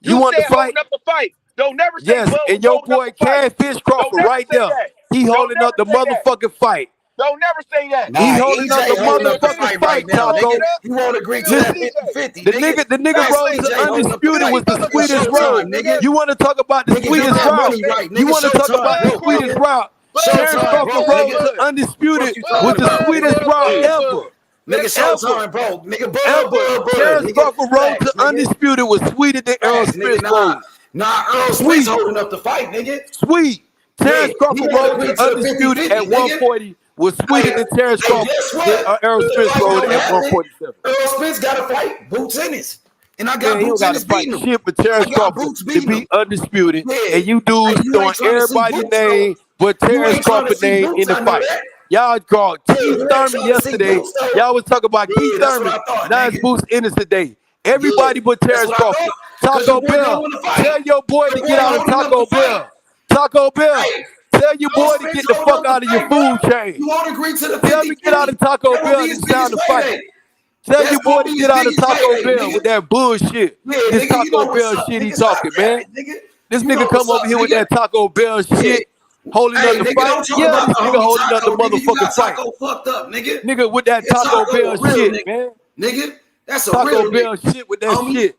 You want to fight? Up the fight. Don't never say yes, and your boy Catfish Crawford right there. He holding up the motherfucking fight. Don't never say that. He holding up the motherfucking fight, Taco. You won't agree to that 50-50. The nigga road to undisputed was the sweetest road. You want to talk about the sweetest route? You want to talk about the sweetest route? Terence Crawford road to undisputed was the sweetest route ever. Nigga, showtime, bro. Nigga, Bud. Terence Crawford road to undisputed was sweeter than Errol Spence road. Nah, Errol Spence holding up the fight, nigga. Sweet. Terence Crawford road to undisputed at 140 was sweeter than Terence Crawford than Errol Spence road at 147. Errol Spence got to fight boots Ennis. And I got boots Ennis beating him. Shit for Terence Crawford to be undisputed. And you dudes throwing everybody's name but Terence Crawford's name in the fight. Y'all called Keith Thurman yesterday. Y'all was talking about Keith Thurman. Now it's Boots Ennis today. Everybody but Terence Crawford. Taco Bell, tell your boy to get out of Taco Bell. Taco Bell, tell your boy to get the fuck out of your food chain. You won't agree to the tell me get out of Taco Bell and it's time to fight. Tell your boy to get out of Taco Bell with that bullshit. This Taco Bell shit he talking, man. This nigga come over here with that Taco Bell shit. Holding up the fight. Yeah, this nigga holding up the motherfucking fight. Fucked up, nigga. Nigga with that Taco Bell shit, man. Nigga, that's a Taco real Bell shit with that shit.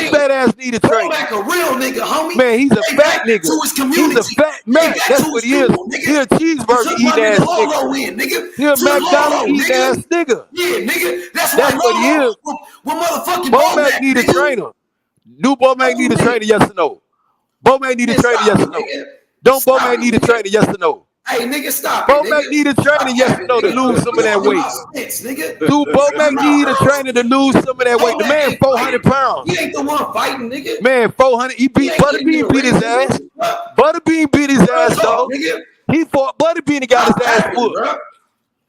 His fat ass need a trainer. Like a real nigga, homie. Man, he's a fat nigga. To his community. He's a fat man. That's what he is. He a cheeseburger eating ass nigga. He a McDonald's eating ass nigga. Yeah, nigga. That's what he is. With motherfucking Bo Mac need a trainer. Do Bo Mac need a trainer? Yes or no? Bo Mac need a trainer? Yes or no? Don't Bo Mac need a trainer? Yes or no? Hey, nigga, stop Bo Mac need a trainer? Yes or no? To lose some of that weight. Do Bo Mac need a trainer to lose some of that weight? The man 400 pounds. He ain't the one fighting, nigga. Man, 400. He beat Butterbean, beat his ass. Butterbean beat his ass, dog. He fought Butterbean and got his ass whooped.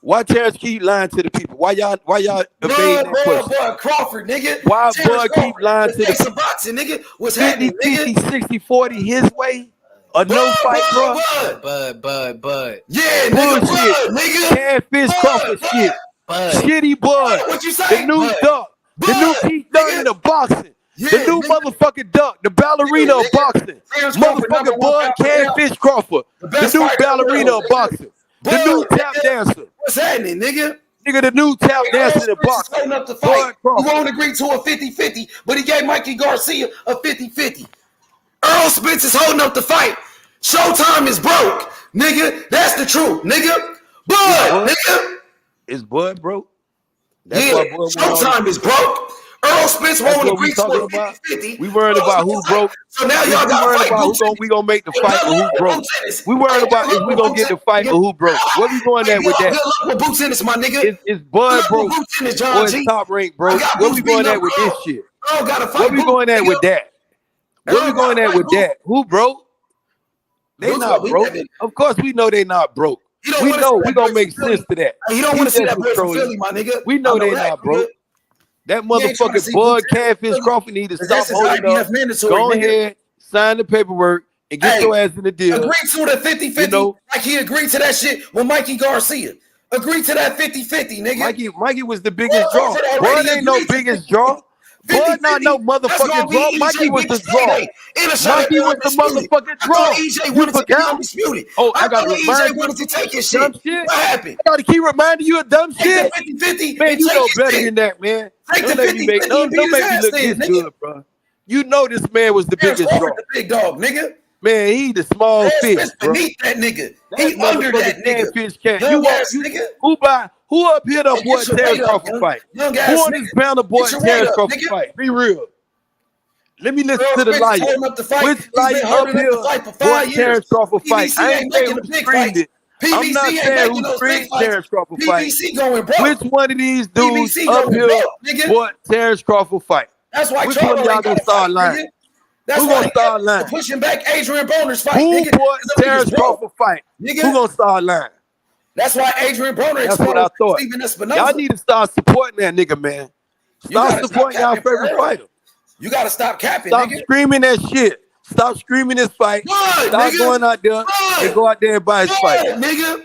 Why Terence keep lying to the people? Why y'all evading that question? Bud Crawford, nigga. Why Terence Bud keep Crawford. lying The to the face people? of boxing, nigga. What's 50, happening, nigga? 50, 60, 40 his way? A no fight, bro? Bud. Yeah, nigga, Bullshit. Bud, nigga. Catfish Crawford shit. Shitty Bud. What you The say? new duck. The new Keith Dunn in the boxing. The new motherfucking duck. The ballerina of boxing. Motherfucking Bud Catfish Crawford. The new ballerina of boxing. The new tap dancer. What's happening, nigga? Nigga, the new tap dancing in the box. Holding up the fight. He won't agree to a 50-50, but he gave Mikey Garcia a 50-50. Errol Spence is holding up the fight. Showtime is broke, nigga. That's the truth, nigga. Bud, nigga. Is Bud broke? That's Showtime is broke. Errol Spence won't agree to a 50-50. We worried about who broke. So now y'all got to fight. We gonna make the fight for who broke. We worried about if we gonna get the fight for who broke. What we going at with that? Good luck with Boots Ennis, my nigga. Is Bud broke or is Top Rank broke? What we going at with this shit? What we going at with that? What we going at with that? Who broke? They not broke. Of course we know they not broke. We know we gonna make sense to that. You don't want to see that boy from Philly, my nigga. We know they not broke. That motherfucking Bud Catfish Crawford need to stop holding up. Go ahead, sign the paperwork, and get your ass in the deal. Agree to the 50-50 like he agreed to that shit with Mikey Garcia. Agree to that 50-50, nigga. Mikey was the biggest draw. Bud ain't no biggest draw. Bud not no motherfucking draw. Mikey was the draw. Mikey was the motherfucking draw. You forgot? Oh, I gotta remind you. Wanted to take his shit. What happened? I gotta keep reminding you of dumb shit. 50-50. Man, you know better than that, man. Don't make me look this good, bro. You know this man was the biggest draw. The big dog, nigga. Man, he the small fish, bro. Beneath that nigga. He under that nigga. Fish can't. Who up here the boy Terence Crawford fight? Who on this panel boy Terence Crawford fight? Be real. Let me listen to the liar. Which liar up here boy Terence Crawford fight? I ain't saying who screamed it. I'm not saying who screamed Terence Crawford fight. Which one of these dudes up here boy Terence Crawford fight? That's why which one of y'all gonna start lying? That's who gonna start lying? Pushing back Adrian Broner's fight. Who bought Terence Crawford fight? Who gonna start lying? That's why Adrian Broner That's what I thought. Y'all need to start supporting that nigga, man. Stop supporting y'all favorite fighter. You gotta stop capping. Stop screaming that shit. Stop screaming this fight. Stop going out there and go out there and buy his fight. Nigga.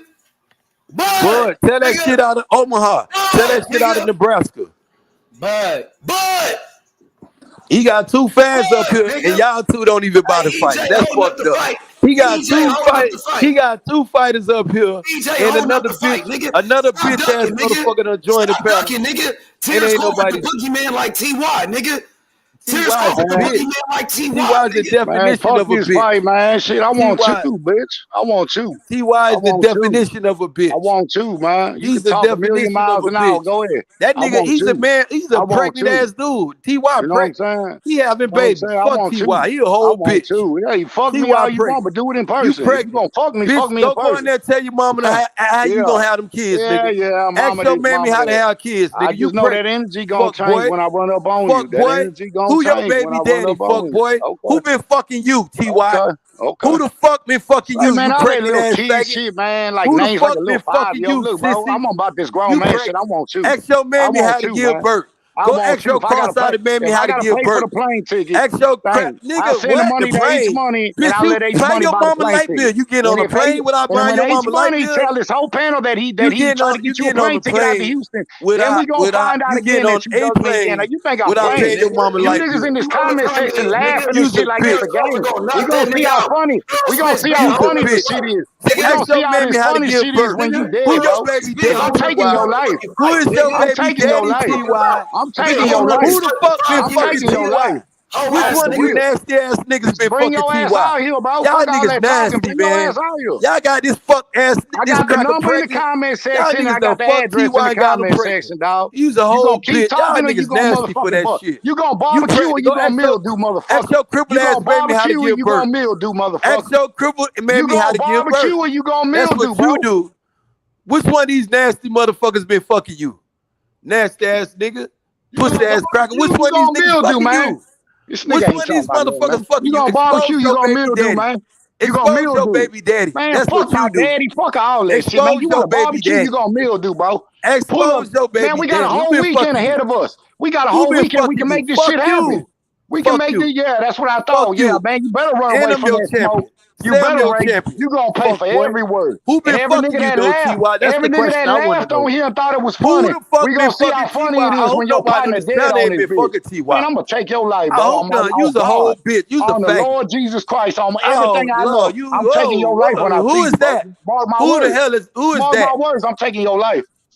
Bud, tell that shit out of Omaha. Tell that shit out of Nebraska. Bud. He got 2 fans up here, and y'all 2 don't even buy the fight. That's fucked up. He got 2 fights. He got 2 fighters up here, and another bitch ass motherfucker done joined the panel. It ain't nobody. Boogeyman like T.Y. nigga. Terence Crawford, the boogeyman like T.Y. T.Y. is the definition of a bitch. Fight, man. Shit, I want you, bitch. I want you. T.Y. is the definition of a bitch. I want you, man. You he's the definition of a bitch. Go ahead. That nigga, he's a man. He's a pregnant ass dude. T.Y. pregnant. He having babies. Fuck T.Y. He a whole bitch. Yeah, you fuck me all you want, but do it in person. You gonna fuck me? Fuck me in person. Don't go in there and tell your mama how you gonna have them kids, nigga. Yeah, ask your mammy how to have kids, nigga. You know that energy gonna change when I run up on you. That energy gonna change. Who your baby daddy, fuck boy? Who been fucking you, T.Y.? Okay. Who the fuck been fucking you? Man, you pregnant ass faggot. Shit, man. Like who the names fuck like been fucking you, look, bro, I'm about this grown man shit. I want you. Ask your mammy how to give birth. Go ask your cross-eyed mammy how to give birth. Ask your crap, nigga. Send the money to H Money, and I'll let H Money your mama light bill. You get on a plane without buying your mama light bill. Tell this whole panel that he trying to get you a plane ticket out to Houston. Then we gonna find out again that you dug me in. You think I'm playing? You niggas in this comment section laughing and shit like it's a game. We gonna see how funny. We gonna see how funny this shit is. We gonna see how this funny shit is when you dead, bro. I'm taking your life. Who is your baby daddy, T.Y.? I'm taking your life. Who the fuck been fucking T.Y.? Which one of you nasty ass niggas been fucking T.Y.? Y'all niggas nasty, man. Y'all got this fuck ass. I got the number in the comment section. I got the address in the comment section, dog. You's a whole bitch. Y'all niggas nasty for that shit. You gonna barbecue or you gonna mildew, motherfucker? Ask your crippled ass baby how to give birth. You gonna mildew, motherfucker? Ask your crippled baby how to give birth. You gonna barbecue or you gonna mildew, bro? That's what you do. Which one of these nasty motherfuckers been fucking you? Nasty ass nigga. Pussy ass cracker. Which one of these niggas fucking you? Which one of these motherfuckers fucking you? You gonna barbecue, you gonna mildew, man. You gonna mildew your baby daddy. Man, that's fuck what you do. Daddy, fuck all that shit, man. You want to barbecue, you gonna mildew, bro. Expose your baby daddy. Man, we got a whole weekend ahead of us. We got a whole weekend. We can make this shit happen. We can make this. Yeah, that's what I thought. Yeah, man, you better run away from that smoke. You better rate. You gonna pay for every word. Who been fucking you though, T.Y.? That's every the nigga question that I want laughed to know. on here and thought it was funny. Who the fuck we gonna see how funny it is when your partner dead on this bitch. Man, I'm gonna take your life, bro. You's a whole bitch. You's a faggot. On the Lord Jesus Christ, on everything I know, I'm taking your life when I see you. Who is that? Who the hell is that? Mark my words, I'm taking your life.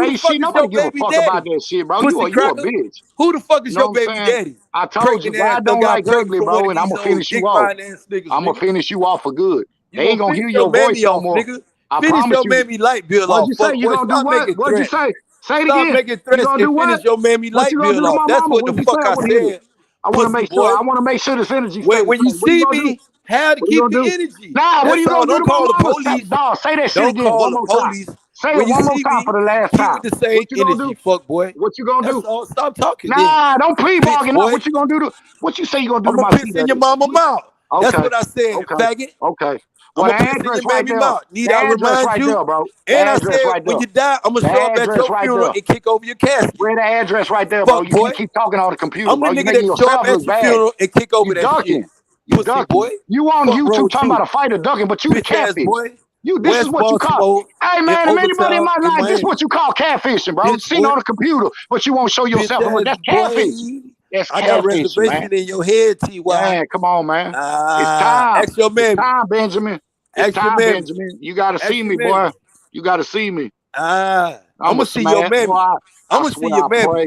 that race shit. Nobody give a fuck about that shit, bro. You a bitch. Who the fuck is You know your what I'm baby saying? daddy? I told you, Pregnant ass God done don't got like pregnant ugly, from one bro, of and I'm these gonna old finish you dick off. riding ass niggas, I'm gonna nigga. finish you off for good. You They ain't gonna gonna finish hear your your voice mammy no off, more. nigga. I Finish promise your you. mammy light bill What'd off. you say? Fuck You boy, gonna do stop what? making What'd you threats. say? Say it Stop again. making You threats gonna and do what? finish your mammy What you light gonna bill do to off. my That's mama? what the What you say? fuck I I wanna hear it. said, I wanna pussy make sure. boy. I wanna make sure this energy stay the When you same. What you see gonna do? me, how to What you keep gonna the do? energy. Nah, what are That's you all. gonna do Don't to my call the mama? police. Dog, say that shit Don't again call one the more time. police. Say it When you one more see time me, for the last keep time. with the same What you gonna do? energy, fuck boy. What you gonna That's do? all. Stop talking then, Nah, don't bitch pre-bargain up. boy. What you gonna do to? What you say you gonna do I'm to gonna my piss in your T-Lady? mama mouth. That's Okay, what I said, okay, faggot. okay. I'm Well, the gonna piss in address your right mammy there. mouth. Need The I address remind right you? there, bro. The And I address said, right when there. you die, I'm gonna The show up at address your right funeral there. and kick over your casket. Where the address right there, bro. Fuck You boy. can't keep talking on the computer, I'm the bro. You're nigga making that show yourself up at look your bad. funeral and kick over You that shit. ducking. You Pussy ducking. boy. You on Fuck wrong YouTube with talking you. about a fighter ducking, but you the Bitch ass catfish. boy. This is West what you call. Baltimore Hey in man, if anybody in overtime my in life, this is Miami. what you call catfishing, bro. Bitch Sitting boy. on the computer, but you won't show Bitch yourself. ass That's boy. catfishing. That's I got catfishing, man. reservation in your head, T.Y. Man, come on, man. It's time. Ask your It's mammy. time, Benjamin. It's Ask your time, mammy. Benjamin. You gotta Ask see your me, boy. mammy. You gotta see me. I'm I'm a gonna see your smash, boy. mammy. I'm I gonna see swear your I mammy. pray.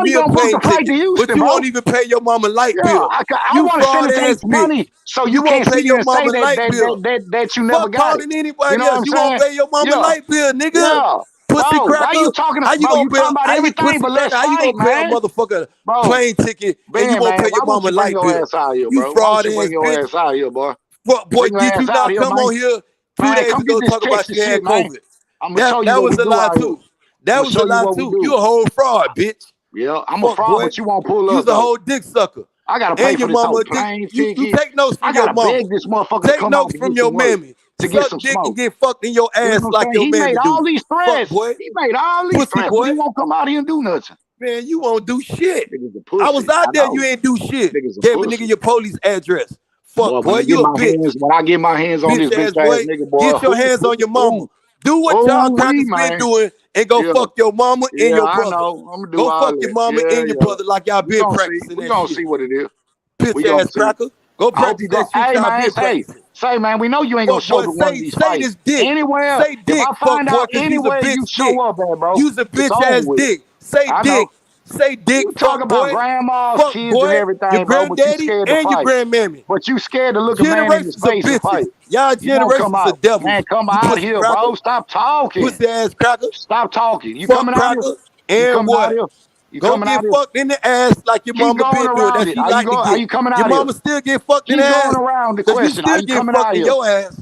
money gonna book the flight to Houston, but you bro. won't even pay your mama light bill. I want to send it money, so you won't can't pay sit your here and say mama light bill. that you never Fuck got it. calling anybody You know else. what I'm You saying? won't pay your mama light bill, nigga. Yeah. Pussy Bro, cracker. why you talking? How you Bro, gonna you pay? talking about How you everything pussy but cracker? let's How you fight, gonna pay a man. motherfucker Bro, plane ticket and you won't man, pay why your don't mama you bring light your bill? ass out here, You bro? Why fraud don't you ass bring your bitch. ass out here, boy? Fuck boy, Bring your did ass you out not here, come man. on here 2 Man, days come ago get this talk about Texas you had shit, man. COVID? I'm gonna show you That what was we a do lie out here. too. That I'm was gonna a show you lie what we too. do. You a whole fraud, bitch. Yeah, I'm a Fuck fraud, boy. but you won't pull You's up a though. whole dick sucker. I gotta pay And for your this mama whole a dick. plane You ticket. take notes I from your gotta mama. beg this motherfucker to Take come out notes to from get your some work, mammy. to get Suck some dick and smoke. get fucked in your You know ass what I'm like saying? your He made mammy all do. these Fuck threats. boy. He made all these Pussy threats, but boy. he won't come out here and do nothing. Man, you won't do shit. Niggas a I pussy. was out I there, know. you ain't do shit. Niggas a Gave a pussy. nigga your police address. Fuck Boy, boy, you a bitch. when I get my hands on this Bitch bitch ass ass boy. nigga, boy, Get your hands on your mama. Do what y'all crackers been man. doing and go Yeah, fuck your mama and yeah, your I brother. know. I'm gonna do Go all fuck your that. mama Yeah, and your yeah. brother like y'all We been gonna see. practicing We that gonna shit. see what it is. We Bitch gonna ass see. cracker. Go I hope practice you go. that shit Hey y'all man, been practicing. say man, we know you ain't gonna Fuck show boy, up at one of these say fights. this dick. Anywhere, Say if dick, I fuck find boy, out cause you's a anywhere you bitch show dick. up at, bro, You's a it's bitch over ass with. dick. Say I dick. know. Say dick, You talk fuck about boy. grandmas, Fuck kids, and boy. Your everything, bro, but you granddaddy scared to and your fight. grandmammy. But you scared to look a man in his Generations of face and bitches. fight. Y'all You won't come generations out. of devils. Man, come You out of pussy here, cracker. bro. Stop talking. Pussy ass cracker. Stop talking. You Fuck coming out here? cracker. You And coming out what? here? You Go coming out get here? fucked in the ass like your Keep mama going been doing around that it. she like to Are get. you coming Your out here? mama still get fucked in the Keep going ass. around the Cause you question. Are still you get coming out fucked in here? your ass.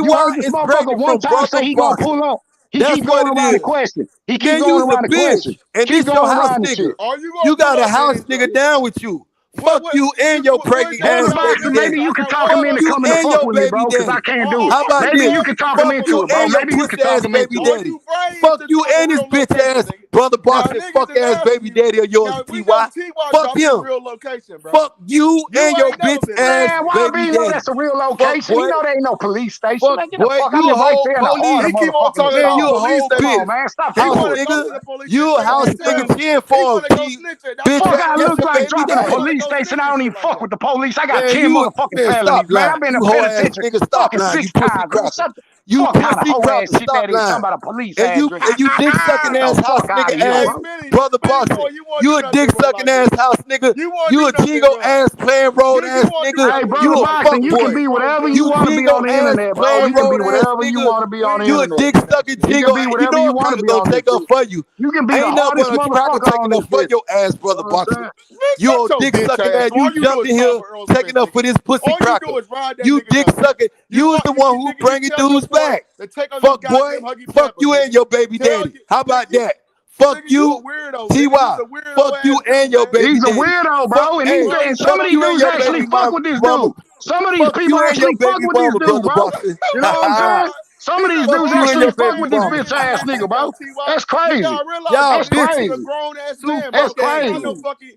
You heard T.Y. this is motherfucker pregnant one from time brother say he gonna boxing. pull up. He That's keep what going it around the is. question. He keep Then going you's a around the question. bitch, and Keep this your going house around the nigga. shit. Are you You gonna got pull a up house then, nigga Jody? down with you. Fuck you and your Where's pregnant your Brother ass house baby Boxer, nigga? maybe daddy. you I can got talk one him Fuck into you coming to and question. fuck your with me, baby bro, because I daddy. can't do it. How about Maybe this? you can talk him Fuck into you it, bro. and your Maybe you can pussy talk ass him into baby it. Are daddy. you brave Fuck to you drop a and his real bitch location, ass nigga? brother Now boxing fuck niggas is ass asking baby you. daddy of yours, Now we know T.Y. T.Y. Fuck dropped his him. real location, bro. Fuck you You and your ain't never bitch been ass around. Man, baby YB know daddy. that's a real Fuck location. He boy. know there ain't no police station. Fuck Man, get the boy. fuck. I You a live right whole there in the heart police. of He keep on motherfucking talking Man, about you a Charlotte. police whole Come bitch. on, station. man. Stop He talking House want that to go shit, to nigga. the man. police You a station house every nigga time. chin He for want a to go G snitching. That's bitch why Fuck, he I ass keep look nigga like saying baby dropping a he daddy. want to police go station. snitch I and don't shit even like fuck that. with the police. I got Man, 10 you motherfucking man, stop felonies, man. I've lying. been in You the whole ass penitentiary nigga, stop fucking lying. You 6 pussy times, man. cracker. Shut the You fuck kind of pussy hoe ass cracker, shit stop that is. Talking lying. about a police And you address. and you dick sucking Get the ass house fuck out nigga of here, Hey, ass bro. brother Benny bossing. boy, you want to You do a nothing, dick bro? sucking Like ass Benny, house nigga. you want to You do a nothing, jingo bro? ass playing road You ass want to do nigga. Hey, nothing, brother bro? You a Like fuck Boxing, you Benny, can boy. be bro, whatever you You Benny. want to be jingo on the ass internet, bro. playing He can be road ass whatever you nigga. want to be on the You a internet. dick sucking He can jingo. be You whatever know you a want to cracker be gonna on this take up bitch. for you. You can be the Ain't nothing hardest but a cracker motherfucker on taking this up for bitch. your ass, You know brother what I'm boxing. saying? Man, You shut old your dick bitch sucking ass. ass. So You all you do jumped is in call here for Errol taking Spence, up for nigga. this pussy All you cracker. do is ride that You nigga dick number. sucking. You You was want the you, one you who nigga. You bringing tell your dudes boy back. to take on them Fuck boy. goddamn Huggy Fuck Pampers, you and nigga. your baby Tell daddy. you, How nigga, about that? Fuck nigga, you a you, weirdo, nigga. You's Ty. a weirdo Fuck you ass and nigga, your man. baby He's a daddy. weirdo, Fuck, bro. And hey, Bro, and you some fuck of a these you and dudes your actually baby fuck with this mama. dude. Some of these Fuck people you and your actually fuck baby with this mama, dude, brother bro. Boston. You know what I'm saying? Some of he's these a Fuck dudes you and grown actually your ass fuck man, baby with but this you mama. ain't bitch in ass jail nigga, yet, though, bro. Ty. That's You crazy. gotta realize Y'all though, That's nigga, he's bitches. a crazy. grown ass Two man, bro. That's fuck He ass ain't got no crazy. niggas. fucking.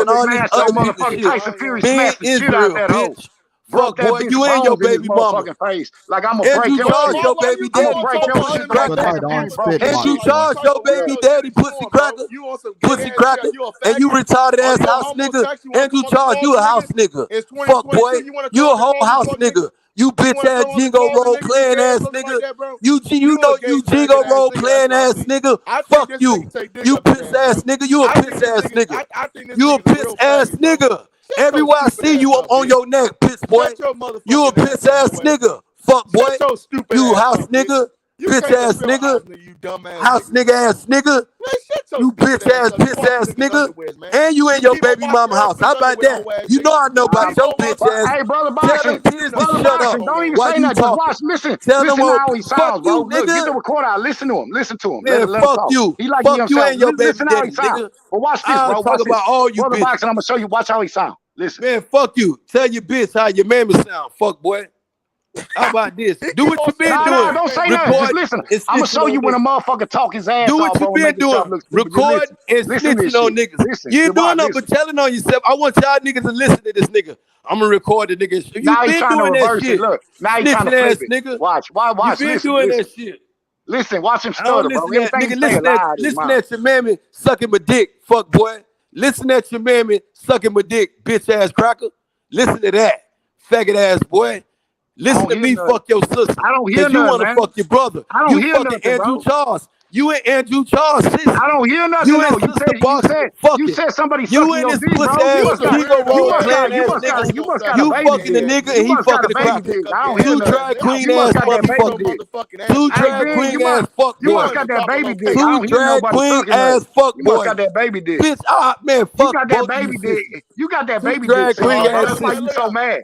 talking all this So other nigga motherfucking shit. Tyson Fury Me and smashed the shit out Israel, that hoe. bitch. Broke Fuck that boy, bitch you and your bones in his baby mama. motherfucking face. Like I'm gonna break Andrew your Charles, shit. your baby I'm gonna daddy. break Fuck your pussy shit like cracker. Tyson Fury broke his Andrew shit. Charles, your baby daddy, pussy cracker. You on some Pussy ass cracker. shit. You a And you faggot? retarded Are ass you a house nigga. homosexual? You wanna Andrew come on the Charles, you club, a house nigga? nigga. It's Fuck boy. 2022. You wanna You come a on the whole club, house fuck nigga. You You bitch wanna ass come on the jingo club and roll niggas get playing ass ass looking like nigga. that, bro? You You a know gay you faggot jingo ass roll nigga. That's playing what I ass think. nigga. I think Fuck this you. nigga take dick You up his piss ass, ass bro. nigga. You a I piss think this ass nigga. nigga. I think this You a nigga's a piss real ass faggot, bro. nigga. Shut your Everywhere I stupid see ass you, I'm up, on bitch. your neck, piss boy. Shut your You a motherfucking piss ass up, ass your ass nigga. up. Fuck boy. Shut your stupid You ass house up, bitch. nigga. You Bitch can't ass fulfill a nigga. house nigga, you dumb ass House nigga. nigga ass nigga. Man, shut your You stupid bitch ass ass up. You piss wash ass niggas' nigga. underwears, man. And you in You your keep on baby washing mama Errol house. How Spence about underwear, that? hoe ass You know nigga. I know You about keep your on bitch washing. ass. Hey, brother Tell them Boxing, kids to brother shut Boxing, up don't even while say you nothing. Just talking. watch, listen, Tell them listen to all, how he fuck sounds, bro. you, Look, get nigga. the recorder out. Listen to him. Let Man, him fuck talk. you. He like Fuck you you himself. and your baby Listen how he daddy, sounds. nigga. But watch this, I'll bro. talk Watch this. about all you Brother bitches. Boxing, I'm gonna show you. Watch how he sound. Listen. Man, fuck you. Tell your bitch how your mammy sound, fuck boy. How about this? Do what you been Nah, doing. don't say nothing. Just Record listen. and I'm gonna snitching show on you when a niggas. motherfucker talk his ass Do what off, you bro, and been make himself doing. look stupid. Just Record listen. and Listen to this snitching on shit. niggas. Listen. You Just ain't watch. doing nothing but Listen. telling on yourself. I want y'all niggas to listen to this nigga. I'm gonna record the nigga. You Now he been trying to doing that reverse it. shit. Look. Now he trying to Snitching flip ass it. nigga. Watch. You Watch. been Listen. doing Listen. that shit. Listen. Watch him I don't stutter, bro. listen to that Everything he nigga. say lie out his Listen mouth. at your mammy sucking my dick, fuck boy. Listen at your mammy sucking my dick, bitch ass cracker. Listen to that, faggot ass boy. I Listen don't to hear me nothing. fuck your sister. I don't hear Cause you nothing, wanna man. fuck your brother. I don't You hear fucking nothing, Andrew bro. Charles. You and Andrew Charles, I don't hear nothing. you and No, sister boxing, you fucking. said somebody You sucking and your this dick, pussy bro. ass jingle roll playing You ass must got nigga. a You baby fucking the dick. nigga You and he must got a fucking the baby cracker. dick. I don't hear Two nothing. drag You queen must ass got that baby motherfucker. dick. Two Hey, drag big, queen ass fuck you boy. must got that baby dick. I Two don't hear drag nobody queen sucking nothing. ass fuck You must boy. got that baby dick. Bitch, man, You fuck got that both of you baby dick. sisters. You got that Two baby dick, drag queen sister, bro. ass That's why sisters. you so mad.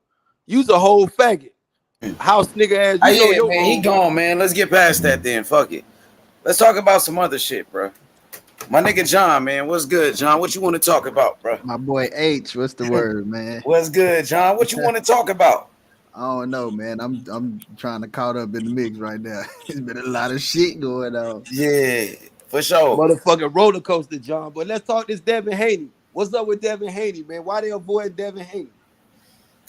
You's a whole faggot. House nigga ass. You know your man, he gone, man. Let's get past that then. Fuck it. Let's talk about some other shit, bro. My nigga John, man. What's good, John? What you want to talk about, bro? My boy H. What's the word, man? What's good, John? What you want to talk about? I don't know, man. I'm trying to caught up in the mix right now. There's been a lot of shit going on. Yeah, for sure. Motherfucking roller coaster, John. But let's talk this Devin Haney. What's up with Devin Haney, man? Why they avoid Devin Haney?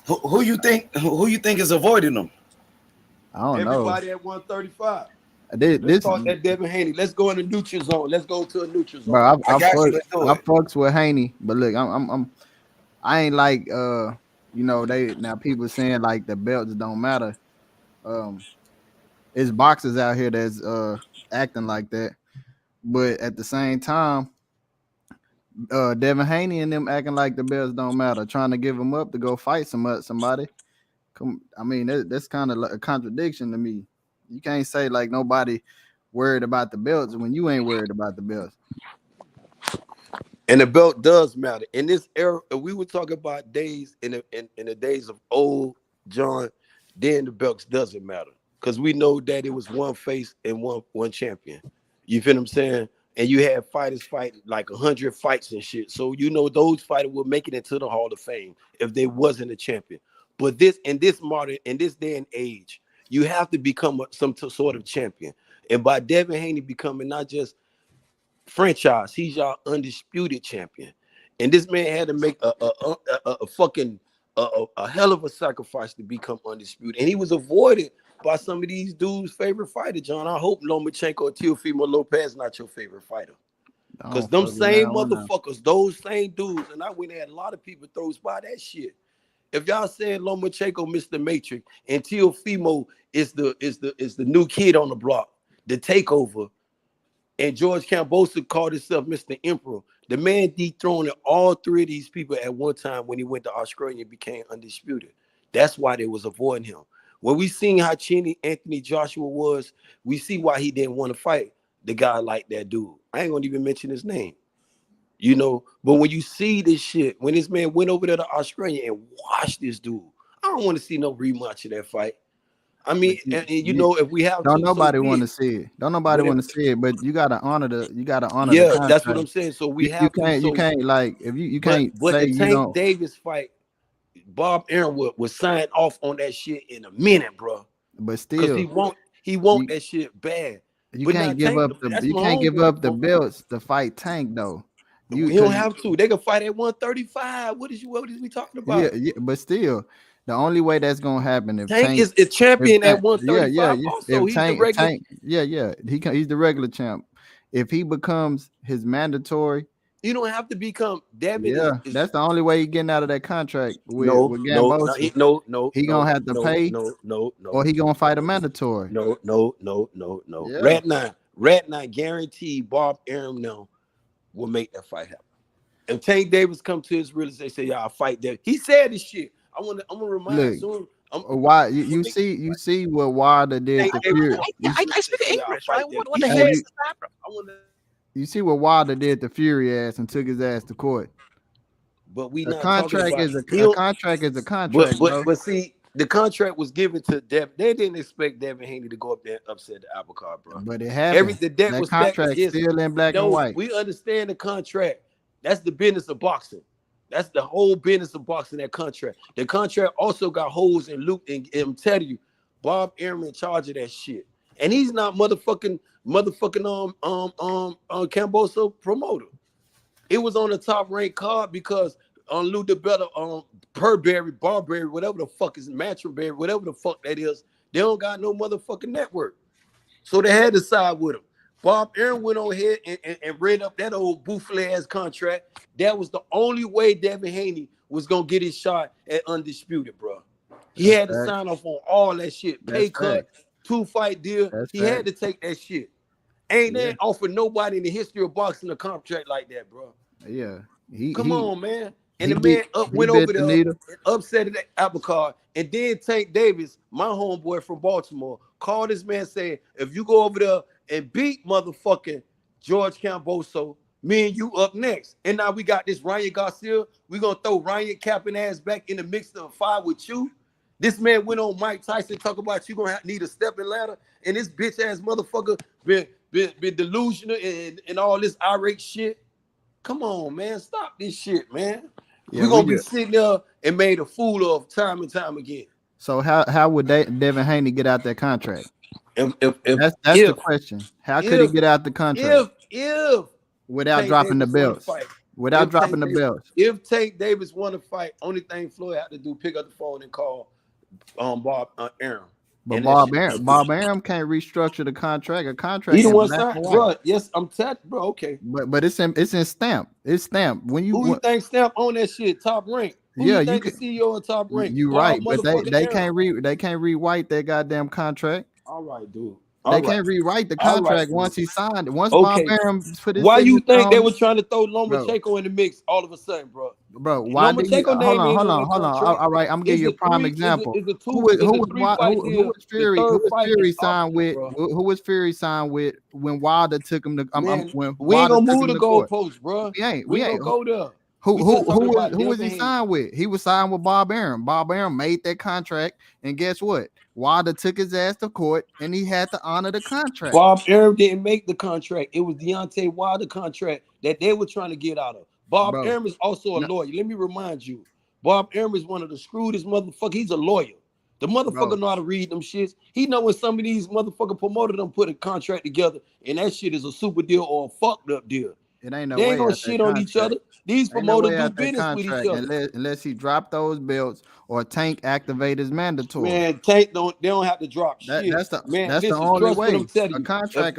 Who you think is avoiding them? I don't Everybody know. at 135. Let's talk that Devin Haney. Let's go in the neutral zone. Let's go to a neutral zone. Bro, I fucks with Haney, but look, I ain't like they now people saying like the belts don't matter. It's boxers out here that's acting like that, but at the same time, Devin Haney and them acting like the belts don't matter, trying to give them up to go fight somebody. I mean, that's kind of like a contradiction to me. You can't say like nobody worried about the belts when you ain't worried about the belts. And the belt does matter. In this era, we were talking about days in the days of old John, then the belts doesn't matter. Because we know that it was one face and one champion. You feel what I'm saying? And you had fighters fight like 100 fights and shit. So you know those fighters were making it to the Hall of Fame if they wasn't a champion. But in this day and age, you have to become some sort of champion. And by Devin Haney becoming not just franchise, he's your undisputed champion. And this man had to make a fucking hell of a sacrifice to become undisputed. And he was avoided by some of these dudes' favorite fighter, John. I hope Lomachenko or Teofimo Lopez not your favorite fighter. Because them same motherfuckers, those same dudes, and I went and had a lot of people throw by that shit. If y'all saying Lomachenko, Mr. Matrix, and Teofimo is the new kid on the block, the takeover, and George Kambosos called himself Mr. Emperor, the man dethroned all three of these people at one time when he went to Australia and became undisputed. That's why they was avoiding him. When we seen how chinny Anthony Joshua was, we see why he didn't want to fight the guy like that dude. I ain't gonna even mention his name. You know, but when you see this shit, when this man went over there to Australia and watched this dude, I don't want to see no rematch of that fight. I mean, and you know, if we have don't nobody want to see it. Don't nobody want to see it, but you gotta honor the the contract. That's what I'm saying. So we have you can't like if you can't but say the you Tank don't. Davis fight, Bob Aaron was signed off on that shit in a minute, bro. But still, he want that shit bad. You But can't give up the belts to fight Tank though. You don't have to. They can fight at 135. What is we talking about? Yeah, but still, the only way that's gonna happen if Tank is a champion at 135. Yeah. Also, he's the regular. He's the regular champ. If he becomes his mandatory, you don't have to become Devin. Yeah, that's the only way he's getting out of that contract with Gamboa. No. He gonna have to pay. No. Or he gonna fight a mandatory. No. Yeah. Rat 9 guaranteed Bob Arum now will make that fight happen. If Tank Davis come to his realization, say, "Y'all fight that." He said this shit. I'm gonna remind you. Why you see what Wilder did to Fury? I speak English. Right? What the hell is this? You see what Wilder did to Fury ass and took his ass to court. But we a contract is a contract is a contract. But see, the contract was given to Devin. They didn't expect Devin Haney to go up there and upset the apple cart, bro. But it happened. That contract still in black and white. We understand the contract. That's the business of boxing. That's the whole business of boxing. That contract. The contract also got holes in loop. And I'm telling you, Bob Arum in charge of that shit. And he's not motherfucking Kambosos promoter. It was on the top ranked card because on Lou DeBella, Barberry, whatever the fuck is Matchberry, whatever the fuck that is, they don't got no motherfucking network. So they had to side with him. Bob Arum went on ahead and read up that old boufle ass contract. That was the only way Devin Haney was gonna get his shot at undisputed, bro. He had to sign off on all that shit. Pay cut, 2-fight deal. He had to take that shit. Ain't that offered nobody in the history of boxing a contract like that, bro. Yeah. Come on, man. And the man went over there and upset that apple cart. And then Tank Davis, my homeboy from Baltimore, called this man saying, if you go over there and beat motherfucking George Kambosos, me and you up next. And now we got this Ryan Garcia. We're going to throw Ryan Capping ass back in the mix of a fight with you. This man went on Mike Tyson, talk about you going to need a stepping ladder. And this bitch ass motherfucker been delusional and all this irate shit. Come on, man. Stop this shit, man. We're going to be sitting there and made a fool of time and time again. So how would Devin Haney get out that contract? That's the question. How could he get out the contract? If without dropping the belts. Without dropping the belts. If Tank Davis want to fight, only thing Floyd had to do pick up the phone and call Bob Arum. But Bob Arum can't restructure the contract. A contract. He the one signed, bro. Yes, I'm telling, bro. Okay, but it's in stamp. It's stamped. When you who you think stamp on that shit? Top rank. Who you think the CEO of Top rank? You right, but they can't rewrite that goddamn contract. All right, dude. They can't rewrite the contract once he signed it. Once Bob Arum put his why you signature think on they it, were trying to throw Lomachenko in the mix all of a sudden, bro? Bro, why did he? Hold on. All right, I'm gonna give you a prime example. Who was Fury signed with? Who was Fury signed with when Wilder took him to? When we ain't Wilder gonna took move him the to court. goalposts, bro. We ain't gonna go there. Who was he signed with? He was signed with Bob Arum. Bob Arum made that contract, and guess what? Wilder took his ass to court, and he had to honor the contract. Bob Arum didn't make the contract. It was Deontay Wilder contract that they were trying to get out of. Bob Arum is also a lawyer. Let me remind you, Bob Arum is one of the screwedest motherfuckers. He's a lawyer. The motherfucker know how to read them shits. He know when some of these motherfucker promoters them put a contract together, and that shit is a super deal or a fucked up deal. It ain't no they way ain't gonna shit on each other. These promoters do business with each other. Unless he dropped those belts or Tank activate is mandatory. Man, Tank don't have to drop shit. That's the Listen, only way. A contract.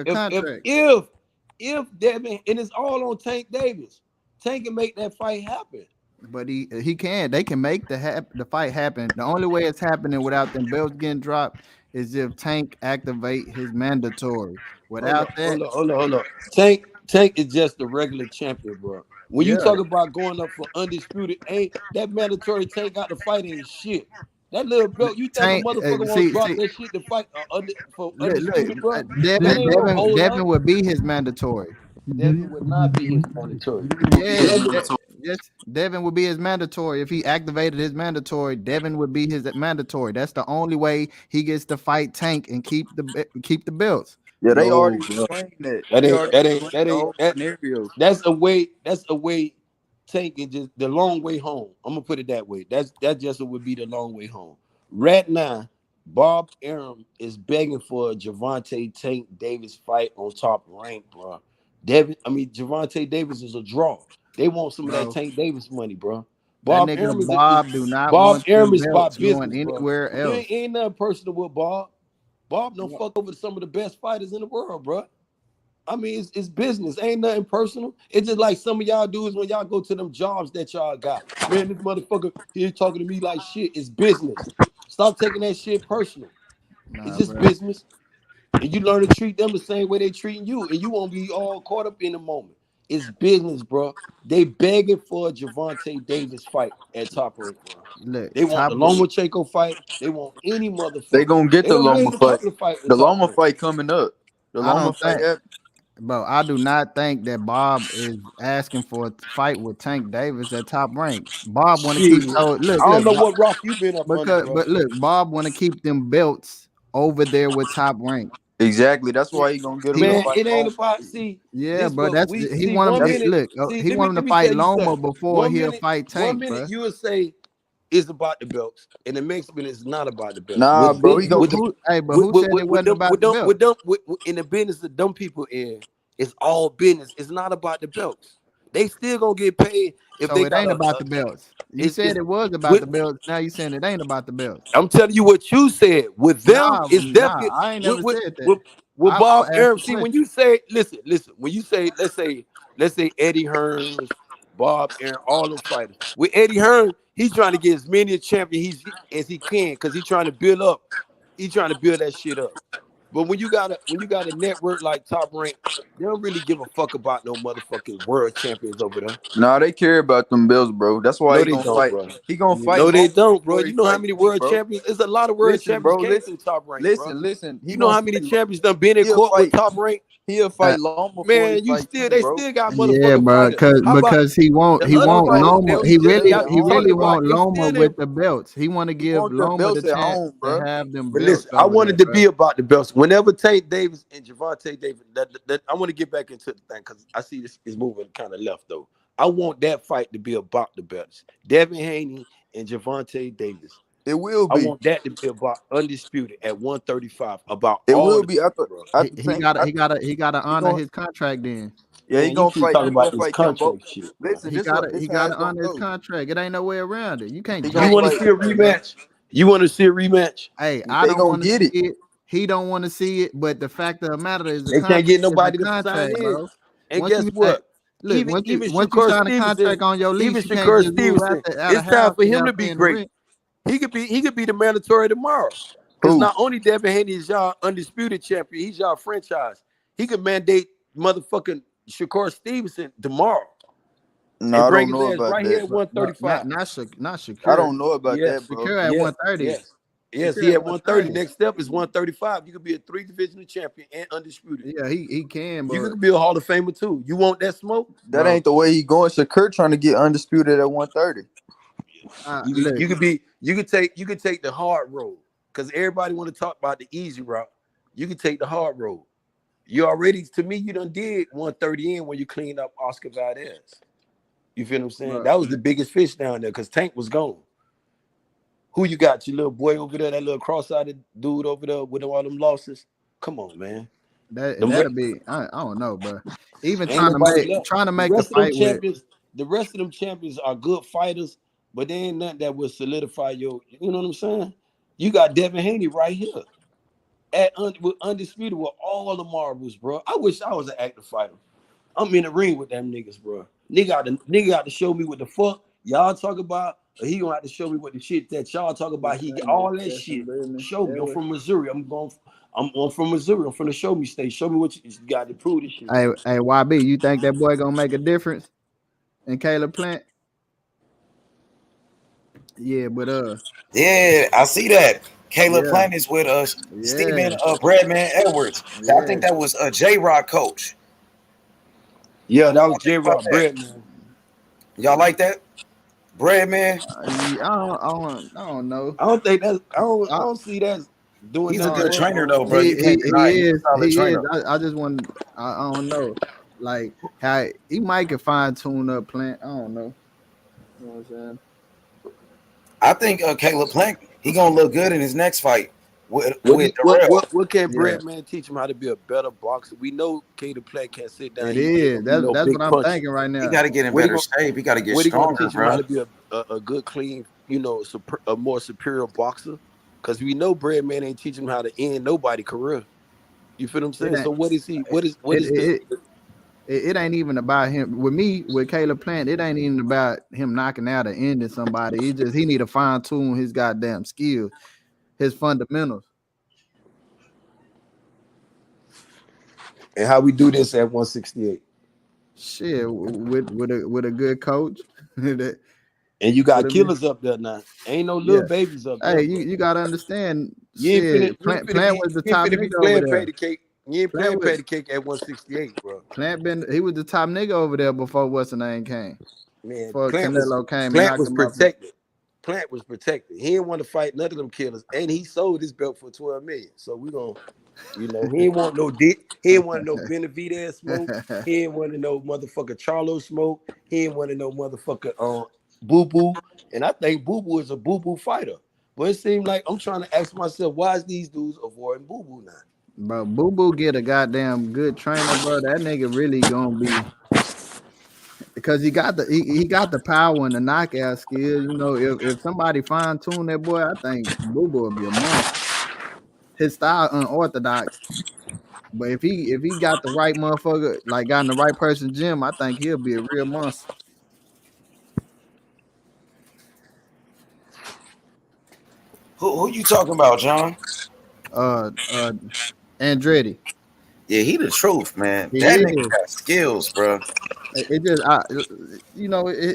If Devin, and it's all on Tank Davis. Tank can make that fight happen. But he can. They can make the fight happen. The only way it's happening without them belts getting dropped is if Tank activate his mandatory. Without hold on. Tank is just a regular champion, bro. When you talk about going up for undisputed, ain't that mandatory Tank got to fight ain't shit. That little belt, you think a motherfucker won't drop that shit to fight for undisputed, bro? Devin would be his mandatory. Devin would not be his mandatory. Yes, Devin would be his mandatory. If he activated his mandatory, Devin would be his mandatory. That's the only way he gets to fight Tank and keep the belts. Yeah, they already explained that. That's a way Tank and just the long way home. I'm gonna put it that way. That just would be the long way home. Right now, Bob Arum is begging for a Gervonta Tank Davis fight on Top Rank, bro. Gervonta Davis is a draw. They want some of that Tank Davis money, bro. Bob Arum is about business anywhere else. Ain't nothing personal with Bob. Bob don't fuck over some of the best fighters in the world, bro. I mean, it's business. Ain't nothing personal. It's just like some of y'all dudes when y'all go to them jobs that y'all got. Man, this motherfucker here talking to me like shit. It's business. Stop taking that shit personal. It's just business. And you learn to treat them the same way they treating you. And you won't be all caught up in the moment. It's business, bro. They begging for a Gervonta Davis fight at Top Rank, bro. Look, they want the Lomachenko fight. They want any motherfucker. They gonna get the Loma fight. The Loma fight coming up. The Loma fight. Bro, I do not think that Bob is asking for a fight with Tank Davis at Top Rank. Bob want to keep I don't know what rock you been up under, bro. But look, Bob want to keep them belts over there with Top Rank. Exactly. That's why he gonna get him. Man, it ain't about he want him to fight Loma before he'll fight Tank. 1 minute you would say it's about the belts, and the next minute it's not about the belts. Nah, bro. Who said it wasn't about the belts? In the business that dumb people in, it's all business. It's not about the belts. They still gonna get paid if so they. It ain't about the belts. You said it was about the belts. Now you saying it ain't about the belts. I'm telling you what you said. With them, it's definitely. I ain't never said that. With Bob Arum, see when you say, listen. When you say, let's say Eddie Hearns, Bob Arum, all those fighters. With Eddie Hearn, he's trying to get as many a champion as he can because he's trying to build up. He's trying to build that shit up. But when you got a network like Top Rank, they don't really give a fuck about no motherfucking world champions over there. Nah, they care about them bills, bro. That's why he gonna fight. Bro. He gonna fight. No, they don't, bro. You know how many world champions? There's a lot of world champions came through Top Rank. Listen. You know how many champions done been in court with Top Rank? He'll fight Loma. Man, they still got motherfucking bro, because he won't Loma. He really want Loma with the belts. He want to give Loma the chance to have them belts. Listen, I wanted to be about the belts. Whenever Tank Davis and Gervonta Davis, I want to get back into the thing because I see this is moving kind of left though. I want that fight to be about the belts. Devin Haney and Gervonta Davis. It will be. I want that to be about undisputed at 135. About it all will be. He gotta honor his contract then. Yeah, he gonna fight. Talking about this contract shit. Listen, he gotta honor his contract. It ain't no way around it. You can't. You want to see a rematch? You want to see a rematch? Hey, I don't want to see it. He don't want to see it. But the fact of the matter is, they can't get nobody to sign in. Bro. And guess what? Look, once you sign a contract on your lease, you can't just move out it's time for him to be great. He could be the mandatory tomorrow. Because not only Devin Haney is y'all undisputed champion, he's y'all franchise. He could mandate motherfucking Shakur Stevenson tomorrow. No, I don't know about right that. Here at 135. Not Shakur. I don't know about that, bro. Shakur at 130. Yes, he at 130. Next step is 135. You could be a 3-divisional champion and undisputed. Yeah, he can. But you could be a Hall of Famer too. You want that smoke? That ain't the way he going. Shakur trying to get undisputed at 130. You could take the hard road because everybody want to talk about the easy route. You can take the hard road. You already, to me, you done did 130 in when you cleaned up Oscar Valdez. You feel what I'm saying? Right. That was the biggest fish down there because Tank was gone. Who you got? Your little boy over there, that little cross-eyed dude over there with all them losses? Come on, man. That'll be, I don't know, bro. Even Ain't trying to make the fight with the rest of them champions are good fighters, but they ain't nothing that will solidify your, you know what I'm saying? You got Devin Haney right here with undisputed with all the marbles, bro. I wish I was an active fighter. I'm in the ring with them niggas, bro. Nigga got to show me what the fuck y'all talk about. Or he gonna have to show me what the shit that y'all talk about. He get all that shit. Show me. I'm from Missouri. I'm from Missouri. I'm from the show me state. Show me what you got to prove this shit. Hey, YB, you think that boy gonna make a difference in Caleb Plant? Yeah, but yeah, I see that. Caleb Plant is with us. Steven Breadman Edwards. I think that was a J-Rod coach. Yeah, that was J-Rod Breadman. Y'all like that? Breadman? I don't know. I don't think that's. I don't see that doing. He's a good trainer though, bro. He is. I just want. I don't know. Like how he might can fine tune up Plant. I don't know. You know what I'm saying? I think Caleb Plant, he gonna look good in his next fight with what can Breadman teach him how to be a better boxer? We know Caleb Plant can't sit down. That's what I'm thinking right now. He got to get in better shape. He got to get stronger, bro. How to be a good, clean, a more superior boxer? Because we know Breadman ain't teaching him how to end nobody's career. You feel what I'm saying? So what is he? What is it ain't even about him. With Caleb Plant, it ain't even about him knocking out or ending somebody. He need to fine tune his goddamn skill, his fundamentals. And how we do this at 168? Shit, with a good coach. And you got killers up there now. Ain't no little babies up there. Hey, you gotta understand. Plant was the top nigga over there. You ain't playing patty cake at 168, bro. He was the top nigga over there before what's the name came. Man, before Canelo came. Plant was protected. Plant was protected. He didn't want to fight none of them killers, and he sold his belt for $12 million. So we gonna, he ain't want no dick. He ain't want no Benavidez smoke. He ain't want no motherfucker Charlo smoke. He ain't want no motherfucker Boo Boo. And I think Boo Boo is a Boo Boo fighter. But it seems like I'm trying to ask myself, why is these dudes avoiding Boo Boo now? Bro, Boo Boo get a goddamn good trainer, bro. That nigga really gonna be, because he got the power and the knockout skill. If somebody fine tune that boy, I think Boo Boo will be a monster. His style unorthodox, but if he got the right motherfucker, like got in the right person gym, I think he'll be a real monster. Who you talking about, John? Andretti. Yeah, he the truth, man. That nigga got skills, bro. It just,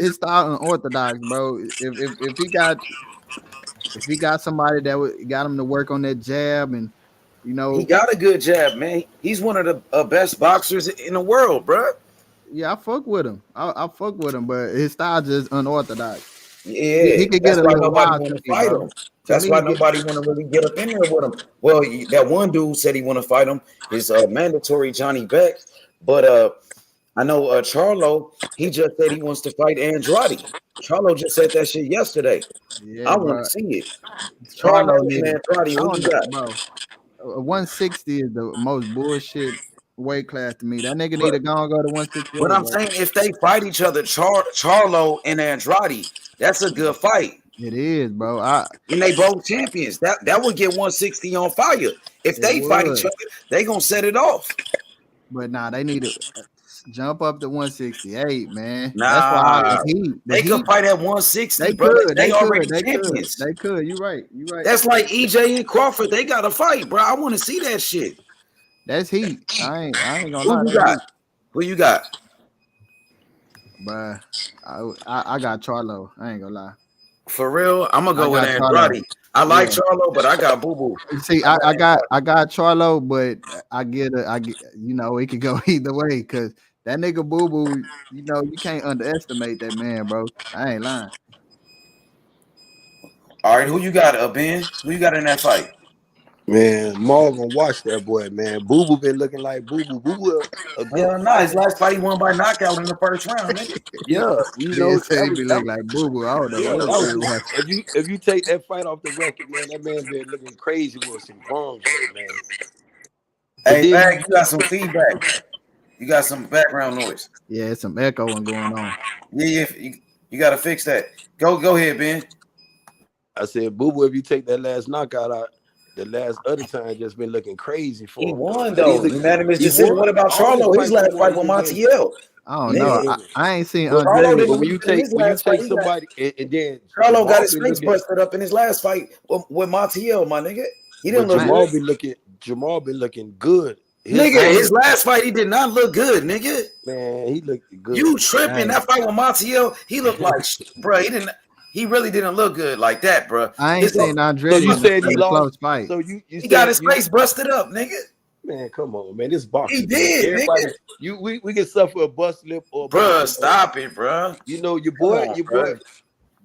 his style unorthodox, bro. If he got somebody that got him to work on that jab, and he got a good jab, man. He's one of the best boxers in the world, bro. Yeah, I fuck with him. I fuck with him, but his style just unorthodox. Yeah, he could get a little wild to fight him. That's why nobody want to really get up in there with him. Well, that one dude said he want to fight him. His mandatory Johnny Beck, but I know Charlo. He just said he wants to fight Andrade. Charlo just said that shit yesterday. Yeah, I want to see it. Charlo and Andrade. What you got, bro? 160 is the most bullshit weight class to me. That nigga need to go to 168. But I'm saying if they fight each other, Charlo and Andrade, that's a good fight. It is, bro. And they both champions. That would get 160 on fire. If they fight each other, they gonna set it off. But nah, they need to jump up to 168, man. Nah, That's why they could fight at 160, they bro. could, They they could, already they champions. could, they could. You're right. You're right. That's like EJ and Crawford. They got to fight, bro. I want to see that shit. That's heat. I ain't gonna Who lie. you That's got? heat. Who you got? Bruh, I got Charlo. I ain't gonna lie. For real, I'm gonna go with Andrade. I like Charlo, but I got Boo Boo. See, I got Charlo, but I get you know, it could go either way because that nigga Boo Boo, you know, you can't underestimate that man, bro. I ain't lying. All right, who you got, Ben? Who you got in that fight? Man, Morgan, watch that boy, man. Boo Boo been looking like Boo Boo. Boo Boo a good Nah, his last fight he won by knockout in the first round, nigga. Yeah, you They know say he be looking like Boo Boo. I don't know what that was it was. if you take that fight off the record, man, that man been looking crazy with some bombs though, man. Hey, Bag, you got some feedback. You got some background noise. Yeah, it's some echoing going on. Yeah, you got to fix that. Go ahead, Ben. I said, Boo Boo, if you take that last knockout out, the last other time just been looking crazy for him. He won though. Unanimous decision. What about Charlo? His last fight with Montiel. I don't know. I ain't seen Andre. But when you take somebody and then Charlo got his face busted up in his last fight with Montiel, my nigga. He didn't look good. Jamal been looking good. His last fight, he did not look good, nigga. Man, he looked good. You tripping? That fight with Montiel, he looked like, bro. He really didn't look good like that, bro. I ain't seen Andre. So you said he lost. Close fight. So you he got his face busted up, nigga. Man, come on, man. This boxing. He did, nigga. We can suffer a bust lip or. Bro, stop it, bro. You know your boy.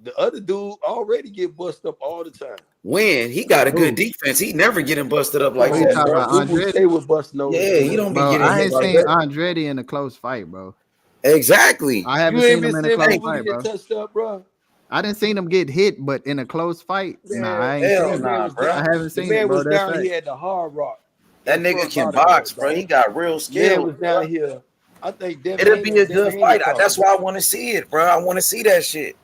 The other dude already get busted up all the time. When he got a good defense, he never getting busted up like that. They would bust he don't be getting. I ain't seen Andretti in a close fight, bro. Exactly. I haven't seen him in a close fight, bro. Touched up, bro. I didn't see him get hit, but in a close fight, I ain't seen him. Bro. I haven't seen the man it, bro. was down here at the Hard Rock. That nigga can box, bro. He got real skill. Man was down here. I think Devin it'll be a good fight. That's why I want to see it, bro. I want to see that shit.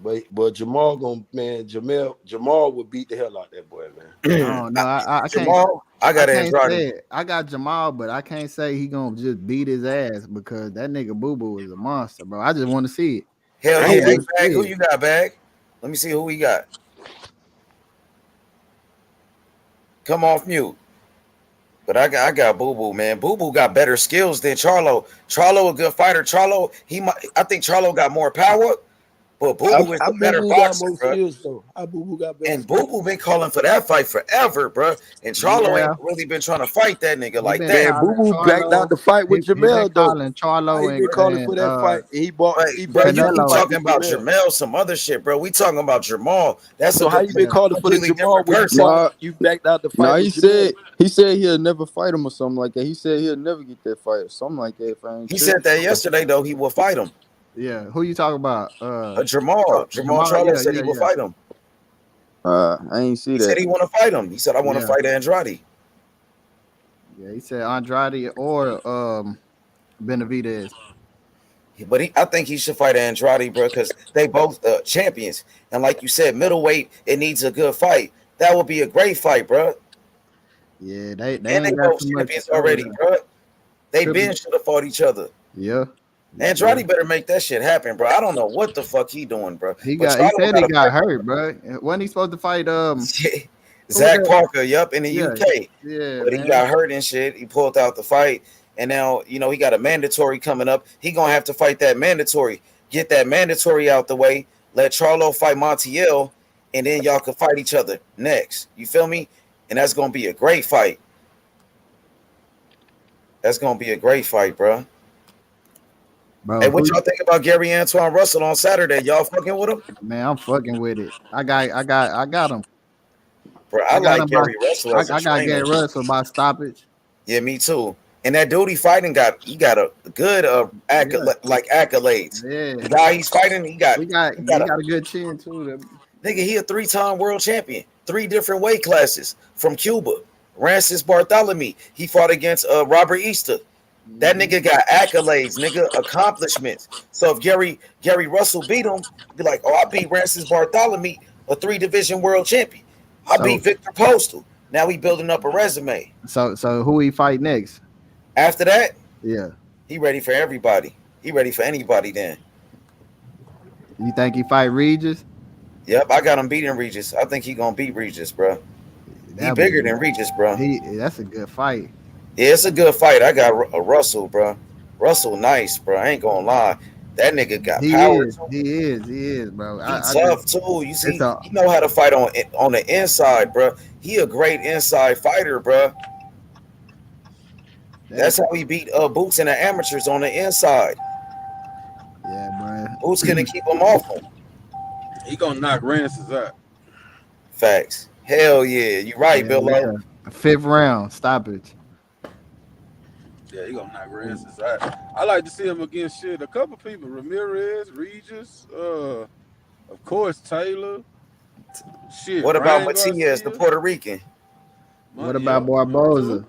But Jamal Jamal would beat the hell out that boy, man. No, I can't. Jamal, I got Andrade. I got Jamal, but I can't say he gonna just beat his ass because that nigga Boo Boo is a monster, bro. I just want to see it. Hell yeah, hey, Bag, who you got, Bag? Let me see who we got. Come off mute. But I got Boo Boo, man. Boo Boo got better skills than Charlo. Charlo a good fighter. I think Charlo got more power. But Boo Boo is a better boxer, bro. And Boo Boo been calling for that fight forever, bro. And Charlo ain't really been trying to fight that nigga like that. Boo Boo backed out the fight with Jamel, though. Charlo ain't calling for that fight. He bro, you been talking about Jamel, some other shit, bro. We talking about Jamal. That's so how you been calling for the Jamal when you backed out the fight? No, he said he'll never fight him or something like that. He said he'll never get that fight or something like that. He said that yesterday though. He will fight him. Yeah, who you talking about? Jamal Charlo said he will fight him. I ain't see that. He said he want to fight him. He said I want to fight Andrade. Yeah, he said Andrade or Benavidez. But I think he should fight Andrade, bro, because they both champions. And like you said, middleweight, it needs a good fight. That would be a great fight, bro. Yeah, they both champions already, bro. They been should have fought each other. Yeah. Andrade better make that shit happen, bro. I don't know what the fuck he doing, bro. He said he got hurt, bro. Wasn't he supposed to fight Zach Parker, in the UK. Yeah. But he got hurt and shit. He pulled out the fight. And now, he got a mandatory coming up. He gonna have to fight that mandatory. Get that mandatory out the way. Let Charlo fight Montiel, and then y'all can fight each other next. You feel me? And that's gonna be a great fight. That's gonna be a great fight, bro. Hey, what y'all think about Gary Antoine Russell on Saturday? Y'all fucking with him? Man, I'm fucking with it. I got him. Bro, I like Gary Russell. I got Gary Russell by stoppage. Yeah, me too. And that dude he fighting got a good accolades. Yeah. The guy he's fighting, he got a good chin too. Nigga, he a 3-time world champion, 3 different weight classes from Cuba. Rancis Bartholomew. He fought against Robert Easter. That nigga got accolades, nigga, accomplishments. So if Gary Russell beat him, be like, oh, I beat Rancis Bartholomew, a 3-division world champion. I beat Victor Postal. Now we building up a resume. So who he fight next? After that, yeah, He ready for everybody. He ready for anybody then. You think he fight Regis? Yep, I got him beating Regis. I think he gonna beat Regis, bro. He bigger than Regis, bro. That's a good fight. Yeah, it's a good fight. I got Russell, bro. Russell, nice, bro. I ain't gonna lie. That nigga got power. He is, bro. He tough too. You see, he know how to fight on the inside, bro. He a great inside fighter, bro. That's how he beat Boots in the amateurs on the inside. Yeah, bro. Boots couldn't keep him off him. He gonna knock Rances out. Facts. Hell yeah, you right, Bill. Yeah. 5th round stoppage. Yeah, he gonna knock Rances out. I like to see him against a couple people: Ramirez, Regis, of course Taylor. What about Matias, the Puerto Rican? What about Barboza?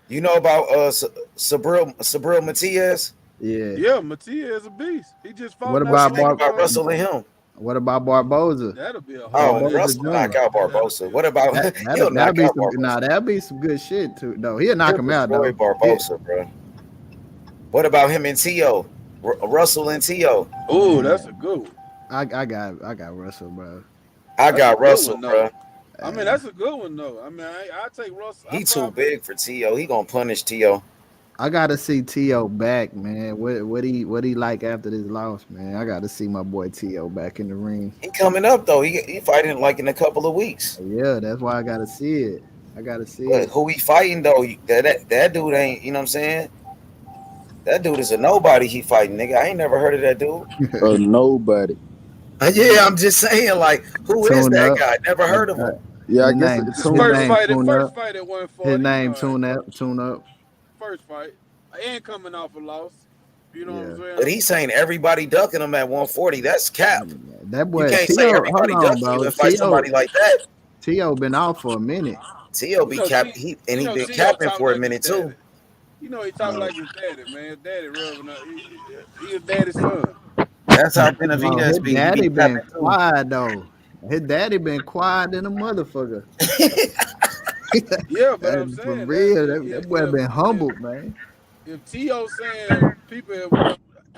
You know about Sabril Matias? Yeah, Matias is a beast. He just fought. What about Russell and him? What about Barboza? That'll be a Russell knock out Barboza. What about he'll knock out Barboza? Nah, that'll be some good shit too. No, he'll knock him out though. Barboza, bro. What about him and T.O.? Russell and T.O. Oh, that's a good one. I got Russell, bro. I got Russell, bro. I mean, that's a good one though. I mean, I take Russell. He too big for T.O. He gonna punish T.O. I gotta see T.O. back, man. What he like after this loss, man. I gotta see my boy T.O. back in the ring. He coming up though. He fighting like in a couple of weeks. Yeah, that's why I gotta see it. It. Who he fighting though? That dude ain't. You know what I'm saying? That dude is a nobody. He fighting, nigga. I ain't never heard of that dude. A nobody. Yeah, I'm just saying, like, who is that guy? Never heard of him. Yeah, I guess it's first fight at 140. His name Tune Up. First fight, and coming off a loss. You know what I'm saying? But he's saying everybody ducking him at 140. That's cap. That boy, you can't say everybody ducking you and fight somebody like that. T.O. been out for a minute. T.O. be capping, he been capping for a minute too. You know he talking like his daddy, man. His daddy rubbing up. He his daddy's son. That's how Benavidez be. His daddy been quiet though. His daddy been quiet than a motherfucker. Yeah, but I'm saying for real, that boy been humbled, man. If T.O. saying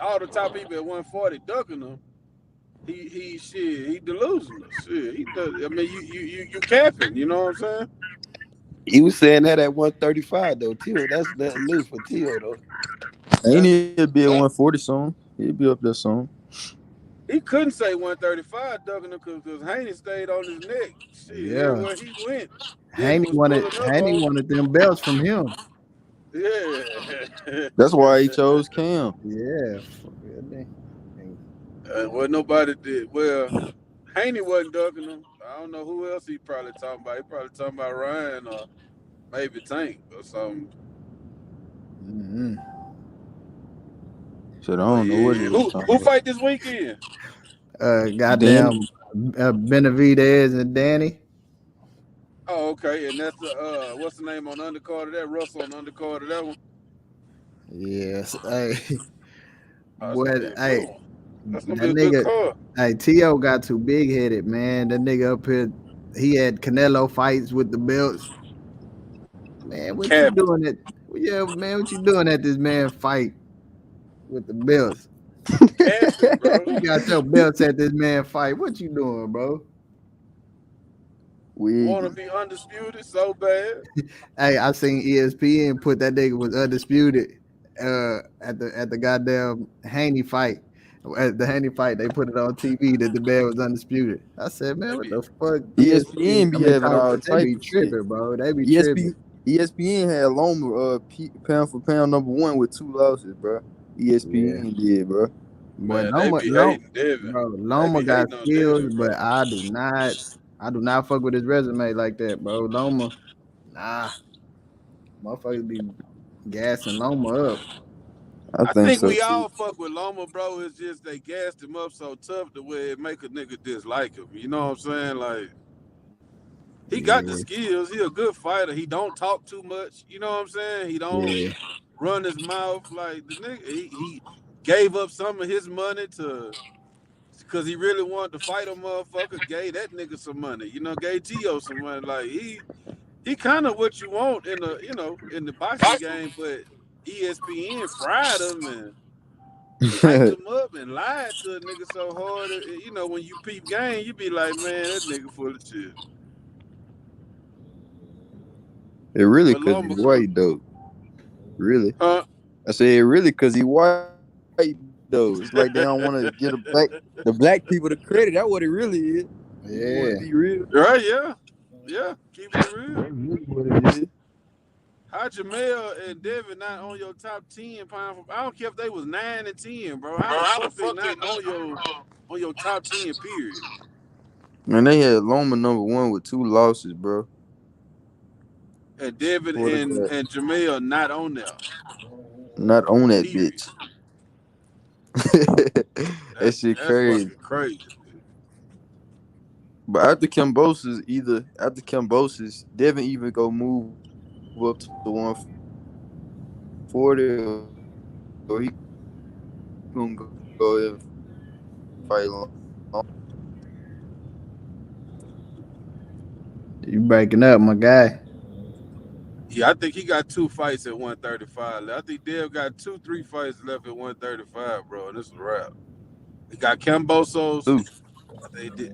all the top people at 140 ducking him, he delusional. Shit, I mean, you capping. You know what I'm saying? He was saying that at 135 though. T.O. That's nothing new for T.O. though. Ain't he'll be at 140 soon. He'll be up there soon. He couldn't say 135 ducking him because Haney stayed on his neck. Shit, yeah, where he went. Haney wanted them belts from him. Yeah, that's why he chose Cam. Yeah, well, nobody did. Well, Haney wasn't ducking him. I don't know who else he probably talking about. He probably talking about Ryan or maybe Tank or something. Mm-hmm. Shit, I don't know what who fight this weekend. Goddamn Benavidez and Danny. Oh, okay, and that's what's the name on the undercard of that? Russell on the undercard of that one. Yes, hey, that's gonna that be a nigga. good card. Hey, T.O. got too big headed, man. That nigga up here, he had Canelo fights with the belts. Man, what you doing at? Yeah, man, what you doing at this man fight with the belts? You got your belts at this man fight. What you doing, bro? We want to be undisputed so bad. Hey, I seen ESPN put that nigga was undisputed at the goddamn Haney fight. At the Haney fight, they put it on TV that the man was undisputed. I said, man, what the fuck? ESPN be having all type they be of tripping, shit. bro. They be tripping. ESPN had Loma pound for pound #1 with 2 losses, bro. ESPN did, bro. But Loma got skills, but I do not fuck with his resume like that, bro. Loma, nah. Motherfuckers be gassing Loma up. I think we all fuck with Loma, bro. It's just they gassed him up so tough the way it make a nigga dislike him. You know what I'm saying? Like, he got the skills. He a good fighter. He don't talk too much. You know what I'm saying? He don't run his mouth. Like, the nigga, he gave up some of his money because he really wanted to fight a motherfucker. Gave that nigga some money. You know, gave T.O. some money. Like, he kind of what you want in the boxing game, but ESPN fried him and hyped him up and lied to a nigga so hard. You know, when you peep game, you be like, man, that nigga full of shit. It really because he's white though. Really? Huh? I say it really because he white though. It's like they don't want to get the black people the credit. That's what it really is. Yeah. Want to be real. Right? Yeah. Keeping it real. That's really what it is. How Jamel and Devin not on your top 10 pound for, I don't care if they was 9 and 10, bro. How the fuck they not on your top 10 period? Man, they had Loma #1 with 2 losses, bro. And Devin and Jamel not on there. Not on that bitch. That shit crazy. Crazy. But after Kambosos, Devin even go move up to 140, or he gonna go and fight long. You breaking up, my guy. Yeah, I think he got 2 fights at 135. I think Dev got 2-3 fights left at 135, bro. And this is a wrap. He got Kambosos.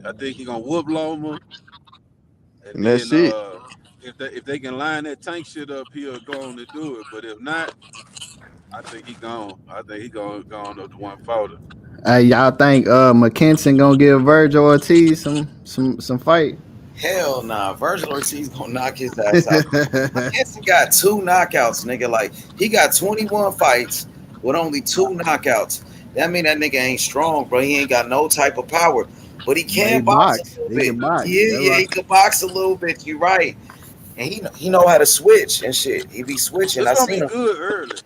I think he gonna whoop Loma. And that's it. If they can line that tank shit up, he'll go on to do it. But if not, I think he gone. I think he gonna go on up to 140. Hey, y'all think McKenzie gonna give Virgil Ortiz some fight? Hell nah. Virgil Ortiz gonna knock his ass out. McKenzie got 2 knockouts, nigga. Like, he got 21 fights with only 2 knockouts. That mean that nigga ain't strong, bro. He ain't got no type of power. But he can box a little bit. He can box a little bit. You right. And he know how to switch and shit. He be switching. It's gonna be good early.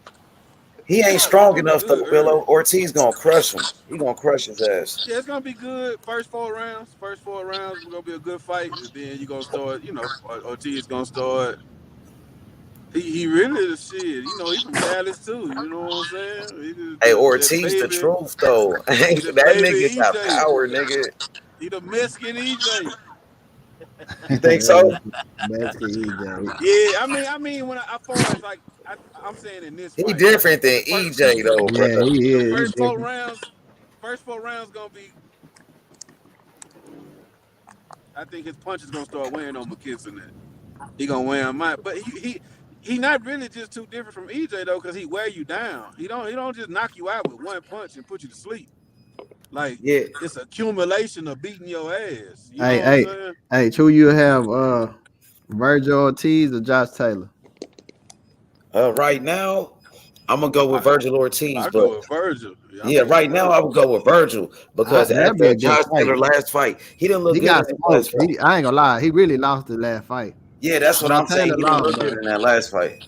He ain't strong enough though, Billo. Ortiz gonna crush him. He gonna crush his ass. Yeah, it's gonna be good. First 4 rounds is gonna be a good fight. And then you gonna start, Ortiz gonna start. He really the shit. You know, he from Dallas too. You know what I'm saying? Hey, Ortiz the truth though. That nigga got power, nigga. He the Mexican EJ. You think so? Mexican EJ. Yeah, I mean, when I far as like I'm saying in this, He different than EJ though, bro. Yeah, he is. First 4 rounds gonna be. I think his punch is gonna start weighing on McKenzie. He gonna weigh him out, but he not really just too different from EJ though, because he wear you down. He don't just knock you out with 1 punch and put you to sleep. Like, it's accumulation of beating your ass. You know what I'm saying? Hey, who you have, Virgil Ortiz or Josh Taylor? Right now, I'm gonna go with Virgil Ortiz. I go with Virgil. Yeah, right now I would go with Virgil because after Josh Taylor last fight, he didn't look good. I ain't gonna lie, he really lost the last fight. Yeah, that's what I'm saying. He didn't look good in that last fight.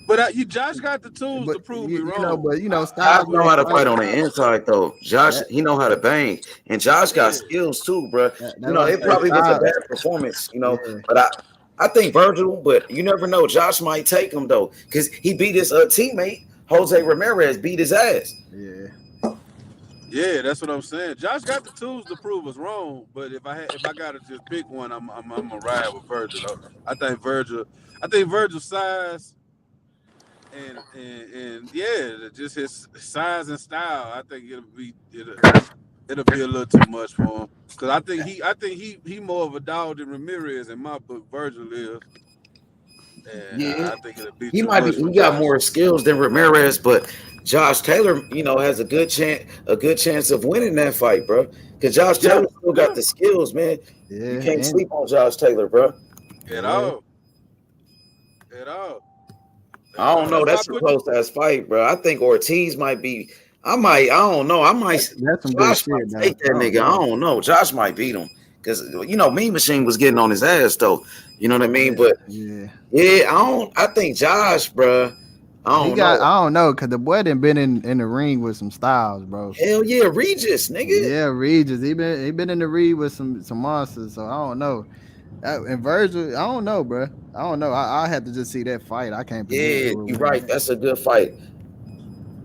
But Josh got the tools to prove me wrong. Josh know how to fight on the inside though. Josh, he know how to bang, and Josh got skills too, bro. It probably was a bad performance, but I think Virgil, but you never know. Josh might take him though, because he beat his teammate Jose Ramirez, beat his ass. Yeah, that's what I'm saying. Josh got the tools to prove us wrong, but if I gotta just pick one, I'm gonna ride with Virgil. I think Virgil's size and just his size and style. I think it'll be a little too much for him, because I think he more of a dog than Ramirez in my book. Virgil is. And I think it'll be he got more skills than Ramirez, but Josh Taylor, has a good chance of winning that fight, bro. Because Josh Taylor still got the skills, man. Yeah, you can't sleep on Josh Taylor, bro. At all. I don't know. That's a close ass fight, bro. I think Ortiz might be. I don't know. That's some Josh might take that nigga. I don't know. Josh might beat him because Mean Machine was getting on his ass though. You know what I mean? But I think Josh, bro. I don't know, because the boy done been in the ring with some styles, bro. Hell yeah, Regis, nigga. Yeah, Regis. He been in the ring with some monsters, so I don't know. And Virgil, I don't know, bro. I don't know. I have to just see that fight. I can't believe you're right. That's a good fight.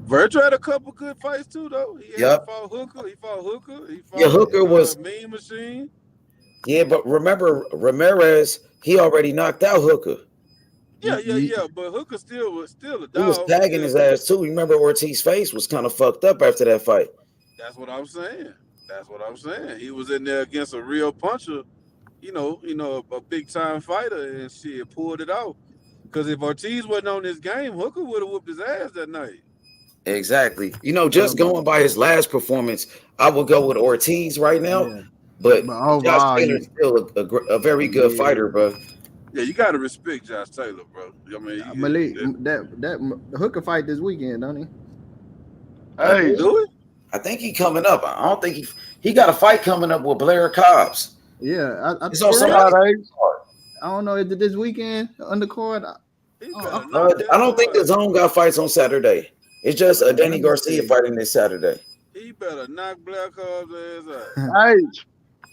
Virgil had a couple good fights too, though. He fought Hooker. He fought Hooker was Mean Machine. Yeah, but remember Ramirez, he already knocked out Hooker. Yeah. But Hooker was still a dog. He was tagging his ass too. You remember Ortiz's face was kind of fucked up after that fight. That's what I'm saying. He was in there against a real puncher, a big time fighter, and shit pulled it out. Because if Ortiz wasn't on this game, Hooker would have whooped his ass that night. Exactly. Just going by his last performance, I would go with Ortiz right now. Yeah. But Josh Taylor's still a very good fighter, bro. Yeah, you gotta respect Josh Taylor, bro. I mean, Malik, that Hooker fight this weekend, don't he? Hey, do it. I think he coming up. I don't think he got a fight coming up with Blair Cobbs. Yeah, it's on somebody. I don't know. Is it this weekend undercard? I don't think the Zone got fights on Saturday. It's just Danny Garcia fighting this Saturday. He better knock Blair Cobbs' ass out. Hey,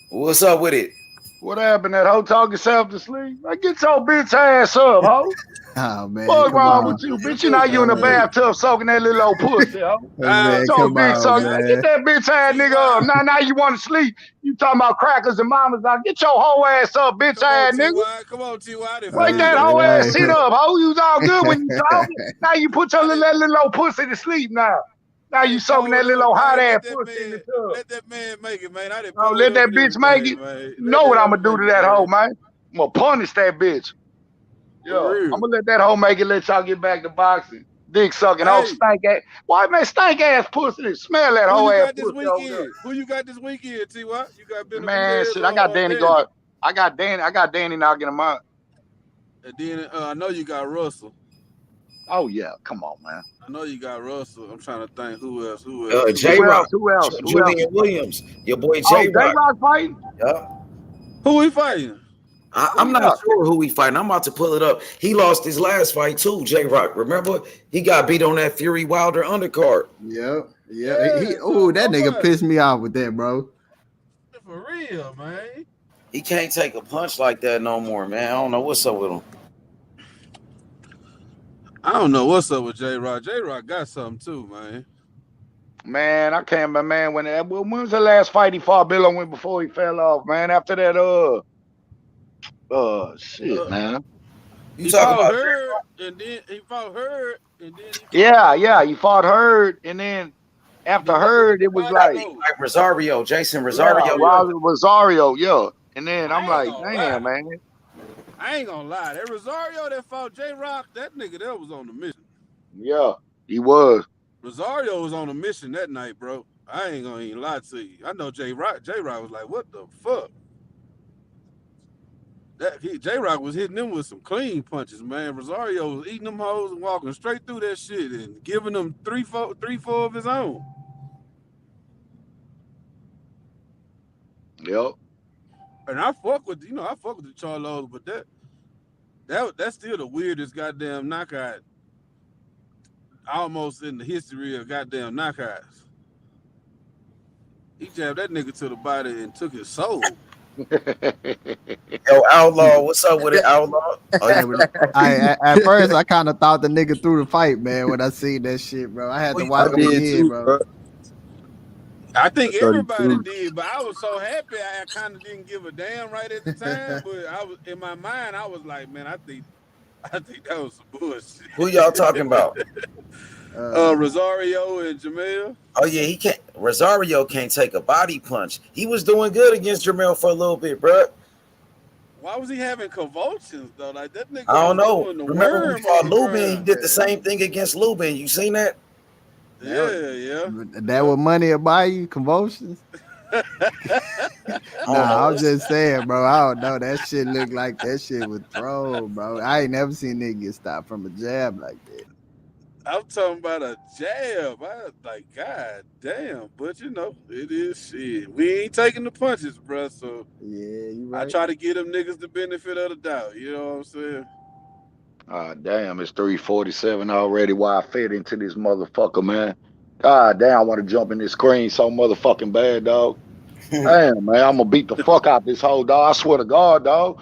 what's up with it? What happened? That hoe talk yourself to sleep? Like, get your bitch ass up, ho. Oh, man. What's wrong with you, bitch? You know you in the bathtub soaking that little old pussy, ho. Man, Get that bitch ass nigga up. Now you want to sleep. You talking about crackers and mamas. Now get your hoe ass up, bitch ass nigga. Come on, T.Y. Wake that hoe ass sit up, ho. You was all good when you talking. Now you put your little old pussy to sleep now. Now you soaking that little hot ass pussy in the tub. Let that man make it, man. Let that bitch make it. You know what I'm going to do to that hoe, man. I'm going to punish that bitch. Yeah, I'm going to let that hoe make it. Let y'all get back to boxing. Dick sucking, hoe stank ass. Why, man, stank ass pussy? Smell that hoe ass pussy. Who you got this weekend, T.Y.? You got Benjamin? Man, shit, I got Danny Guard. I got Danny knocking him out. And then I know you got Russell. Oh, yeah. Come on, man. I know you got Russell. I'm trying to think who else. J-Rock. Who else? Julian Williams. Your boy J-Rock. J-Rock fighting? Yeah. Who he fighting? I'm not sure who he fighting. I'm about to pull it up. He lost his last fight too, J-Rock. Remember? He got beat on that Fury Wilder undercard. Yeah. That nigga pissed me off with that, bro. For real, man. He can't take a punch like that no more, man. I don't know what's up with him. I don't know what's up with J-Rock. J-Rock got something too, man. Man, I can't remember, man. When was the last fight he fought Bill went before he fell off, man? After that, shit, man. He fought Hurd, and then he fought Hurd, and then he fought Hurd, and then after Hurd, it was like Rosario, Jason Rosario. Yeah, Rosario, yeah. And then I'm like, damn, man. I ain't gonna lie. That Rosario that fought J-Rock, that nigga that was on the mission. Yeah, he was. Rosario was on a mission that night, bro. I ain't gonna even lie to you. I know J-Rock was like, what the fuck? J-Rock was hitting them with some clean punches, man. Rosario was eating them hoes and walking straight through that shit and giving them three, four of his own. Yep. And I fuck with the Charlos, but that's still the weirdest goddamn knockout almost in the history of goddamn knockouts. He jabbed that nigga to the body and took his soul. Yo, Outlaw, what's up with it, Outlaw? At first, I kind of thought the nigga threw the fight, man, when I seen that shit, bro. I had to watch it again, bro. I think everybody did, but I was so happy I kind of didn't give a damn right at the time. But I was in my mind, I was like, man, I think that was some bullshit. Who y'all talking about? Rosario and Jamel. Oh yeah, he can't. Rosario can't take a body punch. He was doing good against Jamel for a little bit, bro. Why was he having convulsions though? Like that nigga. I don't know. Remember when we fought Lubin? He did the same thing against Lubin. You seen that? Yeah. That what money will buy you? Convulsions? Nah, I'm just saying, bro. I don't know. That shit looked like that shit was thrown, bro. I ain't never seen nigga get stopped from a jab like that. I'm talking about a jab. I was like, God damn. But you know, it is shit. We ain't taking the punches, bro. So yeah, you right. I try to give them niggas the benefit of the doubt. You know what I'm saying? Damn, it's 3:47 already. Why I fed into this motherfucker, man. God damn, I want to jump in this screen so motherfucking bad, dog. Damn, man, I'm gonna beat the fuck out this whole dog. I swear to God, dog.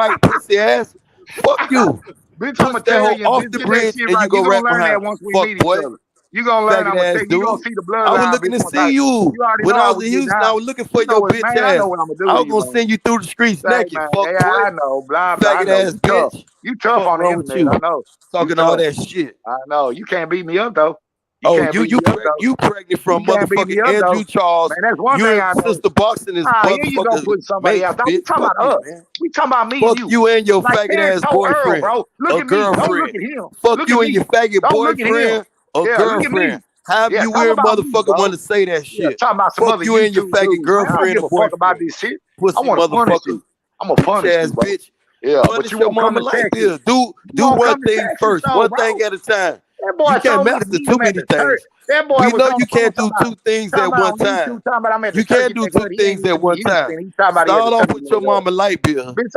white pussy ass. Fuck you. Bitch, I'ma Push that tell hoe you, off bitch, the get that bridge shit and you right. go You gonna right learn that behind once we fuck meet each boy. other. You gonna learn, Faggot I'ma tell ass you. You gonna dude. see the I was bloodline, looking bitch, to once I see you. you already When know I how was we in get Houston, I down. was looking for You your know it, bitch man. I know ass. what I'ma do I to was you, gonna man. send you through the streets Say, naked, man, fuck yeah, boy. I know, blah blah. I Faggot know ass you tough. bitch. You tough Fuck on the wrong with internet. I you? know. You Talking all tough. that shit. I know. You can't beat me up though. You Oh, can't beat me up though. you pregnant You from can't beat me motherfucking up though. Andrew Charles. Man, that's one You thing and I know. Sister Boston is Ah, here you go motherfucking putting somebody mates, else. We bitch. talking Fuck about you, us. man. We talking about me and Fuck you. you and your Like faggot Terrence ass told Earl, boyfriend bro. Look or at me. Don't look girlfriend. at him. Fuck Look at you and me. your faggot Don't look at him. boyfriend or Yeah, look at me. girlfriend. However Yeah, you talk weird about me, motherfucker bro. want to say that Yeah, shit. talking about some Fuck other you and your YouTube faggot dudes, man. I don't girlfriend give or a fuck about boyfriend. this shit. I Pussy want to punish motherfucker. you. I'm gonna Bitch punish ass you, bro. bitch. Yeah, but Punish you your won't come mama to like Texas. this. You Do won't one come to thing Texas, first. though, One bro. thing at a time. That You boy can't told me to master meet too him at many the church. things. That boy We was know on you the phone can't do two things talking at about one on YouTube, time. talking about I'm at the You church. He can't do think two he ain't things at even in one time. Houston. He talking about he at the Start off church with and your all that. mama light bill. Bitch,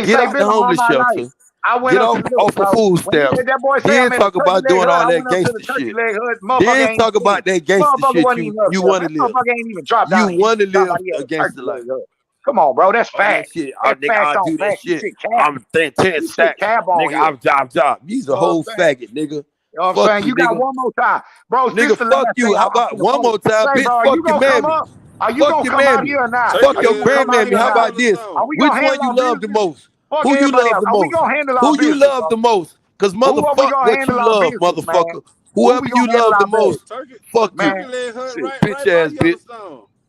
Get say, out been the all homeless my life. shelter. I went Get up to off the look, off of bro. food When he stamps. said that boy say Then I'm at the talk turkey about leg doing hut, all I that went up to gangster the turkey shit. leg hut. Motherfucker Then ain't talk seen. about that gangster Motherfucker shit wasn't even up you there, want man. to live. Motherfucker ain't even dropped You down here. want to Talking about live he a at the turkey gangster life. leg hut. Come on, bro. That's All that facts. shit. Oh, That's nigga, facts I'll on do that facts. You shit. shit cap. I'm 10 You shit stacks. cap on Nigga, here. I'm job. You's You a know what I'm whole saying? faggot, nigga. You know what I'm Fuck saying? you, You got nigga. one more time. Bro, this Nigga, the fuck last you. thing How I'm about finna one post. more time, Say, bitch? bro, are you Fuck your gonna come mammy. up? Are you Fuck gonna your come out mammy. here or not? Fuck Are your you gonna come out grandmammy. here or How not? about this? Are we Which gonna one handle you our love the business? most? Fuck Who you everybody love else. the Are we most? gonna handle our Who you business, love bro? the most? Cause Who are we motherfuck gonna what you handle our love, business, man? motherfucker. Who Whoever we you gonna handle love the our business? most. Turkey Fuck you. Man, leg hut shit. right Bitch by ass bitch. Yellowstone.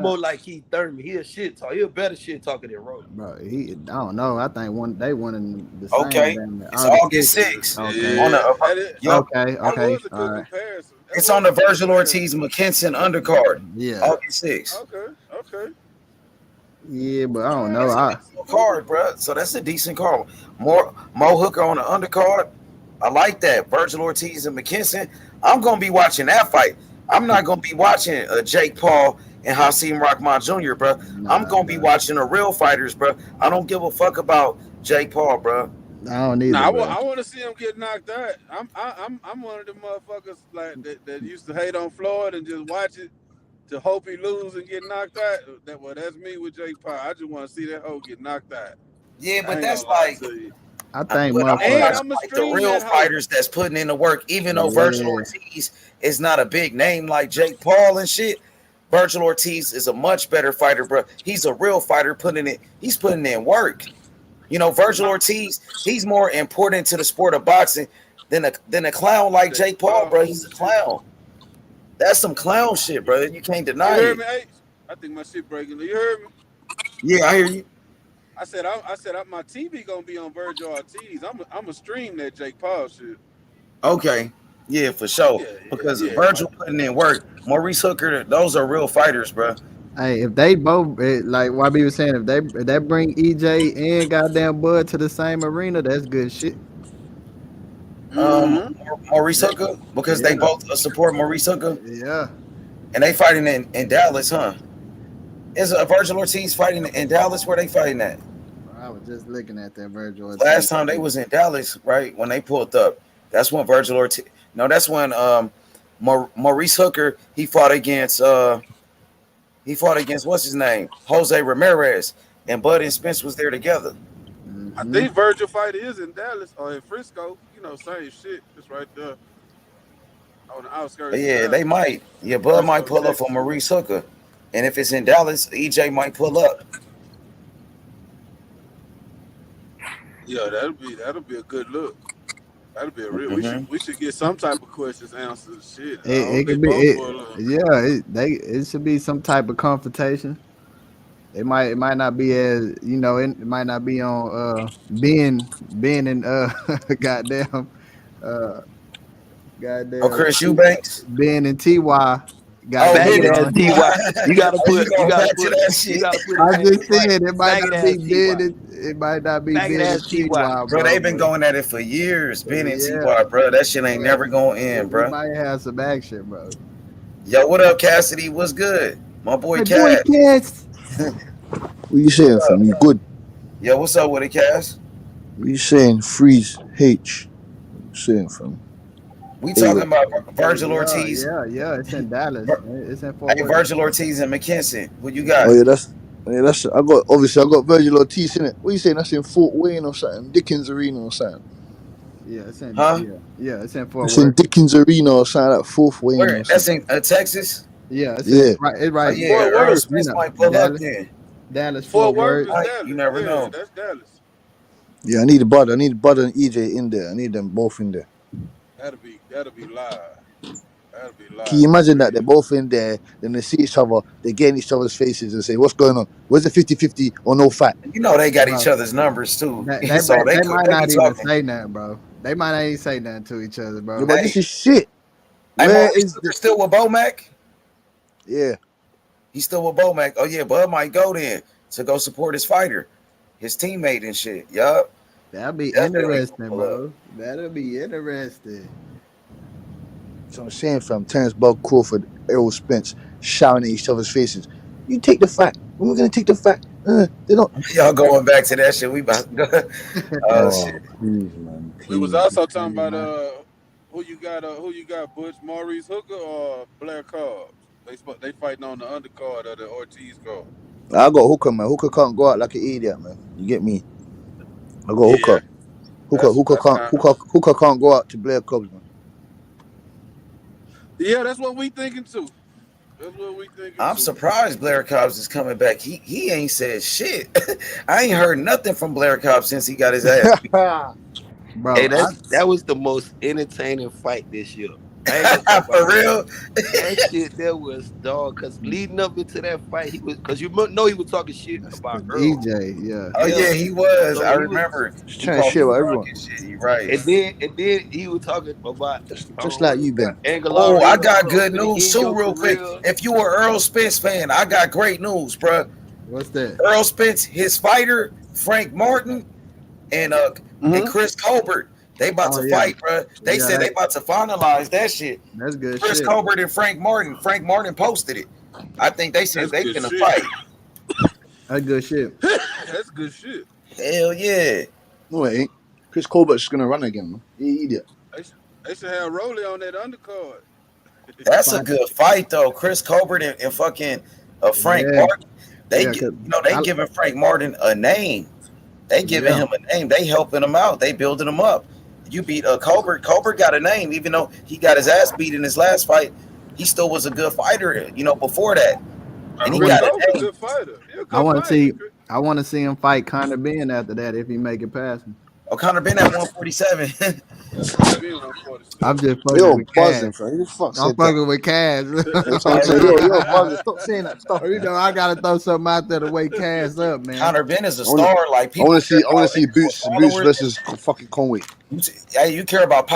more like Keith Thurman. He a shit talker. He a better shit talker than Rogan. Bro, I don't know. I think they won in the same. Okay, it's August 6th. Okay. On the, okay. All right. It's on the Virgil Ortiz McKinson undercard. Yeah. August 6th. Okay. Yeah, but I don't know. Card, bro. So that's a decent card. Mo Hooker on the undercard. I like that. Virgil Ortiz and McKinson. I'm gonna be watching that fight. I'm not gonna be watching Jake Paul and Hasim Rahman Jr., bro. I'm gonna be watching the real fighters, bro. I don't give a fuck about Jake Paul, bro. I don't need. I want to see him get knocked out. I'm one of the motherfuckers like that used to hate on Floyd and just watch it to hope he lose and get knocked out. That's me with Jake Paul. I just want to see that hoe get knocked out. Yeah, but that's like I think But I'm And watching I'ma like the stream real that hoe. fighters that's putting in the work. Even though Virgil Yeah. Ortiz is not a big name like Jake Paul and shit, Virgil Ortiz is a much better fighter, bro. He's a real fighter he's putting in work. You know, Virgil Ortiz, he's more important to the sport of boxing than a clown like Jake Paul, bro. He's a clown. That's some clown shit, bro. You can't You deny heard it. me, H? I think my shit breaking. You heard me? Yeah, I hear you. I said my TV gonna be on Virgil Ortiz. I'm a stream that Jake Paul shit. Okay. Yeah, for sure. Because Virgil putting in work. Maurice Hooker, those are real fighters, bro. Hey, if they both like YB was saying, if they bring EJ and goddamn Bud to the same arena, that's good shit. Maurice Hooker, because they both support Maurice Hooker. Yeah. And they fighting in Dallas, huh? Is Virgil Ortiz fighting in Dallas? Where they fighting at? I was just looking at that Virgil Ortiz. Last time they was in Dallas, right? When they pulled up, that's when Virgil Ortiz. No, that's when Maurice Hooker he fought against what's his name, Jose Ramirez, and Bud and Spence was there together. I think Virgil fight is in Dallas or in Frisco. You know, same shit. It's right there on the outskirts. Yeah, they might. Yeah, Bud might pull up for Maurice Hooker, and if it's in Dallas, EJ might pull up. Yeah, that'll be a good look. That'll be a real. We should get some type of questions answered. Shit. It could be. It should be some type of confrontation. It might not be as it might not be on Ben and goddamn Chris Eubanks, Ben and TY. Faggot ass TY. You gotta put I'm just saying it might not be Ben. It might not be Ben and TY, bro. They've been going at it for years. Ben and TY, bro. That shit ain't never gonna end, bro. We might have some action, bro. Yo, what up, Cassidy? What's good, my boy Cass? What you saying, fam? You good? Yo, what's up with it, Cass? What you saying? Freeze H. What you saying, fam? We talking about Virgil Ortiz. Yeah, it's in Dallas. It's in Fort Hey, Worth. Virgil Ortiz and McKenzie. What you got? Oh yeah, that's. I got Virgil Ortiz in it. What you saying? That's in Fort Wayne or something? Dickens Arena or something? Yeah, it's in. Huh? Yeah, it's in Fort Worth. It's in Dickens Arena or something. Like Fourth Wayne. Where? Or That's something. in Texas. Yeah, it's Yeah. It's right. Oh, yeah, Errol Spence might pull up then. Dallas, Fort Fort Worth is Worth. Dallas. You never know. That's Dallas. Yeah, I need Bud and EJ in there. I need them both in there. That'll be live. That'll be live. Can you imagine that they're both in there, then they see each other, they get in each other's faces and say, "What's going on? Where's the 50-50 or no fight?" You know they got each other's numbers too. They So might not be even talking. say nothing, bro. They might not even say nothing to each other, bro. Yeah, but this is shit. Hey, Where Maurice is Hooker still with Bomac? Yeah. He's still with Bomac. Oh yeah, Bud might go then to go support his fighter, his teammate and shit. Yup. That'll be Definitely interesting, bro. That'll be interesting. So I'm saying, fam, Terence Crawford, Errol Spence shouting at each other's faces. You take the fight. When we're gonna take the fight? They don't. Y'all going back to that shit? We about to go. Shit. Please, man. We was also talking about who you got, Butch, Maurice Hooker or Blair Cobb? They fighting on the undercard of the Ortiz card. I got Hooker, man. Hooker can't go out like an idiot, man. You get me? I got Hooker. Hooker can't go out to Blair Cobbs, man. Yeah, that's what we thinking too. I'm surprised Blair Cobbs is coming back. He ain't said shit. I ain't heard nothing from Blair Cobbs since he got his ass beat. Bro, Hey, that was the most entertaining fight this year. For real? That shit there was dog. Cause leading up into that fight, he was he was talking shit about Earl. EJ, yeah. Oh yeah, he was. So I he remember. Just trying to shit about everyone. He right. And then he was talking about Just like you, Ben. Oh, I got good news too, real quick. If you were Errol Spence fan, I got great news, bro. What's that? Errol Spence, his fighter, Frank Martin, and Chris Colbert. They about to fight, bro. They said they about to finalize that shit. That's good Chris shit. Colbert and Frank Martin. Frank Martin posted it. I think they said they finna fight. That's good shit. That's good shit. Hell yeah. No, it ain't. Chris Colbert's gonna run again, man. You idiot. They should have Rolly on that undercard. That's a good fight though. Chris Colbert and fucking Frank Martin. They giving Frank Martin a name. They giving him a name. They helping him out. They building him up. You beat Colbert. Colbert got a name, even though he got his ass beat in his last fight. He still was a good fighter, before that. And he got a name. Good fighter. I want to see him fight Conor Ben after that if he make it past him. Oh, Conor Ben at 147. I'm just fucking Yo, with buzzing, Cash. fam. Who the fuck I'm said fucking that? with Cash. That's what I'm saying. Yo, buzzing. Stop saying that stuff. You know, I gotta throw something out there to wake Cash up, man. Conor Ben is a star. Like I people. want to see Boots versus fucking Conway. Hey, you care about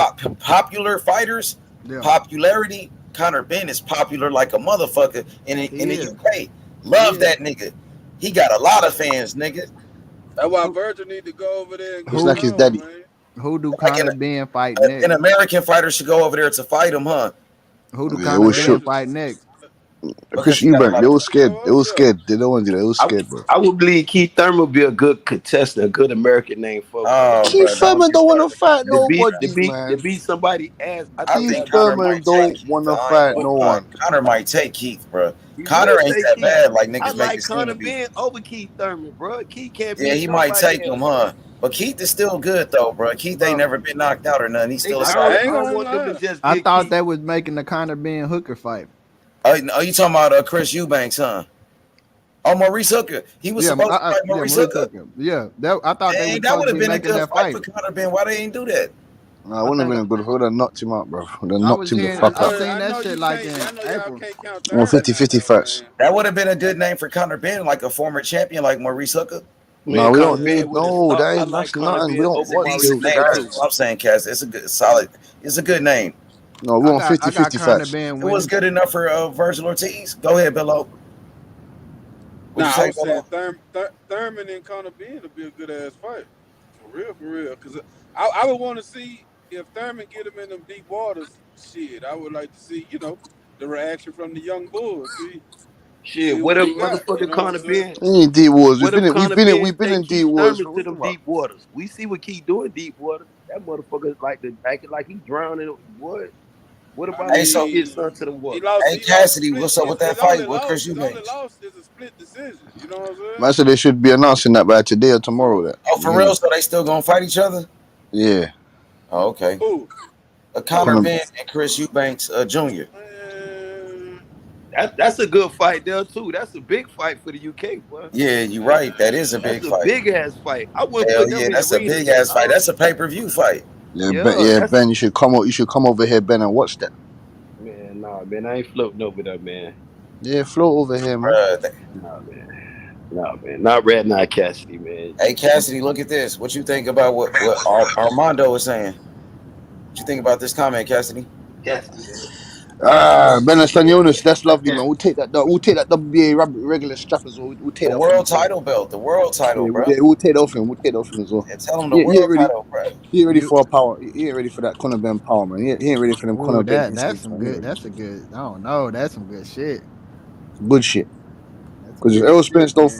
popular fighters? Yeah. Popularity. Conor Ben is popular like a motherfucker in the UK. Love that nigga. He got a lot of fans, nigga. That's why Virgil need to go over there. And He's like his daddy. Who do Conor Ben fight next? An American fighter should go over there to fight him, huh? Who do Conor Ben fight next? Chris Eubank, they were scared. They were scared. They don't want to do that. They were scared, bro. I would believe Keith Thurman would be a good contestant, a good American name for. Keith Thurman don't want to fight nobody, to beat somebody ass. Keith Thurman don't want to fight no one. Conor might take Keith, bro. Conor ain't that bad like niggas I make like it Conor seem to be. Ben over Keith Thurman, bro. Keith can't be. Yeah, he might take him, huh? But Keith is still good though, bro. Keith ain't never been knocked out or nothing. He's still a solid. I thought they was making the Conor Ben Hooker fight. Oh, you talking about Chris Eubanks, huh? Oh, Maurice Hooker. He was supposed to fight Maurice Hooker. Yeah, I thought they that would would have been a making good that fight fight. for Conor Ben. Why they ain't do that? No, it wouldn't have been a good fight. Would have knocked him out, bro. Would have knocked him the fuck I out. seen that shit like in April. On 50-50 fights. That would have been a good name for Conor Ben, like a former champion like Maurice Hooker. No, we don't need. No, that's nothing. We don't want to. That's what I'm saying, Cass. It's a good, solid. It's a good name. No, we want 50-50 fights. It was good enough for Virgil Ortiz. Go ahead, Billo. Nah, I was saying Thurman and Conor Ben would be a good ass fight. For real. Because I would want to see if Thurman get him in them deep waters. Shit, I would like to see, the reaction from the young bulls. Shit, what if motherfucking Conor Ben? We ain't deep waters. We've been in deep waters. To them deep waters. We see what Keith doing deep water. That motherfucker acting like he drowning. What about his son to them waters? Hey, Cassidy, what's up with that fight? What Chris Eubanks? Lost is a split decision. You know what I'm saying? I said they should be announcing that by today or tomorrow. That. Oh, for real? So they still gonna fight each other? Yeah. Oh, okay. Who? Conor Ben and Chris Eubanks Jr. That's a good fight there too. That's a big fight for the UK, boy. Yeah, you're right. That is a big fight. Big ass fight. I wouldn't Hell put them yeah, in that's the a big ass fight. That's a pay-per-view fight. Yeah, Ben, you should come over here, Ben, and watch that. Man, nah, man, I ain't floating over there, man. Yeah, float over here, man. Nah, man, not Red Knight Cassidy, man. Hey, Cassidy, look at this. What you think about what Armando was saying? What you think about this comment, Cassidy? Ben and Stanionis, that's lovely, man. We'll take that. We'll take that WBA regular strap as well. We'll take the that world title belt. The world title, bro. Yeah, we'll take that off him. We'll take that off him as well. And tell him the world title, bro. He ain't ready for a power. He ain't ready for that Conor Ben power, man. He ain't ready for them Conor Ben. That's some good. That's a good. I don't know. That's some good shit. Good shit. Because if Errol Spence don't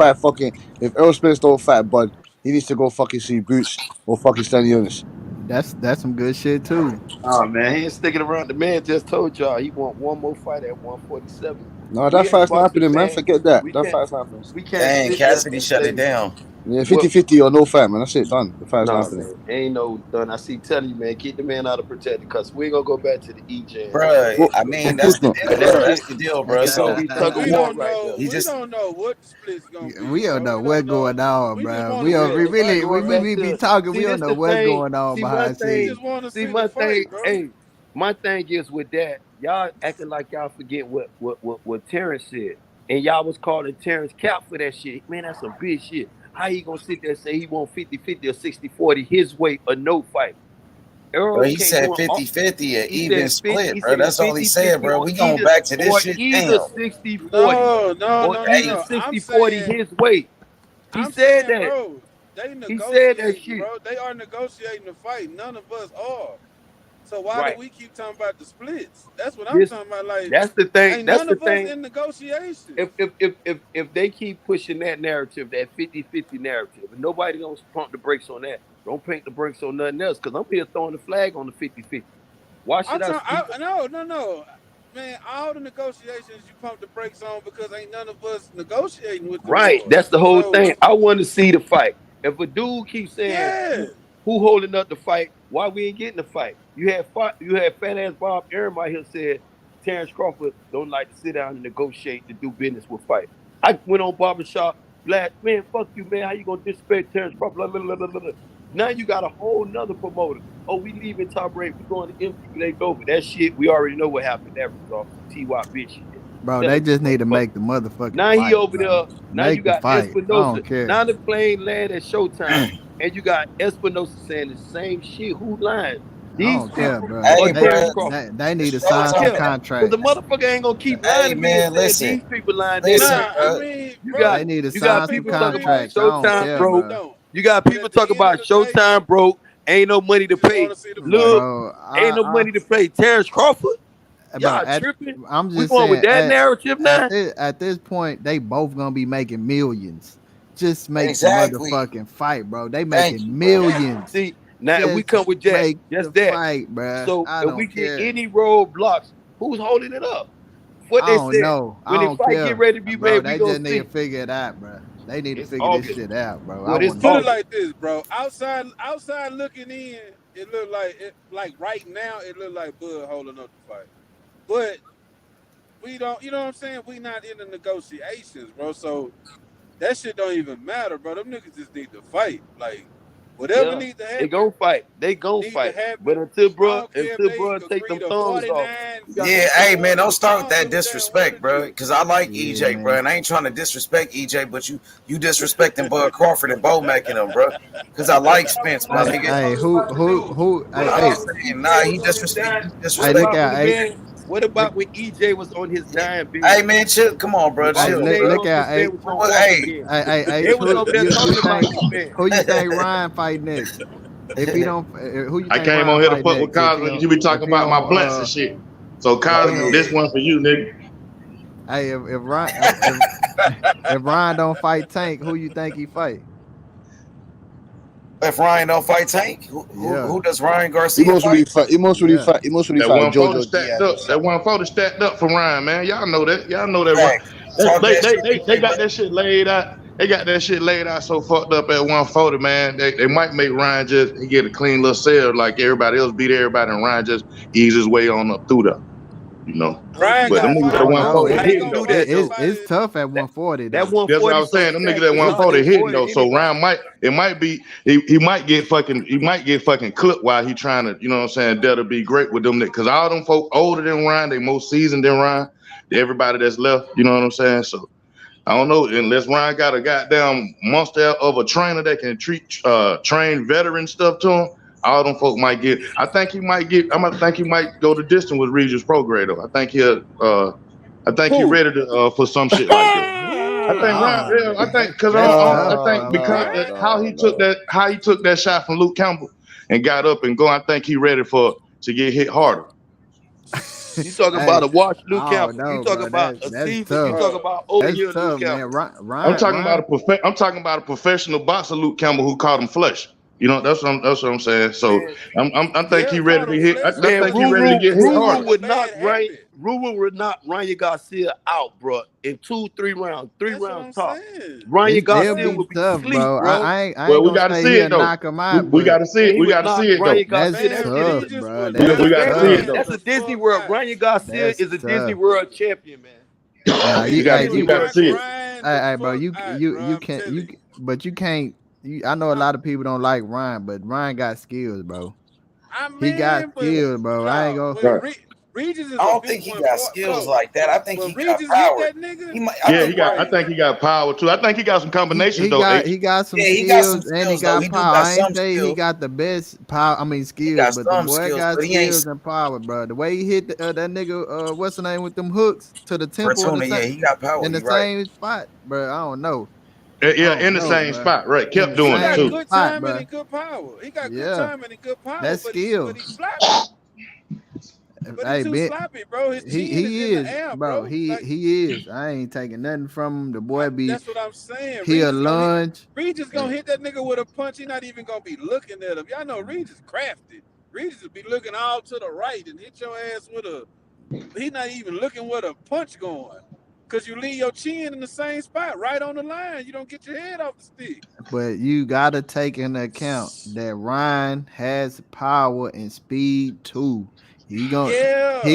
fight Bud, he needs to go fucking see Boots or fucking Stanionis. That's some good shit too. Oh man, he ain't sticking around. The man just told y'all he want one more fight at 147. No, that fight's not happening, man. Forget that. That fight's not happening. We can't. Dang, Cassidy shut it down. Yeah, 50-50 or no fight, man. That's it, done. The fight's not happening. Man, ain't no done. I see telling you, man, keep the man out of protected because we ain't gonna go back to the EJ. Bro, I mean, that's the deal, bro. That's the deal, bro. So we don't know what the split's gonna be. We don't know what's going on, bro. We be talking. We don't know what's going on behind scenes. See, my thing, hey, my thing is with that, y'all acting like y'all forget what Terence said, and y'all was calling Terence Cap for that shit. Man, that's some big shit. How he gonna sit there and say he want 50-50 or 60-40 his way or no fight? Bro, he said 50-50 an even split, bro. That's all he said, bro. We going back to this shit. Either 60-40 or either 60-40 his way. He said that. Bro, they he said that shit. Bro, they are negotiating the fight. None of us are. So why do we keep talking about the splits? That's what I'm talking about. Like that's the thing. Ain't that's none the of thing. Us in negotiation. If they keep pushing that narrative, that 50-50 narrative, and nobody don't pump the brakes on that, don't paint the brakes on nothing else. Because I'm here throwing the flag on the 50-50. Why should No. Man, all the negotiations you pump the brakes on because ain't none of us negotiating with them. Right. That's the whole thing. I want to see the fight. If a dude keeps saying who holding up the fight, why we ain't getting the fight? You had fat ass Bob Arum out here said Terence Crawford don't like to sit down and negotiate to do business with fight. I went on barbershop, black man, fuck you, man. How you gonna disrespect Terence Crawford? Blah, blah, blah, blah, blah. Now you got a whole nother promoter. Oh, we leaving top rate. We going to empty leg over. That shit, we already know what happened. That result, some TY bitch shit. Bro, they just need to make the motherfucking now fight, he over bro. there. Now Make you got the fight. I Espinosa. don't care. Now the plane land at Showtime, and you got Espinosa saying the same shit. Who lying? These people bro. or They, Terence Crawford. they need to sign some Because contract. the motherfucker ain't gonna keep lying to me and saying these people lying. They need to you sign got some people talking about contracts. I don't Showtime care, broke. bro. You got people talking about Showtime broke. Ain't no money to pay. Look, Bro, ain't no money to pay. Terence Crawford. Bro, Y'all tripping? I'm We just going saying, with that narrative now. at this point, they both gonna be making millions. Just make Exactly. the motherfucking fight, bro. They Thank making you, bro. millions. See, now if we Just come with that, make just the that. fight, bro. So I if don't we care. get any roadblocks, who's holding it up? What I they don't said. know. I When the don't fight care, get ready to be bro. made, we They gonna just need see. to figure it out, bro. They need to It's figure August. this shit out, bro. Well, it's Put it August. like this, bro. Outside looking in, it look like right now it look like Bud holding up the fight, but we don't. You know what I'm saying? We not in the negotiations, bro. So that shit don't even matter, bro. Them niggas just need to fight. Like whatever need to They happen. gon' fight. They gon' Need to fight. happen. But until I bro don't care if they take agree them to thumbs 49. off. Yeah, hey man, don't start with that I don't give a damn disrespect, bro. Because I like EJ, man. bro, and I ain't trying to disrespect EJ, but you disrespecting Bud Crawford and Bo making them, bro. Because I like Spence, my nigga. Hey, who? I'm Hey, saying, nah, he hey, look disrespecting. out, What about when EJ was on his dying bed? Hey man, chill. Come on, bro. While Chill, Jay bro. look out, Spence hey, was gonna Well, walk hey, again. hey, They was who over there you talking about think? this man. Who you think Ryan fight next? If he don't, who you I think came Ryan on here to fight fuck with next? If Cosmo. You be talking about my blunts and shit. So Cosmo, this one for you, nigga. Hey, if Ryan don't fight Tank, who you think he fight? if Ryan don't fight Tank, who does Ryan He Garcia must really fight? fight. He must really fight. He must really That fight 140 Jojo stacked Diaz. up. That 140 stacked up for Ryan, man. Y'all know that. Y'all know that. Facts. Talk that shit, They EJ, got bro. that shit laid out. They got that shit laid out so fucked up at 140, man. They might make Ryan just he get a clean little sale like everybody else beat everybody, and Ryan just ease his way on up through there. You know. Ryan But them gotta niggas fight. at I don't know. 140 hitting though. It's tough at 140 That though. That's what I 140 was so saying. Them niggas stacked, at it's hard 140 to hitting avoid though. it So anyway. Ryan he might get fucking clipped while he trying to, you know what I'm saying, that'll be great with them because all them folk older than Ryan, they more seasoned than Ryan. Everybody that's left, you know what I'm saying? So I don't know, unless Ryan got a goddamn monster of a trainer that can train veteran stuff to him. All them folk might get. I think he might go the distance with Regis Prograde though. I think he ready to for some shit like that. I think Ryan. Yeah, I think because I think because how he took that shot from Luke Campbell and got up and go. I think he ready to get hit harder. You talking Hey, about a wash Luke I Campbell. don't know, You talking bro. about a That's season. tough. You talking about over That's here Luke tough, Campbell. man. I'm talking about a professional boxer, Luke Campbell, who caught him flush. You know, that's what I'm saying. So I think he ready to hit. I think he ready to get hit harder. Ruru would knock Ryan Garcia out, bro, in 2-3 rounds, 3 rounds top. It'll Ryan Garcia be would be tough, sleep, bro. bro. I ain't Well, we gonna got to say see he'll it though. knock him out, We but got to see it. We got to see it though. Ryan Garcia, that's that tough, shit is bro. We got to see it though. That's a Disney World. Ryan Garcia That's is a Disney tough. World champion, man. Nah, We got to see it. Hey, bro, you can't but you can't. I know a lot of people don't like Ryan, but Ryan got skills, bro. He got skills, bro. I ain't gonna. Regis is I don't think he got skills like that. I think he got Regis power. hit that nigga. He might, I think he got power too. I think he got some combinations though. He got some he skills got some and he skills, though. got He do power. got I ain't some say he skills. got the best power. I mean skills, got but the some boy skills, got but he ain't- skills and power, bro. The way he hit that nigga, what's the name with them hooks to the temple Fortuna, yeah, he got power. in the You right. same spot, bro. I don't know. Yeah, in the same spot, right? Kept doing it too. Good timing and good power. He got good timing and good power. That's but skill. He's sloppy. But Hey, he's too sloppy, bro. His chin he is in is, the air, bro. He is. I ain't taking nothing from him. The boy be. That's what I'm saying. He'll lunge. Regis gonna hit that nigga with a punch. He not even gonna be looking at him. Y'all know Regis crafty. Regis will be looking all to the right and hit your ass with a. He not even looking where the punch going. Because you leave your chin in the same spot, right on the line. You don't get your head off the stick. But you gotta take into account that Ryan has power and speed too. He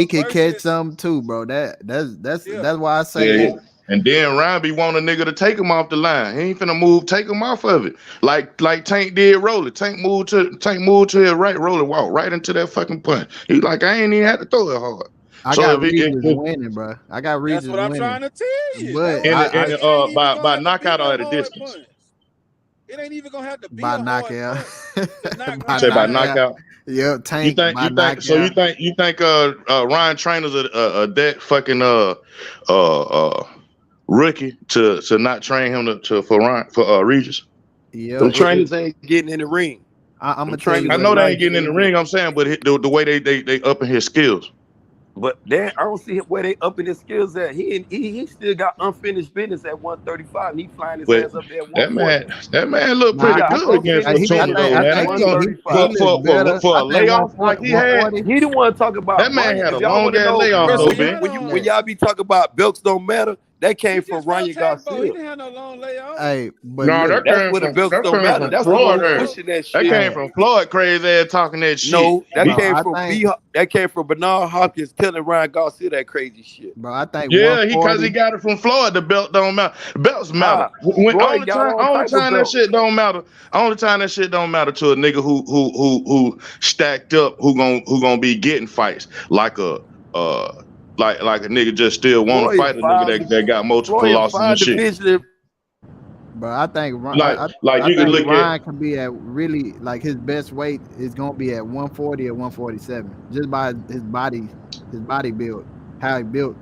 can catch something too, bro. That's why I say. Yeah. And then Ryan be wanting a nigga to take him off the line. He ain't finna move, take him off of it. Like Tank did roll it. Tank moved to his right, roll it, walk right into that fucking punch. He like, I ain't even had to throw it hard. I got reasons winning, bro. I got reasons winning. That's what I'm winning. trying to tell you. But by knockout or at a distance. Punch. It ain't even gonna have to be by a knockout. Say by knockout. Yeah, Tank. You think Ryan Trainer's a that fucking rookie to not train him for Regis? Yeah, the trainers ain't getting in the ring. I'm a trainer. I know they ain't getting in the ring. I'm saying, but the way they upping his skills. But I don't see where they upping his skills at. He still got unfinished business at 135. And he flying his ass up there at 140. That man look pretty good against Fortuna, though, man. For a layoff like he had. He the one talking about that man had a long ass layoff, though, man. When y'all be talking about belts don't matter, that came from Ryan Garcia. He didn't have no long layoff. Hey, but no, look, that's where the belts don't matter. That's what pushing that shit. That came from Floyd crazy ass talking that shit. No, that came from Bernard Hopkins telling Ryan Garcia that crazy shit. Bro, I think because he got it from Floyd. The belt don't matter. Belts matter. Only time that shit don't matter. Only time that shit don't matter to a nigga who stacked up, who gonna be getting fights like a nigga just still want to fight a nigga that got multiple losses and shit. But I think Ryan can be at really like his best weight is gonna be at 140 or 147, just by his body build, how he built.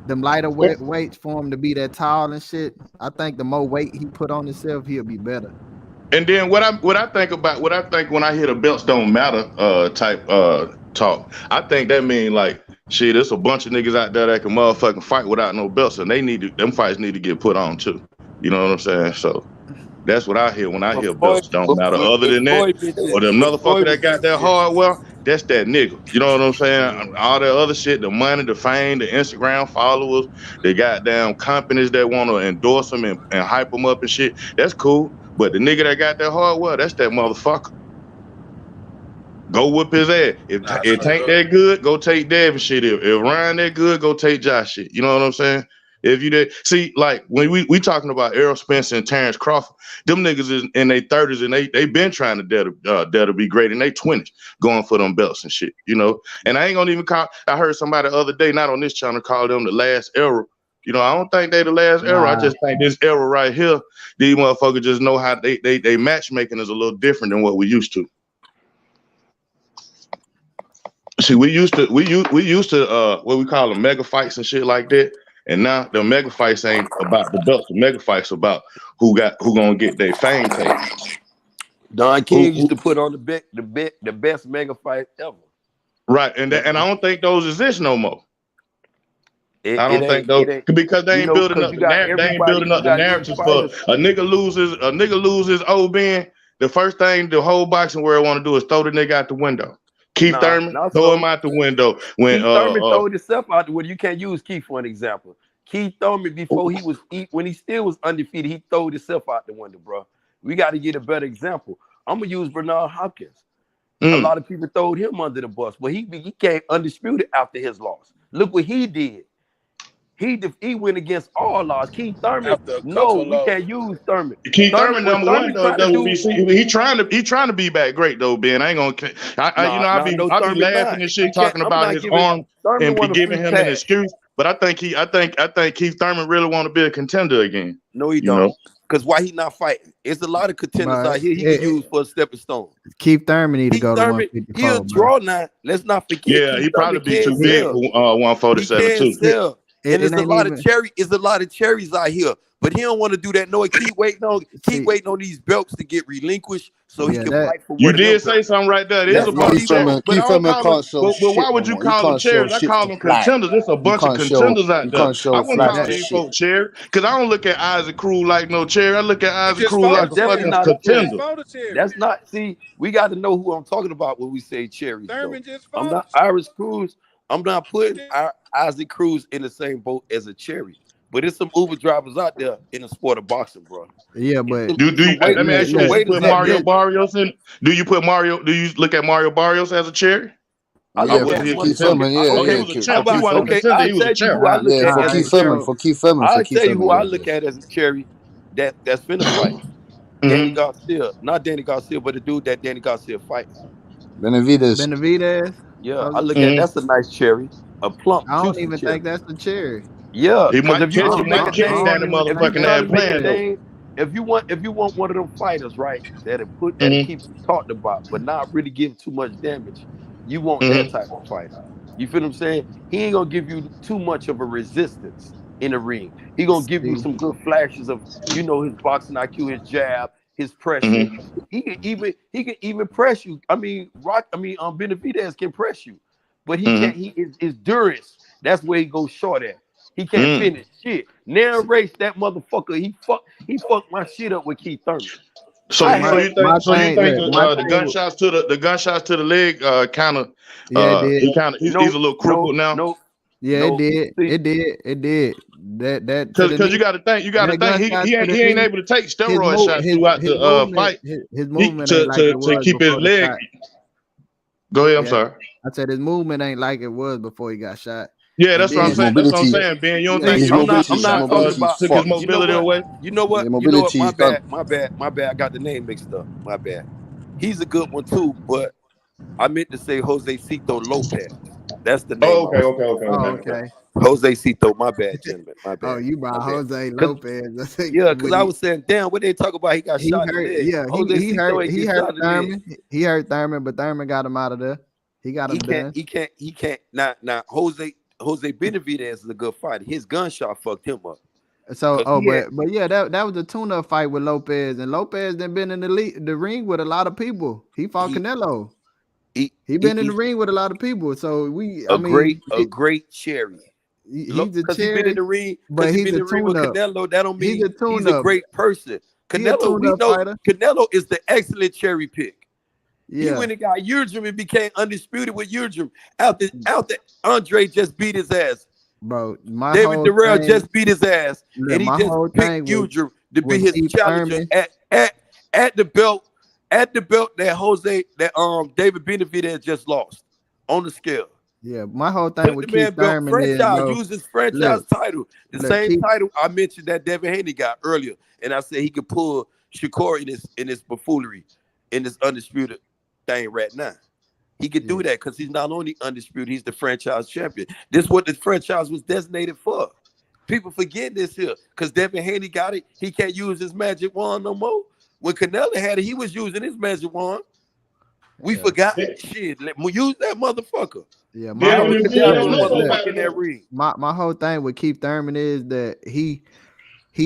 Them lighter weights for him to be that tall and shit. I think the more weight he put on himself, he'll be better. And then what I think when I hear the belts don't matter type talk, I think that mean like shit, there's a bunch of niggas out there that can motherfucking fight without no belts, and them fights need to get put on too. You know what I'm saying? So that's what I hear when I hear belts don't matter. Other than that, or them motherfucker that got that hardware, that's that nigga. You know what I'm saying? All that other shit, the money, the fame, the Instagram followers, the goddamn companies that want to endorse them and hype them up and shit, that's cool. But the nigga that got that hardware, that's that motherfucker. Go whip his ass. If Tank that good, go take Devin shit. If Ryan that good, go take Josh shit. You know what I'm saying? If you did see, like when we talking about Errol Spence and Terence Crawford, them niggas is in their 30s and they been trying to dare to be great in their 20s, going for them belts and shit, you know. And I ain't gonna even call. I heard somebody the other day, not on this channel, call them the last era. You know, I don't think they the last era. I just think this era right here, these motherfuckers just know how they matchmaking is a little different than what we used to. See, we used to what we call them mega fights and shit like that. And now the mega fights ain't about the belts. The mega fights about who gonna get their fame taken. Don King used to put on the best mega fight ever. Right, and I don't think those exist no more. I don't think those because they ain't building up the narratives for a nigga loses old Ben. The first thing the whole boxing world want to do is throw the nigga out the window. Keith Thurman, throw him out the window. When Keith Thurman throwed himself out the window. You can't use Keith for an example. Keith Thurman, before when he still was undefeated, he throwed himself out the window, bro. We got to get a better example. I'm gonna use Bernard Hopkins. A lot of people throwed him under the bus, but he came undisputed after his loss. Look what he did. He went against all laws. Keith Thurman, we can't use Thurman. Keith Thurman number one though. He trying to be back great though, Ben. I ain't gonna. I be laughing and shit talking about his arm and be giving him an excuse. But I think Keith Thurman really want to be a contender again. No, he don't. Because why he not fighting? It's a lot of contenders out here he can use for a stepping stone. Keith Thurman need to go to 154. He'll draw now. Let's not forget. Yeah, he probably be too big for 147 too. And there's a lot of cherries out here, but he don't want to do that. No, keep waiting on these belts to get relinquished so he can fight for. You did say something right there. There's a bunch of belts, but why would you call them cherries? I call them contenders. There's a bunch of contenders out there. I wouldn't call these folks cherry because I don't look at Isaac Cruz like no cherry. I look at Isaac Cruz like a fucking contender. That's not. See, we got to know who I'm talking about when we say cherries. I'm not Irish Cruz. I'm not putting Isaac Cruz in the same boat as a cherry. But there's some Uber drivers out there in the sport of boxing, bro. Yeah, but let me ask you this: you put Mario Barrios in? Do you put Mario? Do you look at Mario Barrios as a cherry? I Yeah, look for at Keith Thurman, yeah. He was a champ. He wasn't a contender. He was a I'll tell you champ, who I right? look at For as a Keith cherry. Thurman, I'll tell you who I yeah. look at as a cherry that's finna fight. Danny Garcia. Not Danny Garcia, but the dude that Danny Garcia fighting. Benavidez. Yeah, I look at that's a nice cherry. A plump, I don't juicy even cherry. think that's the cherry. Yeah, He because might if you catch want you. to make a Might catch name, Danny if you motherfucking trying that to make a plan though. name, if you want one of them fighters, right, that'll keep you talked about, but not really give too much damage. You want that type of fighter. You feel what I'm saying? He ain't gonna give you too much of a resistance in the ring. He gonna give you some good flashes of, his boxing IQ, his jab, his pressure. He can even press you. Benavidez can press you, but he can't. His endurance. That's where he goes short at. He can't finish shit. Narrow race, that motherfucker. He fucked my shit up with Keith Thurman. So you think the gunshots to the leg kind of he's a little crippled now. Yeah, it did. It did. That because you got to think he ain't able to take steroid shots throughout the fight. His movement ain't like it was to keep his leg. Go ahead. I'm sorry. I said his movement ain't like it was before he got shot. Yeah, that's what I'm saying. That's what I'm saying, Ben. You don't think I'm not talking about took his mobility away? You know what? My bad. I got the name mixed up. My bad. He's a good one too, but I meant to say Josecito Lopez. That's the name. Okay. Josecito, my bad, gentlemen. My bad. Oh, you brought Jose Lopez. Yeah, because I was saying, damn, what they talk about? He got shot in the leg. Yeah, he hurt Thurman. He hurt Thurman, but Thurman got him out of there. He got him done. He can't. Now, Jose Benavidez is a good fighter. His gunshot fucked him up. So, but yeah, that was a tune-up fight with Lopez, and Lopez then been in the ring with a lot of people. He fought Canelo. He been in the ring with a lot of people. So a great cherry. He's a cherry. He been in the ring, but he's been in the ring with Canelo. That don't mean he's a great person. Canelo, we know fighter. Canelo is the excellent cherry pick. Yeah. He went and got Yildirim and became undisputed with Yildirim. After Andre just beat his ass. Bro, David Durrell just beat his ass, and he just picked Yildirim to be his challenger at the belt that David Benavidez just lost on the scale. Yeah, my whole thing with Keith Thurman use his franchise title, the same title I mentioned that Devin Haney got earlier, and I said he could pull Shakur in this buffoonery, in this undisputed thing right now. He could do that because he's not only undisputed, he's the franchise champion. This is what the franchise was designated for. People forget this here because Devin Haney got it. He can't use his magic wand no more. When Canelo had it, he was using his magic wand. We forgot shit. Use that motherfucker. Yeah, my whole thing with Keith Thurman is that he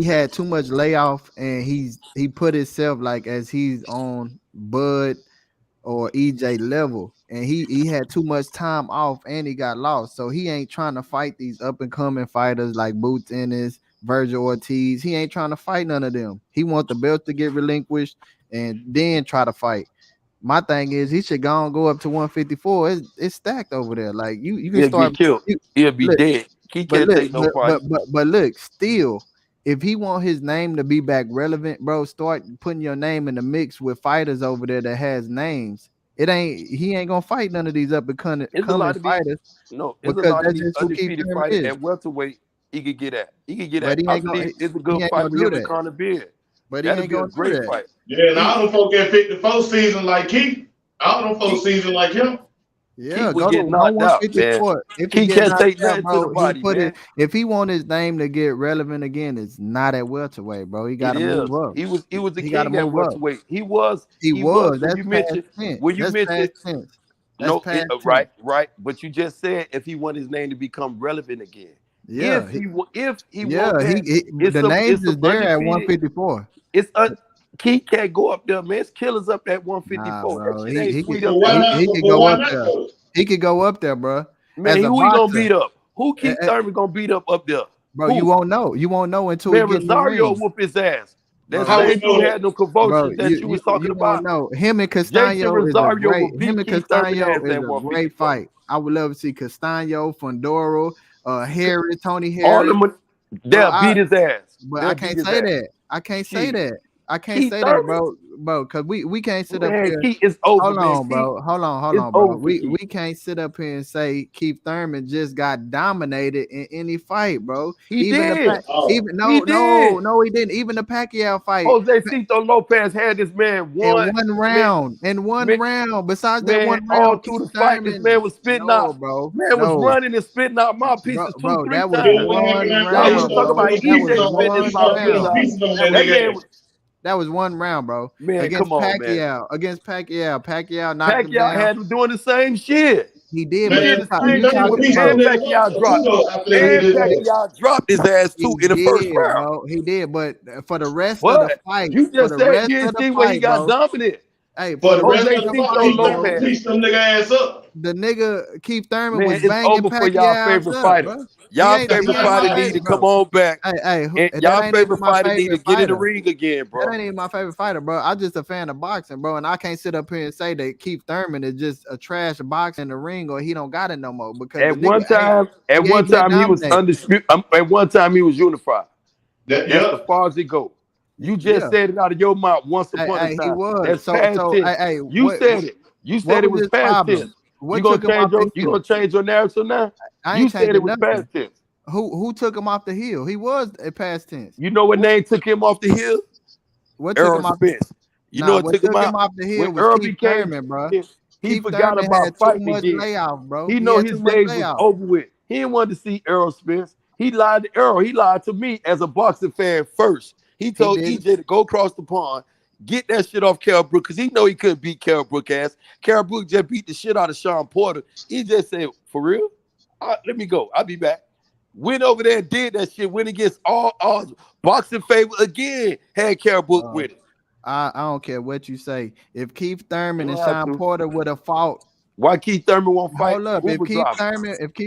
had too much layoff, and he put himself like as he's on Bud or EJ level, and he had too much time off, and he got lost. So he ain't trying to fight these up and coming fighters like Boots Ennis, Virgil Ortiz. He ain't trying to fight none of them. He want the belt to get relinquished and then try to fight. My thing is he should go up to 154. It's stacked over there. Like you can start. Be killed. He'll be dead. He can't take no fight. But look, still, if he want his name to be back relevant, bro, start putting your name in the mix with fighters over there that has names. He ain't gonna fight none of these up and coming fighters. No, it's a lot of these undefeated fighters at welterweight. He could get at. It's a good fight with him and Conor Beard. But he ain't gonna do that. Fight. Yeah, and all them folk in 54 season like Keith. All them folk season like him. Yeah, go to 154. If he can't take nothing to the body, man. If he want his name to get relevant again, it's not at welterweight, bro. He got to move up. He was the king at welterweight. He was. That's right. But you just said if he want his name to become relevant again. Yeah, the names is there at 154. Keith can't go up there, man. It's killers up at 154. He could go up there. He could go up there, bro. Man, who he gonna beat up? Who Keith Thurman gonna beat up there? Bro, you won't know. You won't know until man, Rosario whoop his ass. That's how we had no convulsions that you was talking about. No, him and Castaño is a great fight. I would love to see Castaño, Fondoro, Harris, Tony Harris. They'll beat his ass. But They'll I beat can't his say ass. that. I can't say Shit. that. I can't Keith say Thurman? that, bro, because we can't sit up Man, here. Keith, it's over, Hold man. on, bro. Hold It's on, over bro. for We Keith. can't sit up here and say Keith Thurman just got dominated in any fight, bro. He Even did. even He did. no, he didn't. Even the Pacquiao fight. Jose Cito Lopez had this man In one round. Besides that one all round, through Keith the fight, this Thurman. man was spitting out. Bro. Man was running and spitting out mouthpieces Bro, 2-3 that was times. one Y'all round, was talking bro. about That was EJ spitting his mouthpiece out. That was one round, bro. Man, Against come on, Pacquiao. man. Pacquiao knocked him Pacquiao down. had him doing the same shit. He did, He but did the same thing with and Pacquiao dropped. And Pacquiao dropped his ass too in the first round. bro. He did, but for the rest of the What? fight, You for just the said rest you of didn't the see where he fight, got bro. dominant. Hey, For the rest Jose of the Cito fight, Lopez. he pieced them nigga ass up. The nigga Keith Thurman Man, was it's banging over for y'all Pacquiao favorite up, fighter. bro. Y'all He favorite ain't my fighter need to favorite, come bro. on back. Hey, And that y'all ain't even favorite my fighter need to favorite get in the fighter. ring again, bro. That ain't even my favorite fighter, bro. I'm just a fan of boxing, bro. And I can't sit up here and say that Keith Thurman is just a trash boxer in the ring or he don't got it no more because At one time he was dominated. undisputed. At one time he was unified. That's Yep. as far as it goes. You just Yeah. said it out of your mouth once upon a He time. was. That's So past tense. hey, You said it. You said it was was his past problem? tense. What You gonna took him off the you hill? gonna change your narrative now? I You ain't said changing it was nothing. past tense. Who took him off the hill? He was a past tense. You know what name took him off the hill? What took Errol him off? Spence. You Nah, know what what took him out? off the hill When was Earl Keith became Thurman, bro. champion, he Keith forgot Thurman about had too fighting much again. layoff, bro. He He know had his too much days was layoff. over with. He didn't want to see Errol Spence. He lied to Errol. He lied to me as a boxing fan first. He told EJ to go across the pond, get that shit off Carol Brook, because he know he couldn't beat Carol Brook ass. Carol Brook just beat the shit out of Sean Porter. He just said, for real? Let me go. I'll be back. Went over there and did that shit. Went against all odds. Boxing favor again. Had Carol Brook with it. I don't care what you say. If Keith Thurman and You don't have Sean to. Porter would have fought, Why Keith Thurman won't fight? hold up. If Uber Keith driver?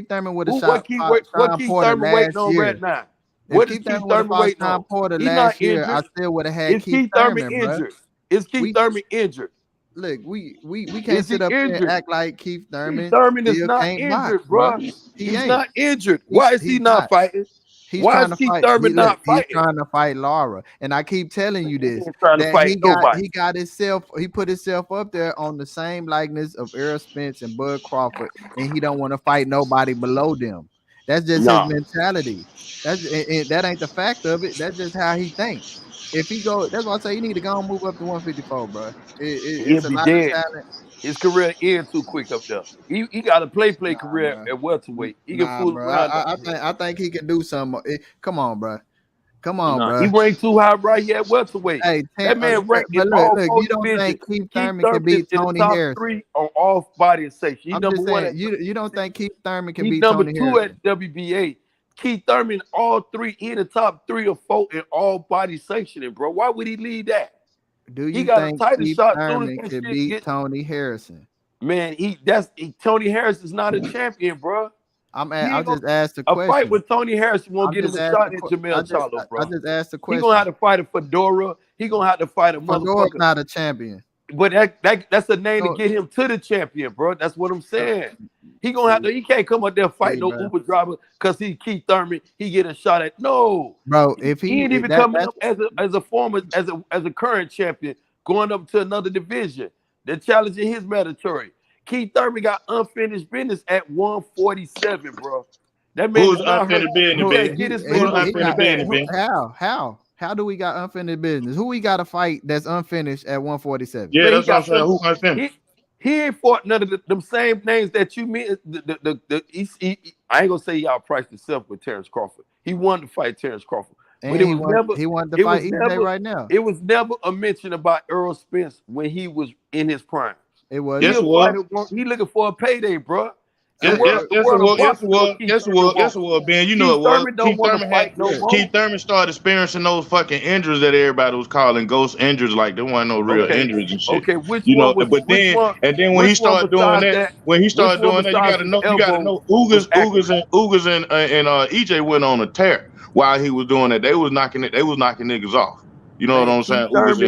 Thurman would have What shot Keith Sean Porter Thurman waiting last on year, right now? if What is Keith Keith Thurman would have Thurman fought waiting Sean on? Porter He's last not year, I injured. still would have had Is Keith Keith Thurman Thurman, bro. injured? Is Keith Thurman injured? Look, we can't Is he sit up here and injured? act like Keith Thurman Keith Thurman is still not can't injured, box, bro. bro. He He's ain't. not injured. Why is he He's not not. fighting? He's Why trying is to Keith fight. Thurman not He's fighting? trying to fight Laura, and I keep telling you He this ain't trying to that fight nobody. he got himself. He put himself up there on the same likeness of Errol Spence and Bud Crawford, and he don't want to fight nobody below them. That's just his No. mentality. And that ain't the fact of it. That's just how he thinks. If he go, that's why I say you need to go and move up to 154, bro. He'll It's a be lot dead. of talent. His career end too quick up there. He got a play career Bro. at welterweight. He can Nah, fool bro. around up there. I think he can do something. Come on, bro. Come on, Nah, bro. he ranked too high right here at welterweight. Hey, That man ranked in but all look, four you don't divisions. think Keith Keith Thurman Thurman can beat is in the Tony top Harrison? 3 on all body and safety. He I'm number just 1 saying, at you don't think Keith Thurman can he beat number Tony 2 Harrison? at WBA. Keith Thurman, all 3, he in the top 3 or 4 in all body sanctioning, bro. Why would he leave that? Do He you got a think tighter Keith shot soon Thurman as that can shit beat get. Tony Harrison? Man, Tony Harris is not a champion, bro. I just asked the A fight question. with Tony Harrison won't get him a shot at Jamel Charlo, bro. I just asked the He question. gonna have to fight a Fedora. He gonna have to fight a Fedora's motherfucker. not a champion. But that's a name to get him to the champion, bro. That's what I'm saying. He gonna have to. He can't come up there fight no bro. Uber driver because he Keith Thurman. He get a shot at bro. If he ain't even coming up as a current champion, going up to another division. They're challenging his mandatory. Keith Thurman got unfinished business at 147, bro. That man Who's is not hurt. unfinished business, He Ben? can't get his Who's unfinished business, Ben? How do we got unfinished business? Who we got to fight that's unfinished at 147? Yeah, that's what I'm saying. Who unfinished? He ain't fought none of them same names that you mean. I ain't gonna say y'all priced himself with Terence Crawford. He wanted to fight Terence Crawford, but he wanted to fight EJ right now. It was never a mention about Errol Spence when he was in his prime. It was. He looking for a payday, bro. Yes, it was, Ben. You know it was. Keith Thurman started experiencing those fucking injuries that everybody was calling ghost injuries, like there wasn't no real injuries and shit. Okay, when he started doing that, you gotta know Ugas and EJ went on a tear while he was doing that. They was knocking niggas off. You know what I'm saying? Who was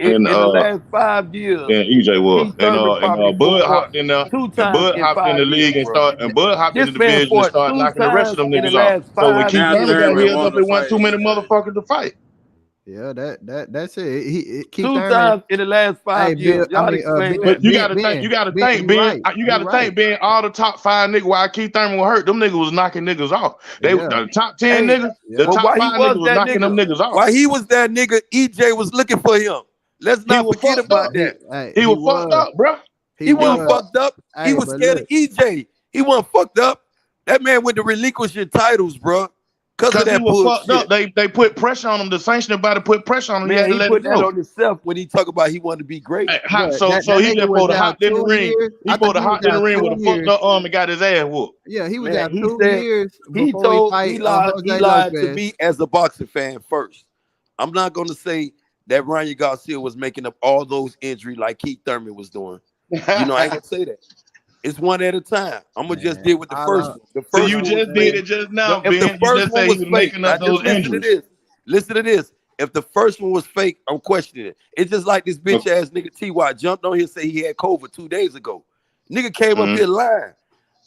In the last 5 years, and EJ was. Keith Thurman probably Bud fought hopped in there. 2 And times Bud in hopped in the 5 years, league and bro. Bud hopped in This the man division and fought started 2 knocking the rest of times them in the niggas off. last So when 5 Keith years. Thurman got Thurman healed won up, the it wasn't fight, too many EJ. motherfuckers to fight. Yeah, that's it. Keith 2 Thurman. times in the last 5 Hey, Bill. years. Y'all explain But that. you gotta think, you gotta think, You Ben. right. You gotta You think, right. Ben. All the top 5 niggas, while Keith Thurman was hurt, them niggas was knocking niggas off. They Yeah. the top 10 Hey, niggas, the but top why he 5 was niggas was that knocking them nigga? niggas off. Why he was that nigga? EJ was looking for him. Let's He not was forget fucked about up. that. He was fucked up, bro. He wasn't was fucked up. He Hey, was but scared look. of EJ. He wasn't fucked up. That man went to relinquishing titles, bro, because of Because he that was fucked bullshit. up. They put pressure on him. The sanctioning body put pressure on him. He had Man, to he let put it that go. on himself when he talk about he wanted to be great. Bruh, So that he nigga just was pulled a out hop in the 2 ring. years. He I pulled think a he was hop in the out ring 2 with a fucked years. up arm and got his ass whooped. Yeah, he was Man, out he 2 said years he before he told fight he lied Jose to Lopez. me as a boxing fan first. I'm not gonna say that Ryan Garcia was making up all those injuries like Keith Thurman was doing. You know, I ain't gonna say that. It's one at a time. I'm gonna just deal with the first one. The So first you one just was did fake. it just now, If the Ben. You first just one said he was was fake, making now up just those listen to injuries. this. Listen to this. If the first one was fake, I'm questioning it. It's just like this bitch ass nigga T.Y. jumped on here and say he had COVID 2 days ago. Nigga came up here lying.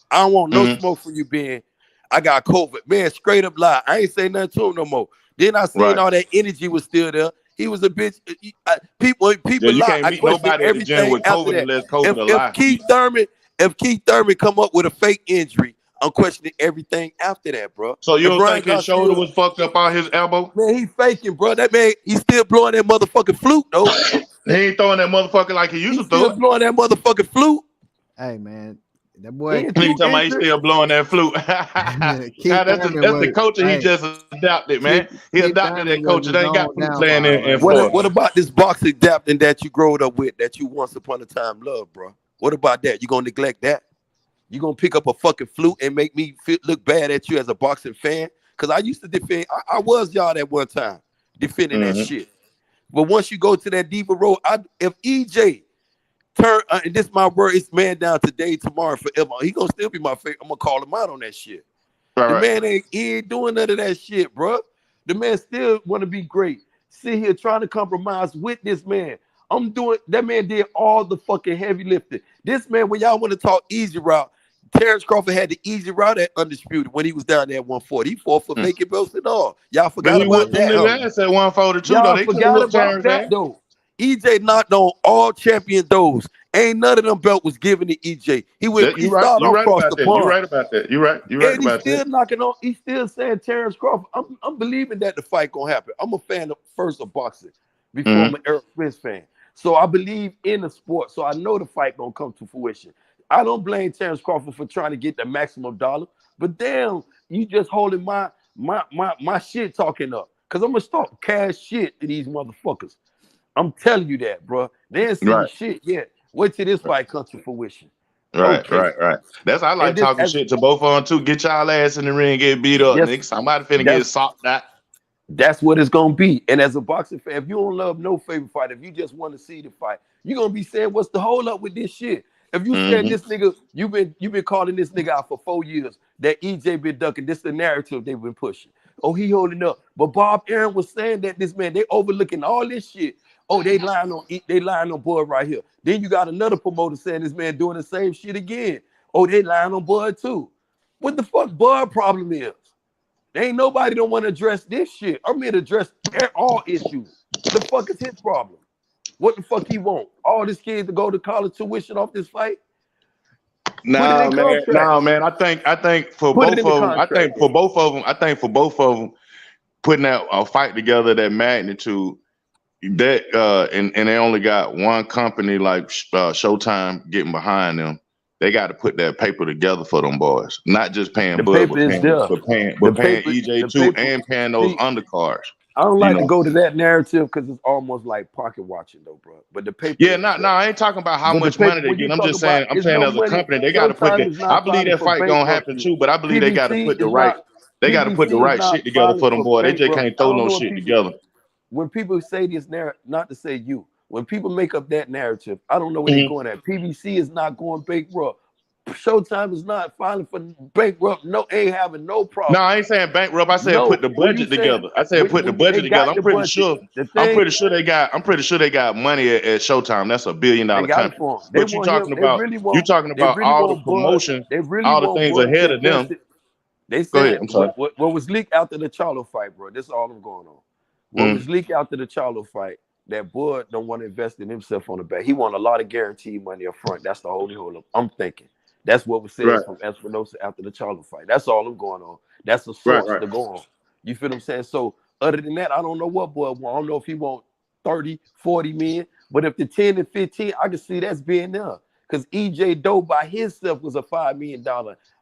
I don't want no smoke from you, Ben. I got COVID. Man, straight up lie. I ain't say nothing to him no more. Then I seen Right. all that energy was still there. He was a bitch. People Yeah, you lie. can't I meet question nobody at the gym everything with after COVID that. unless COVID a lie. If Keith Thurman come up with a fake injury, I'm questioning everything after that, bro. So you If don't Ryan think his shoulder was fucked up on his elbow? Man, he faking, bro. That man, he still blowing that motherfucking flute, though. He ain't throwing that motherfucker like he used to throw Still it. blowing that motherfucking flute. Hey man, that He boy ain't He too talking about he injured. still blowing that flute. Keith That's Thurman the was. culture he Hey, just adopted, man. He Keith adopted Thurman that was culture. his They ain't got own flute playing downfall in right Florida. What about this boxing adapting that you growed up with that you once upon a time loved, bro? What about that? You gonna neglect that? You gonna pick up a fucking flute and make me look bad at you as a boxing fan? Because I used to defend. I was y'all at one time defending that shit. But once you go to that deeper road, if EJ turn, and this my word, it's man down today, tomorrow, forever. He gonna still be my favorite. I'm gonna call him out on that shit. The man ain't doing none of that shit, bro. The man still want to be great. Sit here trying to compromise with this man. That man did all the fucking heavy lifting. This man, when y'all want to talk easy route, Terence Crawford had the easy route at Undisputed when he was down there at 140. He fought for vacant belts and all. Y'all But forgot he about whooped them that. niggas ass at 142 though. Y'all They couldn't forgot whoop about Terrence that ass. though. EJ knocked on all champion those. Ain't none of them belt was given to EJ. He started You right across about the that. You pond. right about that. You right And he's about still that. knocking on. He's still saying Terence Crawford. I'm believing that the fight gonna happen. I'm a fan of boxing before I'm an Errol Spence fan. So I believe in the sport. So I know the fight gonna come to fruition. I don't blame Terence Crawford for trying to get the maximum dollar. But damn, you just holding my shit talking up. Cause I'm gonna start cash shit to these motherfuckers. I'm telling you that, bro. They ain't seen shit yet. Wait till this fight comes to fruition. Right. That's I like talking shit to both of them too. Get y'all ass in the ring, get beat up, nigga. Somebody finna get socked out. That's what it's gonna be. And as a boxing fan, if you don't love no favorite fight, if you just want to see the fight, you're gonna be saying, "What's the hold up with this shit?" If you saying this nigga, you've been calling this nigga out for 4 years. That EJ been ducking. This the narrative they've been pushing. Oh, he holding up. But Bob Aaron was saying that this man, they overlooking all this shit. Oh, they lying on Bud right here. Then you got another promoter saying this man doing the same shit again. Oh, they lying on Bud too. What the fuck Bud problem is? There ain't nobody don't want to address this shit. I'm here to address all issues. The fuck is his problem? What the fuck he want? All these kids to go to college tuition off this fight? Nah, man. I think for both of them, putting out a fight together that magnitude, that and they only got one company like Showtime getting behind them. They got to put that paper together for them boys. Not just paying Bud, but paying EJ too, and paying those undercards. I don't like to go to that narrative because it's almost like pocket watching though, bro. But the paper. Yeah, I ain't talking about how much money they get. I'm just saying, as a company, they got to put that. I believe that fight gonna happen too, but I believe they got to put the right. They got to put the right shit together for them boys. They just can't throw no shit together. When people say this narrative, not to say you, when people make up that narrative, I don't know where they're going at. PBC is not going bankrupt. Showtime is not filing for bankrupt. No, ain't having no problem. No, I ain't saying bankrupt. I said put the budget together. I said put the budget together. I'm pretty sure they got money at Showtime. That's $1 billion company. But you talking about all the promotion, all the things ahead of them. They said what was leaked after the Charlo fight, bro. This is all I'm going on. What was leaked after the Charlo fight, that Bud don't want to invest in himself on the back. He want a lot of guaranteed money up front. That's the holy hold. I'm thinking. That's what was said from Espinosa after the Charlo fight. That's all I'm going on. That's a source to go on. You feel what I'm saying? So other than that, I don't know what Bud want. I don't know if he want 30, 40 million. But if the 10 and 15, I can see that's being there. Because EJ Doe by himself was a $5 million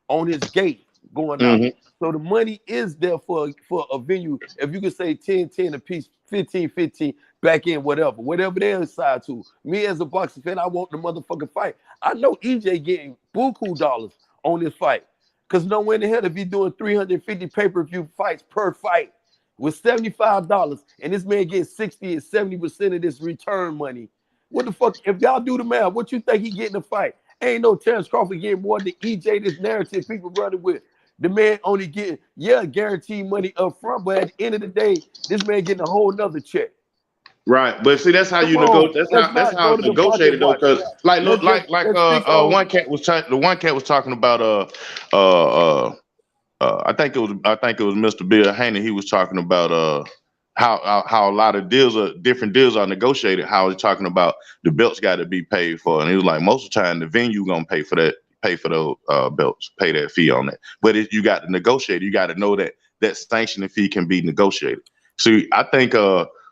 on his gate going out. So the money is there for a venue. If you could say 10, 10 a piece, 15, 15, back in whatever they're inside to. Me as a boxing fan, I want the motherfucking fight. I know EJ getting buku dollars on this fight. Because nowhere in the hell if he's doing 350 pay-per-view fights per fight with $75 and this man gets 60 and 70% of this return money. What the fuck? If y'all do the math, what you think he getting a fight? Ain't no Terence Crawford getting more than EJ, this narrative people running with. The man only getting, guaranteed money up front, but at the end of the day, this man getting a whole nother check. Right, but see, that's how you negotiate. That's how it's negotiated though. Because one cat was talking about I think it was Mr. Bill Haney. He was talking about how a lot of different deals are negotiated. How he's talking about the belts got to be paid for, and he was like, most of the time the venue gonna pay for that. Pay for those belts, pay that fee on that. But you got to negotiate. You got to know that sanctioning fee can be negotiated. So I think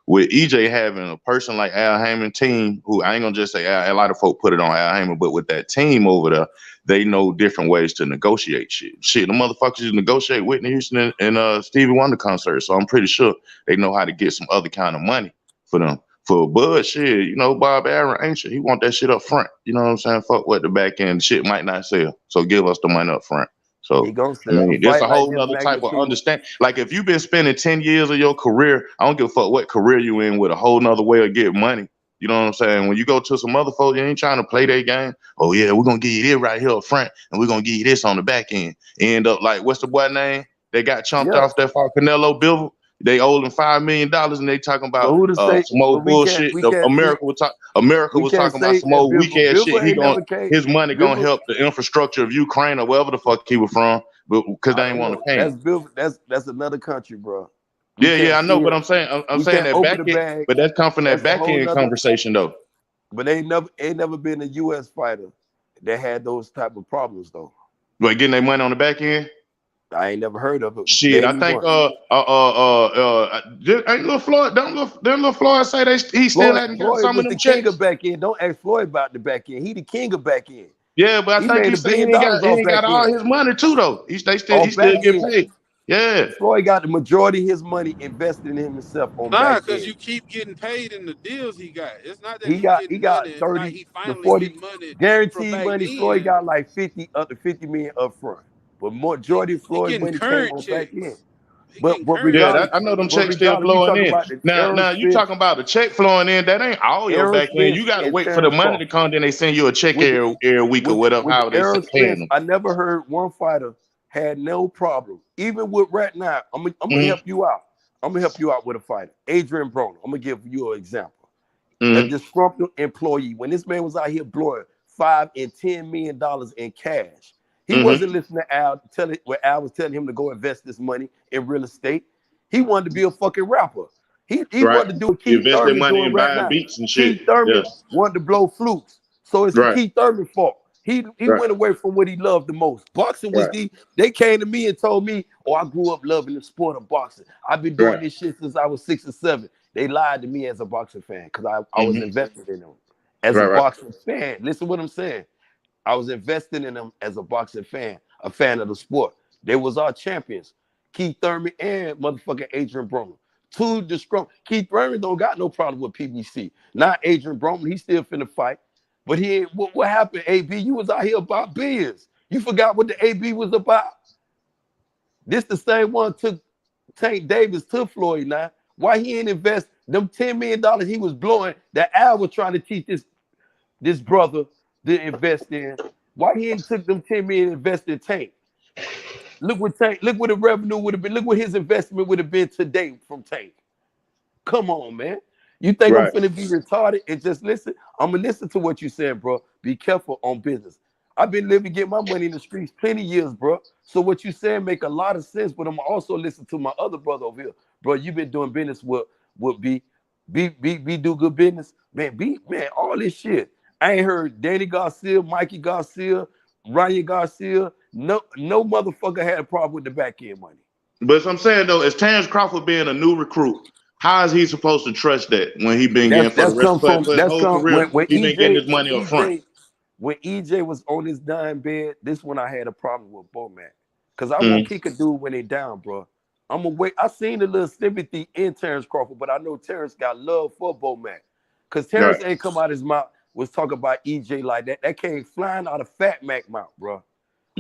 with EJ having a person like Al Haymon team, who I ain't gonna just say a lot of folk put it on Al Haymon, but with that team over there, they know different ways to negotiate shit. The motherfuckers just negotiate Whitney Houston and Stevie Wonder concerts. So I'm pretty sure they know how to get some other kind of money for them. For Bud, shit, Bob Aaron ain't shit. He want that shit up front. You know what I'm saying? Fuck what the back end shit might not sell. So give us the money up front. So there's a whole other type of understanding. Like if you've been spending 10 years of your career, I don't give a fuck what career you in, with a whole nother way of getting money. You know what I'm saying? When you go to some other folks, you ain't trying to play their game. Oh yeah, we're gonna give you this right here up front, and we're gonna give you this on the back end. End up like, what's the boy name? They got chumped off that for Canelo Bivol. They owed him $5 million, and they talking about some old bullshit. America was talking about some old weak ass shit. His money gonna help the infrastructure of Ukraine or wherever the fuck he was from, but because they ain't want to pay. That's another country, bro. I know, but I'm saying that back end, but that's come from that back end conversation though. But ain't never been a U.S. fighter that had those type of problems though. Like getting their money on the back end. I ain't never heard of it. Shit, I think ain't Lil Floyd. Didn't Lil Floyd say he still hadn't got some of them checks? King of back end. Don't ask Floyd about the back end. He the king of back end. Yeah, but I think he said he got all his money too though. He still get paid. Yeah, Floyd got the majority of his money invested in himself on back because you keep getting paid in the deals he got. It's not that he got 30 to 40 guaranteed money. Floyd got like 50 million up front. But majority of Floyd money came on back end. But I know them checks still flowing in. Now you talking about the check flowing in? That ain't all your back end. You got to wait for the money to come. Then they send you a check every week or whatever. How they paying them. I never heard one fighter had no problem. Even with right now, I'm gonna help you out. I'm gonna help you out with a fighter, Adrian Broner. I'm gonna give you an example. A disgruntled employee. When this man was out here blowing $5 and $10 million in cash. He wasn't listening to Al where Al was telling him to go invest this money in real estate. He wanted to be a fucking rapper. He wanted to do what Keith Thurman money doing in right buying now. beats and shit. Keith Thurman wanted to blow flutes. So it's Keith Thurman's fault. He went away from what he loved the most. Boxing was they came to me and told me, I grew up loving the sport of boxing. I've been doing this shit since I was 6 or 7. They lied to me as a boxing fan because I was invested in them. As a boxing fan, listen what I'm saying. I was investing in them as a boxing fan, a fan of the sport. They was our champions, Keith Thurman and motherfucking Adrian Broner. Keith Thurman don't got no problem with PBC. Not Adrian Broner, he still finna fight. But what happened, AB? You was out here about billions. You forgot what the AB was about. This the same one took Tank Davis to Floyd now. Why he ain't invest them $10 million he was blowing that Al was trying to teach this brother to invest in? Why he ain't took them 10 million and invested in Tank? Look what the revenue would have been. Look what his investment would have been today from Tank. Come on, man. You think I'm finna be retarded and just listen? I'm gonna listen to what you said, bro. Be careful on business. I've been living, get my money in the streets plenty years, bro. So what you saying make a lot of sense, but I'm also listen to my other brother over here. Bro, you been doing business with be do good business. Man, all this shit. I ain't heard Danny Garcia, Mikey Garcia, Ryan Garcia. No motherfucker had a problem with the back end money. But I'm saying though, as Terence Crawford being a new recruit, how is he supposed to trust that when he been getting for his whole career? He been getting his money up front. When EJ was on his dying bed, this one I had a problem with Bomac. Because I won't kick a dude when they down, bro. I'm gonna wait. I seen the little sympathy in Terence Crawford, but I know Terence got love for Bomac. Because Terence ain't come out his mouth was talking about EJ like that. That came flying out of Fat Mac mouth, bro.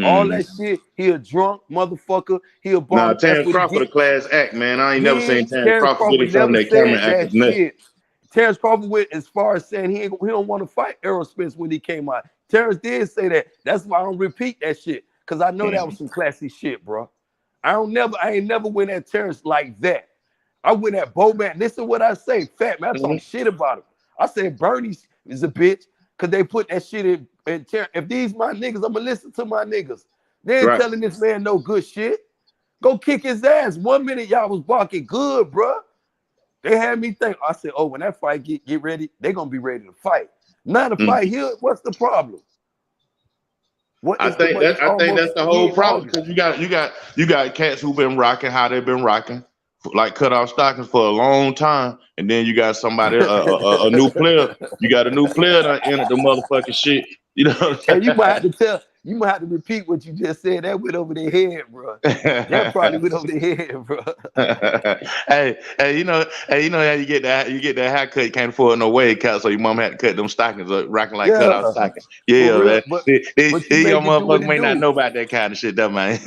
All that shit, he a drunk motherfucker. He a bum. Nah, Terence Crawford a class act, man. I ain't never seen Terence Crawford really from that camera act nuts. Terence Crawford went as far as saying he don't want to fight Errol Spence when he came out. Terence did say that. That's why I don't repeat that shit. Cause I know that was some classy shit, bro. I ain't never went at Terence like that. I went at Bomac. Listen what I say. Fat man, I talk shit about him. I said Bernie is a bitch. Cause they put that shit in Terence. If these my niggas, I'm gonna listen to my niggas. They ain't telling this man no good shit. Go kick his ass. 1 minute y'all was barking good, bro. They had me think. I said, oh, when that fight get ready, they gonna be ready to fight. Not a fight here. What's the problem? I think that's the whole problem because you got cats who been rocking how they've been rocking, like cut off stockings for a long time, and then you got somebody a new player. You got a new player that entered the motherfucking shit. You know, and you might have to repeat what you just said. That went over their head, bro. That probably went over their head, bro. hey, you know how you get that haircut, you can't afford no wave cut, so your mom had to cut them stockings up, rocking like cut off stockings. Yeah, man. But your motherfucker may not know about that kind of shit, though, man.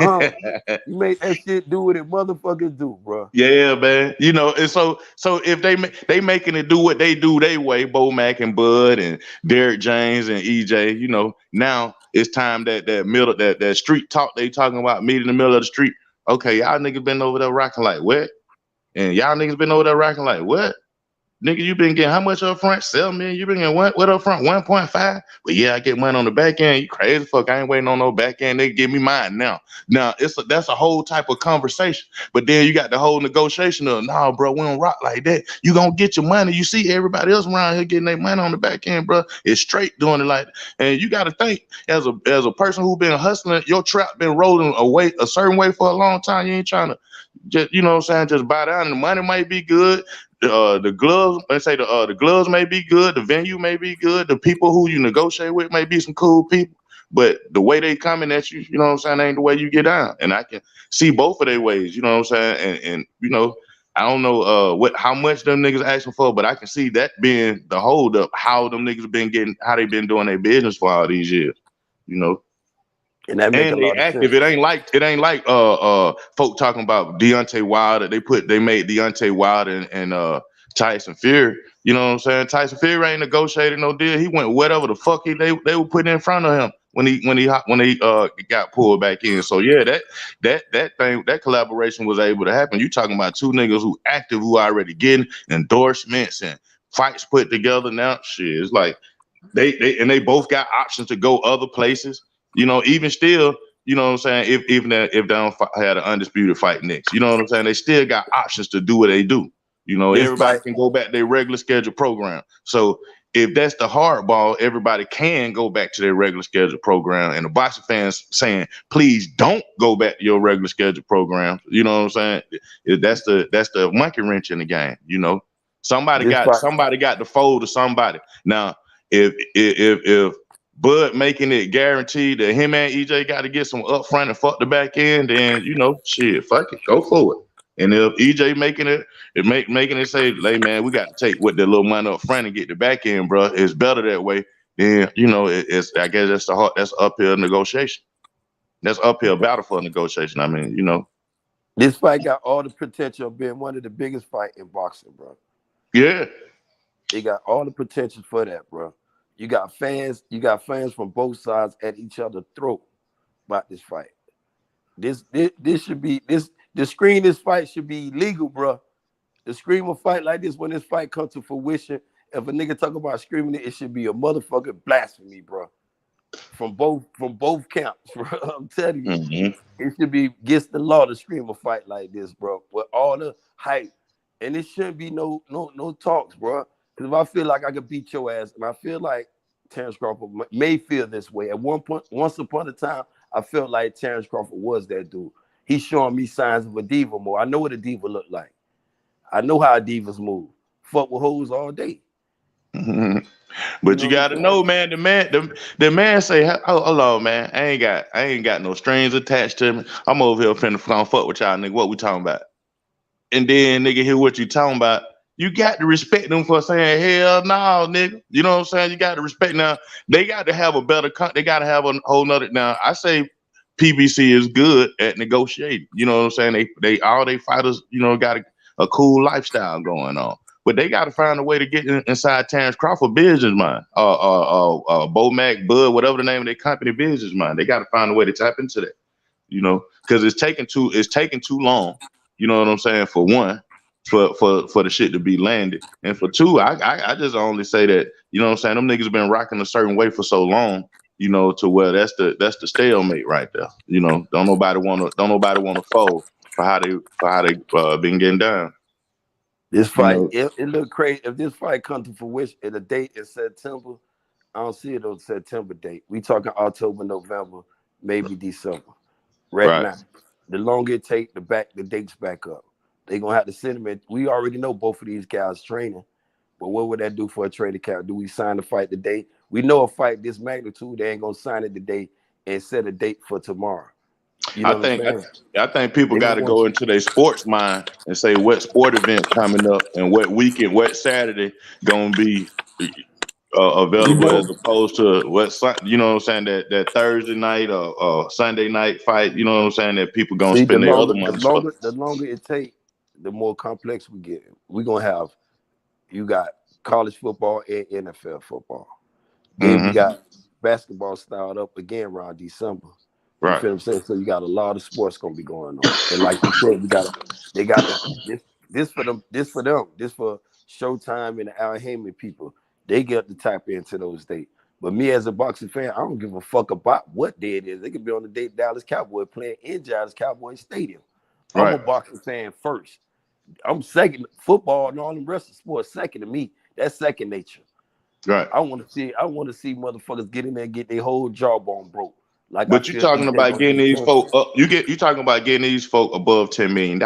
You make that shit do what it motherfuckers do, bro. Yeah, man. You know, and so if they making it do what they do they way, Bomac and Bud and Derrick James and EJ, you know, now it's time that street talk they talking about, meet in the middle of the street. Okay, y'all niggas been over there rocking like what? And y'all niggas been over there rocking like what? Nigga, you been getting how much up front? 7 million. You been getting what up front? 1.5. But yeah, I get money on the back end. You crazy fuck? I ain't waiting on no back end. They give me mine now. Now that's a whole type of conversation. But then you got the whole negotiation of nah, bro, we don't rock like that. You gonna get your money. You see everybody else around here getting their money on the back end, bro. It's straight doing it like that. And you got to think as a person who been hustling, your trap been rolling away a certain way for a long time. You ain't trying to just, you know what I'm saying, just buy down. And the money might be good. The gloves, let's say the gloves may be good, the venue may be good, the people who you negotiate with may be some cool people, but the way they coming at you, you know what I'm saying, ain't the way you get down. And I can see both of their ways, you know what I'm saying, and you know, I don't know how much them niggas asking for, but I can see that being the hold up, how them niggas been getting, how they been doing their business for all these years, you know. And that make a lot of sense. It ain't like folk talking about Deontay Wilder. They made Deontay Wilder and Tyson Fury. You know what I'm saying? Tyson Fury ain't negotiated no deal. He went whatever the fuck they were putting in front of him when he got pulled back in. So yeah, that collaboration was able to happen. You talking about two niggas who active, who already getting endorsements and fights put together now. Shit, it's like they both got options to go other places. You know, even still, you know what I'm saying, if they don't have an undisputed fight next, you know what I'm saying, they still got options to do what they do. You know, everybody can go back to their regular schedule program. So if that's the hardball, everybody can go back to their regular schedule program. And the boxing fans saying, please don't go back to your regular schedule program. You know what I'm saying? That's the monkey wrench in the game. You know, somebody got to fold to somebody. Now, if Bud making it guaranteed that him and EJ got to get some upfront and fuck the back end, then you know, shit, fuck it, go for it. And if EJ making it say, hey man, we got to take with the little money up front and get the back end, bro. It's better that way. Then you know, it's I guess that's uphill negotiation. That's uphill battle for negotiation. I mean, you know, this fight got all the potential of being one of the biggest fights in boxing, bro. Yeah, it got all the potential for that, bro. You got fans from both sides at each other's throat about this fight. This should be the screen. This fight should be legal, bro. The scream a fight like this when this fight comes to fruition. If a nigga talk about screaming it, it should be a motherfucking blasphemy, bro. From both camps, bro. I'm telling you, it should be against the law to scream a fight like this, bro. With all the hype, and it shouldn't be no talks, bro. Because if I feel like I could beat your ass, and I feel like Terence Crawford may feel this way. At one point, once upon a time, I felt like Terence Crawford was that dude. He's showing me signs of a diva more. I know what a diva look like. I know how divas move. Fuck with hoes all day. But you gotta know, man. The man say, "Hold on, man. I ain't got no strings attached to me. I'm over here finna fuck with y'all, nigga. What we talking about?" And then nigga hear what you talking about. You got to respect them for saying, "Hell no, nigga." You know what I'm saying? You got to respect. Now they got to have a better. They got to have a whole nother. Now I say PBC is good at negotiating. You know what I'm saying? They all they fighters, you know, got a cool lifestyle going on. But they got to find a way to get inside Terence Crawford business mind, Bomac, Bud, whatever the name of their company business mind. They got to find a way to tap into that, you know, because it's taking too long. You know what I'm saying? For one, for the shit to be landed, and for two, I just only say that, you know what I'm saying, them niggas been rocking a certain way for so long, you know, to where that's the stalemate right there. You know, don't nobody want to fold for how they been getting down. This fight, it look crazy. If this fight comes to fruition at a date in September, I don't see it on September date. We talking October, November, maybe December. Right now, the longer it take, the dates back up. They gonna have to send them in. We already know both of these guys training, but what would that do for a training camp? Do we sign the fight today? We know a fight this magnitude, they ain't gonna sign it today and set a date for tomorrow. You know I think people got to go into their sports mind and say what sport event coming up and what weekend, what Saturday gonna be available, as opposed to what, you know what I'm saying, that Thursday night or Sunday night fight. You know what I'm saying, that people gonna spend their other money. The longer it take, the more complex we get. We gonna have, you got college football and NFL football. Then we got basketball styled up again around December. You feel what I'm saying? So you got a lot of sports gonna be going on. And like you said, they got this for them, this for Showtime and the Al Heyman people. They get to tap into those dates. But me as a boxing fan, I don't give a fuck about what day it is. They could be on the date Dallas Cowboys playing in Dallas Cowboys Stadium. I'm a boxing fan first. I'm second. Football and all the rest of sports second to me. That's second nature. Right. I want to see motherfuckers get in there and get their whole jawbone broke. Like, but you talking about getting these folk up? You talking about getting these folk above $10 million?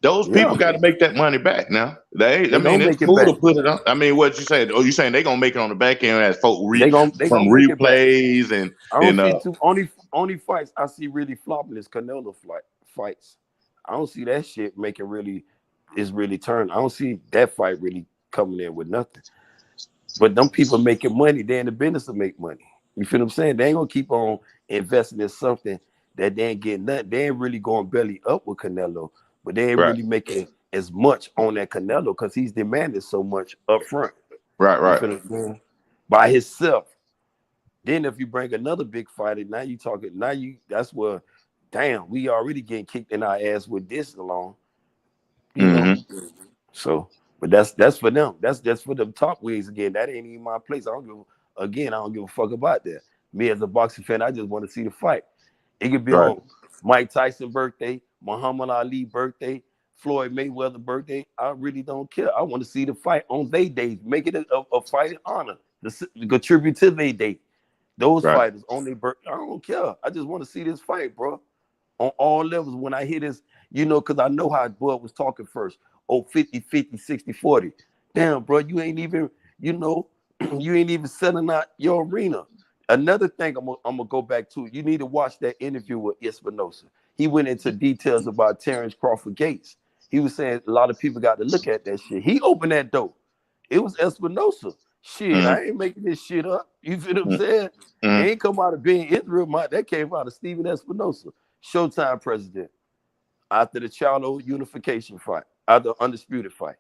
Those people got to make that money back now. It's cool to put it on. I mean, what you saying? Oh, you saying they gonna make it on the back end as folk from replays and I don't see only fights I see really flopping is Canelo fights. I don't see that shit really turned. I don't see that fight really coming in with nothing. But them people making money, they're in the business to make money. You feel what I'm saying? They ain't gonna keep on investing in something that they ain't getting nothing. They ain't really going belly up with Canelo, but they ain't really making as much on that Canelo because he's demanding so much up front. Right. You feel what I'm saying? By himself. Then if you bring another big fighter, that's where, damn, we already getting kicked in our ass with this alone. You know? So, but that's for them. That's just for them top wigs again. That ain't even my place. I don't give a fuck about that. Me as a boxing fan, I just want to see the fight. It could be on Mike Tyson birthday, Muhammad Ali birthday, Floyd Mayweather birthday. I really don't care. I want to see the fight on their days. Make it a fight in honor. To contribute to their day. Those fighters on their birthday. I don't care. I just want to see this fight, bro. On all levels. When I hear this, because I know how Bud was talking first. 50-50, 60-40. Damn, bro, you ain't even, you ain't even selling out your arena. Another thing I'm gonna go back to, you need to watch that interview with Espinosa. He went into details about Terence Crawford Gates. He was saying a lot of people got to look at that shit. He opened that door. It was Espinosa. Shit, I ain't making this shit up. You feel what I'm saying? It ain't come out of being Israel. That came out of Steven Espinosa, Showtime president. After the Charlo unification fight, after the undisputed fight,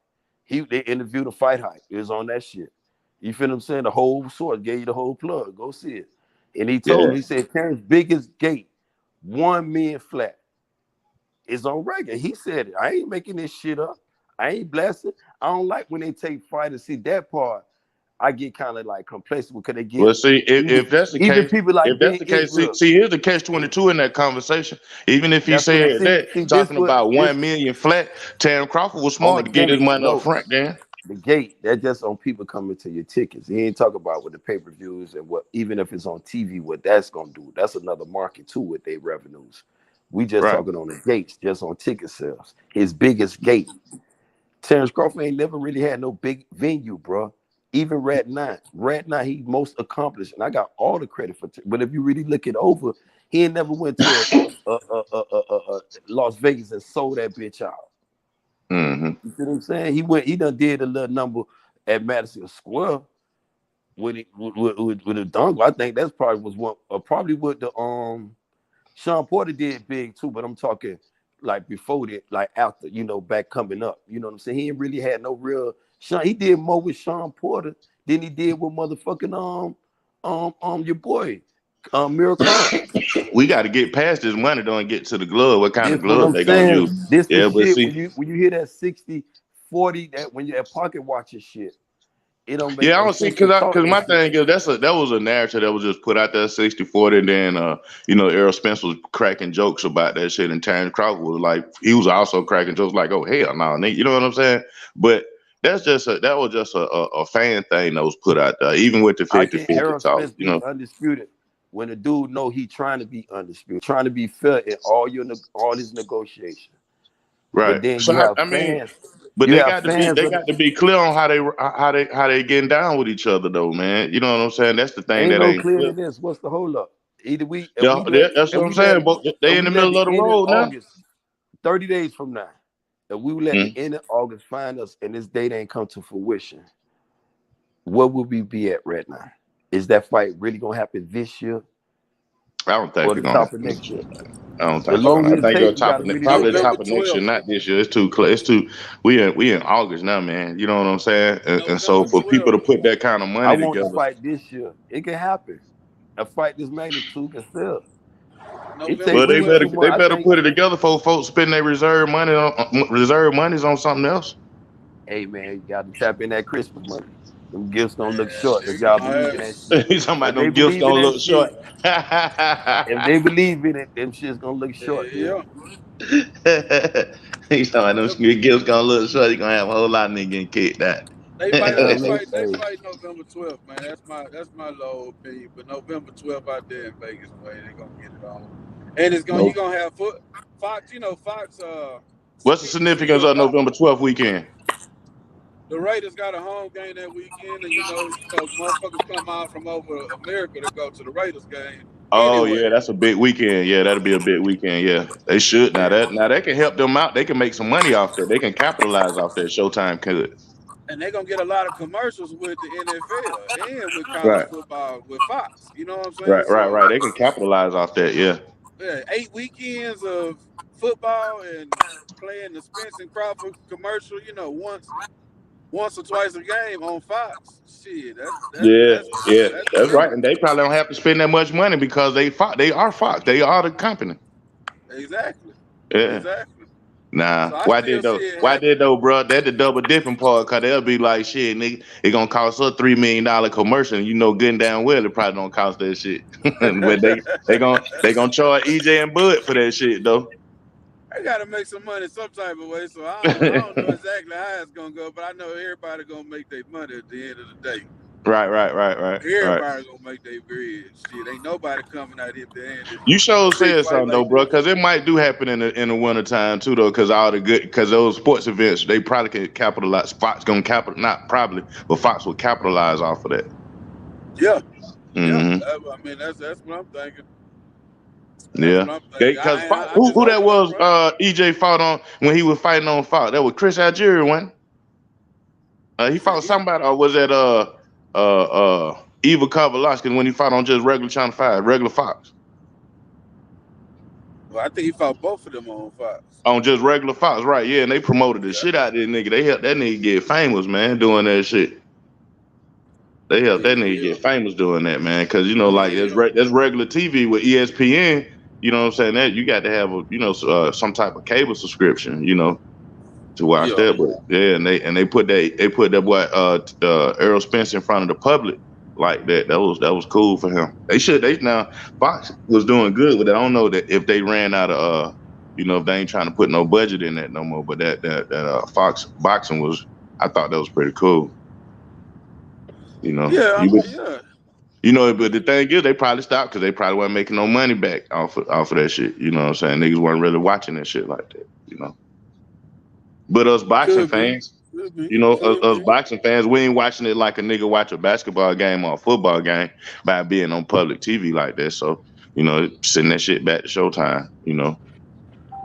they interviewed a fight hype. It was on that shit. You feel what I'm saying? The whole source gave you the whole plug. Go see it. And he told him, he said, Terrence's biggest gate, 1 million flat, is on record. He said it. I ain't making this shit up. I ain't blasting. I don't like when they take fighters. See that part, I get kind of like complacent because they get. Well, see, if that's the even case, people like if that's the case, see, here's the catch-22 in that conversation. Even if he That's what I'm said saying. that, See, talking about 1 million flat, Terence Crawford was on the smart to get his gate. money No, up front, then. the gate. That's just on people coming to your tickets. He ain't talk about with the pay-per-views and what, even if it's on TV, what that's gonna do. That's another market too with their revenues. We just talking on the gates, just on ticket sales. His biggest gate. Terence Crawford ain't never really had no big venue, bro. Even Rat 9, he most accomplished, and I got all the credit for. But if you really look it over, he ain't never went to Las Vegas and sold that bitch out. Mm-hmm. You see what I'm saying? He done did a little number at Madison Square with the dongle. I think that's probably was one, probably what the Sean Porter did big too. But I'm talking like before that, like after, you know, back coming up. You know what I'm saying? He ain't really had no real. He did more with Sean Porter than he did with motherfucking your boy Miracle. We got to get past this money, don't get to the glove. What kind of This what glove I'm they gonna saying. use? This the Yeah, but shit see, when you hear that 60-40, that when you're at pocket watching shit, it don't make yeah, I no don't see sense to talk because my that shit. thing is that was a narrative that was just put out there 60-40, and then you know, Errol Spence was cracking jokes about that shit, and Terence Crawford was like, he was also cracking jokes like, oh hell no, nigga, you know what I'm saying? But that was just a fan thing that was put out there, even with the I can 50-50 Errol talk, Spence you be know. undisputed when a dude know he trying to be undisputed, trying to be fair in all his negotiation. Right. But then So you have I mean, fans. but You they have got to be fans of clear on how they getting down with each other though, man. You know what I'm saying? That's the thing ain't that no ain't clear clear. to this. What's the hold up? Either we if Yeah, we let that's if what I'm we let saying. But they if in we the let middle the of the end of road now. August, 30 days from now, if we let the end of August find us and this date ain't come to fruition, where would we be at right now? Is that fight really gonna happen this year I don't think or it's the gonna top of happen this next year. year? I don't The think it's gonna. longer I it think takes, it'll we got to really look probably the at top it. of next year, not this year. It's too close. It's too. We in August now, man. You know what I'm saying? And so for people to put that kind of I money want the together, fight this year. It can happen. A fight this magnitude can sell. It November take well, they really 12th. too much. I better think. put it together for folks spend their reserve monies on something else. Hey man, you got to tap in that Christmas money. Them gifts gonna look Man, short if they y'all gonna believe in have that shit. He's talking about If they them gifts believe in gonna that look short. shit, if they believe in it, them shit's gonna look short, man. yeah. He's talking about them gifts gonna look short. You're gonna have a whole lot of niggas getting kicked out. They You fight. know what I They mean? fight. They Hey, fight November 12th, man. That's my low opinion. But November 12th out there in Vegas, man, they gonna get it on. And it's gonna No. you gonna have Fox. You know Fox. What's the significance of November 12th weekend? The Raiders got a home game that weekend, and motherfuckers come out from over America to go to the Raiders game Oh anyway. yeah, that's a big weekend. Yeah, that'll be a big weekend. Yeah, they should now that can help them out. They can make some money off that. They can capitalize off that. Showtime could. And they're gonna get a lot of commercials with the NFL and with college Right, football with Fox. You know what I'm saying? right. So They can capitalize off that. Yeah. yeah, 8 weekends of football and playing the Spence and Crawford commercial. Once or twice a game on Fox. Shit, Yeah, that's that's right. plenty. And they probably don't have to spend that much money because they are Fox. They are the company. Exactly, Yeah. exactly. Nah. So I Why still did see though? it Why happen. did though, bro? That's the double dipping part. Cause they'll be like, shit, nigga, it gonna cost us $3 million commercial. And you know, good and damn well it probably don't cost that shit. But they gonna charge EJ and Bud for that shit though. I gotta make some money some type of way. So I don't know exactly how it's gonna go, but I know everybody gonna make their money at the end of the day. Right. Everybody gonna make their bread. Shit, ain't nobody coming out here at the end and You sure street said fight something though, like bro, this. because it might do happen in the winter time too, though, because those sports events they probably can capitalize. Fox gonna not probably, but Fox will capitalize off of that. Yeah, yeah. Mm-hmm. I mean, that's what I'm thinking. That's Yeah, what I'm thinking. because I'm just who that hoping I'm was? right. EJ fought on when he was fighting on Fox. That was Chris Algieri, one. He You said fought somebody, or was that Eva Kovalevsky when he fought on just regular Channel 5, regular Fox? Well, I think he fought both of them on Fox. On just regular Fox, right? Yeah, and they promoted the Yeah. shit out of this nigga. They helped that nigga get famous, man, doing that shit. They help that nigga get famous doing that, man. Because you know, like that's regular TV with ESPN. You know what I'm saying? That you got to have a some type of cable subscription. You know, to watch that. But yeah, and they put that boy Errol Spence in front of the public like that. That was cool for him. Now Fox was doing good with it. I don't know that if they ran out of if they ain't trying to put no budget in that no more. But that Fox boxing was, I thought that was pretty cool. You know. Yeah, But the thing is, they probably stopped because they probably wasn't making no money back off of that shit. You know what I'm saying? Niggas weren't really watching that shit like that. You know. But us boxing fans, us boxing fans, we ain't watching it like a nigga watch a basketball game or a football game by being on public TV like that. So, sending that shit back to Showtime,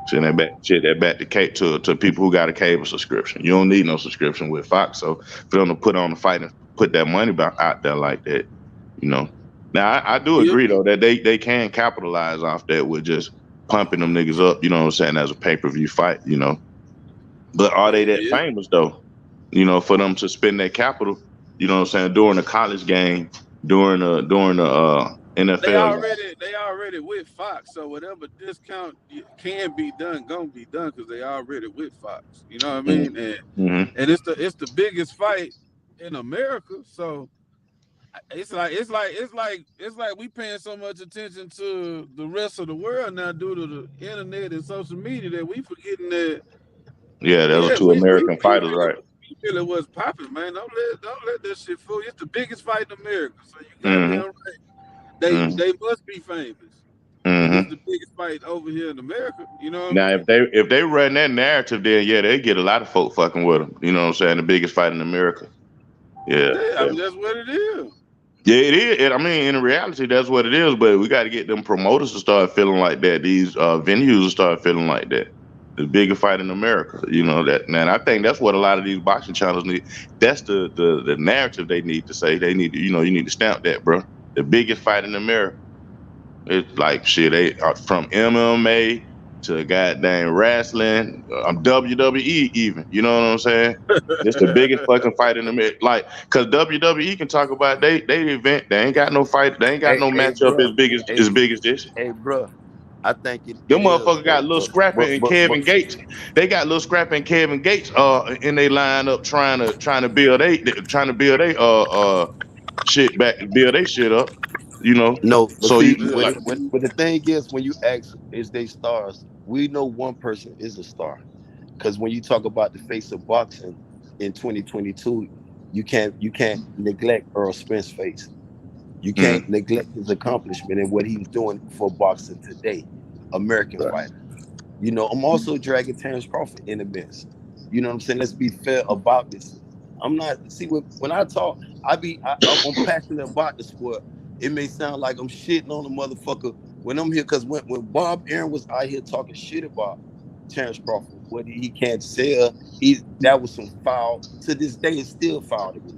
sending that back to people who got a cable subscription. You don't need no subscription with Fox. So for them to put on the fight and put that money out there like that, Now I do agree though that they can capitalize off that with just pumping them niggas up, you know what I'm saying, as a pay-per-view fight, But are they that famous though? For them to spend their capital, you know what I'm saying, during a college game, during the NFL. They already with Fox, so whatever discount can be done, gonna be done because they already with Fox. You know what I mean? And it's the biggest fight in America, so it's like we paying so much attention to the rest of the world now due to the internet and social media that we forgetting that. Yeah, those two American fighters, right? Really was popping, man. Don't let that shit fool you. It's the biggest fight in America, so you goddamn right. They must be famous. It's the biggest fight over here in America. You know what I mean? If they run that narrative, then they get a lot of folk fucking with them. You know what I'm saying? The biggest fight in America. Yeah. I mean, that's what it is. Yeah, it is. I mean, in reality, that's what it is. But we got to get them promoters to start feeling like that. These venues to start feeling like that. The biggest fight in America, that. And I think that's what a lot of these boxing channels need. That's the narrative they need to say. They need to, you need to stamp that, bro. The biggest fight in America. It's like shit. They are from MMA to goddamn wrestling, WWE even. You know what I'm saying? It's the biggest fucking fight in America. Like, cause WWE can talk about they event. They ain't got no fight. They ain't got no matchup as big as this. Hey, bro. I think them motherfuckers got Lil Scrappy and Kevin Gates. They got Lil Scrappy and Kevin Gates in they lineup trying to build shit back, build they shit up. No, but so see, but the thing is, when you ask is they stars, we know one person is a star. Because when you talk about the face of boxing in 2022, you can't neglect Errol Spence's face. You can't neglect his accomplishment and what he's doing for boxing today, American fighter. I'm also dragging Terence Crawford in the mix. You know what I'm saying? Let's be fair about this. I'm not when I talk, I'm passionate about the sport. It may sound like I'm shitting on a motherfucker when I'm here, because when Bob Aaron was out here talking shit about Terence Crawford, what he can't sell, that was some foul. To this day, it's still foul to me.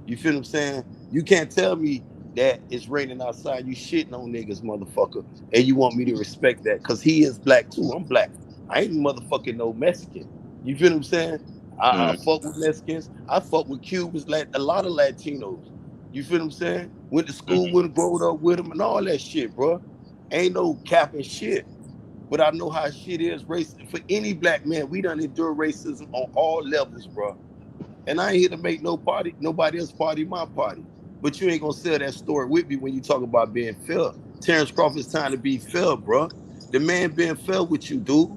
You feel what I'm saying? You can't tell me that it's raining outside, you shitting on niggas, motherfucker, and you want me to respect that because he is black too. I'm black. I ain't motherfucking no Mexican. You feel what I'm saying? I fuck with Mexicans. I fuck with Cubans, a lot of Latinos. You feel what I'm saying? Went to school with them, growed up with them, and all that shit, bro. Ain't no capping shit. But I know how shit is racist. For any black man, we done endure racism on all levels, bro. And I ain't here to make nobody else party my party. But you ain't gonna sell that story with me when you talk about being fair. Terence Crawford's time to be fair, bro. The man being fair with you, dude.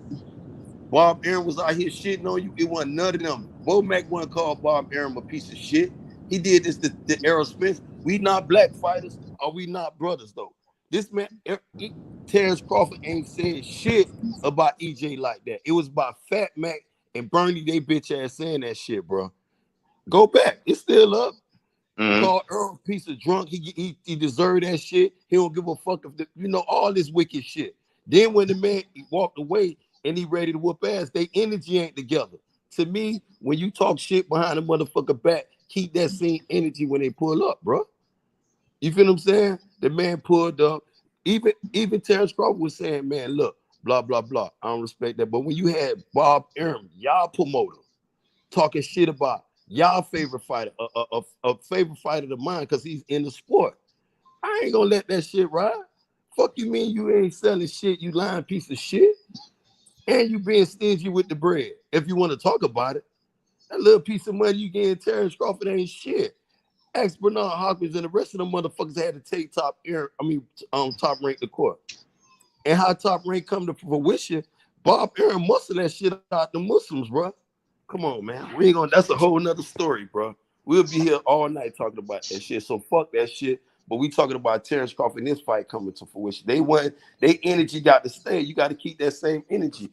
Bob Aaron was out here shitting on you. It wasn't none of them. Bo Mac wouldn't call Bob Aaron a piece of shit. He did this to Errol Spence. We not black fighters, or we not brothers, though. This man, Terence Crawford, ain't saying shit about EJ like that. It was about Fat Mac and Bernie, they bitch ass saying that shit, bro. Go back. It's still up. Call Earl a piece of drunk. He deserved that shit. He don't give a fuck if all this wicked shit. Then when the man walked away and he ready to whoop ass, they energy ain't together. To me, when you talk shit behind a motherfucker back, keep that same energy when they pull up, bro. You feel what I'm saying? The man pulled up. Even Terence Crawford was saying, man, look, blah, blah, blah. I don't respect that. But when you had Bob Aaron, y'all promoter, talking shit about y'all favorite fighter, a favorite fighter of mine, because he's in the sport. I ain't gonna let that shit ride. Fuck you mean you ain't selling shit, you lying piece of shit, and you being stingy with the bread. If you want to talk about it, that little piece of money you getting Terence Crawford ain't shit. Ask Bernard Hopkins and the rest of them motherfuckers had to take top rank to court. And how top rank come to fruition, Bob Aaron muscle that shit out the Muslims, bro. Come on, man. We ain't gonna, that's a whole nother story, bro. We'll be here all night talking about that shit. So fuck that shit. But we talking about Terence Crawford and this fight coming to fruition. They energy got to stay. You got to keep that same energy.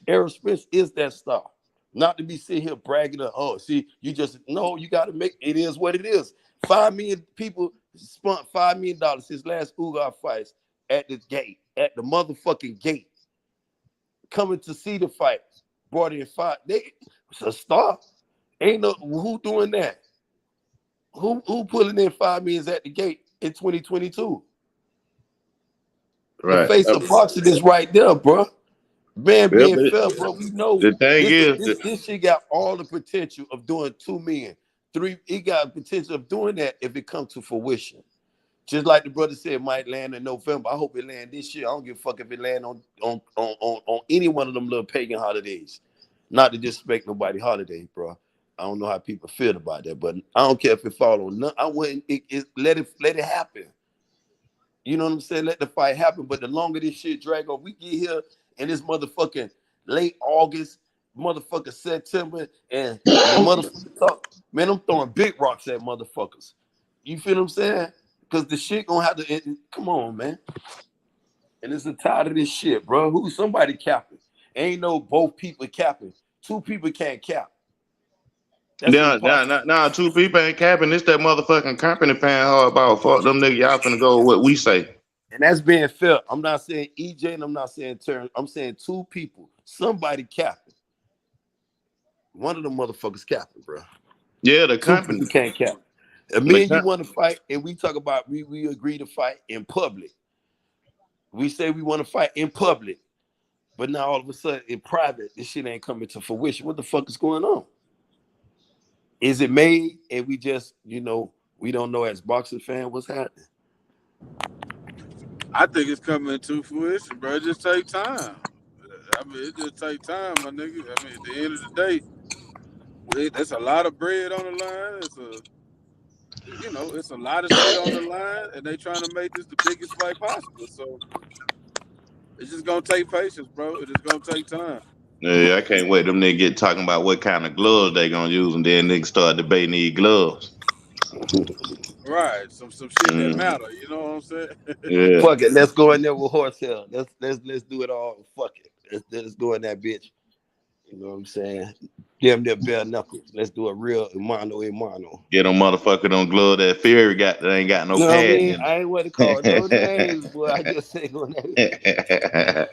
Errol Spence is that star. Not to be sitting here bragging, oh, see, you got to make it is what it is. 5 million people spent $5 million his last Ugar fights at the gate, at the motherfucking gate, coming to see the fight. Brought in it's a star. Ain't no who doing that. Who pulling in 5 million at the gate in 2022? Right. The face of boxing is right there, bro. Man, being fair, bro. We know the thing this shit got all the potential of doing 2 million. He got potential of doing that if it comes to fruition. Just like the brother said, it might land in November. I hope it land this year. I don't give a fuck if it land on any one of them little pagan holidays. Not to disrespect nobody holiday, bro. I don't know how people feel about that, but I don't care if it fall on none. I wouldn't let it happen. You know what I'm saying? Let the fight happen. But the longer this shit drag on, we get here and this motherfucking late August, motherfucking September, and the motherfucker talk. Man, I'm throwing big rocks at motherfuckers. You feel what I'm saying? Because the shit gonna have to come on, man. And it's tired of this shit, bro. Somebody capping? Ain't no both people capping. 2 people can't cap. Nah, 2 people ain't capping. It's that motherfucking company paying hard about. Fuck them niggas. Y'all finna go with what we say. And that's being fair. I'm not saying EJ and I'm not saying Terrence. I'm saying 2 people. Somebody capping. One of them motherfuckers capping, bro. Yeah, the company. You can't cap. Me and you want to fight, and we talk about we agree to fight in public. We say we want to fight in public, but now all of a sudden in private, this shit ain't coming to fruition. What the fuck is going on? Is it made and we just, we don't know as boxing fan what's happening? I think it's coming to fruition, bro. It just take time. I mean, it just take time, my nigga. I mean, at the end of the day, there's a lot of bread on the line. It's a lot of shit on the line, and they trying to make this the biggest fight possible. So it's just gonna take patience, bro. It is gonna take time. Yeah, I can't wait. Them niggas get talking about what kind of gloves they gonna use, and then niggas start debating these gloves. Right, some shit that matter. You know what I'm saying? Yeah. Fuck it. Let's go in there with horsehair. Let's do it all. Fuck it. Let's go in that bitch. You know what I'm saying? Damn near bare knuckles. Let's do a real mano a mano. Get them motherfucker on glove that Fury got that ain't got no pad. I mean, I ain't what to call no names, boy. I just say on that.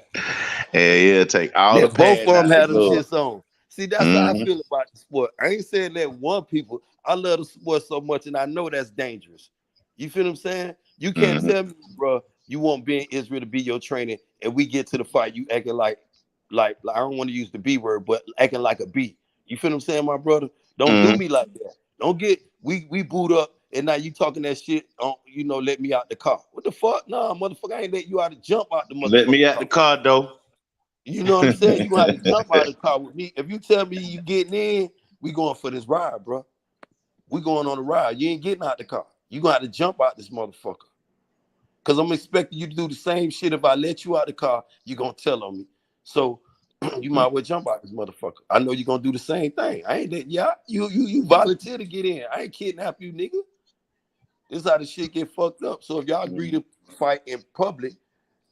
Yeah, take all the both of them had them glove. shits on. See, that's how I feel about the sport. I ain't saying that one people. I love the sport so much, and I know that's dangerous. You feel what I'm saying? You can't tell me, bro, you won't be in Israel to be your trainer, and we get to the fight, you acting like I don't want to use the B word, but acting like a B. You feel what I'm saying, my brother? Don't do me like that. Don't get we boot up and now you talking that shit on, let me out the car. What the fuck? Nah, motherfucker, I ain't let you out to jump out the motherfucker. Let me out the car though. You know what I'm saying? You gonna have to jump out the car with me. If you tell me you getting in, we going for this ride, bro. We going on a ride. You ain't getting out the car. You gonna have to jump out this motherfucker. Cause I'm expecting you to do the same shit. If I let you out the car, you gonna tell on me. So you might well jump out this motherfucker. I know you're gonna do the same thing. I ain't that you volunteer to get in. I ain't kidnap you, nigga. This is how the shit get fucked up. So if y'all agree to fight in public,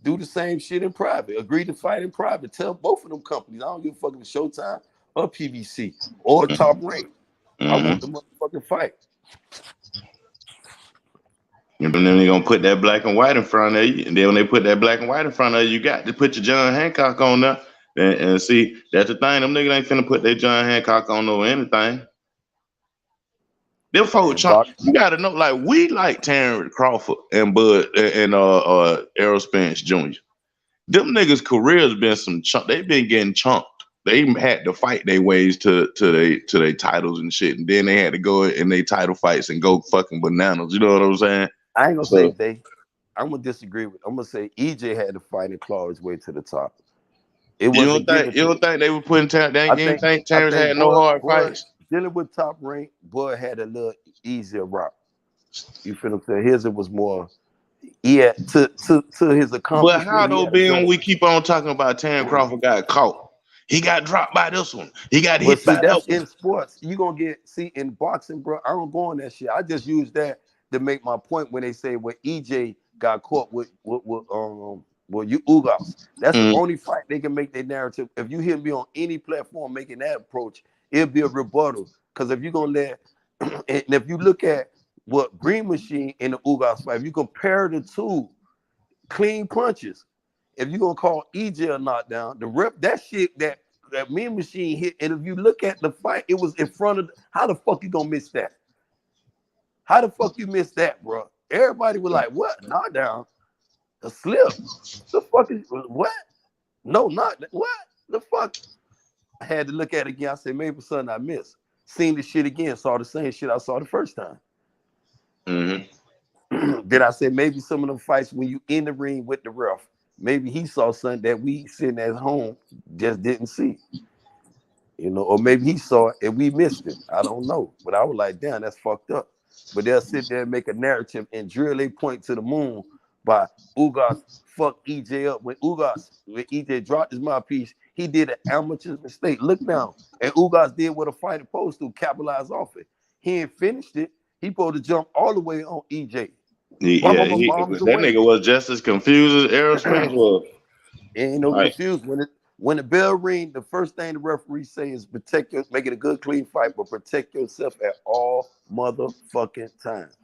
do the same shit in private. Agree to fight in private. Tell both of them companies. I don't give a fuck if it's Showtime or PVC or Top Rank. I want the motherfucking fight. And then they're gonna put that black and white in front of you. And then when they put that black and white in front of you, you got to put your John Hancock on there. And see, that's the thing. Them niggas ain't finna put their John Hancock on over anything. Them folks, you gotta know, like, we like Terence Crawford and Bud and Errol Spence Jr. Them niggas' careers been some chunk. They've been getting chunked. they had to fight their ways to their titles and shit, and then they had to go in their title fights and go fucking bananas. You know what I'm saying? I ain't gonna So, say they. I'm gonna disagree with. I'm gonna say EJ had to fight and claw his way to the top. It wasn't given. you don't think they were putting Terrence? They I didn't think think Terrence had no hard fights. Dealing with top rank, Bud had a little easier route. You feel what I'm saying? His it was more. Yeah, to his accomplishment. But how though, being we keep on talking about Terence Crawford got caught. He got dropped by this one. He got hit by that one. In sports, you gonna in boxing, bro. I don't go on that shit. I just use that to make my point when they say when EJ got caught with you Ugas. That's the only fight they can make their narrative. If you hear me on any platform making that approach, it'll be a rebuttal. Because if you're gonna let and if you look at what Green Machine in the Ugas fight, if you compare the two clean punches, if you're gonna call EJ a knockdown, the rep that shit that Mean Machine hit, and if you look at the fight, it was in front of how the fuck you gonna miss that? How the fuck you miss that, bro? Everybody was like, what? Knockdown? A slip? The fuck is what? No, not what? The fuck? I had to look at it again. I said, maybe something I missed. Seen the shit again, saw the same shit I saw the first time. Then I said maybe some of them fights when you in the ring with the ref, maybe he saw something that we sitting at home just didn't see. You know, or maybe he saw it and we missed it. I don't know. But I was like, damn, that's fucked up. But they'll sit there and make a narrative and drill a point to the moon by Ugas fucked EJ up. When EJ dropped his mouthpiece, he did an amateur mistake. Look now. And Ugas did what a fighter supposed to, capitalize off it. He ain't finished it. He supposed to jump all the way on EJ. That nigga was just as confused as Errol Spence was. Ain't no confused. When the bell ring, the first thing the referee say is protect your, make it a good, clean fight, but protect yourself at all motherfucking times.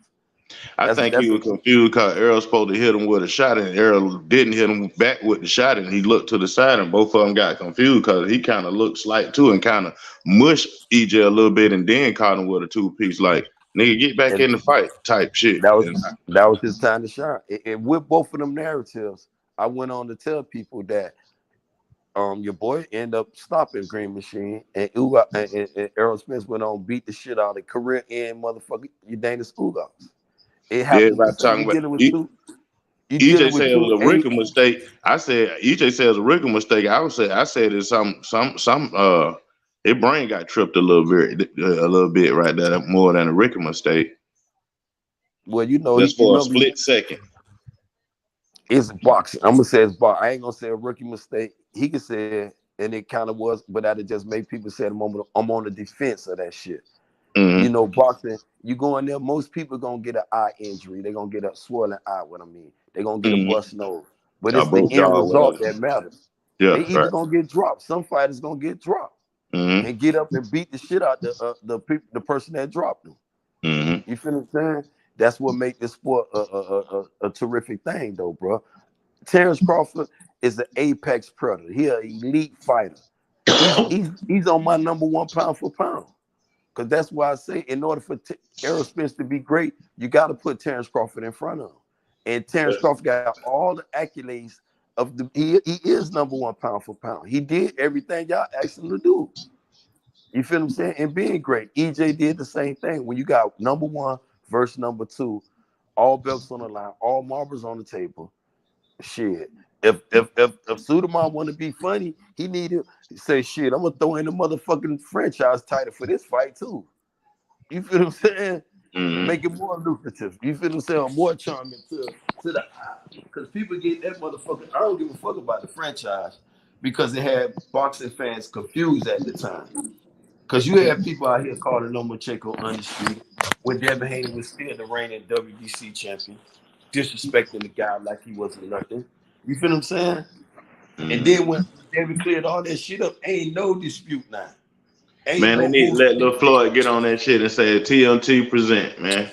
I think he was confused because Errol supposed to hit him with a shot, and Errol didn't hit him back with the shot, and he looked to the side, and both of them got confused because he kind of looked slight too, and kind of mushed EJ a little bit, and then caught him with a 2-piece, like nigga get back in the fight type shit. That was his time to shine. And with both of them narratives, I went on to tell people that your boy ended up stopping Green Machine, and Errol Spence went on beat the shit out of career end motherfucker Udanis Ugas. It happened. EJ said it was a Ricker mistake. I said EJ said it was a Ricker mistake. I said it's some his brain got tripped a little bit right there, more than a Ricker mistake. Well, you know, just for a split second. It's boxing. I'm gonna say it's boxing. I ain't gonna say a rookie mistake. He could say it, and it kind of was, but that'd just make people say I'm on the defense of that shit. You know, boxing, you go in there, most people gonna get an eye injury. They're gonna get a swollen eye, what I mean. They're gonna get a bust nose. But it's the end result that matters. They either gonna get dropped. Some fighters gonna get dropped and get up and beat the shit out the person that dropped them. You feel what I'm saying? That's what make this sport a terrific thing, though, bro. Terence Crawford is an apex predator. He an elite fighter. He's on my number one pound for pound. Because that's why I say in order for Errol Spence to be great, you got to put Terence Crawford in front of him. And Terence Crawford got all the accolades of he is number one pound for pound. He did everything y'all asked him to do. You feel what I'm saying? And being great. EJ did the same thing. When you got number one versus number two, all belts on the line, all marbles on the table. Shit. If Suleiman want to be funny, he need to say, shit, I'm gonna throw in the motherfucking franchise title for this fight too. You feel what I'm saying? Make it more lucrative. You feel what I'm saying? More charming to the eye. Because people get that motherfucker. I don't give a fuck about the franchise because it had boxing fans confused at the time. Because you had people out here calling Lomachenko undisputed when Devin Haney was still the reigning WBC champion, disrespecting the guy like he wasn't nothing. You feel what I'm saying? And then when David cleared all that shit up, ain't no dispute now. Man, they need to let Lil Floyd get on that shit and say TNT present, man.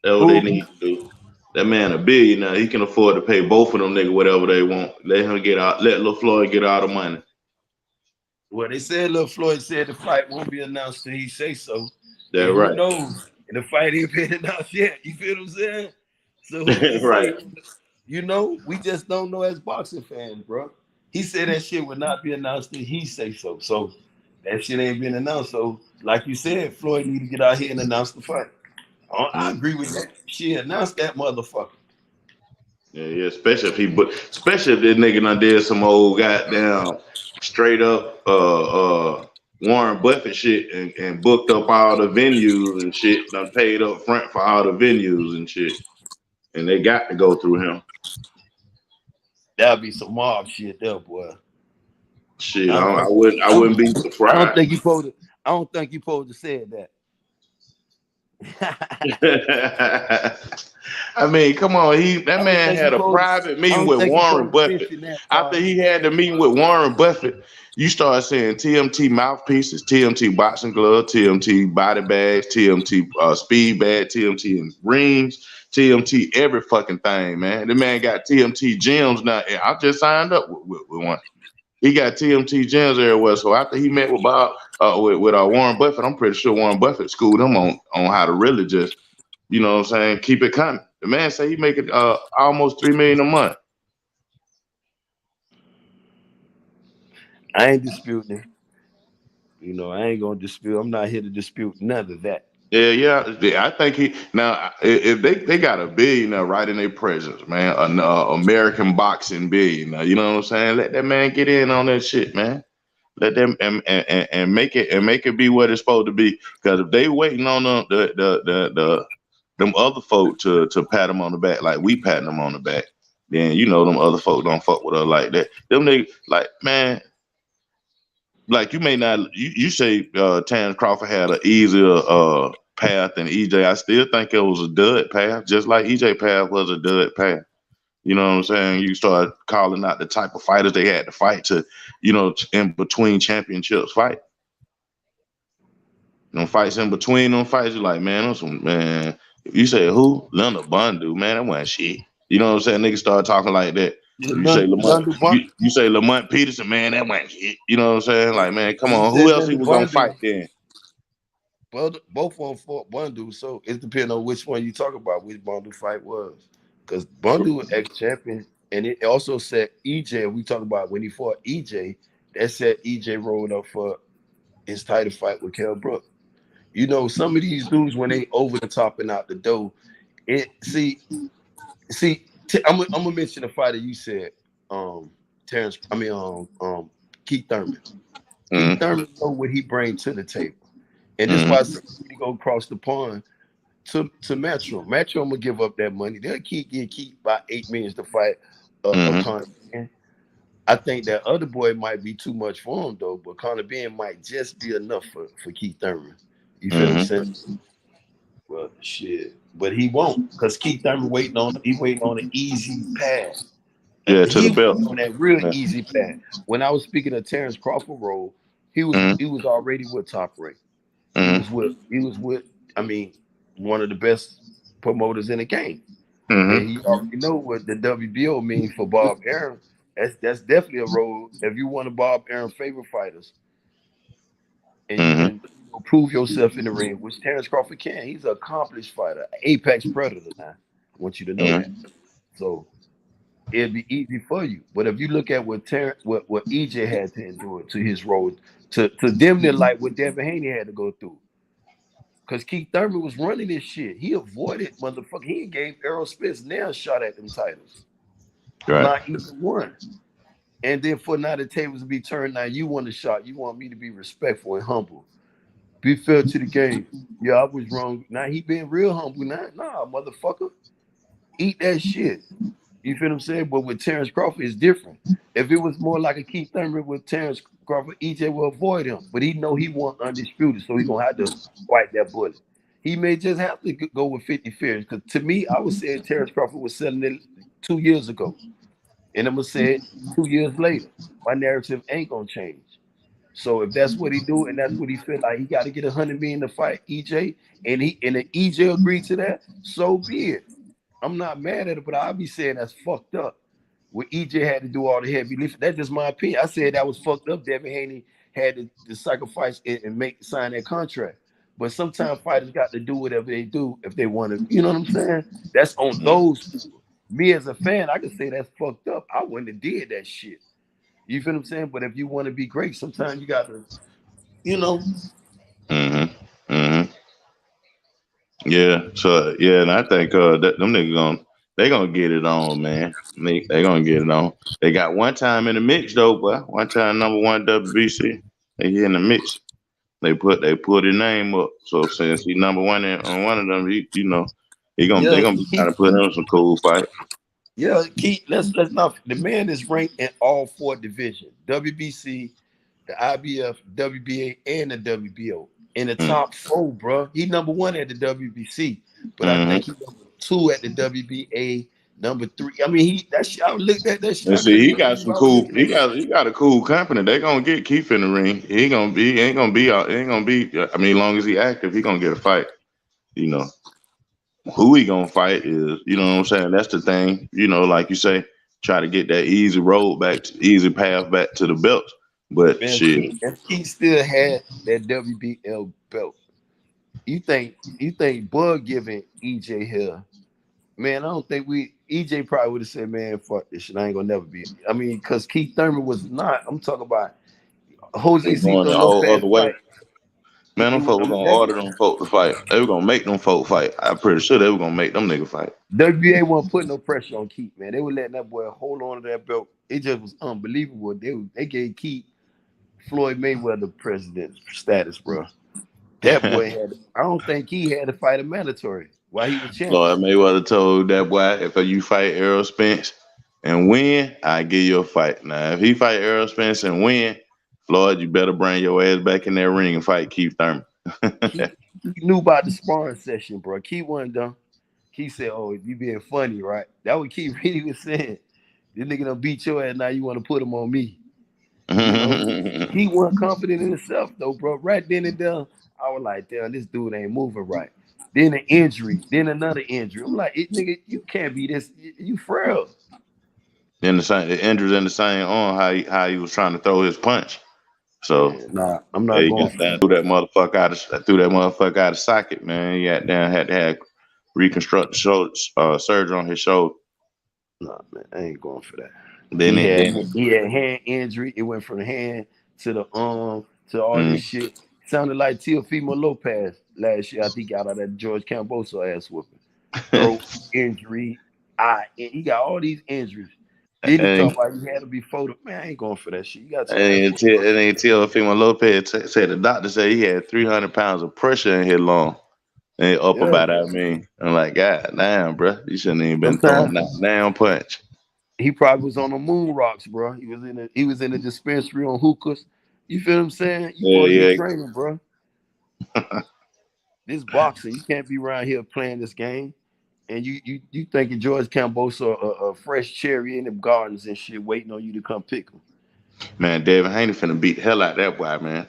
That's what they need to do. That man a billionaire. He can afford to pay both of them niggas whatever they want. Let him get out. Let Lil Floyd get all the money. Well, they said Lil Floyd said the fight won't be announced till he say so. That's right. Who knows? And the fight ain't been announced yet. You feel what I'm saying? So right. You know, we just don't know as boxing fans, bro. He said that shit would not be announced until he say so. So that shit ain't been announced. So like you said, Floyd need to get out here and announce the fight. I agree with that. She announced that motherfucker. Yeah, especially if especially if this nigga done did some old goddamn straight up Warren Buffett shit and booked up all the venues and shit, done paid up front for all the venues and shit. And they got to go through him. That'd be some mob shit there, boy. Shit, I wouldn't be surprised. I don't think you supposed to say that. I mean, come on, that man had a private meeting with Warren Buffett. After he had the meeting with Warren Buffett, you start saying TMT mouthpieces, TMT boxing gloves, TMT body bags, TMT speed bag, TMT rings, TMT every fucking thing, man. The man got TMT gyms now. And I just signed up with one. He got TMT gyms everywhere. So after he met with Warren Buffett, I'm pretty sure Warren Buffett schooled him on how to really just, you know what I'm saying, keep it coming. The man say he making almost $3 million a month. I ain't disputing it. You know, I ain't gonna dispute. I'm not here to dispute none of that. Yeah. I think if they got a billionaire right in their presence, man, an American boxing billionaire. You know what I'm saying? Let that man get in on that shit, man. Let them and make it be what it's supposed to be. Because if they waiting on them other folk to pat them on the back like we patting them on the back, then you know them other folk don't fuck with us like that. Them niggas, like, man, like you may not you say Terence Crawford had an easier path than EJ. I still think it was a dud path, just like EJ path was a dud path. You know what I'm saying? You start calling out the type of fighters they had to fight to, you know, in between championships fight. Them fights in between them fights, you're like, man, if you say who? Leonard Bundu, man, that wasn't shit. You know what I'm saying? Niggas start talking like that. You say Lamont Peterson, man, that wasn't shit. You know what I'm saying? Like, man, come on, who else he was gonna fight then? Well, both of them fought Bundu, so it depends on which one you talk about, which Bundu fight was. Because Bundu was ex-champion, and it also said EJ, we talk about when he fought EJ, that said EJ rolled up for his title fight with Kell Brook. You know, some of these dudes, when they over the top and out the door, I'm gonna mention the fighter you said, Keith Thurman. Keith Thurman know what he brings to the table. And that's why he go across the pond to Metro. Metro, I'm gonna give up that money. They'll keep about $8 million to fight Conor Ben. I think that other boy might be too much for him though, but Conor Ben might just be enough for Keith Thurman. You feel what I'm saying? Well, shit, but he won't, because Keith Thurman waiting on an easy path. Yeah, to the belt. On that real easy path. When I was speaking of Terence Crawford role, he was already with Top Rank. He was with one of the best promoters in the game. And he already know what the WBO means for Bob Arum. That's definitely a role. If you want to Bob Arum favorite fighters, and you can prove yourself in the ring, which Terence Crawford can. He's an accomplished fighter, apex predator. Now, I want you to know that. So it'd be easy for you. But if you look at what EJ had to endure to his role, to them, they're like what Devin Haney had to go through. Because Keith Thurman was running this shit. He avoided motherfucker. He gave Errol Spence nail shot at them titles. Right. Not even one. And then for now the tables to be turned, now you want a shot. You want me to be respectful and humble. Be fair to the game. Yeah, I was wrong. Now he being real humble. Nah, motherfucker. Eat that shit. You feel what I'm saying? But with Terence Crawford, it's different. If it was more like a Keith Thurman with Terence Crawford, EJ will avoid him. But he know he want undisputed, so he gonna have to fight that bullet. He may just have to go with 50 fears. Because to me, I was saying Terence Crawford was selling it 2 years ago. And I'm gonna say it 2 years later. My narrative ain't gonna change. So if that's what he do and that's what he feel like, he got to get $100 million to fight EJ, and if EJ agreed to that, so be it. I'm not mad at it, but I'll be saying that's fucked up. Where EJ had to do all the heavy lifting. That's just my opinion. I said that was fucked up. Devin Haney had to sacrifice it and sign that contract. But sometimes fighters got to do whatever they do if they want to. You know what I'm saying? That's on those people. Me as a fan, I can say that's fucked up. I wouldn't have did that shit. You feel what I'm saying? But if you want to be great, sometimes you got to, you know. Yeah. So yeah, and I think that them niggas they gonna get it on, man. They gonna get it on. They got one time in the mix though, boy. One time #1 WBC. They in the mix. They put his name up. So since he #1 on one of them, they gonna be trying to put him some cool fight. Yeah, Keith, let's not. The man is ranked in all 4 divisions: WBC, the IBF, WBA, and the WBO. In the top 4, bro. He #1 at the WBC, but I think he #2 at the WBA. #3. I mean, I looked at that shit. And see, he got some cool. He got a cool company. They gonna get Keith in the ring. He ain't gonna be. I mean, as long as he active, he gonna get a fight. You know, who he gonna fight is. You know what I'm saying? That's the thing. You know, like you say, try to get that easy path back to the belt. But man, shit, if he still had that WBL belt, you think Bud giving EJ here? Man, I don't think EJ probably would have said, man, fuck this shit. I ain't gonna never be. I mean, because Keith Thurman was not. I'm talking about Jose going Cito the whole Lopez other way. fight. Man, them folks were gonna order them folk to fight. They were gonna make them folk fight. I'm pretty sure they were gonna make them nigga fight. WBA wasn't putting no pressure on Keith, man. They were letting that boy hold on to that belt. It just was unbelievable. They gave Keith Floyd Mayweather president status, bro. That boy had. I don't think he had to fight a mandatory while he was champion. Floyd Mayweather told that boy, if you fight Errol Spence and win, I give you a fight. Now, if he fight Errol Spence and win, Floyd, you better bring your ass back in that ring and fight Keith Thurman. he knew about the sparring session, bro. Keith wasn't done. Keith said, "Oh, you being funny, right?" That what Keith really was saying. This nigga done beat your ass. Now you want to put him on me? You know, he wasn't confident in himself though, bro. Right then and there, I was like, "Damn, this dude ain't moving right." Then an injury, then another injury. I'm like, "Nigga, you can't be this. You frail." In the injuries in the same arm, how he was trying to throw his punch. So nah, I'm not going for that. Threw that motherfucker out of socket, man. He had to have reconstruct surgery on his shoulder. Nah, man, I ain't going for that. Then he had hand injury. It went from the hand to the arm to all this shit. Sounded like Teofimo Lopez last year. I think out of that George Camboso ass whooping. Throat injury, eye. He got all these injuries. Then he talking about he had to be photo. Man, I ain't going for that shit. You got to. And Teofimo Lopez said the doctor said he had 300 pounds of pressure in his lung. And up about that, I mean. I'm like, God damn, bro. You shouldn't even been throwing that damn punch. He probably was on the moon rocks, bro. He was in a dispensary on hookahs. You feel what I'm saying? You training, bro. This boxing, you can't be around here playing this game. And you thinking George Camboso a fresh cherry in the gardens and shit, waiting on you to come pick him. Man, Devin Haney finna beat the hell out of that boy, man.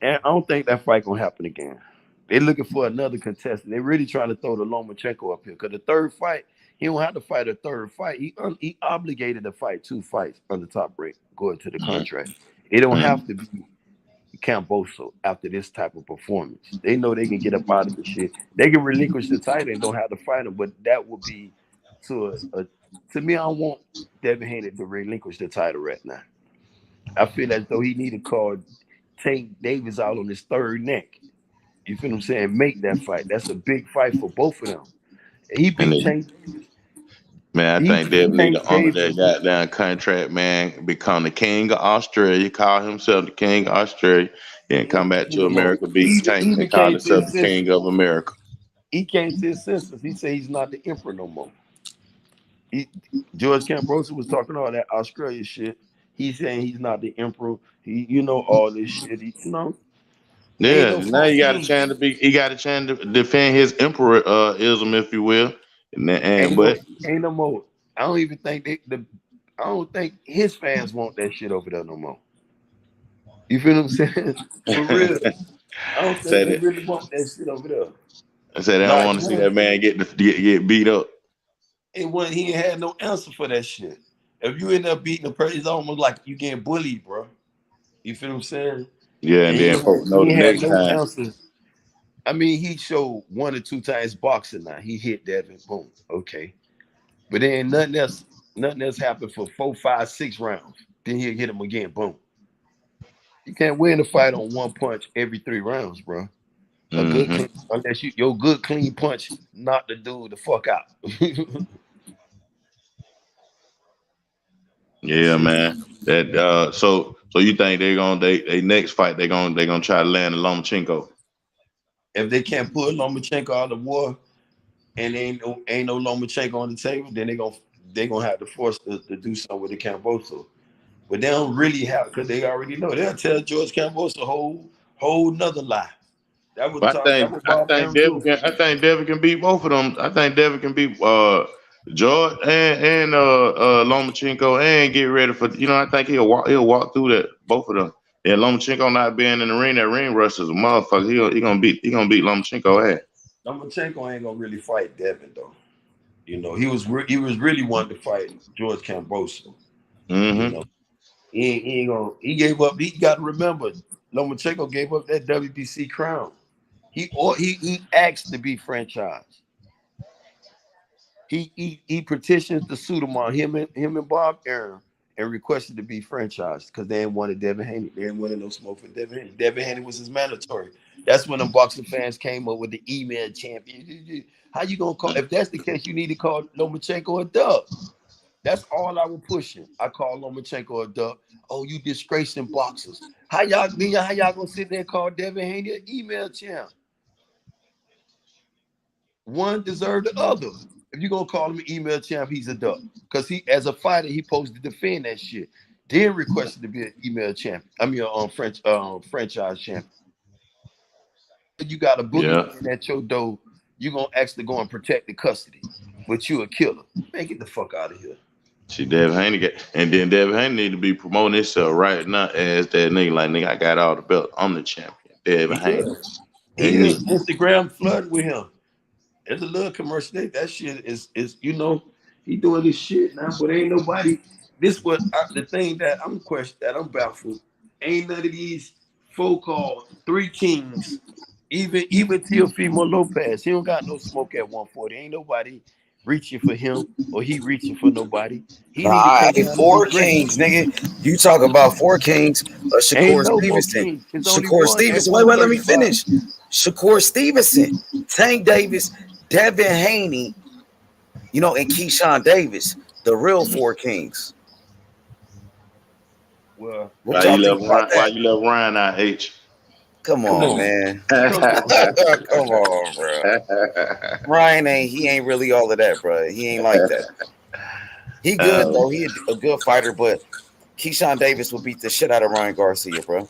And I don't think that fight gonna happen again. They're looking for another contestant. They're really trying to throw the Lomachenko up here. Because the third fight, he don't have to fight a third fight. He obligated to fight 2 fights on the top break, going to the contract. It don't have to be Camboso after this type of performance. They know they can get up out of the shit. They can relinquish the title and don't have to fight him, but that would be to me, I don't want Devin Haney to relinquish the title right now. I feel as though he need to call Tank Davis out on his third neck. You feel what I'm saying? Make that fight. That's a big fight for both of them. He beat Tank Davis. Man, I think Devin need to honor that goddamn contract, man. Become the king of Australia. Call himself the king of Australia. And come back to America, beat Tank, and call himself the king of America. He came to his senses. He said he's not the emperor no more. George Camboso was talking all that Australia shit. He's saying he's not the emperor. All this shit. Yeah, now he got a chance to defend his emperorism, if you will. Ain't no more. I don't even think I don't think his fans want that shit over there no more. You feel what I'm saying? For real. I don't think they really want that shit over there. I said I don't want to see that man get beat up. He ain't had no answer for that shit. If you end up beating a person, it's almost like you getting bullied, bro. You feel what I'm saying? Yeah, and then folks know the next time. Answer. I mean, he showed 1 or 2 times boxing now. He hit Devin, boom, okay. But then nothing else happened for 4, 5, 6 rounds. Then he'll hit him again. Boom. You can't win a fight on one punch every 3 rounds, bro. A good clean, unless your good clean punch knock the dude the fuck out. Yeah, man. That so you think they next fight they gonna try to land a Lomachenko? If they can't pull Lomachenko out of the war and ain't no Lomachenko on the table, then they gonna have to force to do something with the Camboso. But they don't really have, because they already know. They'll tell George Camboso a whole nother lie. That was Bob Arum too. I think Devin can beat both of them. I think Devin can beat George and Lomachenko and get ready for, I think he'll walk through that, both of them. Yeah, Lomachenko not being in the ring, that ring rush is a motherfucker. He gonna beat Lomachenko ass. Lomachenko ain't gonna really fight Devin though. He was really wanting to fight George Camboso. He ain't gonna. He gave up. He got to remember, Lomachenko gave up that WBC crown. He asked to be franchised. He petitioned to Suleiman, him and Bob Arum, and requested to be franchised because they ain't wanted Devin Haney. They ain't wanted no smoke for Devin Haney. Devin Haney was his mandatory. That's when the boxing fans came up with the email champion. How you gonna call? If that's the case, you need to call Lomachenko a dub. That's all I was pushing. I call Lomachenko a dub. Oh, you disgracing boxers. How y'all gonna sit there and call Devin Haney an email champ? One deserved the other. If you're gonna call him an email champ, he's a dub. Because he, as a fighter, he supposed to defend that shit. Then requested to be an email champion. I mean, franchise champion. You got a boogie at your door. You gonna ask to go and protect the custody, but you a killer. Man, get the fuck out of here. See, Devin Haney Devin Haney need to be promoting himself right now as that nigga. Like, nigga, I got all the belts. I'm the champion. Devin Haney. He is Instagram flooded with him. There's a little commercial. That shit is he doing this shit now, but ain't nobody. This was the thing that I'm questioning, that I'm baffled. Ain't none of these so-called 3 kings, even Teofimo Lopez. He don't got no smoke at 140. Ain't nobody reaching for him or he reaching for nobody. He need to take 4 kings, nigga. You talk about 4 kings. Shakur Stevenson. Shakur Stevenson. Wait, let me finish. Shakur Stevenson, Tank Davis, Devin Haney, and Keyshawn Davis, the real 4 kings. Well, why you love Ryan out, H? Come on, man. Come on, bro. Ryan ain't really all of that, bro. He ain't like that. He good though. He a good fighter, but Keyshawn Davis will beat the shit out of Ryan Garcia, bro.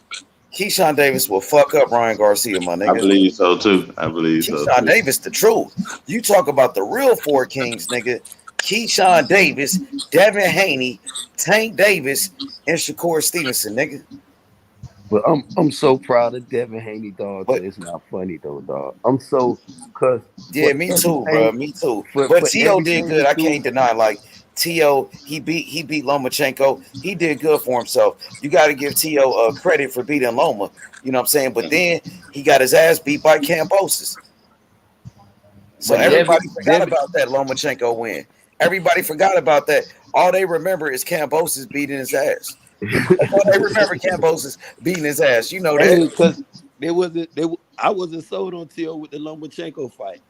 Keyshawn Davis will fuck up Ryan Garcia, my nigga. I believe so too. Keyshawn Davis, the truth. You talk about the real 4 kings, nigga. Keyshawn Davis, Devin Haney, Tank Davis, and Shakur Stevenson, nigga. But I'm so proud of Devin Haney, dog. But it's not funny though, dog. I'm so me too, bro. Me too. But T.O. did good. I can't deny. Like T.O., he beat Lomachenko. He did good for himself. You got to give T.O. credit for beating Loma. You know what I'm saying? But then he got his ass beat by Kambosos. So everybody forgot about that Lomachenko win. Everybody forgot about that. All they remember is Kambosos beating his ass. That's all they remember, Kambosos beating his ass. You know that. Because I wasn't sold on T.O. with the Lomachenko fight.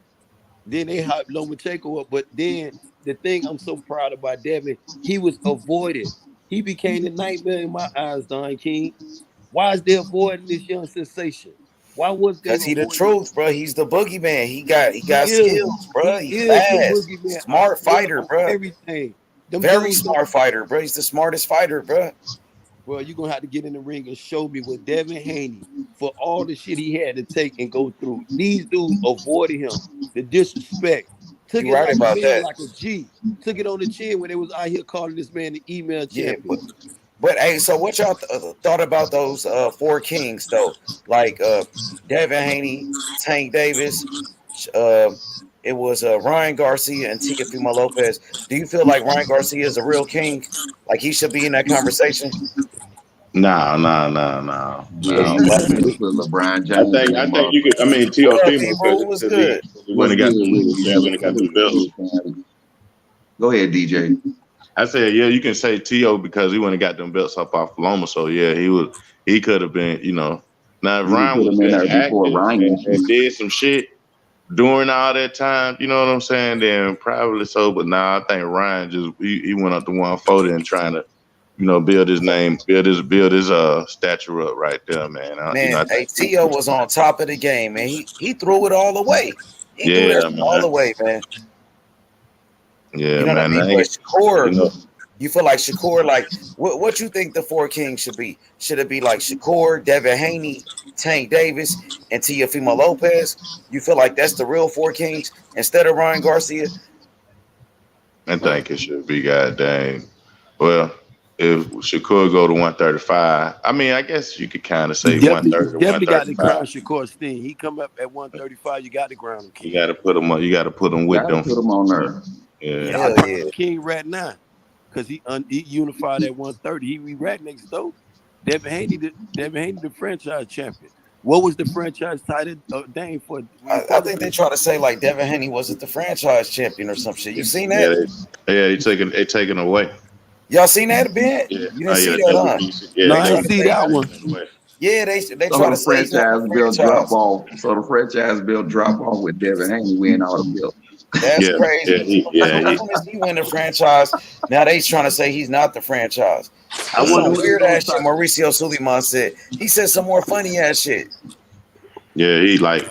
Then they hyped Lomachenko up. But then the thing I'm so proud about Devin, he was avoided. He became the nightmare in my eyes, Don King. Why is they avoiding this young sensation? Why was they? Because he the truth, bro. He's the boogeyman. He got skills, bro. He's fast, smart fighter, bro. Everything. Very smart fighter, bro. He's the smartest fighter, bro. Well, you're gonna have to get in the ring and show me what Devin Haney, for all the shit he had to take and go through. These dudes avoided him. The disrespect. Took it right about that. Like a G. Took it on the chin when they was out here calling this man the email champion. But hey, so what y'all thought about those 4 kings though? Like Devin Haney, Tank Davis, it was Ryan Garcia and Teofimo Lopez. Do you feel like Ryan Garcia is a real king? Like he should be in that conversation? No. This was LeBron James. I think you could. I mean, Teofimo was good. When he got the belts. Go ahead, DJ. I said, yeah, you can say T.O. because he went and got them belts up off Loma. So yeah, he could have been, Now if He Ryan put would him in have there been before active Ryan. and did some shit during all that time, you know what I'm saying? Then probably so. But now I think Ryan just he went up to 140 and trying to, build his name, build his stature up right there, man. Man, I think T.O. was on top of the game, man. He threw it all away. He threw that yeah, shit all man. away, man. Yeah, You know what I man. mean? They But ain't, Shakur, you feel like Shakur, like what you think the four kings should be? Should it be like Shakur, Devin Haney, Tank Davis, and Teofimo Lopez? You feel like that's the real four kings instead of Ryan Garcia? I think it should be goddamn. Well, if Shakur go to 135, I mean, I guess you could kind of say 130 to Definitely got to crown 135. Shakur Steen. He come up at 135. You got to crown him You king. got to put him on. You got to put him with Gotta them. put him on there. Yeah. I crown him king right now because he unified at 130. He right next door. Devin Haney, the franchise champion. What was the franchise title Dane for? I think they try to say like Devin Haney wasn't the franchise champion or some shit. You seen Yeah, that? they taking away. Y'all seen that, Ben? Yeah. You Oh didn't see yeah, that, huh? yeah. No, They I trying ain't to see take that one. it away. Yeah, they So try to the say he's not franchise the bill drop franchise. off. So the franchise bill drop off with Devin Haney win all the bills. That's Yeah, crazy. As soon as he win the franchise, now they trying to say he's not the franchise. I It's wonder some what they weird gonna ass shit start. Mauricio Suleiman said. He said some more funny ass shit. Yeah, he like.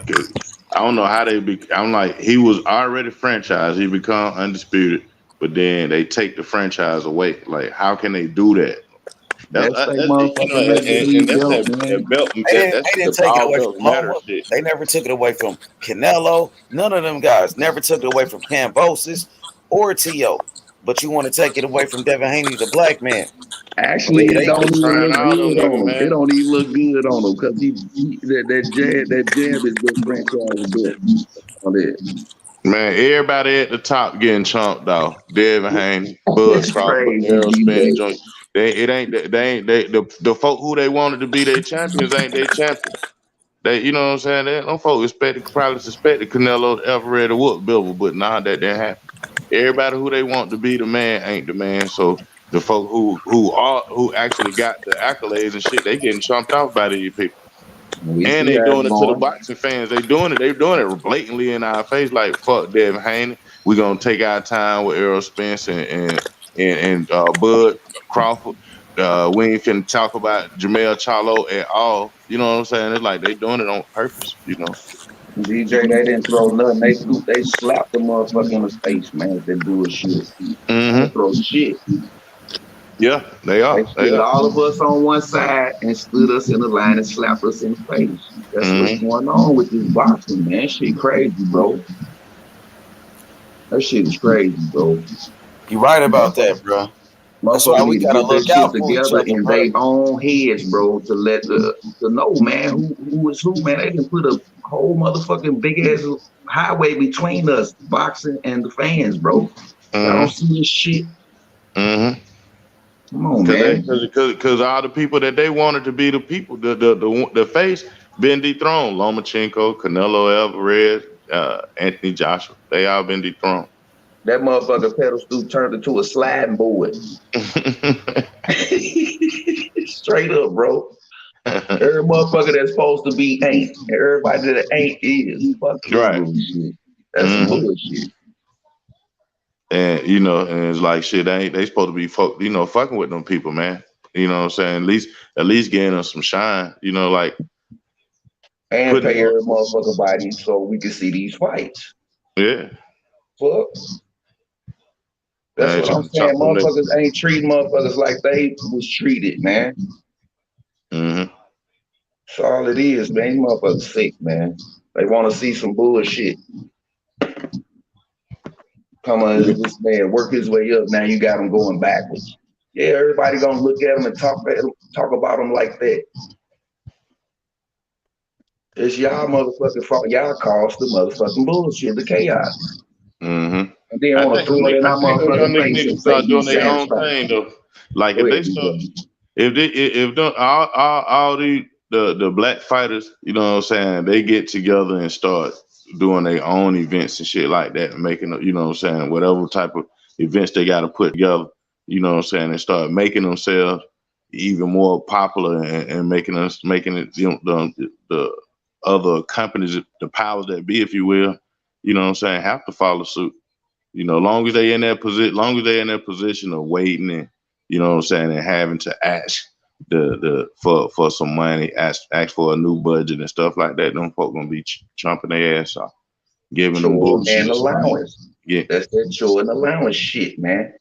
I don't know how they be. I'm like, he was already franchised. He become undisputed, but then they take the franchise away. Like, how can they do that? That's they motherfucking make And believe that's belt, that man. belt. They That's didn't the take it all away belt from matter Loma. shit. They never took it away from Canelo. None of them guys never took it away from Cambosis or T.O. But you want to take it away from Devin Haney, the black man. Actually, it They don't even trying look all them good on niggas, him. It man. don't even look good on him because that jab is the franchise belt on it. Man, everybody at the top getting chumped off. Devin Haney, Bud It's Crawford, crazy, Errol Spence, DJ. Joint. The folk who they wanted to be their champions ain't their champions. They, you know what I'm saying? Them folk probably suspected Canelo ever to whoop Bill, but nah, that didn't happen. Everybody who they want to be the man ain't the man. So the folk who actually got the accolades and shit, they getting chumped off by these people. We And see they how it's doing it to the going. boxing fans. They're doing it blatantly in our face. Like fuck Devin Haney. We're gonna take our time with Errol Spence and Bud Crawford. We ain't finna talk about Jamel Charlo at all. You know what I'm saying? It's like they doing it on purpose, DJ, they didn't throw nothing. They slapped the motherfucker in the face, man, with that bullshit. They Mm-hmm. didn't throw shit. Yeah, they They are. They stood are. all of us on one side and stood us in the line and slapped us in the face. That's what's Mm-hmm. going on with this boxing, man. Shit crazy, bro. That shit is crazy, bro. You right about that, bro. That's why Motherfucker we need to gotta get that look shit out for each together other, in bro. their own heads, bro, to let to know, man, who is who, man. They can put a whole motherfucking big ass highway between us, boxing and the fans, bro. Y'all don't see this shit. Mm-hmm. Come on, man. Because all the people that they wanted to be the people, the face, been dethroned. Lomachenko, Canelo Alvarez, Anthony Joshua, they all been dethroned. That motherfucker pedal stoop turned into a sliding board. Straight up, bro. Every motherfucker that's supposed to be ain't. Everybody that ain't is. Fuck this Right. bullshit. That's some bullshit. And and it's like shit. They supposed to be fucking with them people, man. You know what I'm saying? At least getting them some shine. Like and pay every motherfucker body so we can see these fights. Yeah. Fuck. That's what I'm saying. Motherfuckers ain't treating motherfuckers like they was treated, man. Mm-hmm. That's all it is, man. These motherfuckers sick, man. They want to see some bullshit. Come on, this man work his way up. Now you got him going backwards. Yeah, everybody gonna look at him and talk about him like that. It's y'all motherfucking fault. Y'all caused the motherfucking bullshit, the chaos. Mm-hmm. And then want to throw it in our motherfucking face and say start doing he's their own satisfied. thing though. Like if they start, if all the black fighters, you know what I'm saying, they get together and start doing their own events and shit like that, and making, you know what I'm saying, whatever type of events they got to put together. you know what I'm saying, and start making themselves even more popular and making it, you know, the other companies, the powers that be, if you will, you know what I'm saying, have to follow suit. You know, long as they in that position of waiting and, you know what I'm saying, and having to ask for some money, ask for a new budget and stuff like that, them folk gonna be chomping their ass off, giving them Sure, bullshit. man, allowance. Yeah, that's that sure and allowance shit, man.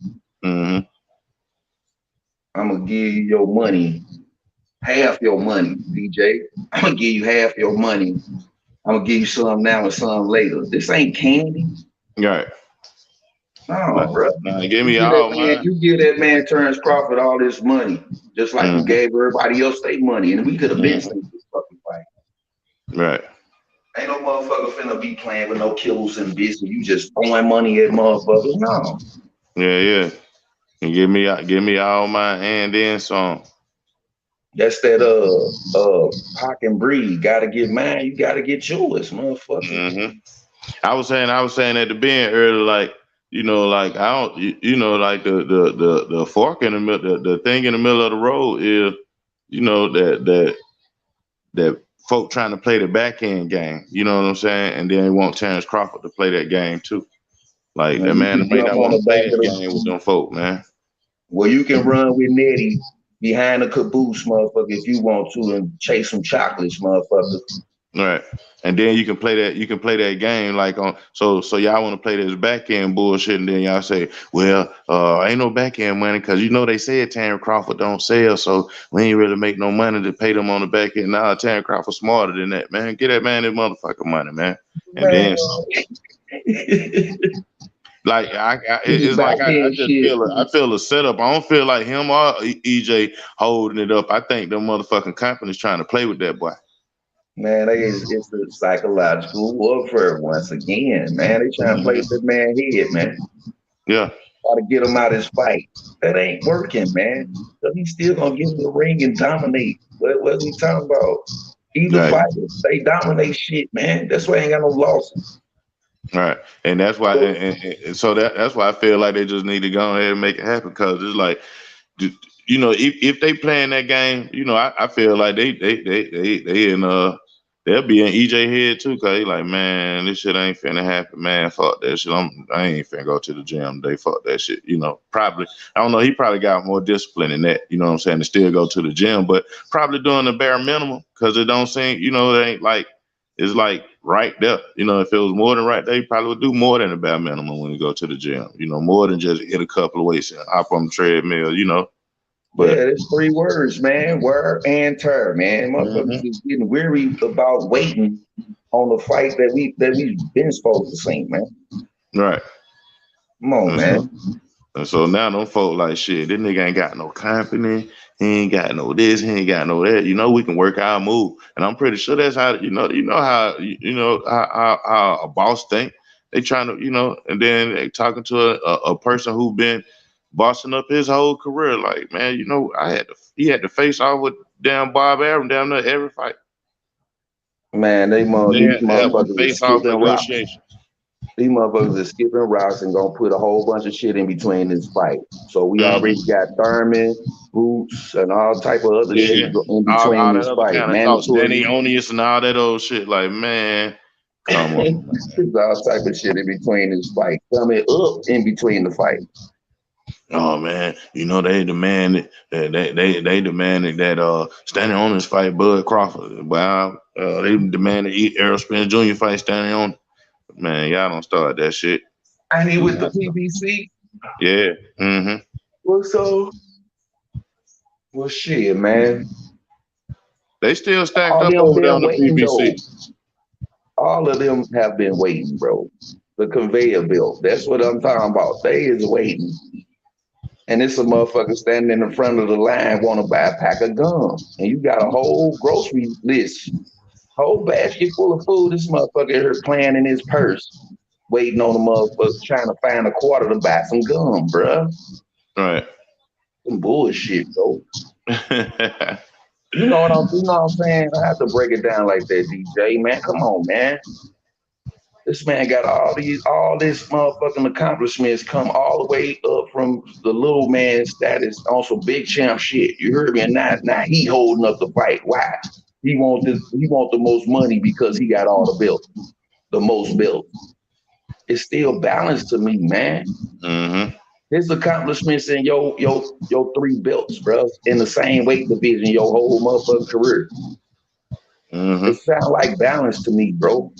Mm-hmm. I'm gonna give you your money, half your money, DJ. I'm gonna give you half your money. I'm gonna give you some now and some later. This ain't candy. Right. No, bro. Give me all mine. You give that man Terence Crawford all this money, just like you gave everybody else their money, and we could have been seen this fucking fight. Right. Ain't no motherfucker finna be playing with no killers and bitches. You just throwing money at motherfuckers. No. Yeah. And give me all mine and then some. That's that Pac and Breed. Gotta get mine, you gotta get yours, motherfucker. Mm-hmm. I was saying at the being earlier, like, you know, like I don't, you know, like the fork in the middle, the thing in the middle of the road is, you know, that folk trying to play the back end game. You know what I'm saying? And then they want Terence Crawford to play that game too. Like that man may not want to play that game with them folk, man. Well, you can run with Nettie behind the caboose, motherfucker, if you want to, and chase some chocolates, motherfucker. Right. And then you can play that game like on so y'all want to play this back end bullshit, and then y'all say, well, ain't no back end money because you know they said Terence Crawford don't sell, so we ain't really make no money to pay them on the back end. Nah, Terence Crawford smarter than that, man. Get that man his motherfucking money, man. And then like it's like I just feel a setup. I don't feel like him or EJ holding it up. I think them motherfucking companies trying to play with that boy. Man, it's a psychological warfare once again, man. They trying to play with that man head, man. Yeah. Try to get him out of his fight. That ain't working, man. So he's still gonna get in the ring and dominate. What we talking about? Either fighters, they dominate shit, man. That's why I ain't got no losses. Right, and that's why, and so that's why I feel like they just need to go ahead and make it happen, because it's like, you know, if they playing that game, you know, I feel like they in they'll be in EJ head too, cause he like, man, this shit ain't finna happen, man. Fuck that shit. I ain't finna go to the gym today. Fuck that shit. You know, probably, I don't know. He probably got more discipline in that. You know what I'm saying? To still go to the gym, but probably doing the bare minimum, cause it don't seem, you know, it ain't like, it's like right there. You know, if it was more than right there, you probably would do more than the bare minimum when you go to the gym. You know, more than just hit a couple of weights and hop on the treadmill. You know. But yeah, it's 3 words, man. Wear and tear, man. Motherfuckers is getting weary about waiting on the fight that we've been supposed to see, man. Right. Come on, man. And so now them folk like, shit, this nigga ain't got no company. He ain't got no this. He ain't got no that. You know, we can work our move. And I'm pretty sure that's how, you know how a boss think. They trying to, you know, and then they talking to a person who been bossing up his whole career. Like, man, you know, he had to face off with damn Bob Arum down there every fight. Man, these motherfuckers face off negotiation. These motherfuckers are skipping rocks and gonna put a whole bunch of shit in between this fight. So we already got Thurman, Boots, and all type of other shit in between all this fight. Danny Onius and all that old shit. Like, man, come on. There's all type of shit in between this fight. Coming up in between the fight. Oh man, you know they demanded they demanded that standing on this fight Bud Crawford. Well, they demanded Errol Spence Jr. fight standing on. Man, y'all don't start that shit. Ain't he with the PBC? Yeah. Mm-hmm. Well, shit, man. They still stacked up over there on the PBC. All of them have been waiting, bro. The conveyor belt. That's what I'm talking about. They is waiting. And it's a motherfucker standing in the front of the line want to buy a pack of gum. And you got a whole grocery list, whole basket full of food. This motherfucker here playing in his purse, waiting on the motherfucker trying to find a quarter to buy some gum, bruh. Right. Some bullshit, bro. You know what I'm saying? I have to break it down like that, DJ, man. Come on, man. This man got all this motherfucking accomplishments come all the way up from the little man status on some big champ shit. You heard me? And now he holding up the fight. Why? He want the most money because he got all the belts, the most belts. It's still balanced to me, man. Mm-hmm. His accomplishments in your 3 belts, bro, in the same weight division your whole motherfucking career. Mm-hmm. It sounds like balance to me, bro.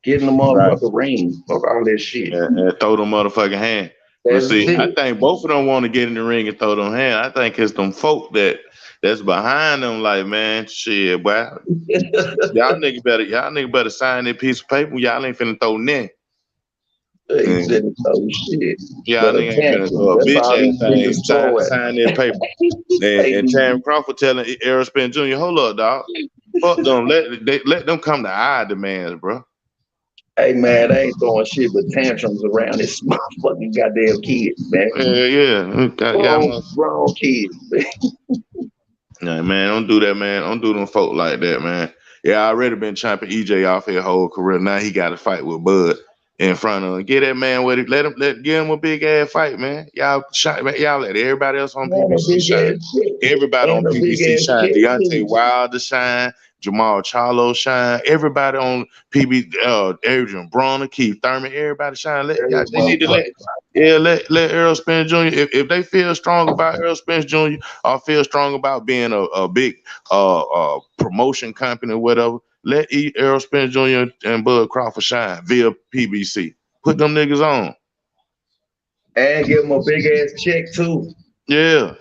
Get in the motherfucking ring. Fuck all that shit. And throw them motherfucking hand. But see, I think both of them want to get in the ring and throw them hand. I think it's them folk that's behind them, like, man, shit, boy. y'all nigga better sign that piece of paper. Y'all ain't finna throw nothing. Shit. Y'all nigga ain't finna throw a bitch ass thing. Sign that paper. and Terence Crawford telling Errol Spence Jr., hold up, dog. Fuck them. Let them come to our demands, bro. Hey man, they ain't throwing shit but tantrums around this motherfucking goddamn kids, man. Grown kids, man. Nah, man, don't do that, man. Don't do them folk like that, man. Yeah, I already been chopping EJ off his whole career. Now he got to fight with Bud in front of him. Get that man with it. Give him a big ass fight, man. Y'all let everybody else on PBC shine. Everybody on PBC shine. Deontay Wilder shine. Jamal Charlo shine. Everybody on Adrian Broner, Keith Thurman. Everybody shine. They need to let Errol Spence Jr. If they feel strong about Errol Spence Jr. or feel strong about being a big promotion company or whatever, let Errol Spence Jr. and Bud Crawford shine via PBC. Put them niggas on. And give them a big ass check too. Yeah.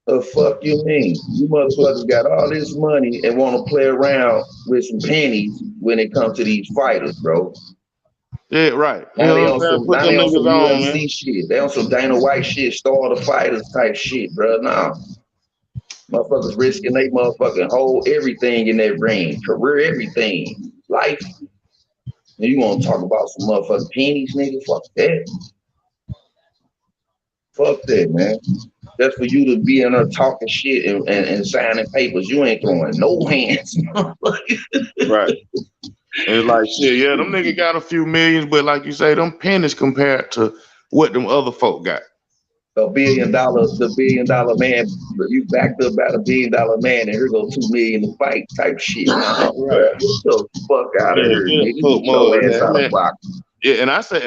The fuck you mean? You motherfuckers got all this money and want to play around with some pennies when it comes to these fighters, bro. Yeah, right. Now they on some UFC shit. They on some Dana White shit, star the fighters type shit, bro. Nah. Motherfuckers risking they motherfucking whole everything in that ring. Career, everything. Life. And you want to talk about some motherfucking pennies, nigga? Fuck that. Fuck that, man. Just for you to be in there talking shit and signing papers, you ain't throwing no hands. Right. It's like, shit, yeah, them niggas got a few millions, but like you say, them pennies compared to what them other folk got. The $1 billion man, you backed up about $1 billion man, and here go $2 million to fight type shit. Right. Get the fuck out of here, nigga. Get your ass out of box. Yeah, and I say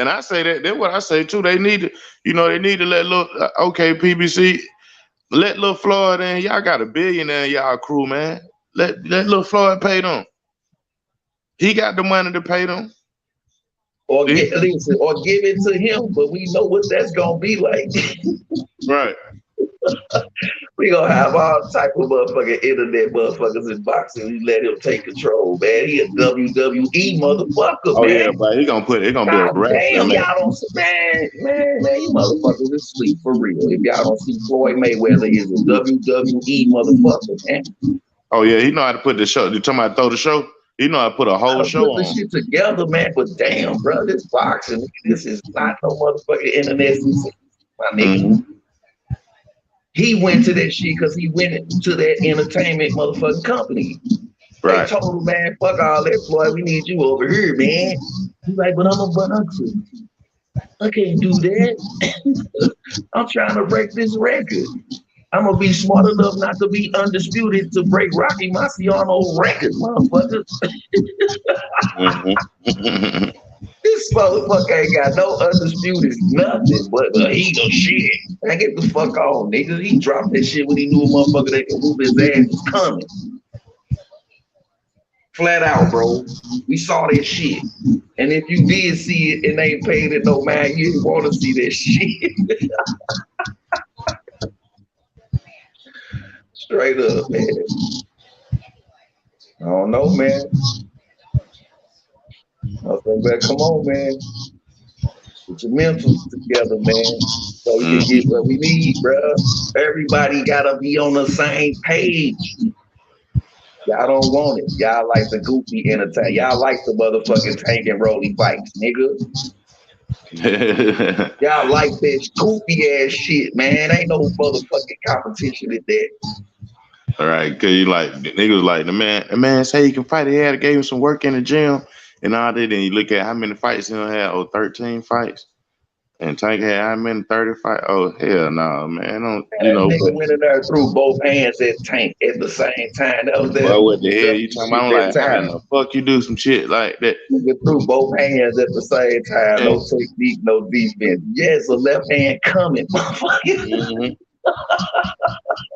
that. That's what I say too. They need to, they need to let PBC, let Lil Floyd in. Y'all got $1 billion in y'all crew, man. Let Lil Floyd pay them. He got the money to pay them. Or give it to him, but we know what that's gonna be like. Right. We gonna have all type of motherfucking internet motherfuckers in boxing. We let him take control, man. He a WWE motherfucker, oh, man. Yeah, but he gonna be a wrestler. Damn, y'all don't man, you motherfuckers is asleep for real. If y'all don't see Floyd Mayweather is a WWE motherfucker, man. Oh yeah, he know how to put the show. You talking about throw the show? He know how to put a whole show put the shit together, man. But damn, bro, this boxing, this is not no motherfucking internet, my nigga. Mm-hmm. He went to that shit because he went to that entertainment motherfucking company. Right. They told him, man, fuck all that, Floyd. We need you over here, man. He's like, but I'm a bunch. I can't do that. I'm trying to break this record. I'm gonna be smart enough not to be undisputed to break Rocky Marciano's record, motherfucker. This motherfucker ain't got no undisputed nothing but a heat of shit. Man, get the fuck on, nigga. He dropped that shit when he knew a motherfucker that could move his ass was coming. Flat out, bro. We saw that shit. And if you did see it and they ain't paid it no man, you didn't want to see that shit. Straight up, man. I don't know, man. Come on, man. Put your mentals together, man. So we can get what we need, bro. Everybody gotta be on the same page. Y'all don't want it. Y'all like the goofy entertainment. Y'all like the motherfucking Tank and Rolly fights, nigga. Y'all like that goofy ass shit, man. Ain't no motherfucking competition in that. All right, cause you like niggas like the man say he can fight. He gave him some work in the gym. and all that. Then you look at how many fights he had. 13 fights. And Tank had how many? 35. Oh hell no, man! Don't you know? Nigga went in there threw both hands at Tank at the same time. That was that. Boy, what the hell you talking about? I'm like, how the fuck you do some shit like that? Nigga threw both hands at the same time. No technique, no defense. Yes, a left hand coming. Mm-hmm.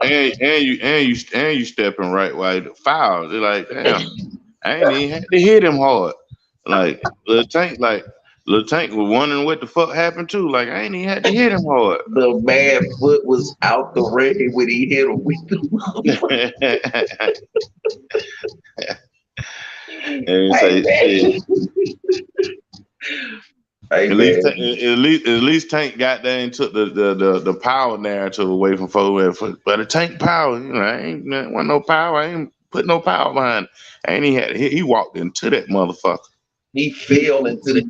and you stepping right while the foul. They're like, damn, I ain't even had to hit him hard. Like Lil Tank was wondering what the fuck happened too. Like I ain't even had to hit him hard. The bad foot was out the ring when he hit him with the at least Tank got there and took the power narrative away from folks. But the Tank power, you know, I ain't want no power. I ain't put no power behind it. I ain't even had to hit. He walked into that motherfucker. He fell into the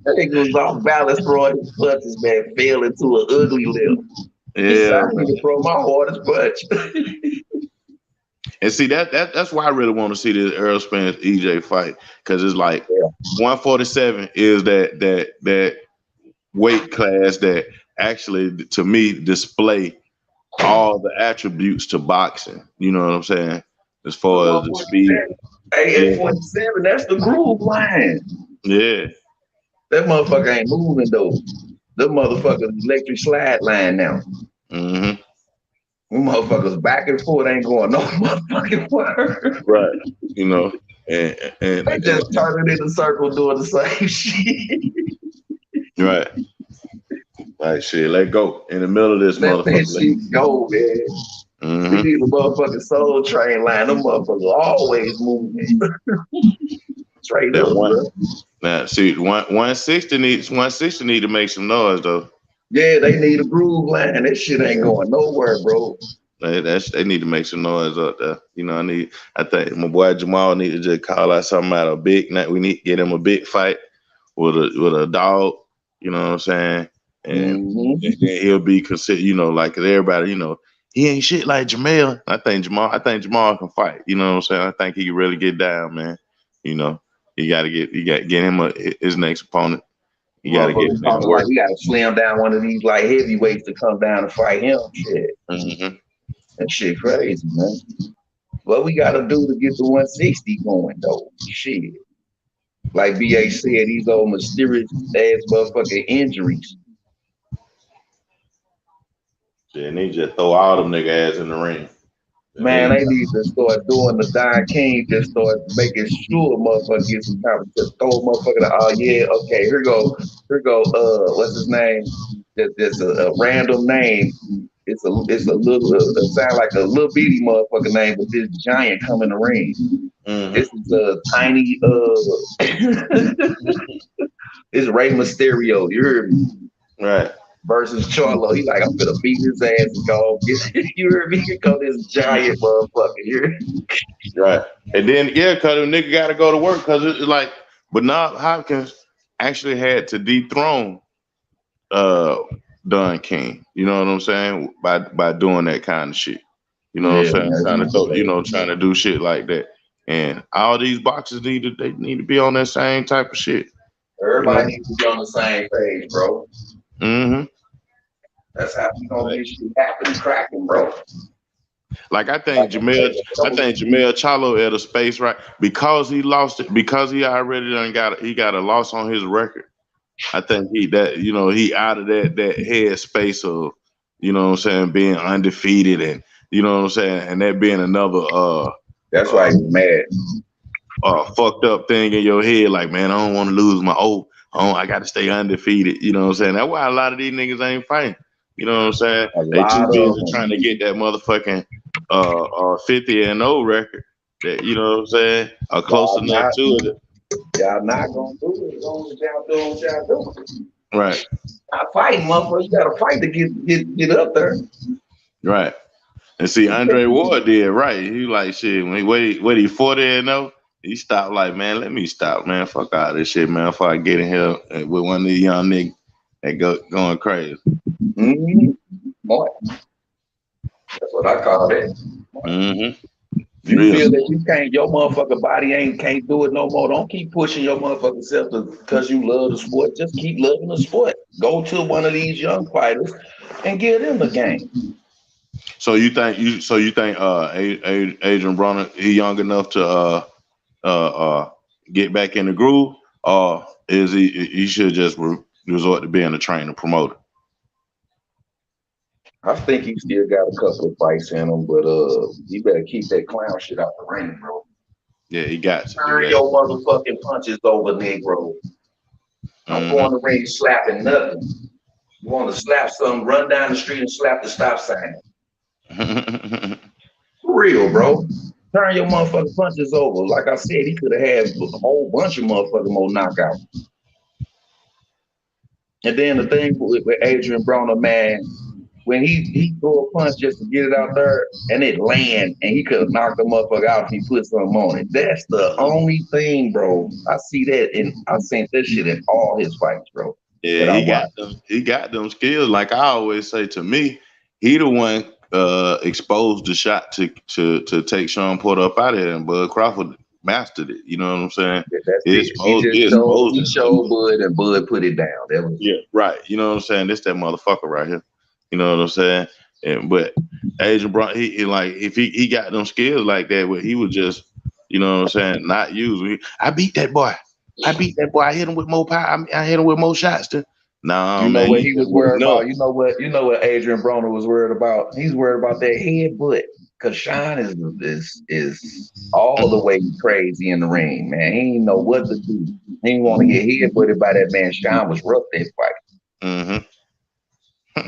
nigga was off balance throwing his punches, man. Fell into an ugly lip. Yeah, I need to throw my hardest punch. And see that's why I really want to see this Errol Spence EJ fight, because it's like 147 is that weight class that actually to me display all the attributes to boxing. You know what I'm saying? As far as the speed. Hey, at 47, that's the groove line. Yeah. That motherfucker ain't moving though. That motherfucker's electric slide line now. Mm-hmm. Them motherfuckers back and forth ain't going no motherfucking word. Right. You know, and they just turning in a circle doing the same shit. Right. Like shit, let go in the middle of this motherfucker. Let that shit go, man. Mm-hmm. We need a motherfucking Soul Train line. Them motherfuckers always moving. Straight up, bro. Now, see, 160 need to make some noise though. Yeah, they need a groove line. That shit ain't going nowhere, bro. They need to make some noise up there. You know, I think my boy Jamal need to just call out something out of big night. We need to get him a big fight with a dog. You know what I'm saying? And then he'll be considered. You know, like everybody. You know, he ain't shit like Jamel. I think Jamal can fight. You know what I'm saying? I think he can really get down, man. You know, you got to get him his next opponent. You got to get him work. Like we got to slam down one of these like heavyweights to come down and fight him. Shit. Mm-hmm. That shit crazy, man. What we got to do to get the 160 going, though? Shit. Like BA said, these old mysterious ass motherfucking injuries. Yeah, and they just throw all them nigga ass in the ring. Man, they need to start doing the Don King, just start making sure motherfucker get some time. Just throw a motherfucker, oh yeah, okay, here go, what's his name? That's a random name. It's a little, it sound like a little bitty motherfucker name, but this giant come in the ring. Mm-hmm. This is a tiny, it's Rey Mysterio, you heard me? Right. Versus Charlo. He like, I'm gonna beat his ass and go get you heard me? Here go this giant motherfucker here. Right. And then cause the nigga gotta go to work, cause it's like Bernard Hopkins actually had to dethrone Don King. You know what I'm saying? By doing that kind of shit. You know what I'm saying? Trying to do shit like that. And all these boxers need to be on that same type of shit. Everybody needs to be on the same page, bro. Mm-hmm. That's how we gonna make shit happen, cracking, bro. Like I think Jamel Charlo at a space, right? Because he lost it, because he already got a loss on his record. I think he out of that head space of, you know what I'm saying, being undefeated, and you know what I'm saying, and that being another that's why he's mad. Fucked up thing in your head, like, man, I don't want to lose my I got to stay undefeated. You know what I'm saying? That's why a lot of these niggas ain't fighting. You know what I'm saying? They too busy trying to get that motherfucking 50-0 record. That, you know what I'm saying? Or close enough to it. Y'all not gonna do it. Y'all do what y'all do. Right. Not fighting, motherfucker. You gotta fight to get up there. Right. And see, Andre Ward did right. He like shit. When he 40-0. He stopped like, man, let me stop, man. Fuck all this shit, man. Before I get in here with one of these young niggas that going crazy. Mm-hmm. Boy. That's what I call it. Mm-hmm. You Real. feel that you can't, your motherfucking body can't do it no more. Don't keep pushing your motherfucking self because you love the sport. Just keep loving the sport. Go to one of these young fighters and give them the game. So you think Adrian Broner, he young enough to get back in the groove, or is he should just resort to being a trainer promoter? I think he still got a couple of fights in him, but he better keep that clown shit out the ring, bro. Yeah, he got to. Turn your motherfucking punches over, Negro. Don't go in the ring slapping nothing. You want to slap something, run down the street and slap the stop sign. For real, bro. Turn your motherfucking punches over. Like I said, he could have had a whole bunch of motherfucking more knockouts. And then the thing with Adrian Broner, man, when he threw a punch just to get it out there and it land and he could have knocked the motherfucker out if he put something on it. That's the only thing, bro. I see that and I've seen this shit in all his fights, bro. Yeah, he got them skills. Like I always say, to me, he the one exposed the shot to take Sean Porter up out of there, and Bud Crawford mastered it. You know what I'm saying? Yeah, he showed Bud and Bud put it down. Yeah, right. You know what I'm saying? This that motherfucker right here. You know what I'm saying? But Adrian Broner, he like if he got them skills like that, where he was just, you know what I'm saying, not use. I beat that boy. I hit him with more power. I hit him with more shots. Nah, you know man, what he was worried about? You know what Adrian Broner was worried about? He's worried about that headbutt. Cause Sean is all the way crazy in the ring, man. He didn't know what to do. He didn't want to get headbutted by that man. Sean was rough that fight.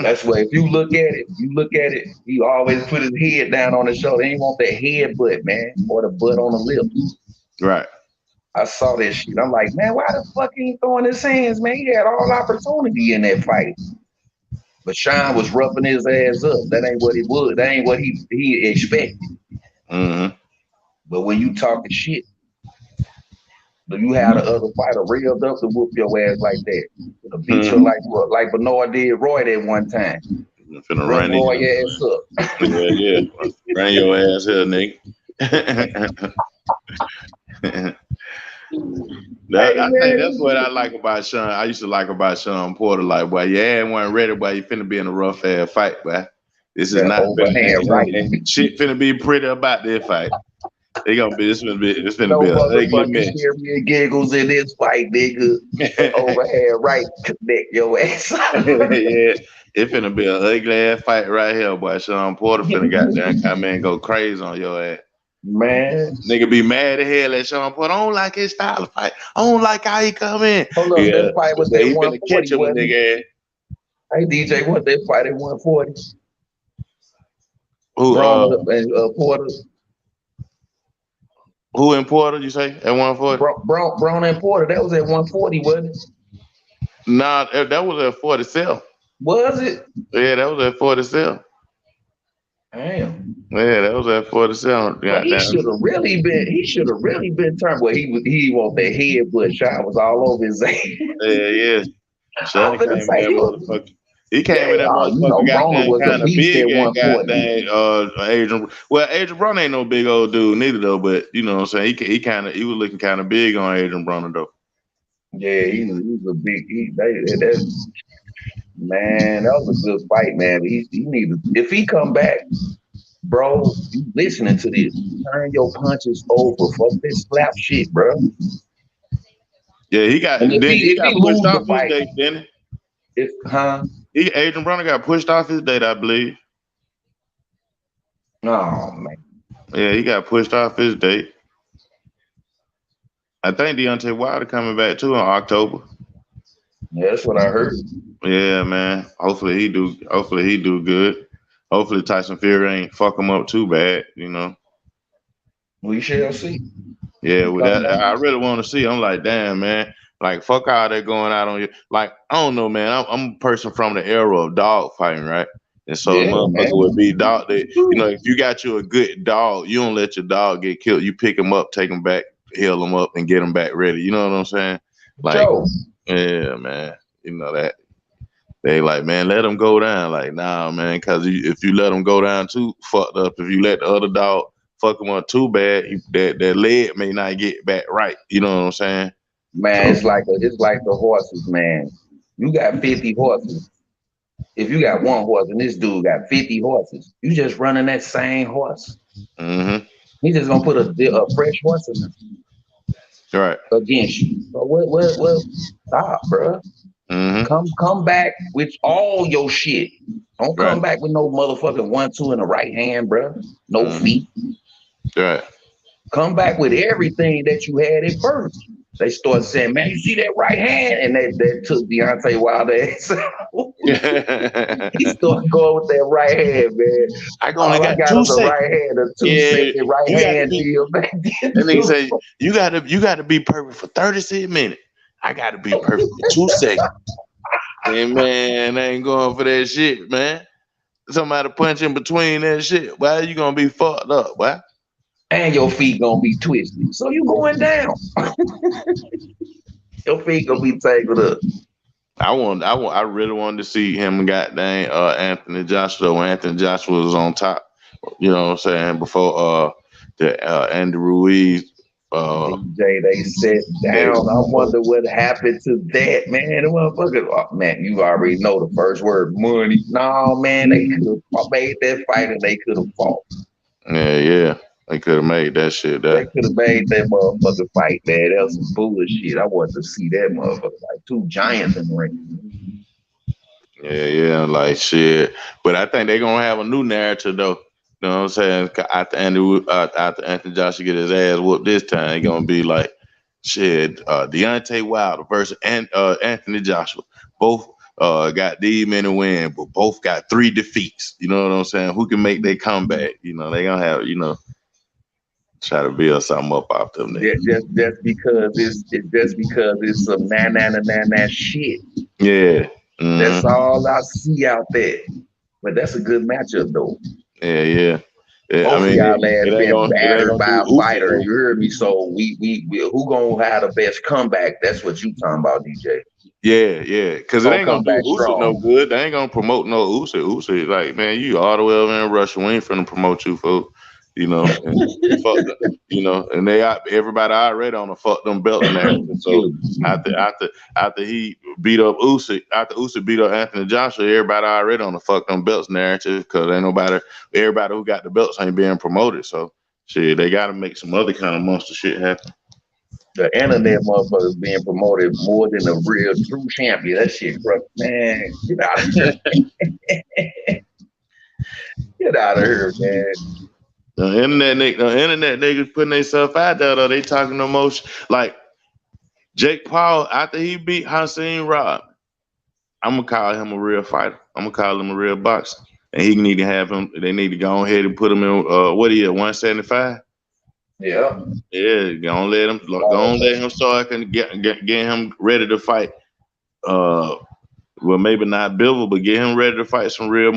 That's why if you look at it, he always put his head down on his shoulder. He didn't want that headbutt, man, or the butt on the lip. Right. I saw that shit. I'm like, man, why the fuck he ain't throwing his hands, man? He had all opportunity in that fight. But Sean was roughing his ass up. That ain't what he would. That ain't what he expected. But when you talking shit, you have the other fighter reeled up to whoop your ass like that. To beat you like Bernard did Roy that one time. Finna run Roy ass up. Yeah. Run your ass here, nigga. I think that's what I like about Sean. I used to like about Sean Porter. Like, boy, your ass wasn't ready, boy. You finna be in a rough ass fight, boy. This is not overhand, right? Shit finna be pretty about this fight. It's finna be a ugly mess. Giggles in this fight, nigga. Overhand right, connect your ass. Yeah, it finna be an ugly ass fight right here, boy. Sean Porter finna goddamn come in and go crazy on your ass. Man, nigga be mad as hell at Sean Porter. I don't like his style of fight. I don't like how he come in. Hold up, that fight was he at finna catch him, nigga. Hey DJ, what that fight at 140? Who? Porter. Who in Porter? You say at 140? Brown and Porter. That was at 140, wasn't it? Nah, that was at 47. Was it? Yeah, that was at 47. Damn. Yeah, that was at 47. He should have really been turned. Well, he want that head, but Sean was all over his ass. Yeah. Sean came in that motherfucker. He came in that motherfucker. Goddamn kind of big and goddamn Adrian. Well, Adrian Broner ain't no big old dude neither though. But you know what I'm saying. He was looking kind of big on Adrian Broner though. Yeah, he was a big. Man, that was a good fight, man. He needed, if he come back, bro, you listening to this, turn your punches over. Fuck this slap shit, bro. Yeah, he got pushed off his date, didn't he? Adrian Broner got pushed off his date, I believe. Oh man. Yeah, he got pushed off his date. I think Deontay Wilder coming back too in October. Yeah, that's what I heard. Yeah, man. Hopefully he do good. Hopefully Tyson Fury ain't fuck him up too bad, you know. We shall see. Yeah, with that, I really want to see. I'm like, damn, man. Like, fuck all that going out on you. Like, I don't know, man. I'm a person from the era of dog fighting, right? And so motherfucker would be dog. You know, if you got you a good dog, you don't let your dog get killed. You pick him up, take him back, heal him up, and get him back ready. You know what I'm saying? Like, yeah, man. You know that. They like, man, let him go down. Like, nah, man, because if you let him go down too fucked up, if you let the other dog fuck him up too bad, that leg may not get back right. You know what I'm saying? Man, it's like the horses, man. You got 50 horses. If you got one horse and this dude got 50 horses, you just running that same horse. Mm-hmm. He just gonna put a fresh horse in there. Right. Against you. So what stop, bro. Mm-hmm. Come back with all your shit. Don't come back with no motherfucking 1-2 in the right hand, bro. No feet. Right. Come back with everything that you had at first. They start saying, man, you see that right hand? And that took Deontay Wilder ass out. He started going with that right hand, man. I only got 2 seconds. Right hand, a 2-second right hand deal back then. And he say, you gotta be perfect for 36 minutes. I gotta be perfect for 2 seconds. And man, I ain't going for that shit, man. Somebody punch in between that shit. Why you gonna be fucked up, boy? And your feet gonna be twisted. So you going down. Your feet gonna be tangled up. I really wanted to see him and goddamn Anthony Joshua when Anthony Joshua was on top. You know what I'm saying? Before the Andy Ruiz. DJ, they sat down. I wonder what happened to that, man. The motherfucker, oh, man, you already know the first word, money. No, man, they could have made that fight and they could have fought. Yeah. They could have made that shit. They could have made that motherfucker fight, man. That was some bullshit. I wanted to see that motherfucker, like 2 giants in the ring. Yeah, like shit. But I think they're gonna have a new narrative though. You know what I'm saying? After Anthony Joshua get his ass whooped this time, it's gonna be like shit. Deontay Wilder versus Anthony Joshua. Both got these many wins, but both got 3 defeats. You know what I'm saying? Who can make their comeback? You know, they gonna have, try to build something up off them. Just because it's some na shit. Yeah. Mm-hmm. That's all I see out there. But that's a good matchup though. Yeah. Both of y'all lads been battered by a fighter. You heard me. So we who gonna have the best comeback? That's what you talking about, DJ. Yeah. Because it ain't gonna do Usyk no good. They ain't gonna promote no Usyk. Usyk, like, man, you all the way over in Russia. We ain't finna promote you, folks. And and everybody already on the fuck them belt narrative. So after he beat up Usyk, after Usyk beat up Anthony Joshua, everybody already on the fuck them belts narrative because everybody who got the belts ain't being promoted. So shit, they gotta make some other kind of monster shit happen. The internet motherfuckers being promoted more than a real true champion. That shit, bro. Man, get out of here. Get out of here, man. The internet niggas putting themselves out there though. They talking the most like Jake Paul after he beat Hakeem Rob. I'm gonna call him a real fighter. I'm gonna call him a real boxer. And he need to have him. They need to go ahead and put him in. What he at 175? Yeah. Gonna let him start and get him ready to fight. Well, maybe not Bivol, but get him ready to fight some real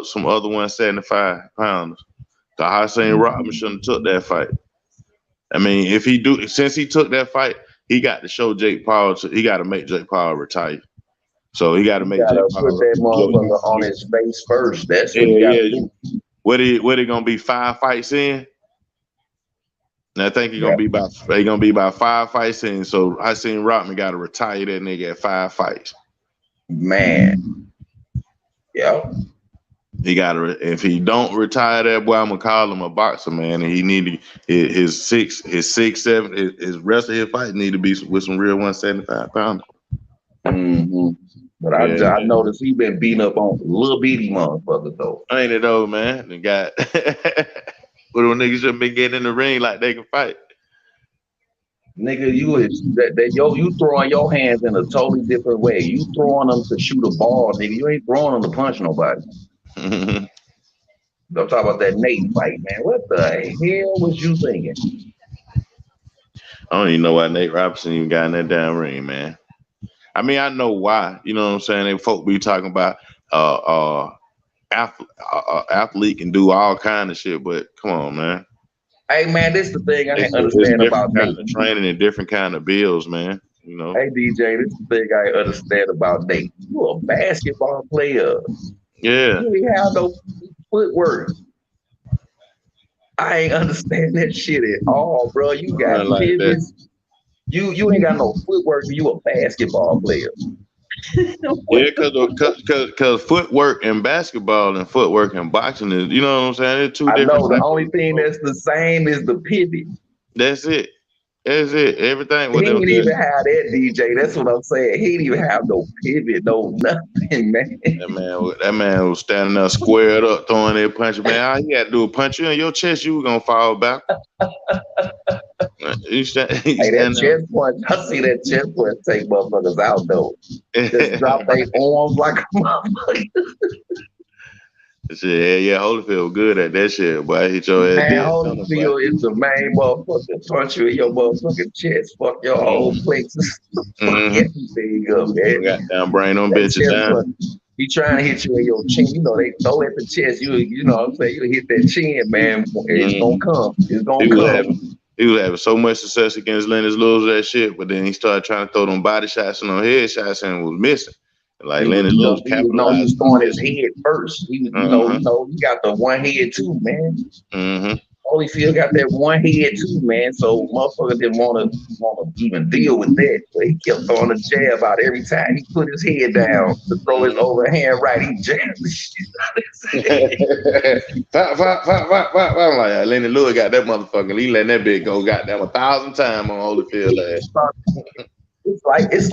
some other 175 pounders. The Hakeem Robinson shouldn't have took that fight. I mean, since he took that fight, he got to show Jake Paul. He got to make Jake Paul retire. So he got to make Jake Paul put that motherfucker on his face first. That's what he got to do. What he gonna be 5 fights in? And I think he's gonna be about 5 fights in. So Hakeem Robinson got to retire that nigga at 5 fights. Man, yeah. He gotta. If he don't retire that boy, I'm gonna call him a boxer, man. And he need to his 6, 7, his rest of his fight need to be with some real 175 pounders. Mm-hmm. But I noticed he been beating up on little bitty motherfuckers though. Ain't it though, man? The guy, little niggas shouldn't be getting in the ring like they can fight. Nigga, you throwing your hands in a totally different way. You throwing them to shoot a ball, nigga. You ain't throwing them to punch nobody. I'm talking about that Nate fight, man. What the hell was you thinking? I don't even know why Nate Robinson even got in that damn ring, man. I mean, I know why. You know what I'm saying? They folk be talking about athlete can do all kind of shit, but come on, man. Hey, man, this is the thing I ain't understand about Nate. Training and different kind of bills, man. You know. Hey, DJ, this is the thing I understand about Nate. You a basketball player. Yeah. You ain't have no footwork. I ain't understand that shit at all, bro. You got Run like that. pivots. You ain't got no footwork. You a basketball player. Yeah, because footwork in basketball and footwork in boxing is, you know what I'm saying? They're two I different. know the only thing that's the same is the pivot. That's it. That's it. Everything. He didn't even have that, DJ. That's what I'm saying. He didn't even have no pivot, no nothing, man. That man was standing there squared up, throwing that punch. Man, all you got to do is punch you in your chest, you were going to fall back. Hey, that chest punch, I see that chest punch take motherfuckers out, though. Just drop their arms like a motherfucker. Yeah, Holyfield was good at that shit, boy. I hit your ass. Man, Holyfield is the main motherfucker. Punch you in your motherfucking chest. Fuck your whole plexus. Fuck everything up, man. Goddamn brain on bitches down. He trying to hit you in your chin. You know, they throw at the chest. You know what I'm saying? You hit that chin, man. It's gonna come. It's gonna come. He was having so much success against Lennox Lewis, that shit, but then he started trying to throw them body shots and them head shots and was missing. Like Lennox Lewis capitalized. He was throwing his head first. He was, he got the one head too, man. Holyfield got that one head too, man. So motherfucker didn't want to even deal with that. So he kept throwing a jab out every time he put his head down to throw his overhand right. He jabbed the shit. I'm like, Lenny Lewis got that motherfucker. He letting that bitch go goddamn 1,000 times on Holyfield ass. It's like a 6'7"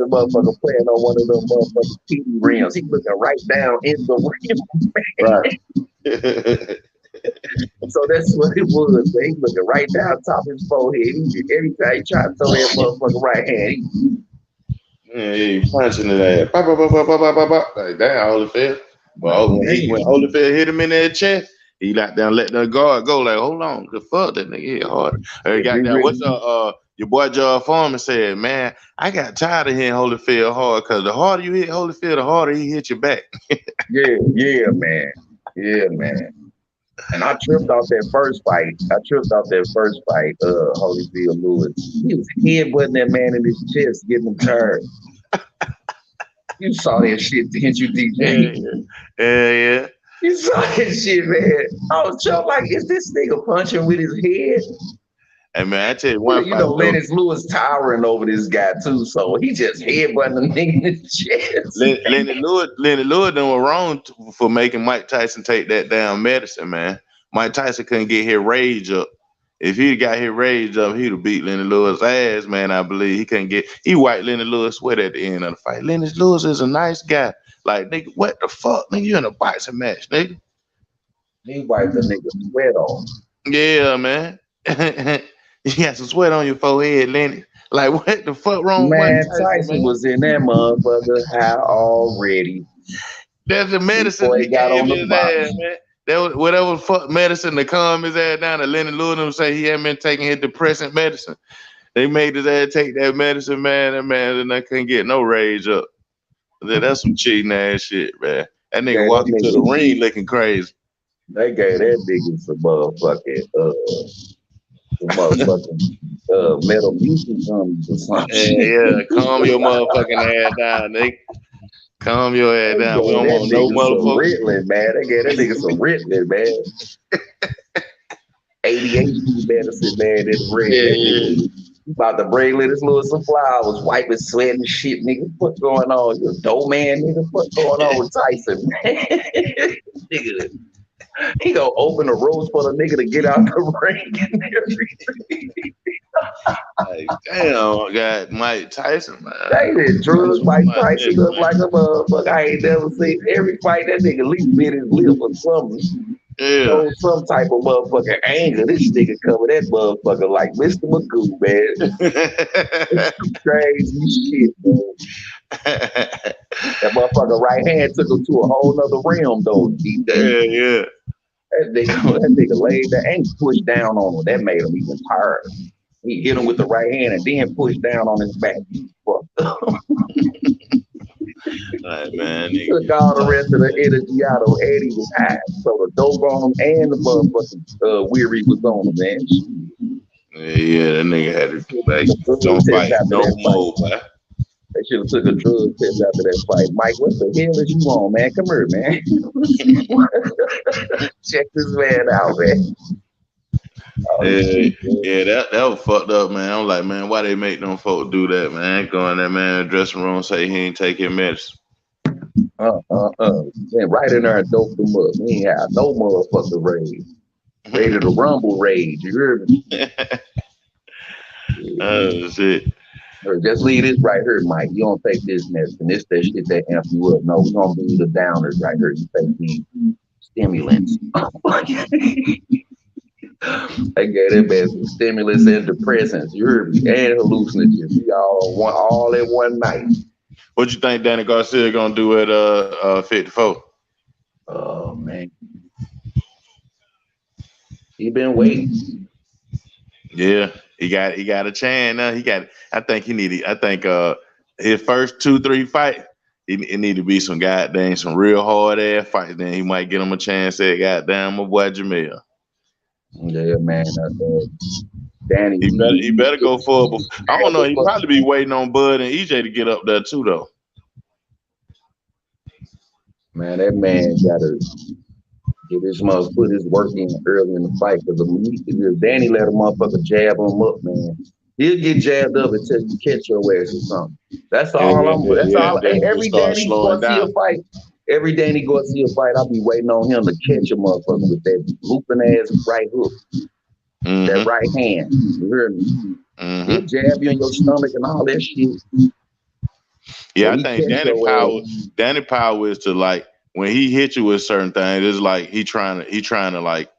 motherfucker playing on one of them motherfucking TV rims. He looking right down in the rim. Right. So that's what it was, man. He looking right down top of his forehead. Every time he tried to throw that motherfucker right hand, he punching it ass. Like damn, Holyfield. Well, when Holyfield hit him in that chest, he locked down, let the guard go. Like, hold on, the fuck that nigga hit harder. He got down. What's your boy George Foreman said, man, I got tired of hitting Holyfield hard because the harder you hit Holyfield, the harder he hit you back. Yeah, man. And I tripped off that first fight. Holyfield Lewis. He was headbutting that man in his chest, getting him tired. You saw that shit, didn't you, DJ? Yeah. You saw that shit, man. I was just like, is this nigga punching with his head? Hey man, I tell you one. You know, Lennox Lewis towering over this guy too, so he just headbutting the nigga in the chest. Lenny Lewis done was wrong for making Mike Tyson take that damn medicine, man. Mike Tyson couldn't get his rage up. If he got his rage up, he'd have beat Lenny Lewis' ass, man. I believe he wiped Lenny Lewis sweat at the end of the fight. Lenny Lewis is a nice guy. Like, nigga, what the fuck? Nigga, you in a boxing match, nigga. He wiped the nigga sweat off. Yeah, man. You got some sweat on your forehead, Lenny. Like, what the fuck wrong with man? Tyson was in that motherfucker high already. That's the medicine they got on his ass, man. That was whatever fuck medicine to calm his ass down. And Lenny Lewis say he hadn't been taking his depressant medicine. They made his ass take that medicine, man. That man and I couldn't get no rage up. That's some cheating ass shit, man. That nigga walking to the ring looking crazy. They gave that nigga some motherfucking metal music gummies or something. Yeah, calm your motherfucking ass down, nigga. Calm your ass down. We don't want no motherfuckers. Ritalin, man. They gave that nigga some Ritalin, man. ADHD medicine, man. That's red. Yeah. About to bring Lennox Lewis some flowers, wiping sweat and shit, nigga. What's going on? You a dope man, nigga. What's going on with Tyson, man? Nigga. He gonna open the ropes for the nigga to get out the ring and everything. Like, damn, I got Mike Tyson, man. They did drugs. Mike Tyson look like a motherfucker. I ain't never seen every fight that nigga at least bit his lip or something. Yeah. Show some type of motherfucking anger. This nigga cover that motherfucker like Mr. Magoo, man. Crazy shit, man. That motherfucker right hand took him to a whole nother realm, though. Yeah. That nigga laid there and pushed down on him. That made him even tired. He hit him with the right hand and then pushed down on his back. Right, man. He took all the rest of the energy out of Eddie was high. So the dope on him and the motherfucking weary was on him, man. Yeah, that nigga had to like, don't fight no more, man. I should have took a drug test after that fight. Mike, what the hell is you on, man? Come here, man. Check this man out, man. Oh, Yeah, that was fucked up, man. I'm like, man, why they make them folk do that, man? Go in that man dressing room, say he ain't taking medicine. Went right in there and doped them up. We ain't have no motherfucker rage. Ready to rumble rage. You hear me? Oh shit. Just leave this right here, Mike. You don't take this medicine. This that shit that amp you up. No, we gonna be the downers right here. You take these stimulants. They gave that man some stimulants and depressants. You heard me? And hallucinogens. We all in one night. What you think Danny Garcia gonna do at 54? Oh man. He been waiting. Yeah, he got a chance now. I think his first 2-3 fight, it need to be some real hard ass fights. Then he might get him a chance at goddamn my boy Jamil. Yeah, man. Danny, he better go for it. I don't know. He probably be waiting on Bud and EJ to get up there too, though. Man, that man gotta get his mother put his work in early in the fight, because if Danny let a motherfucker jab him up, man, he'll get jabbed up until you catch your ass or something. That's all That's all. Every Danny go see a fight. Every Danny go see a fight, I'll be waiting on him to catch a motherfucker with that looping ass right hook, that right hand. You hear me? He'll jab you in your stomach and all that shit. Yeah, I think Danny Power is to, like, when he hit you with certain things, it's like he trying to like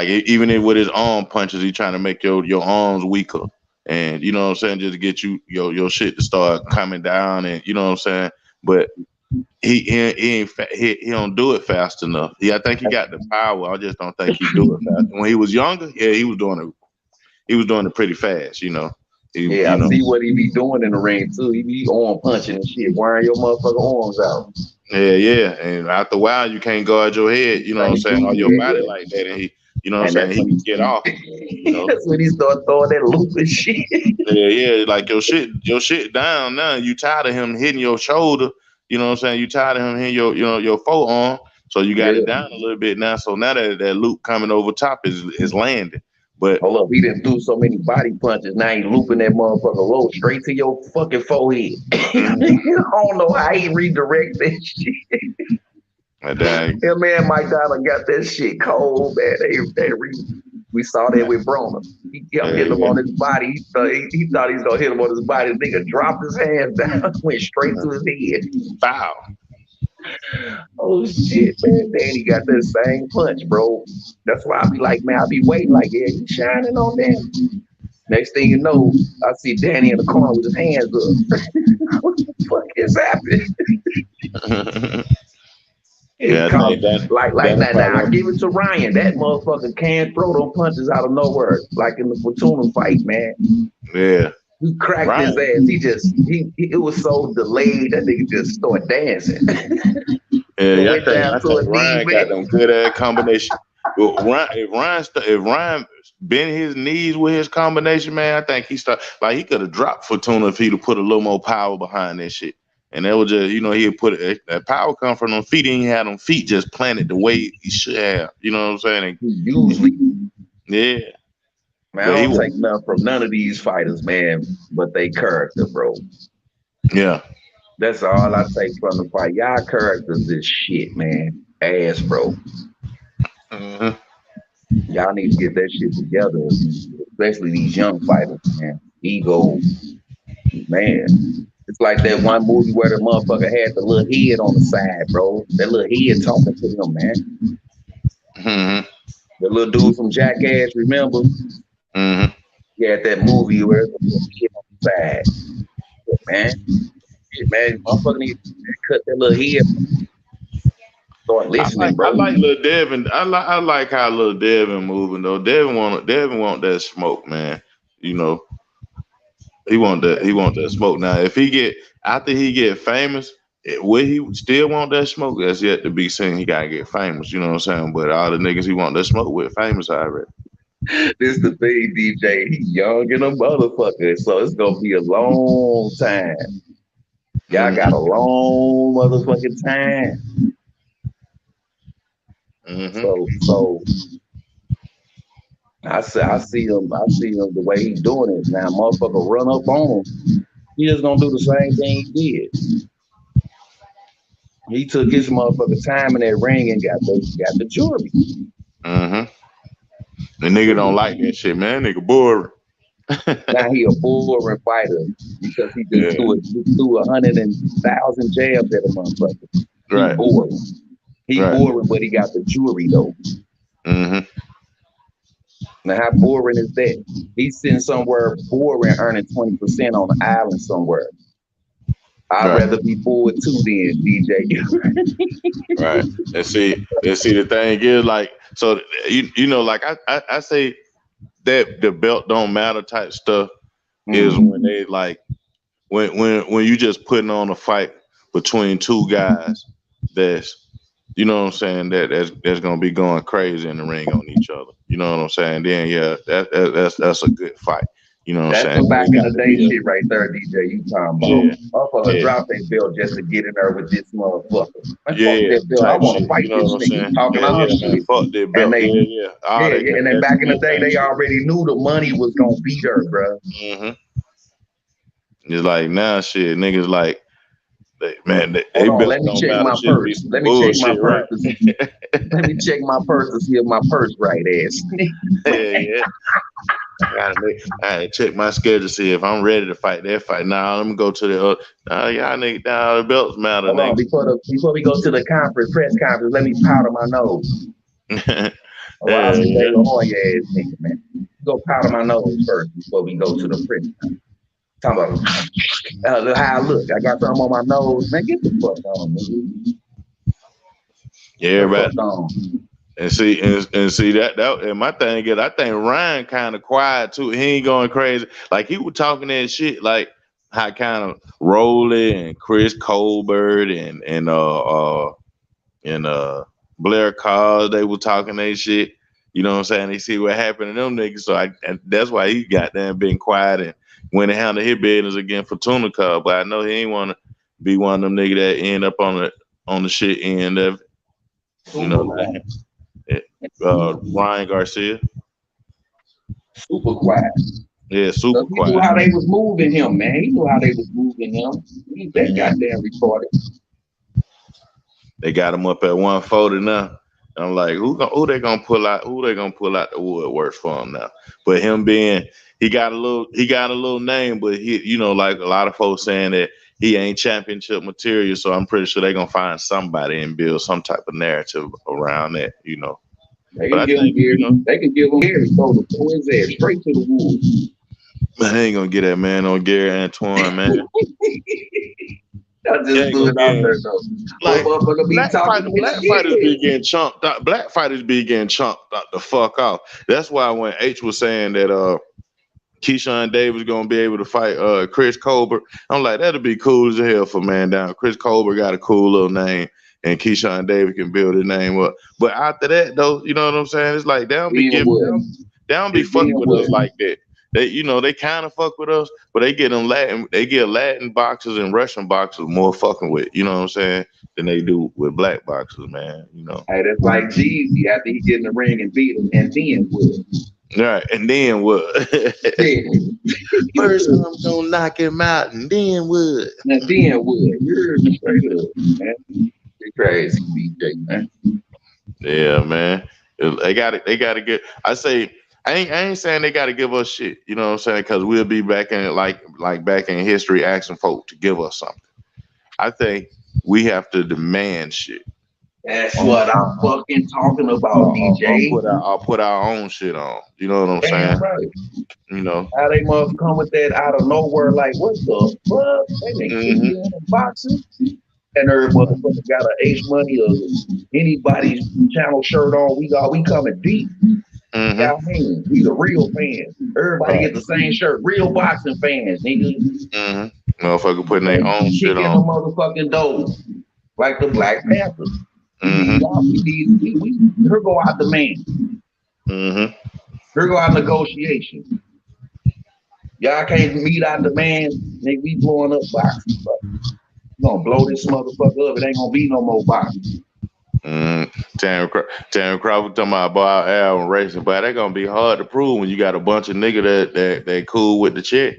even with his arm punches, he trying to make your arms weaker, and you know what I'm saying, just to get your shit to start coming down, and you know what I'm saying. But he don't do it fast enough. I think he got the power. I just don't think he do it fast. When he was younger, yeah, he was doing it pretty fast, you know. I see what he be doing in the ring too. He be arm punching and shit, wearing your motherfucking arms out. Yeah. And after a while, you can't guard your head, you know what I'm saying, or your body like that. And he, you know what I'm saying, he can get off. You know? That's when he start throwing that loop and shit. Yeah, like your shit down now. You tired of him hitting your shoulder, you know what I'm saying? You tired of him hitting your forearm, so you got it down a little bit now. So now that loop coming over top is landing. But hold up, he done threw so many body punches. Now he looping that motherfucker low straight to your fucking forehead. I don't know how he redirect that shit. That man Mike Donald got that shit cold, man. We saw that with Broner. He kept hitting him on his body. He thought he was gonna hit him on his body. The nigga dropped his hands down, went straight to his head. Wow. Oh shit, man. Danny got that same punch, bro. That's why I be like, man, I be waiting like, yeah, he's shining on that. Next thing you know, I see Danny in the corner with his hands up. What the fuck is happening? Now I give it to Ryan. That motherfucker can't throw them punches out of nowhere, like in the Fortuna fight, man. Yeah. He cracked his ass. It was so delayed that nigga just started dancing. Yeah, I think Ryan got them good ass combination. If Ryan bent his knees with his combination, man, I think he could have dropped Fortuna if he'd have put a little more power behind that shit. And that was just, he'd put that power come from them feet. He ain't had them feet just planted the way he should have. You know what I'm saying? Usually. Yeah. Man, I don't take nothing from none of these fighters, man, but they character, bro. Yeah. That's all I take from the fight. Y'all characters is shit, man. Ass, bro. Y'all need to get that shit together, especially these young fighters, man. Ego, man. It's like that one movie where the motherfucker had the little head on the side, bro. That little head talking to him, man. The little dude from Jackass, remember? He had that movie where the little head on the side. Man, motherfucker need to cut that little head. Start listening, bro. I like Lil Devin. I like how Lil Devin moving though. Devin want that smoke, man. You know, he want that smoke. Now, if after he get famous, will he still want that smoke? That's yet to be seen. He gotta get famous. You know what I'm saying? But all the niggas he want that smoke with famous already. This the thing, DJ. He young and a motherfucker, so it's gonna be a long time. Y'all got a long motherfucking time. So I see him the way he's doing it now. Motherfucker run up on him. He just gonna do the same thing he did. He took his motherfucking time in that ring and got the jury. The nigga don't like that shit, man. That nigga boring. Now he a boring fighter because he just threw 100,000 jabs at a motherfucker. Right. He boring. Boring, but he got the jury though. Now how boring is that? He's sitting somewhere boring, earning 20% on the island somewhere. I'd rather be bored too then, DJ. Right. And see the thing is like, so you know, like I say that the belt don't matter type stuff is when they like when you just putting on a fight between two guys that's, you know what I'm saying, that's gonna be going crazy in the ring on each other. You know what I'm saying? Then that's a good fight. You know what I'm saying? That's some back in the day shit right there, DJ. You talking about? Motherfucker drop their belt just to get in there with this motherfucker. Man, fuck that belt. I want to fight this nigga. He talking all shit. Fuck that belt. And then back in the day, they already knew the money was gonna be there, bro. It's like now, shit, niggas like, man, they let me check my purse. Let me check my purse. Let me check my purse to see if my purse right ass. Yeah. I gotta check my schedule to see if I'm ready to fight that fight. Nah, let me go to the y'all nigga down the belts matter. Hold on, before we go to the press conference, let me powder my nose. Allow me to on your ass nigga, man. Go powder my nose first before we go to the press conference. Talking about how I look. I got something on my nose, man. Get the fuck on, nigga. Yeah, right. And see that and my thing is, I think Ryan kind of quiet too. He ain't going crazy. Like he was talking that shit, like how kind of Rolly and Chris Colbert and Blair Carr, they were talking that shit. You know what I'm saying? They see what happened to them niggas. So and that's why he got them being quiet and went and handled his business again for Tuna Carr. But I know he ain't want to be one of them niggas that end up on the shit end of it. You know what I'm saying? Ryan Garcia. Super quiet. Yeah, super quiet. He knew how they was moving him, man. He knew how they was moving him. He's that goddamn retarded. They got him up at 140 now. I'm like, who they gonna pull out? Who they gonna pull out the woodworks for him now? But him being, he got a little name, but he, you know, like a lot of folks saying that he ain't championship material. So I'm pretty sure they gonna find somebody and build some type of narrative around that, you know. They can give him Gary, so to pull his ass straight to the wolves. Man, they ain't gonna get that man on Gary Antoine, man. I just threw it out there though. Like black fighters be getting chunked out. Black fighters be getting chunked the fuck off. That's why when H was saying that Keyshawn Davis gonna be able to fight Chris Colbert, I'm like, that'd be cool as hell for man down. Chris Colbert got a cool little name, and Keyshawn Davis can build his name up. But after that, though, you know what I'm saying? It's like they don't be fucking with us like that. They, you know, they kind of fuck with us, but they get Latin boxers and Russian boxers more fucking with, you know what I'm saying, than they do with black boxers, man. You know. Hey, that's like Jeezy after he get in the ring and beat him, and then what? Right, and then what? First I'm gonna knock him out, and then what? And then what? You're straight up, man. You're crazy, BJ, man. Yeah, man. They gotta get. I say. I ain't saying they got to give us shit, you know what I'm saying? Because we'll be back in like back in history asking folk to give us something. I think we have to demand shit. That's what I'm fucking talking about, DJ. I'll put our own shit on. You know what I'm saying? Right. You know how they must come with that out of nowhere, like what the fuck? They make boxing. And every motherfucker got an H Money or anybody's channel shirt on. We coming deep. Y'all mean we the real fans. Everybody get the same shirt. Real boxing fans, nigga. Motherfucker putting their own shit on. The motherfucking dough, like the Black Panthers. We here go our demand. Here go our negotiation. Y'all can't meet our demand, nigga. We blowing up boxing. We're gonna blow this motherfucker up. It ain't gonna be no more boxing. Terence Crawford talking about Bob Allen racing, but that gonna be hard to prove when you got a bunch of niggas that cool with the check.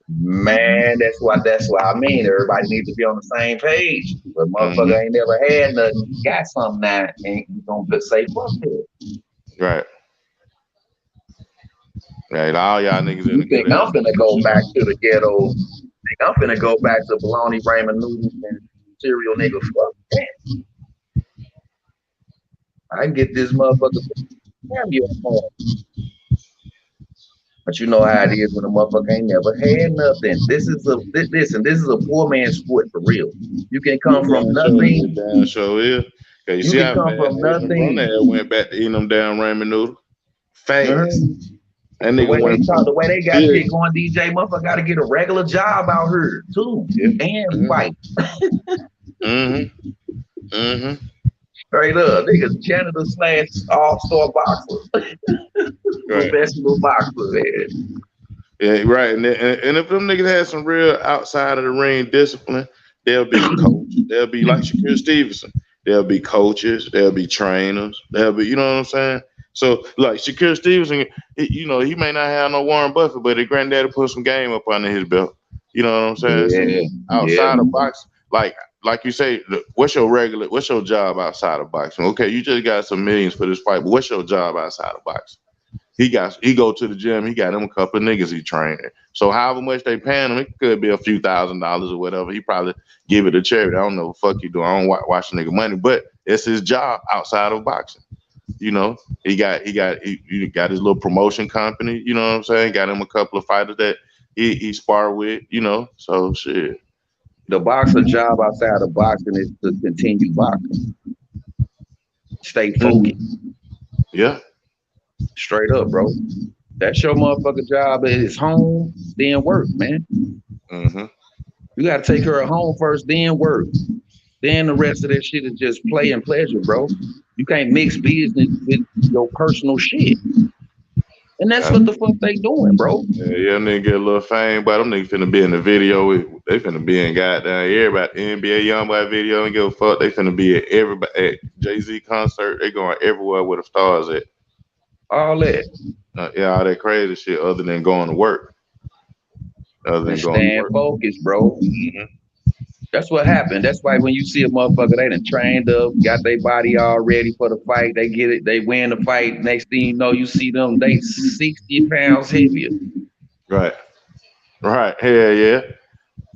Man, that's what I mean. Everybody needs to be on the same page. But motherfucker ain't never had nothing. You got something now, ain't you gonna say fuck it? Right. Right. All y'all niggas in the think I'm finna go back to the ghetto. I'm finna go back to bologna ramen noodles and cereal nigga. Fuck that. I can get this motherfucker cameo home. But you know how it is when a motherfucker ain't never had nothing. This is a poor man's sport for real. You can come from nothing. Damn sure is. You see can how come from nothing. Went back to eating them damn ramen noodles fast. And the way they got shit going, DJ motherfucker got to get a regular job out here too, and fight. Straight up, niggas janitor / all-star boxer, professional boxer, man. Yeah, right. And if them niggas had some real outside of the ring discipline, they'll be coach. They'll be like Shakur Stevenson. They'll be coaches. They'll be trainers. They'll be, you know what I'm saying? So, like Shakur Stevenson, he may not have no Warren Buffett, but his granddaddy put some game up under his belt. You know what I'm saying? Yeah. So outside of boxing, like you say, what's your job outside of boxing? Okay, you just got some millions for this fight, but what's your job outside of boxing? He go to the gym, he got him a couple of niggas he trained. So however much they paying him, it could be a few $1,000s or whatever. He probably give it to charity. I don't know what the fuck he do. I don't watch the nigga money, but it's his job outside of boxing. You know, he got his little promotion company, you know what I'm saying? Got him a couple of fighters that he spar with, you know. So shit. The boxer job outside of boxing is to continue boxing. Stay focused. Yeah. Straight up, bro. That's your motherfucking job. Is home, then work, man. You gotta take care of home first, then work. Then the rest of that shit is just play and pleasure, bro. You can't mix business with your personal shit. And that's what the fuck they doing, bro. Yeah, nigga get a little fame, but them niggas finna be in the video. They finna be in goddamn everybody NBA YoungBoy video and give a fuck. They finna be at everybody at Jay-Z concert. They going everywhere where the stars at. All that. All that crazy shit other than going to work. Staying focused, bro. That's what happened. That's why when you see a motherfucker, they done trained up, got their body all ready for the fight. They get it, they win the fight. Next thing you know, you see them, they 60 pounds heavier. Right. Hell yeah.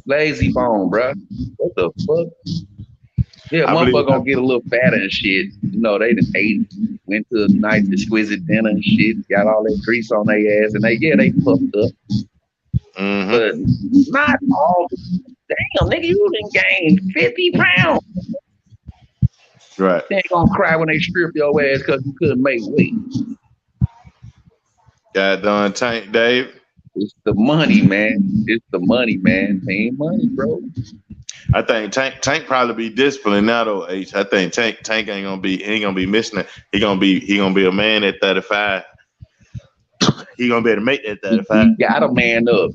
Lazy bone, bro. What the fuck? Yeah, motherfucker gonna get a little fatter and shit. You know, they done ate, went to a nice exquisite dinner and shit, got all that grease on their ass, and they puffed up. But not all. Damn, nigga, you done gained 50 pounds. Right. They ain't gonna cry when they strip your ass because you couldn't make weight. Got done, Tank Dave. It's the money, man. It's the money, man. Paying money, bro. I think Tank probably be disciplined now though, H. I think Tank ain't gonna be missing it. He gonna be a man at 35. He gonna be able to make that 35. He got a man up.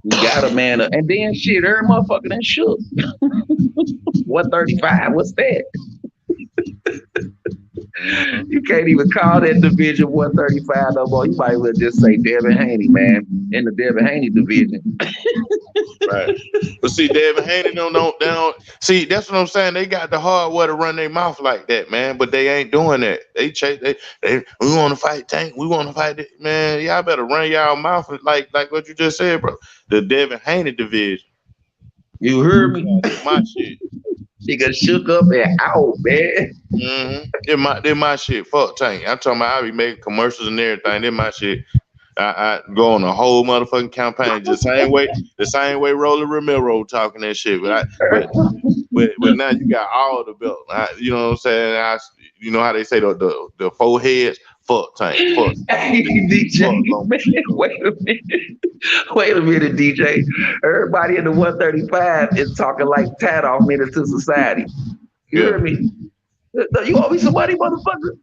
We got a man up. And then shit, every motherfucker done shook. 135, what's that? You can't even call that division 135 no more. You might as well just say Devin Haney, man. In the Devin Haney division. Right. But see, Devin Haney don't see, that's what I'm saying. They got the hardware to run their mouth like that, man. But they ain't doing that. They we want to fight Tank. We want to fight it. Man, y'all better run y'all mouth like what you just said, bro. The Devin Haney division. You heard me? My shit. Nigga shook up and out, man. They're my shit. Fuck Tank. I'm talking about I be making commercials and everything. They're my shit. I go on a whole motherfucking campaign the same way Rolly Ramiro talking that shit. But now you got all the belt. You know what I'm saying? You know how they say the four heads. Fuck Tank. Fuck. Hey, DJ, wait a minute, DJ. Everybody in the 135 is talking like Tadoff Menace to Society. You heard me? You owe me some money, motherfucker.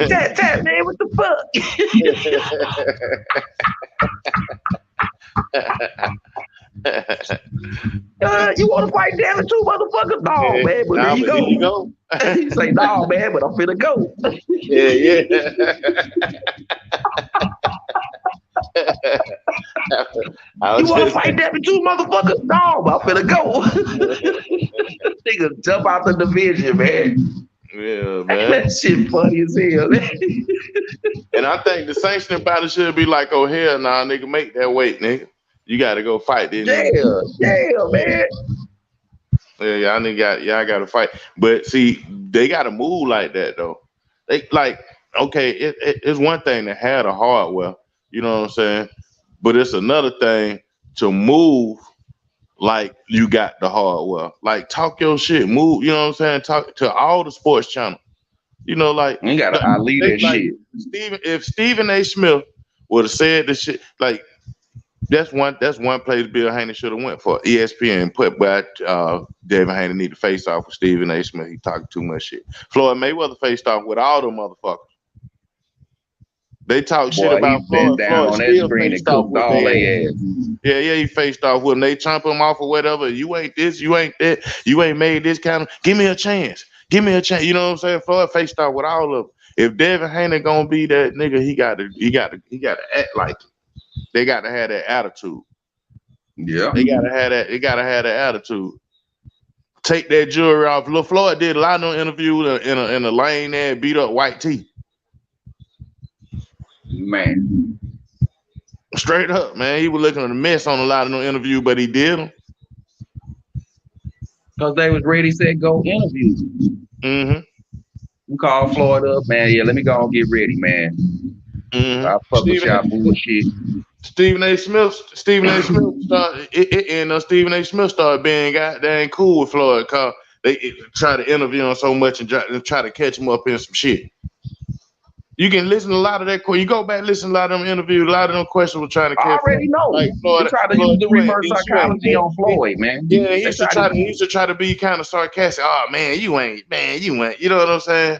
Tat, man, what the fuck? You want to fight Devin too, motherfucker? No, man, but here you go. He say, no, man, but I'm finna go. Yeah. You want to fight Devin too, motherfucker? No, but I'm finna go. Nigga, jump out the division, man. Yeah, man. That shit funny as hell, man. And I think the sanctioning body should be like, oh, hell nah, nigga, make that weight, nigga. You got to go fight this nigga. Yeah, man. Yeah, I got to fight. But see, they got to move like that, though. They like, okay, it's one thing to have the hardware, you know what I'm saying? But it's another thing to move like you got the hardware. Like, talk your shit, move, you know what I'm saying? Talk to all the sports channels. You know, like, you gotta lead that shit. If Stephen A. Smith would have said the shit, like, that's one place Bill Haney should have went for. ESPN put by Devin Haney need to face off with Stephen A. Smith. He talking too much shit. Floyd Mayweather faced off with all them motherfuckers. They talk shit about Floyd. Floyd still faced off with all their ass. Yeah, he faced off with them. They chomp him off or whatever. You ain't this, you ain't that, you ain't made this kind of. Give me a chance. Give me a chance. You know what I'm saying? Floyd faced off with all of them. If Devin Haney gonna be that nigga, he gotta act like it. They gotta have that attitude. Yeah. They gotta have that attitude. Take that jewelry off. Lil Floyd did a lot of interviews in a lane there and beat up white tee. Man. Straight up, man. He was looking at a mess on a lot of no interview, but he did them. Because they was ready, said, go interview. Mm-hmm. You call Floyd up, man. Yeah, let me go and get ready, man. Mm-hmm. I fuck with y'all bullshit. Stephen A. Smith started being goddamn cool with Floyd because they try to interview him so much and try to catch him up in some shit. You can listen to a lot of that. You go back and listen to a lot of them interviews. A lot of them questions were trying to catch. I already know. Like Floyd, they try to use the reverse psychology on Floyd, man. Yeah, he used to try to be kind of sarcastic. Oh man, you ain't. You know what I'm saying?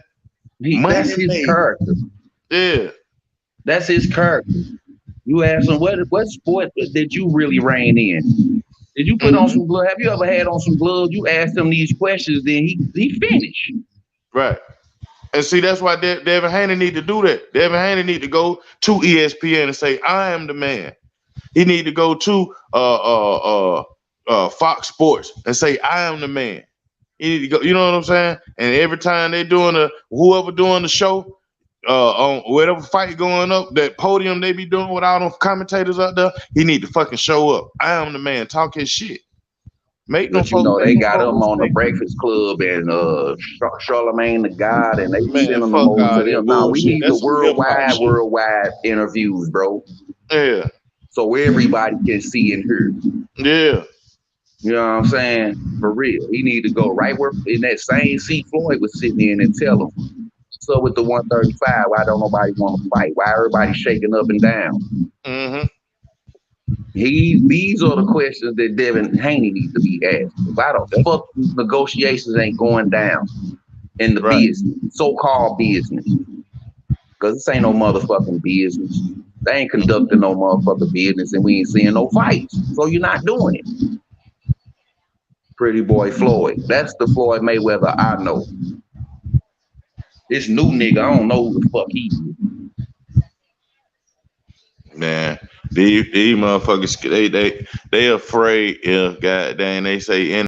That's his character. Yeah, that's his character. You ask him what sport did you really reign in? Did you put on some gloves? Have you ever had on some gloves? You ask him these questions, then he finished. Right. And see, that's why Devin Haney need to do that. Devin Haney need to go to ESPN and say, I am the man. He need to go to Fox Sports and say, I am the man. He need to go, you know what I'm saying? And every time they doing whoever doing the show, on whatever fight going up, that podium they be doing with all them commentators out there, he need to fucking show up. I am the man. Talk his shit. Make them. You know they got them on the Breakfast Club and Charlemagne the God, and they sending them over to them. Now we need the worldwide interviews, bro. Yeah. So everybody can see and hear. Yeah. You know what I'm saying? For real. He need to go right where in that same seat Floyd was sitting in and tell him. So with the 135, why don't nobody want to fight? Why everybody shaking up and down? Mm-hmm. These are the questions that Devin Haney needs to be asked. Why the fuck negotiations ain't going down in the business, so-called business? Because this ain't no motherfucking business. They ain't conducting no motherfucking business, and we ain't seeing no fights. So you're not doing it. Pretty boy Floyd. That's the Floyd Mayweather I know. This new nigga, I don't know who the fuck he is. Man, these motherfuckers, they afraid if goddamn they say